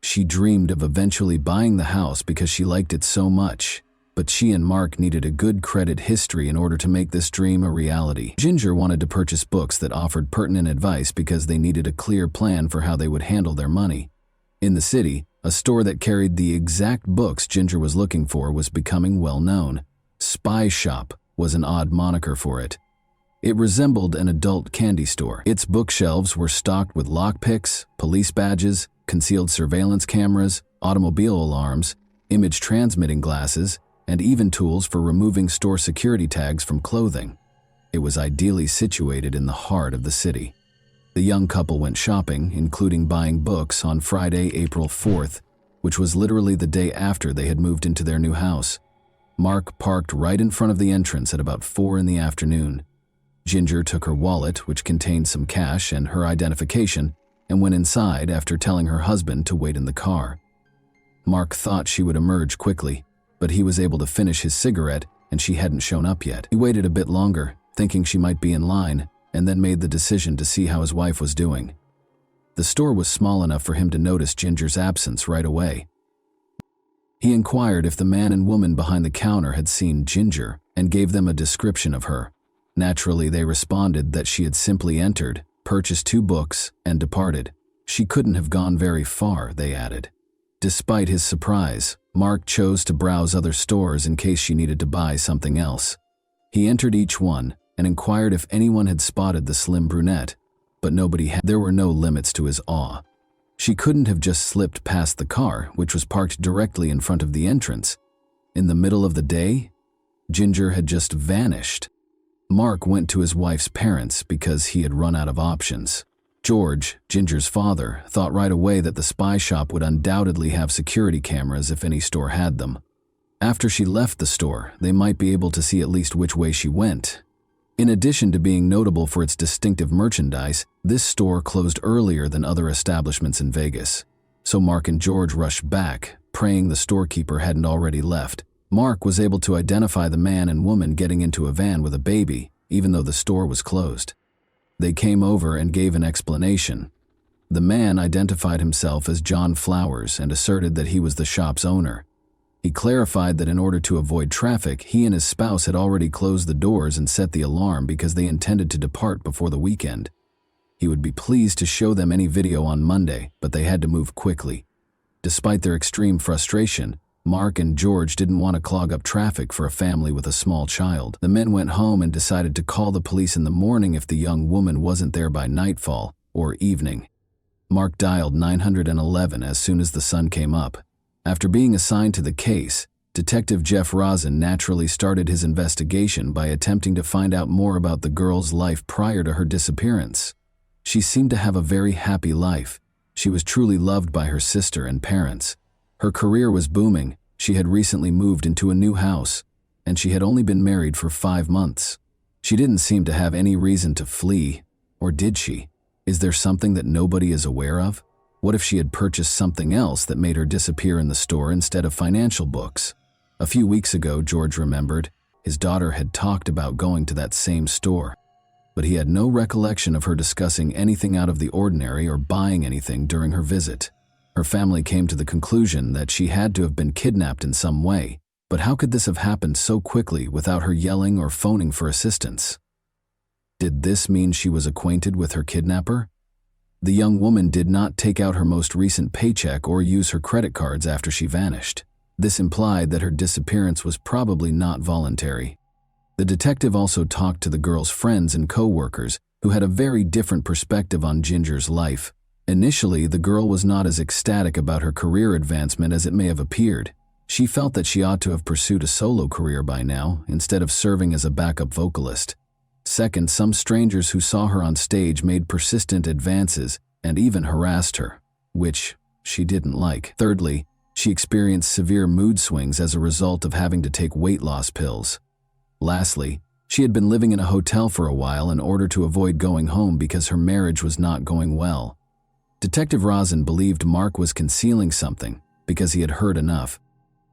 She dreamed of eventually buying the house because she liked it so much, but she and Mark needed a good credit history in order to make this dream a reality. Ginger wanted to purchase books that offered pertinent advice because they needed a clear plan for how they would handle their money. In the city, a store that carried the exact books Ginger was looking for was becoming well known. Spy Shop was an odd moniker for it. It resembled an adult candy store. Its bookshelves were stocked with lockpicks, police badges, concealed surveillance cameras, automobile alarms, image transmitting glasses, and even tools for removing store security tags from clothing. It was ideally situated in the heart of the city. The young couple went shopping, including buying books, on Friday, April 4th, which was literally the day after they had moved into their new house. Mark parked right in front of the entrance at about 4 in the afternoon. Ginger took her wallet, which contained some cash and her identification, and went inside after telling her husband to wait in the car. Mark thought she would emerge quickly, but he was able to finish his cigarette and she hadn't shown up yet. He waited a bit longer, thinking she might be in line, and then made the decision to see how his wife was doing. The store was small enough for him to notice Ginger's absence right away. He inquired if the man and woman behind the counter had seen Ginger and gave them a description of her. Naturally, they responded that she had simply entered, purchased 2 books, and departed. She couldn't have gone very far, they added. Despite his surprise, Mark chose to browse other stores in case she needed to buy something else. He entered each one and inquired if anyone had spotted the slim brunette, but nobody had. There were no limits to his awe. She couldn't have just slipped past the car, which was parked directly in front of the entrance. In the middle of the day, Ginger had just vanished. Mark went to his wife's parents because he had run out of options. George, Ginger's father, thought right away that the spy shop would undoubtedly have security cameras if any store had them. After she left the store, they might be able to see at least which way she went. In addition to being notable for its distinctive merchandise, this store closed earlier than other establishments in Vegas. So Mark and George rushed back, praying the storekeeper hadn't already left. Mark was able to identify the man and woman getting into a van with a baby, even though the store was closed. They came over and gave an explanation. The man identified himself as John Flowers and asserted that he was the shop's owner. He clarified that in order to avoid traffic, he and his spouse had already closed the doors and set the alarm because they intended to depart before the weekend. He would be pleased to show them any video on Monday, but they had to move quickly. Despite their extreme frustration, Mark and George didn't want to clog up traffic for a family with a small child. The men went home and decided to call the police in the morning if the young woman wasn't there by nightfall or evening. Mark dialed 911 as soon as the sun came up. After being assigned to the case, Detective Jeff Rosen naturally started his investigation by attempting to find out more about the girl's life prior to her disappearance. She seemed to have a very happy life. She was truly loved by her sister and parents. Her career was booming. She had recently moved into a new house, and she had only been married for 5 months. She didn't seem to have any reason to flee, or did she? Is there something that nobody is aware of? What if she had purchased something else that made her disappear in the store instead of financial books? A few weeks ago, George remembered, his daughter had talked about going to that same store, but he had no recollection of her discussing anything out of the ordinary or buying anything during her visit. Her family came to the conclusion that she had to have been kidnapped in some way, but how could this have happened so quickly without her yelling or phoning for assistance? Did this mean she was acquainted with her kidnapper? The young woman did not take out her most recent paycheck or use her credit cards after she vanished. This implied that her disappearance was probably not voluntary. The detective also talked to the girl's friends and co-workers who had a very different perspective on Ginger's life. Initially, the girl was not as ecstatic about her career advancement as it may have appeared. She felt that she ought to have pursued a solo career by now, instead of serving as a backup vocalist. Second, some strangers who saw her on stage made persistent advances and even harassed her, which she didn't like. Thirdly, she experienced severe mood swings as a result of having to take weight loss pills. Lastly, she had been living in a hotel for a while in order to avoid going home because her marriage was not going well. Detective Rosen believed Mark was concealing something because he had heard enough,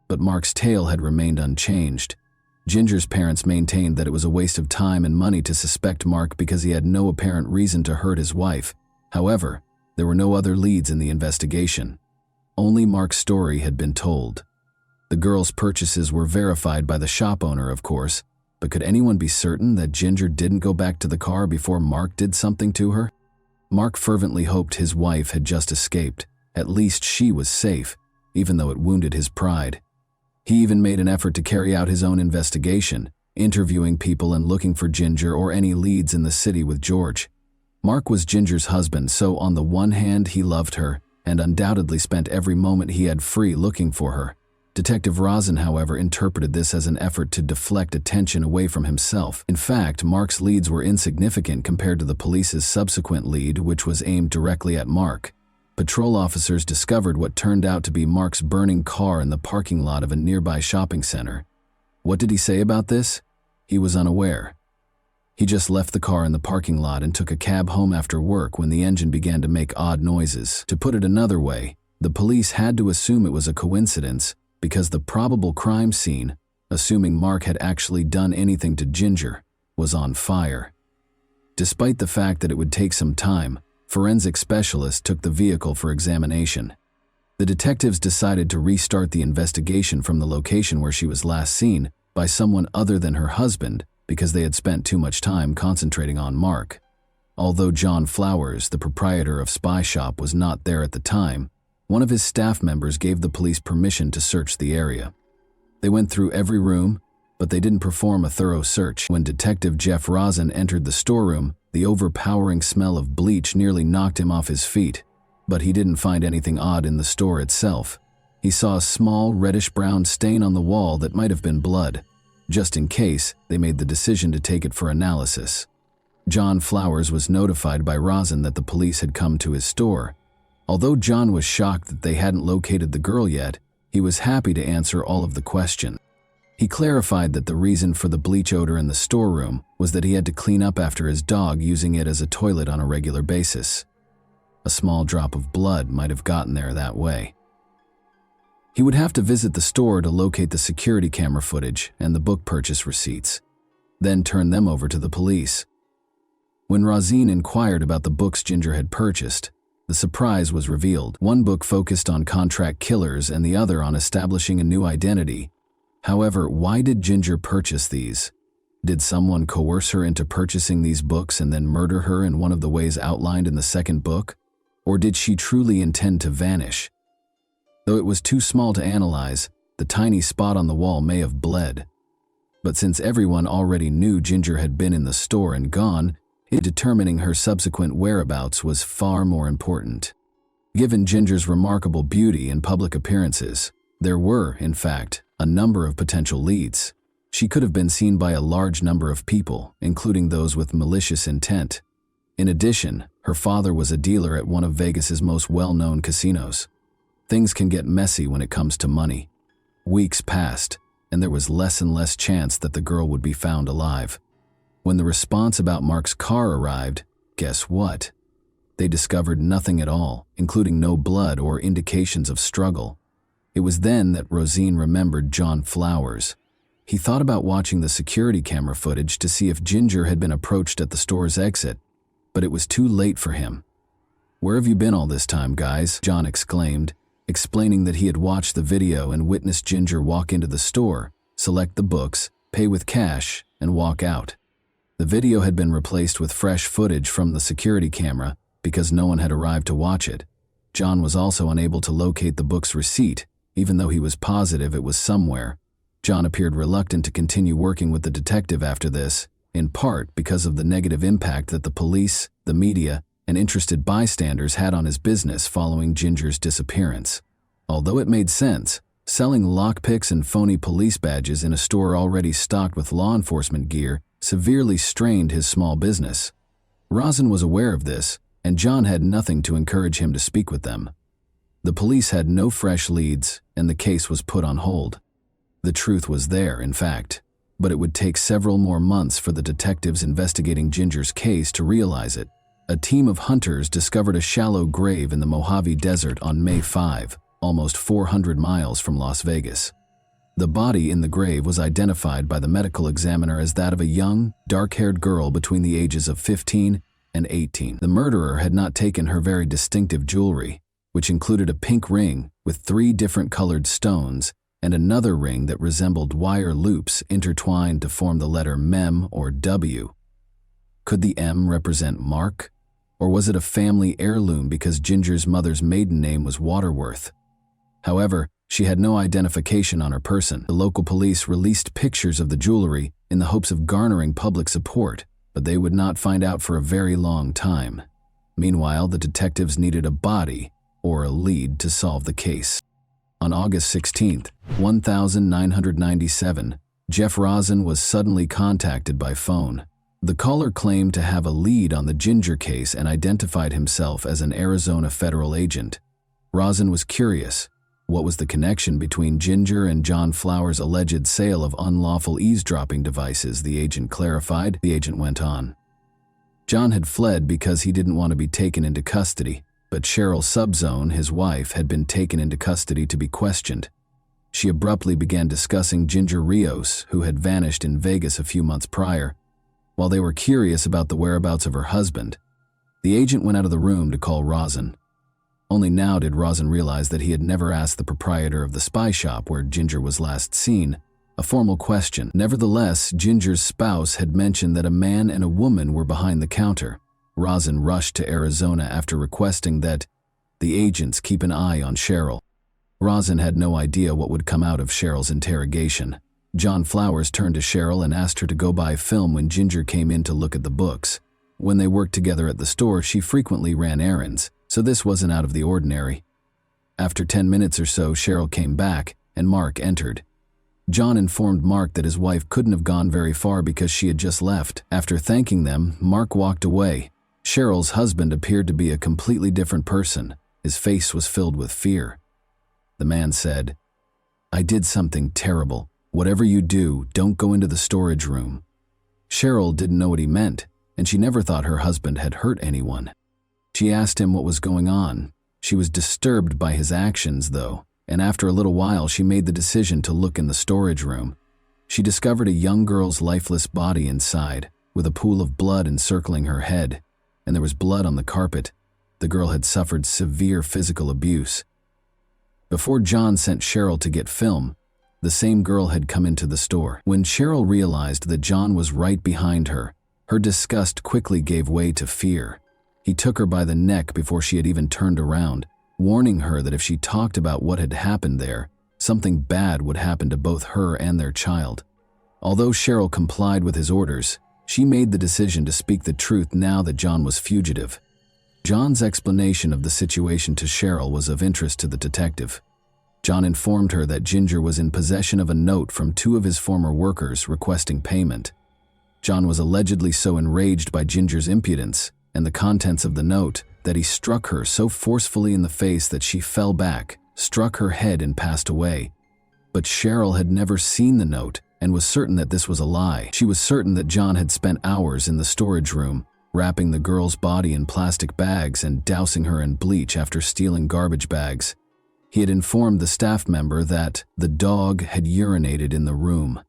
but Mark's tale had remained unchanged. Ginger's parents maintained that it was a waste of time and money to suspect Mark because he had no apparent reason to hurt his wife. However, there were no other leads in the investigation. Only Mark's story had been told. The girl's purchases were verified by the shop owner, of course, but could anyone be certain that Ginger didn't go back to the car before Mark did something to her? Mark fervently hoped his wife had just escaped. At least she was safe, even though it wounded his pride. He even made an effort to carry out his own investigation, interviewing people and looking for Ginger or any leads in the city with George. Mark was Ginger's husband, so on the one hand he loved her and undoubtedly spent every moment he had free looking for her. Detective Rosen, however, interpreted this as an effort to deflect attention away from himself. In fact, Mark's leads were insignificant compared to the police's subsequent lead, which was aimed directly at Mark. Patrol officers discovered what turned out to be Mark's burning car in the parking lot of a nearby shopping center. What did he say about this? He was unaware. He just left the car in the parking lot and took a cab home after work when the engine began to make odd noises. To put it another way, the police had to assume it was a coincidence because the probable crime scene, assuming Mark had actually done anything to Ginger, was on fire. Despite the fact that it would take some time, forensic specialists took the vehicle for examination. The detectives decided to restart the investigation from the location where she was last seen by someone other than her husband because they had spent too much time concentrating on Mark. Although John Flowers, the proprietor of Spy Shop, was not there at the time, one of his staff members gave the police permission to search the area. They went through every room, but they didn't perform a thorough search. When Detective Jeff Rosen entered the storeroom, the overpowering smell of bleach nearly knocked him off his feet, but he didn't find anything odd in the store itself. He saw a small reddish-brown stain on the wall that might have been blood. Just in case, they made the decision to take it for analysis. John Flowers was notified by Rosen that the police had come to his store. Although John was shocked that they hadn't located the girl yet, he was happy to answer all of the questions. He clarified that the reason for the bleach odor in the storeroom was that he had to clean up after his dog using it as a toilet on a regular basis. A small drop of blood might have gotten there that way. He would have to visit the store to locate the security camera footage and the book purchase receipts, then turn them over to the police. When Rosine inquired about the books Ginger had purchased, the surprise was revealed. One book focused on contract killers and the other on establishing a new identity. However, why did Ginger purchase these? Did someone coerce her into purchasing these books and then murder her in one of the ways outlined in the second book? Or did she truly intend to vanish? Though it was too small to analyze, the tiny spot on the wall may have bled. But since everyone already knew Ginger had been in the store and gone, determining her subsequent whereabouts was far more important. Given Ginger's remarkable beauty and public appearances, there were, in fact, a number of potential leads. She could have been seen by a large number of people, including those with malicious intent. In addition, her father was a dealer at one of Vegas's most well-known casinos. Things can get messy when it comes to money. Weeks passed, and there was less and less chance that the girl would be found alive. When the response about Mark's car arrived, guess what? They discovered nothing at all, including no blood or indications of struggle. It was then that Rosine remembered John Flowers. He thought about watching the security camera footage to see if Ginger had been approached at the store's exit, but it was too late for him. "Where have you been all this time, guys?" John exclaimed, explaining that he had watched the video and witnessed Ginger walk into the store, select the books, pay with cash, and walk out. The video had been replaced with fresh footage from the security camera because no one had arrived to watch it. John was also unable to locate the book's receipt, even though he was positive it was somewhere. John appeared reluctant to continue working with the detective after this, in part because of the negative impact that the police, the media, and interested bystanders had on his business following Ginger's disappearance. Although it made sense, selling lockpicks and phony police badges in a store already stocked with law enforcement gear severely strained his small business. Rosine was aware of this, and John had nothing to encourage him to speak with them. The police had no fresh leads, and the case was put on hold. The truth was there, in fact, but it would take several more months for the detectives investigating Ginger's case to realize it. A team of hunters discovered a shallow grave in the Mojave Desert on May 5, almost 400 miles from Las Vegas. The body in the grave was identified by the medical examiner as that of a young, dark-haired girl between the ages of 15 and 18. The murderer had not taken her very distinctive jewelry, which included a pink ring with 3 different colored stones and another ring that resembled wire loops intertwined to form the letter Mem or W. Could the M represent Mark? Or was it a family heirloom because Ginger's mother's maiden name was Waterworth? However, she had no identification on her person. The local police released pictures of the jewelry in the hopes of garnering public support, but they would not find out for a very long time. Meanwhile, the detectives needed a body or a lead to solve the case. On August 16, 1997, Jeff Rosine was suddenly contacted by phone. The caller claimed to have a lead on the Ginger case and identified himself as an Arizona federal agent. Rosine was curious. What was the connection between Ginger and John Flowers' alleged sale of unlawful eavesdropping devices? The agent clarified. The agent went on. John had fled because he didn't want to be taken into custody, but Cheryl Subzone, his wife, had been taken into custody to be questioned. She abruptly began discussing Ginger Rios, who had vanished in Vegas a few months prior. While they were curious about the whereabouts of her husband, the agent went out of the room to call Rosine. Only now did Rosine realize that he had never asked the proprietor of the spy shop where Ginger was last seen a formal question. Nevertheless, Ginger's spouse had mentioned that a man and a woman were behind the counter. Rosine rushed to Arizona after requesting that the agents keep an eye on Cheryl. Rosine had no idea what would come out of Cheryl's interrogation. John Flowers turned to Cheryl and asked her to go buy film when Ginger came in to look at the books. When they worked together at the store, she frequently ran errands, so this wasn't out of the ordinary. After 10 minutes or so, Cheryl came back, and Mark entered. John informed Mark that his wife couldn't have gone very far because she had just left. After thanking them, Mark walked away. Cheryl's husband appeared to be a completely different person. His face was filled with fear. The man said, "I did something terrible. Whatever you do, don't go into the storage room." Cheryl didn't know what he meant, and she never thought her husband had hurt anyone. She asked him what was going on. She was disturbed by his actions, though. and after a little while she made the decision to look in the storage room. She discovered a young girl's lifeless body inside, with a pool of blood encircling her head, and there was blood on the carpet. The girl had suffered severe physical abuse. Before John sent Cheryl to get film, the same girl had come into the store. When Cheryl realized that John was right behind her, her disgust quickly gave way to fear. He took her by the neck before she had even turned around, warning her that if she talked about what had happened there, something bad would happen to both her and their child. Although Cheryl complied with his orders, she made the decision to speak the truth now that John was fugitive. John's explanation of the situation to Cheryl was of interest to the detective. John informed her that Ginger was in possession of a note from 2 of his former workers requesting payment. John was allegedly so enraged by Ginger's impudence and the contents of the note that he struck her so forcefully in the face that she fell back, struck her head, and passed away. But Cheryl had never seen the note and was certain that this was a lie. She was certain that John had spent hours in the storage room, wrapping the girl's body in plastic bags and dousing her in bleach after stealing garbage bags. He had informed the staff member that the dog had urinated in the room.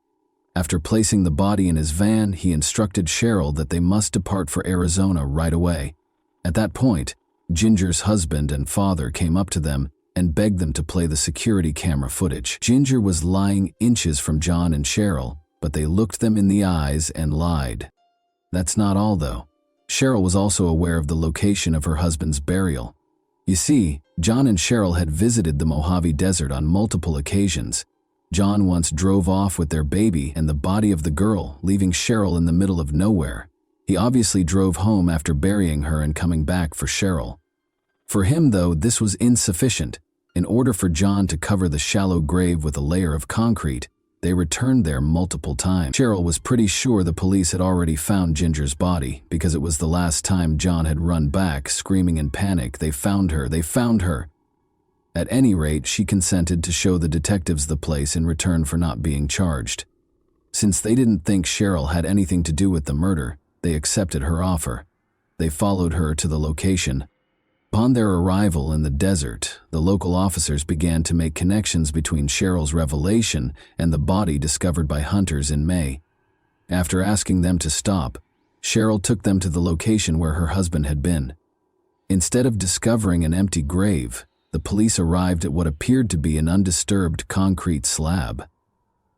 After placing the body in his van, he instructed Cheryl that they must depart for Arizona right away. At that point, Ginger's husband and father came up to them and begged them to play the security camera footage. Ginger was lying inches from John and Cheryl, but they looked them in the eyes and lied. That's not all, though. Cheryl was also aware of the location of her husband's burial. You see, John and Cheryl had visited the Mojave Desert on multiple occasions. John once drove off with their baby and the body of the girl, leaving Cheryl in the middle of nowhere. He obviously drove home after burying her and coming back for Cheryl. For him, though, this was insufficient. In order for John to cover the shallow grave with a layer of concrete, they returned there multiple times. Cheryl was pretty sure the police had already found Ginger's body because it was the last time John had run back, screaming in panic, "They found her! They found her!" At any rate, she consented to show the detectives the place in return for not being charged. Since they didn't think Cheryl had anything to do with the murder, they accepted her offer. They followed her to the location. Upon their arrival in the desert, the local officers began to make connections between Cheryl's revelation and the body discovered by hunters in May. After asking them to stop, Cheryl took them to the location where her husband had been. Instead of discovering an empty grave, the police arrived at what appeared to be an undisturbed concrete slab.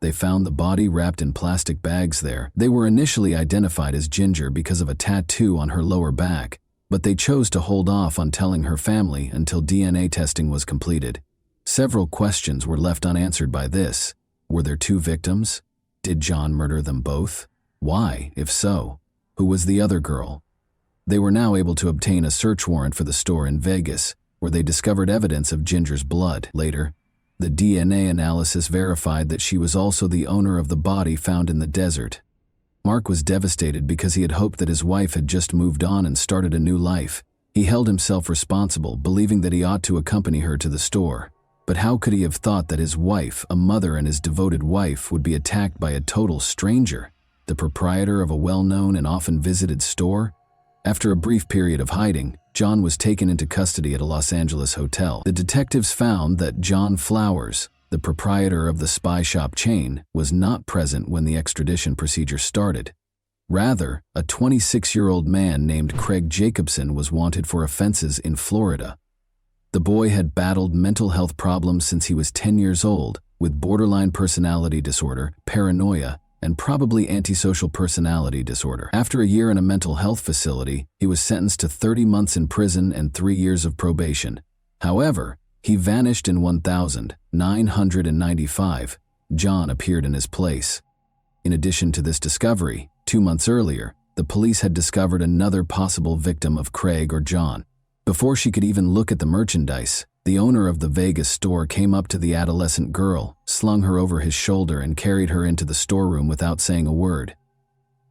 They found the body wrapped in plastic bags there. They were initially identified as Ginger because of a tattoo on her lower back, but they chose to hold off on telling her family until DNA testing was completed. Several questions were left unanswered by this. Were there 2 victims? Did John murder them both? Why, if so? Who was the other girl? They were now able to obtain a search warrant for the store in Vegas, where they discovered evidence of Ginger's blood. Later, the DNA analysis verified that she was also the owner of the body found in the desert. Mark was devastated because he had hoped that his wife had just moved on and started a new life. He held himself responsible, believing that he ought to accompany her to the store. But how could he have thought that his wife, a mother and his devoted wife, would be attacked by a total stranger, the proprietor of a well-known and often visited store? After a brief period of hiding, John was taken into custody at a Los Angeles hotel. The detectives found that John Flowers, the proprietor of the spy shop chain, was not present when the extradition procedure started. Rather, a 26-year-old man named Craig Jacobson was wanted for offenses in Florida. The boy had battled mental health problems since he was 10 years old, with borderline personality disorder, paranoia, and probably antisocial personality disorder. After a year in a mental health facility, he was sentenced to 30 months in prison and 3 years of probation. However, he vanished in 1995. John appeared in his place. In addition to this discovery, 2 months earlier, the police had discovered another possible victim of Craig or John. Before she could even look at the merchandise, the owner of the Vegas store came up to the adolescent girl, slung her over his shoulder, and carried her into the storeroom without saying a word.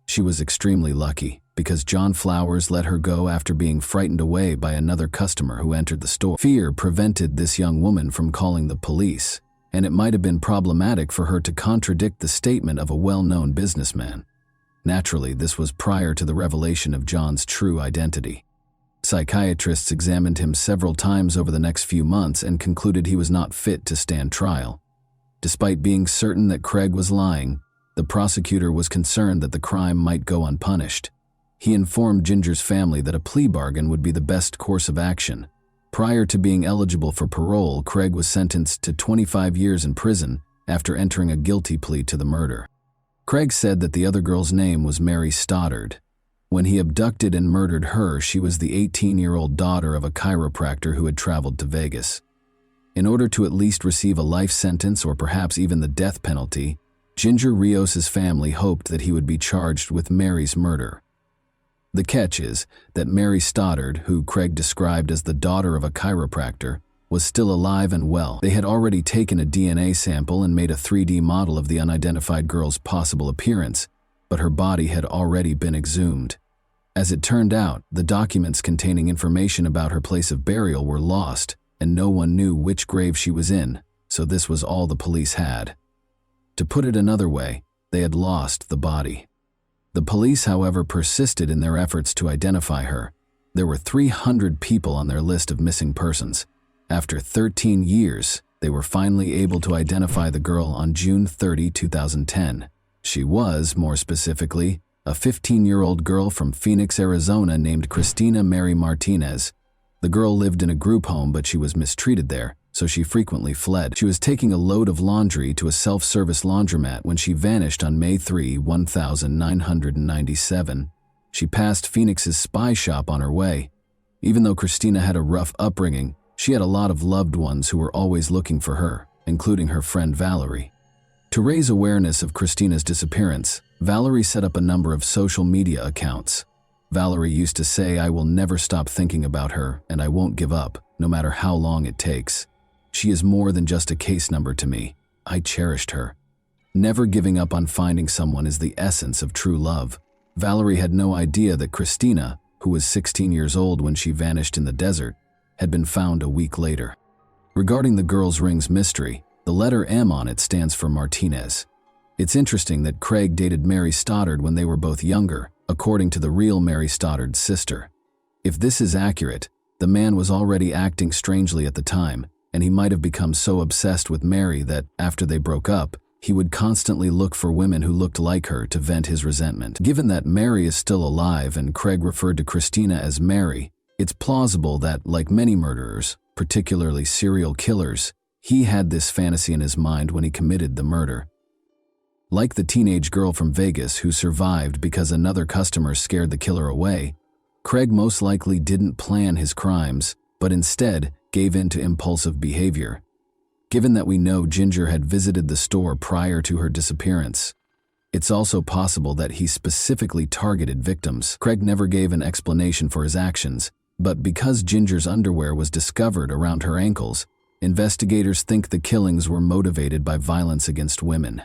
She was extremely lucky, because John Flowers let her go after being frightened away by another customer who entered the store. Fear prevented this young woman from calling the police, and it might have been problematic for her to contradict the statement of a well-known businessman. Naturally, this was prior to the revelation of John's true identity. Psychiatrists examined him several times over the next few months and concluded he was not fit to stand trial. Despite being certain that Craig was lying, the prosecutor was concerned that the crime might go unpunished. He informed Ginger's family that a plea bargain would be the best course of action. Prior to being eligible for parole, Craig was sentenced to 25 years in prison after entering a guilty plea to the murder. Craig said that the other girl's name was Mary Stoddard. When he abducted and murdered her, she was the 18-year-old daughter of a chiropractor who had traveled to Vegas. In order to at least receive a life sentence or perhaps even the death penalty, Ginger Rios's family hoped that he would be charged with Mary's murder. The catch is that Mary Stoddard, who Craig described as the daughter of a chiropractor, was still alive and well. They had already taken a DNA sample and made a 3D model of the unidentified girl's possible appearance, but her body had already been exhumed. As it turned out, the documents containing information about her place of burial were lost, and no one knew which grave she was in, so this was all the police had. To put it another way, they had lost the body. The police, however, persisted in their efforts to identify her. There were 300 people on their list of missing persons. After 13 years, they were finally able to identify the girl on June 30, 2010. She was, more specifically, a 15-year-old girl from Phoenix, Arizona named Christina Mary Martinez. The girl lived in a group home, but she was mistreated there, so she frequently fled. She was taking a load of laundry to a self-service laundromat when she vanished on May 3, 1997. She passed Phoenix's spy shop on her way. Even though Christina had a rough upbringing, she had a lot of loved ones who were always looking for her, including her friend Valerie. To raise awareness of Christina's disappearance, Valerie set up a number of social media accounts. Valerie used to say, "I will never stop thinking about her, and I won't give up, no matter how long it takes. She is more than just a case number to me. I cherished her." Never giving up on finding someone is the essence of true love. Valerie had no idea that Christina, who was 16 years old when she vanished in the desert, had been found a week later. Regarding the girl's ring's mystery, the letter M on it stands for Martinez. It's interesting that Craig dated Mary Stoddard when they were both younger, according to the real Mary Stoddard's sister. If this is accurate, the man was already acting strangely at the time, and he might have become so obsessed with Mary that, after they broke up, he would constantly look for women who looked like her to vent his resentment. Given that Mary is still alive and Craig referred to Christina as Mary, it's plausible that, like many murderers, particularly serial killers, he had this fantasy in his mind when he committed the murder. Like the teenage girl from Vegas who survived because another customer scared the killer away, Craig most likely didn't plan his crimes, but instead gave in to impulsive behavior. Given that we know Ginger had visited the store prior to her disappearance, it's also possible that he specifically targeted victims. Craig never gave an explanation for his actions, but because Ginger's underwear was discovered around her ankles, investigators think the killings were motivated by violence against women.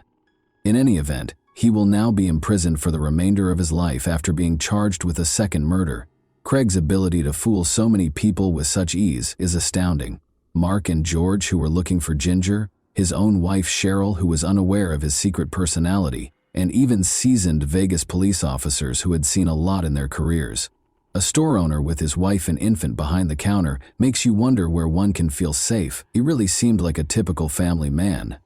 In any event, he will now be imprisoned for the remainder of his life after being charged with a second murder. Craig's ability to fool so many people with such ease is astounding. Mark and George, who were looking for Ginger, his own wife Cheryl, who was unaware of his secret personality, and even seasoned Vegas police officers who had seen a lot in their careers. A store owner with his wife and infant behind the counter makes you wonder where one can feel safe. He really seemed like a typical family man.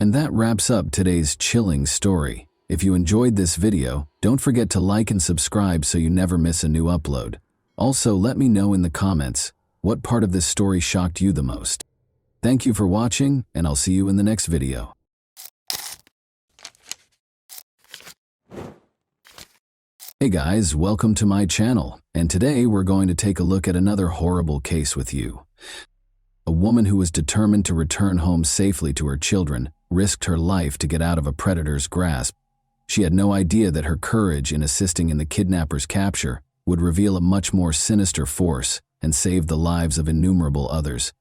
And that wraps up today's chilling story. If you enjoyed this video, don't forget to like and subscribe so you never miss a new upload. Also, let me know in the comments what part of this story shocked you the most. Thank you for watching, and I'll see you in the next video. Hey guys, welcome to my channel, and today we're going to take a look at another horrible case with you. A woman who was determined to return home safely to her children risked her life to get out of a predator's grasp. She had no idea that her courage in assisting in the kidnapper's capture would reveal a much more sinister force and save the lives of innumerable others.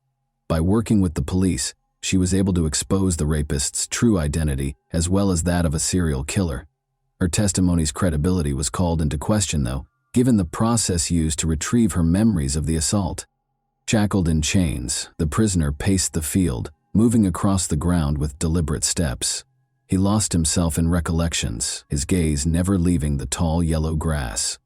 By working with the police, she was able to expose the rapist's true identity as well as that of a serial killer. Her testimony's credibility was called into question, though, given the process used to retrieve her memories of the assault. Shackled in chains, the prisoner paced the field, moving across the ground with deliberate steps. He lost himself in recollections, his gaze never leaving the tall yellow grass.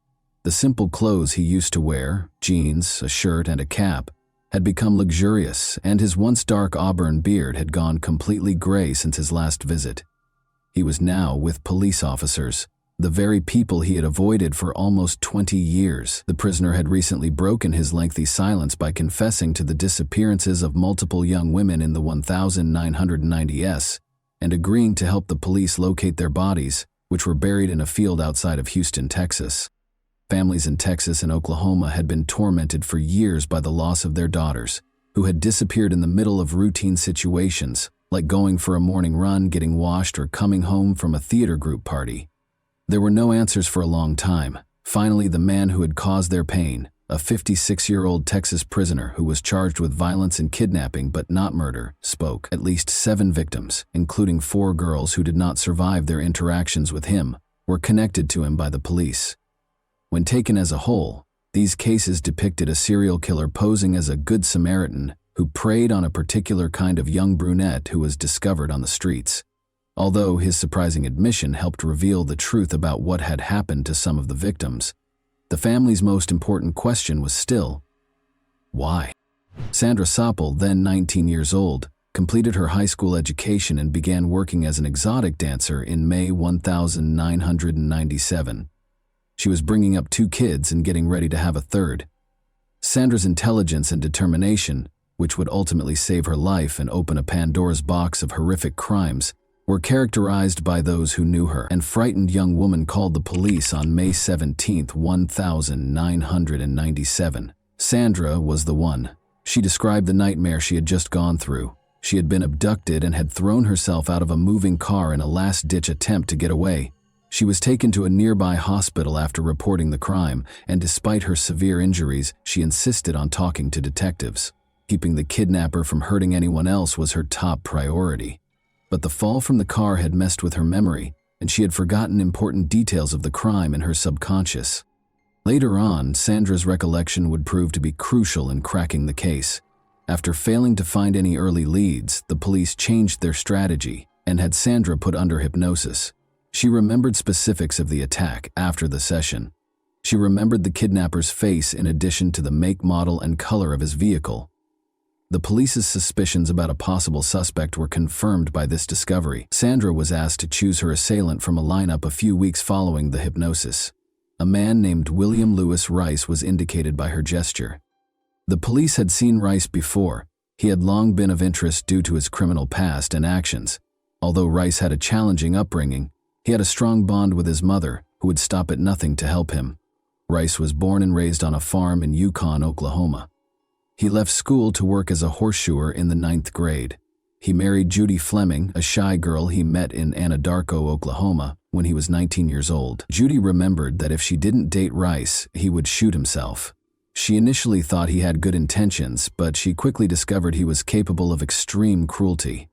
The simple clothes he used to wear, jeans, a shirt, and a cap, had become luxurious, and his once dark auburn beard had gone completely gray since his last visit. He was now with police officers, the very people he had avoided for almost 20 years. The prisoner had recently broken his lengthy silence by confessing to the disappearances of multiple young women in the 1990s and agreeing to help the police locate their bodies, which were buried in a field outside of Houston, Texas. Families in Texas and Oklahoma had been tormented for years by the loss of their daughters, who had disappeared in the middle of routine situations, like going for a morning run, getting washed, or coming home from a theater group party. There were no answers for a long time. Finally, the man who had caused their pain, a 56-year-old Texas prisoner who was charged with violence and kidnapping but not murder, spoke. At least 7 victims, including 4 girls who did not survive their interactions with him, were connected to him by the police. When taken as a whole, these cases depicted a serial killer posing as a good Samaritan who preyed on a particular kind of young brunette who was discovered on the streets. Although his surprising admission helped reveal the truth about what had happened to some of the victims, the family's most important question was still, why? Sandra Soppel, then 19 years old, completed her high school education and began working as an exotic dancer in May 1997. She was bringing up 2 kids and getting ready to have a third. Sandra's intelligence and determination, which would ultimately save her life and open a Pandora's box of horrific crimes, were characterized by those who knew her. An frightened young woman called the police on May 17, 1997. Sandra was the one. She described the nightmare she had just gone through. She had been abducted and had thrown herself out of a moving car in a last-ditch attempt to get away. She was taken to a nearby hospital after reporting the crime, and despite her severe injuries, she insisted on talking to detectives. Keeping the kidnapper from hurting anyone else was her top priority. But the fall from the car had messed with her memory, and she had forgotten important details of the crime in her subconscious. Later on, Sandra's recollection would prove to be crucial in cracking the case. After failing to find any early leads, the police changed their strategy and had Sandra put under hypnosis. She remembered specifics of the attack after the session. She remembered the kidnapper's face in addition to the make, model, and color of his vehicle. The police's suspicions about a possible suspect were confirmed by this discovery. Sandra was asked to choose her assailant from a lineup a few weeks following the hypnosis. A man named William Lewis Rice was indicated by her gesture. The police had seen Rice before. He had long been of interest due to his criminal past and actions. Although Rice had a challenging upbringing, he had a strong bond with his mother, who would stop at nothing to help him. Rice was born and raised on a farm in Yukon, Oklahoma. He left school to work as a horseshoer in the 9th grade. He married Judy Fleming, a shy girl he met in Anadarko, Oklahoma, when he was 19 years old. Judy remembered that if she didn't date Rice, he would shoot himself. She initially thought he had good intentions, but she quickly discovered he was capable of extreme cruelty.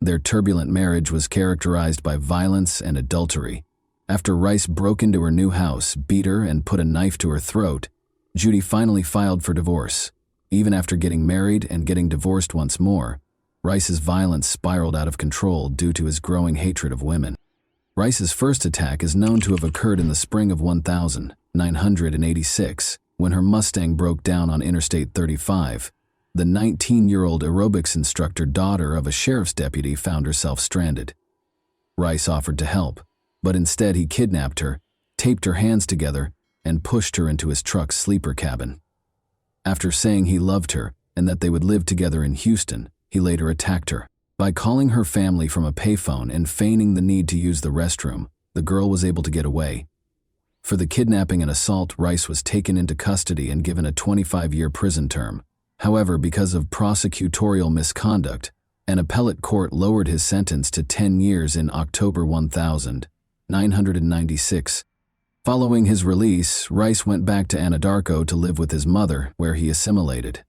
Their turbulent marriage was characterized by violence and adultery. After Rice broke into her new house, beat her, and put a knife to her throat, Judy finally filed for divorce. Even after getting married and getting divorced once more, Rice's violence spiraled out of control due to his growing hatred of women. Rice's first attack is known to have occurred in the spring of 1986, when her Mustang broke down on Interstate 35. The 19-year-old aerobics instructor, daughter of a sheriff's deputy, found herself stranded. Rice offered to help, but instead he kidnapped her, taped her hands together, and pushed her into his truck's sleeper cabin. After saying he loved her and that they would live together in Houston, he later attacked her. By calling her family from a payphone and feigning the need to use the restroom, the girl was able to get away. For the kidnapping and assault, Rice was taken into custody and given a 25-year prison term. However, because of prosecutorial misconduct, an appellate court lowered his sentence to 10 years in October 1996. Following his release, Rice went back to Anadarko to live with his mother, where he assimilated.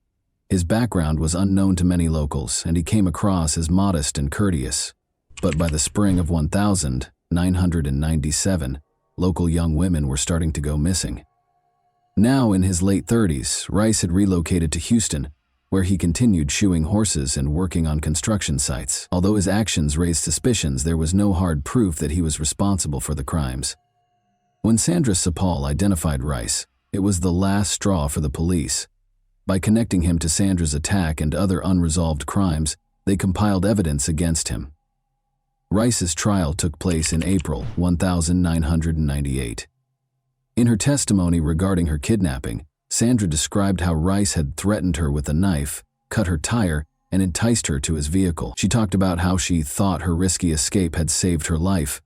His background was unknown to many locals, and he came across as modest and courteous. But by the spring of 1997, local young women were starting to go missing. Now in his late 30s, Rice had relocated to Houston, where he continued shoeing horses and working on construction sites. Although his actions raised suspicions, there was no hard proof that he was responsible for the crimes. When Sandra Sapal identified Rice, it was the last straw for the police. By connecting him to Sandra's attack and other unresolved crimes, they compiled evidence against him. Rice's trial took place in April 1998. In her testimony regarding her kidnapping, Sandra described how Rice had threatened her with a knife, cut her tire, and enticed her to his vehicle. She talked about how she thought her risky escape had saved her life.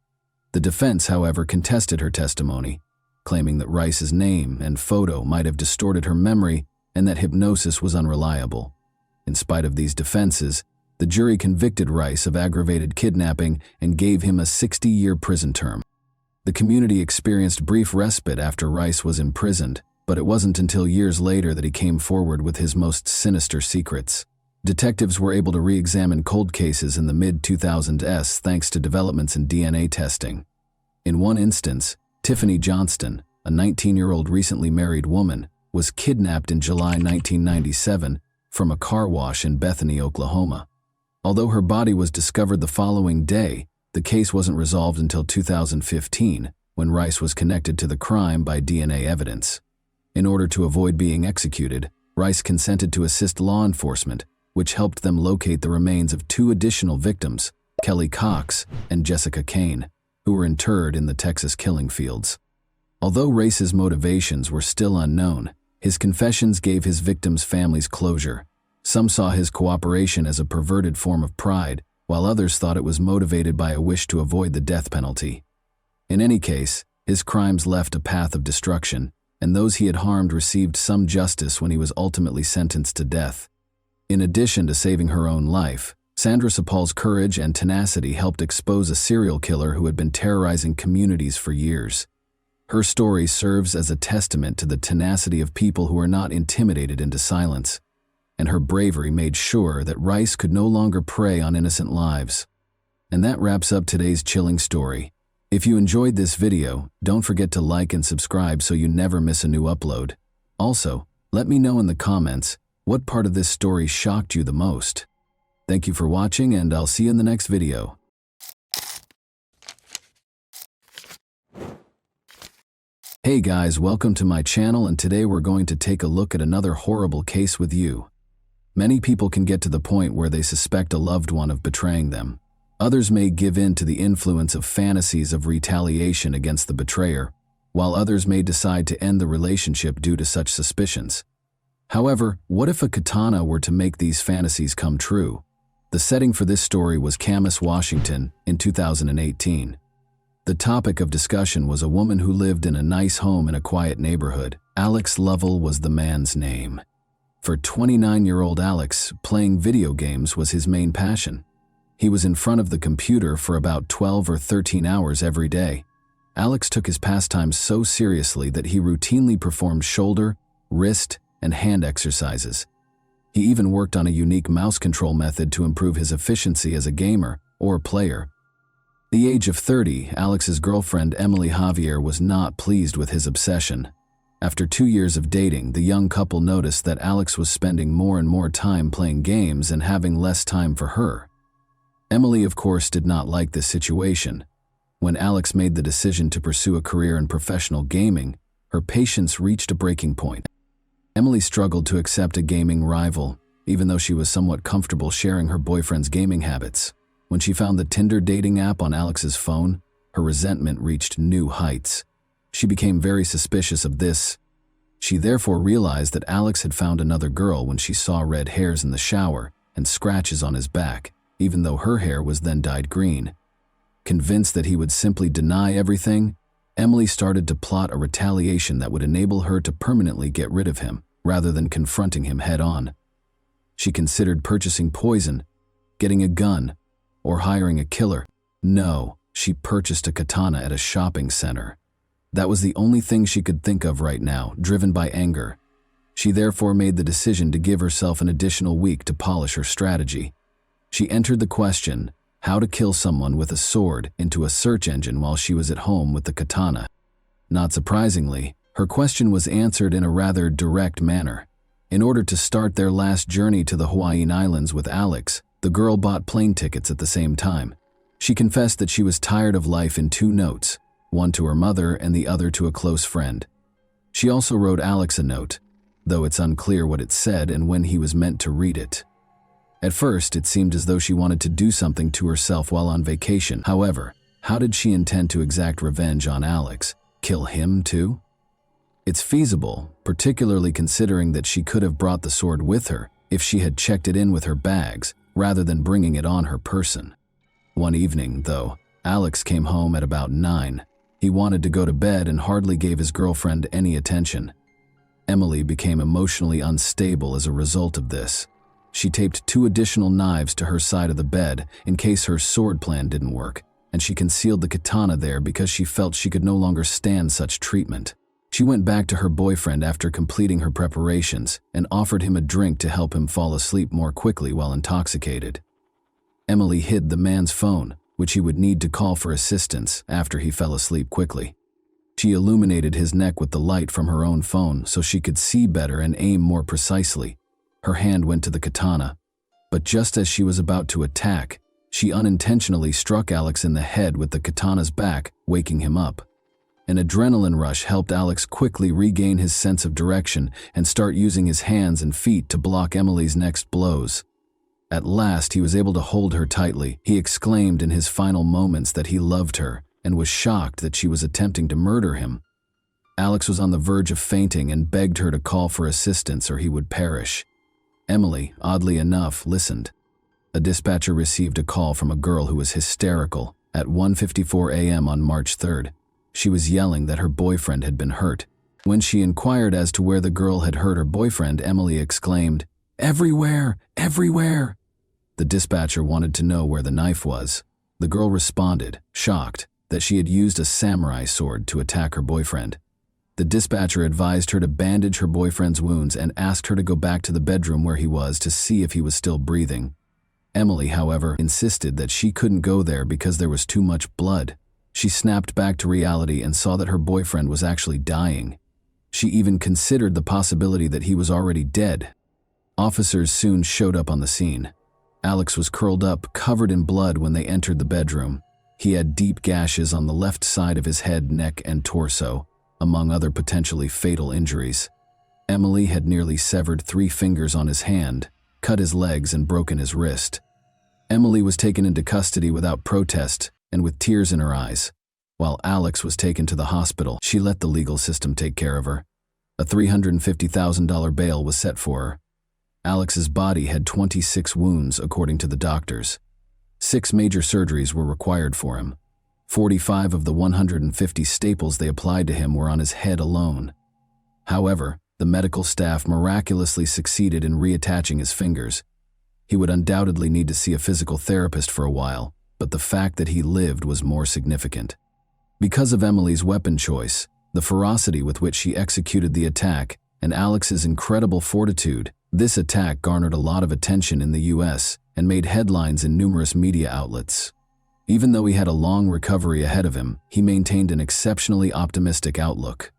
The defense, however, contested her testimony, claiming that Rice's name and photo might have distorted her memory and that hypnosis was unreliable. In spite of these defenses, the jury convicted Rice of aggravated kidnapping and gave him a 60-year prison term. The community experienced brief respite after Rice was imprisoned, but it wasn't until years later that he came forward with his most sinister secrets. Detectives were able to re-examine cold cases in the mid-2000s thanks to developments in DNA testing. In one instance, Tiffany Johnston, a 19-year-old recently married woman, was kidnapped in July 1997 from a car wash in Bethany, Oklahoma. Although her body was discovered the following day, the case wasn't resolved until 2015, when Rice was connected to the crime by DNA evidence. In order to avoid being executed, Rice consented to assist law enforcement, which helped them locate the remains of two additional victims, Kelly Cox and Jessica Kane, who were interred in the Texas killing fields. Although Rice's motivations were still unknown, his confessions gave his victims' families closure. Some saw his cooperation as a perverted form of pride, while others thought it was motivated by a wish to avoid the death penalty. In any case, his crimes left a path of destruction, and those he had harmed received some justice when he was ultimately sentenced to death. In addition to saving her own life, Sandra Sapal's courage and tenacity helped expose a serial killer who had been terrorizing communities for years. Her story serves as a testament to the tenacity of people who are not intimidated into silence, and her bravery made sure that Rice could no longer prey on innocent lives. And that wraps up today's chilling story. If you enjoyed this video, don't forget to like and subscribe so you never miss a new upload. Also, let me know in the comments what part of this story shocked you the most. Thank you for watching, and I'll see you in the next video. Hey guys, welcome to my channel, and today we're going to take a look at another horrible case with you. Many people can get to the point where they suspect a loved one of betraying them. Others may give in to the influence of fantasies of retaliation against the betrayer, while others may decide to end the relationship due to such suspicions. However, what if a katana were to make these fantasies come true? The setting for this story was Camas, Washington, in 2018. The topic of discussion was a woman who lived in a nice home in a quiet neighborhood. Alex Lovell was the man's name. For 29-year-old Alex, playing video games was his main passion. He was in front of the computer for about 12 or 13 hours every day. Alex took his pastimes so seriously that he routinely performed shoulder, wrist, and hand exercises. He even worked on a unique mouse control method to improve his efficiency as a gamer or player. At the age of 30, Alex's girlfriend Emily Javier was not pleased with his obsession. After 2 years of dating, the young couple noticed that Alex was spending more and more time playing games and having less time for her. Emily, of course, did not like this situation. When Alex made the decision to pursue a career in professional gaming, her patience reached a breaking point. Emily struggled to accept a gaming rival, even though she was somewhat comfortable sharing her boyfriend's gaming habits. When she found the Tinder dating app on Alex's phone, her resentment reached new heights. She became very suspicious of this. She therefore realized that Alex had found another girl when she saw red hairs in the shower and scratches on his back, even though her hair was then dyed green. Convinced that he would simply deny everything, Emily started to plot a retaliation that would enable her to permanently get rid of him, rather than confronting him head-on. She considered purchasing poison, getting a gun, or hiring a killer. No, she purchased a katana at a shopping center. That was the only thing she could think of right now, driven by anger. She therefore made the decision to give herself an additional week to polish her strategy. She entered the question, how to kill someone with a sword, into a search engine while she was at home with the katana. Not surprisingly, her question was answered in a rather direct manner. In order to start their last journey to the Hawaiian Islands with Alex, the girl bought plane tickets at the same time. She confessed that she was tired of life in 2 notes. one to her mother and the other to a close friend. She also wrote Alex a note, though it's unclear what it said and when he was meant to read it. At first, it seemed as though she wanted to do something to herself while on vacation. However, how did she intend to exact revenge on Alex? Kill him too? It's feasible, particularly considering that she could have brought the sword with her if she had checked it in with her bags, rather than bringing it on her person. One evening, though, Alex came home at about 9. He wanted to go to bed and hardly gave his girlfriend any attention. Emily became emotionally unstable as a result of this. She taped 2 additional knives to her side of the bed in case her sword plan didn't work, and she concealed the katana there because she felt she could no longer stand such treatment. She went back to her boyfriend after completing her preparations and offered him a drink to help him fall asleep more quickly while intoxicated. Emily hid the man's phone, which he would need to call for assistance after he fell asleep quickly. She illuminated his neck with the light from her own phone so she could see better and aim more precisely. Her hand went to the katana, but just as she was about to attack, she unintentionally struck Alex in the head with the katana's back, waking him up. An adrenaline rush helped Alex quickly regain his sense of direction and start using his hands and feet to block Emily's next blows. At last, he was able to hold her tightly. He exclaimed in his final moments that he loved her and was shocked that she was attempting to murder him. Alex was on the verge of fainting and begged her to call for assistance or he would perish. Emily, oddly enough, listened. A dispatcher received a call from a girl who was hysterical at 1:54 a.m. on March 3rd. She was yelling that her boyfriend had been hurt. When she inquired as to where the girl had hurt her boyfriend, Emily exclaimed, "Everywhere! Everywhere!" The dispatcher wanted to know where the knife was. The girl responded, shocked, that she had used a samurai sword to attack her boyfriend. The dispatcher advised her to bandage her boyfriend's wounds and asked her to go back to the bedroom where he was to see if he was still breathing. Emily, however, insisted that she couldn't go there because there was too much blood. She snapped back to reality and saw that her boyfriend was actually dying. She even considered the possibility that he was already dead. Officers soon showed up on the scene. Alex was curled up, covered in blood when they entered the bedroom. He had deep gashes on the left side of his head, neck, and torso, among other potentially fatal injuries. Emily had nearly severed 3 fingers on his hand, cut his legs, and broken his wrist. Emily was taken into custody without protest and with tears in her eyes. While Alex was taken to the hospital, she let the legal system take care of her. A $350,000 bail was set for her. Alex's body had 26 wounds, according to the doctors. 6 major surgeries were required for him. 45 of the 150 staples they applied to him were on his head alone. However, the medical staff miraculously succeeded in reattaching his fingers. He would undoubtedly need to see a physical therapist for a while, but the fact that he lived was more significant. Because of Emily's weapon choice, the ferocity with which she executed the attack, and Alex's incredible fortitude, this attack garnered a lot of attention in the US and made headlines in numerous media outlets. Even though he had a long recovery ahead of him, he maintained an exceptionally optimistic outlook.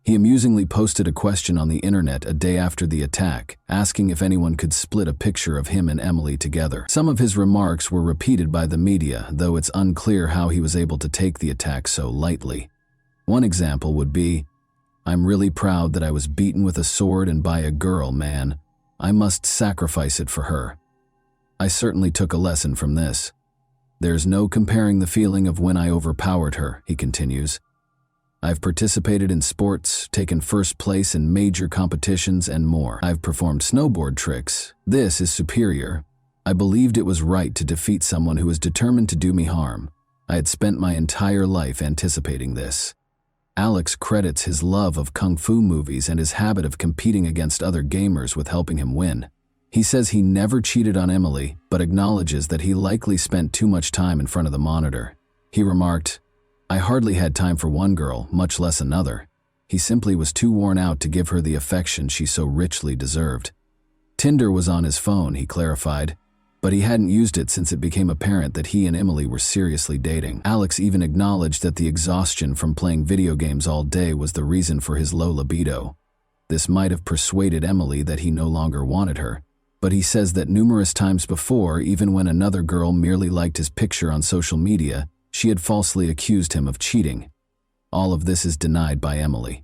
He amusingly posted a question on the internet a day after the attack, asking if anyone could split a picture of him and Emily together. Some of his remarks were repeated by the media, though it's unclear how he was able to take the attack so lightly. One example would be, "I'm really proud that I was beaten with a sword and by a girl, man. I must sacrifice it for her. I certainly took a lesson from this. There's no comparing the feeling of when I overpowered her," he continues. "I've participated in sports, taken first place in major competitions, and more. I've performed snowboard tricks. This is superior. I believed it was right to defeat someone who was determined to do me harm. I had spent my entire life anticipating this." Alex credits his love of kung fu movies and his habit of competing against other gamers with helping him win. He says he never cheated on Emily, but acknowledges that he likely spent too much time in front of the monitor. He remarked, "I hardly had time for one girl, much less another. He simply was too worn out to give her the affection she so richly deserved." Tinder was on his phone, he clarified, but he hadn't used it since it became apparent that he and Emily were seriously dating. Alex even acknowledged that the exhaustion from playing video games all day was the reason for his low libido. This might have persuaded Emily that he no longer wanted her, but he says that numerous times before, even when another girl merely liked his picture on social media, she had falsely accused him of cheating. All of this is denied by Emily.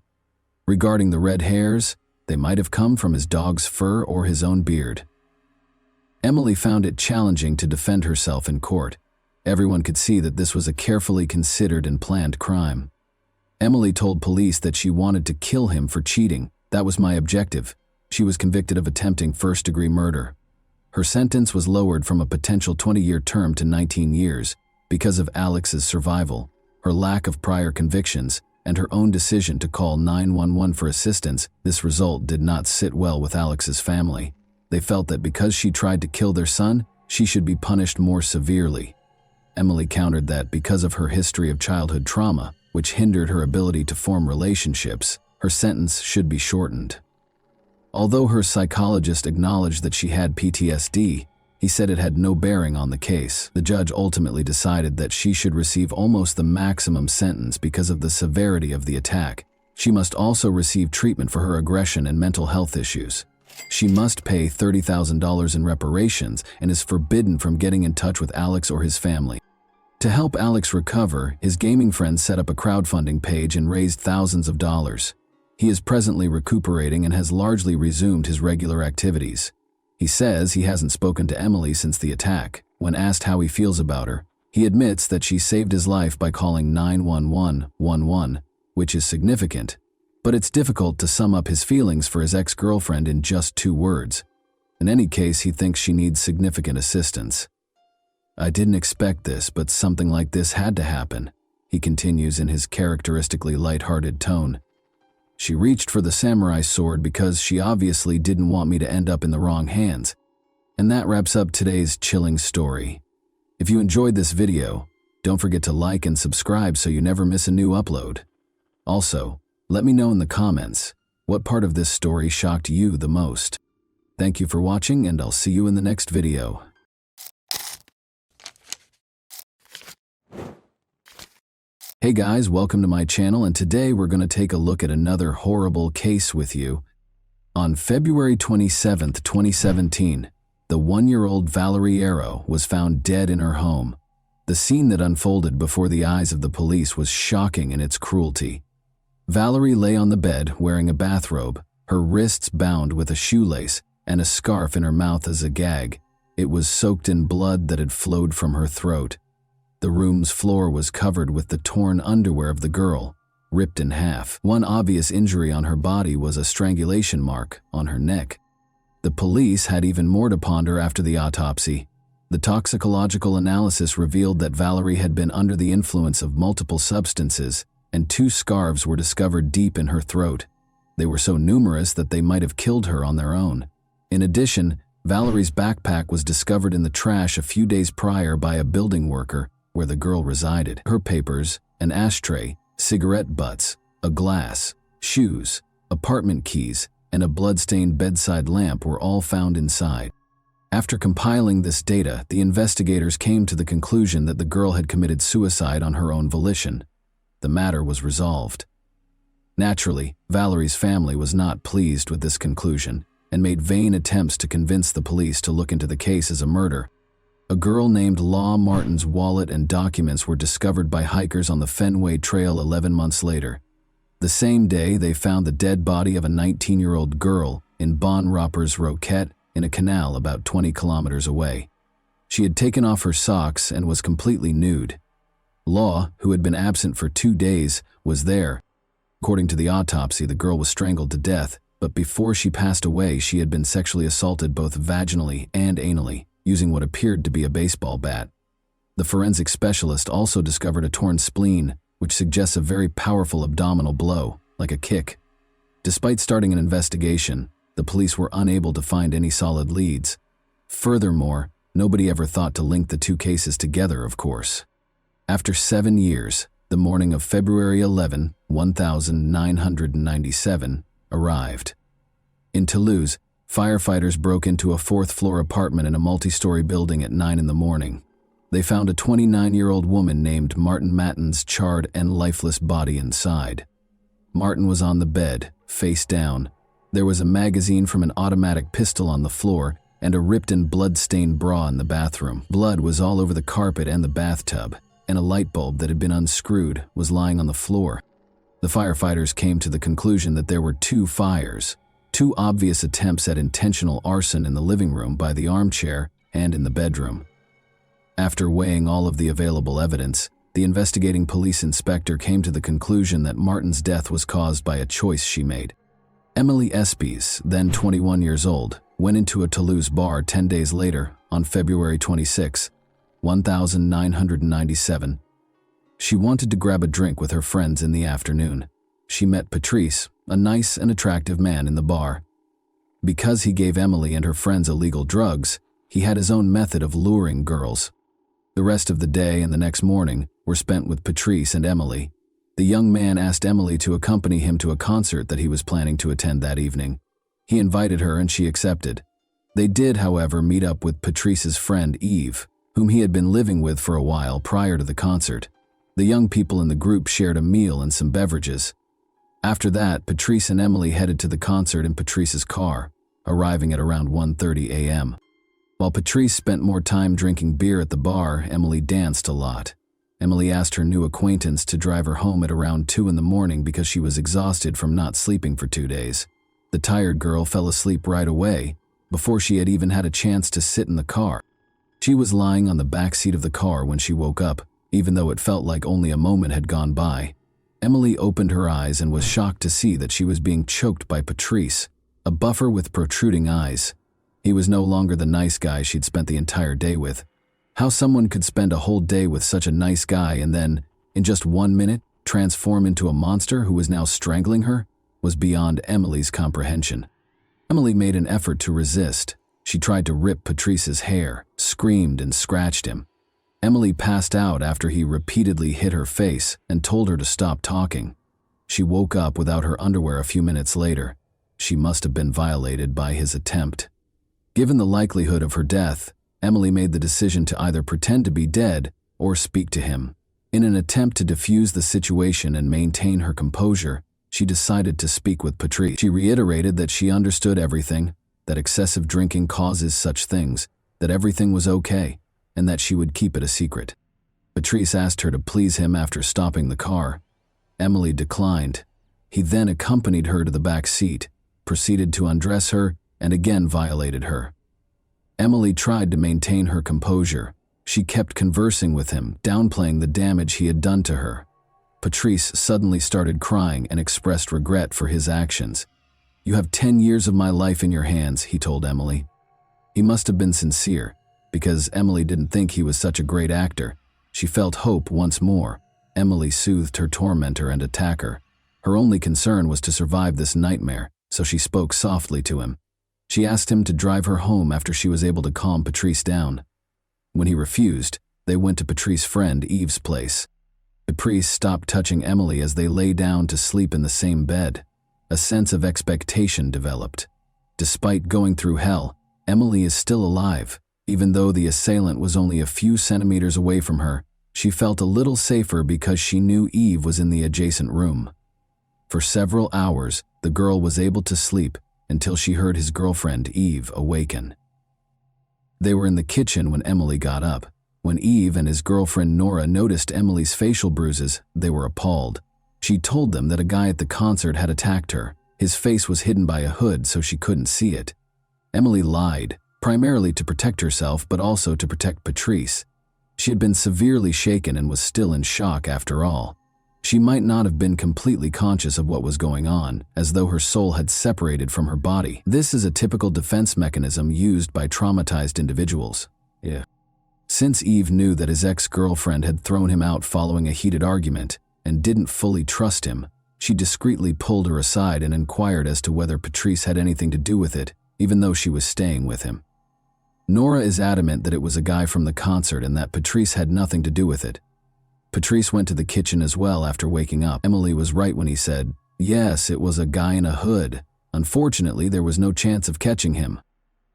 Regarding the red hairs, they might have come from his dog's fur or his own beard. Emily found it challenging to defend herself in court. Everyone could see that this was a carefully considered and planned crime. Emily told police that she wanted to kill him for cheating. That was my objective. She was convicted of attempting first-degree murder. Her sentence was lowered from a potential 20-year term to 19 years because of Alex's survival, her lack of prior convictions, and her own decision to call 911 for assistance. This result did not sit well with Alex's family. They felt that because she tried to kill their son, she should be punished more severely. Emily countered that because of her history of childhood trauma, which hindered her ability to form relationships, her sentence should be shortened. Although her psychologist acknowledged that she had PTSD, he said it had no bearing on the case. The judge ultimately decided that she should receive almost the maximum sentence because of the severity of the attack. She must also receive treatment for her aggression and mental health issues. She must pay $30,000 in reparations and is forbidden from getting in touch with Alex or his family. To help Alex recover, his gaming friends set up a crowdfunding page and raised thousands of dollars. He is presently recuperating and has largely resumed his regular activities. He says he hasn't spoken to Emily since the attack. When asked how he feels about her, he admits that she saved his life by calling 911, which is significant. But it's difficult to sum up his feelings for his ex-girlfriend in just 2 words. In any case, he thinks she needs significant assistance. "I didn't expect this, but something like this had to happen," he continues in his characteristically lighthearted tone. "She reached for the samurai sword because she obviously didn't want me to end up in the wrong hands." And that wraps up today's chilling story. If you enjoyed this video, don't forget to like and subscribe so you never miss a new upload. Also, let me know in the comments, what part of this story shocked you the most? Thank you for watching, and I'll see you in the next video. Hey guys, welcome to my channel, and today we're going to take a look at another horrible case with you. On February 27, 2017, the 1-year-old Valerie Arrow was found dead in her home. The scene that unfolded before the eyes of the police was shocking in its cruelty. Valerie lay on the bed wearing a bathrobe, her wrists bound with a shoelace, and a scarf in her mouth as a gag. It was soaked in blood that had flowed from her throat. The room's floor was covered with the torn underwear of the girl, ripped in half. One obvious injury on her body was a strangulation mark on her neck. The police had even more to ponder after the autopsy. The toxicological analysis revealed that Valerie had been under the influence of multiple substances, and 2 scarves were discovered deep in her throat. They were so numerous that they might have killed her on their own. In addition, Valerie's backpack was discovered in the trash a few days prior by a building worker where the girl resided. Her papers, an ashtray, cigarette butts, a glass, shoes, apartment keys, and a blood-stained bedside lamp were all found inside. After compiling this data, the investigators came to the conclusion that the girl had committed suicide on her own volition. The matter was resolved. Naturally, Valerie's family was not pleased with this conclusion and made vain attempts to convince the police to look into the case as a murder. A girl named Law Martin's wallet and documents were discovered by hikers on the Fenway Trail 11 months later. The same day, they found the dead body of a 19-year-old girl in Bon Roppers Roquette in a canal about 20 kilometers away. She had taken off her socks and was completely nude. Law, who had been absent for 2 days, was there. According to the autopsy, the girl was strangled to death, but before she passed away, she had been sexually assaulted both vaginally and anally, using what appeared to be a baseball bat. The forensic specialist also discovered a torn spleen, which suggests a very powerful abdominal blow, like a kick. Despite starting an investigation, the police were unable to find any solid leads. Furthermore, nobody ever thought to link the 2 cases together, of course. After 7 years, the morning of February 11, 1997, arrived. In Toulouse, firefighters broke into a 4th-floor apartment in a multi-story building at 9 in the morning. They found a 29-year-old woman named Martin Matten's charred and lifeless body inside. Martin was on the bed, face down. There was a magazine from an automatic pistol on the floor and a ripped and blood-stained bra in the bathroom. Blood was all over the carpet and the bathtub, and a light bulb that had been unscrewed was lying on the floor. The firefighters came to the conclusion that there were two fires, two obvious attempts at intentional arson in the living room by the armchair and in the bedroom. After weighing all of the available evidence, the investigating police inspector came to the conclusion that Martin's death was caused by a choice she made. Emily Espies, then 21 years old, went into a Toulouse bar 10 days later, on February 26, 1997. She wanted to grab a drink with her friends in the afternoon. She met Patrice, a nice and attractive man in the bar. Because he gave Emily and her friends illegal drugs, he had his own method of luring girls. The rest of the day and the next morning were spent with Patrice and Emily. The young man asked Emily to accompany him to a concert that he was planning to attend that evening. He invited her and she accepted. They did, however, meet up with Patrice's friend Eve, whom he had been living with for a while prior to the concert. The young people in the group shared a meal and some beverages. After that, Patrice and Emily headed to the concert in Patrice's car, arriving at around 1:30 a.m. While Patrice spent more time drinking beer at the bar, Emily danced a lot. Emily asked her new acquaintance to drive her home at around 2 in the morning because she was exhausted from not sleeping for 2 days. The tired girl fell asleep right away, before she had even had a chance to sit in the car. She was lying on the back seat of the car when she woke up, even though it felt like only a moment had gone by. Emily opened her eyes and was shocked to see that she was being choked by Patrice, a buffer with protruding eyes. He was no longer the nice guy she'd spent the entire day with. How someone could spend a whole day with such a nice guy and then, in just 1 minute, transform into a monster who was now strangling her was beyond Emily's comprehension. Emily made an effort to resist. She tried to rip Patrice's hair, screamed and scratched him. Emily passed out after he repeatedly hit her face and told her to stop talking. She woke up without her underwear a few minutes later. She must have been violated by his attempt. Given the likelihood of her death, Emily made the decision to either pretend to be dead or speak to him. In an attempt to defuse the situation and maintain her composure, she decided to speak with Patrice. She reiterated that she understood everything, that excessive drinking causes such things, that everything was okay, and that she would keep it a secret. Patrice asked her to please him after stopping the car. Emily declined. He then accompanied her to the back seat, proceeded to undress her, and again violated her. Emily tried to maintain her composure. She kept conversing with him, downplaying the damage he had done to her. Patrice suddenly started crying and expressed regret for his actions. "You have 10 years of my life in your hands," he told Emily. He must have been sincere, because Emily didn't think he was such a great actor. She felt hope once more. Emily soothed her tormentor and attacker. Her only concern was to survive this nightmare, so she spoke softly to him. She asked him to drive her home after she was able to calm Patrice down. When he refused, they went to Patrice's friend Eve's place. Patrice stopped touching Emily as they lay down to sleep in the same bed. A sense of expectation developed. Despite going through hell, Emily is still alive. Even though the assailant was only a few centimeters away from her, she felt a little safer because she knew Eve was in the adjacent room. For several hours, the girl was able to sleep until she heard his girlfriend Eve awaken. They were in the kitchen when Emily got up. When Eve and his girlfriend Nora noticed Emily's facial bruises, they were appalled. She told them that a guy at the concert had attacked her. His face was hidden by a hood so she couldn't see it. Emily lied, primarily to protect herself but also to protect Patrice. She had been severely shaken and was still in shock after all. She might not have been completely conscious of what was going on, as though her soul had separated from her body. This is a typical defense mechanism used by traumatized individuals. Since Eve knew that his ex-girlfriend had thrown him out following a heated argument and didn't fully trust him, she discreetly pulled her aside and inquired as to whether Patrice had anything to do with it, even though she was staying with him. Nora is adamant that it was a guy from the concert and that Patrice had nothing to do with it. Patrice went to the kitchen as well after waking up. Emily was right when he said, "Yes, it was a guy in a hood. Unfortunately, there was no chance of catching him."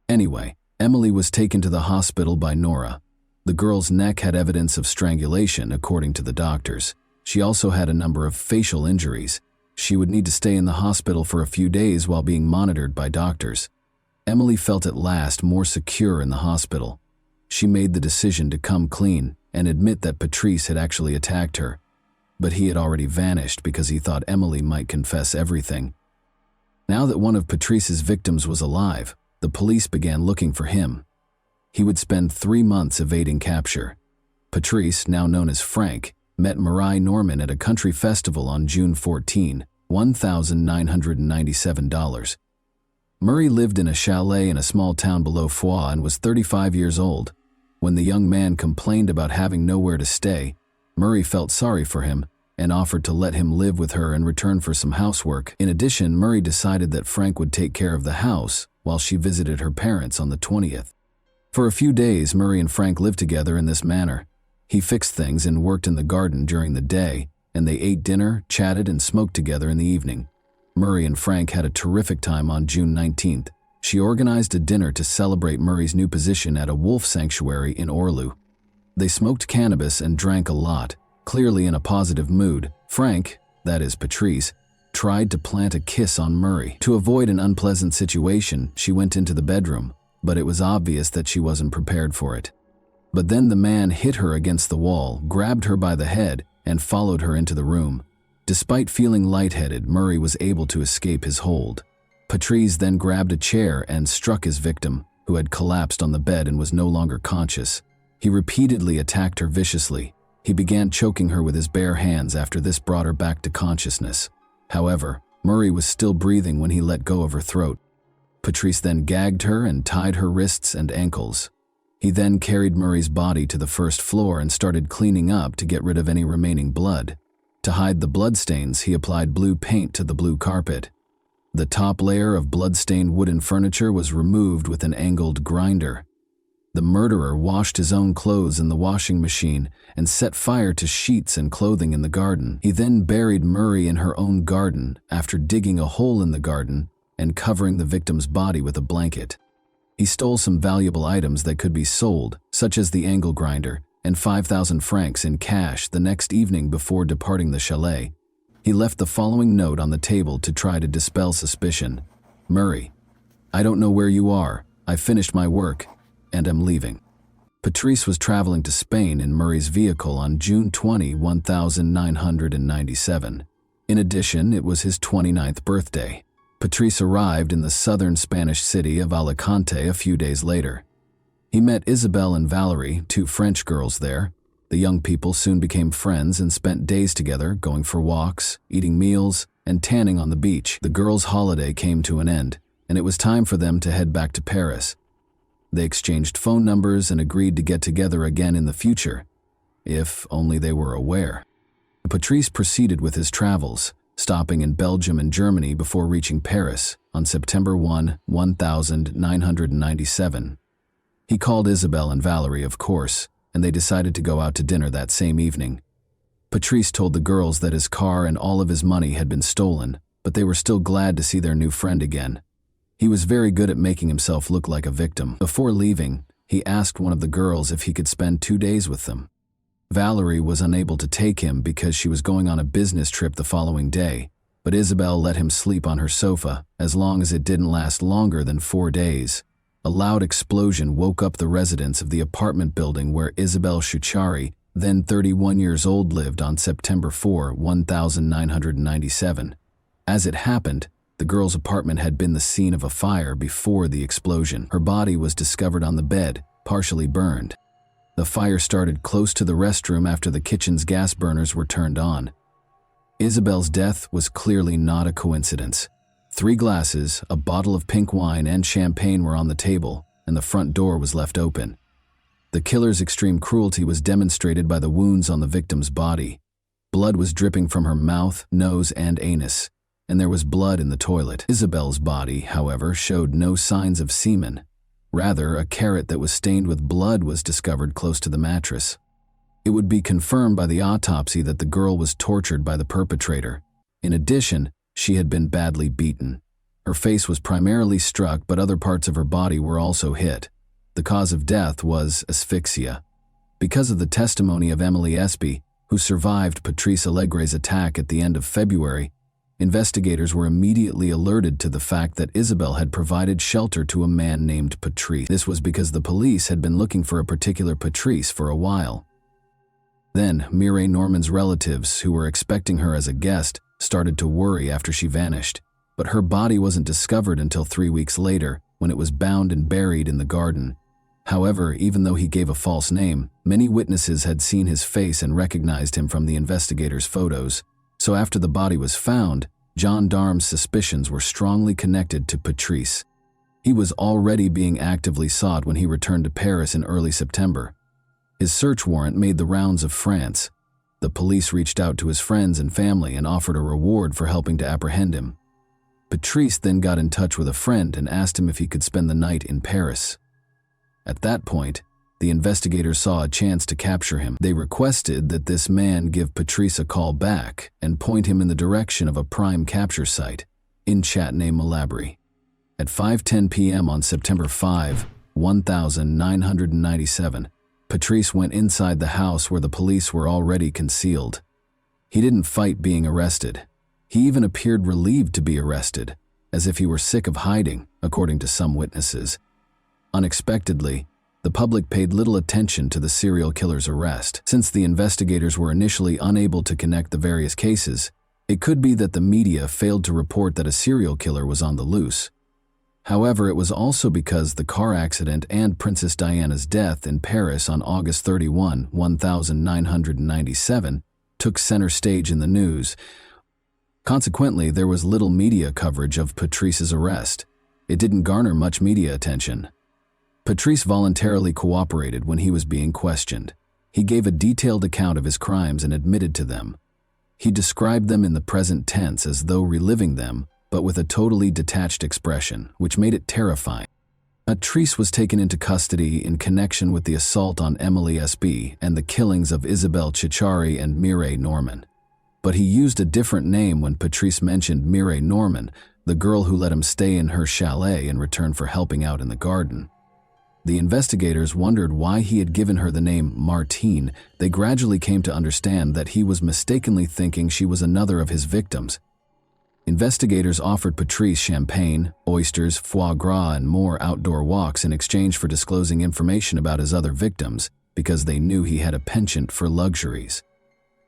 Anyway, Emily was taken to the hospital by Nora. The girl's neck had evidence of strangulation, according to the doctors. She also had a number of facial injuries. She would need to stay in the hospital for a few days while being monitored by doctors. Emily felt at last more secure in the hospital. She made the decision to come clean and admit that Patrice had actually attacked her. but he had already vanished because he thought Emily might confess everything. Now that one of Patrice's victims was alive, the police began looking for him. He would spend 3 months evading capture. Patrice, now known as Frank, met Marie Norman at a country festival on June 14, $1,997. Murray lived in a chalet in a small town below Foix and was 35 years old. When the young man complained about having nowhere to stay, Murray felt sorry for him and offered to let him live with her in return for some housework. In addition, Murray decided that Frank would take care of the house while she visited her parents on the 20th. For a few days, Murray and Frank lived together in this manner. He fixed things and worked in the garden during the day, and they ate dinner, chatted, and smoked together in the evening. Murray and Frank had a terrific time on June 19th. She organized a dinner to celebrate Murray's new position at a wolf sanctuary in Orlu. They smoked cannabis and drank a lot, clearly in a positive mood. Frank, that is Patrice, tried to plant a kiss on Murray. To avoid an unpleasant situation, she went into the bedroom, but it was obvious that she wasn't prepared for it. But then the man hit her against the wall, grabbed her by the head, and followed her into the room. Despite feeling lightheaded, Murray was able to escape his hold. Patrice then grabbed a chair and struck his victim, who had collapsed on the bed and was no longer conscious. He repeatedly attacked her viciously. He began choking her with his bare hands. After this brought her back to consciousness. However, Murray was still breathing when he let go of her throat. Patrice then gagged her and tied her wrists and ankles. He then carried Murray's body to the first floor and started cleaning up to get rid of any remaining blood. To hide the bloodstains, he applied blue paint to the blue carpet. The top layer of blood-stained wooden furniture was removed with an angled grinder. The murderer washed his own clothes in the washing machine and set fire to sheets and clothing in the garden. He then buried Murray in her own garden after digging a hole in the garden and covering the victim's body with a blanket. He stole some valuable items that could be sold, such as the angle grinder, and 5,000 francs in cash the next evening before departing the chalet. He left the following note on the table to try to dispel suspicion. Murray, I don't know where you are. I finished my work and am leaving. Patrice was traveling to Spain in Murray's vehicle on June 20, 1997. In addition, it was his 29th birthday. Patrice arrived in the southern Spanish city of Alicante a few days later. He met Isabelle and Valerie, 2 French girls there. The young people soon became friends and spent days together, going for walks, eating meals, and tanning on the beach. The girls' holiday came to an end, and it was time for them to head back to Paris. They exchanged phone numbers and agreed to get together again in the future, if only they were aware. Patrice proceeded with his travels, stopping in Belgium and Germany before reaching Paris on September 1, 1997. He called Isabelle and Valerie, of course, and they decided to go out to dinner that same evening. Patrice told the girls that his car and all of his money had been stolen, but they were still glad to see their new friend again. He was very good at making himself look like a victim. Before leaving, he asked one of the girls if he could spend 2 days with them. Valerie was unable to take him because she was going on a business trip the following day, but Isabelle let him sleep on her sofa as long as it didn't last longer than 4 days. A loud explosion woke up the residents of the apartment building where Isabelle Chouchari, then 31 years old, lived on September 4, 1997. As it happened, the girl's apartment had been the scene of a fire before the explosion. Her body was discovered on the bed, partially burned. The fire started close to the restroom after the kitchen's gas burners were turned on. Isabelle's death was clearly not a coincidence. 3 glasses, a bottle of pink wine, and champagne were on the table, and the front door was left open. The killer's extreme cruelty was demonstrated by the wounds on the victim's body. Blood was dripping from her mouth, nose, and anus, and there was blood in the toilet. Isabelle's body, however, showed no signs of semen. Rather, a carrot that was stained with blood was discovered close to the mattress. It would be confirmed by the autopsy that the girl was tortured by the perpetrator. In addition, she had been badly beaten. Her face was primarily struck, but other parts of her body were also hit. The cause of death was asphyxia. Because of the testimony of Emily Espy, who survived Patrice Allegre's attack at the end of February, investigators were immediately alerted to the fact that Isabelle had provided shelter to a man named Patrice. This was because the police had been looking for a particular Patrice for a while. Then, Mireille Norman's relatives, who were expecting her as a guest, started to worry after she vanished. But her body wasn't discovered until 3 weeks later, when it was bound and buried in the garden. However, even though he gave a false name, many witnesses had seen his face and recognized him from the investigators' photos. So after the body was found, gendarmes' suspicions were strongly connected to Patrice. He was already being actively sought when he returned to Paris in early September. His search warrant made the rounds of France. The police reached out to his friends and family and offered a reward for helping to apprehend him. Patrice then got in touch with a friend and asked him if he could spend the night in Paris. At that point, the investigators saw a chance to capture him. They requested that this man give Patrice a call back and point him in the direction of a prime capture site in Châtenay-Malabry. At 5:10 p.m. on September 5, 1997, Patrice went inside the house where the police were already concealed. He didn't fight being arrested. He even appeared relieved to be arrested, as if he were sick of hiding, according to some witnesses. Unexpectedly, the public paid little attention to the serial killer's arrest. Since the investigators were initially unable to connect the various cases, it could be that the media failed to report that a serial killer was on the loose. However, it was also because the car accident and Princess Diana's death in Paris on August 31, 1997, took center stage in the news. Consequently, there was little media coverage of Patrice's arrest. It didn't garner much media attention. Patrice voluntarily cooperated when he was being questioned. He gave a detailed account of his crimes and admitted to them. He described them in the present tense as though reliving them, but with a totally detached expression, which made it terrifying. Patrice was taken into custody in connection with the assault on Emily S.B. and the killings of Isabelle Chichari and Mireille Norman. But he used a different name when Patrice mentioned Mireille Norman, the girl who let him stay in her chalet in return for helping out in the garden. The investigators wondered why he had given her the name Martine. They gradually came to understand that he was mistakenly thinking she was another of his victims. Investigators offered Patrice champagne, oysters, foie gras, and more outdoor walks in exchange for disclosing information about his other victims, because they knew he had a penchant for luxuries.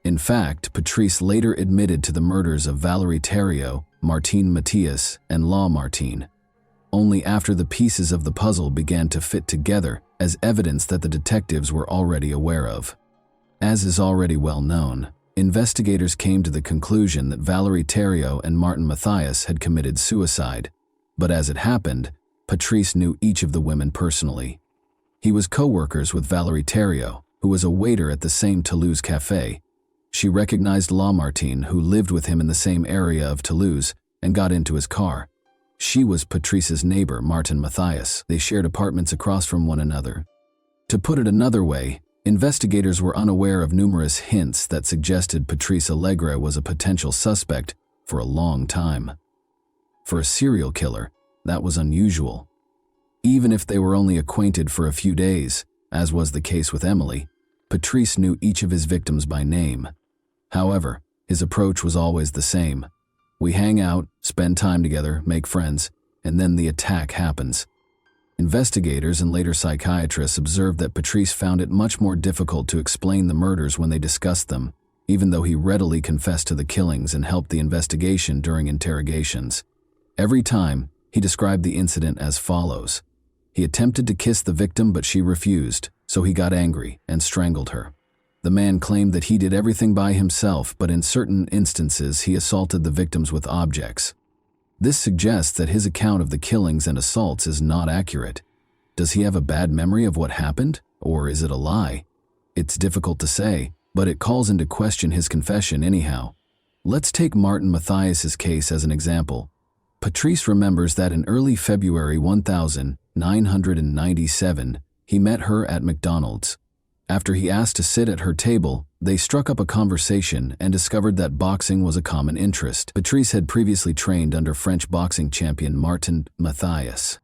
In fact, Patrice later admitted to the murders of Valérie Thériault, Martine Mathias, and Laure Martine. Only after the pieces of the puzzle began to fit together as evidence that the detectives were already aware of. As is already well known, investigators came to the conclusion that Valérie Thériault and Martin Mathias had committed suicide, but as it happened, Patrice knew each of the women personally. He was co-workers with Valérie Thériault, who was a waiter at the same Toulouse cafe. She recognized Laure Martine, who lived with him in the same area of Toulouse, and got into his car. She was Patrice's neighbor, Martin Mathias. They shared apartments across from one another. To put it another way, investigators were unaware of numerous hints that suggested Patrice Allegre was a potential suspect for a long time. For a serial killer, that was unusual. Even if they were only acquainted for a few days, as was the case with Emily, Patrice knew each of his victims by name. However, his approach was always the same. We hang out, spend time together, make friends, and then the attack happens. Investigators and later psychiatrists observed that Patrice found it much more difficult to explain the murders when they discussed them, even though he readily confessed to the killings and helped the investigation during interrogations. Every time, he described the incident as follows. He attempted to kiss the victim, but she refused, so he got angry and strangled her. The man claimed that he did everything by himself, but in certain instances he assaulted the victims with objects. This suggests that his account of the killings and assaults is not accurate. Does he have a bad memory of what happened, or is it a lie? It's difficult to say, but it calls into question his confession anyhow. Let's take Martin Mathias's case as an example. Patrice remembers that in early February 1997, he met her at McDonald's. After he asked to sit at her table, they struck up a conversation and discovered that boxing was a common interest. Patrice had previously trained under French boxing champion Martin Mathias.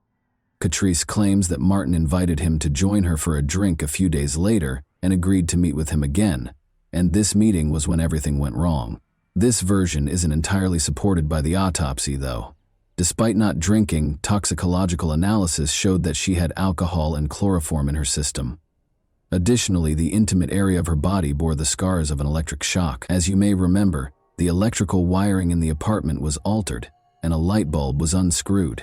Patrice claims that Martin invited him to join her for a drink a few days later and agreed to meet with him again, and this meeting was when everything went wrong. This version isn't entirely supported by the autopsy, though. Despite not drinking, toxicological analysis showed that she had alcohol and chloroform in her system. Additionally, the intimate area of her body bore the scars of an electric shock. As you may remember, the electrical wiring in the apartment was altered, and a light bulb was unscrewed.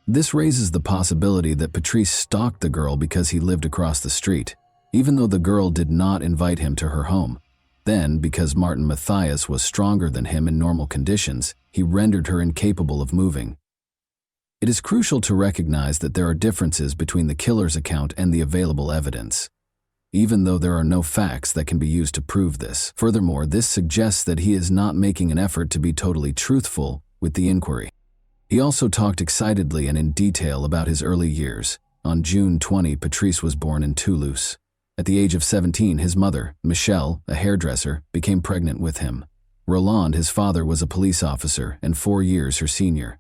This raises the possibility that Patrice stalked the girl because he lived across the street, even though the girl did not invite him to her home. Then, because Martin Matthias was stronger than him in normal conditions, he rendered her incapable of moving. It is crucial to recognize that there are differences between the killer's account and the available evidence, even though there are no facts that can be used to prove this. Furthermore, this suggests that he is not making an effort to be totally truthful with the inquiry. He also talked excitedly and in detail about his early years. On June 20, Patrice was born in Toulouse. At the age of 17, his mother, Michelle, a hairdresser, became pregnant with him. Roland, his father, was a police officer and 4 years her senior.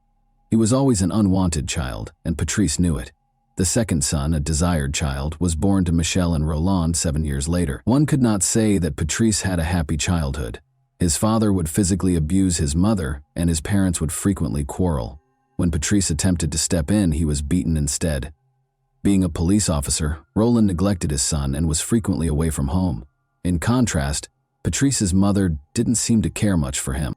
He was always an unwanted child, and Patrice knew it. The second son, a desired child, was born to Michelle and Roland 7 years later. One could not say that Patrice had a happy childhood. His father would physically abuse his mother, and his parents would frequently quarrel. When Patrice attempted to step in, he was beaten instead. Being a police officer, Roland neglected his son and was frequently away from home. In contrast, Patrice's mother didn't seem to care much for him.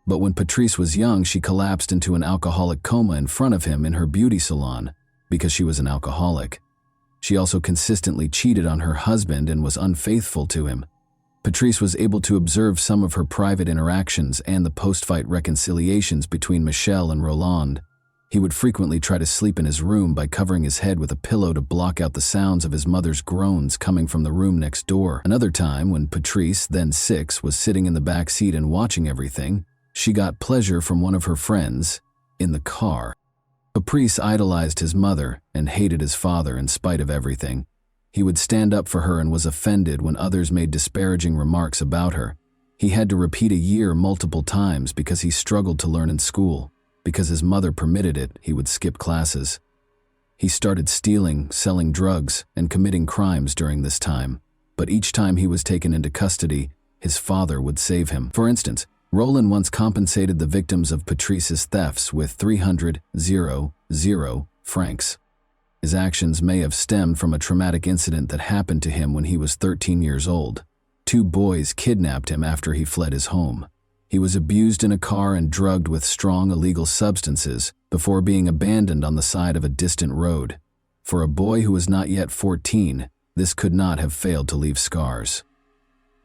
But when Patrice was young, she collapsed into an alcoholic coma in front of him in her beauty salon because she was an alcoholic. She also consistently cheated on her husband and was unfaithful to him. Patrice was able to observe some of her private interactions and the post-fight reconciliations between Michelle and Roland. He would frequently try to sleep in his room by covering his head with a pillow to block out the sounds of his mother's groans coming from the room next door. Another time, when Patrice, then 6, was sitting in the back seat and watching everything, she got pleasure from one of her friends in the car. Patrice idolized his mother and hated his father in spite of everything. He would stand up for her and was offended when others made disparaging remarks about her. He had to repeat a year multiple times because he struggled to learn in school. Because his mother permitted it, he would skip classes. He started stealing, selling drugs, and committing crimes during this time. But each time he was taken into custody, his father would save him. For instance, Roland once compensated the victims of Patrice's thefts with 300 francs. His actions may have stemmed from a traumatic incident that happened to him when he was 13 years old. 2 boys kidnapped him after he fled his home. He was abused in a car and drugged with strong illegal substances before being abandoned on the side of a distant road. For a boy who was not yet 14, this could not have failed to leave scars.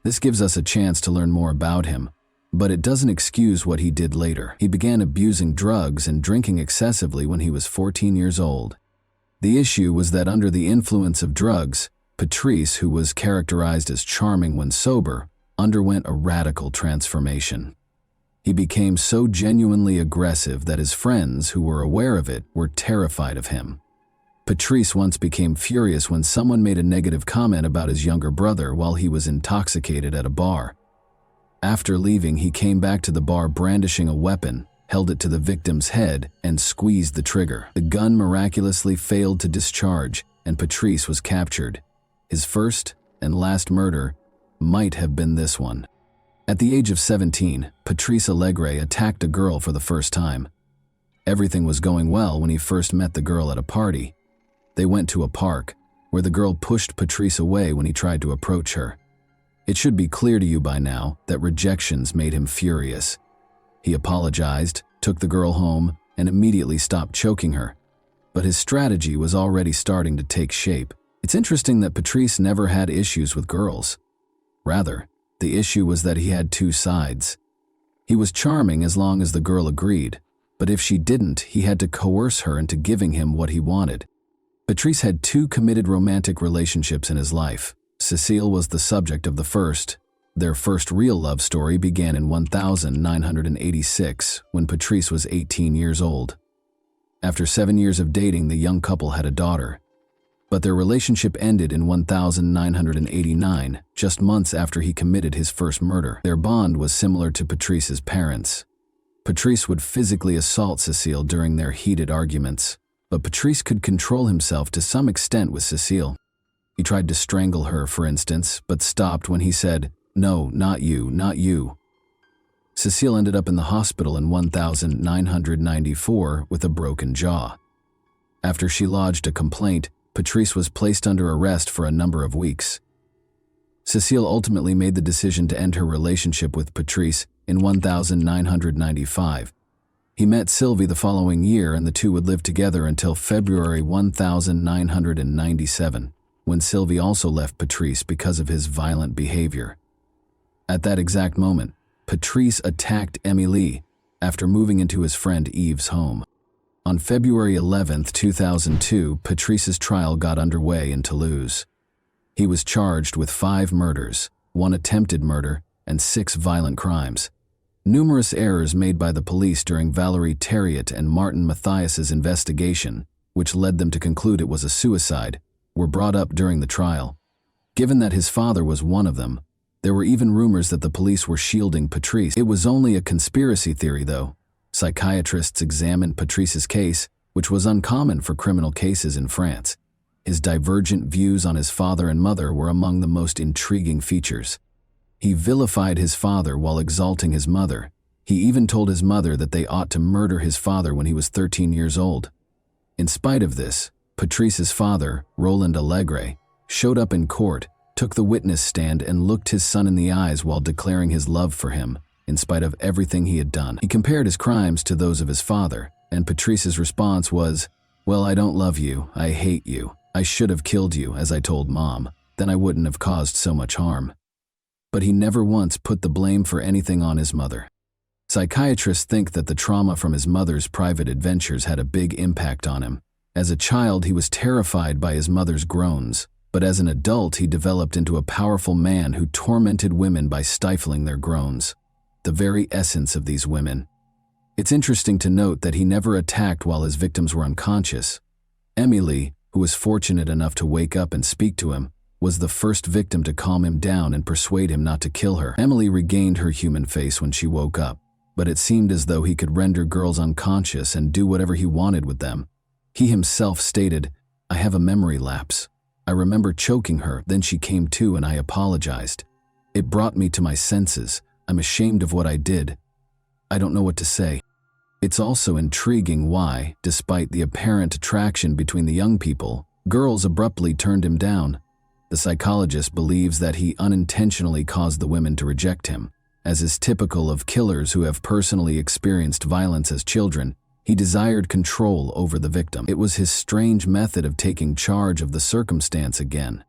This gives us a chance to learn more about him, but it doesn't excuse what he did later. He began abusing drugs and drinking excessively when he was 14 years old. The issue was that under the influence of drugs, Patrice, who was characterized as charming when sober, underwent a radical transformation. He became so genuinely aggressive that his friends, who were aware of it, were terrified of him. Patrice once became furious when someone made a negative comment about his younger brother while he was intoxicated at a bar. After leaving, he came back to the bar brandishing a weapon, held it to the victim's head, and squeezed the trigger. The gun miraculously failed to discharge, and Patrice was captured. His first and last murder might have been this one. At the age of 17, Patrice Allegre attacked a girl for the first time. Everything was going well when he first met the girl at a party. They went to a park, where the girl pushed Patrice away when he tried to approach her. It should be clear to you by now that rejections made him furious. He apologized, took the girl home, and immediately stopped choking her. But his strategy was already starting to take shape. It's interesting that Patrice never had issues with girls. Rather, the issue was that he had 2 sides. He was charming as long as the girl agreed, but if she didn't, he had to coerce her into giving him what he wanted. Patrice had 2 committed romantic relationships in his life. Cécile was the subject of the first. Their first real love story began in 1986, when Patrice was 18 years old. After 7 years of dating, the young couple had a daughter. But their relationship ended in 1989, just months after he committed his first murder. Their bond was similar to Patrice's parents. Patrice would physically assault Cécile during their heated arguments, but Patrice could control himself to some extent with Cécile. He tried to strangle her, for instance, but stopped when he said, "No, not you, not you." Cécile ended up in the hospital in 1994 with a broken jaw. After she lodged a complaint, Patrice was placed under arrest for a number of weeks. Cecile ultimately made the decision to end her relationship with Patrice in 1995. He met Sylvie the following year, and the two would live together until February 1997, when Sylvie also left Patrice because of his violent behavior. At that exact moment, Patrice attacked Émilie after moving into his friend Yves' home. On February 11, 2002, Patrice's trial got underway in Toulouse. He was charged with 5 murders, 1 attempted murder, and 6 violent crimes. Numerous errors made by the police during Valérie Thériault and Martin Mathias's investigation, which led them to conclude it was a suicide, were brought up during the trial. Given that his father was one of them, there were even rumors that the police were shielding Patrice. It was only a conspiracy theory, though. Psychiatrists examined Patrice's case, which was uncommon for criminal cases in France. His divergent views on his father and mother were among the most intriguing features. He vilified his father while exalting his mother. He even told his mother that they ought to murder his father when he was 13 years old. In spite of this, Patrice's father, Roland Allegre, showed up in court, took the witness stand, and looked his son in the eyes while declaring his love for him, in spite of everything he had done. He compared his crimes to those of his father, and Patrice's response was, "Well, I don't love you, I hate you. I should have killed you, as I told Mom, then I wouldn't have caused so much harm." But he never once put the blame for anything on his mother. Psychiatrists think that the trauma from his mother's private adventures had a big impact on him. As a child, he was terrified by his mother's groans, but as an adult, he developed into a powerful man who tormented women by stifling their groans, the very essence of these women. It's interesting to note that he never attacked while his victims were unconscious. Émilie, who was fortunate enough to wake up and speak to him, was the first victim to calm him down and persuade him not to kill her. Émilie regained her human face when she woke up, but it seemed as though he could render girls unconscious and do whatever he wanted with them. He himself stated, "I have a memory lapse. I remember choking her, then she came to and I apologized. It brought me to my senses. I'm ashamed of what I did. I don't know what to say." It's also intriguing why, despite the apparent attraction between the young people, girls abruptly turned him down. The psychologist believes that he unintentionally caused the women to reject him. As is typical of killers who have personally experienced violence as children, he desired control over the victim. It was his strange method of taking charge of the circumstance again.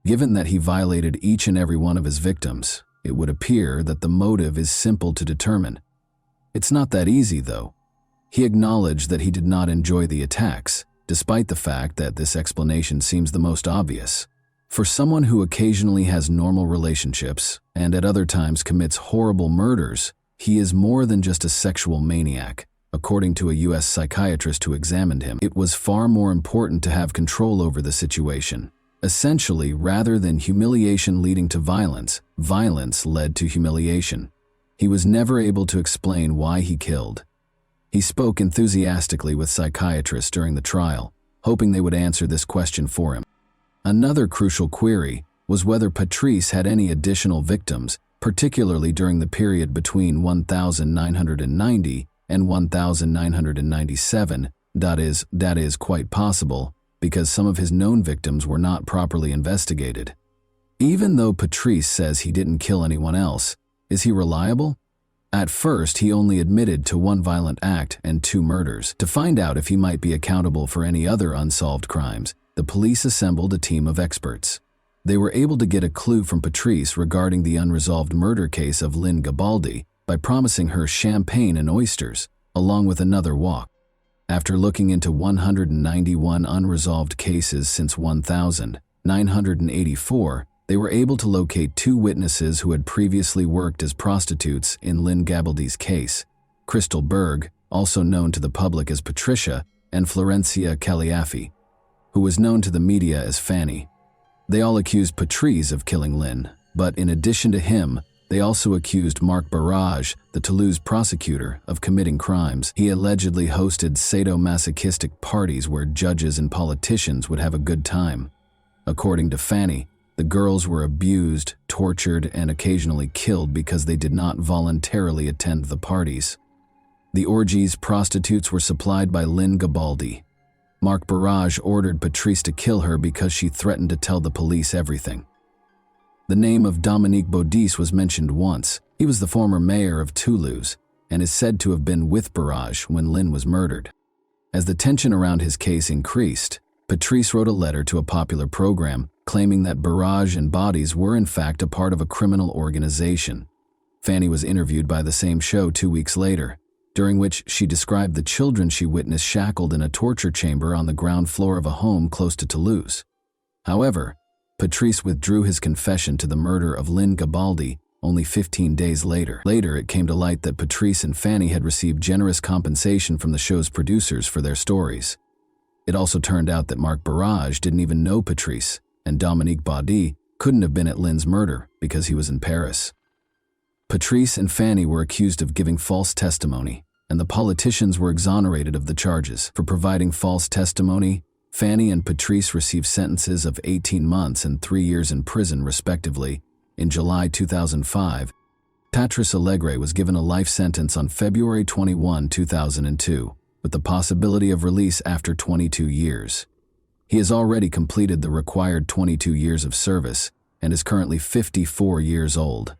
Given that he violated each and every one of his victims, it would appear that the motive is simple to determine. It's not that easy, though. He acknowledged that he did not enjoy the attacks, despite the fact that this explanation seems the most obvious. For someone who occasionally has normal relationships and at other times commits horrible murders, he is more than just a sexual maniac. According to a U.S. psychiatrist who examined him, it was far more important to have control over the situation. Essentially, rather than humiliation leading to violence, violence led to humiliation. He was never able to explain why he killed. He spoke enthusiastically with psychiatrists during the trial, hoping they would answer this question for him. Another crucial query was whether Patrice had any additional victims, particularly during the period between 1990 and 1997. That is quite possible, because some of his known victims were not properly investigated. Even though Patrice says he didn't kill anyone else, is he reliable? At first, he only admitted to 1 violent act and 2 murders. To find out if he might be accountable for any other unsolved crimes, the police assembled a team of experts. They were able to get a clue from Patrice regarding the unresolved murder case of Lynn Gabaldi by promising her champagne and oysters, along with another walk. After looking into 191 unresolved cases since 1984, they were able to locate 2 witnesses who had previously worked as prostitutes in Lynn Gabaldi's case: Crystal Berg, also known to the public as Patricia, and Florencia Caliafi, who was known to the media as Fanny. They all accused Patrice of killing Lynn, but in addition to him, they also accused Marc Barrage, the Toulouse prosecutor, of committing crimes. He allegedly hosted sadomasochistic parties where judges and politicians would have a good time. According to Fanny, the girls were abused, tortured, and occasionally killed because they did not voluntarily attend the parties. The orgies prostitutes were supplied by Lynn Gabaldi. Mark Barrage ordered Patrice to kill her because she threatened to tell the police everything. The name of Dominique Baudis was mentioned once. He was the former mayor of Toulouse and is said to have been with Barrage when Lynn was murdered. As the tension around his case increased, Patrice wrote a letter to a popular program claiming that Barrage and Baudis were in fact a part of a criminal organization. Fanny was interviewed by the same show 2 weeks later, during which she described the children she witnessed shackled in a torture chamber on the ground floor of a home close to Toulouse. However, Patrice withdrew his confession to the murder of Lynn Gabaldi only 15 days later. Later, it came to light that Patrice and Fanny had received generous compensation from the show's producers for their stories. It also turned out that Mark Barrage didn't even know Patrice, and Dominique Baudis couldn't have been at Lynn's murder because he was in Paris. Patrice and Fanny were accused of giving false testimony, and the politicians were exonerated of the charges. For providing false testimony, Fanny and Patrice received sentences of 18 months and 3 years in prison, respectively. In July 2005, Patrice Allegre was given a life sentence on February 21, 2002, with the possibility of release after 22 years. He has already completed the required 22 years of service and is currently 54 years old.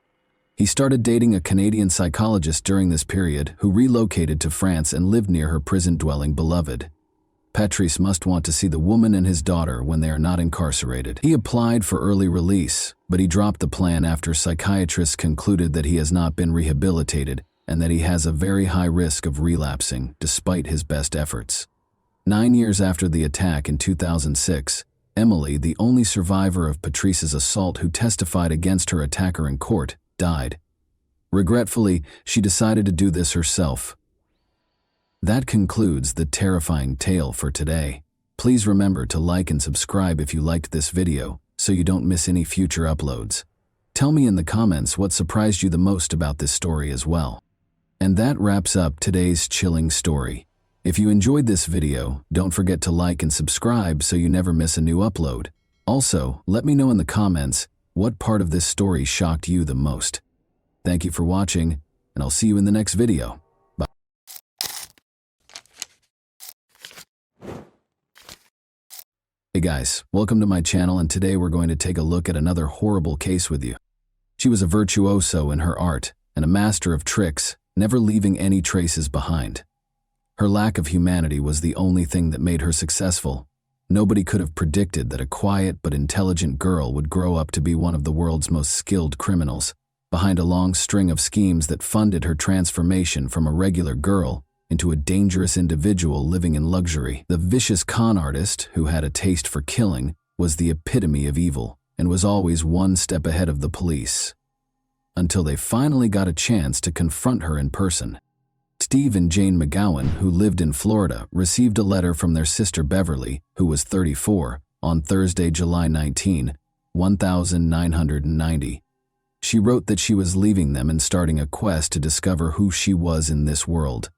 He started dating a Canadian psychologist during this period who relocated to France and lived near her prison-dwelling beloved. Patrice must want to see the woman and his daughter when they are not incarcerated. He applied for early release, but he dropped the plan after psychiatrists concluded that he has not been rehabilitated and that he has a very high risk of relapsing despite his best efforts. 9 years after the attack in 2006, Emily, the only survivor of Patrice's assault who testified against her attacker in court, died. Regretfully, she decided to do this herself. That concludes the terrifying tale for today. Please remember to like and subscribe if you liked this video so you don't miss any future uploads. Tell me in the comments what surprised you the most about this story as well. And that wraps up today's chilling story. If you enjoyed this video, don't forget to like and subscribe so you never miss a new upload. Also, let me know in the comments what part of this story shocked you the most. Thank you for watching, and I'll see you in the next video. Bye. Hey guys, welcome to my channel, and today we're going to take a look at another horrible case with you. She was a virtuoso in her art and a master of tricks, never leaving any traces behind. Her lack of humanity was the only thing that made her successful. Nobody could have predicted that a quiet but intelligent girl would grow up to be one of the world's most skilled criminals, behind a long string of schemes that funded her transformation from a regular girl into a dangerous individual living in luxury. The vicious con artist, who had a taste for killing, was the epitome of evil and was always one step ahead of the police. Until they finally got a chance to confront her in person. Steve and Jane McGowan, who lived in Florida, received a letter from their sister Beverly, who was 34, on Thursday, July 19, 1990. She wrote that she was leaving them and starting a quest to discover who she was in this world.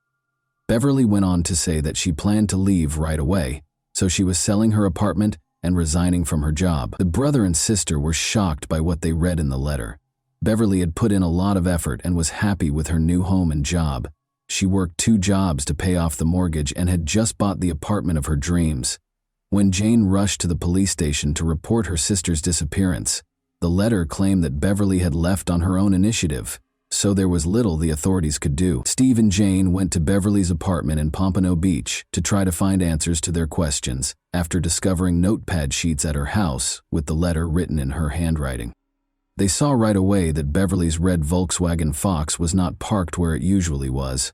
Beverly went on to say that she planned to leave right away, so she was selling her apartment and resigning from her job. The brother and sister were shocked by what they read in the letter. Beverly had put in a lot of effort and was happy with her new home and job. She worked 2 jobs to pay off the mortgage and had just bought the apartment of her dreams. When Jane rushed to the police station to report her sister's disappearance, the letter claimed that Beverly had left on her own initiative, so there was little the authorities could do. Steve and Jane went to Beverly's apartment in Pompano Beach to try to find answers to their questions after discovering notepad sheets at her house with the letter written in her handwriting. They saw right away that Beverly's red Volkswagen Fox was not parked where it usually was.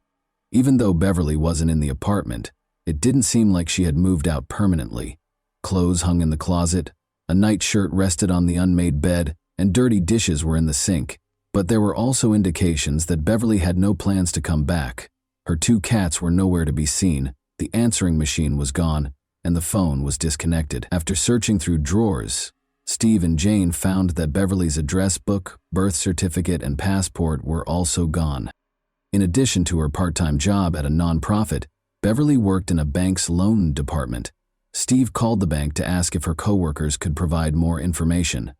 Even though Beverly wasn't in the apartment, it didn't seem like she had moved out permanently. Clothes hung in the closet, a nightshirt rested on the unmade bed, and dirty dishes were in the sink. But there were also indications that Beverly had no plans to come back. Her 2 cats were nowhere to be seen, the answering machine was gone, and the phone was disconnected. After searching through drawers, Steve and Jane found that Beverly's address book, birth certificate, and passport were also gone. In addition to her part-time job at a nonprofit, Beverly worked in a bank's loan department. Steve called the bank to ask if her coworkers could provide more information.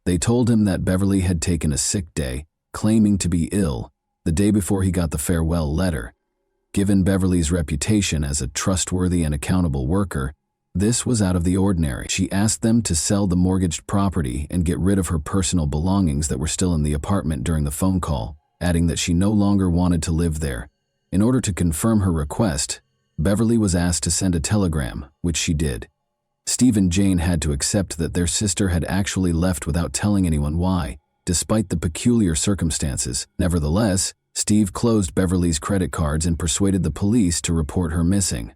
They told him that Beverly had taken a sick day, claiming to be ill, the day before he got the farewell letter. Given Beverly's reputation as a trustworthy and accountable worker, this was out of the ordinary. She asked them to sell the mortgaged property and get rid of her personal belongings that were still in the apartment during the phone call, adding that she no longer wanted to live there. In order to confirm her request, Beverly was asked to send a telegram, which she did. Steve and Jane had to accept that their sister had actually left without telling anyone why, despite the peculiar circumstances. Nevertheless, Steve closed Beverly's credit cards and persuaded the police to report her missing.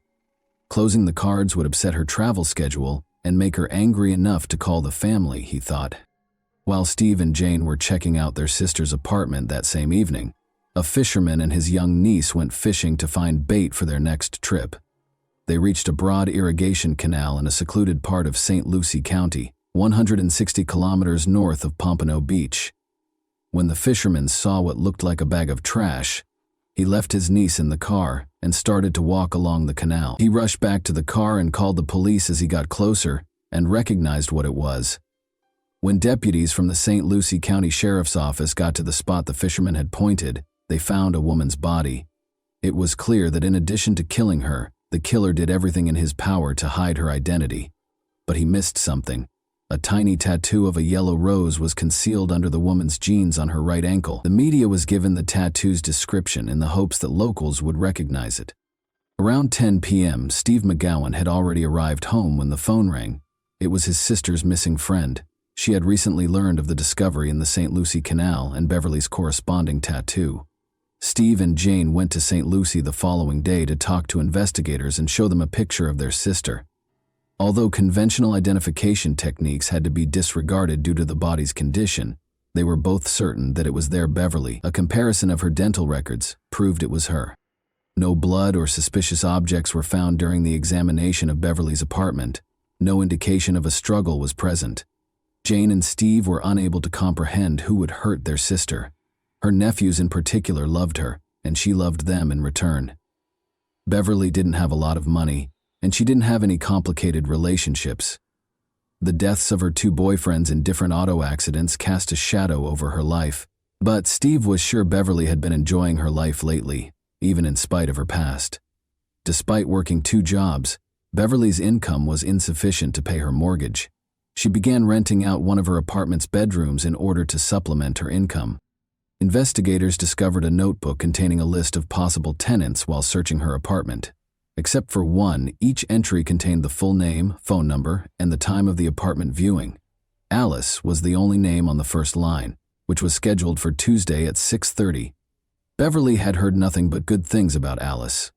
Closing the cards would upset her travel schedule and make her angry enough to call the family, he thought. While Steve and Jane were checking out their sister's apartment that same evening, a fisherman and his young niece went fishing to find bait for their next trip. They reached a broad irrigation canal in a secluded part of St. Lucie County, 160 kilometers north of Pompano Beach. When the fisherman saw what looked like a bag of trash, he left his niece in the car and started to walk along the canal. He rushed back to the car and called the police as he got closer and recognized what it was. When deputies from the St. Lucie County Sheriff's Office got to the spot the fisherman had pointed, they found a woman's body. It was clear that in addition to killing her, the killer did everything in his power to hide her identity. But he missed something. A tiny tattoo of a yellow rose was concealed under the woman's jeans on her right ankle. The media was given the tattoo's description in the hopes that locals would recognize it. Around 10 p.m., Steve McGowan had already arrived home when the phone rang. It was his sister's missing friend. She had recently learned of the discovery in the St. Lucie Canal and Beverly's corresponding tattoo. Steve and Jane went to St. Lucie the following day to talk to investigators and show them a picture of their sister. Although conventional identification techniques had to be disregarded due to the body's condition, they were both certain that it was their Beverly. A comparison of her dental records proved it was her. No blood or suspicious objects were found during the examination of Beverly's apartment. No indication of a struggle was present. Jane and Steve were unable to comprehend who would hurt their sister. Her nephews in particular loved her, and she loved them in return. Beverly didn't have a lot of money, and she didn't have any complicated relationships. The deaths of her two boyfriends in different auto accidents cast a shadow over her life, but Steve was sure Beverly had been enjoying her life lately, even in spite of her past. Despite working 2 jobs, Beverly's income was insufficient to pay her mortgage. She began renting out one of her apartment's bedrooms in order to supplement her income. Investigators discovered a notebook containing a list of possible tenants while searching her apartment. Except for one, each entry contained the full name, phone number, and the time of the apartment viewing. Alice was the only name on the first line, which was scheduled for Tuesday at 6:30. Beverly had heard nothing but good things about Alice.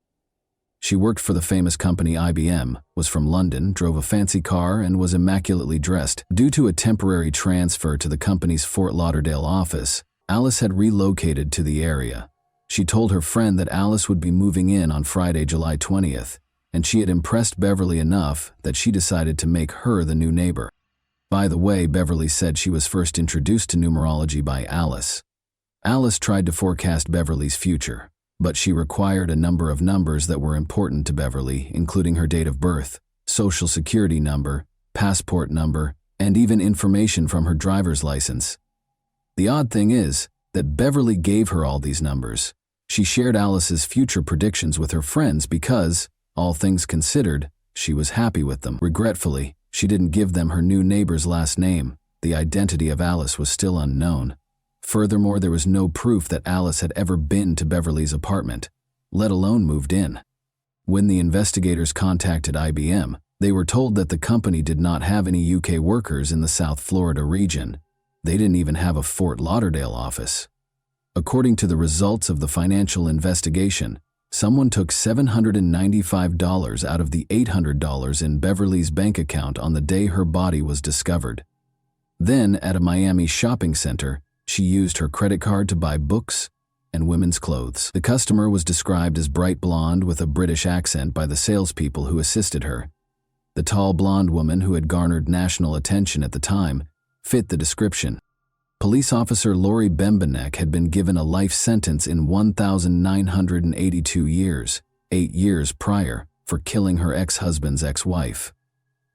She worked for the famous company IBM, was from London, drove a fancy car, and was immaculately dressed. Due to a temporary transfer to the company's Fort Lauderdale office, Alice had relocated to the area. She told her friend that Alice would be moving in on Friday, July 20th, and she had impressed Beverly enough that she decided to make her the new neighbor. By the way, Beverly said she was first introduced to numerology by Alice. Alice tried to forecast Beverly's future, but she required a number of numbers that were important to Beverly, including her date of birth, social security number, passport number, and even information from her driver's license. The odd thing is that Beverly gave her all these numbers. She shared Alice's future predictions with her friends because, all things considered, she was happy with them. Regretfully, she didn't give them her new neighbor's last name. The identity of Alice was still unknown. Furthermore, there was no proof that Alice had ever been to Beverly's apartment, let alone moved in. When the investigators contacted IBM, they were told that the company did not have any UK workers in the South Florida region. They didn't even have a Fort Lauderdale office. According to the results of the financial investigation, someone took $795 out of the $800 in Beverly's bank account on the day her body was discovered. Then, at a Miami shopping center, she used her credit card to buy books and women's clothes. The customer was described as bright blonde with a British accent by the salespeople who assisted her. The tall blonde woman who had garnered national attention at the time fit the description. Police officer Lori Bembenek had been given a life sentence in 1,982 years, 8 years prior, for killing her ex-husband's ex-wife.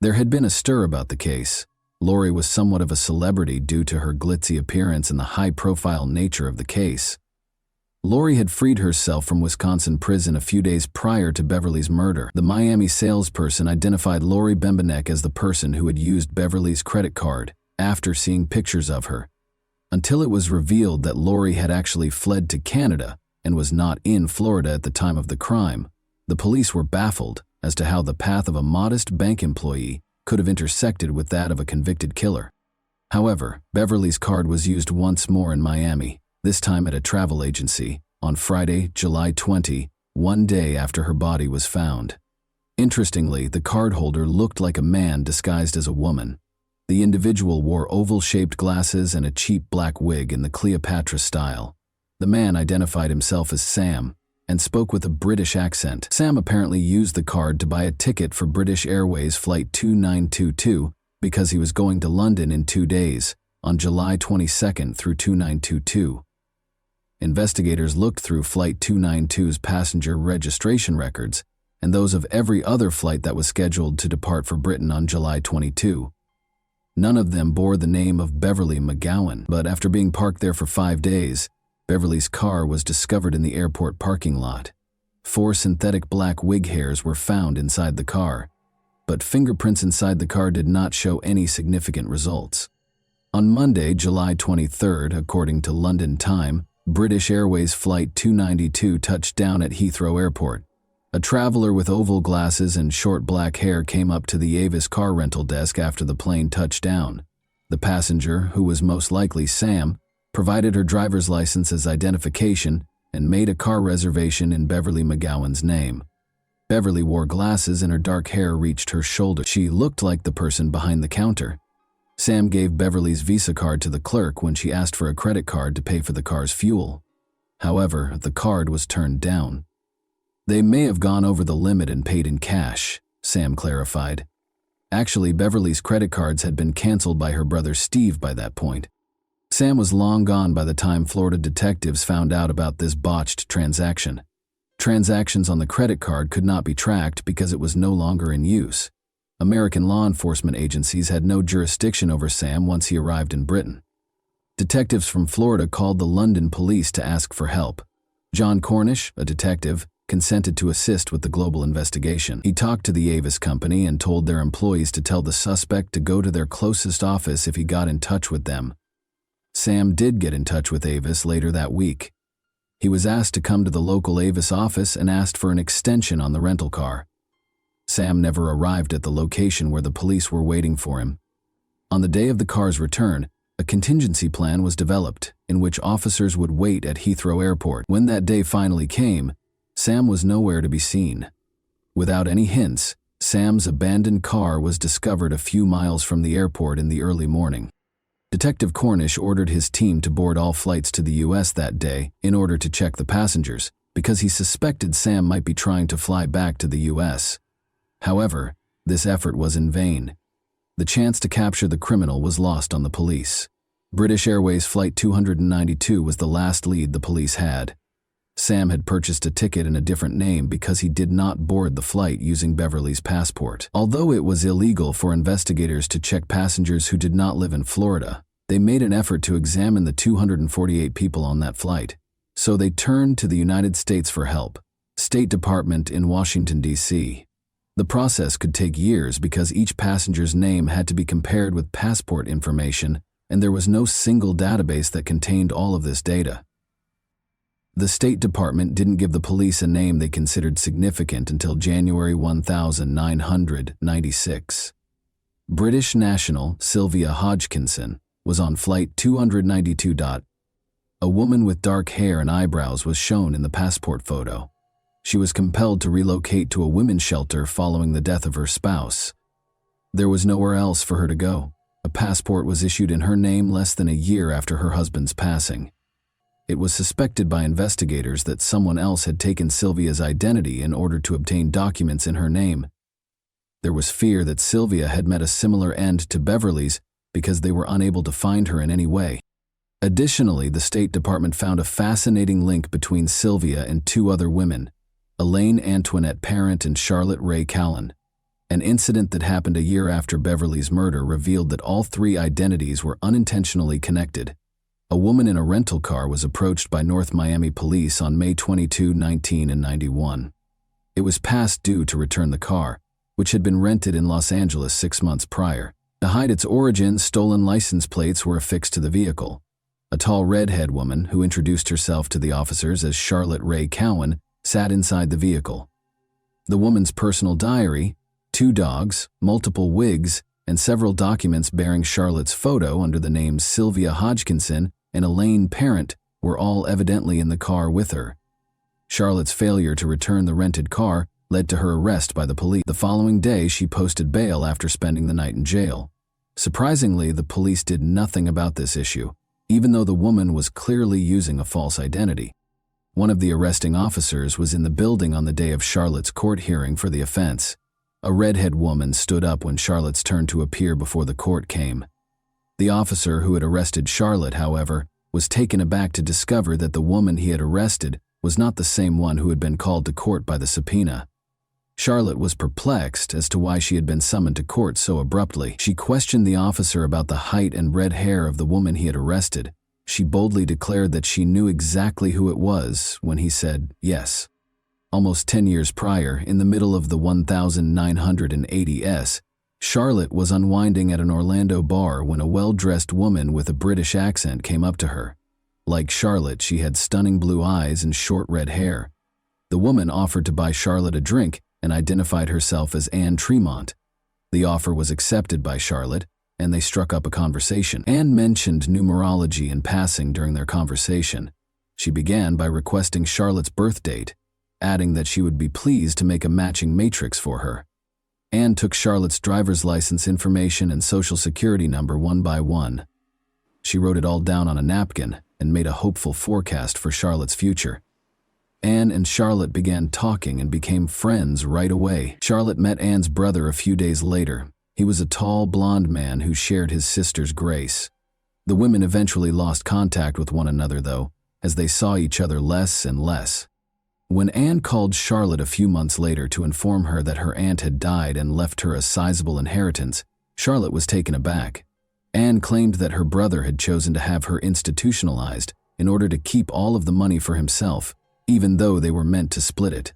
There had been a stir about the case. Lori was somewhat of a celebrity due to her glitzy appearance and the high-profile nature of the case. Lori had freed herself from Wisconsin prison a few days prior to Beverly's murder. The Miami salesperson identified Lori Bembenek as the person who had used Beverly's credit card after seeing pictures of her, until it was revealed that Lori had actually fled to Canada and was not in Florida at the time of the crime. The police were baffled as to how the path of a modest bank employee could have intersected with that of a convicted killer. However, Beverly's card was used once more in Miami, this time at a travel agency, on Friday, July 20, one day after her body was found. Interestingly, the cardholder looked like a man disguised as a woman. The individual wore oval-shaped glasses and a cheap black wig in the Cleopatra style. The man identified himself as Sam and spoke with a British accent. Sam apparently used the card to buy a ticket for British Airways Flight 2922 because he was going to London in 2 days, on July 22nd through 2922. Investigators looked through Flight 292's passenger registration records and those of every other flight that was scheduled to depart for Britain on July 22. None of them bore the name of Beverly McGowan, but after being parked there for 5 days, Beverly's car was discovered in the airport parking lot. 4 synthetic black wig hairs were found inside the car, but fingerprints inside the car did not show any significant results. On Monday, July 23rd, according to London time, British Airways Flight 292 touched down at Heathrow Airport. A traveler with oval glasses and short black hair came up to the Avis car rental desk after the plane touched down. The passenger, who was most likely Sam, provided her driver's license as identification and made a car reservation in Beverly McGowan's name. Beverly wore glasses and her dark hair reached her shoulder. She looked like the person behind the counter. Sam gave Beverly's Visa card to the clerk when she asked for a credit card to pay for the car's fuel. However, the card was turned down. They may have gone over the limit and paid in cash, Sam clarified. Actually, Beverly's credit cards had been canceled by her brother Steve by that point. Sam was long gone by the time Florida detectives found out about this botched transaction. Transactions on the credit card could not be tracked because it was no longer in use. American law enforcement agencies had no jurisdiction over Sam once he arrived in Britain. Detectives from Florida called the London police to ask for help. John Cornish, a detective, consented to assist with the global investigation. He talked to the Avis company and told their employees to tell the suspect to go to their closest office if he got in touch with them. Sam did get in touch with Avis later that week. He was asked to come to the local Avis office and asked for an extension on the rental car. Sam never arrived at the location where the police were waiting for him. On the day of the car's return, a contingency plan was developed in which officers would wait at Heathrow Airport. When that day finally came, Sam was nowhere to be seen. Without any hints, Sam's abandoned car was discovered a few miles from the airport in the early morning. Detective Cornish ordered his team to board all flights to the U.S. that day in order to check the passengers, because he suspected Sam might be trying to fly back to the U.S. However, this effort was in vain. The chance to capture the criminal was lost on the police. British Airways Flight 292 was the last lead the police had. Sam had purchased a ticket in a different name because he did not board the flight using Beverly's passport. Although it was illegal for investigators to check passengers who did not live in Florida, they made an effort to examine the 248 people on that flight. So they turned to the United States for help, State Department in Washington, D.C. The process could take years because each passenger's name had to be compared with passport information, and there was no single database that contained all of this data. The State Department didn't give the police a name they considered significant until January 1996. British national Sylvia Hodgkinson was on Flight 292. A woman with dark hair and eyebrows was shown in the passport photo. She was compelled to relocate to a women's shelter following the death of her spouse. There was nowhere else for her to go. A passport was issued in her name less than a year after her husband's passing. It was suspected by investigators that someone else had taken Sylvia's identity in order to obtain documents in her name. There was fear that Sylvia had met a similar end to Beverly's because they were unable to find her in any way. Additionally, the State Department found a fascinating link between Sylvia and 2 other women, Elaine Antoinette Parent and Charlotte Ray Callan. An incident that happened a year after Beverly's murder revealed that all 3 identities were unintentionally connected. A woman in a rental car was approached by North Miami police on May 22, 1991. It was past due to return the car, which had been rented in Los Angeles 6 months prior. To hide its origin, stolen license plates were affixed to the vehicle. A tall redhead woman, who introduced herself to the officers as Charlotte Ray Cowan, sat inside the vehicle. The woman's personal diary, 2 dogs, multiple wigs, and several documents bearing Charlotte's photo under the names Sylvia Hodgkinson and Elaine Parent were all evidently in the car with her. Charlotte's failure to return the rented car led to her arrest by the police. The following day, she posted bail after spending the night in jail. Surprisingly, the police did nothing about this issue, even though the woman was clearly using a false identity. One of the arresting officers was in the building on the day of Charlotte's court hearing for the offense. A redhead woman stood up when Charlotte's turn to appear before the court came. The officer who had arrested Charlotte, however, was taken aback to discover that the woman he had arrested was not the same one who had been called to court by the subpoena. Charlotte was perplexed as to why she had been summoned to court so abruptly. She questioned the officer about the height and red hair of the woman he had arrested. She boldly declared that she knew exactly who it was when he said yes. Almost 10 years prior, in the middle of the 1980s, Charlotte was unwinding at an Orlando bar when a well-dressed woman with a British accent came up to her. Like Charlotte, she had stunning blue eyes and short red hair. The woman offered to buy Charlotte a drink and identified herself as Anne Tremont. The offer was accepted by Charlotte, and they struck up a conversation. Anne mentioned numerology in passing during their conversation. She began by requesting Charlotte's birth date, adding that she would be pleased to make a matching matrix for her. Anne took Charlotte's driver's license information and social security number one by one. She wrote it all down on a napkin and made a hopeful forecast for Charlotte's future. Anne and Charlotte began talking and became friends right away. Charlotte met Anne's brother a few days later. He was a tall, blonde man who shared his sister's grace. The women eventually lost contact with one another, though, as they saw each other less and less. When Anne called Charlotte a few months later to inform her that her aunt had died and left her a sizable inheritance, Charlotte was taken aback. Anne claimed that her brother had chosen to have her institutionalized in order to keep all of the money for himself, even though they were meant to split it.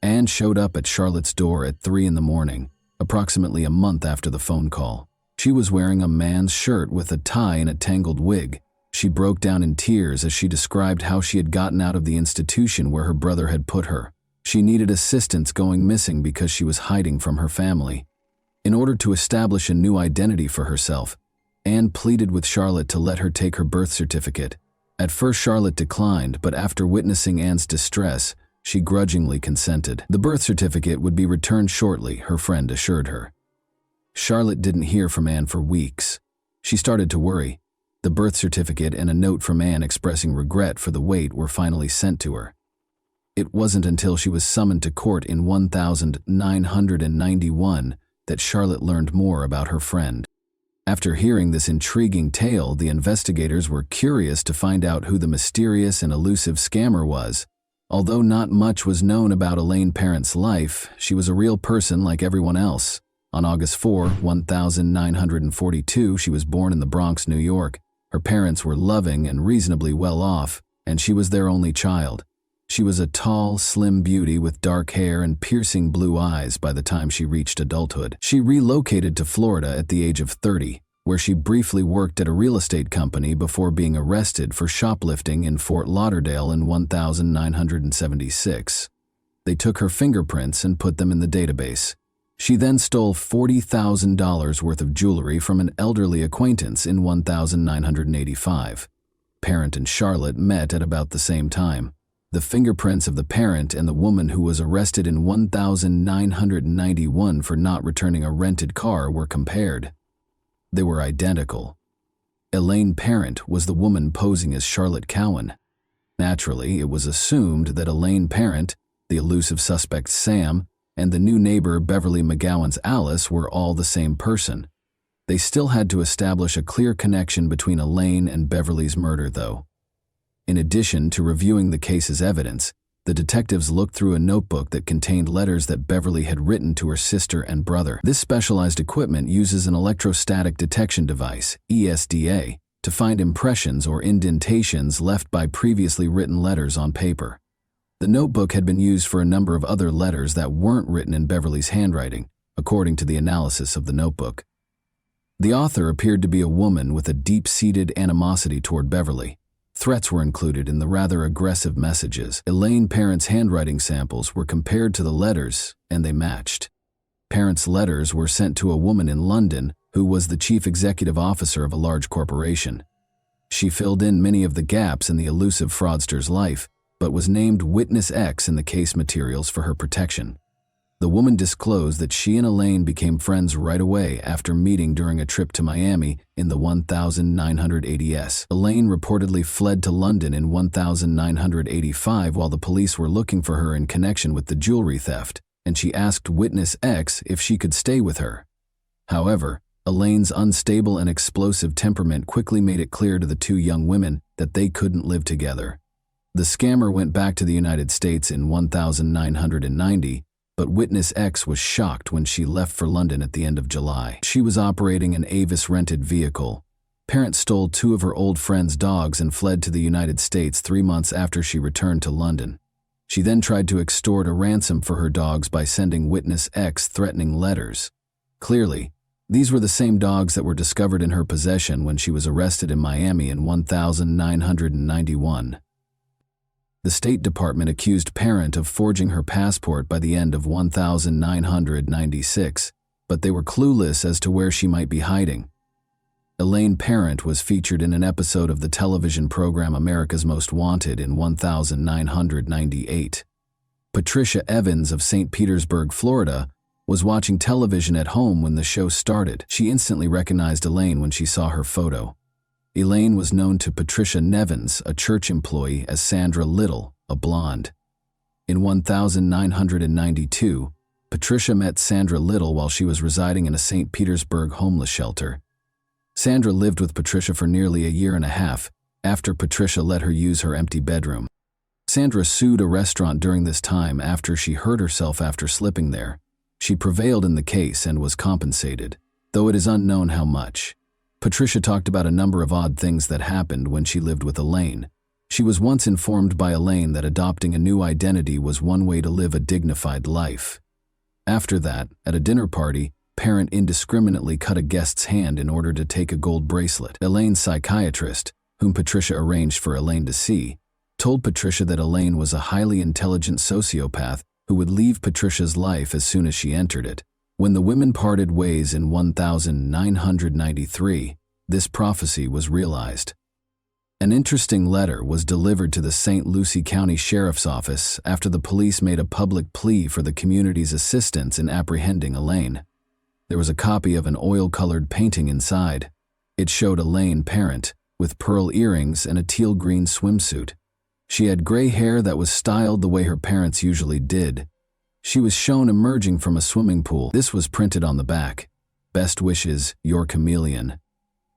Anne showed up at Charlotte's door at 3 in the morning, approximately a month after the phone call. She was wearing a man's shirt with a tie and a tangled wig. She broke down in tears as she described how she had gotten out of the institution where her brother had put her. She needed assistance going missing because she was hiding from her family. In order to establish a new identity for herself, Anne pleaded with Charlotte to let her take her birth certificate. At first, Charlotte declined, but after witnessing Anne's distress, she grudgingly consented. The birth certificate would be returned shortly, her friend assured her. Charlotte didn't hear from Anne for weeks. She started to worry. The birth certificate and a note from Anne expressing regret for the wait were finally sent to her. It wasn't until she was summoned to court in 1991 that Charlotte learned more about her friend. After hearing this intriguing tale, the investigators were curious to find out who the mysterious and elusive scammer was. Although not much was known about Elaine Parent's life, she was a real person like everyone else. On August 4, 1942, she was born in the Bronx, New York. Her parents were loving and reasonably well off, and she was their only child. She was a tall, slim beauty with dark hair and piercing blue eyes by the time she reached adulthood. She relocated to Florida at the age of 30, where she briefly worked at a real estate company before being arrested for shoplifting in Fort Lauderdale in 1976. They took her fingerprints and put them in the database. She then stole $40,000 worth of jewelry from an elderly acquaintance in 1985. Parent and Charlotte met at about the same time. The fingerprints of the parent and the woman who was arrested in 1991 for not returning a rented car were compared. They were identical. Elaine Parent was the woman posing as Charlotte Cowan. Naturally, it was assumed that Elaine Parent, the elusive suspect Sam, and the new neighbor Beverly McGowan's Alice were all the same person. They still had to establish a clear connection between Elaine and Beverly's murder, though. In addition to reviewing the case's evidence, the detectives looked through a notebook that contained letters that Beverly had written to her sister and brother. This specialized equipment uses an electrostatic detection device, ESDA, to find impressions or indentations left by previously written letters on paper. The notebook had been used for a number of other letters that weren't written in Beverly's handwriting, according to the analysis of the notebook. The author appeared to be a woman with a deep-seated animosity toward Beverly. Threats were included in the rather aggressive messages. Elaine Parent's handwriting samples were compared to the letters, and they matched. Parent's letters were sent to a woman in London who was the chief executive officer of a large corporation. She filled in many of the gaps in the elusive fraudster's life, but was named Witness X in the case materials for her protection. The woman disclosed that she and Elaine became friends right away after meeting during a trip to Miami in the 1980s. Elaine reportedly fled to London in 1985 while the police were looking for her in connection with the jewelry theft, and she asked Witness X if she could stay with her. However, Elaine's unstable and explosive temperament quickly made it clear to the two young women that they couldn't live together. The scammer went back to the United States in 1990, but Witness X was shocked when she left for London at the end of July. She was operating an Avis-rented vehicle. Parent stole two of her old friend's dogs and fled to the United States 3 months after she returned to London. She then tried to extort a ransom for her dogs by sending Witness X threatening letters. Clearly, these were the same dogs that were discovered in her possession when she was arrested in Miami in 1991. The State Department accused Parent of forging her passport by the end of 1996, but they were clueless as to where she might be hiding. Elaine Parent was featured in an episode of the television program America's Most Wanted in 1998. Patricia Evans of St. Petersburg, Florida, was watching television at home when the show started. She instantly recognized Elaine when she saw her photo. Elaine was known to Patricia Nevins, a church employee, as Sandra Little, a blonde. In 1992, Patricia met Sandra Little while she was residing in a St. Petersburg homeless shelter. Sandra lived with Patricia for nearly a year and a half after Patricia let her use her empty bedroom. Sandra sued a restaurant during this time after she hurt herself after slipping there. She prevailed in the case and was compensated, though it is unknown how much. Patricia talked about a number of odd things that happened when she lived with Elaine. She was once informed by Elaine that adopting a new identity was one way to live a dignified life. After that, at a dinner party, Parent indiscriminately cut a guest's hand in order to take a gold bracelet. Elaine's psychiatrist, whom Patricia arranged for Elaine to see, told Patricia that Elaine was a highly intelligent sociopath who would leave Patricia's life as soon as she entered it. When the women parted ways in 1993, this prophecy was realized. An interesting letter was delivered to the St. Lucie County Sheriff's Office after the police made a public plea for the community's assistance in apprehending Elaine. There was a copy of an oil-colored painting inside. It showed Elaine Parent, with pearl earrings and a teal-green swimsuit. She had gray hair that was styled the way her parents usually did. She was shown emerging from a swimming pool. This was printed on the back. "Best wishes, your chameleon."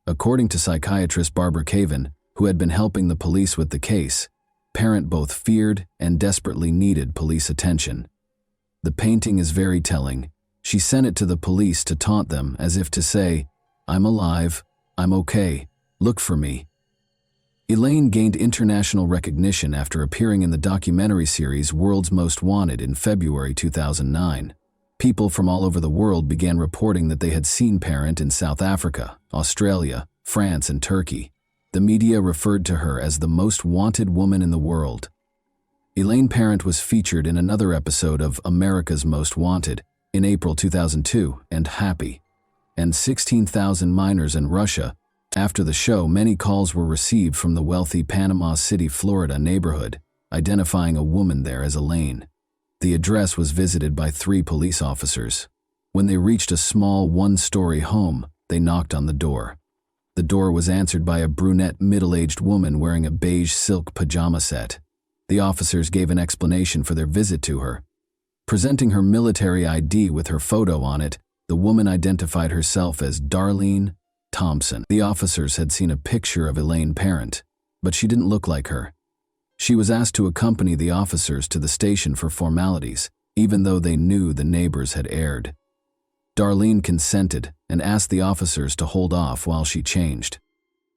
According to psychiatrist Barbara Caven, who had been helping the police with the case, Parent both feared and desperately needed police attention. The painting is very telling. She sent it to the police to taunt them, as if to say, "I'm alive, I'm okay, look for me." Elaine gained international recognition after appearing in the documentary series World's Most Wanted in February 2009. People from all over the world began reporting that they had seen Parent in South Africa, Australia, France, and Turkey. The media referred to her as the most wanted woman in the world. Elaine Parent was featured in another episode of America's Most Wanted in April 2002 and Happy, and 16,000 miners in Russia. After the show, many calls were received from the wealthy Panama City, Florida neighborhood, identifying a woman there as Elaine. The address was visited by 3 police officers. When they reached a small one-story home, they knocked on the door. The door was answered by a brunette middle-aged woman wearing a beige silk pajama set. The officers gave an explanation for their visit to her. Presenting her military ID with her photo on it, the woman identified herself as Darlene Thompson. The officers had seen a picture of Elaine Parent, but she didn't look like her. She was asked to accompany the officers to the station for formalities, even though they knew the neighbors had erred. Darlene consented and asked the officers to hold off while she changed.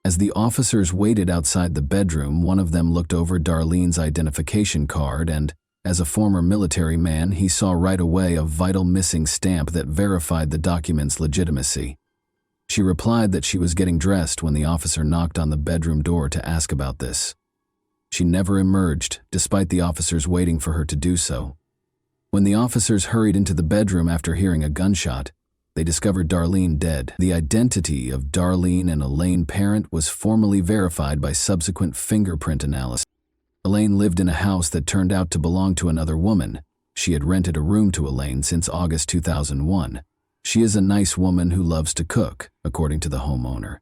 As the officers waited outside the bedroom, one of them looked over Darlene's identification card and, as a former military man, he saw right away a vital missing stamp that verified the document's legitimacy. She replied that she was getting dressed when the officer knocked on the bedroom door to ask about this. She never emerged, despite the officers waiting for her to do so. When the officers hurried into the bedroom after hearing a gunshot, they discovered Darlene dead. The identity of Darlene and Elaine Parent was formally verified by subsequent fingerprint analysis. Elaine lived in a house that turned out to belong to another woman. She had rented a room to Elaine since August 2001. She is a nice woman who loves to cook, according to the homeowner.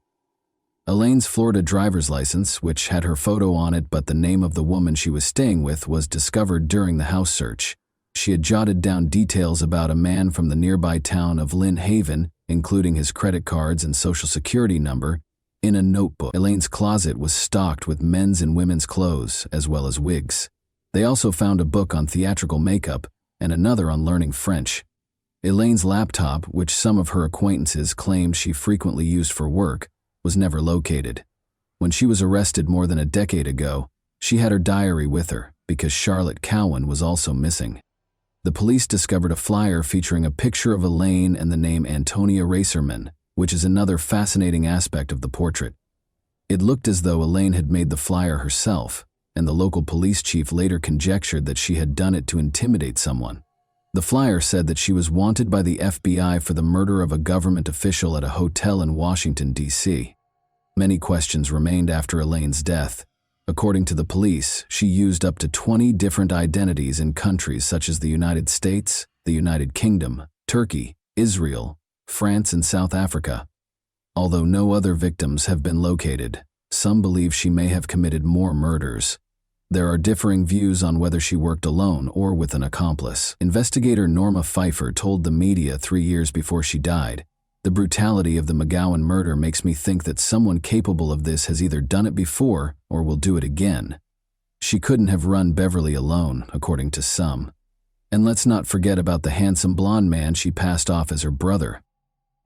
Elaine's Florida driver's license, which had her photo on it but the name of the woman she was staying with, was discovered during the house search. She had jotted down details about a man from the nearby town of Lynn Haven, including his credit cards and social security number, in a notebook. Elaine's closet was stocked with men's and women's clothes, as well as wigs. They also found a book on theatrical makeup and another on learning French. Elaine's laptop, which some of her acquaintances claimed she frequently used for work, was never located. When she was arrested more than a decade ago, she had her diary with her because Charlotte Cowan was also missing. The police discovered a flyer featuring a picture of Elaine and the name Antonia Racerman, which is another fascinating aspect of the portrait. It looked as though Elaine had made the flyer herself, and the local police chief later conjectured that she had done it to intimidate someone. The flyer said that she was wanted by the FBI for the murder of a government official at a hotel in Washington, D.C. Many questions remained after Elaine's death. According to the police, she used up to 20 different identities in countries such as the United States, the United Kingdom, Turkey, Israel, France, and South Africa. Although no other victims have been located, some believe she may have committed more murders. There are differing views on whether she worked alone or with an accomplice. Investigator Norma Pfeiffer told the media 3 years before she died, "The brutality of the McGowan murder makes me think that someone capable of this has either done it before or will do it again. She couldn't have run Beverly alone, according to some. And let's not forget about the handsome blonde man she passed off as her brother."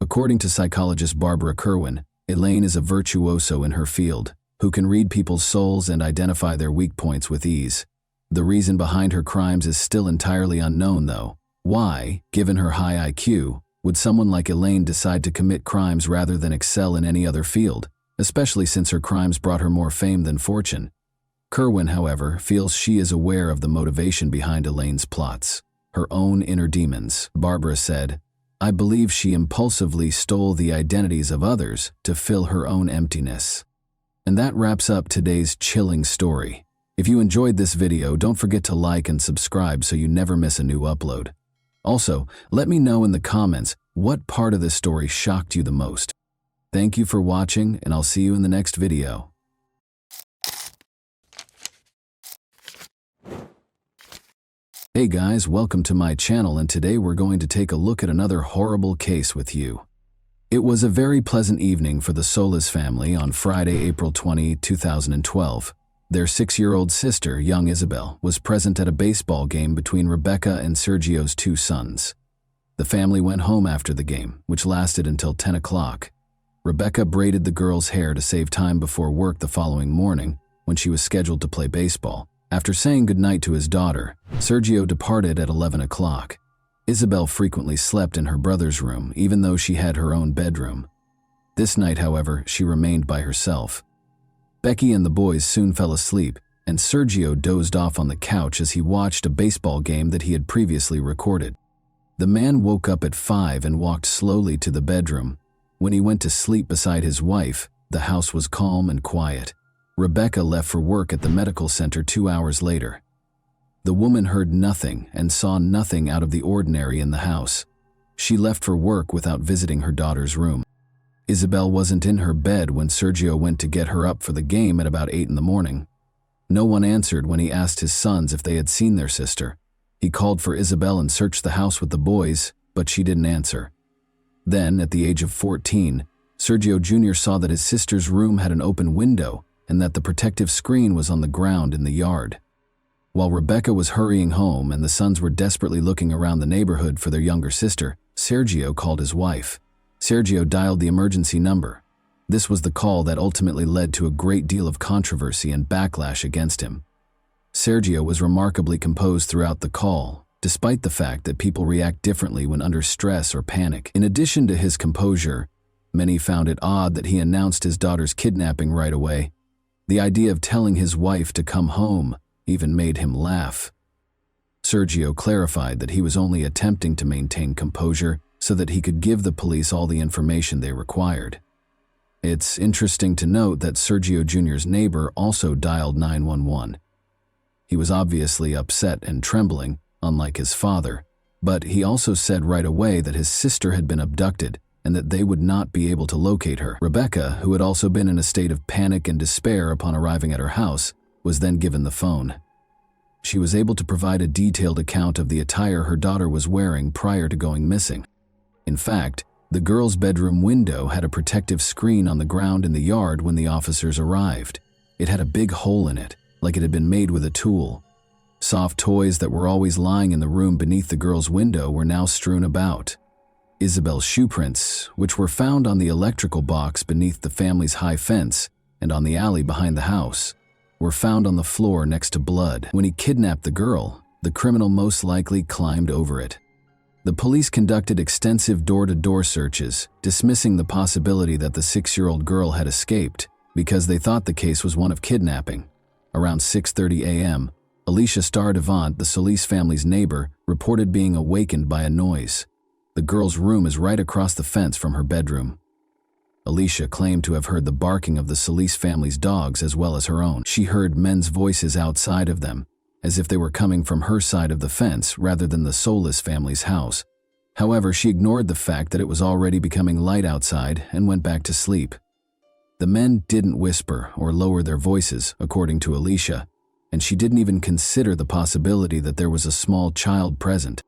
According to psychologist Barbara Kerwin, Elaine is a virtuoso in her field, who can read people's souls and identify their weak points with ease. The reason behind her crimes is still entirely unknown, though. Why, given her high IQ, would someone like Elaine decide to commit crimes rather than excel in any other field, especially since her crimes brought her more fame than fortune? Kerwin, however, feels she is aware of the motivation behind Elaine's plots, her own inner demons. Barbara said, "I believe she impulsively stole the identities of others to fill her own emptiness." And that wraps up today's chilling story. If you enjoyed this video, don't forget to like and subscribe so you never miss a new upload. Also, let me know in the comments what part of this story shocked you the most. Thank you for watching, and I'll see you in the next video. Hey guys, welcome to my channel, and today we're going to take a look at another horrible case with you. It was a very pleasant evening for the Solis family on Friday, April 20, 2012. Their 6-year-old sister, young Isabel, was present at a baseball game between Rebecca and Sergio's 2 sons. The family went home after the game, which lasted until 10 o'clock. Rebecca braided the girl's hair to save time before work the following morning, when she was scheduled to play baseball. After saying goodnight to his daughter, Sergio departed at 11 o'clock. Isabel frequently slept in her brother's room, even though she had her own bedroom. This night, however, she remained by herself. Becky and the boys soon fell asleep, and Sergio dozed off on the couch as he watched a baseball game that he had previously recorded. The man woke up at 5 and walked slowly to the bedroom. When he went to sleep beside his wife, the house was calm and quiet. Rebecca left for work at the medical center 2 hours later. The woman heard nothing and saw nothing out of the ordinary in the house. She left for work without visiting her daughter's room. Isabel wasn't in her bed when Sergio went to get her up for the game at about 8 in the morning. No one answered when he asked his sons if they had seen their sister. He called for Isabel and searched the house with the boys, but she didn't answer. Then, at the age of 14, Sergio Jr. saw that his sister's room had an open window and that the protective screen was on the ground in the yard. While Rebecca was hurrying home and the sons were desperately looking around the neighborhood for their younger sister, Sergio called his wife. Sergio dialed the emergency number. This was the call that ultimately led to a great deal of controversy and backlash against him. Sergio was remarkably composed throughout the call, despite the fact that people react differently when under stress or panic. In addition to his composure, many found it odd that he announced his daughter's kidnapping right away. The idea of telling his wife to come home even made him laugh. Sergio clarified that he was only attempting to maintain composure so that he could give the police all the information they required. It's interesting to note that Sergio Jr.'s neighbor also dialed 911. He was obviously upset and trembling, unlike his father, but he also said right away that his sister had been abducted and that they would not be able to locate her. Rebecca, who had also been in a state of panic and despair upon arriving at her house, was then given the phone. She was able to provide a detailed account of the attire her daughter was wearing prior to going missing. In fact, the girl's bedroom window had a protective screen on the ground in the yard when the officers arrived. It had a big hole in it, like it had been made with a tool. Soft toys that were always lying in the room beneath the girl's window were now strewn about. Isabel's shoe prints, which were found on the electrical box beneath the family's high fence and on the alley behind the house, were found on the floor next to blood. When he kidnapped the girl, the criminal most likely climbed over it. The police conducted extensive door-to-door searches, dismissing the possibility that the 6-year-old girl had escaped because they thought the case was one of kidnapping. Around 6:30 a.m., Alicia Stardevant, the Solis family's neighbor, reported being awakened by a noise. The girl's room is right across the fence from her bedroom. Alicia claimed to have heard the barking of the Solis family's dogs as well as her own. She heard men's voices outside of them, as if they were coming from her side of the fence rather than the Solis family's house. However, she ignored the fact that it was already becoming light outside and went back to sleep. The men didn't whisper or lower their voices, according to Alicia, and she didn't even consider the possibility that there was a small child present.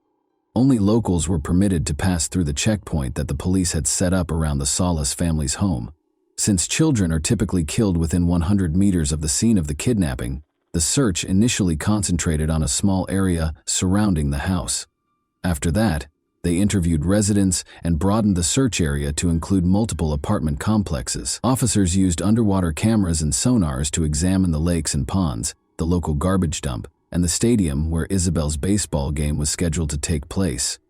Only locals were permitted to pass through the checkpoint that the police had set up around the Solis family's home. Since children are typically killed within 100 meters of the scene of the kidnapping, the search initially concentrated on a small area surrounding the house. After that, they interviewed residents and broadened the search area to include multiple apartment complexes. Officers used underwater cameras and sonars to examine the lakes and ponds, the local garbage dump, and the stadium where Isabel's baseball game was scheduled to take place.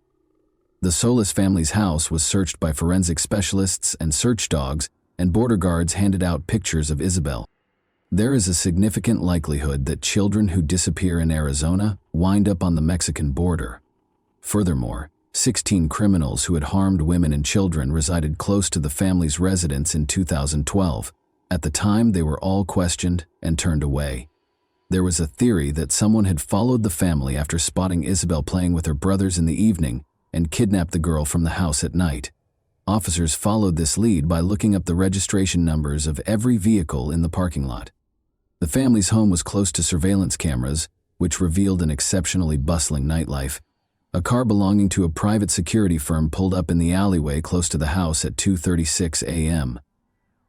The Solis family's house was searched by forensic specialists and search dogs, and border guards handed out pictures of Isabel. There is a significant likelihood that children who disappear in Arizona wind up on the Mexican border. Furthermore, 16 criminals who had harmed women and children resided close to the family's residence in 2012. At the time, they were all questioned and turned away. There was a theory that someone had followed the family after spotting Isabel playing with her brothers in the evening and kidnapped the girl from the house at night. Officers followed this lead by looking up the registration numbers of every vehicle in the parking lot. The family's home was close to surveillance cameras, which revealed an exceptionally bustling nightlife. A car belonging to a private security firm pulled up in the alleyway close to the house at 2:36 a.m.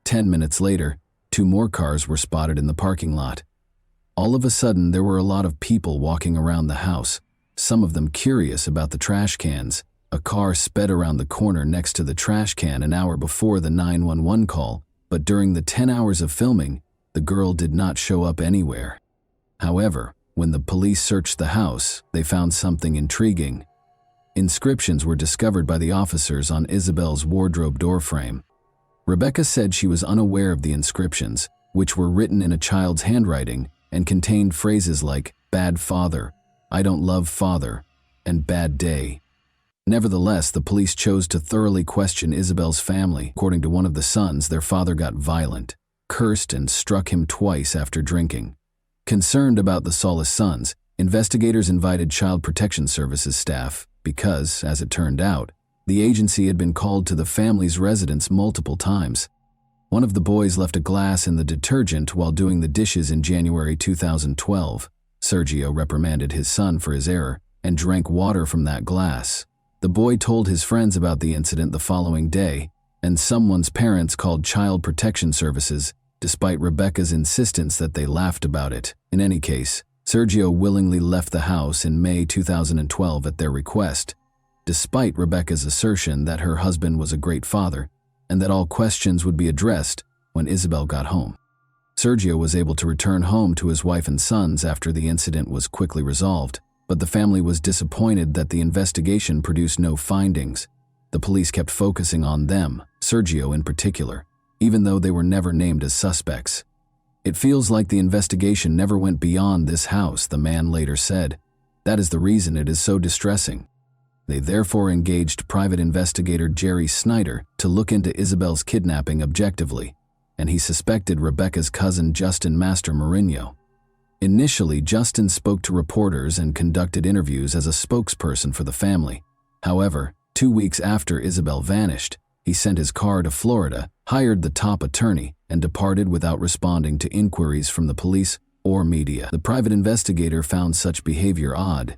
10 minutes later, 2 more cars were spotted in the parking lot. All of a sudden, there were a lot of people walking around the house, some of them curious about the trash cans. A car sped around the corner next to the trash can an hour before the 911 call, but during the 10 hours of filming, the girl did not show up anywhere. However, when the police searched the house, they found something intriguing. Inscriptions were discovered by the officers on Isabel's wardrobe doorframe. Rebecca said she was unaware of the inscriptions, which were written in a child's handwriting and contained phrases like "bad father," "I don't love father," and "bad day." Nevertheless, the police chose to thoroughly question Isabel's family. According to one of the sons, their father got violent, cursed, and struck him twice after drinking. Concerned about the Solis sons, investigators invited Child Protection Services staff because, as it turned out, the agency had been called to the family's residence multiple times. One of the boys left a glass in the detergent while doing the dishes in January 2012. Sergio reprimanded his son for his error and drank water from that glass. The boy told his friends about the incident the following day, and someone's parents called Child Protection Services, despite Rebecca's insistence that they laughed about it. In any case, Sergio willingly left the house in May 2012 at their request. Despite Rebecca's assertion that her husband was a great father, and that all questions would be addressed when Isabel got home. Sergio was able to return home to his wife and sons after the incident was quickly resolved, but the family was disappointed that the investigation produced no findings. The police kept focusing on them, Sergio in particular, even though they were never named as suspects. "It feels like the investigation never went beyond this house," the man later said. "That is the reason it is so distressing." They therefore engaged private investigator Jerry Snyder to look into Isabel's kidnapping objectively, and he suspected Rebecca's cousin Justin Master Mourinho. Initially, Justin spoke to reporters and conducted interviews as a spokesperson for the family. However, 2 weeks after Isabel vanished, he sent his car to Florida, hired the top attorney, and departed without responding to inquiries from the police or media. The private investigator found such behavior odd.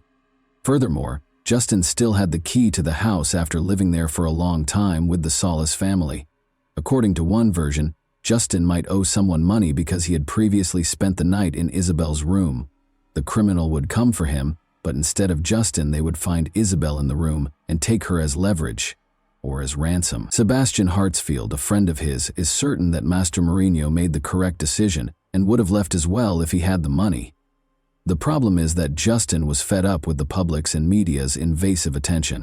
Furthermore, Justin still had the key to the house after living there for a long time with the Solis family. According to one version, Justin might owe someone money because he had previously spent the night in Isabel's room. The criminal would come for him, but instead of Justin, they would find Isabel in the room and take her as leverage, or as ransom. Sebastian Hartsfield, a friend of his, is certain that Master Mourinho made the correct decision and would have left as well if he had the money. The problem is that Justin was fed up with the public's and media's invasive attention.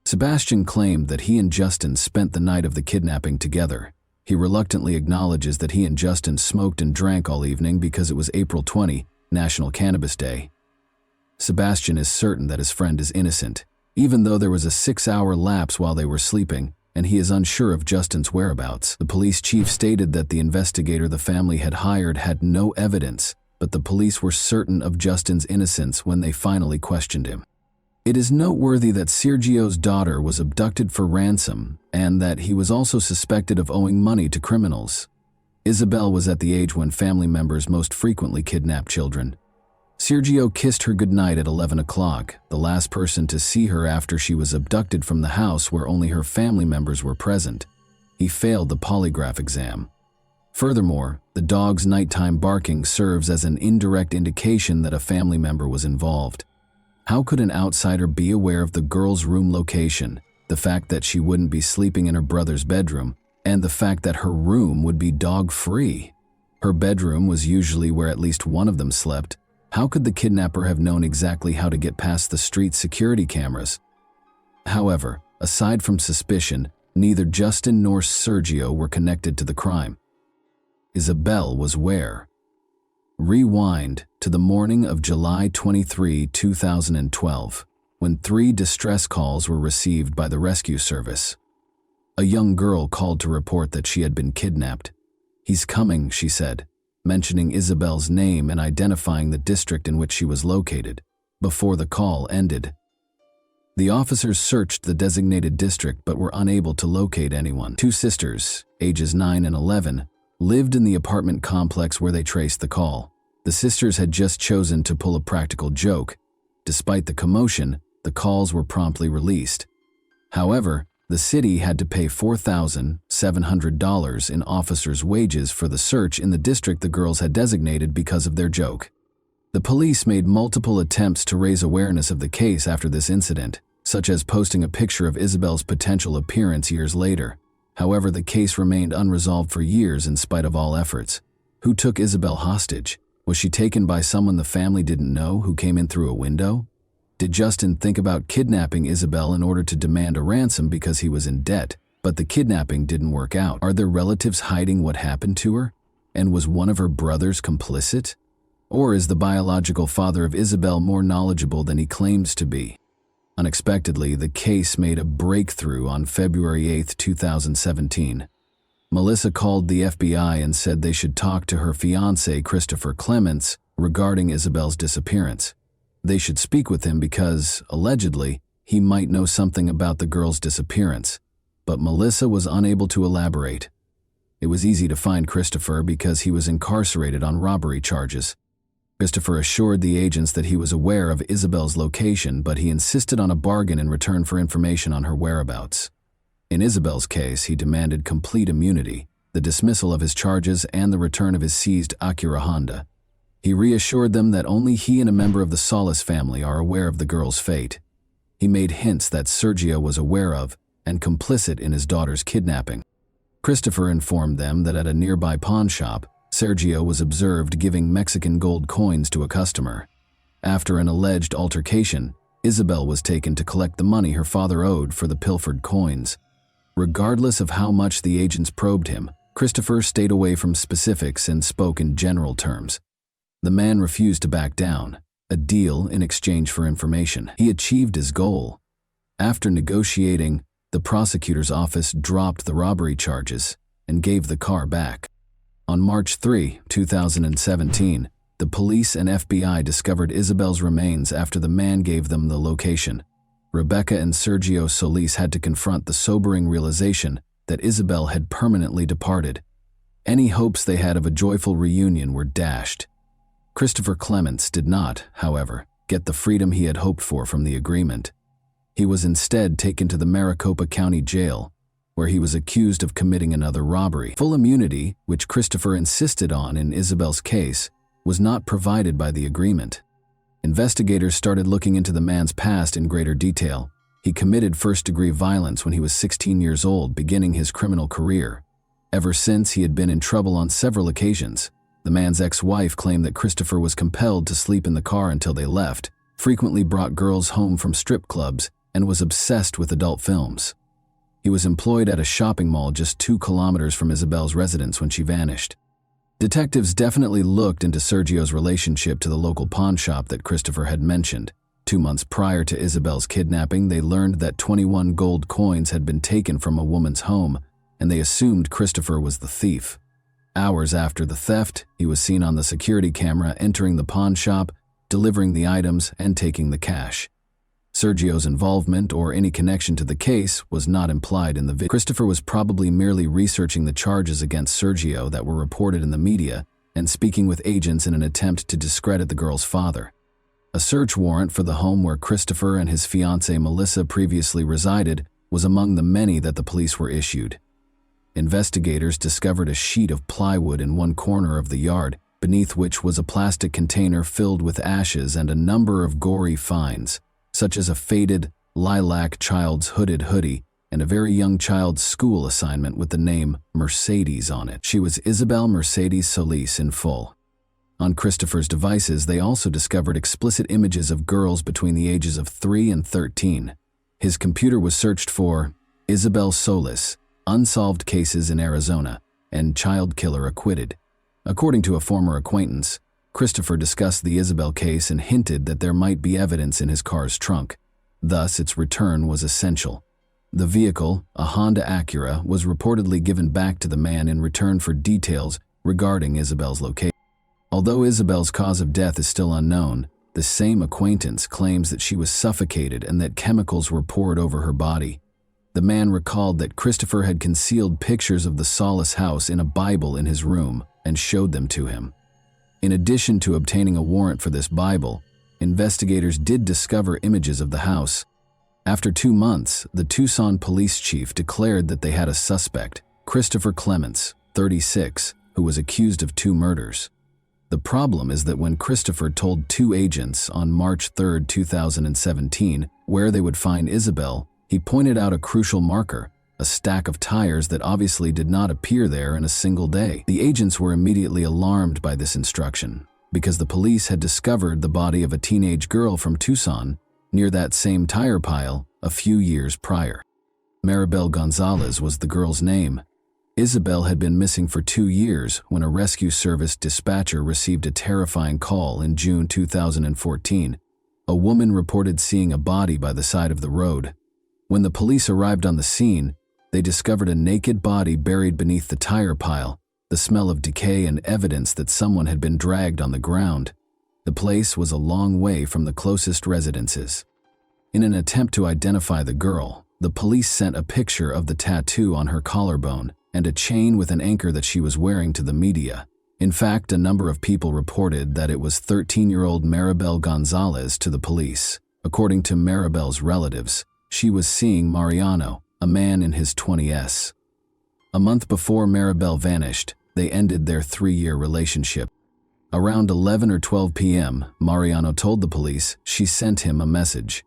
Sebastian claimed that he and Justin spent the night of the kidnapping together. He reluctantly acknowledges that he and Justin smoked and drank all evening because it was April 20, National Cannabis Day. Sebastian is certain that his friend is innocent, even though there was a 6-hour lapse while they were sleeping, and he is unsure of Justin's whereabouts. The police chief stated that the investigator the family had hired had no evidence, but the police were certain of Justin's innocence when they finally questioned him. It is noteworthy that Sergio's daughter was abducted for ransom and that he was also suspected of owing money to criminals. Isabel was at the age when family members most frequently kidnap children. Sergio kissed her goodnight at 11 o'clock, the last person to see her after she was abducted from the house where only her family members were present. He failed the polygraph exam. Furthermore, the dog's nighttime barking serves as an indirect indication that a family member was involved. How could an outsider be aware of the girl's room location, the fact that she wouldn't be sleeping in her brother's bedroom, and the fact that her room would be dog-free? Her bedroom was usually where at least one of them slept. How could the kidnapper have known exactly how to get past the street security cameras? However, aside from suspicion, neither Justin nor Sergio were connected to the crime. Isabel was where? Rewind to the morning of July 23, 2012, when 3 distress calls were received by the rescue service. A young girl called to report that she had been kidnapped. "He's coming," she said, mentioning Isabel's name and identifying the district in which she was located. Before the call ended, the officers searched the designated district but were unable to locate anyone. 2 sisters, ages 9 and 11, lived in the apartment complex where they traced the call. The sisters had just chosen to pull a practical joke. Despite the commotion, the calls were promptly released. However, the city had to pay $4,700 in officers' wages for the search in the district the girls had designated because of their joke. The police made multiple attempts to raise awareness of the case after this incident, such as posting a picture of Isabel's potential appearance years later. However, the case remained unresolved for years in spite of all efforts. Who took Isabel hostage? Was she taken by someone the family didn't know who came in through a window? Did Justin think about kidnapping Isabel in order to demand a ransom because he was in debt, but the kidnapping didn't work out? Are there relatives hiding what happened to her? And was one of her brothers complicit? Or is the biological father of Isabel more knowledgeable than he claims to be? Unexpectedly, the case made a breakthrough on February 8, 2017. Melissa called the FBI and said they should talk to her fiancé, Christopher Clements, regarding Isabel's disappearance. They should speak with him because, allegedly, he might know something about the girl's disappearance. But Melissa was unable to elaborate. It was easy to find Christopher because he was incarcerated on robbery charges. Christopher assured the agents that he was aware of Isabel's location, but he insisted on a bargain in return for information on her whereabouts. In Isabel's case, he demanded complete immunity, the dismissal of his charges, and the return of his seized Acura Honda. He reassured them that only he and a member of the Solis family are aware of the girl's fate. He made hints that Sergio was aware of and complicit in his daughter's kidnapping. Christopher informed them that at a nearby pawn shop, Sergio was observed giving Mexican gold coins to a customer. After an alleged altercation, Isabel was taken to collect the money her father owed for the pilfered coins. Regardless of how much the agents probed him, Christopher stayed away from specifics and spoke in general terms. The man refused to back down, a deal in exchange for information. He achieved his goal. After negotiating, the prosecutor's office dropped the robbery charges and gave the car back. On March 3, 2017, the police and FBI discovered Isabel's remains after the man gave them the location. Rebecca and Sergio Solis had to confront the sobering realization that Isabel had permanently departed. Any hopes they had of a joyful reunion were dashed. Christopher Clements did not, however, get the freedom he had hoped for from the agreement. He was instead taken to the Maricopa County Jail, where he was accused of committing another robbery. Full immunity, which Christopher insisted on in Isabel's case, was not provided by the agreement. Investigators started looking into the man's past in greater detail. He committed first-degree violence when he was 16 years old, beginning his criminal career. Ever since, he had been in trouble on several occasions. The man's ex-wife claimed that Christopher was compelled to sleep in the car until they left, frequently brought girls home from strip clubs, and was obsessed with adult films. He was employed at a shopping mall just 2 kilometers from Isabel's residence when she vanished. Detectives definitely looked into Sergio's relationship to the local pawn shop that Christopher had mentioned. 2 months prior to Isabel's kidnapping, they learned that 21 gold coins had been taken from a woman's home, and they assumed Christopher was the thief. Hours after the theft, he was seen on the security camera entering the pawn shop, delivering the items, and taking the cash. Sergio's involvement or any connection to the case was not implied in the video. Christopher was probably merely researching the charges against Sergio that were reported in the media and speaking with agents in an attempt to discredit the girl's father. A search warrant for the home where Christopher and his fiancée Melissa previously resided was among the many that the police were issued. Investigators discovered a sheet of plywood in one corner of the yard, beneath which was a plastic container filled with ashes and a number of gory finds, such as a faded, lilac child's hooded hoodie and a very young child's school assignment with the name Mercedes on it. She was Isabel Mercedes Solis in full. On Christopher's devices, they also discovered explicit images of girls between the ages of 3 and 13. His computer was searched for Isabel Solis, unsolved cases in Arizona, and child killer acquitted. According to a former acquaintance, Christopher discussed the Isabel case and hinted that there might be evidence in his car's trunk. Thus, its return was essential. The vehicle, a Honda Acura, was reportedly given back to the man in return for details regarding Isabel's location. Although Isabel's cause of death is still unknown, the same acquaintance claims that she was suffocated and that chemicals were poured over her body. The man recalled that Christopher had concealed pictures of the Solis house in a Bible in his room and showed them to him. In addition to obtaining a warrant for this Bible, investigators did discover images of the house. After 2 months, the Tucson police chief declared that they had a suspect, Christopher Clements, 36, who was accused of 2 murders. The problem is that when Christopher told 2 agents on March 3, 2017, where they would find Isabel, he pointed out a crucial marker, a stack of tires that obviously did not appear there in a single day. The agents were immediately alarmed by this instruction, because the police had discovered the body of a teenage girl from Tucson near that same tire pile a few years prior. Maribel Gonzalez was the girl's name. Isabel had been missing for 2 years when a rescue service dispatcher received a terrifying call in June 2014. A woman reported seeing a body by the side of the road. When the police arrived on the scene, they discovered a naked body buried beneath the tire pile, the smell of decay and evidence that someone had been dragged on the ground. The place was a long way from the closest residences. In an attempt to identify the girl, the police sent a picture of the tattoo on her collarbone and a chain with an anchor that she was wearing to the media. In fact, a number of people reported that it was 13-year-old Maribel Gonzalez to the police. According to Maribel's relatives, she was seeing Mariano, a man in his 20s. A month before Maribel vanished, they ended their 3-year relationship. Around 11 or 12 p.m., Mariano told the police she sent him a message.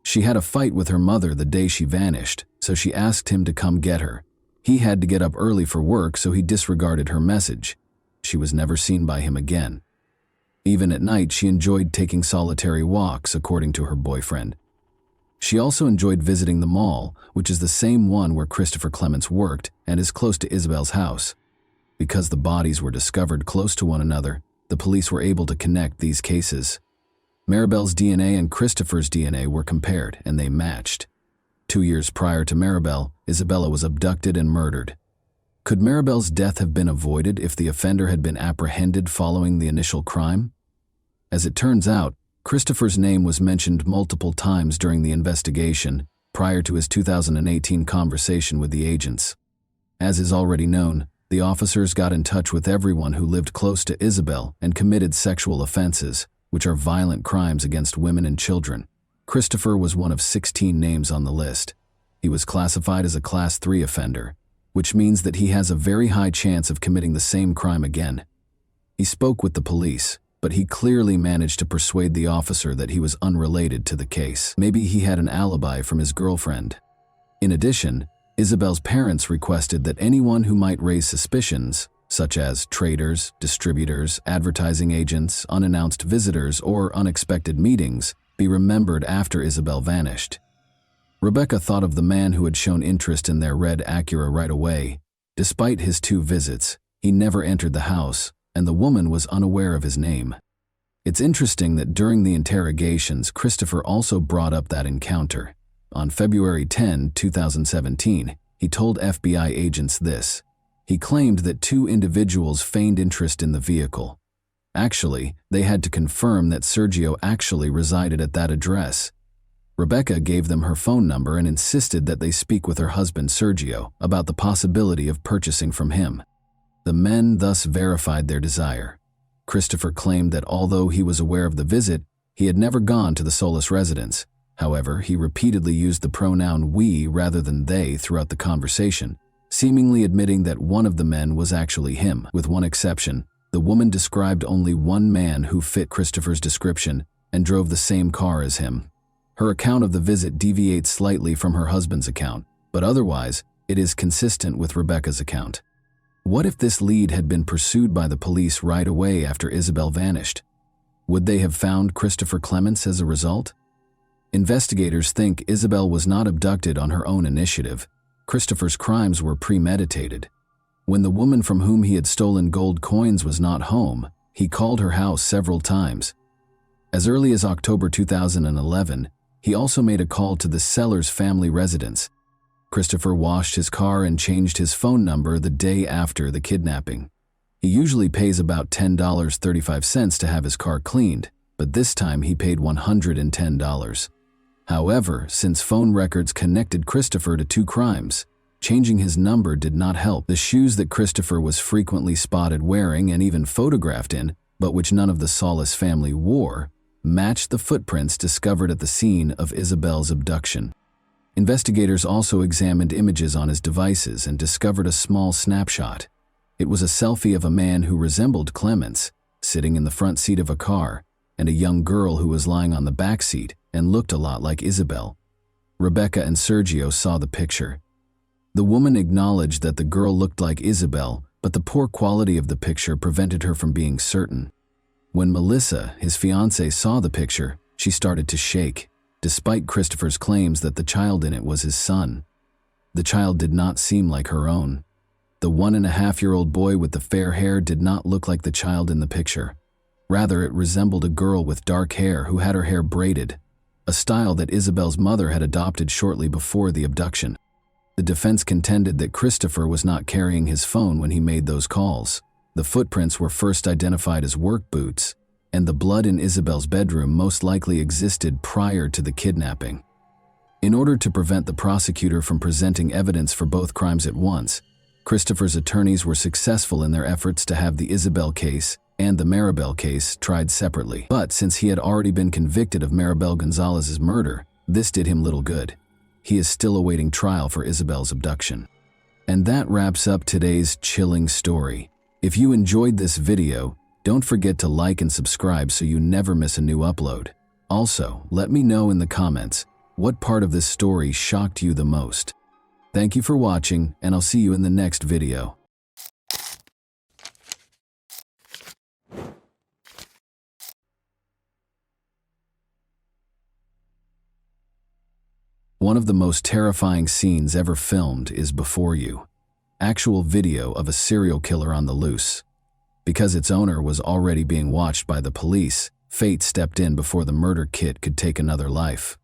She had a fight with her mother the day she vanished, so she asked him to come get her. He had to get up early for work, so he disregarded her message. She was never seen by him again. Even at night, she enjoyed taking solitary walks, according to her boyfriend. She also enjoyed visiting the mall, which is the same one where Christopher Clements worked and is close to Isabel's house. Because the bodies were discovered close to one another, the police were able to connect these cases. Maribel's DNA and Christopher's DNA were compared, and they matched. 2 years prior to Maribel, Isabella was abducted and murdered. Could Maribel's death have been avoided if the offender had been apprehended following the initial crime? As it turns out, Christopher's name was mentioned multiple times during the investigation prior to his 2018 conversation with the agents. As is already known, the officers got in touch with everyone who lived close to Isabel and committed sexual offenses, which are violent crimes against women and children. Christopher was one of 16 names on the list. He was classified as a Class 3 offender, which means that he has a very high chance of committing the same crime again. He spoke with the police, but he clearly managed to persuade the officer that he was unrelated to the case. Maybe he had an alibi from his girlfriend. In addition, Isabel's parents requested that anyone who might raise suspicions, such as traders, distributors, advertising agents, unannounced visitors, or unexpected meetings, be remembered after Isabel vanished. Rebecca thought of the man who had shown interest in their red Acura right away. Despite his 2 visits, he never entered the house, and the woman was unaware of his name. It's interesting that during the interrogations, Christopher also brought up that encounter. On February 10, 2017, he told FBI agents this. He claimed that 2 individuals feigned interest in the vehicle. Actually, they had to confirm that Sergio actually resided at that address. Rebecca gave them her phone number and insisted that they speak with her husband Sergio about the possibility of purchasing from him. The men thus verified their desire. Christopher claimed that although he was aware of the visit, he had never gone to the Solis residence. However, he repeatedly used the pronoun we rather than they throughout the conversation, seemingly admitting that one of the men was actually him. With one exception, the woman described only one man who fit Christopher's description and drove the same car as him. Her account of the visit deviates slightly from her husband's account, but otherwise, it is consistent with Rebecca's account. What if this lead had been pursued by the police right away after Isabel vanished? Would they have found Christopher Clements as a result? Investigators think Isabel was not abducted on her own initiative. Christopher's crimes were premeditated. When the woman from whom he had stolen gold coins was not home, he called her house several times. As early as October 2011, he also made a call to the seller's family residence. Christopher washed his car and changed his phone number the day after the kidnapping. He usually pays about $10.35 to have his car cleaned, but this time he paid $110. However, since phone records connected Christopher to 2 crimes, changing his number did not help. The shoes that Christopher was frequently spotted wearing and even photographed in, but which none of the Solis family wore, matched the footprints discovered at the scene of Isabel's abduction. Investigators also examined images on his devices and discovered a small snapshot. It was a selfie of a man who resembled Clements, sitting in the front seat of a car, and a young girl who was lying on the back seat and looked a lot like Isabel. Rebecca and Sergio saw the picture. The woman acknowledged that the girl looked like Isabel, but the poor quality of the picture prevented her from being certain. When Melissa, his fiancée, saw the picture, she started to shake, despite Christopher's claims that the child in it was his son. The child did not seem like her own. The 1.5-year-old boy with the fair hair did not look like the child in the picture. Rather, it resembled a girl with dark hair who had her hair braided, a style that Isabel's mother had adopted shortly before the abduction. The defense contended that Christopher was not carrying his phone when he made those calls. The footprints were first identified as work boots, and the blood in Isabel's bedroom most likely existed prior to the kidnapping. In order to prevent the prosecutor from presenting evidence for both crimes at once, Christopher's attorneys were successful in their efforts to have the Isabel case and the Maribel case tried separately. But since he had already been convicted of Maribel Gonzalez's murder, this did him little good. He is still awaiting trial for Isabel's abduction. And that wraps up today's chilling story. If you enjoyed this video, don't forget to like and subscribe so you never miss a new upload. Also, let me know in the comments what part of this story shocked you the most. Thank you for watching, and I'll see you in the next video. One of the most terrifying scenes ever filmed is before you. Actual video of a serial killer on the loose. Because its owner was already being watched by the police, fate stepped in before the murder kit could take another life.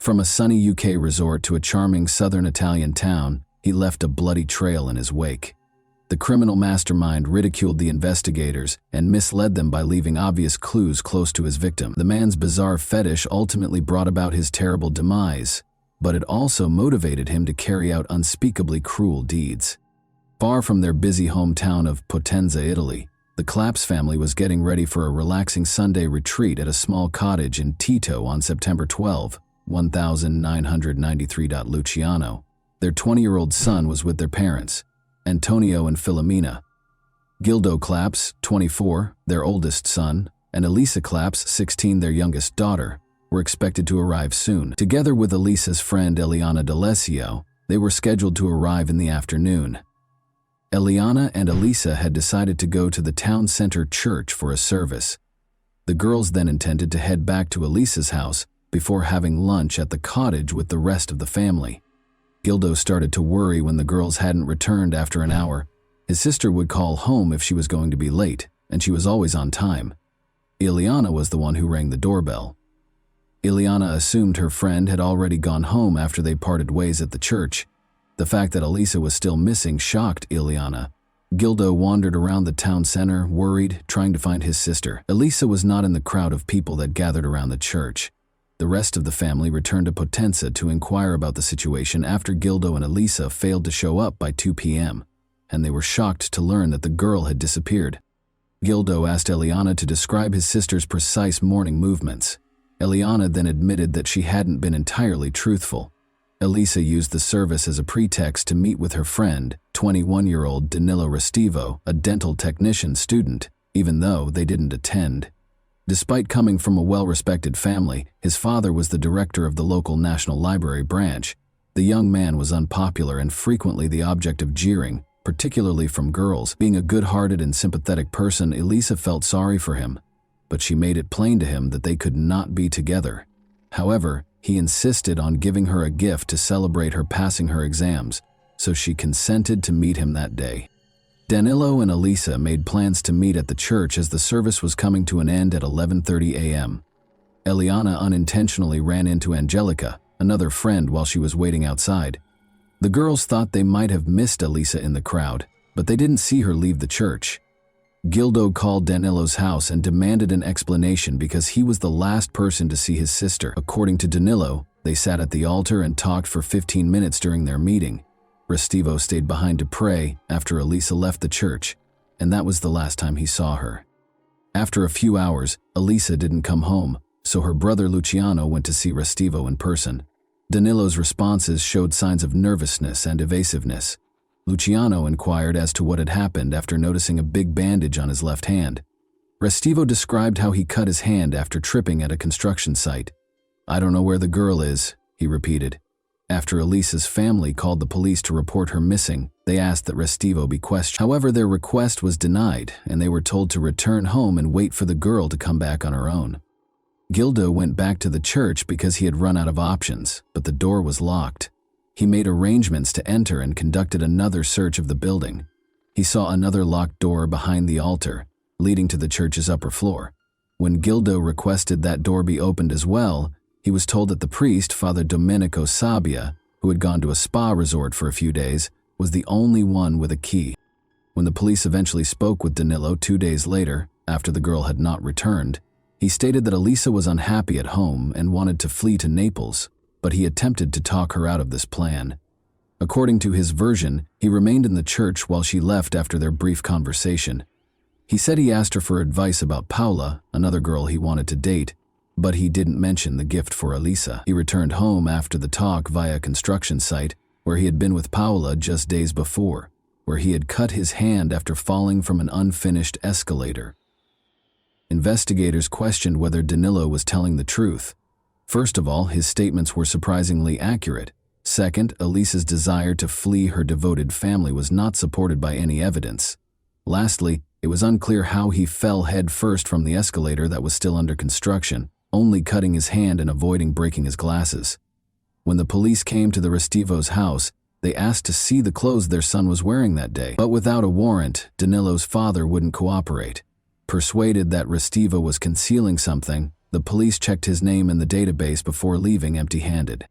From a sunny UK resort to a charming southern Italian town, he left a bloody trail in his wake. The criminal mastermind ridiculed the investigators and misled them by leaving obvious clues close to his victim. The man's bizarre fetish ultimately brought about his terrible demise, but it also motivated him to carry out unspeakably cruel deeds. Far from their busy hometown of Potenza, Italy, the Claps family was getting ready for a relaxing Sunday retreat at a small cottage in Tito on September 12, 1993. Luciano, their 20-year-old son, was with their parents, Antonio and Filomena. Gildo Claps, 24, their oldest son, and Elisa Claps, 16, their youngest daughter, were expected to arrive soon. Together with Elisa's friend Eliana D'Alessio, they were scheduled to arrive in the afternoon. Eliana and Elisa had decided to go to the town center church for a service. The girls then intended to head back to Elisa's house before having lunch at the cottage with the rest of the family. Gildo started to worry when the girls hadn't returned after an hour. His sister would call home if she was going to be late, and she was always on time. Eliana was the one who rang the doorbell. Eliana assumed her friend had already gone home after they parted ways at the church. The fact that Elisa was still missing shocked Eliana. Gildo wandered around the town center, worried, trying to find his sister. Elisa was not in the crowd of people that gathered around the church. The rest of the family returned to Potenza to inquire about the situation after Gildo and Elisa failed to show up by 2 p.m., and they were shocked to learn that the girl had disappeared. Gildo asked Eliana to describe his sister's precise morning movements. Eliana then admitted that she hadn't been entirely truthful. Elisa used the service as a pretext to meet with her friend, 21-year-old Danilo Restivo, a dental technician student, even though they didn't attend. Despite coming from a well-respected family, his father was the director of the local National Library branch. The young man was unpopular and frequently the object of jeering, particularly from girls. Being a good-hearted and sympathetic person, Elisa felt sorry for him, but she made it plain to him that they could not be together. However, he insisted on giving her a gift to celebrate her passing her exams, so she consented to meet him that day. Danilo and Elisa made plans to meet at the church as the service was coming to an end at 11:30 a.m. Eliana unintentionally ran into Angelica, another friend, while she was waiting outside. The girls thought they might have missed Elisa in the crowd, but they didn't see her leave the church. Gildo called Danilo's house and demanded an explanation because he was the last person to see his sister. According to Danilo, they sat at the altar and talked for 15 minutes during their meeting. Restivo stayed behind to pray after Elisa left the church, and that was the last time he saw her. After a few hours, Elisa didn't come home, so her brother Luciano went to see Restivo in person. Danilo's responses showed signs of nervousness and evasiveness. Luciano inquired as to what had happened after noticing a big bandage on his left hand. Restivo described how he cut his hand after tripping at a construction site. "I don't know where the girl is," he repeated. After Elisa's family called the police to report her missing, they asked that Restivo be questioned. However, their request was denied, and they were told to return home and wait for the girl to come back on her own. Gildo went back to the church because he had run out of options, but the door was locked. He made arrangements to enter and conducted another search of the building. He saw another locked door behind the altar, leading to the church's upper floor. When Gildo requested that door be opened as well, he was told that the priest, Father Domenico Sabbia, who had gone to a spa resort for a few days, was the only one with a key. When the police eventually spoke with Danilo 2 days later, after the girl had not returned, he stated that Elisa was unhappy at home and wanted to flee to Naples, but he attempted to talk her out of this plan. According to his version, he remained in the church while she left after their brief conversation. He said he asked her for advice about Paula, another girl he wanted to date, but he didn't mention the gift for Elisa. He returned home after the talk via a construction site where he had been with Paula just days before, where he had cut his hand after falling from an unfinished escalator. Investigators questioned whether Danilo was telling the truth. First of all, his statements were surprisingly accurate. Second, Elisa's desire to flee her devoted family was not supported by any evidence. Lastly, it was unclear how he fell head first from the escalator that was still under construction, only cutting his hand and avoiding breaking his glasses. When the police came to the Restivos' house, they asked to see the clothes their son was wearing that day. But without a warrant, Danilo's father wouldn't cooperate. Persuaded that Restivo was concealing something, the police checked his name in the database before leaving empty-handed.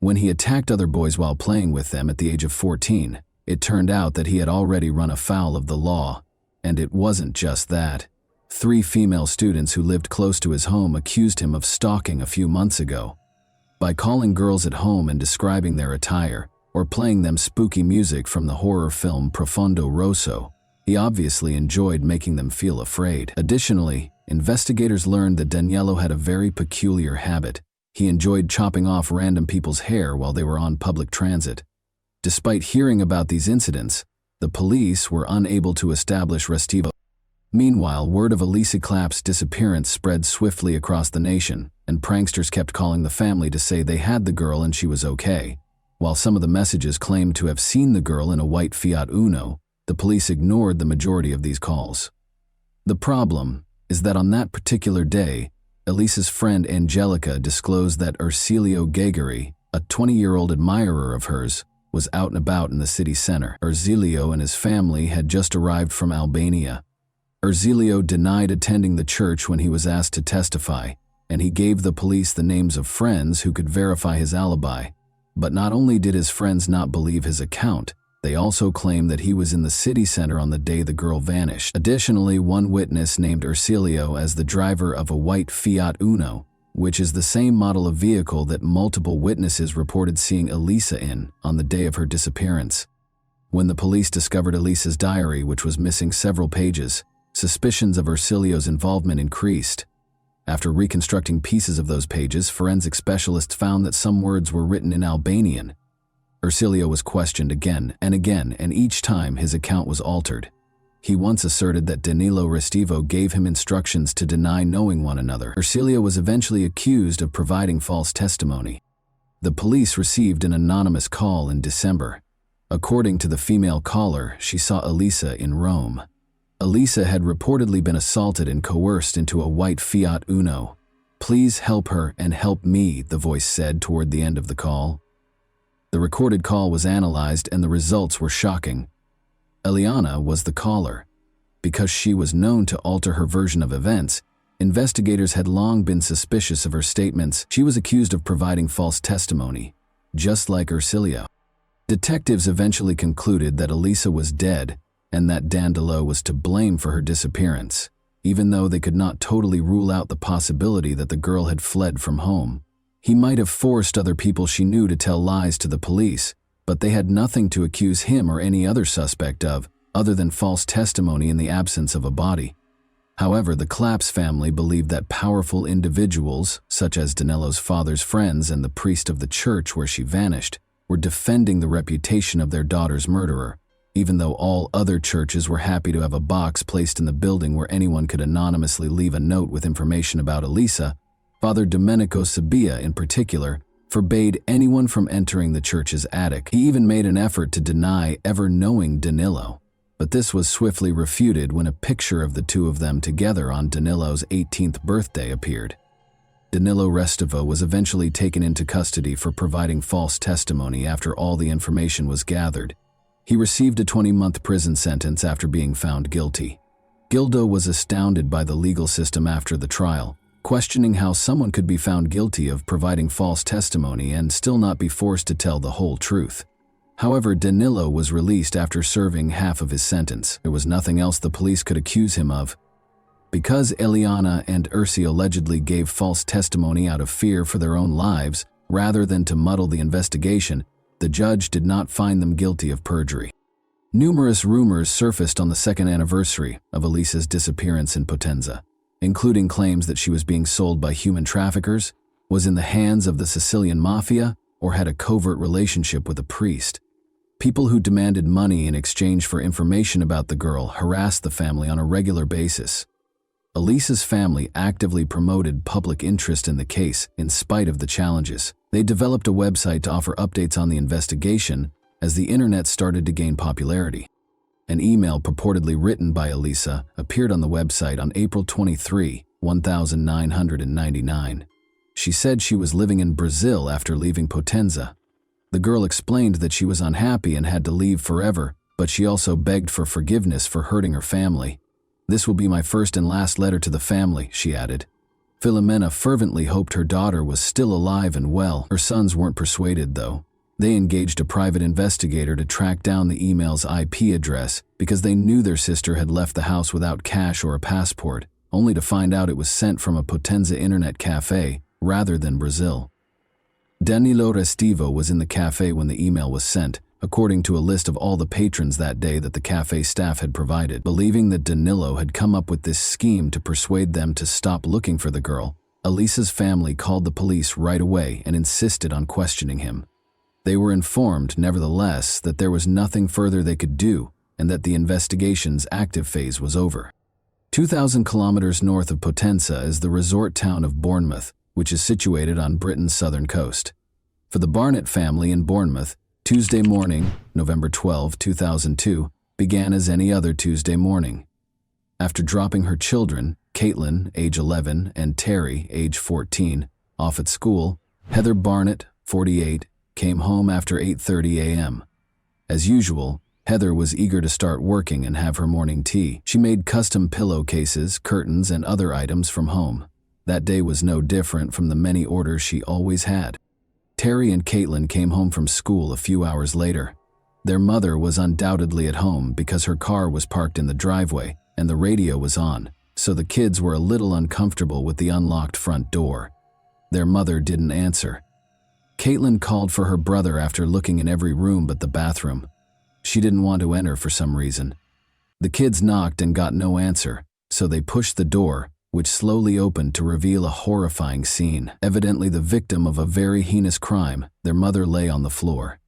When he attacked other boys while playing with them at the age of 14, it turned out that he had already run afoul of the law. And it wasn't just that. 3 female students who lived close to his home accused him of stalking a few months ago. By calling girls at home and describing their attire, or playing them spooky music from the horror film Profondo Rosso, he obviously enjoyed making them feel afraid. Additionally, investigators learned that Danielo had a very peculiar habit. He enjoyed chopping off random people's hair while they were on public transit. Despite hearing about these incidents, the police were unable to establish Restivo. Meanwhile, word of Elisa Clapp's disappearance spread swiftly across the nation, and pranksters kept calling the family to say they had the girl and she was okay. While some of the messages claimed to have seen the girl in a white Fiat Uno, the police ignored the majority of these calls. The problem is that on that particular day, Elisa's friend Angelica disclosed that Ercilio Gegari, a 20-year-old admirer of hers, was out and about in the city center. Ercilio and his family had just arrived from Albania. Ercilio denied attending the church when he was asked to testify, and he gave the police the names of friends who could verify his alibi. But not only did his friends not believe his account, they also claimed that he was in the city center on the day the girl vanished. Additionally, one witness named Ercilio as the driver of a white Fiat Uno, which is the same model of vehicle that multiple witnesses reported seeing Elisa in on the day of her disappearance. When the police discovered Elisa's diary, which was missing several pages, suspicions of Ercilio's involvement increased. After reconstructing pieces of those pages, forensic specialists found that some words were written in Albanian. Ercilio was questioned again, and each time his account was altered. He once asserted that Danilo Restivo gave him instructions to deny knowing one another. Ercilio was eventually accused of providing false testimony. The police received an anonymous call in December. According to the female caller, she saw Elisa in Rome. Elisa had reportedly been assaulted and coerced into a white Fiat Uno. "Please help her and help me," the voice said toward the end of the call. The recorded call was analyzed and the results were shocking. Eliana was the caller. Because she was known to alter her version of events, investigators had long been suspicious of her statements. She was accused of providing false testimony, just like Ercilio. Detectives eventually concluded that Elisa was dead and that Danilo was to blame for her disappearance, even though they could not totally rule out the possibility that the girl had fled from home. He might have forced other people she knew to tell lies to the police, but they had nothing to accuse him or any other suspect of, other than false testimony in the absence of a body. However, the Claps family believed that powerful individuals, such as Danilo's father's friends and the priest of the church where she vanished, were defending the reputation of their daughter's murderer, even though all other churches were happy to have a box placed in the building where anyone could anonymously leave a note with information about Elisa. Father Domenico Sabia, in particular, forbade anyone from entering the church's attic. He even made an effort to deny ever knowing Danilo, but this was swiftly refuted when a picture of the two of them together on Danilo's 18th birthday appeared. Danilo Restivo was eventually taken into custody for providing false testimony after all the information was gathered. He received a 20-month prison sentence after being found guilty. Gildo was astounded by the legal system after the trial, questioning how someone could be found guilty of providing false testimony and still not be forced to tell the whole truth. However, Danilo was released after serving half of his sentence. There was nothing else the police could accuse him of. Because Eliana and Ursi allegedly gave false testimony out of fear for their own lives, rather than to muddle the investigation, the judge did not find them guilty of perjury. Numerous rumors surfaced on the second anniversary of Elisa's disappearance in Potenza, including claims that she was being sold by human traffickers, was in the hands of the Sicilian mafia, or had a covert relationship with a priest. People who demanded money in exchange for information about the girl harassed the family on a regular basis. Elisa's family actively promoted public interest in the case in spite of the challenges. They developed a website to offer updates on the investigation as the internet started to gain popularity. An email purportedly written by Elisa appeared on the website on April 23, 1999. She said she was living in Brazil after leaving Potenza. The girl explained that she was unhappy and had to leave forever, but she also begged for forgiveness for hurting her family. "This will be my first and last letter to the family," she added. Filomena fervently hoped her daughter was still alive and well. Her sons weren't persuaded, though. They engaged a private investigator to track down the email's IP address because they knew their sister had left the house without cash or a passport, only to find out it was sent from a Potenza internet cafe rather than Brazil. Danilo Restivo was in the cafe when the email was sent, according to a list of all the patrons that day that the cafe staff had provided. Believing that Danilo had come up with this scheme to persuade them to stop looking for the girl, Elisa's family called the police right away and insisted on questioning him. They were informed, nevertheless, that there was nothing further they could do and that the investigation's active phase was over. 2,000 kilometers north of Potenza is the resort town of Bournemouth, which is situated on Britain's southern coast. For the Barnett family in Bournemouth, Tuesday morning, November 12, 2002, began as any other Tuesday morning. After dropping her children, Caitlin, age 11, and Terry, age 14, off at school, Heather Barnett, 48, came home after 8:30 a.m. As usual, Heather was eager to start working and have her morning tea. She made custom pillowcases, curtains, and other items from home. That day was no different from the many orders she always had. Terry and Caitlin came home from school a few hours later. Their mother was undoubtedly at home because her car was parked in the driveway and the radio was on, so the kids were a little uncomfortable with the unlocked front door. Their mother didn't answer. Caitlin called for her brother after looking in every room but the bathroom. She didn't want to enter for some reason. The kids knocked and got no answer, so they pushed the door, which slowly opened to reveal a horrifying scene. Evidently the victim of a very heinous crime, their mother lay on the floor.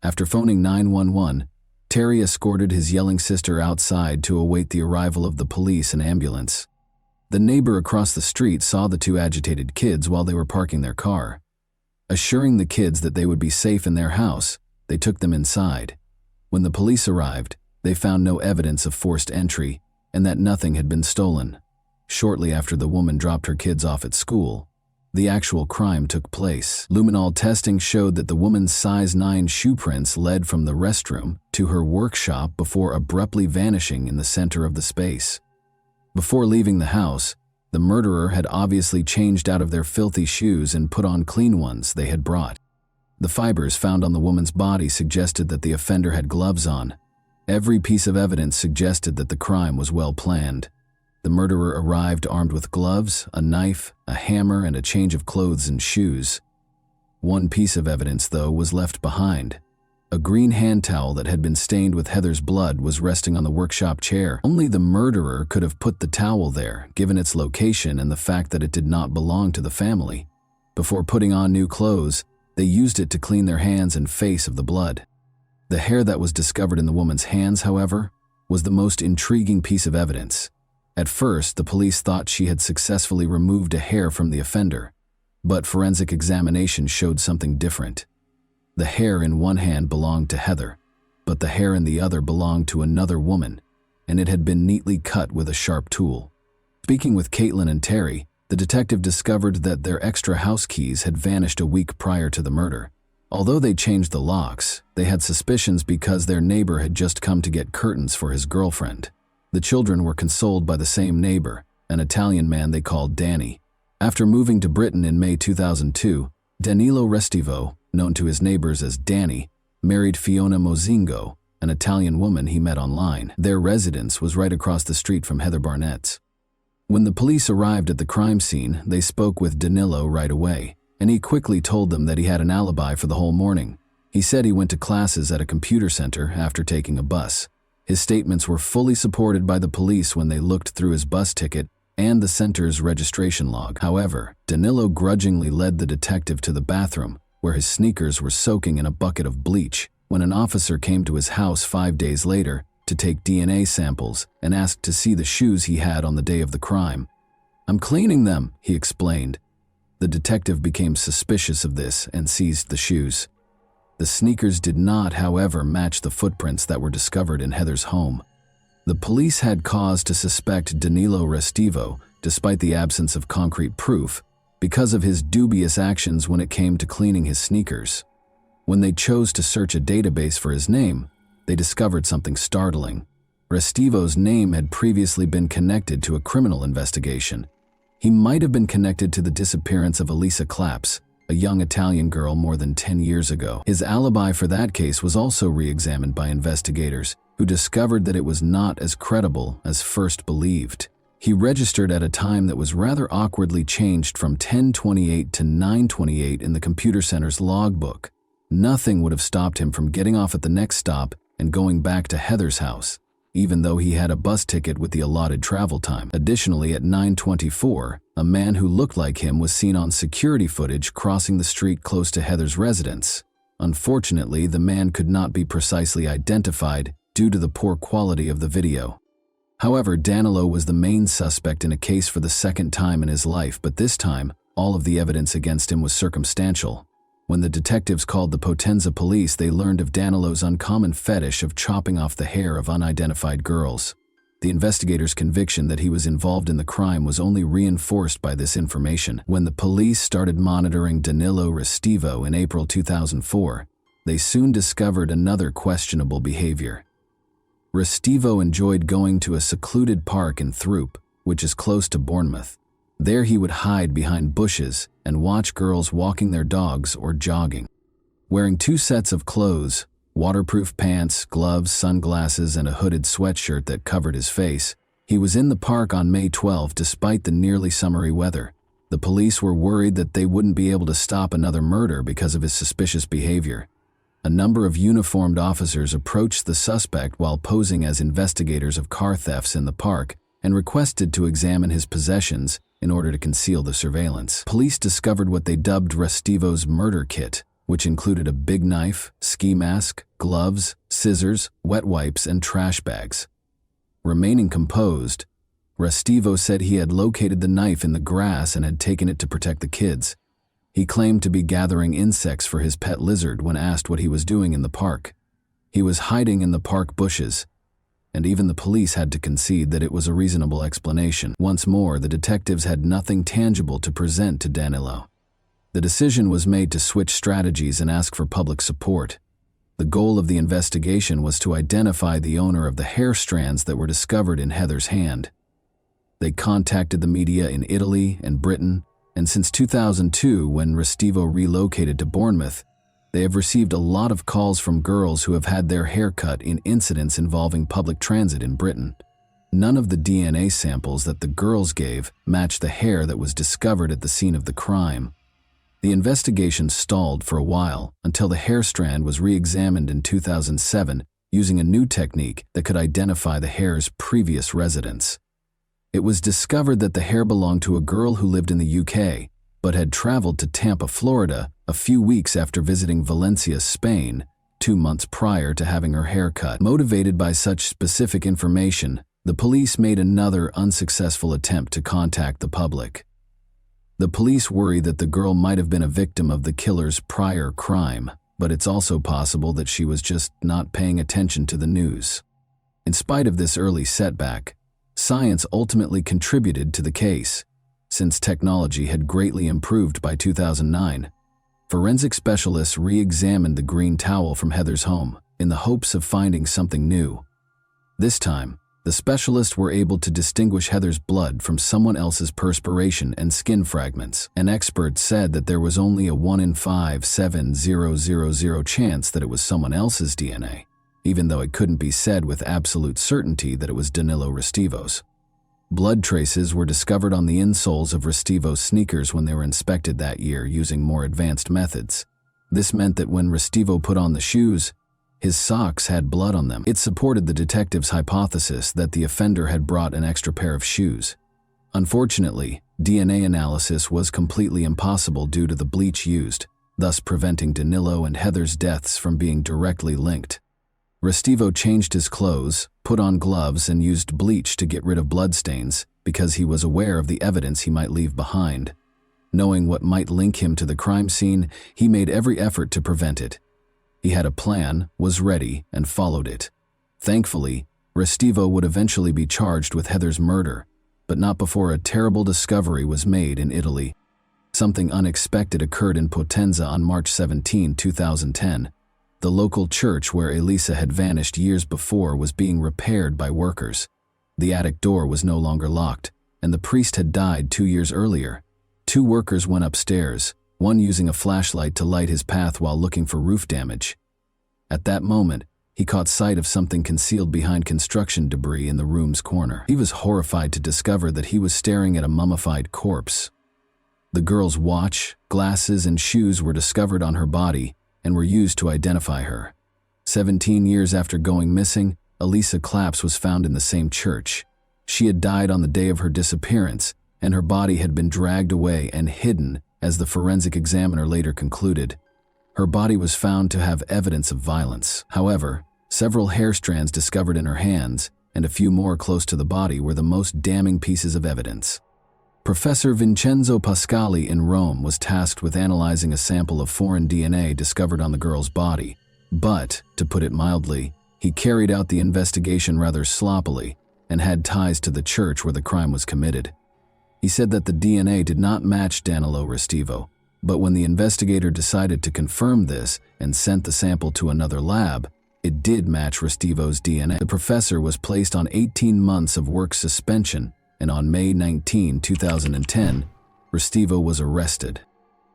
After phoning 911, Terry escorted his yelling sister outside to await the arrival of the police and ambulance. The neighbor across the street saw the two agitated kids while they were parking their car. Assuring the kids that they would be safe in their house, they took them inside. When the police arrived, they found no evidence of forced entry and that nothing had been stolen. Shortly after the woman dropped her kids off at school, the actual crime took place. Luminol testing showed that the woman's size 9 shoe prints led from the restroom to her workshop before abruptly vanishing in the center of the space. Before leaving the house, the murderer had obviously changed out of their filthy shoes and put on clean ones they had brought. The fibers found on the woman's body suggested that the offender had gloves on. Every piece of evidence suggested that the crime was well planned. The murderer arrived armed with gloves, a knife, a hammer, and a change of clothes and shoes. One piece of evidence, though, was left behind. A green hand towel that had been stained with Heather's blood was resting on the workshop chair. Only the murderer could have put the towel there, given its location and the fact that it did not belong to the family. Before putting on new clothes, they used it to clean their hands and face of the blood. The hair that was discovered in the woman's hands, however, was the most intriguing piece of evidence. At first, the police thought she had successfully removed a hair from the offender, but forensic examination showed something different. The hair in one hand belonged to Heather, but the hair in the other belonged to another woman, and it had been neatly cut with a sharp tool. Speaking with Caitlin and Terry, the detective discovered that their extra house keys had vanished a week prior to the murder. Although they changed the locks, they had suspicions because their neighbor had just come to get curtains for his girlfriend. The children were consoled by the same neighbor, an Italian man they called Danny. After moving to Britain in May 2002, Danilo Restivo, known to his neighbors as Danny, married Fiona Mozingo, an Italian woman he met online. Their residence was right across the street from Heather Barnett's. When the police arrived at the crime scene, they spoke with Danilo right away, and he quickly told them that he had an alibi for the whole morning. He said he went to classes at a computer center after taking a bus. His statements were fully supported by the police when they looked through his bus ticket and the center's registration log. However, Danilo grudgingly led the detective to the bathroom, where his sneakers were soaking in a bucket of bleach, when an officer came to his house 5 days later to take DNA samples and asked to see the shoes he had on the day of the crime. "I'm cleaning them," he explained. The detective became suspicious of this and seized the shoes. The sneakers did not, however, match the footprints that were discovered in Heather's home. The police had cause to suspect Danilo Restivo, despite the absence of concrete proof, because of his dubious actions when it came to cleaning his sneakers. When they chose to search a database for his name, they discovered something startling. Restivo's name had previously been connected to a criminal investigation. He might have been connected to the disappearance of Elisa Claps, a young Italian girl more than 10 years ago. His alibi for that case was also re-examined by investigators, who discovered that it was not as credible as first believed. He registered at a time that was rather awkwardly changed from 10:28 to 9:28 in the computer center's logbook. Nothing would have stopped him from getting off at the next stop and going back to Heather's house, even though he had a bus ticket with the allotted travel time. Additionally, at 9:24, a man who looked like him was seen on security footage crossing the street close to Heather's residence. Unfortunately, the man could not be precisely identified due to the poor quality of the video. However, Danilo was the main suspect in a case for the second time in his life, but this time, all of the evidence against him was circumstantial. When the detectives called the Potenza police, they learned of Danilo's uncommon fetish of chopping off the hair of unidentified girls. The investigators' conviction that he was involved in the crime was only reinforced by this information. When the police started monitoring Danilo Restivo in April 2004, they soon discovered another questionable behavior. Restivo enjoyed going to a secluded park in Throop, which is close to Bournemouth. There he would hide behind bushes and watch girls walking their dogs or jogging. Wearing 2 sets of clothes, waterproof pants, gloves, sunglasses, and a hooded sweatshirt that covered his face, he was in the park on May 12 despite the nearly summery weather. The police were worried that they wouldn't be able to stop another murder because of his suspicious behavior. A number of uniformed officers approached the suspect while posing as investigators of car thefts in the park and requested to examine his possessions in order to conceal the surveillance. Police discovered what they dubbed Restivo's murder kit, which included a big knife, ski mask, gloves, scissors, wet wipes, and trash bags. Remaining composed, Restivo said he had located the knife in the grass and had taken it to protect the kids. He claimed to be gathering insects for his pet lizard when asked what he was doing in the park. He was hiding in the park bushes, and even the police had to concede that it was a reasonable explanation. Once more, the detectives had nothing tangible to present to Danilo. The decision was made to switch strategies and ask for public support. The goal of the investigation was to identify the owner of the hair strands that were discovered in Heather's hand. They contacted the media in Italy and Britain, and since 2002, when Restivo relocated to Bournemouth, they have received a lot of calls from girls who have had their hair cut in incidents involving public transit in Britain. None of the DNA samples that the girls gave matched the hair that was discovered at the scene of the crime. The investigation stalled for a while until the hair strand was re-examined in 2007 using a new technique that could identify the hair's previous residence. It was discovered that the hair belonged to a girl who lived in the UK, but had traveled to Tampa, Florida, a few weeks after visiting Valencia, Spain, 2 months prior to having her hair cut. Motivated by such specific information, the police made another unsuccessful attempt to contact the public. The police worry that the girl might have been a victim of the killer's prior crime, but it's also possible that she was just not paying attention to the news. In spite of this early setback, science ultimately contributed to the case. Since technology had greatly improved by 2009, forensic specialists re-examined the green towel from Heather's home in the hopes of finding something new. This time, the specialists were able to distinguish Heather's blood from someone else's perspiration and skin fragments. An expert said that there was only a 1 in 5,7,000 chance that it was someone else's DNA, even though it couldn't be said with absolute certainty that it was Danilo Restivo's. Blood traces were discovered on the insoles of Restivo's sneakers when they were inspected that year using more advanced methods. This meant that when Restivo put on the shoes, his socks had blood on them. It supported the detectives' hypothesis that the offender had brought an extra pair of shoes. Unfortunately, DNA analysis was completely impossible due to the bleach used, thus preventing Danilo and Heather's deaths from being directly linked. Restivo changed his clothes, put on gloves, and used bleach to get rid of bloodstains because he was aware of the evidence he might leave behind. Knowing what might link him to the crime scene, he made every effort to prevent it. He had a plan, was ready, and followed it. Thankfully, Restivo would eventually be charged with Heather's murder, but not before a terrible discovery was made in Italy. Something unexpected occurred in Potenza on March 17, 2010. The local church where Elisa had vanished years before was being repaired by workers. The attic door was no longer locked, and the priest had died 2 years earlier. 2 workers went upstairs, one using a flashlight to light his path while looking for roof damage. At that moment, he caught sight of something concealed behind construction debris in the room's corner. He was horrified to discover that he was staring at a mummified corpse. The girl's watch, glasses, and shoes were discovered on her body and were used to identify her. 17 years after going missing, Elisa Claps was found in the same church. She had died on the day of her disappearance, and her body had been dragged away and hidden, as the forensic examiner later concluded. Her body was found to have evidence of violence. However, several hair strands discovered in her hands and a few more close to the body were the most damning pieces of evidence. Professor Vincenzo Pascali in Rome was tasked with analyzing a sample of foreign DNA discovered on the girl's body, but, to put it mildly, he carried out the investigation rather sloppily and had ties to the church where the crime was committed. He said that the DNA did not match Danilo Restivo, but when the investigator decided to confirm this and sent the sample to another lab, it did match Restivo's DNA. The professor was placed on 18 months of work suspension, and on May 19, 2010, Restivo was arrested.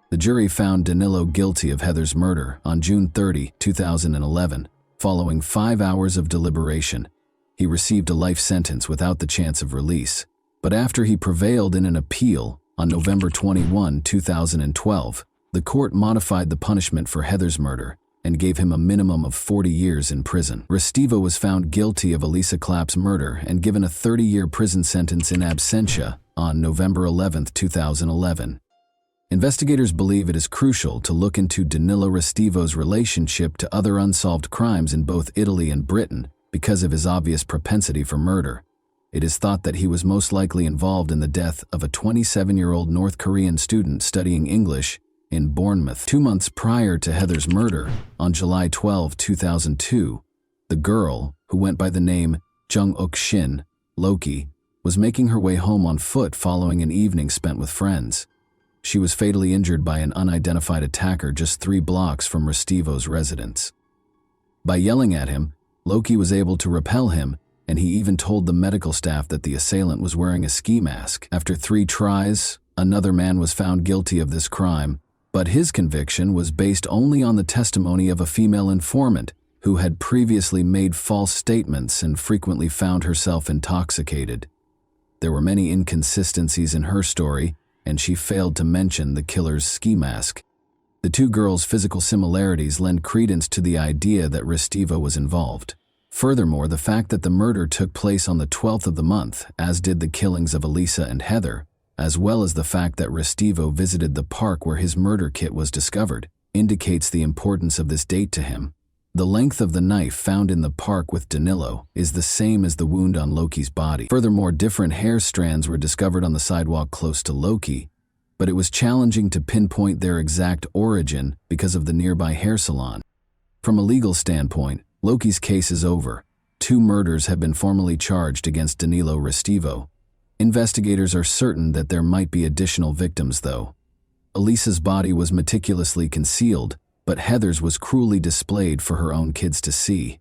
The jury found Danilo guilty of Heather's murder on June 30, 2011. Following 5 hours of deliberation, he received a life sentence without the chance of release. But after he prevailed in an appeal on November 21, 2012, the court modified the punishment for Heather's murder and gave him a minimum of 40 years in prison. Restivo was found guilty of Elisa Claps' murder and given a 30-year prison sentence in absentia on November 11, 2011. Investigators believe it is crucial to look into Danilo Restivo's relationship to other unsolved crimes in both Italy and Britain because of his obvious propensity for murder. It is thought that he was most likely involved in the death of a 27-year-old North Korean student studying English in Bournemouth. 2 months prior to Heather's murder, on July 12, 2002, the girl, who went by the name Jung-uk Shin, Loki, was making her way home on foot following an evening spent with friends. She was fatally injured by an unidentified attacker just 3 blocks from Restivo's residence. By yelling at him, Loki was able to repel him, and he even told the medical staff that the assailant was wearing a ski mask. After 3 tries, another man was found guilty of this crime, but his conviction was based only on the testimony of a female informant who had previously made false statements and frequently found herself intoxicated. There were many inconsistencies in her story, and she failed to mention the killer's ski mask. The 2 girls' physical similarities lend credence to the idea that Restivo was involved. Furthermore, the fact that the murder took place on the 12th of the month, as did the killings of Elisa and Heather, as well as the fact that Restivo visited the park where his murder kit was discovered, indicates the importance of this date to him. The length of the knife found in the park with Danilo is the same as the wound on Loki's body. Furthermore, different hair strands were discovered on the sidewalk close to Loki, but it was challenging to pinpoint their exact origin because of the nearby hair salon. From a legal standpoint, Loki's case is over. 2 murders have been formally charged against Danilo Restivo. Investigators are certain that there might be additional victims, though. Elisa's body was meticulously concealed, but Heather's was cruelly displayed for her own kids to see.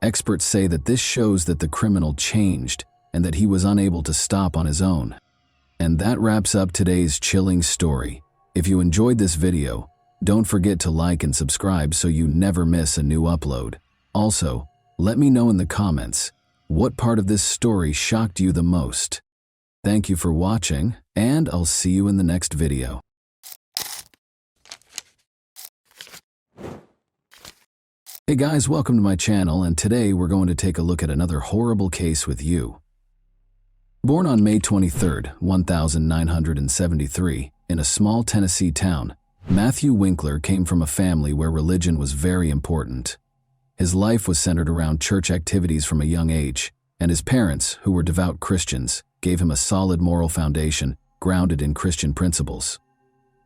Experts say that this shows that the criminal changed and that he was unable to stop on his own. And that wraps up today's chilling story. If you enjoyed this video, don't forget to like and subscribe so you never miss a new upload. Also, let me know in the comments, what part of this story shocked you the most? Thank you for watching, and I'll see you in the next video. Hey guys, welcome to my channel, and today we're going to take a look at another horrible case with you. Born on May 23, 1973, in a small Tennessee town, Matthew Winkler came from a family where religion was very important. His life was centered around church activities from a young age, and his parents, who were devout Christians, gave him a solid moral foundation grounded in Christian principles.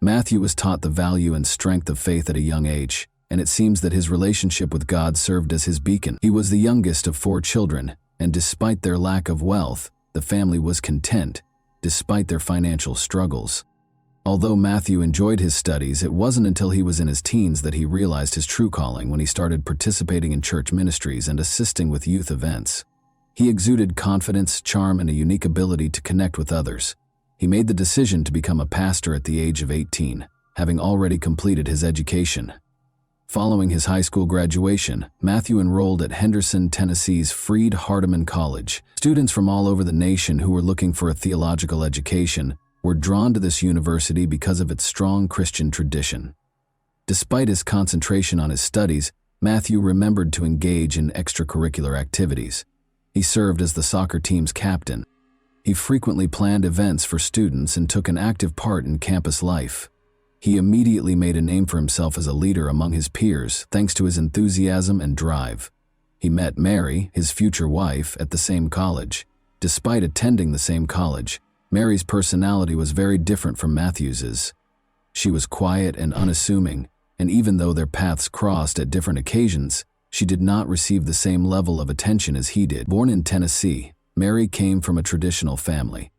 Matthew was taught the value and strength of faith at a young age, and it seems that his relationship with God served as his beacon. He was the youngest of 4 children, and despite their lack of wealth, the family was content, despite their financial struggles. Although Matthew enjoyed his studies, it wasn't until he was in his teens that he realized his true calling when he started participating in church ministries and assisting with youth events. He exuded confidence, charm, and a unique ability to connect with others. He made the decision to become a pastor at the age of 18, having already completed his education. Following his high school graduation, Matthew enrolled at Henderson, Tennessee's Freed-Hardeman College. Students from all over the nation who were looking for a theological education were drawn to this university because of its strong Christian tradition. Despite his concentration on his studies, Matthew remembered to engage in extracurricular activities. He served as the soccer team's captain. He frequently planned events for students and took an active part in campus life. He immediately made a name for himself as a leader among his peers thanks to his enthusiasm and drive. He met Mary, his future wife, at the same college. Despite attending the same college, Mary's personality was very different from Matthew's. She was quiet and unassuming, and even though their paths crossed at different occasions, she did not receive the same level of attention as he did. Born in Tennessee, Mary came from a traditional family.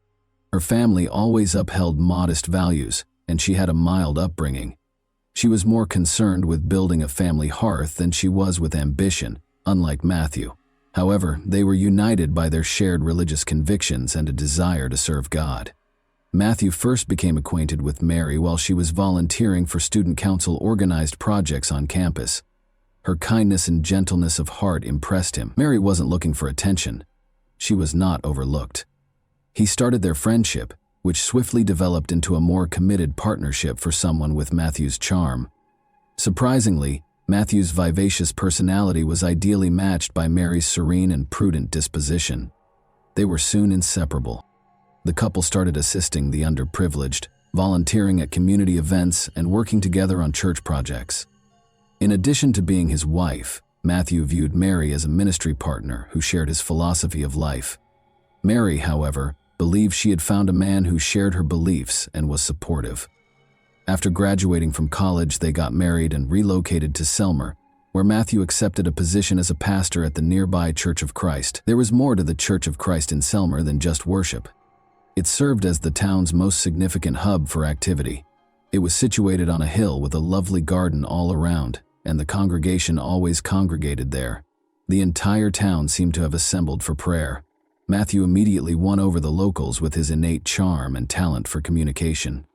Her family always upheld modest values, and she had a mild upbringing. She was more concerned with building a family hearth than she was with ambition, unlike Matthew. However, they were united by their shared religious convictions and a desire to serve God. Matthew first became acquainted with Mary while she was volunteering for student council-organized projects on campus. Her kindness and gentleness of heart impressed him. Mary wasn't looking for attention. She was not overlooked. He started their friendship, which swiftly developed into a more committed partnership for someone with Matthew's charm. Surprisingly, Matthew's vivacious personality was ideally matched by Mary's serene and prudent disposition. They were soon inseparable. The couple started assisting the underprivileged, volunteering at community events, and working together on church projects. In addition to being his wife, Matthew viewed Mary as a ministry partner who shared his philosophy of life. Mary, however, believed she had found a man who shared her beliefs and was supportive. After graduating from college, they got married and relocated to Selmer, where Matthew accepted a position as a pastor at the nearby Church of Christ. There was more to the Church of Christ in Selmer than just worship. It served as the town's most significant hub for activity. It was situated on a hill with a lovely garden all around, and the congregation always congregated there. The entire town seemed to have assembled for prayer. Matthew immediately won over the locals with his innate charm and talent for communication.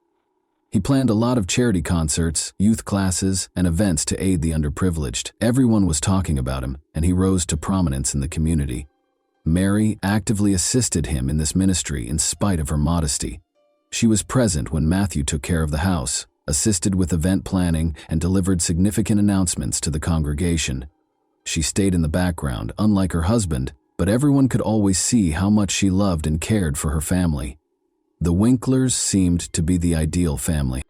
He planned a lot of charity concerts, youth classes, and events to aid the underprivileged. Everyone was talking about him, and he rose to prominence in the community. Mary actively assisted him in this ministry in spite of her modesty. She was present when Matthew took care of the house, assisted with event planning, and delivered significant announcements to the congregation. She stayed in the background, unlike her husband, but everyone could always see how much she loved and cared for her family. The Winklers seemed to be the ideal family.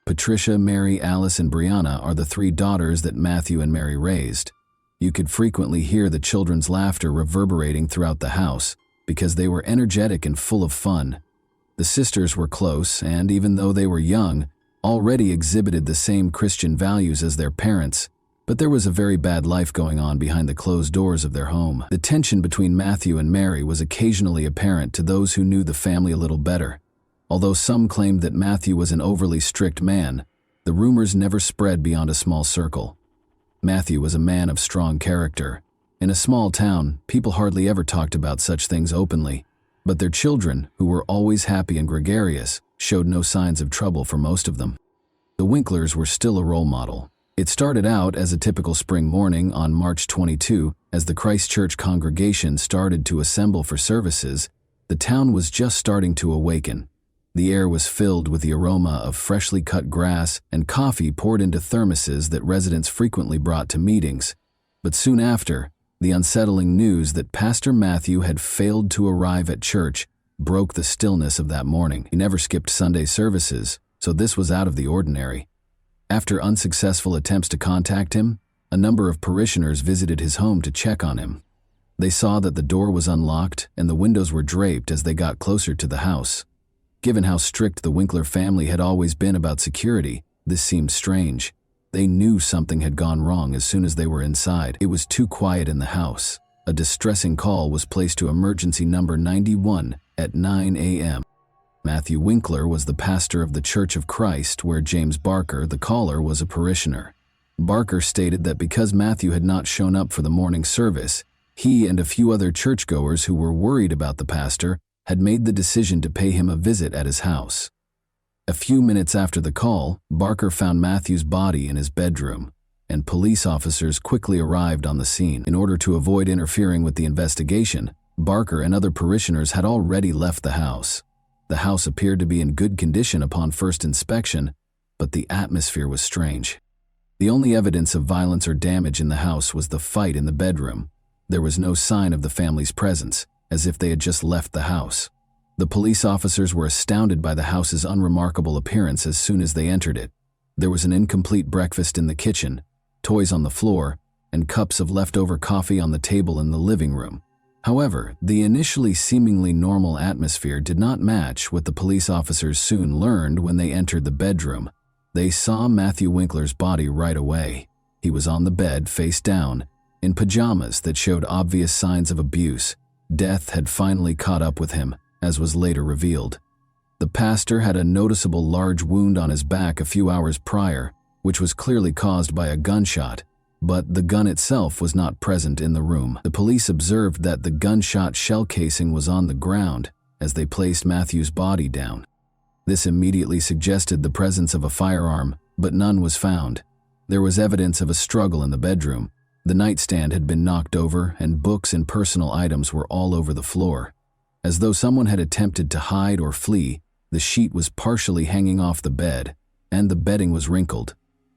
Patricia, Mary, Alice, and Brianna are the 3 daughters that Matthew and Mary raised. You could frequently hear the children's laughter reverberating throughout the house because they were energetic and full of fun. The sisters were close and, even though they were young, already exhibited the same Christian values as their parents, but there was a very bad life going on behind the closed doors of their home. The tension between Matthew and Mary was occasionally apparent to those who knew the family a little better. Although some claimed that Matthew was an overly strict man, the rumors never spread beyond a small circle. Matthew was a man of strong character. In a small town, people hardly ever talked about such things openly, but their children, who were always happy and gregarious, showed no signs of trouble for most of them. The Winklers were still a role model. It started out as a typical spring morning on March 22, as the Christchurch congregation started to assemble for services. The town was just starting to awaken. The air was filled with the aroma of freshly cut grass and coffee poured into thermoses that residents frequently brought to meetings. But soon after, the unsettling news that Pastor Matthew had failed to arrive at church broke the stillness of that morning. He never skipped Sunday services, so this was out of the ordinary. After unsuccessful attempts to contact him, a number of parishioners visited his home to check on him. They saw that the door was unlocked and the windows were draped as they got closer to the house. Given how strict the Winkler family had always been about security, this seemed strange. They knew something had gone wrong as soon as they were inside. It was too quiet in the house. A distressing call was placed to emergency number 91 at 9 a.m. Matthew Winkler was the pastor of the Church of Christ, where James Barker, the caller, was a parishioner. Barker stated that because Matthew had not shown up for the morning service, he and a few other churchgoers who were worried about the pastor had made the decision to pay him a visit at his house. A few minutes after the call, Barker found Matthew's body in his bedroom, and police officers quickly arrived on the scene. In order to avoid interfering with the investigation, Barker and other parishioners had already left the house. The house appeared to be in good condition upon first inspection, but the atmosphere was strange. The only evidence of violence or damage in the house was the fight in the bedroom. There was no sign of the family's presence, as if they had just left the house. The police officers were astounded by the house's unremarkable appearance as soon as they entered it. There was an incomplete breakfast in the kitchen, toys on the floor, and cups of leftover coffee on the table in the living room. However, the initially seemingly normal atmosphere did not match what the police officers soon learned when they entered the bedroom. They saw Matthew Winkler's body right away. He was on the bed, face down, in pajamas that showed obvious signs of abuse. Death had finally caught up with him, as was later revealed. The pastor had a noticeable large wound on his back a few hours prior, which was clearly caused by a gunshot, but the gun itself was not present in the room. The police observed that the gunshot shell casing was on the ground as they placed Matthew's body down. This immediately suggested the presence of a firearm, but none was found. There was evidence of a struggle in the bedroom. The nightstand had been knocked over, and books and personal items were all over the floor. As though someone had attempted to hide or flee, the sheet was partially hanging off the bed, and the bedding was wrinkled.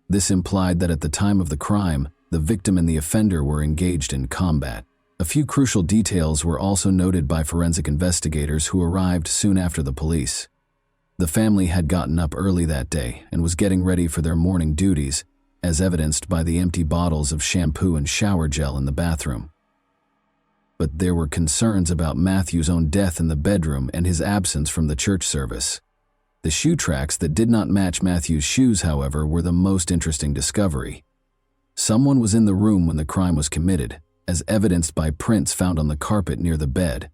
This implied that at the time of the crime, the victim and the offender were engaged in combat. A few crucial details were also noted by forensic investigators who arrived soon after the police. The family had gotten up early that day and was getting ready for their morning duties, as evidenced by the empty bottles of shampoo and shower gel in the bathroom. But there were concerns about Matthew's own death in the bedroom and his absence from the church service. The shoe tracks that did not match Matthew's shoes, however, were the most interesting discovery. Someone was in the room when the crime was committed, as evidenced by prints found on the carpet near the bed.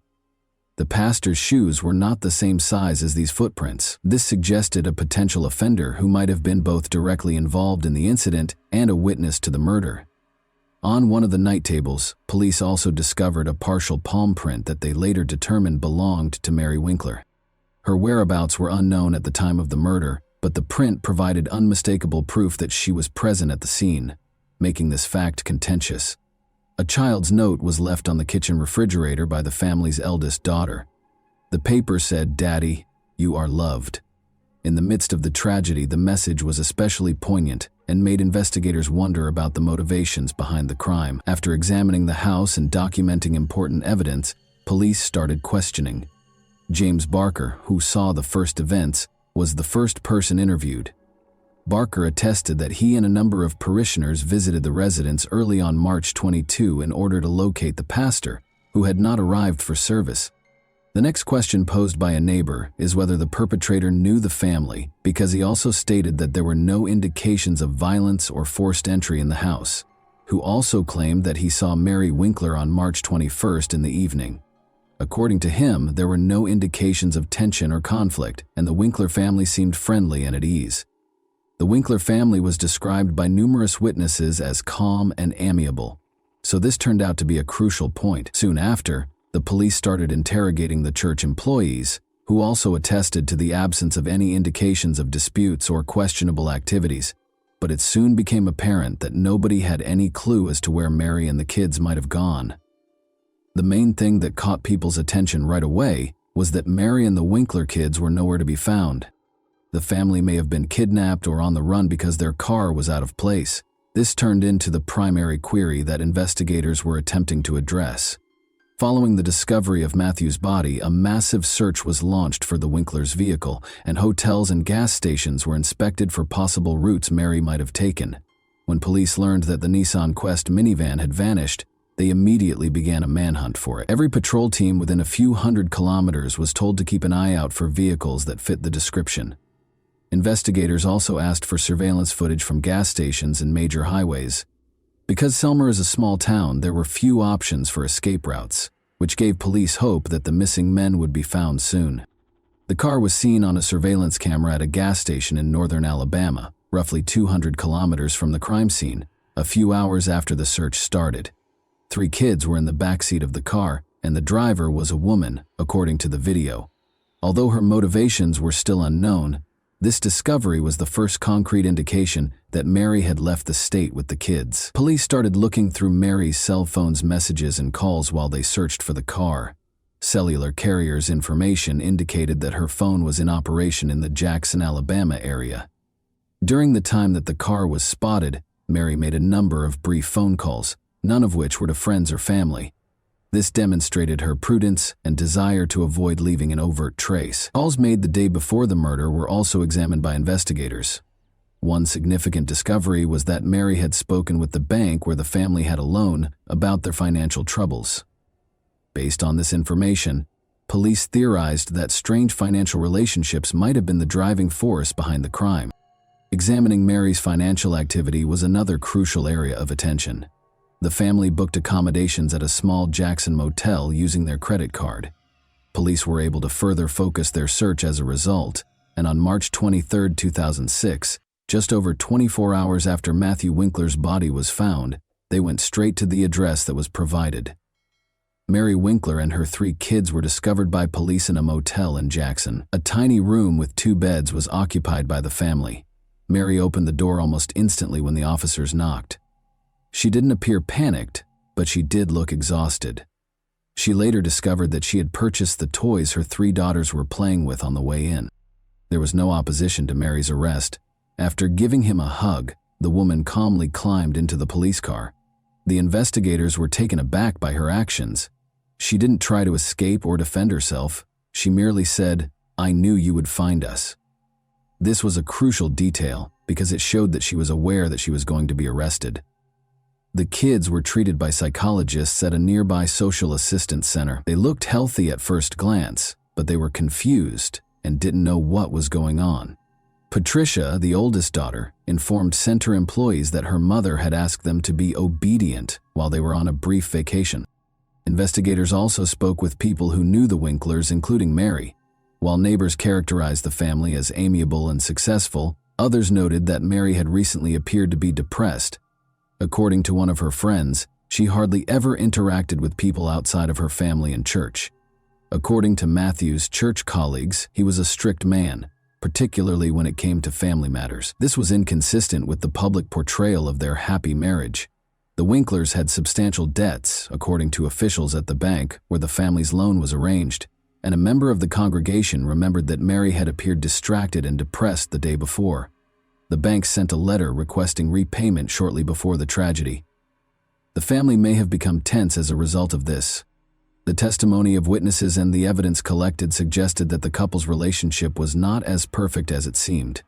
The pastor's shoes were not the same size as these footprints. This suggested a potential offender who might have been both directly involved in the incident and a witness to the murder. On one of the night tables, police also discovered a partial palm print that they later determined belonged to Mary Winkler. Her whereabouts were unknown at the time of the murder, but the print provided unmistakable proof that she was present at the scene, making this fact contentious. A child's note was left on the kitchen refrigerator by the family's eldest daughter. The paper said, "Daddy, you are loved." In the midst of the tragedy, the message was especially poignant and made investigators wonder about the motivations behind the crime. After examining the house and documenting important evidence, police started questioning. James Barker, who saw the first events, was the first person interviewed. Barker attested that he and a number of parishioners visited the residence early on March 22 in order to locate the pastor, who had not arrived for service. The next question posed by a neighbor is whether the perpetrator knew the family, because he also stated that there were no indications of violence or forced entry in the house, who also claimed that he saw Mary Winkler on March 21st in the evening. According to him, there were no indications of tension or conflict, and the Winkler family seemed friendly and at ease. The Winkler family was described by numerous witnesses as calm and amiable, so this turned out to be a crucial point. Soon after, the police started interrogating the church employees, who also attested to the absence of any indications of disputes or questionable activities, but it soon became apparent that nobody had any clue as to where Mary and the kids might have gone. The main thing that caught people's attention right away was that Mary and the Winkler kids were nowhere to be found. The family may have been kidnapped or on the run because their car was out of place. This turned into the primary query that investigators were attempting to address. Following the discovery of Matthew's body, a massive search was launched for the Winkler's vehicle, and hotels and gas stations were inspected for possible routes Mary might have taken. When police learned that the Nissan Quest minivan had vanished, They immediately began a manhunt for it. Every patrol team within a few hundred kilometers was told to keep an eye out for vehicles that fit the description. Investigators also asked for surveillance footage from gas stations and major highways. Because Selmer is a small town, there were few options for escape routes, which gave police hope that the missing men would be found soon. The car was seen on a surveillance camera at a gas station in northern Alabama, roughly 200 kilometers from the crime scene, a few hours after the search started. 3 kids were in the backseat of the car, and the driver was a woman, according to the video. Although her motivations were still unknown, this discovery was the first concrete indication that Mary had left the state with the kids. Police started looking through Mary's cell phone's messages and calls while they searched for the car. Cellular carrier's information indicated that her phone was in operation in the Jackson, Alabama area. During the time that the car was spotted, Mary made a number of brief phone calls, none of which were to friends or family. This demonstrated her prudence and desire to avoid leaving an overt trace. Calls made the day before the murder were also examined by investigators. One significant discovery was that Mary had spoken with the bank where the family had a loan about their financial troubles. Based on this information, police theorized that strange financial relationships might have been the driving force behind the crime. Examining Mary's financial activity was another crucial area of attention. The family booked accommodations at a small Jackson motel using their credit card. Police were able to further focus their search as a result, and on March 23, 2006, just over 24 hours after Matthew Winkler's body was found, they went straight to the address that was provided. Mary Winkler and her 3 kids were discovered by police in a motel in Jackson. A tiny room with 2 beds was occupied by the family. Mary opened the door almost instantly when the officers knocked. She didn't appear panicked, but she did look exhausted. She later discovered that she had purchased the toys her 3 daughters were playing with on the way in. There was no opposition to Mary's arrest. After giving him a hug, the woman calmly climbed into the police car. The investigators were taken aback by her actions. She didn't try to escape or defend herself. She merely said, "I knew you would find us." This was a crucial detail because it showed that she was aware that she was going to be arrested. The kids were treated by psychologists at a nearby social assistance center. They looked healthy at first glance, but they were confused and didn't know what was going on. Patricia, the oldest daughter, informed center employees that her mother had asked them to be obedient while they were on a brief vacation. Investigators also spoke with people who knew the Winklers, including Mary. While neighbors characterized the family as amiable and successful, others noted that Mary had recently appeared to be depressed. According to one of her friends, she hardly ever interacted with people outside of her family and church. According to Matthew's church colleagues, he was a strict man, particularly when it came to family matters. This was inconsistent with the public portrayal of their happy marriage. The Winklers had substantial debts, according to officials at the bank where the family's loan was arranged, and a member of the congregation remembered that Mary had appeared distracted and depressed the day before. The bank sent a letter requesting repayment shortly before the tragedy. The family may have become tense as a result of this. The testimony of witnesses and the evidence collected suggested that the couple's relationship was not as perfect as it seemed.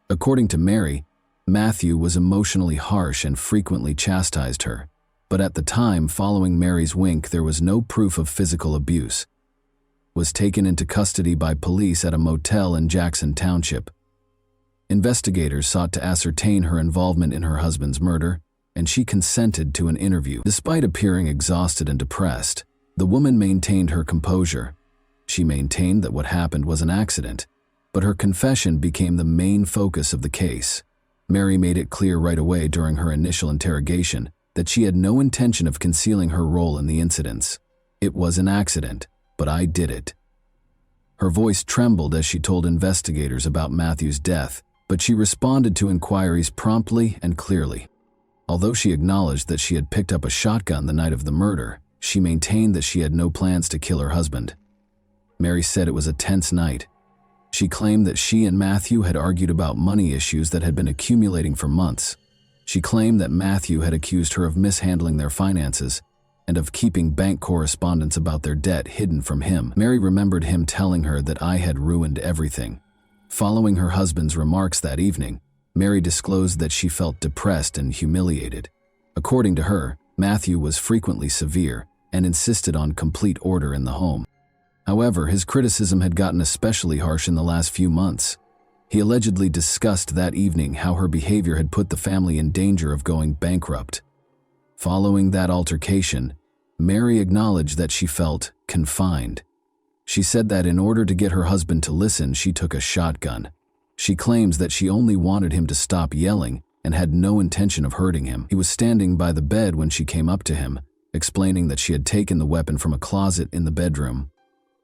According to Mary, Matthew was emotionally harsh and frequently chastised her, but at the time following Mary's wink, there was no proof of physical abuse. Was taken into custody by police at a motel in Jackson Township. Investigators sought to ascertain her involvement in her husband's murder, and she consented to an interview. Despite appearing exhausted and depressed, the woman maintained her composure. She maintained that what happened was an accident, but her confession became the main focus of the case. Mary made it clear right away during her initial interrogation that she had no intention of concealing her role in the incidents. "It was an accident, but I did it." Her voice trembled as she told investigators about Matthew's death, but she responded to inquiries promptly and clearly. Although she acknowledged that she had picked up a shotgun the night of the murder, she maintained that she had no plans to kill her husband. Mary said it was a tense night. She claimed that she and Matthew had argued about money issues that had been accumulating for months. She claimed that Matthew had accused her of mishandling their finances and of keeping bank correspondence about their debt hidden from him. Mary remembered him telling her that I had ruined everything. Following her husband's remarks that evening, Mary disclosed that she felt depressed and humiliated. According to her, Matthew was frequently severe and insisted on complete order in the home. However, his criticism had gotten especially harsh in the last few months. He allegedly discussed that evening how her behavior had put the family in danger of going bankrupt. Following that altercation, Mary acknowledged that she felt confined. She said that in order to get her husband to listen, she took a shotgun. She claims that she only wanted him to stop yelling and had no intention of hurting him. He was standing by the bed when she came up to him, explaining that she had taken the weapon from a closet in the bedroom.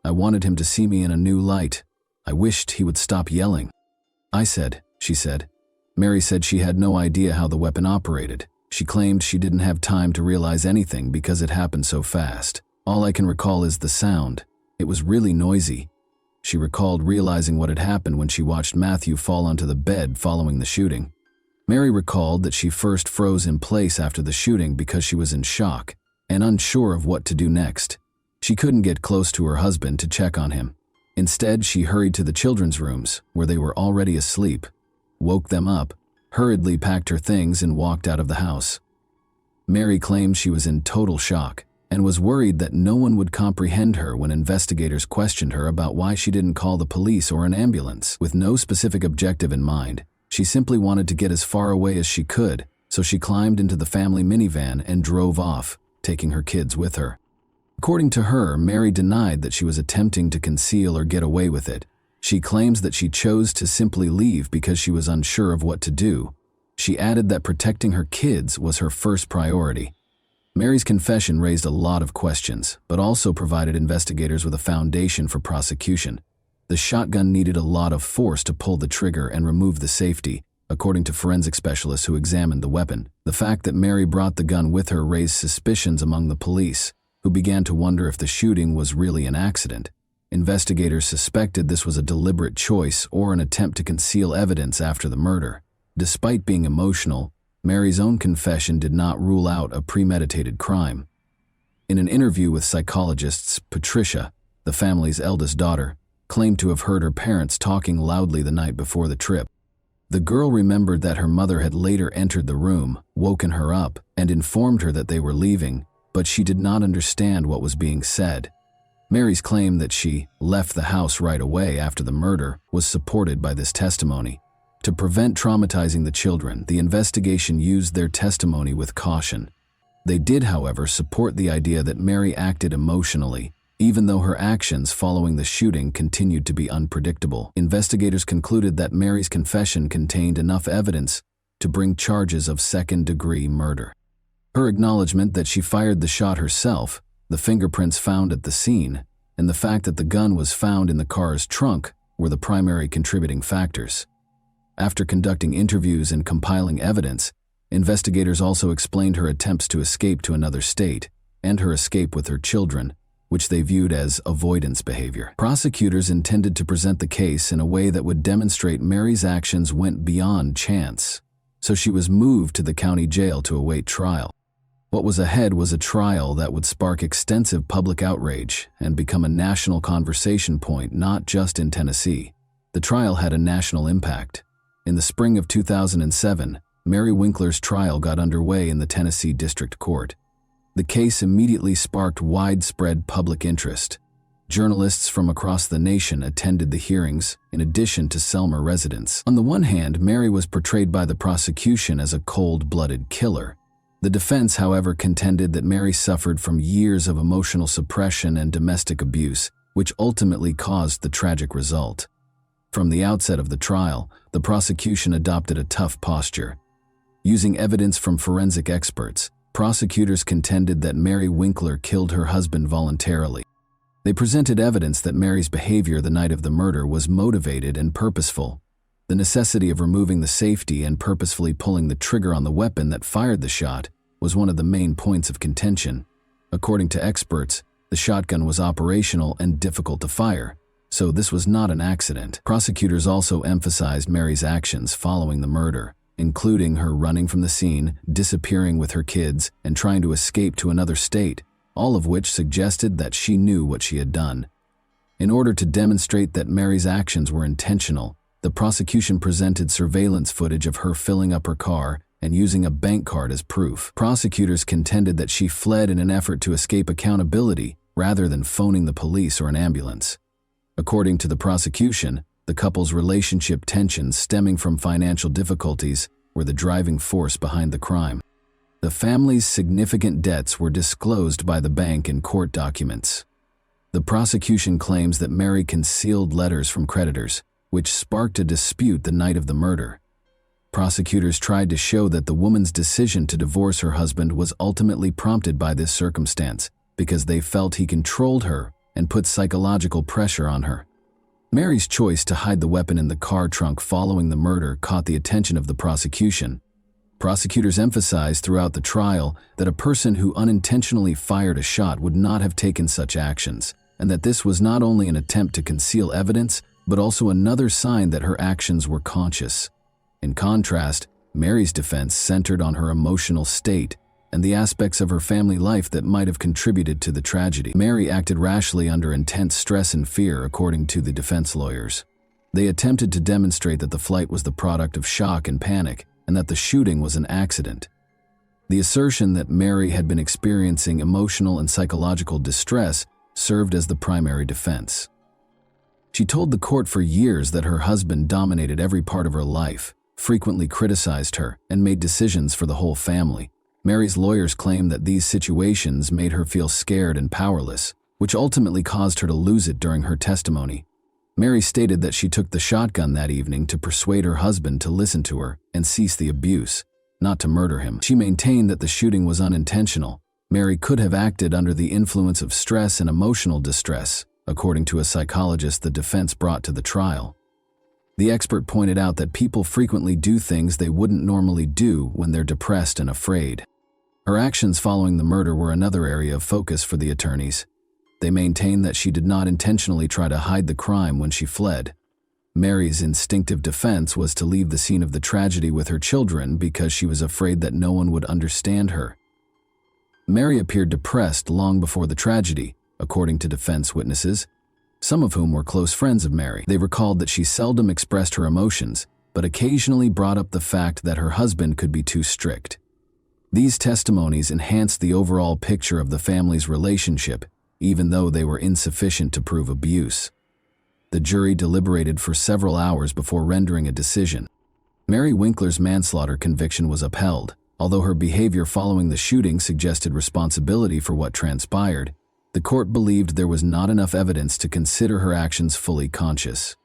"I wanted him to see me in a new light. I wished he would stop yelling." She said. Mary said she had no idea how the weapon operated. She claimed she didn't have time to realize anything because it happened so fast. "All I can recall is the sound. It was really noisy." She recalled realizing what had happened when she watched Matthew fall onto the bed following the shooting. Mary recalled that she first froze in place after the shooting because she was in shock and unsure of what to do next. She couldn't get close to her husband to check on him. Instead, she hurried to the children's rooms, where they were already asleep, woke them up, hurriedly packed her things, and walked out of the house. Mary claimed she was in total shock and was worried that no one would comprehend her when investigators questioned her about why she didn't call the police or an ambulance. With no specific objective in mind, she simply wanted to get as far away as she could, so she climbed into the family minivan and drove off, taking her kids with her. According to her, Mary denied that she was attempting to conceal or get away with it. She claims that she chose to simply leave because she was unsure of what to do. She added that protecting her kids was her first priority. Mary's confession raised a lot of questions, but also provided investigators with a foundation for prosecution. The shotgun needed a lot of force to pull the trigger and remove the safety, according to forensic specialists who examined the weapon. The fact that Mary brought the gun with her raised suspicions among the police, who began to wonder if the shooting was really an accident. Investigators suspected this was a deliberate choice or an attempt to conceal evidence after the murder. Despite being emotional, Mary's own confession did not rule out a premeditated crime. In an interview with psychologists, Patricia, the family's eldest daughter, claimed to have heard her parents talking loudly the night before the trip. The girl remembered that her mother had later entered the room, woken her up, and informed her that they were leaving, but she did not understand what was being said. Mary's claim that she left the house right away after the murder was supported by this testimony. To prevent traumatizing the children, the investigation used their testimony with caution. They did, however, support the idea that Mary acted emotionally, even though her actions following the shooting continued to be unpredictable. Investigators concluded that Mary's confession contained enough evidence to bring charges of second-degree murder. Her acknowledgement that she fired the shot herself, the fingerprints found at the scene, and the fact that the gun was found in the car's trunk were the primary contributing factors. After conducting interviews and compiling evidence, investigators also explained her attempts to escape to another state and her escape with her children, which they viewed as avoidance behavior. Prosecutors intended to present the case in a way that would demonstrate Mary's actions went beyond chance, so she was moved to the county jail to await trial. What was ahead was a trial that would spark extensive public outrage and become a national conversation point, not just in Tennessee. The trial had a national impact. In the spring of 2007, Mary Winkler's trial got underway in the Tennessee District Court. The case immediately sparked widespread public interest. Journalists from across the nation attended the hearings, in addition to Selmer residents. On the one hand, Mary was portrayed by the prosecution as a cold-blooded killer. The defense, however, contended that Mary suffered from years of emotional suppression and domestic abuse, which ultimately caused the tragic result. From the outset of the trial, the prosecution adopted a tough posture. Using evidence from forensic experts, prosecutors contended that Mary Winkler killed her husband voluntarily. They presented evidence that Mary's behavior the night of the murder was motivated and purposeful. The necessity of removing the safety and purposefully pulling the trigger on the weapon that fired the shot was one of the main points of contention. According to experts, the shotgun was operational and difficult to fire, so this was not an accident. Prosecutors also emphasized Mary's actions following the murder, including her running from the scene, disappearing with her kids, and trying to escape to another state, all of which suggested that she knew what she had done. In order to demonstrate that Mary's actions were intentional, the prosecution presented surveillance footage of her filling up her car and using a bank card as proof. Prosecutors contended that she fled in an effort to escape accountability rather than phoning the police or an ambulance. According to the prosecution, the couple's relationship tensions stemming from financial difficulties were the driving force behind the crime. The family's significant debts were disclosed by the bank in court documents. The prosecution claims that Mary concealed letters from creditors, which sparked a dispute the night of the murder. Prosecutors tried to show that the woman's decision to divorce her husband was ultimately prompted by this circumstance because they felt he controlled her and put psychological pressure on her. Mary's choice to hide the weapon in the car trunk following the murder caught the attention of the prosecution. Prosecutors emphasized throughout the trial that a person who unintentionally fired a shot would not have taken such actions, and that this was not only an attempt to conceal evidence, but also another sign that her actions were conscious. In contrast, Mary's defense centered on her emotional state and the aspects of her family life that might have contributed to the tragedy. Mary acted rashly under intense stress and fear, according to the defense lawyers. They attempted to demonstrate that the flight was the product of shock and panic, and that the shooting was an accident. The assertion that Mary had been experiencing emotional and psychological distress served as the primary defense. She told the court for years that her husband dominated every part of her life, frequently criticized her, and made decisions for the whole family. Mary's lawyers claimed that these situations made her feel scared and powerless, which ultimately caused her to lose it during her testimony. Mary stated that she took the shotgun that evening to persuade her husband to listen to her and cease the abuse, not to murder him. She maintained that the shooting was unintentional. Mary could have acted under the influence of stress and emotional distress, according to a psychologist the defense brought to the trial. The expert pointed out that people frequently do things they wouldn't normally do when they're depressed and afraid. Her actions following the murder were another area of focus for the attorneys. They maintained that she did not intentionally try to hide the crime when she fled. Mary's instinctive defense was to leave the scene of the tragedy with her children because she was afraid that no one would understand her. Mary appeared depressed long before the tragedy, according to defense witnesses, some of whom were close friends of Mary. They recalled that she seldom expressed her emotions, but occasionally brought up the fact that her husband could be too strict. These testimonies enhanced the overall picture of the family's relationship, even though they were insufficient to prove abuse. The jury deliberated for several hours before rendering a decision. Mary Winkler's manslaughter conviction was upheld, although her behavior following the shooting suggested responsibility for what transpired. The court believed there was not enough evidence to consider her actions fully conscious.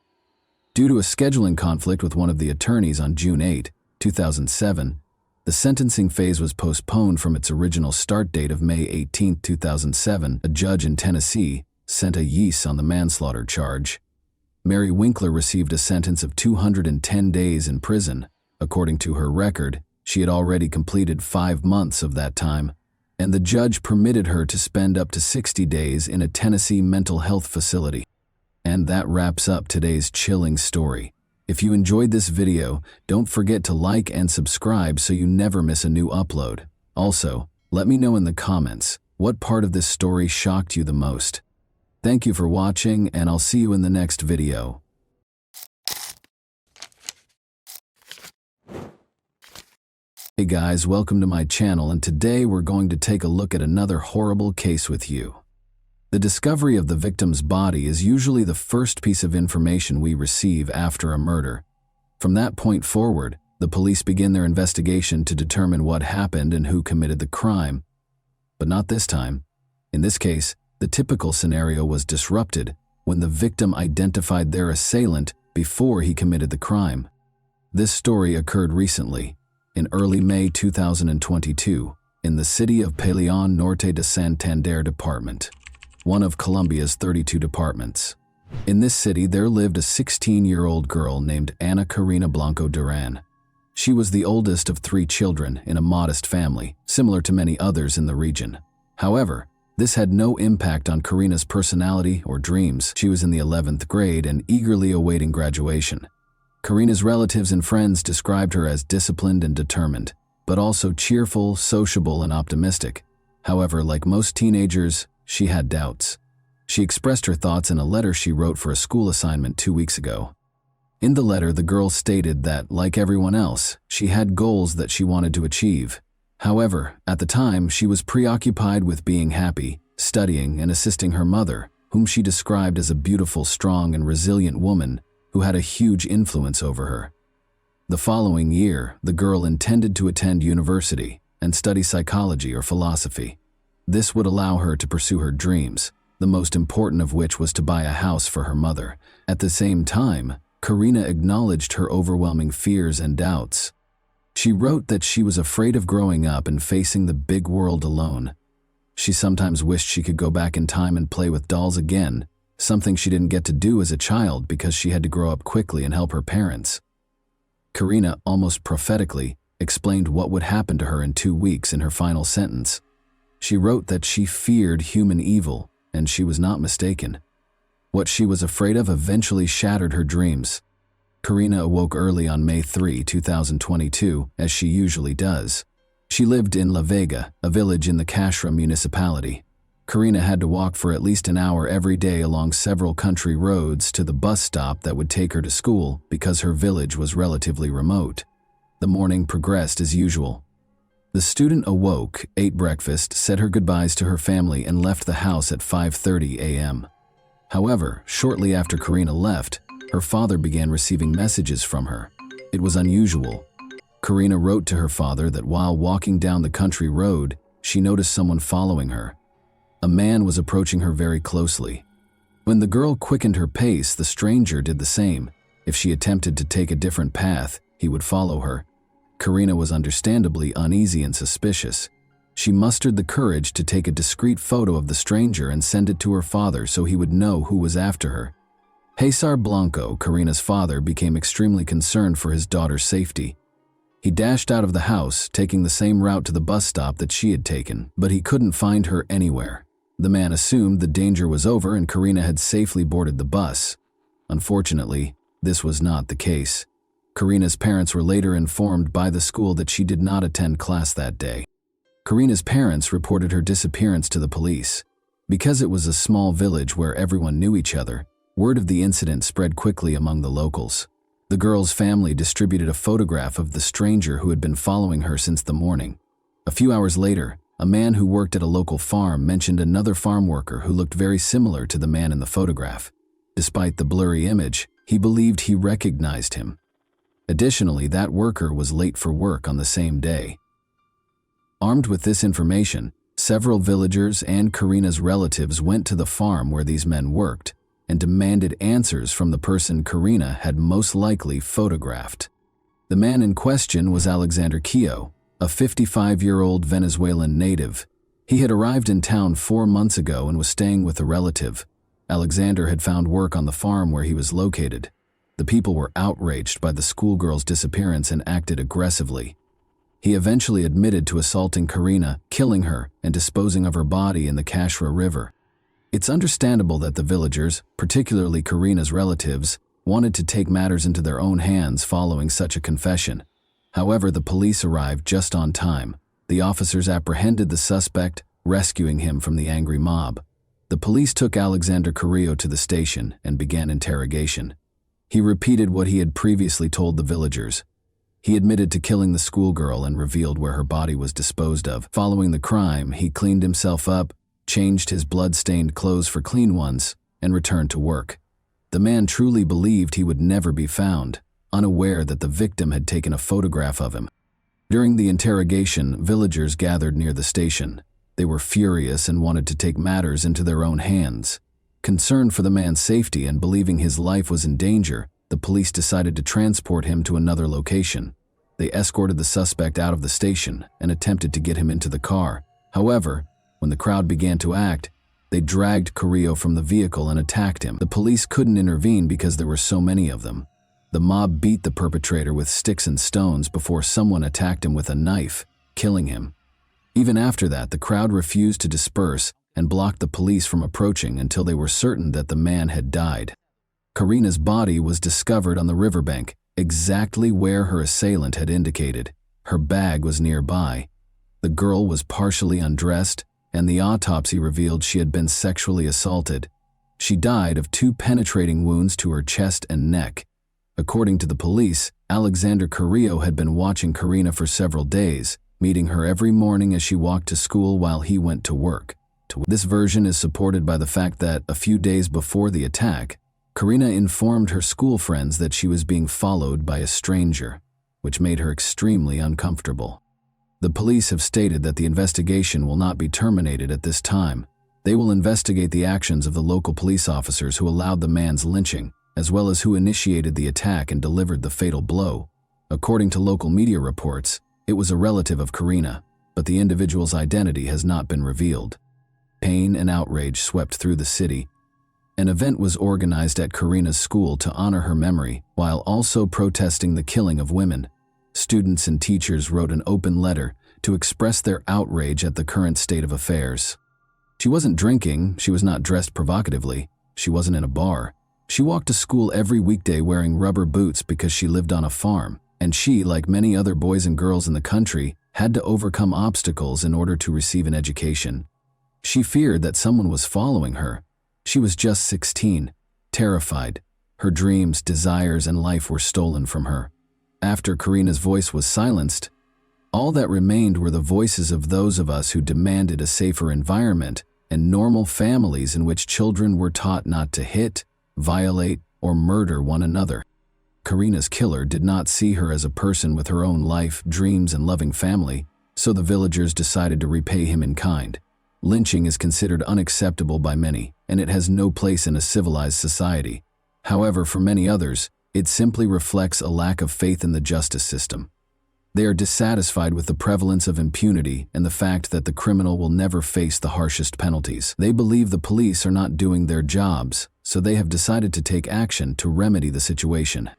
Due to a scheduling conflict with one of the attorneys on June 8, 2007, the sentencing phase was postponed from its original start date of May 18, 2007. A judge in Tennessee sent a yeas on the manslaughter charge. Mary Winkler received a sentence of 210 days in prison. According to her record, she had already completed 5 months of that time, and the judge permitted her to spend up to 60 days in a Tennessee mental health facility. And that wraps up today's chilling story. If you enjoyed this video, don't forget to like and subscribe so you never miss a new upload. Also, let me know in the comments what part of this story shocked you the most. Thank you for watching, and I'll see you in the next video. Hey guys, welcome to my channel, and today we're going to take a look at another horrible case with you. The discovery of the victim's body is usually the first piece of information we receive after a murder. From that point forward, the police begin their investigation to determine what happened and who committed the crime. But not this time. In this case, the typical scenario was disrupted when the victim identified their assailant before he committed the crime. This story occurred recently, in early May 2022, in the city of Peleón Norte de Santander Department, one of Colombia's 32 departments. In this city, there lived a 16-year-old girl named Ana Karina Blanco Duran. She was the oldest of 3 children in a modest family, similar to many others in the region. However, this had no impact on Karina's personality or dreams. She was in the 11th grade and eagerly awaiting graduation. Karina's relatives and friends described her as disciplined and determined, but also cheerful, sociable, and optimistic. However, like most teenagers, she had doubts. She expressed her thoughts in a letter she wrote for a school assignment 2 weeks ago. In the letter, the girl stated that, like everyone else, she had goals that she wanted to achieve. However, at the time, she was preoccupied with being happy, studying, and assisting her mother, whom she described as a beautiful, strong, and resilient woman who had a huge influence over her. The following year, the girl intended to attend university and study psychology or philosophy. This would allow her to pursue her dreams, the most important of which was to buy a house for her mother. At the same time, Karina acknowledged her overwhelming fears and doubts. She wrote that she was afraid of growing up and facing the big world alone. She sometimes wished she could go back in time and play with dolls again, something she didn't get to do as a child because she had to grow up quickly and help her parents. Karina, almost prophetically, explained what would happen to her in 2 weeks in her final sentence. She wrote that she feared human evil, and she was not mistaken. What she was afraid of eventually shattered her dreams. Karina awoke early on May 3, 2022, as she usually does. She lived in La Vega, a village in the Cashra municipality. Karina had to walk for at least an hour every day along several country roads to the bus stop that would take her to school because her village was relatively remote. The morning progressed as usual. The student awoke, ate breakfast, said her goodbyes to her family, and left the house at 5:30 a.m. However, shortly after Karina left, her father began receiving messages from her. It was unusual. Karina wrote to her father that while walking down the country road, she noticed someone following her. A man was approaching her very closely. When the girl quickened her pace, the stranger did the same. If she attempted to take a different path, he would follow her. Karina was understandably uneasy and suspicious. She mustered the courage to take a discreet photo of the stranger and send it to her father so he would know who was after her. Cesar Blanco, Karina's father, became extremely concerned for his daughter's safety. He dashed out of the house, taking the same route to the bus stop that she had taken, but he couldn't find her anywhere. The man assumed the danger was over and Karina had safely boarded the bus. Unfortunately, this was not the case. Karina's parents were later informed by the school that she did not attend class that day. Karina's parents reported her disappearance to the police. Because it was a small village where everyone knew each other, word of the incident spread quickly among the locals. The girl's family distributed a photograph of the stranger who had been following her since the morning. A few hours later, a man who worked at a local farm mentioned another farm worker who looked very similar to the man in the photograph. Despite the blurry image, he believed he recognized him. Additionally, that worker was late for work on the same day. Armed with this information, several villagers and Karina's relatives went to the farm where these men worked and demanded answers from the person Karina had most likely photographed. The man in question was Alexander Quio, a 55-year-old Venezuelan native. He had arrived in town 4 months ago and was staying with a relative. Alexander had found work on the farm where he was located. The people were outraged by the schoolgirl's disappearance and acted aggressively. He eventually admitted to assaulting Karina, killing her, and disposing of her body in the Cashra River. It's understandable that the villagers, particularly Karina's relatives, wanted to take matters into their own hands following such a confession. However, the police arrived just on time. The officers apprehended the suspect, rescuing him from the angry mob. The police took Alexander Carrillo to the station and began interrogation. He repeated what he had previously told the villagers. He admitted to killing the schoolgirl and revealed where her body was disposed of. Following the crime, he cleaned himself up, changed his blood-stained clothes for clean ones, and returned to work. The man truly believed he would never be found, unaware that the victim had taken a photograph of him. During the interrogation, villagers gathered near the station. They were furious and wanted to take matters into their own hands. Concerned for the man's safety and believing his life was in danger, the police decided to transport him to another location. They escorted the suspect out of the station and attempted to get him into the car. However, when the crowd began to act, they dragged Carrillo from the vehicle and attacked him. The police couldn't intervene because there were so many of them. The mob beat the perpetrator with sticks and stones before someone attacked him with a knife, killing him. Even after that, the crowd refused to disperse and blocked the police from approaching until they were certain that the man had died. Karina's body was discovered on the riverbank, exactly where her assailant had indicated. Her bag was nearby. The girl was partially undressed, and the autopsy revealed she had been sexually assaulted. She died of 2 penetrating wounds to her chest and neck. According to the police, Alexander Carrillo had been watching Karina for several days, meeting her every morning as she walked to school while he went to work. This version is supported by the fact that, a few days before the attack, Karina informed her school friends that she was being followed by a stranger, which made her extremely uncomfortable. The police have stated that the investigation will not be terminated at this time. They will investigate the actions of the local police officers who allowed the man's lynching, as well as who initiated the attack and delivered the fatal blow. According to local media reports, it was a relative of Karina, but the individual's identity has not been revealed. Pain and outrage swept through the city. An event was organized at Karina's school to honor her memory, while also protesting the killing of women. Students and teachers wrote an open letter to express their outrage at the current state of affairs. She wasn't drinking, she was not dressed provocatively, she wasn't in a bar. She walked to school every weekday wearing rubber boots because she lived on a farm, and she, like many other boys and girls in the country, had to overcome obstacles in order to receive an education. She feared that someone was following her. She was just 16, terrified. Her dreams, desires, and life were stolen from her. After Karina's voice was silenced, all that remained were the voices of those of us who demanded a safer environment and normal families in which children were taught not to hit, violate, or murder one another. Karina's killer did not see her as a person with her own life, dreams, and loving family, so the villagers decided to repay him in kind. Lynching is considered unacceptable by many, and it has no place in a civilized society. However, for many others, it simply reflects a lack of faith in the justice system. They are dissatisfied with the prevalence of impunity and the fact that the criminal will never face the harshest penalties. They believe the police are not doing their jobs, so they have decided to take action to remedy the situation.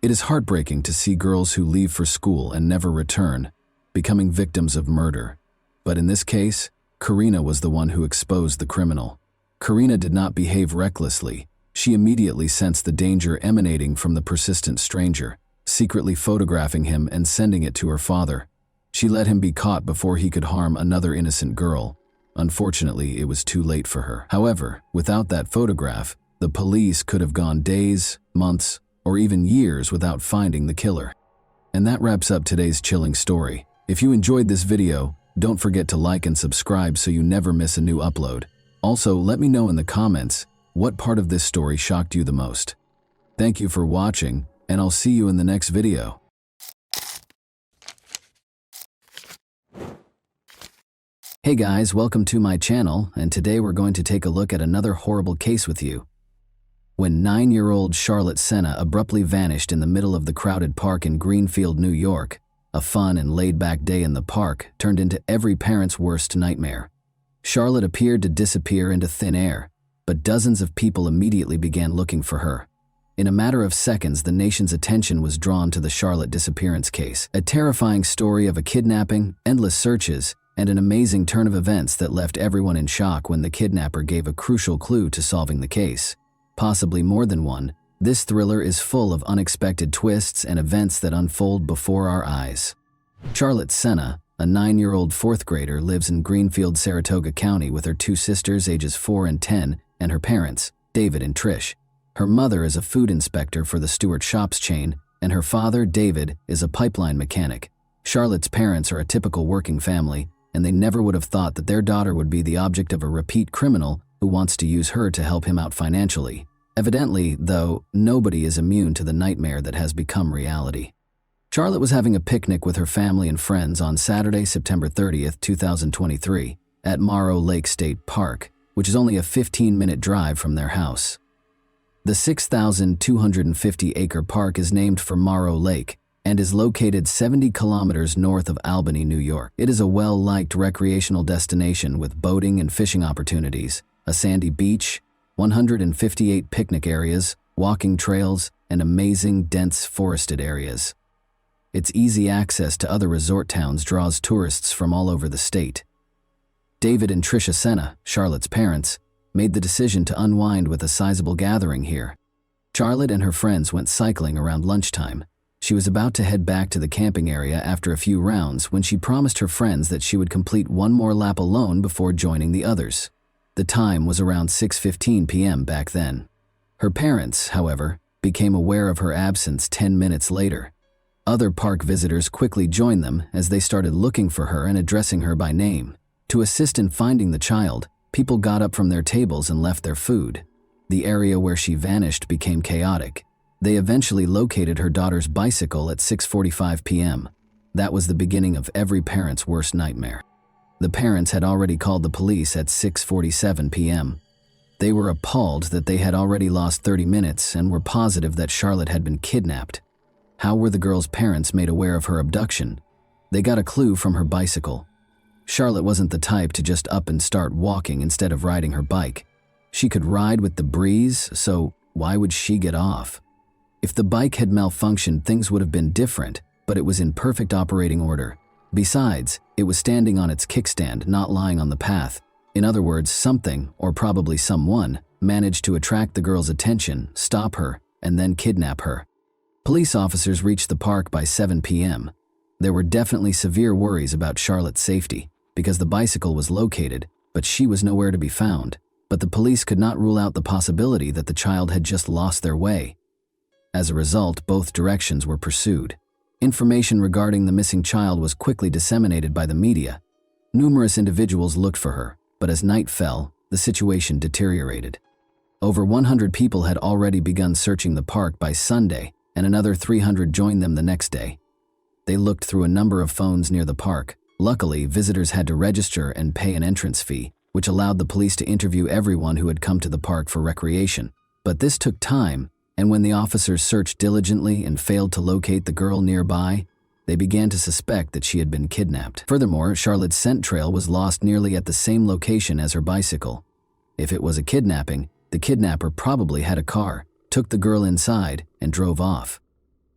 It is heartbreaking to see girls who leave for school and never return, becoming victims of murder. But in this case, Karina was the one who exposed the criminal. Karina did not behave recklessly. She immediately sensed the danger emanating from the persistent stranger, secretly photographing him and sending it to her father. She let him be caught before he could harm another innocent girl. Unfortunately, it was too late for her. However, without that photograph, the police could have gone days, months, or even years without finding the killer. And that wraps up today's chilling story. If you enjoyed this video, don't forget to like and subscribe so you never miss a new upload. Also, let me know in the comments what part of this story shocked you the most. Thank you for watching, and I'll see you in the next video. Hey guys, welcome to my channel, and today we're going to take a look at another horrible case with you. When 9-year-old Charlotte Senna abruptly vanished in the middle of the crowded park in Greenfield, New York, a fun and laid-back day in the park turned into every parent's worst nightmare. Charlotte appeared to disappear into thin air, but dozens of people immediately began looking for her. In a matter of seconds, the nation's attention was drawn to the Charlotte disappearance case, a terrifying story of a kidnapping, endless searches, and an amazing turn of events that left everyone in shock when the kidnapper gave a crucial clue to solving the case. Possibly more than one, this thriller is full of unexpected twists and events that unfold before our eyes. Charlotte Senna, a 9-year-old fourth grader, lives in Greenfield, Saratoga County with her two sisters ages 4 and 10 and her parents, David and Trish. Her mother is a food inspector for the Stewart Shops chain, and her father, David, is a pipeline mechanic. Charlotte's parents are a typical working family, and they never would have thought that their daughter would be the object of a repeat criminal who wants to use her to help him out financially. Evidently, though, nobody is immune to the nightmare that has become reality. Charlotte was having a picnic with her family and friends on Saturday, September 30th, 2023, at Morrow Lake State Park, which is only a 15-minute drive from their house. The 6,250-acre park is named for Morrow Lake and is located 70 kilometers north of Albany, New York. It is a well-liked recreational destination with boating and fishing opportunities, a sandy beach, 158 picnic areas, walking trails, and amazing dense forested areas. Its easy access to other resort towns draws tourists from all over the state. David and Tricia Senna, Charlotte's parents, made the decision to unwind with a sizable gathering here. Charlotte and her friends went cycling around lunchtime. She was about to head back to the camping area after a few rounds when she promised her friends that she would complete one more lap alone before joining the others. The time was around 6:15 p.m. back then. Her parents, however, became aware of her absence 10 minutes later. Other park visitors quickly joined them as they started looking for her and addressing her by name. To assist in finding the child, people got up from their tables and left their food. The area where she vanished became chaotic. They eventually located her daughter's bicycle at 6:45 p.m. That was the beginning of every parent's worst nightmare. The parents had already called the police at 6:47 p.m. They were appalled that they had already lost 30 minutes and were positive that Charlotte had been kidnapped. How were the girl's parents made aware of her abduction? They got a clue from her bicycle. Charlotte wasn't the type to just up and start walking instead of riding her bike. She could ride with the breeze, so why would she get off? If the bike had malfunctioned, things would have been different, but it was in perfect operating order. Besides, it was standing on its kickstand, not lying on the path. In other words, something, or probably someone, managed to attract the girl's attention, stop her, and then kidnap her. Police officers reached the park by 7 p.m. There were definitely severe worries about Charlotte's safety, because the bicycle was located, but she was nowhere to be found. But the police could not rule out the possibility that the child had just lost their way. As a result, both directions were pursued. Information regarding the missing child was quickly disseminated by the media. Numerous individuals looked for her, but as night fell, the situation deteriorated. Over 100 people had already begun searching the park by Sunday, and another 300 joined them the next day. They looked through a number of phones near the park. Luckily, visitors had to register and pay an entrance fee, which allowed the police to interview everyone who had come to the park for recreation. But this took time, and when the officers searched diligently and failed to locate the girl nearby, they began to suspect that she had been kidnapped. Furthermore, Charlotte's scent trail was lost nearly at the same location as her bicycle. If it was a kidnapping, the kidnapper probably had a car, took the girl inside, and drove off.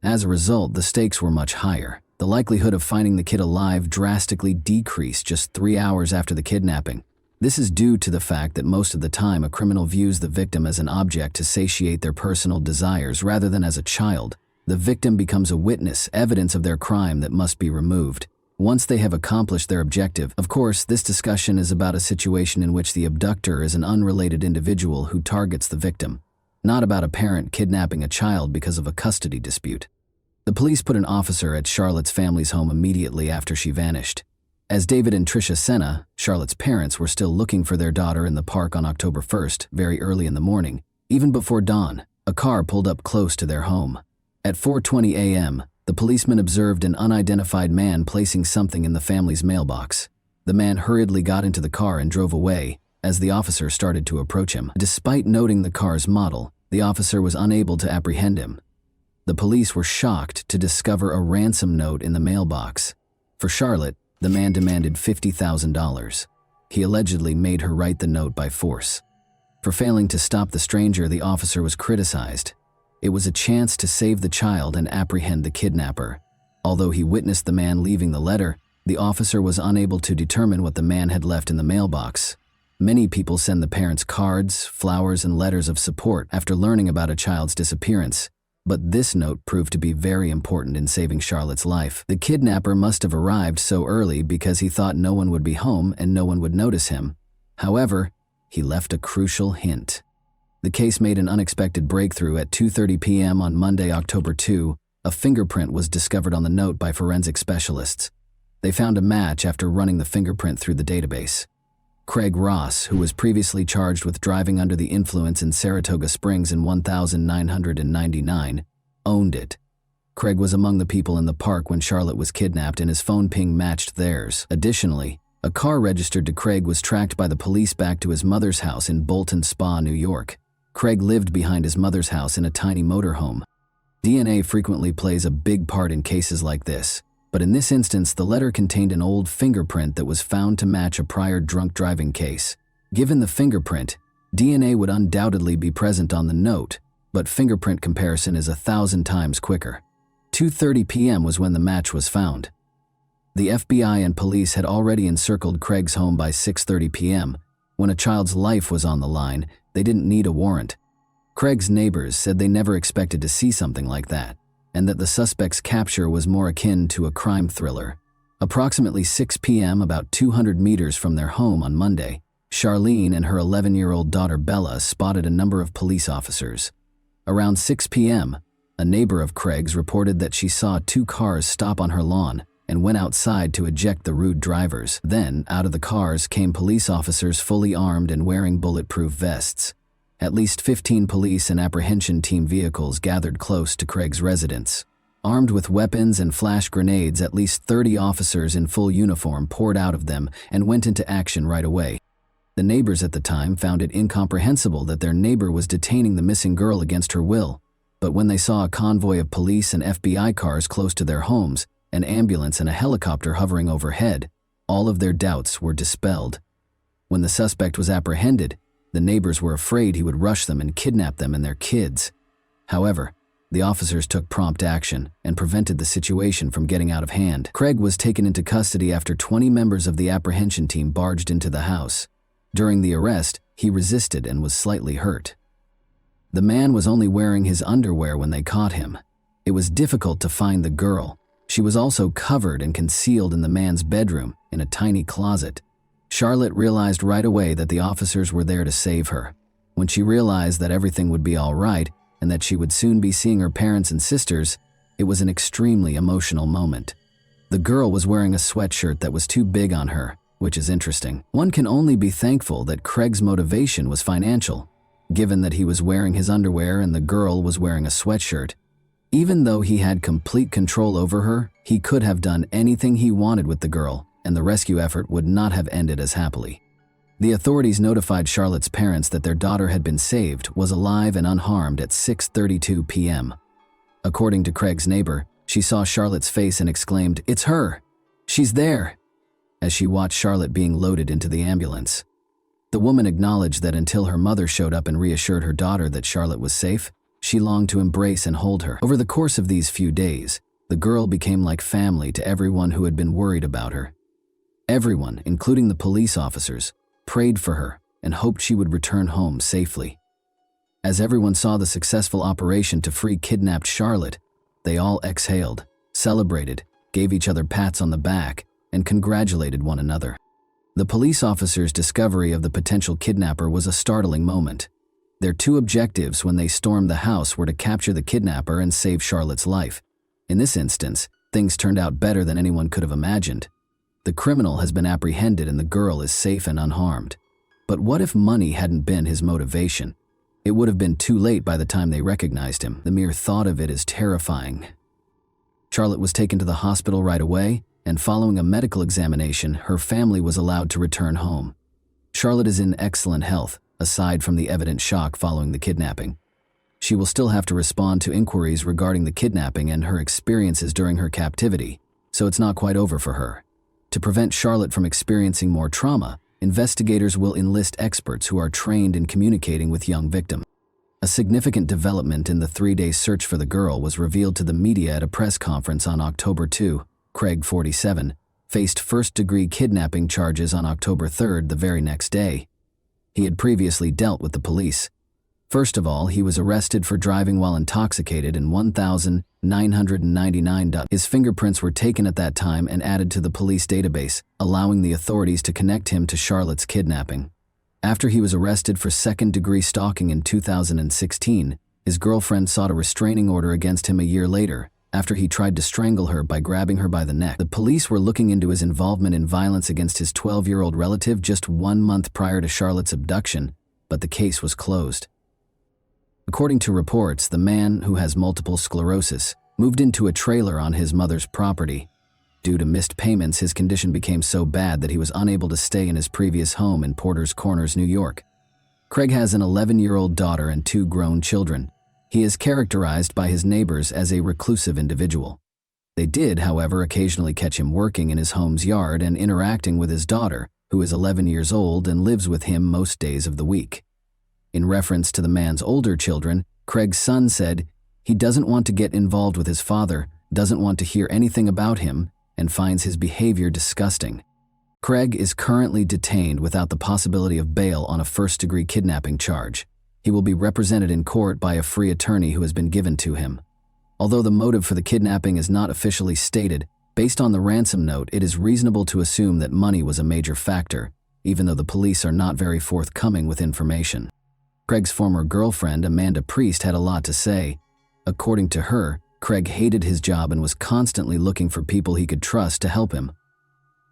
As a result, the stakes were much higher. The likelihood of finding the kid alive drastically decreased just 3 hours after the kidnapping. This is due to the fact that most of the time a criminal views the victim as an object to satiate their personal desires rather than as a child. The victim becomes a witness, evidence of their crime that must be removed. Once they have accomplished their objective, of course, this discussion is about a situation in which the abductor is an unrelated individual who targets the victim, not about a parent kidnapping a child because of a custody dispute. The police put an officer at Charlotte's family's home immediately after she vanished. As David and Tricia Senna, Charlotte's parents, were still looking for their daughter in the park on October 1st, very early in the morning, even before dawn, a car pulled up close to their home. At 4:20 a.m., the policeman observed an unidentified man placing something in the family's mailbox. The man hurriedly got into the car and drove away as the officer started to approach him. Despite noting the car's model, the officer was unable to apprehend him. The police were shocked to discover a ransom note in the mailbox. For Charlotte, the man demanded $50,000. He allegedly made her write the note by force. For failing to stop the stranger, the officer was criticized. It was a chance to save the child and apprehend the kidnapper. Although he witnessed the man leaving the letter, the officer was unable to determine what the man had left in the mailbox. Many people send the parents cards, flowers, and letters of support after learning about a child's disappearance. But this note proved to be very important in saving Charlotte's life. The kidnapper must have arrived so early because he thought no one would be home and no one would notice him. However, he left a crucial hint. The case made an unexpected breakthrough at 2:30 p.m. on Monday, October 2. A fingerprint was discovered on the note by forensic specialists. They found a match after running the fingerprint through the database. Craig Ross, who was previously charged with driving under the influence in Saratoga Springs in 1999, owned it. Craig was among the people in the park when Charlotte was kidnapped and his phone ping matched theirs. Additionally, a car registered to Craig was tracked by the police back to his mother's house in Bolton Spa, New York. Craig lived behind his mother's house in a tiny motorhome. DNA frequently plays a big part in cases like this. But in this instance, the letter contained an old fingerprint that was found to match a prior drunk driving case. Given the fingerprint, DNA would undoubtedly be present on the note, but fingerprint comparison is 1,000 times quicker. 2:30 p.m. was when the match was found. The FBI and police had already encircled Craig's home by 6:30 p.m. When a child's life was on the line, they didn't need a warrant. Craig's neighbors said they never expected to see something like that, and that the suspect's capture was more akin to a crime thriller. Approximately 6 p.m., about 200 meters from their home on Monday, Charlene and her 11-year-old daughter Bella spotted a number of police officers. Around 6 p.m., a neighbor of Craig's reported that she saw 2 cars stop on her lawn and went outside to eject the rude drivers. Then, out of the cars came police officers fully armed and wearing bulletproof vests. At least 15 police and apprehension team vehicles gathered close to Craig's residence. Armed with weapons and flash grenades, at least 30 officers in full uniform poured out of them and went into action right away. The neighbors at the time found it incomprehensible that their neighbor was detaining the missing girl against her will. But when they saw a convoy of police and FBI cars close to their homes, an ambulance and a helicopter hovering overhead, all of their doubts were dispelled. When the suspect was apprehended, the neighbors were afraid he would rush them and kidnap them and their kids. However, the officers took prompt action and prevented the situation from getting out of hand. Craig was taken into custody after 20 members of the apprehension team barged into the house. During the arrest, he resisted and was slightly hurt. The man was only wearing his underwear when they caught him. It was difficult to find the girl. She was also covered and concealed in the man's bedroom in a tiny closet. Charlotte realized right away that the officers were there to save her. When she realized that everything would be all right and that she would soon be seeing her parents and sisters, it was an extremely emotional moment. The girl was wearing a sweatshirt that was too big on her, which is interesting. One can only be thankful that Craig's motivation was financial, given that he was wearing his underwear and the girl was wearing a sweatshirt. Even though he had complete control over her, he could have done anything he wanted with the girl, and the rescue effort would not have ended as happily. The authorities notified Charlotte's parents that their daughter had been saved, was alive and unharmed at 6:32 p.m. According to Craig's neighbor, she saw Charlotte's face and exclaimed, "It's her! She's there!" as she watched Charlotte being loaded into the ambulance. The woman acknowledged that until her mother showed up and reassured her daughter that Charlotte was safe, she longed to embrace and hold her. Over the course of these few days, the girl became like family to everyone who had been worried about her. Everyone, including the police officers, prayed for her and hoped she would return home safely. As everyone saw the successful operation to free kidnapped Charlotte, they all exhaled, celebrated, gave each other pats on the back, and congratulated one another. The police officers' discovery of the potential kidnapper was a startling moment. Their 2 objectives when they stormed the house were to capture the kidnapper and save Charlotte's life. In this instance, things turned out better than anyone could have imagined. The criminal has been apprehended and the girl is safe and unharmed. But what if money hadn't been his motivation? It would have been too late by the time they recognized him. The mere thought of it is terrifying. Charlotte was taken to the hospital right away, and following a medical examination, her family was allowed to return home. Charlotte is in excellent health, aside from the evident shock following the kidnapping. She will still have to respond to inquiries regarding the kidnapping and her experiences during her captivity, so it's not quite over for her. To prevent Charlotte from experiencing more trauma, investigators will enlist experts who are trained in communicating with young victims. A significant development in the 3-day search for the girl was revealed to the media at a press conference on October 2. Craig, 47, faced first-degree kidnapping charges on October 3rd, the very next day. He had previously dealt with the police. First of all, he was arrested for driving while intoxicated in 1,999. His fingerprints were taken at that time and added to the police database, allowing the authorities to connect him to Charlotte's kidnapping. After he was arrested for second-degree stalking in 2016, his girlfriend sought a restraining order against him a year later, after he tried to strangle her by grabbing her by the neck. The police were looking into his involvement in violence against his 12-year-old relative just 1 month prior to Charlotte's abduction, but the case was closed. According to reports, the man, who has multiple sclerosis, moved into a trailer on his mother's property. Due to missed payments, his condition became so bad that he was unable to stay in his previous home in Porter's Corners, New York. Craig has an 11-year-old daughter and 2 grown children. He is characterized by his neighbors as a reclusive individual. They did, however, occasionally catch him working in his home's yard and interacting with his daughter, who is 11 years old and lives with him most days of the week. In reference to the man's older children, Craig's son said he doesn't want to get involved with his father, doesn't want to hear anything about him, and finds his behavior disgusting. Craig is currently detained without the possibility of bail on a first-degree kidnapping charge. He will be represented in court by a free attorney who has been given to him. Although the motive for the kidnapping is not officially stated, based on the ransom note, it is reasonable to assume that money was a major factor, even though the police are not very forthcoming with information. Craig's former girlfriend, Amanda Priest, had a lot to say. According to her, Craig hated his job and was constantly looking for people he could trust to help him.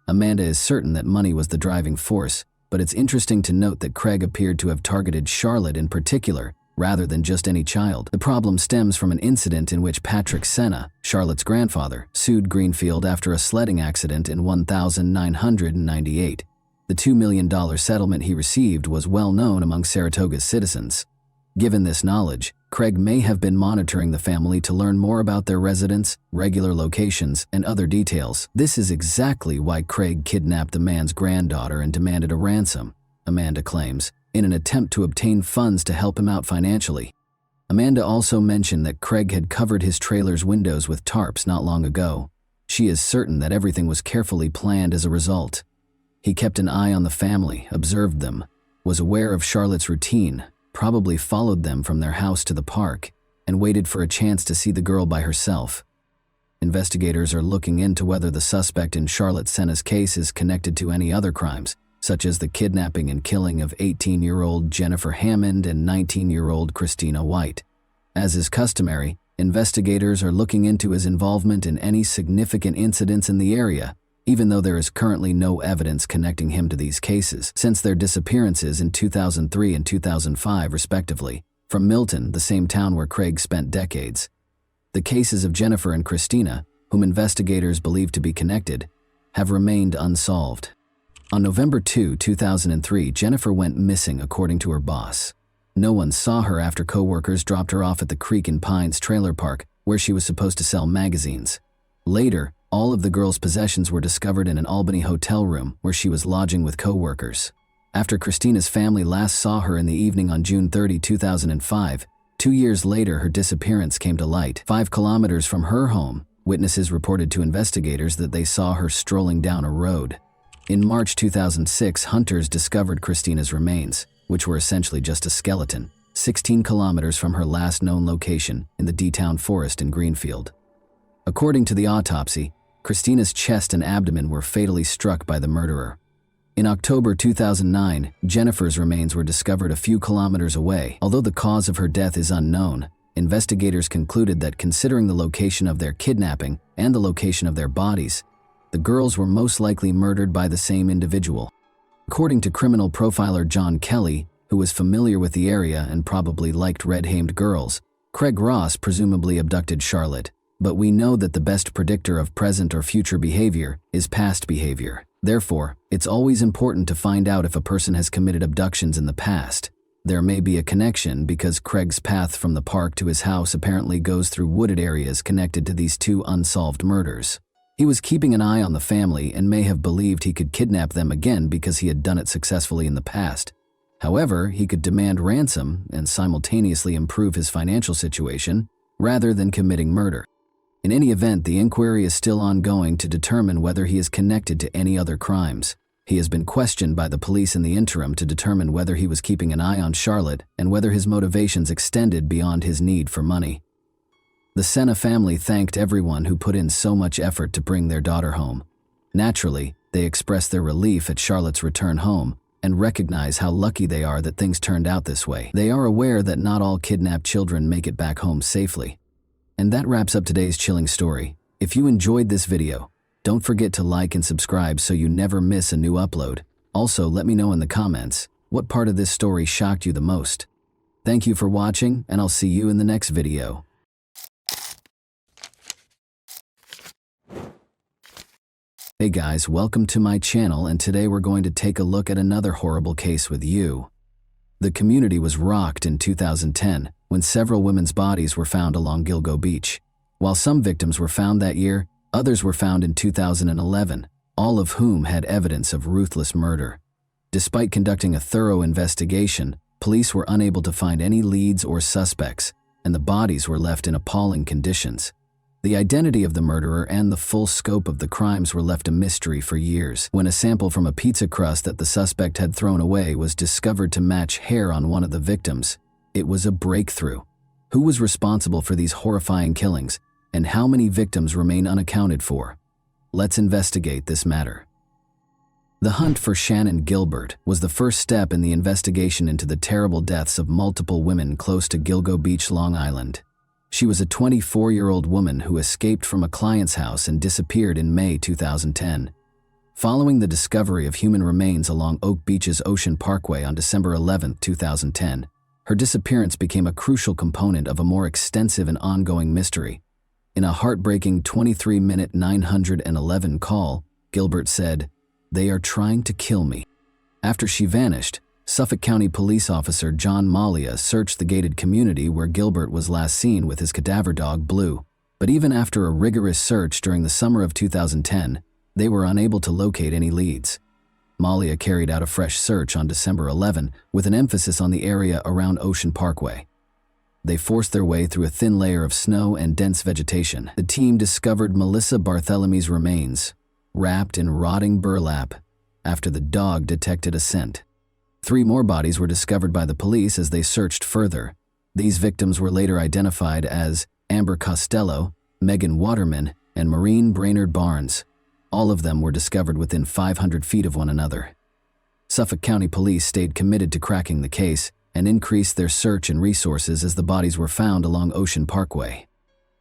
Amanda is certain that money was the driving force, but it's interesting to note that Craig appeared to have targeted Charlotte in particular, rather than just any child. The problem stems from an incident in which Patrick Senna, Charlotte's grandfather, sued Greenfield after a sledding accident in 1998. The $2 million settlement he received was well known among Saratoga's citizens. Given this knowledge, Craig may have been monitoring the family to learn more about their residence, regular locations, and other details. This is exactly why Craig kidnapped the man's granddaughter and demanded a ransom, Amanda claims, in an attempt to obtain funds to help him out financially. Amanda also mentioned that Craig had covered his trailer's windows with tarps not long ago. She is certain that everything was carefully planned as a result. He kept an eye on the family, observed them, was aware of Charlotte's routine, probably followed them from their house to the park, and waited for a chance to see the girl by herself. Investigators are looking into whether the suspect in Charlotte Senna's case is connected to any other crimes, such as the kidnapping and killing of 18-year-old Jennifer Hammond and 19-year-old Christina White. As is customary, investigators are looking into his involvement in any significant incidents in the area, even though there is currently no evidence connecting him to these cases, since their disappearances in 2003 and 2005 respectively, from Milton, the same town where Craig spent decades. The cases of Jennifer and Christina, whom investigators believe to be connected, have remained unsolved. On November 2, 2003, Jennifer went missing according to her boss. No one saw her after co-workers dropped her off at the Creek and Pines trailer park, where she was supposed to sell magazines. Later, all of the girl's possessions were discovered in an Albany hotel room where she was lodging with co-workers. After Christina's family last saw her in the evening on June 30, 2005, 2 years later her disappearance came to light. 5 kilometers from her home, witnesses reported to investigators that they saw her strolling down a road. In March 2006, hunters discovered Christina's remains, which were essentially just a skeleton, 16 kilometers from her last known location in the D-Town forest in Greenfield. According to the autopsy, Christina's chest and abdomen were fatally struck by the murderer. In October 2009, Jennifer's remains were discovered a few kilometers away. Although the cause of her death is unknown, investigators concluded that considering the location of their kidnapping and the location of their bodies, the girls were most likely murdered by the same individual. According to criminal profiler John Kelly, who was familiar with the area and probably liked red-hamed girls, Craig Ross presumably abducted Charlotte. But we know that the best predictor of present or future behavior is past behavior. Therefore, it's always important to find out if a person has committed abductions in the past. There may be a connection because Craig's path from the park to his house apparently goes through wooded areas connected to these 2 unsolved murders. He was keeping an eye on the family and may have believed he could kidnap them again because he had done it successfully in the past. However, he could demand ransom and simultaneously improve his financial situation rather than committing murder. In any event, the inquiry is still ongoing to determine whether he is connected to any other crimes. He has been questioned by the police in the interim to determine whether he was keeping an eye on Charlotte and whether his motivations extended beyond his need for money. The Senna family thanked everyone who put in so much effort to bring their daughter home. Naturally, they expressed their relief at Charlotte's return home and recognize how lucky they are that things turned out this way. They are aware that not all kidnapped children make it back home safely. And that wraps up today's chilling story. If you enjoyed this video, don't forget to like and subscribe so you never miss a new upload. Also, let me know in the comments what part of this story shocked you the most. Thank you for watching, and I'll see you in the next video. Hey guys, welcome to my channel, and today we're going to take a look at another horrible case with you. The community was rocked in 2010 when several women's bodies were found along Gilgo Beach. While some victims were found that year, others were found in 2011, all of whom had evidence of ruthless murder. Despite conducting a thorough investigation, police were unable to find any leads or suspects, and the bodies were left in appalling conditions. The identity of the murderer and the full scope of the crimes were left a mystery for years. When a sample from a pizza crust that the suspect had thrown away was discovered to match hair on one of the victims, it was a breakthrough. Who was responsible for these horrifying killings, and how many victims remain unaccounted for? Let's investigate this matter. The hunt for Shannon Gilbert was the first step in the investigation into the terrible deaths of multiple women close to Gilgo Beach, Long Island. She was a 24-year-old woman who escaped from a client's house and disappeared in May 2010. Following the discovery of human remains along Oak Beach's Ocean Parkway on December 11, 2010, her disappearance became a crucial component of a more extensive and ongoing mystery. In a heartbreaking 23-minute 911 call, Gilbert said, "They are trying to kill me." After she vanished, Suffolk County police officer John Malia searched the gated community where Gilbert was last seen with his cadaver dog Blue. But even after a rigorous search during the summer of 2010, they were unable to locate any leads. Malia carried out a fresh search on December 11 with an emphasis on the area around Ocean Parkway. They forced their way through a thin layer of snow and dense vegetation. The team discovered Melissa Barthelomew's remains, wrapped in rotting burlap, after the dog detected a scent. 3 more bodies were discovered by the police as they searched further. These victims were later identified as Amber Costello, Megan Waterman, and Maureen Brainerd Barnes. All of them were discovered within 500 feet of one another. Suffolk County Police stayed committed to cracking the case and increased their search and resources as the bodies were found along Ocean Parkway.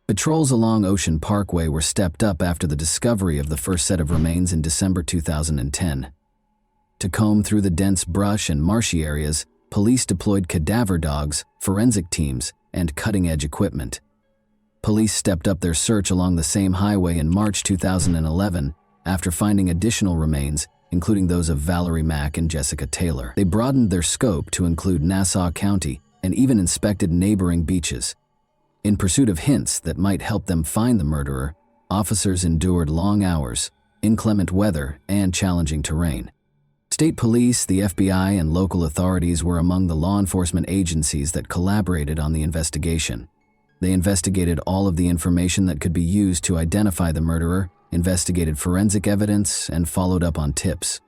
Patrols along Ocean Parkway were stepped up after the discovery of the first set of remains in December 2010. To comb through the dense brush and marshy areas, police deployed cadaver dogs, forensic teams, and cutting-edge equipment. Police stepped up their search along the same highway in March 2011 after finding additional remains, including those of Valerie Mack and Jessica Taylor. They broadened their scope to include Nassau County and even inspected neighboring beaches. In pursuit of hints that might help them find the murderer, officers endured long hours, inclement weather, and challenging terrain. State police, the FBI, and local authorities were among the law enforcement agencies that collaborated on the investigation. They investigated all of the information that could be used to identify the murderer, investigated forensic evidence, and followed up on tips.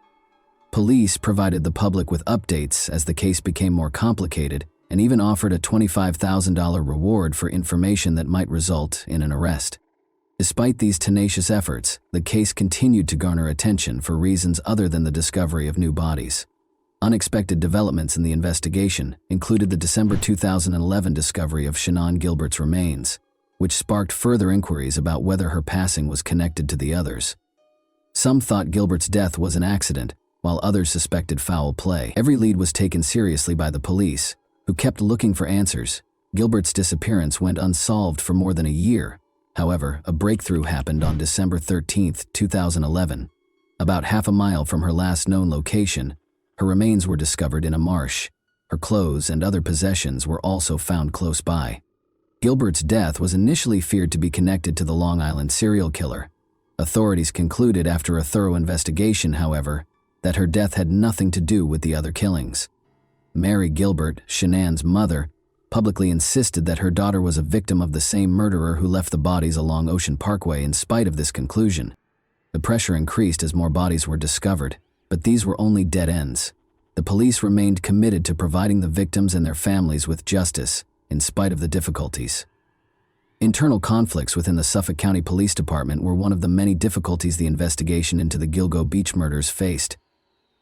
Police provided the public with updates as the case became more complicated and even offered a $25,000 reward for information that might result in an arrest. Despite these tenacious efforts, the case continued to garner attention for reasons other than the discovery of new bodies. Unexpected developments in the investigation included the December 2011 discovery of Shannon Gilbert's remains, which sparked further inquiries about whether her passing was connected to the others. Some thought Gilbert's death was an accident, while others suspected foul play. Every lead was taken seriously by the police, who kept looking for answers. Gilbert's disappearance went unsolved for more than a year. However, a breakthrough happened on December 13, 2011. About half a mile from her last known location, her remains were discovered in a marsh. Her clothes and other possessions were also found close by. Gilbert's death was initially feared to be connected to the Long Island serial killer. Authorities concluded after a thorough investigation, however, that her death had nothing to do with the other killings. Mary Gilbert, Shannon's mother, publicly insisted that her daughter was a victim of the same murderer who left the bodies along Ocean Parkway in spite of this conclusion. The pressure increased as more bodies were discovered, but these were only dead ends. The police remained committed to providing the victims and their families with justice, in spite of the difficulties. Internal conflicts within the Suffolk County Police Department were one of the many difficulties the investigation into the Gilgo Beach murders faced.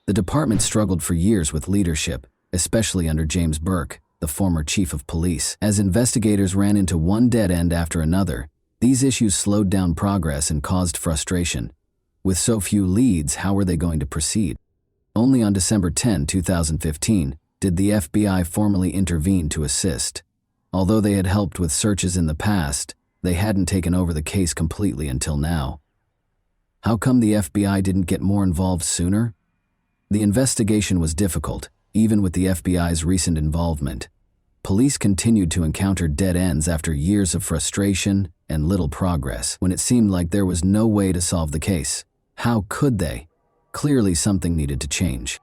The department struggled for years with leadership, especially under James Burke, the former chief of police. As investigators ran into one dead end after another, these issues slowed down progress and caused frustration. With so few leads, how were they going to proceed? Only on December 10, 2015, did the FBI formally intervene to assist. Although they had helped with searches in the past, they hadn't taken over the case completely until now. How come the FBI didn't get more involved sooner? The investigation was difficult, even with the FBI's recent involvement. Police continued to encounter dead ends after years of frustration and little progress. When it seemed like there was no way to solve the case, how could they? Clearly something needed to change.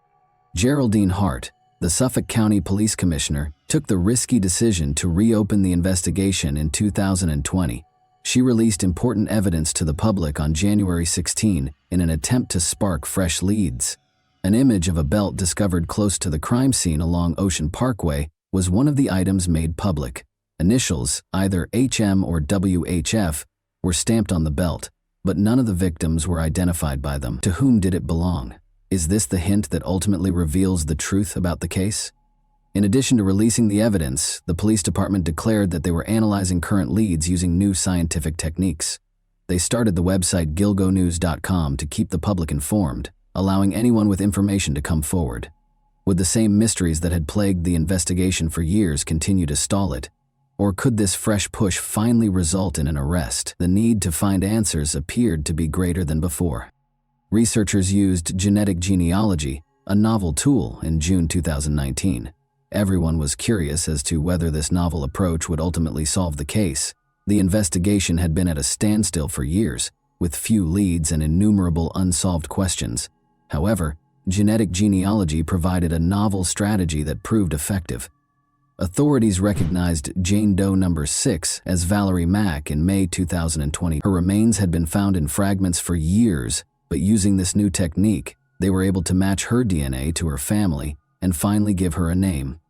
Geraldine Hart, the Suffolk County Police Commissioner, took the risky decision to reopen the investigation in 2020. She released important evidence to the public on January 16 in an attempt to spark fresh leads. An image of a belt discovered close to the crime scene along Ocean Parkway was one of the items made public. Initials, either HM or WHF, were stamped on the belt, but none of the victims were identified by them. To whom did it belong? Is this the hint that ultimately reveals the truth about the case? In addition to releasing the evidence, the police department declared that they were analyzing current leads using new scientific techniques. They started the website gilgonews.com to keep the public informed, allowing anyone with information to come forward. Would the same mysteries that had plagued the investigation for years continue to stall it? Or could this fresh push finally result in an arrest? The need to find answers appeared to be greater than before. Researchers used genetic genealogy, a novel tool, in June 2019. Everyone was curious as to whether this novel approach would ultimately solve the case. The investigation had been at a standstill for years, with few leads and innumerable unsolved questions. However, genetic genealogy provided a novel strategy that proved effective. Authorities recognized Jane Doe number 6 as Valerie Mack in May 2020. Her remains had been found in fragments for years, but using this new technique, they were able to match her DNA to her family and finally give her a name.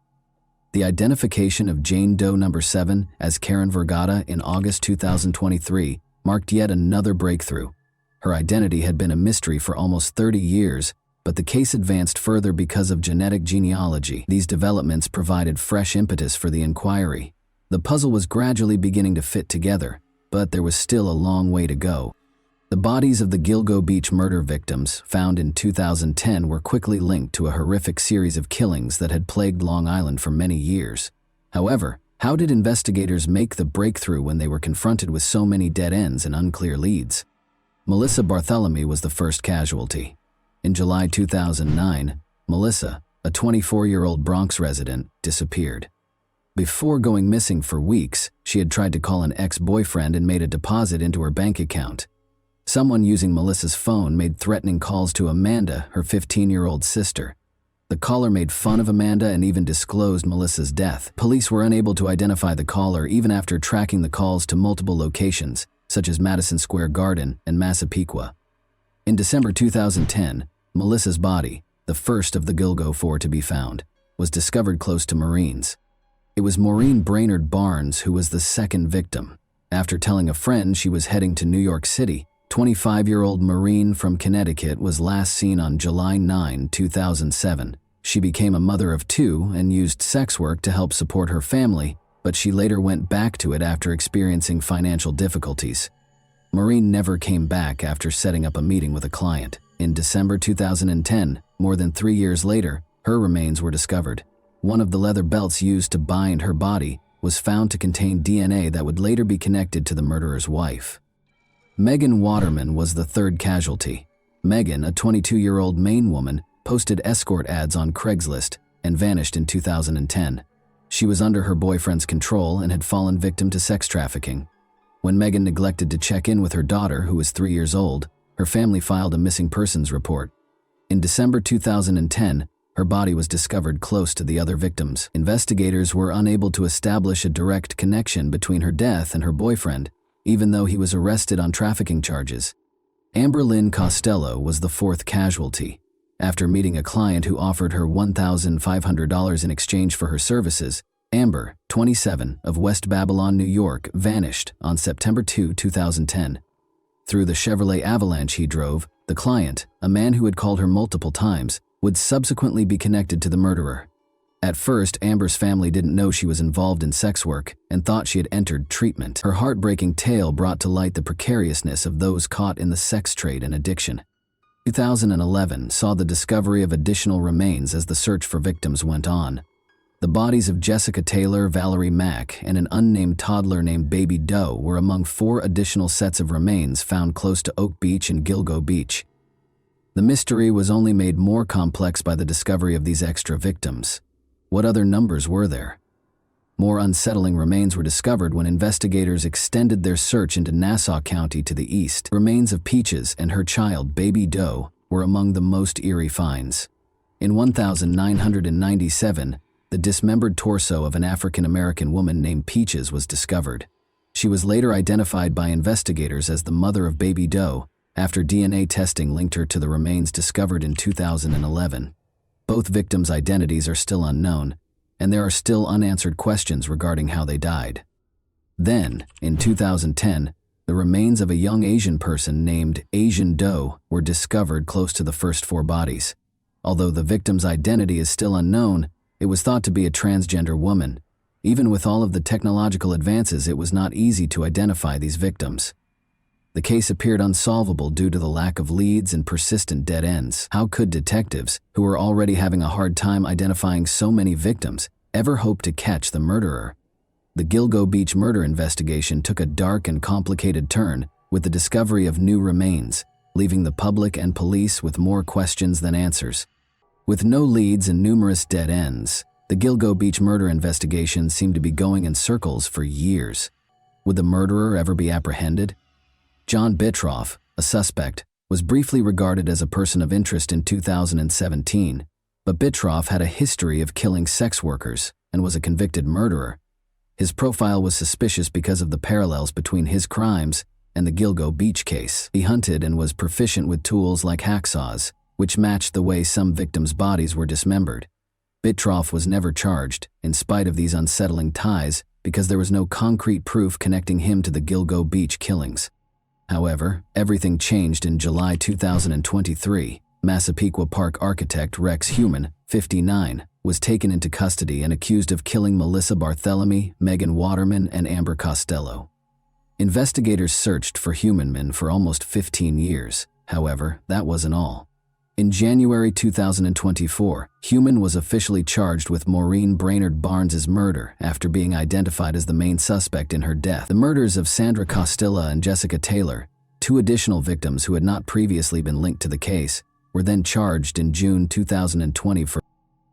The identification of Jane Doe number 7 as Karen Vergata in August 2023 marked yet another breakthrough. Her identity had been a mystery for almost 30 years, but the case advanced further because of genetic genealogy. These developments provided fresh impetus for the inquiry. The puzzle was gradually beginning to fit together, but there was still a long way to go. The bodies of the Gilgo Beach murder victims, found in 2010, were quickly linked to a horrific series of killings that had plagued Long Island for many years. However, how did investigators make the breakthrough when they were confronted with so many dead ends and unclear leads? Melissa Bartholomew was the first casualty. In July 2009, Melissa, a 24-year-old Bronx resident, disappeared. Before going missing for weeks, she had tried to call an ex-boyfriend and made a deposit into her bank account. Someone using Melissa's phone made threatening calls to Amanda, her 15-year-old sister. The caller made fun of Amanda and even disclosed Melissa's death. Police were unable to identify the caller even after tracking the calls to multiple locations, such as Madison Square Garden and Massapequa. In December 2010, Melissa's body, the first of the Gilgo Four to be found, was discovered close to Marines. It was Maureen Brainerd Barnes who was the second victim. After telling a friend she was heading to New York City, 25-year-old Maureen from Connecticut was last seen on July 9, 2007. She became a mother of 2 and used sex work to help support her family, but she later went back to it after experiencing financial difficulties. Maureen never came back after setting up a meeting with a client. In December 2010, more than 3 years later, her remains were discovered. One of the leather belts used to bind her body was found to contain DNA that would later be connected to the murderer's wife. Megan Waterman was the third casualty. Megan, a 22-year-old Maine woman, posted escort ads on Craigslist and vanished in 2010. She was under her boyfriend's control and had fallen victim to sex trafficking. When Megan neglected to check in with her daughter, who was 3 years old, her family filed a missing persons report. In December 2010, her body was discovered close to the other victims. Investigators were unable to establish a direct connection between her death and her boyfriend, even though he was arrested on trafficking charges. Amber Lynn Costello was the fourth casualty. After meeting a client who offered her $1,500 in exchange for her services, Amber, 27, of West Babylon, New York, vanished on September 2, 2010. Through the Chevrolet Avalanche he drove, the client, a man who had called her multiple times, would subsequently be connected to the murderer. At first, Amber's family didn't know she was involved in sex work and thought she had entered treatment. Her heartbreaking tale brought to light the precariousness of those caught in the sex trade and addiction. 2011 saw the discovery of additional remains as the search for victims went on. The bodies of Jessica Taylor, Valerie Mack, and an unnamed toddler named Baby Doe were among 4 additional sets of remains found close to Oak Beach and Gilgo Beach. The mystery was only made more complex by the discovery of these extra victims. What other numbers were there? More unsettling remains were discovered when investigators extended their search into Nassau County to the east. Remains of Peaches and her child, Baby Doe, were among the most eerie finds. In 1997, the dismembered torso of an African-American woman named Peaches was discovered. She was later identified by investigators as the mother of Baby Doe after DNA testing linked her to the remains discovered in 2011. Both victims' identities are still unknown, and there are still unanswered questions regarding how they died. Then, in 2010, the remains of a young Asian person named Asian Doe were discovered close to the first 4 bodies. Although the victim's identity is still unknown, it was thought to be a transgender woman. Even with all of the technological advances, it was not easy to identify these victims. The case appeared unsolvable due to the lack of leads and persistent dead ends. How could detectives, who were already having a hard time identifying so many victims, ever hope to catch the murderer? The Gilgo Beach murder investigation took a dark and complicated turn with the discovery of new remains, leaving the public and police with more questions than answers. With no leads and numerous dead ends, the Gilgo Beach murder investigation seemed to be going in circles for years. Would the murderer ever be apprehended? John Bittroff, a suspect, was briefly regarded as a person of interest in 2017, but Bittroff had a history of killing sex workers and was a convicted murderer. His profile was suspicious because of the parallels between his crimes and the Gilgo Beach case. He hunted and was proficient with tools like hacksaws, which matched the way some victims' bodies were dismembered. Bittroff was never charged, in spite of these unsettling ties, because there was no concrete proof connecting him to the Gilgo Beach killings. However, everything changed in July 2023. Massapequa Park architect Rex Heumann, 59, was taken into custody and accused of killing Melissa Barthelemy, Megan Waterman, and Amber Costello. Investigators searched for Heumann for almost 15 years. However, that wasn't all. In January 2024, Heumann was officially charged with Maureen Brainerd Barnes's murder after being identified as the main suspect in her death. The murders of Sandra Costilla and Jessica Taylor, 2 additional victims who had not previously been linked to the case, were then charged in June 2020.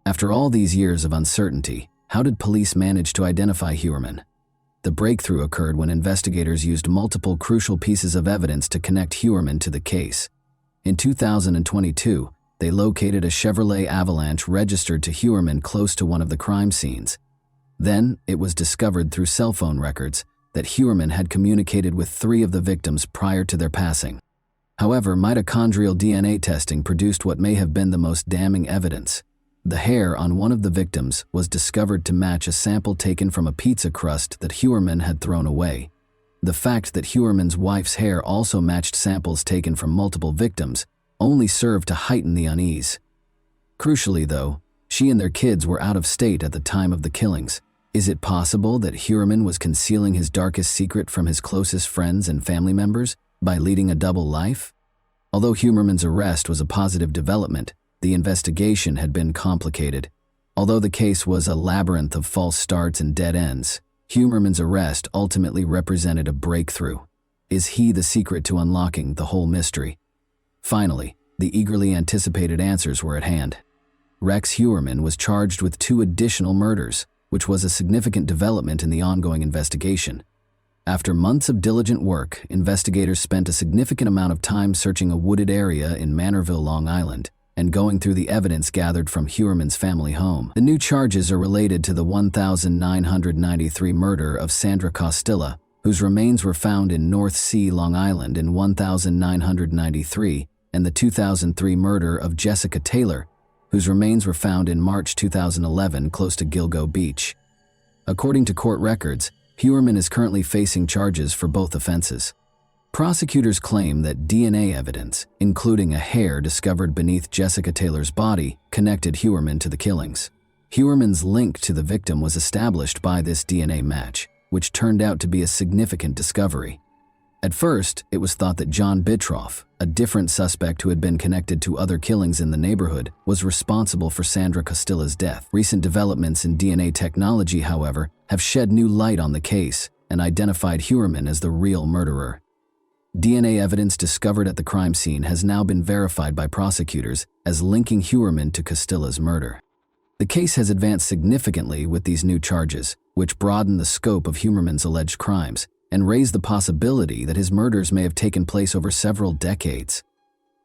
After all these years of uncertainty, how did police manage to identify Heumann? The breakthrough occurred when investigators used multiple crucial pieces of evidence to connect Heumann to the case. In 2022, they located a Chevrolet Avalanche registered to Heumann close to one of the crime scenes. Then, it was discovered through cell phone records that Heumann had communicated with 3 of the victims prior to their passing. However, mitochondrial DNA testing produced what may have been the most damning evidence. The hair on one of the victims was discovered to match a sample taken from a pizza crust that Heumann had thrown away. The fact that Heuermann's wife's hair also matched samples taken from multiple victims only served to heighten the unease. Crucially, though, she and their kids were out of state at the time of the killings. Is it possible that Heumann was concealing his darkest secret from his closest friends and family members by leading a double life? Although Heuermann's arrest was a positive development, the investigation had been complicated. Although the case was a labyrinth of false starts and dead ends, Heuermann's arrest ultimately represented a breakthrough. Is he the secret to unlocking the whole mystery? Finally, the eagerly anticipated answers were at hand. Rex Heuermann was charged with 2 additional murders, which was a significant development in the ongoing investigation. After months of diligent work, investigators spent a significant amount of time searching a wooded area in Manorville, Long Island, and going through the evidence gathered from Heuermann's family home. The new charges are related to the 1993 murder of Sandra Costilla, whose remains were found in North Sea, Long Island in 1993, and the 2003 murder of Jessica Taylor, whose remains were found in March 2011 close to Gilgo Beach. According to court records, Heuermann is currently facing charges for both offenses. Prosecutors claim that DNA evidence, including a hair discovered beneath Jessica Taylor's body, connected Heuermann to the killings. Heuermann's link to the victim was established by this DNA match, which turned out to be a significant discovery. At first, it was thought that John Bittroff, a different suspect who had been connected to other killings in the neighborhood, was responsible for Sandra Costilla's death. Recent developments in DNA technology, however, have shed new light on the case and identified Heuermann as the real murderer. DNA evidence discovered at the crime scene has now been verified by prosecutors as linking Heuermann to Costilla's murder. The case has advanced significantly with these new charges, which broaden the scope of Heuermann's alleged crimes and raise the possibility that his murders may have taken place over several decades.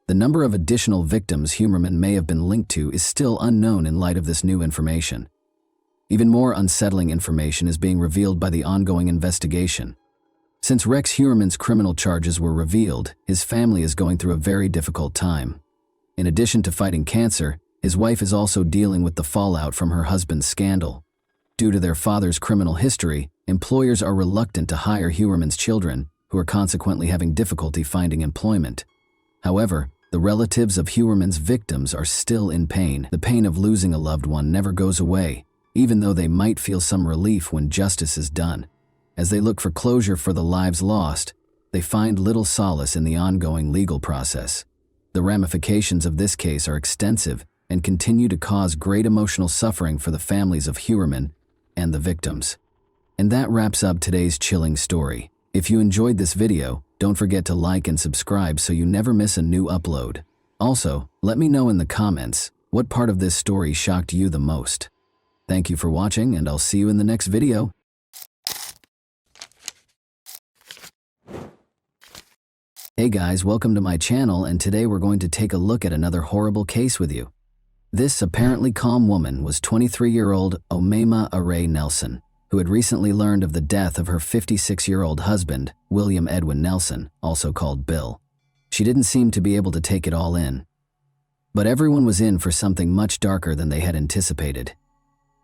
The number of additional victims Heuermann may have been linked to is still unknown in light of this new information. Even more unsettling information is being revealed by the ongoing investigation. Since Rex Heuermann's criminal charges were revealed, his family is going through a very difficult time. In addition to fighting cancer, his wife is also dealing with the fallout from her husband's scandal. Due to their father's criminal history, employers are reluctant to hire Heuermann's children who are consequently having difficulty finding employment. However, the relatives of Heuermann's victims are still in pain. The pain of losing a loved one never goes away, even though they might feel some relief when justice is done. As they look for closure for the lives lost, they find little solace in the ongoing legal process. The ramifications of this case are extensive and continue to cause great emotional suffering for the families of Heuermann and the victims. And that wraps up today's chilling story. If you enjoyed this video, don't forget to like and subscribe so you never miss a new upload. Also, let me know in the comments what part of this story shocked you the most. Thank you for watching, and I'll see you in the next video. Hey guys, welcome to my channel, and today we're going to take a look at another horrible case with you. This apparently calm woman was 23-year-old Omaima Aray Nelson, who had recently learned of the death of her 56-year-old husband, William Edwin Nelson, also called Bill. She didn't seem to be able to take it all in. But everyone was in for something much darker than they had anticipated.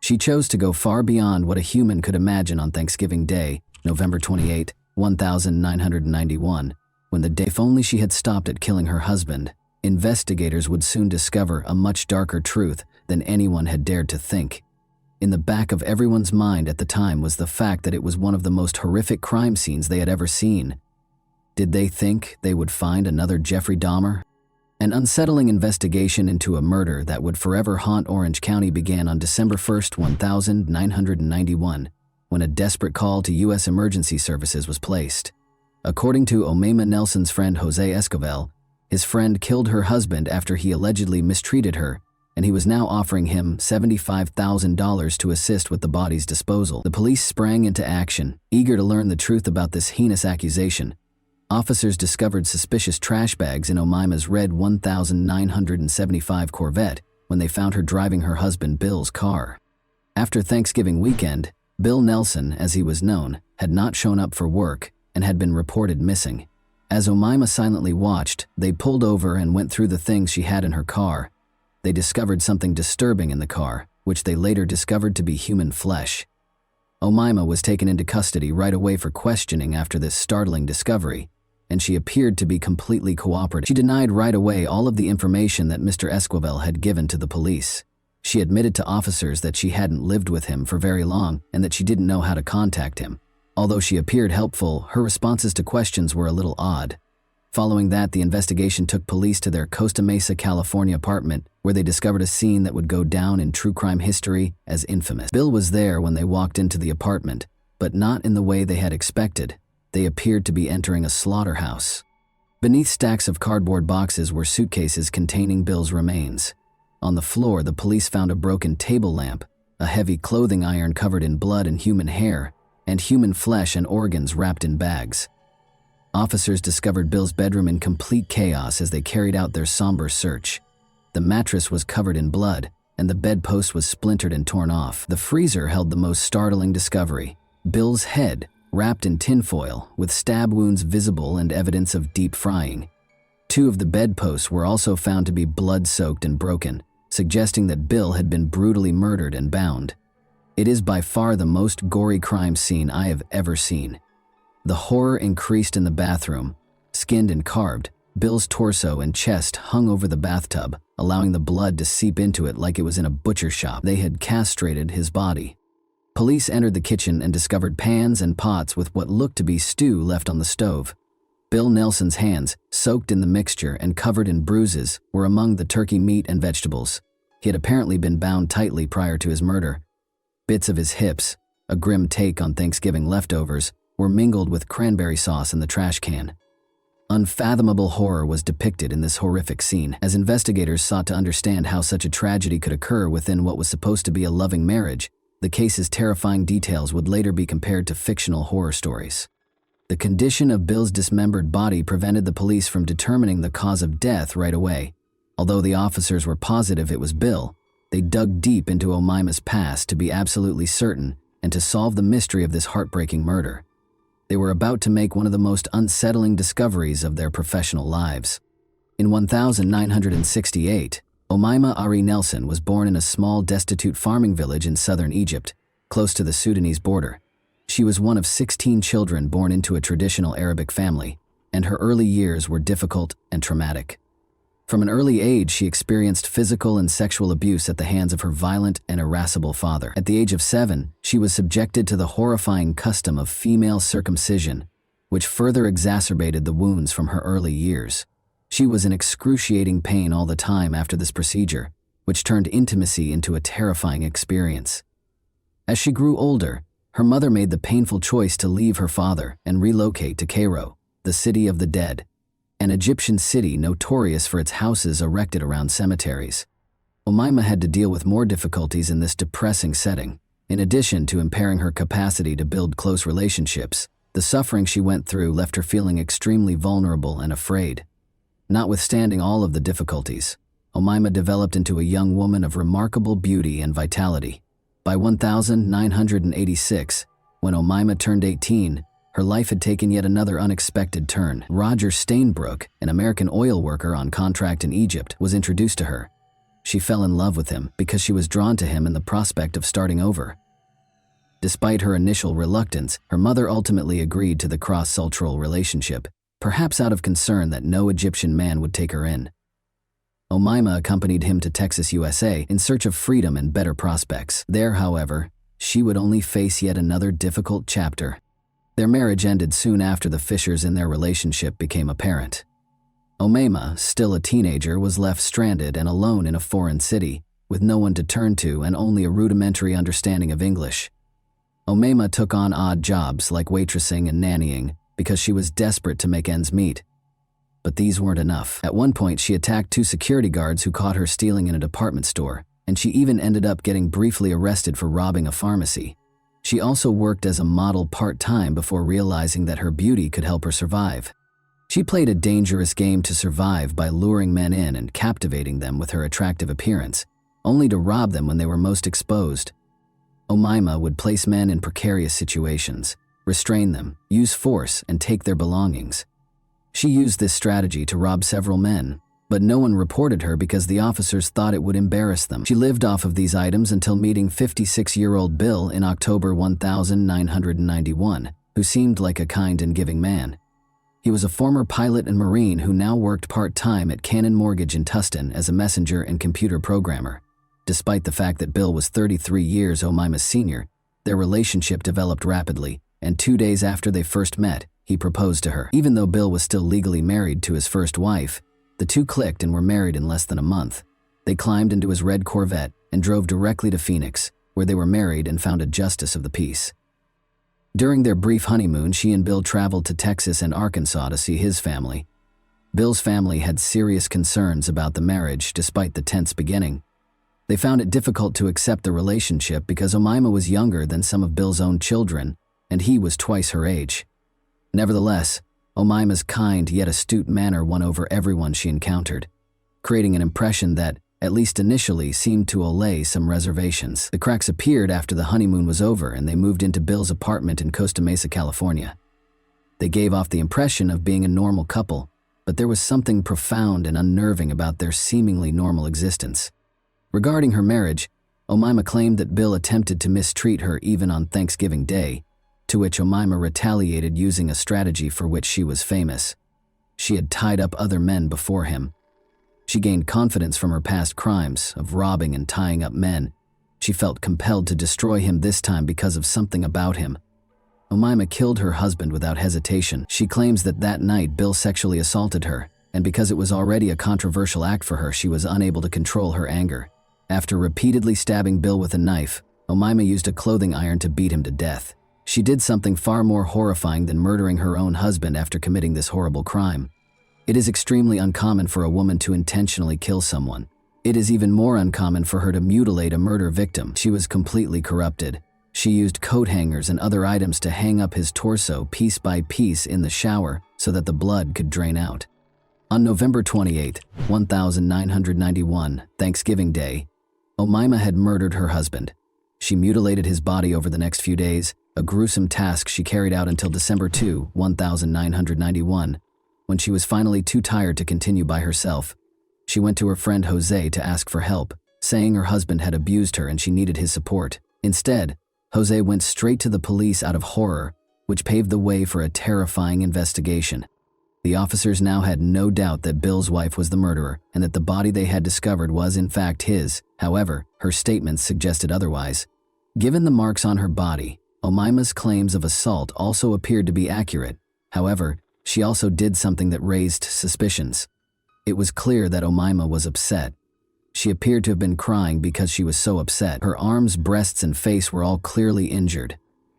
She chose to go far beyond what a human could imagine on Thanksgiving Day, November 28, 1991, when the day, if only she had stopped at killing her husband, investigators would soon discover a much darker truth than anyone had dared to think. In the back of everyone's mind at the time was the fact that it was one of the most horrific crime scenes they had ever seen. Did they think they would find another Jeffrey Dahmer? An unsettling investigation into a murder that would forever haunt Orange County began on December 1, 1991, when a desperate call to U.S. emergency services was placed. According to Omaima Nelson's friend Jose Escovel, his friend killed her husband after he allegedly mistreated her, and he was now offering him $75,000 to assist with the body's disposal. The police sprang into action, eager to learn the truth about this heinous accusation. Officers discovered suspicious trash bags in Omaima's red 1975 Corvette when they found her driving her husband Bill's car. After Thanksgiving weekend, Bill Nelson, as he was known, had not shown up for work and had been reported missing. As Omaima silently watched, they pulled over and went through the things she had in her car. They discovered something disturbing in the car, which they later discovered to be human flesh. Omaima was taken into custody right away for questioning after this startling discovery, and she appeared to be completely cooperative. She denied right away all of the information that Mr. Esquivel had given to the police. She admitted to officers that she hadn't lived with him for very long and that she didn't know how to contact him. Although she appeared helpful, her responses to questions were a little odd. Following that, the investigation took police to their Costa Mesa, California apartment, where they discovered a scene that would go down in true crime history as infamous. Bill was there when they walked into the apartment, but not in the way they had expected. They appeared to be entering a slaughterhouse. Beneath stacks of cardboard boxes were suitcases containing Bill's remains. On the floor, the police found a broken table lamp, a heavy clothing iron covered in blood and human hair, and human flesh and organs wrapped in bags. Officers discovered Bill's bedroom in complete chaos as they carried out their somber search. The mattress was covered in blood, and the bedpost was splintered and torn off. The freezer held the most startling discovery: Bill's head, wrapped in tinfoil, with stab wounds visible and evidence of deep frying. Two of the bedposts were also found to be blood-soaked and broken, suggesting that Bill had been brutally murdered and bound. It is by far the most gory crime scene I have ever seen. The horror increased in the bathroom. Skinned and carved, Bill's torso and chest hung over the bathtub, allowing the blood to seep into it like it was in a butcher shop. They had castrated his body. Police entered the kitchen and discovered pans and pots with what looked to be stew left on the stove. Bill Nelson's hands, soaked in the mixture and covered in bruises, were among the turkey meat and vegetables. He had apparently been bound tightly prior to his murder. Bits of his hips, a grim take on Thanksgiving leftovers, were mingled with cranberry sauce in the trash can. Unfathomable horror was depicted in this horrific scene as investigators sought to understand how such a tragedy could occur within what was supposed to be a loving marriage. The case's terrifying details would later be compared to fictional horror stories. The condition of Bill's dismembered body prevented the police from determining the cause of death right away. Although the officers were positive it was Bill, they dug deep into Omaima's past to be absolutely certain and to solve the mystery of this heartbreaking murder. They were about to make one of the most unsettling discoveries of their professional lives. In 1968, Omaima Aray Nelson was born in a small, destitute farming village in southern Egypt, close to the Sudanese border. She was one of 16 children born into a traditional Arabic family, and her early years were difficult and traumatic. From an early age, she experienced physical and sexual abuse at the hands of her violent and irascible father. At the age of 7, she was subjected to the horrifying custom of female circumcision, which further exacerbated the wounds from her early years. She was in excruciating pain all the time after this procedure, which turned intimacy into a terrifying experience. As she grew older, her mother made the painful choice to leave her father and relocate to Cairo, the city of the dead, an Egyptian city notorious for its houses erected around cemeteries. Umayma had to deal with more difficulties in this depressing setting. In addition to impairing her capacity to build close relationships, the suffering she went through left her feeling extremely vulnerable and afraid. Notwithstanding all of the difficulties, Umayma developed into a young woman of remarkable beauty and vitality. By 1986, when Umayma turned 18, her life had taken yet another unexpected turn. Roger Stainbrook, an American oil worker on contract in Egypt, was introduced to her. She fell in love with him because she was drawn to him in the prospect of starting over. Despite her initial reluctance, her mother ultimately agreed to the cross-cultural relationship, perhaps out of concern that no Egyptian man would take her in. Umayma accompanied him to Texas, USA, in search of freedom and better prospects. There, however, she would only face yet another difficult chapter. Their marriage ended soon after the fissures in their relationship became apparent. Umayma, still a teenager, was left stranded and alone in a foreign city, with no one to turn to and only a rudimentary understanding of English. Umayma took on odd jobs like waitressing and nannying because she was desperate to make ends meet. But these weren't enough. At one point, she attacked 2 security guards who caught her stealing in a department store, and she even ended up getting briefly arrested for robbing a pharmacy. She also worked as a model part-time before realizing that her beauty could help her survive. She played a dangerous game to survive by luring men in and captivating them with her attractive appearance, only to rob them when they were most exposed. Umayma would place men in precarious situations, restrain them, use force, and take their belongings. She used this strategy to rob several men, but no one reported her because the officers thought it would embarrass them. She lived off of these items until meeting 56-year-old Bill in October 1991, who seemed like a kind and giving man. He was a former pilot and Marine who now worked part-time at Cannon Mortgage in Tustin as a messenger and computer programmer. Despite the fact that Bill was 33 years Umayma's senior, their relationship developed rapidly, and 2 days after they first met, he proposed to her. Even though Bill was still legally married to his first wife, the two clicked and were married in less than a month. They climbed into his red Corvette and drove directly to Phoenix, where they were married and found a justice of the peace. During their brief honeymoon, she and Bill traveled to Texas and Arkansas to see his family. Bill's family had serious concerns about the marriage despite the tense beginning. They found it difficult to accept the relationship because Umayma was younger than some of Bill's own children, and he was twice her age. Nevertheless, Umayma's kind yet astute manner won over everyone she encountered, creating an impression that, at least initially, seemed to allay some reservations. The cracks appeared after the honeymoon was over and they moved into Bill's apartment in Costa Mesa, California. They gave off the impression of being a normal couple, but there was something profound and unnerving about their seemingly normal existence. Regarding her marriage, Umayma claimed that Bill attempted to mistreat her even on Thanksgiving Day, to which Umayma retaliated using a strategy for which she was famous. She had tied up other men before him. She gained confidence from her past crimes of robbing and tying up men. She felt compelled to destroy him this time because of something about him. Umayma killed her husband without hesitation. She claims that that night Bill sexually assaulted her, and because it was already a controversial act for her, she was unable to control her anger. After repeatedly stabbing Bill with a knife, Umayma used a clothing iron to beat him to death. She did something far more horrifying than murdering her own husband after committing this horrible crime. It is extremely uncommon for a woman to intentionally kill someone. It is even more uncommon for her to mutilate a murder victim. She was completely corrupted. She used coat hangers and other items to hang up his torso piece by piece in the shower so that the blood could drain out. On November 28, 1991, Thanksgiving Day, Umayma had murdered her husband. She mutilated his body over the next few days, a gruesome task she carried out until December 2, 1991, when she was finally too tired to continue by herself. She went to her friend Jose to ask for help, saying her husband had abused her and she needed his support. Instead, Jose went straight to the police out of horror, which paved the way for a terrifying investigation. The officers now had no doubt that Bill's wife was the murderer and that the body they had discovered was in fact his. However, her statements suggested otherwise. Given the marks on her body, Omaima's claims of assault also appeared to be accurate. However, she also did something that raised suspicions. It was clear that Omaima was upset. She appeared to have been crying because she was so upset. Her arms, breasts, and face were all clearly injured.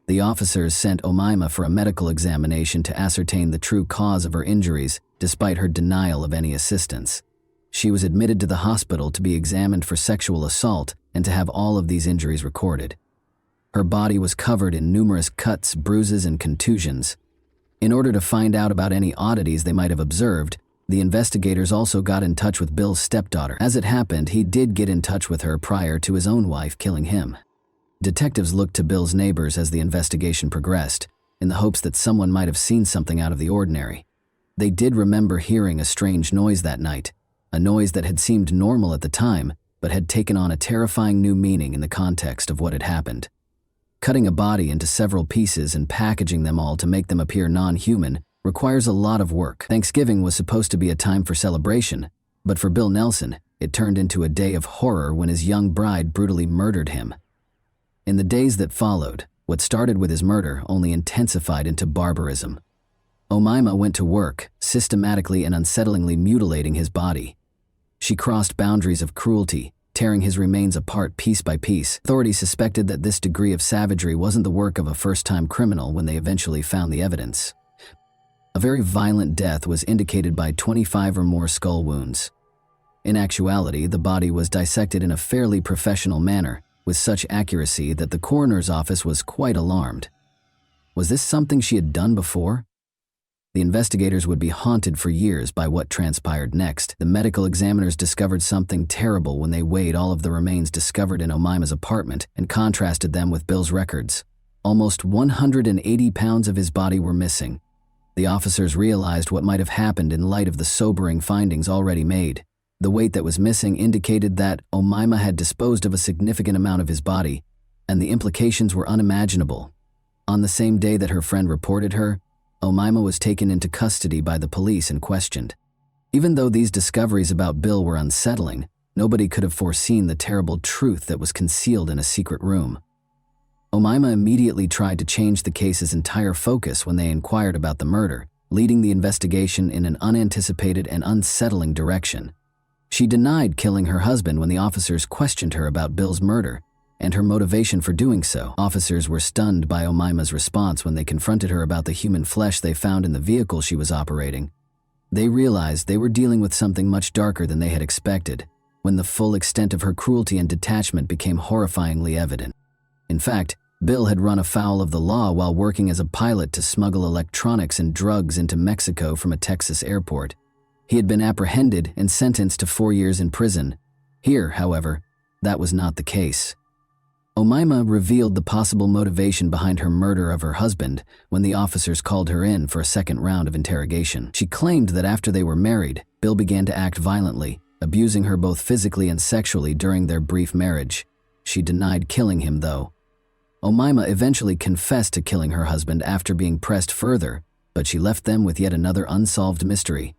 The officers sent Omaima for a medical examination to ascertain the true cause of her injuries, despite her denial of any assistance. She was admitted to the hospital to be examined for sexual assault and to have all of these injuries recorded. Her body was covered in numerous cuts, bruises, and contusions. In order to find out about any oddities they might have observed, the investigators also got in touch with Bill's stepdaughter. As it happened, he did get in touch with her prior to his own wife killing him. Detectives looked to Bill's neighbors as the investigation progressed, in the hopes that someone might have seen something out of the ordinary. They did remember hearing a strange noise that night, a noise that had seemed normal at the time, but had taken on a terrifying new meaning in the context of what had happened. Cutting a body into several pieces and packaging them all to make them appear non-human requires a lot of work. Thanksgiving was supposed to be a time for celebration, but for Bill Nelson, it turned into a day of horror when his young bride brutally murdered him. In the days that followed, what started with his murder only intensified into barbarism. Omaima went to work, systematically and unsettlingly mutilating his body. She crossed boundaries of cruelty, tearing his remains apart piece by piece. Authorities suspected that this degree of savagery wasn't the work of a first-time criminal when they eventually found the evidence. A very violent death was indicated by 25 or more skull wounds. In actuality, the body was dissected in a fairly professional manner, with such accuracy that the coroner's office was quite alarmed. Was this something she had done before? The investigators would be haunted for years by what transpired next. The medical examiners discovered something terrible when they weighed all of the remains discovered in Omaima's apartment and contrasted them with Bill's records. Almost 180 pounds of his body were missing. The officers realized what might have happened in light of the sobering findings already made. The weight that was missing indicated that Omaima had disposed of a significant amount of his body, and the implications were unimaginable. On the same day that her friend reported her, Omaima was taken into custody by the police and questioned. Even though these discoveries about Bill were unsettling, nobody could have foreseen the terrible truth that was concealed in a secret room. Omaima immediately tried to change the case's entire focus when they inquired about the murder, leading the investigation in an unanticipated and unsettling direction. She denied killing her husband when the officers questioned her about Bill's murder and her motivation for doing so. Officers were stunned by Omaima's response when they confronted her about the human flesh they found in the vehicle she was operating. They realized they were dealing with something much darker than they had expected, when the full extent of her cruelty and detachment became horrifyingly evident. In fact, Bill had run afoul of the law while working as a pilot to smuggle electronics and drugs into Mexico from a Texas airport. He had been apprehended and sentenced to 4 years in prison. Here, however, that was not the case. Omaima revealed the possible motivation behind her murder of her husband when the officers called her in for a second round of interrogation. She claimed that after they were married, Bill began to act violently, abusing her both physically and sexually during their brief marriage. She denied killing him, though. Omaima eventually confessed to killing her husband after being pressed further, but she left them with yet another unsolved mystery.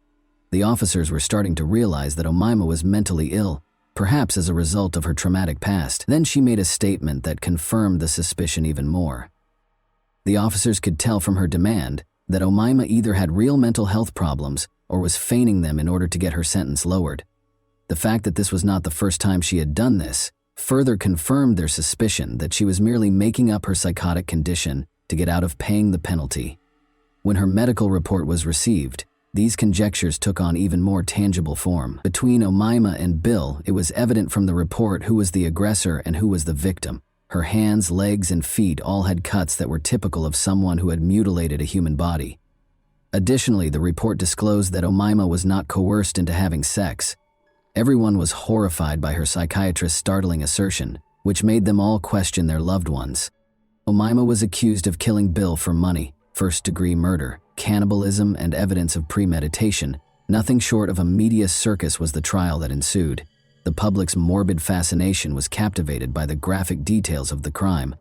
The officers were starting to realize that Omaima was mentally ill, perhaps as a result of her traumatic past. Then she made a statement that confirmed the suspicion even more. The officers could tell from her demand that Omaima either had real mental health problems or was feigning them in order to get her sentence lowered. The fact that this was not the first time she had done this further confirmed their suspicion that she was merely making up her psychotic condition to get out of paying the penalty. When her medical report was received, these conjectures took on even more tangible form. Between Omaima and Bill, it was evident from the report who was the aggressor and who was the victim. Her hands, legs, and feet all had cuts that were typical of someone who had mutilated a human body. Additionally, the report disclosed that Omaima was not coerced into having sex. Everyone was horrified by her psychiatrist's startling assertion, which made them all question their loved ones. Omaima was accused of killing Bill for money, first-degree murder, cannibalism, and evidence of premeditation. Nothing short of a media circus was the trial that ensued. The public's morbid fascination was captivated by the graphic details of the crime.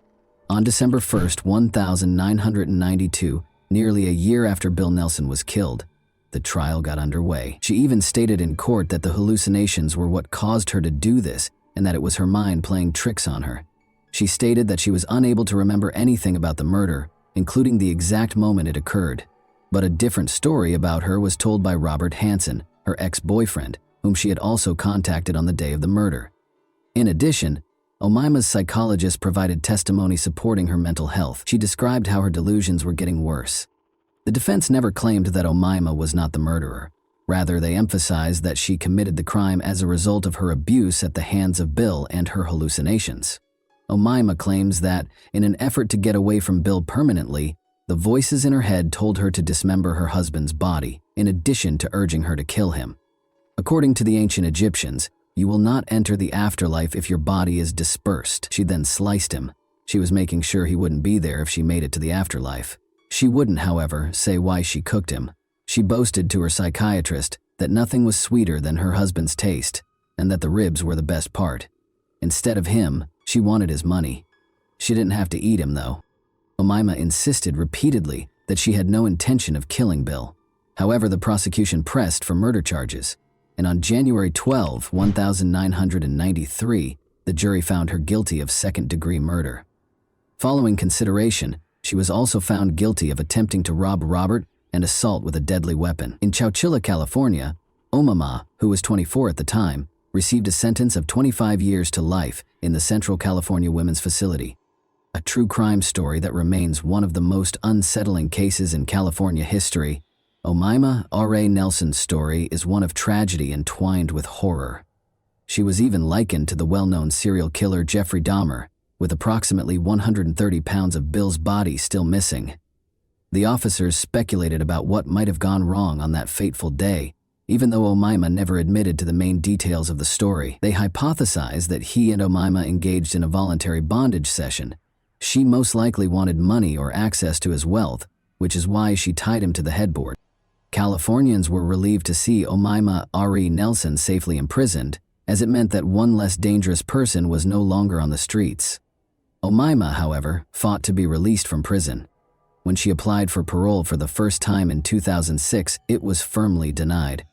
On December 1st, 1992, nearly a year after Bill Nelson was killed, the trial got underway. She even stated in court that the hallucinations were what caused her to do this and that it was her mind playing tricks on her. She stated that she was unable to remember anything about the murder, including the exact moment it occurred. But a different story about her was told by Robert Hansen, her ex-boyfriend, whom she had also contacted on the day of the murder. In addition, Omaima's psychologist provided testimony supporting her mental health. She described how her delusions were getting worse. The defense never claimed that Omaima was not the murderer. Rather, they emphasized that she committed the crime as a result of her abuse at the hands of Bill and her hallucinations. Omaima claims that, in an effort to get away from Bill permanently, the voices in her head told her to dismember her husband's body, in addition to urging her to kill him. According to the ancient Egyptians, you will not enter the afterlife if your body is dispersed. She then sliced him. She was making sure he wouldn't be there if she made it to the afterlife. She wouldn't, however, say why she cooked him. She boasted to her psychiatrist that nothing was sweeter than her husband's taste, and that the ribs were the best part. Instead of him, she wanted his money. She didn't have to eat him, though. Omaima insisted repeatedly that she had no intention of killing Bill. However, the prosecution pressed for murder charges, and on January 12, 1993, the jury found her guilty of second-degree murder. Following consideration, she was also found guilty of attempting to rob Robert and assault with a deadly weapon. In Chowchilla, California, Omaima, who was 24 at the time, received a sentence of 25 years to life in the Central California Women's Facility, a true crime story that remains one of the most unsettling cases in California history. Omaima R.A. Nelson's story is one of tragedy entwined with horror. She was even likened to the well-known serial killer Jeffrey Dahmer, with approximately 130 pounds of Bill's body still missing. The officers speculated about what might have gone wrong on that fateful day. Even though Omaima never admitted to the main details of the story, they hypothesized that he and Omaima engaged in a voluntary bondage session. She most likely wanted money or access to his wealth, which is why she tied him to the headboard. Californians were relieved to see Omaima R.E. Nelson safely imprisoned, as it meant that one less dangerous person was no longer on the streets. Omaima, however, fought to be released from prison. When she applied for parole for the first time in 2006, it was firmly denied.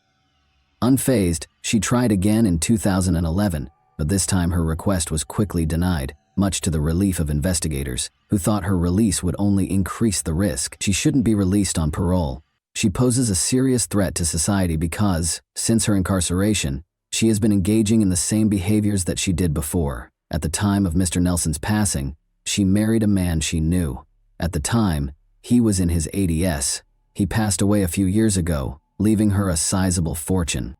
Unfazed, she tried again in 2011, but this time her request was quickly denied, much to the relief of investigators, who thought her release would only increase the risk. She shouldn't be released on parole. She poses a serious threat to society because, since her incarceration, she has been engaging in the same behaviors that she did before. At the time of Mr. Nelson's passing, she married a man she knew. At the time, he was in his 80s. He passed away a few years ago, leaving her a sizable fortune.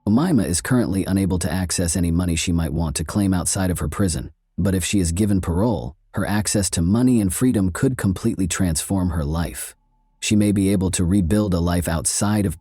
Omaima is currently unable to access any money she might want to claim outside of her prison, but if she is given parole, her access to money and freedom could completely transform her life. She may be able to rebuild a life outside of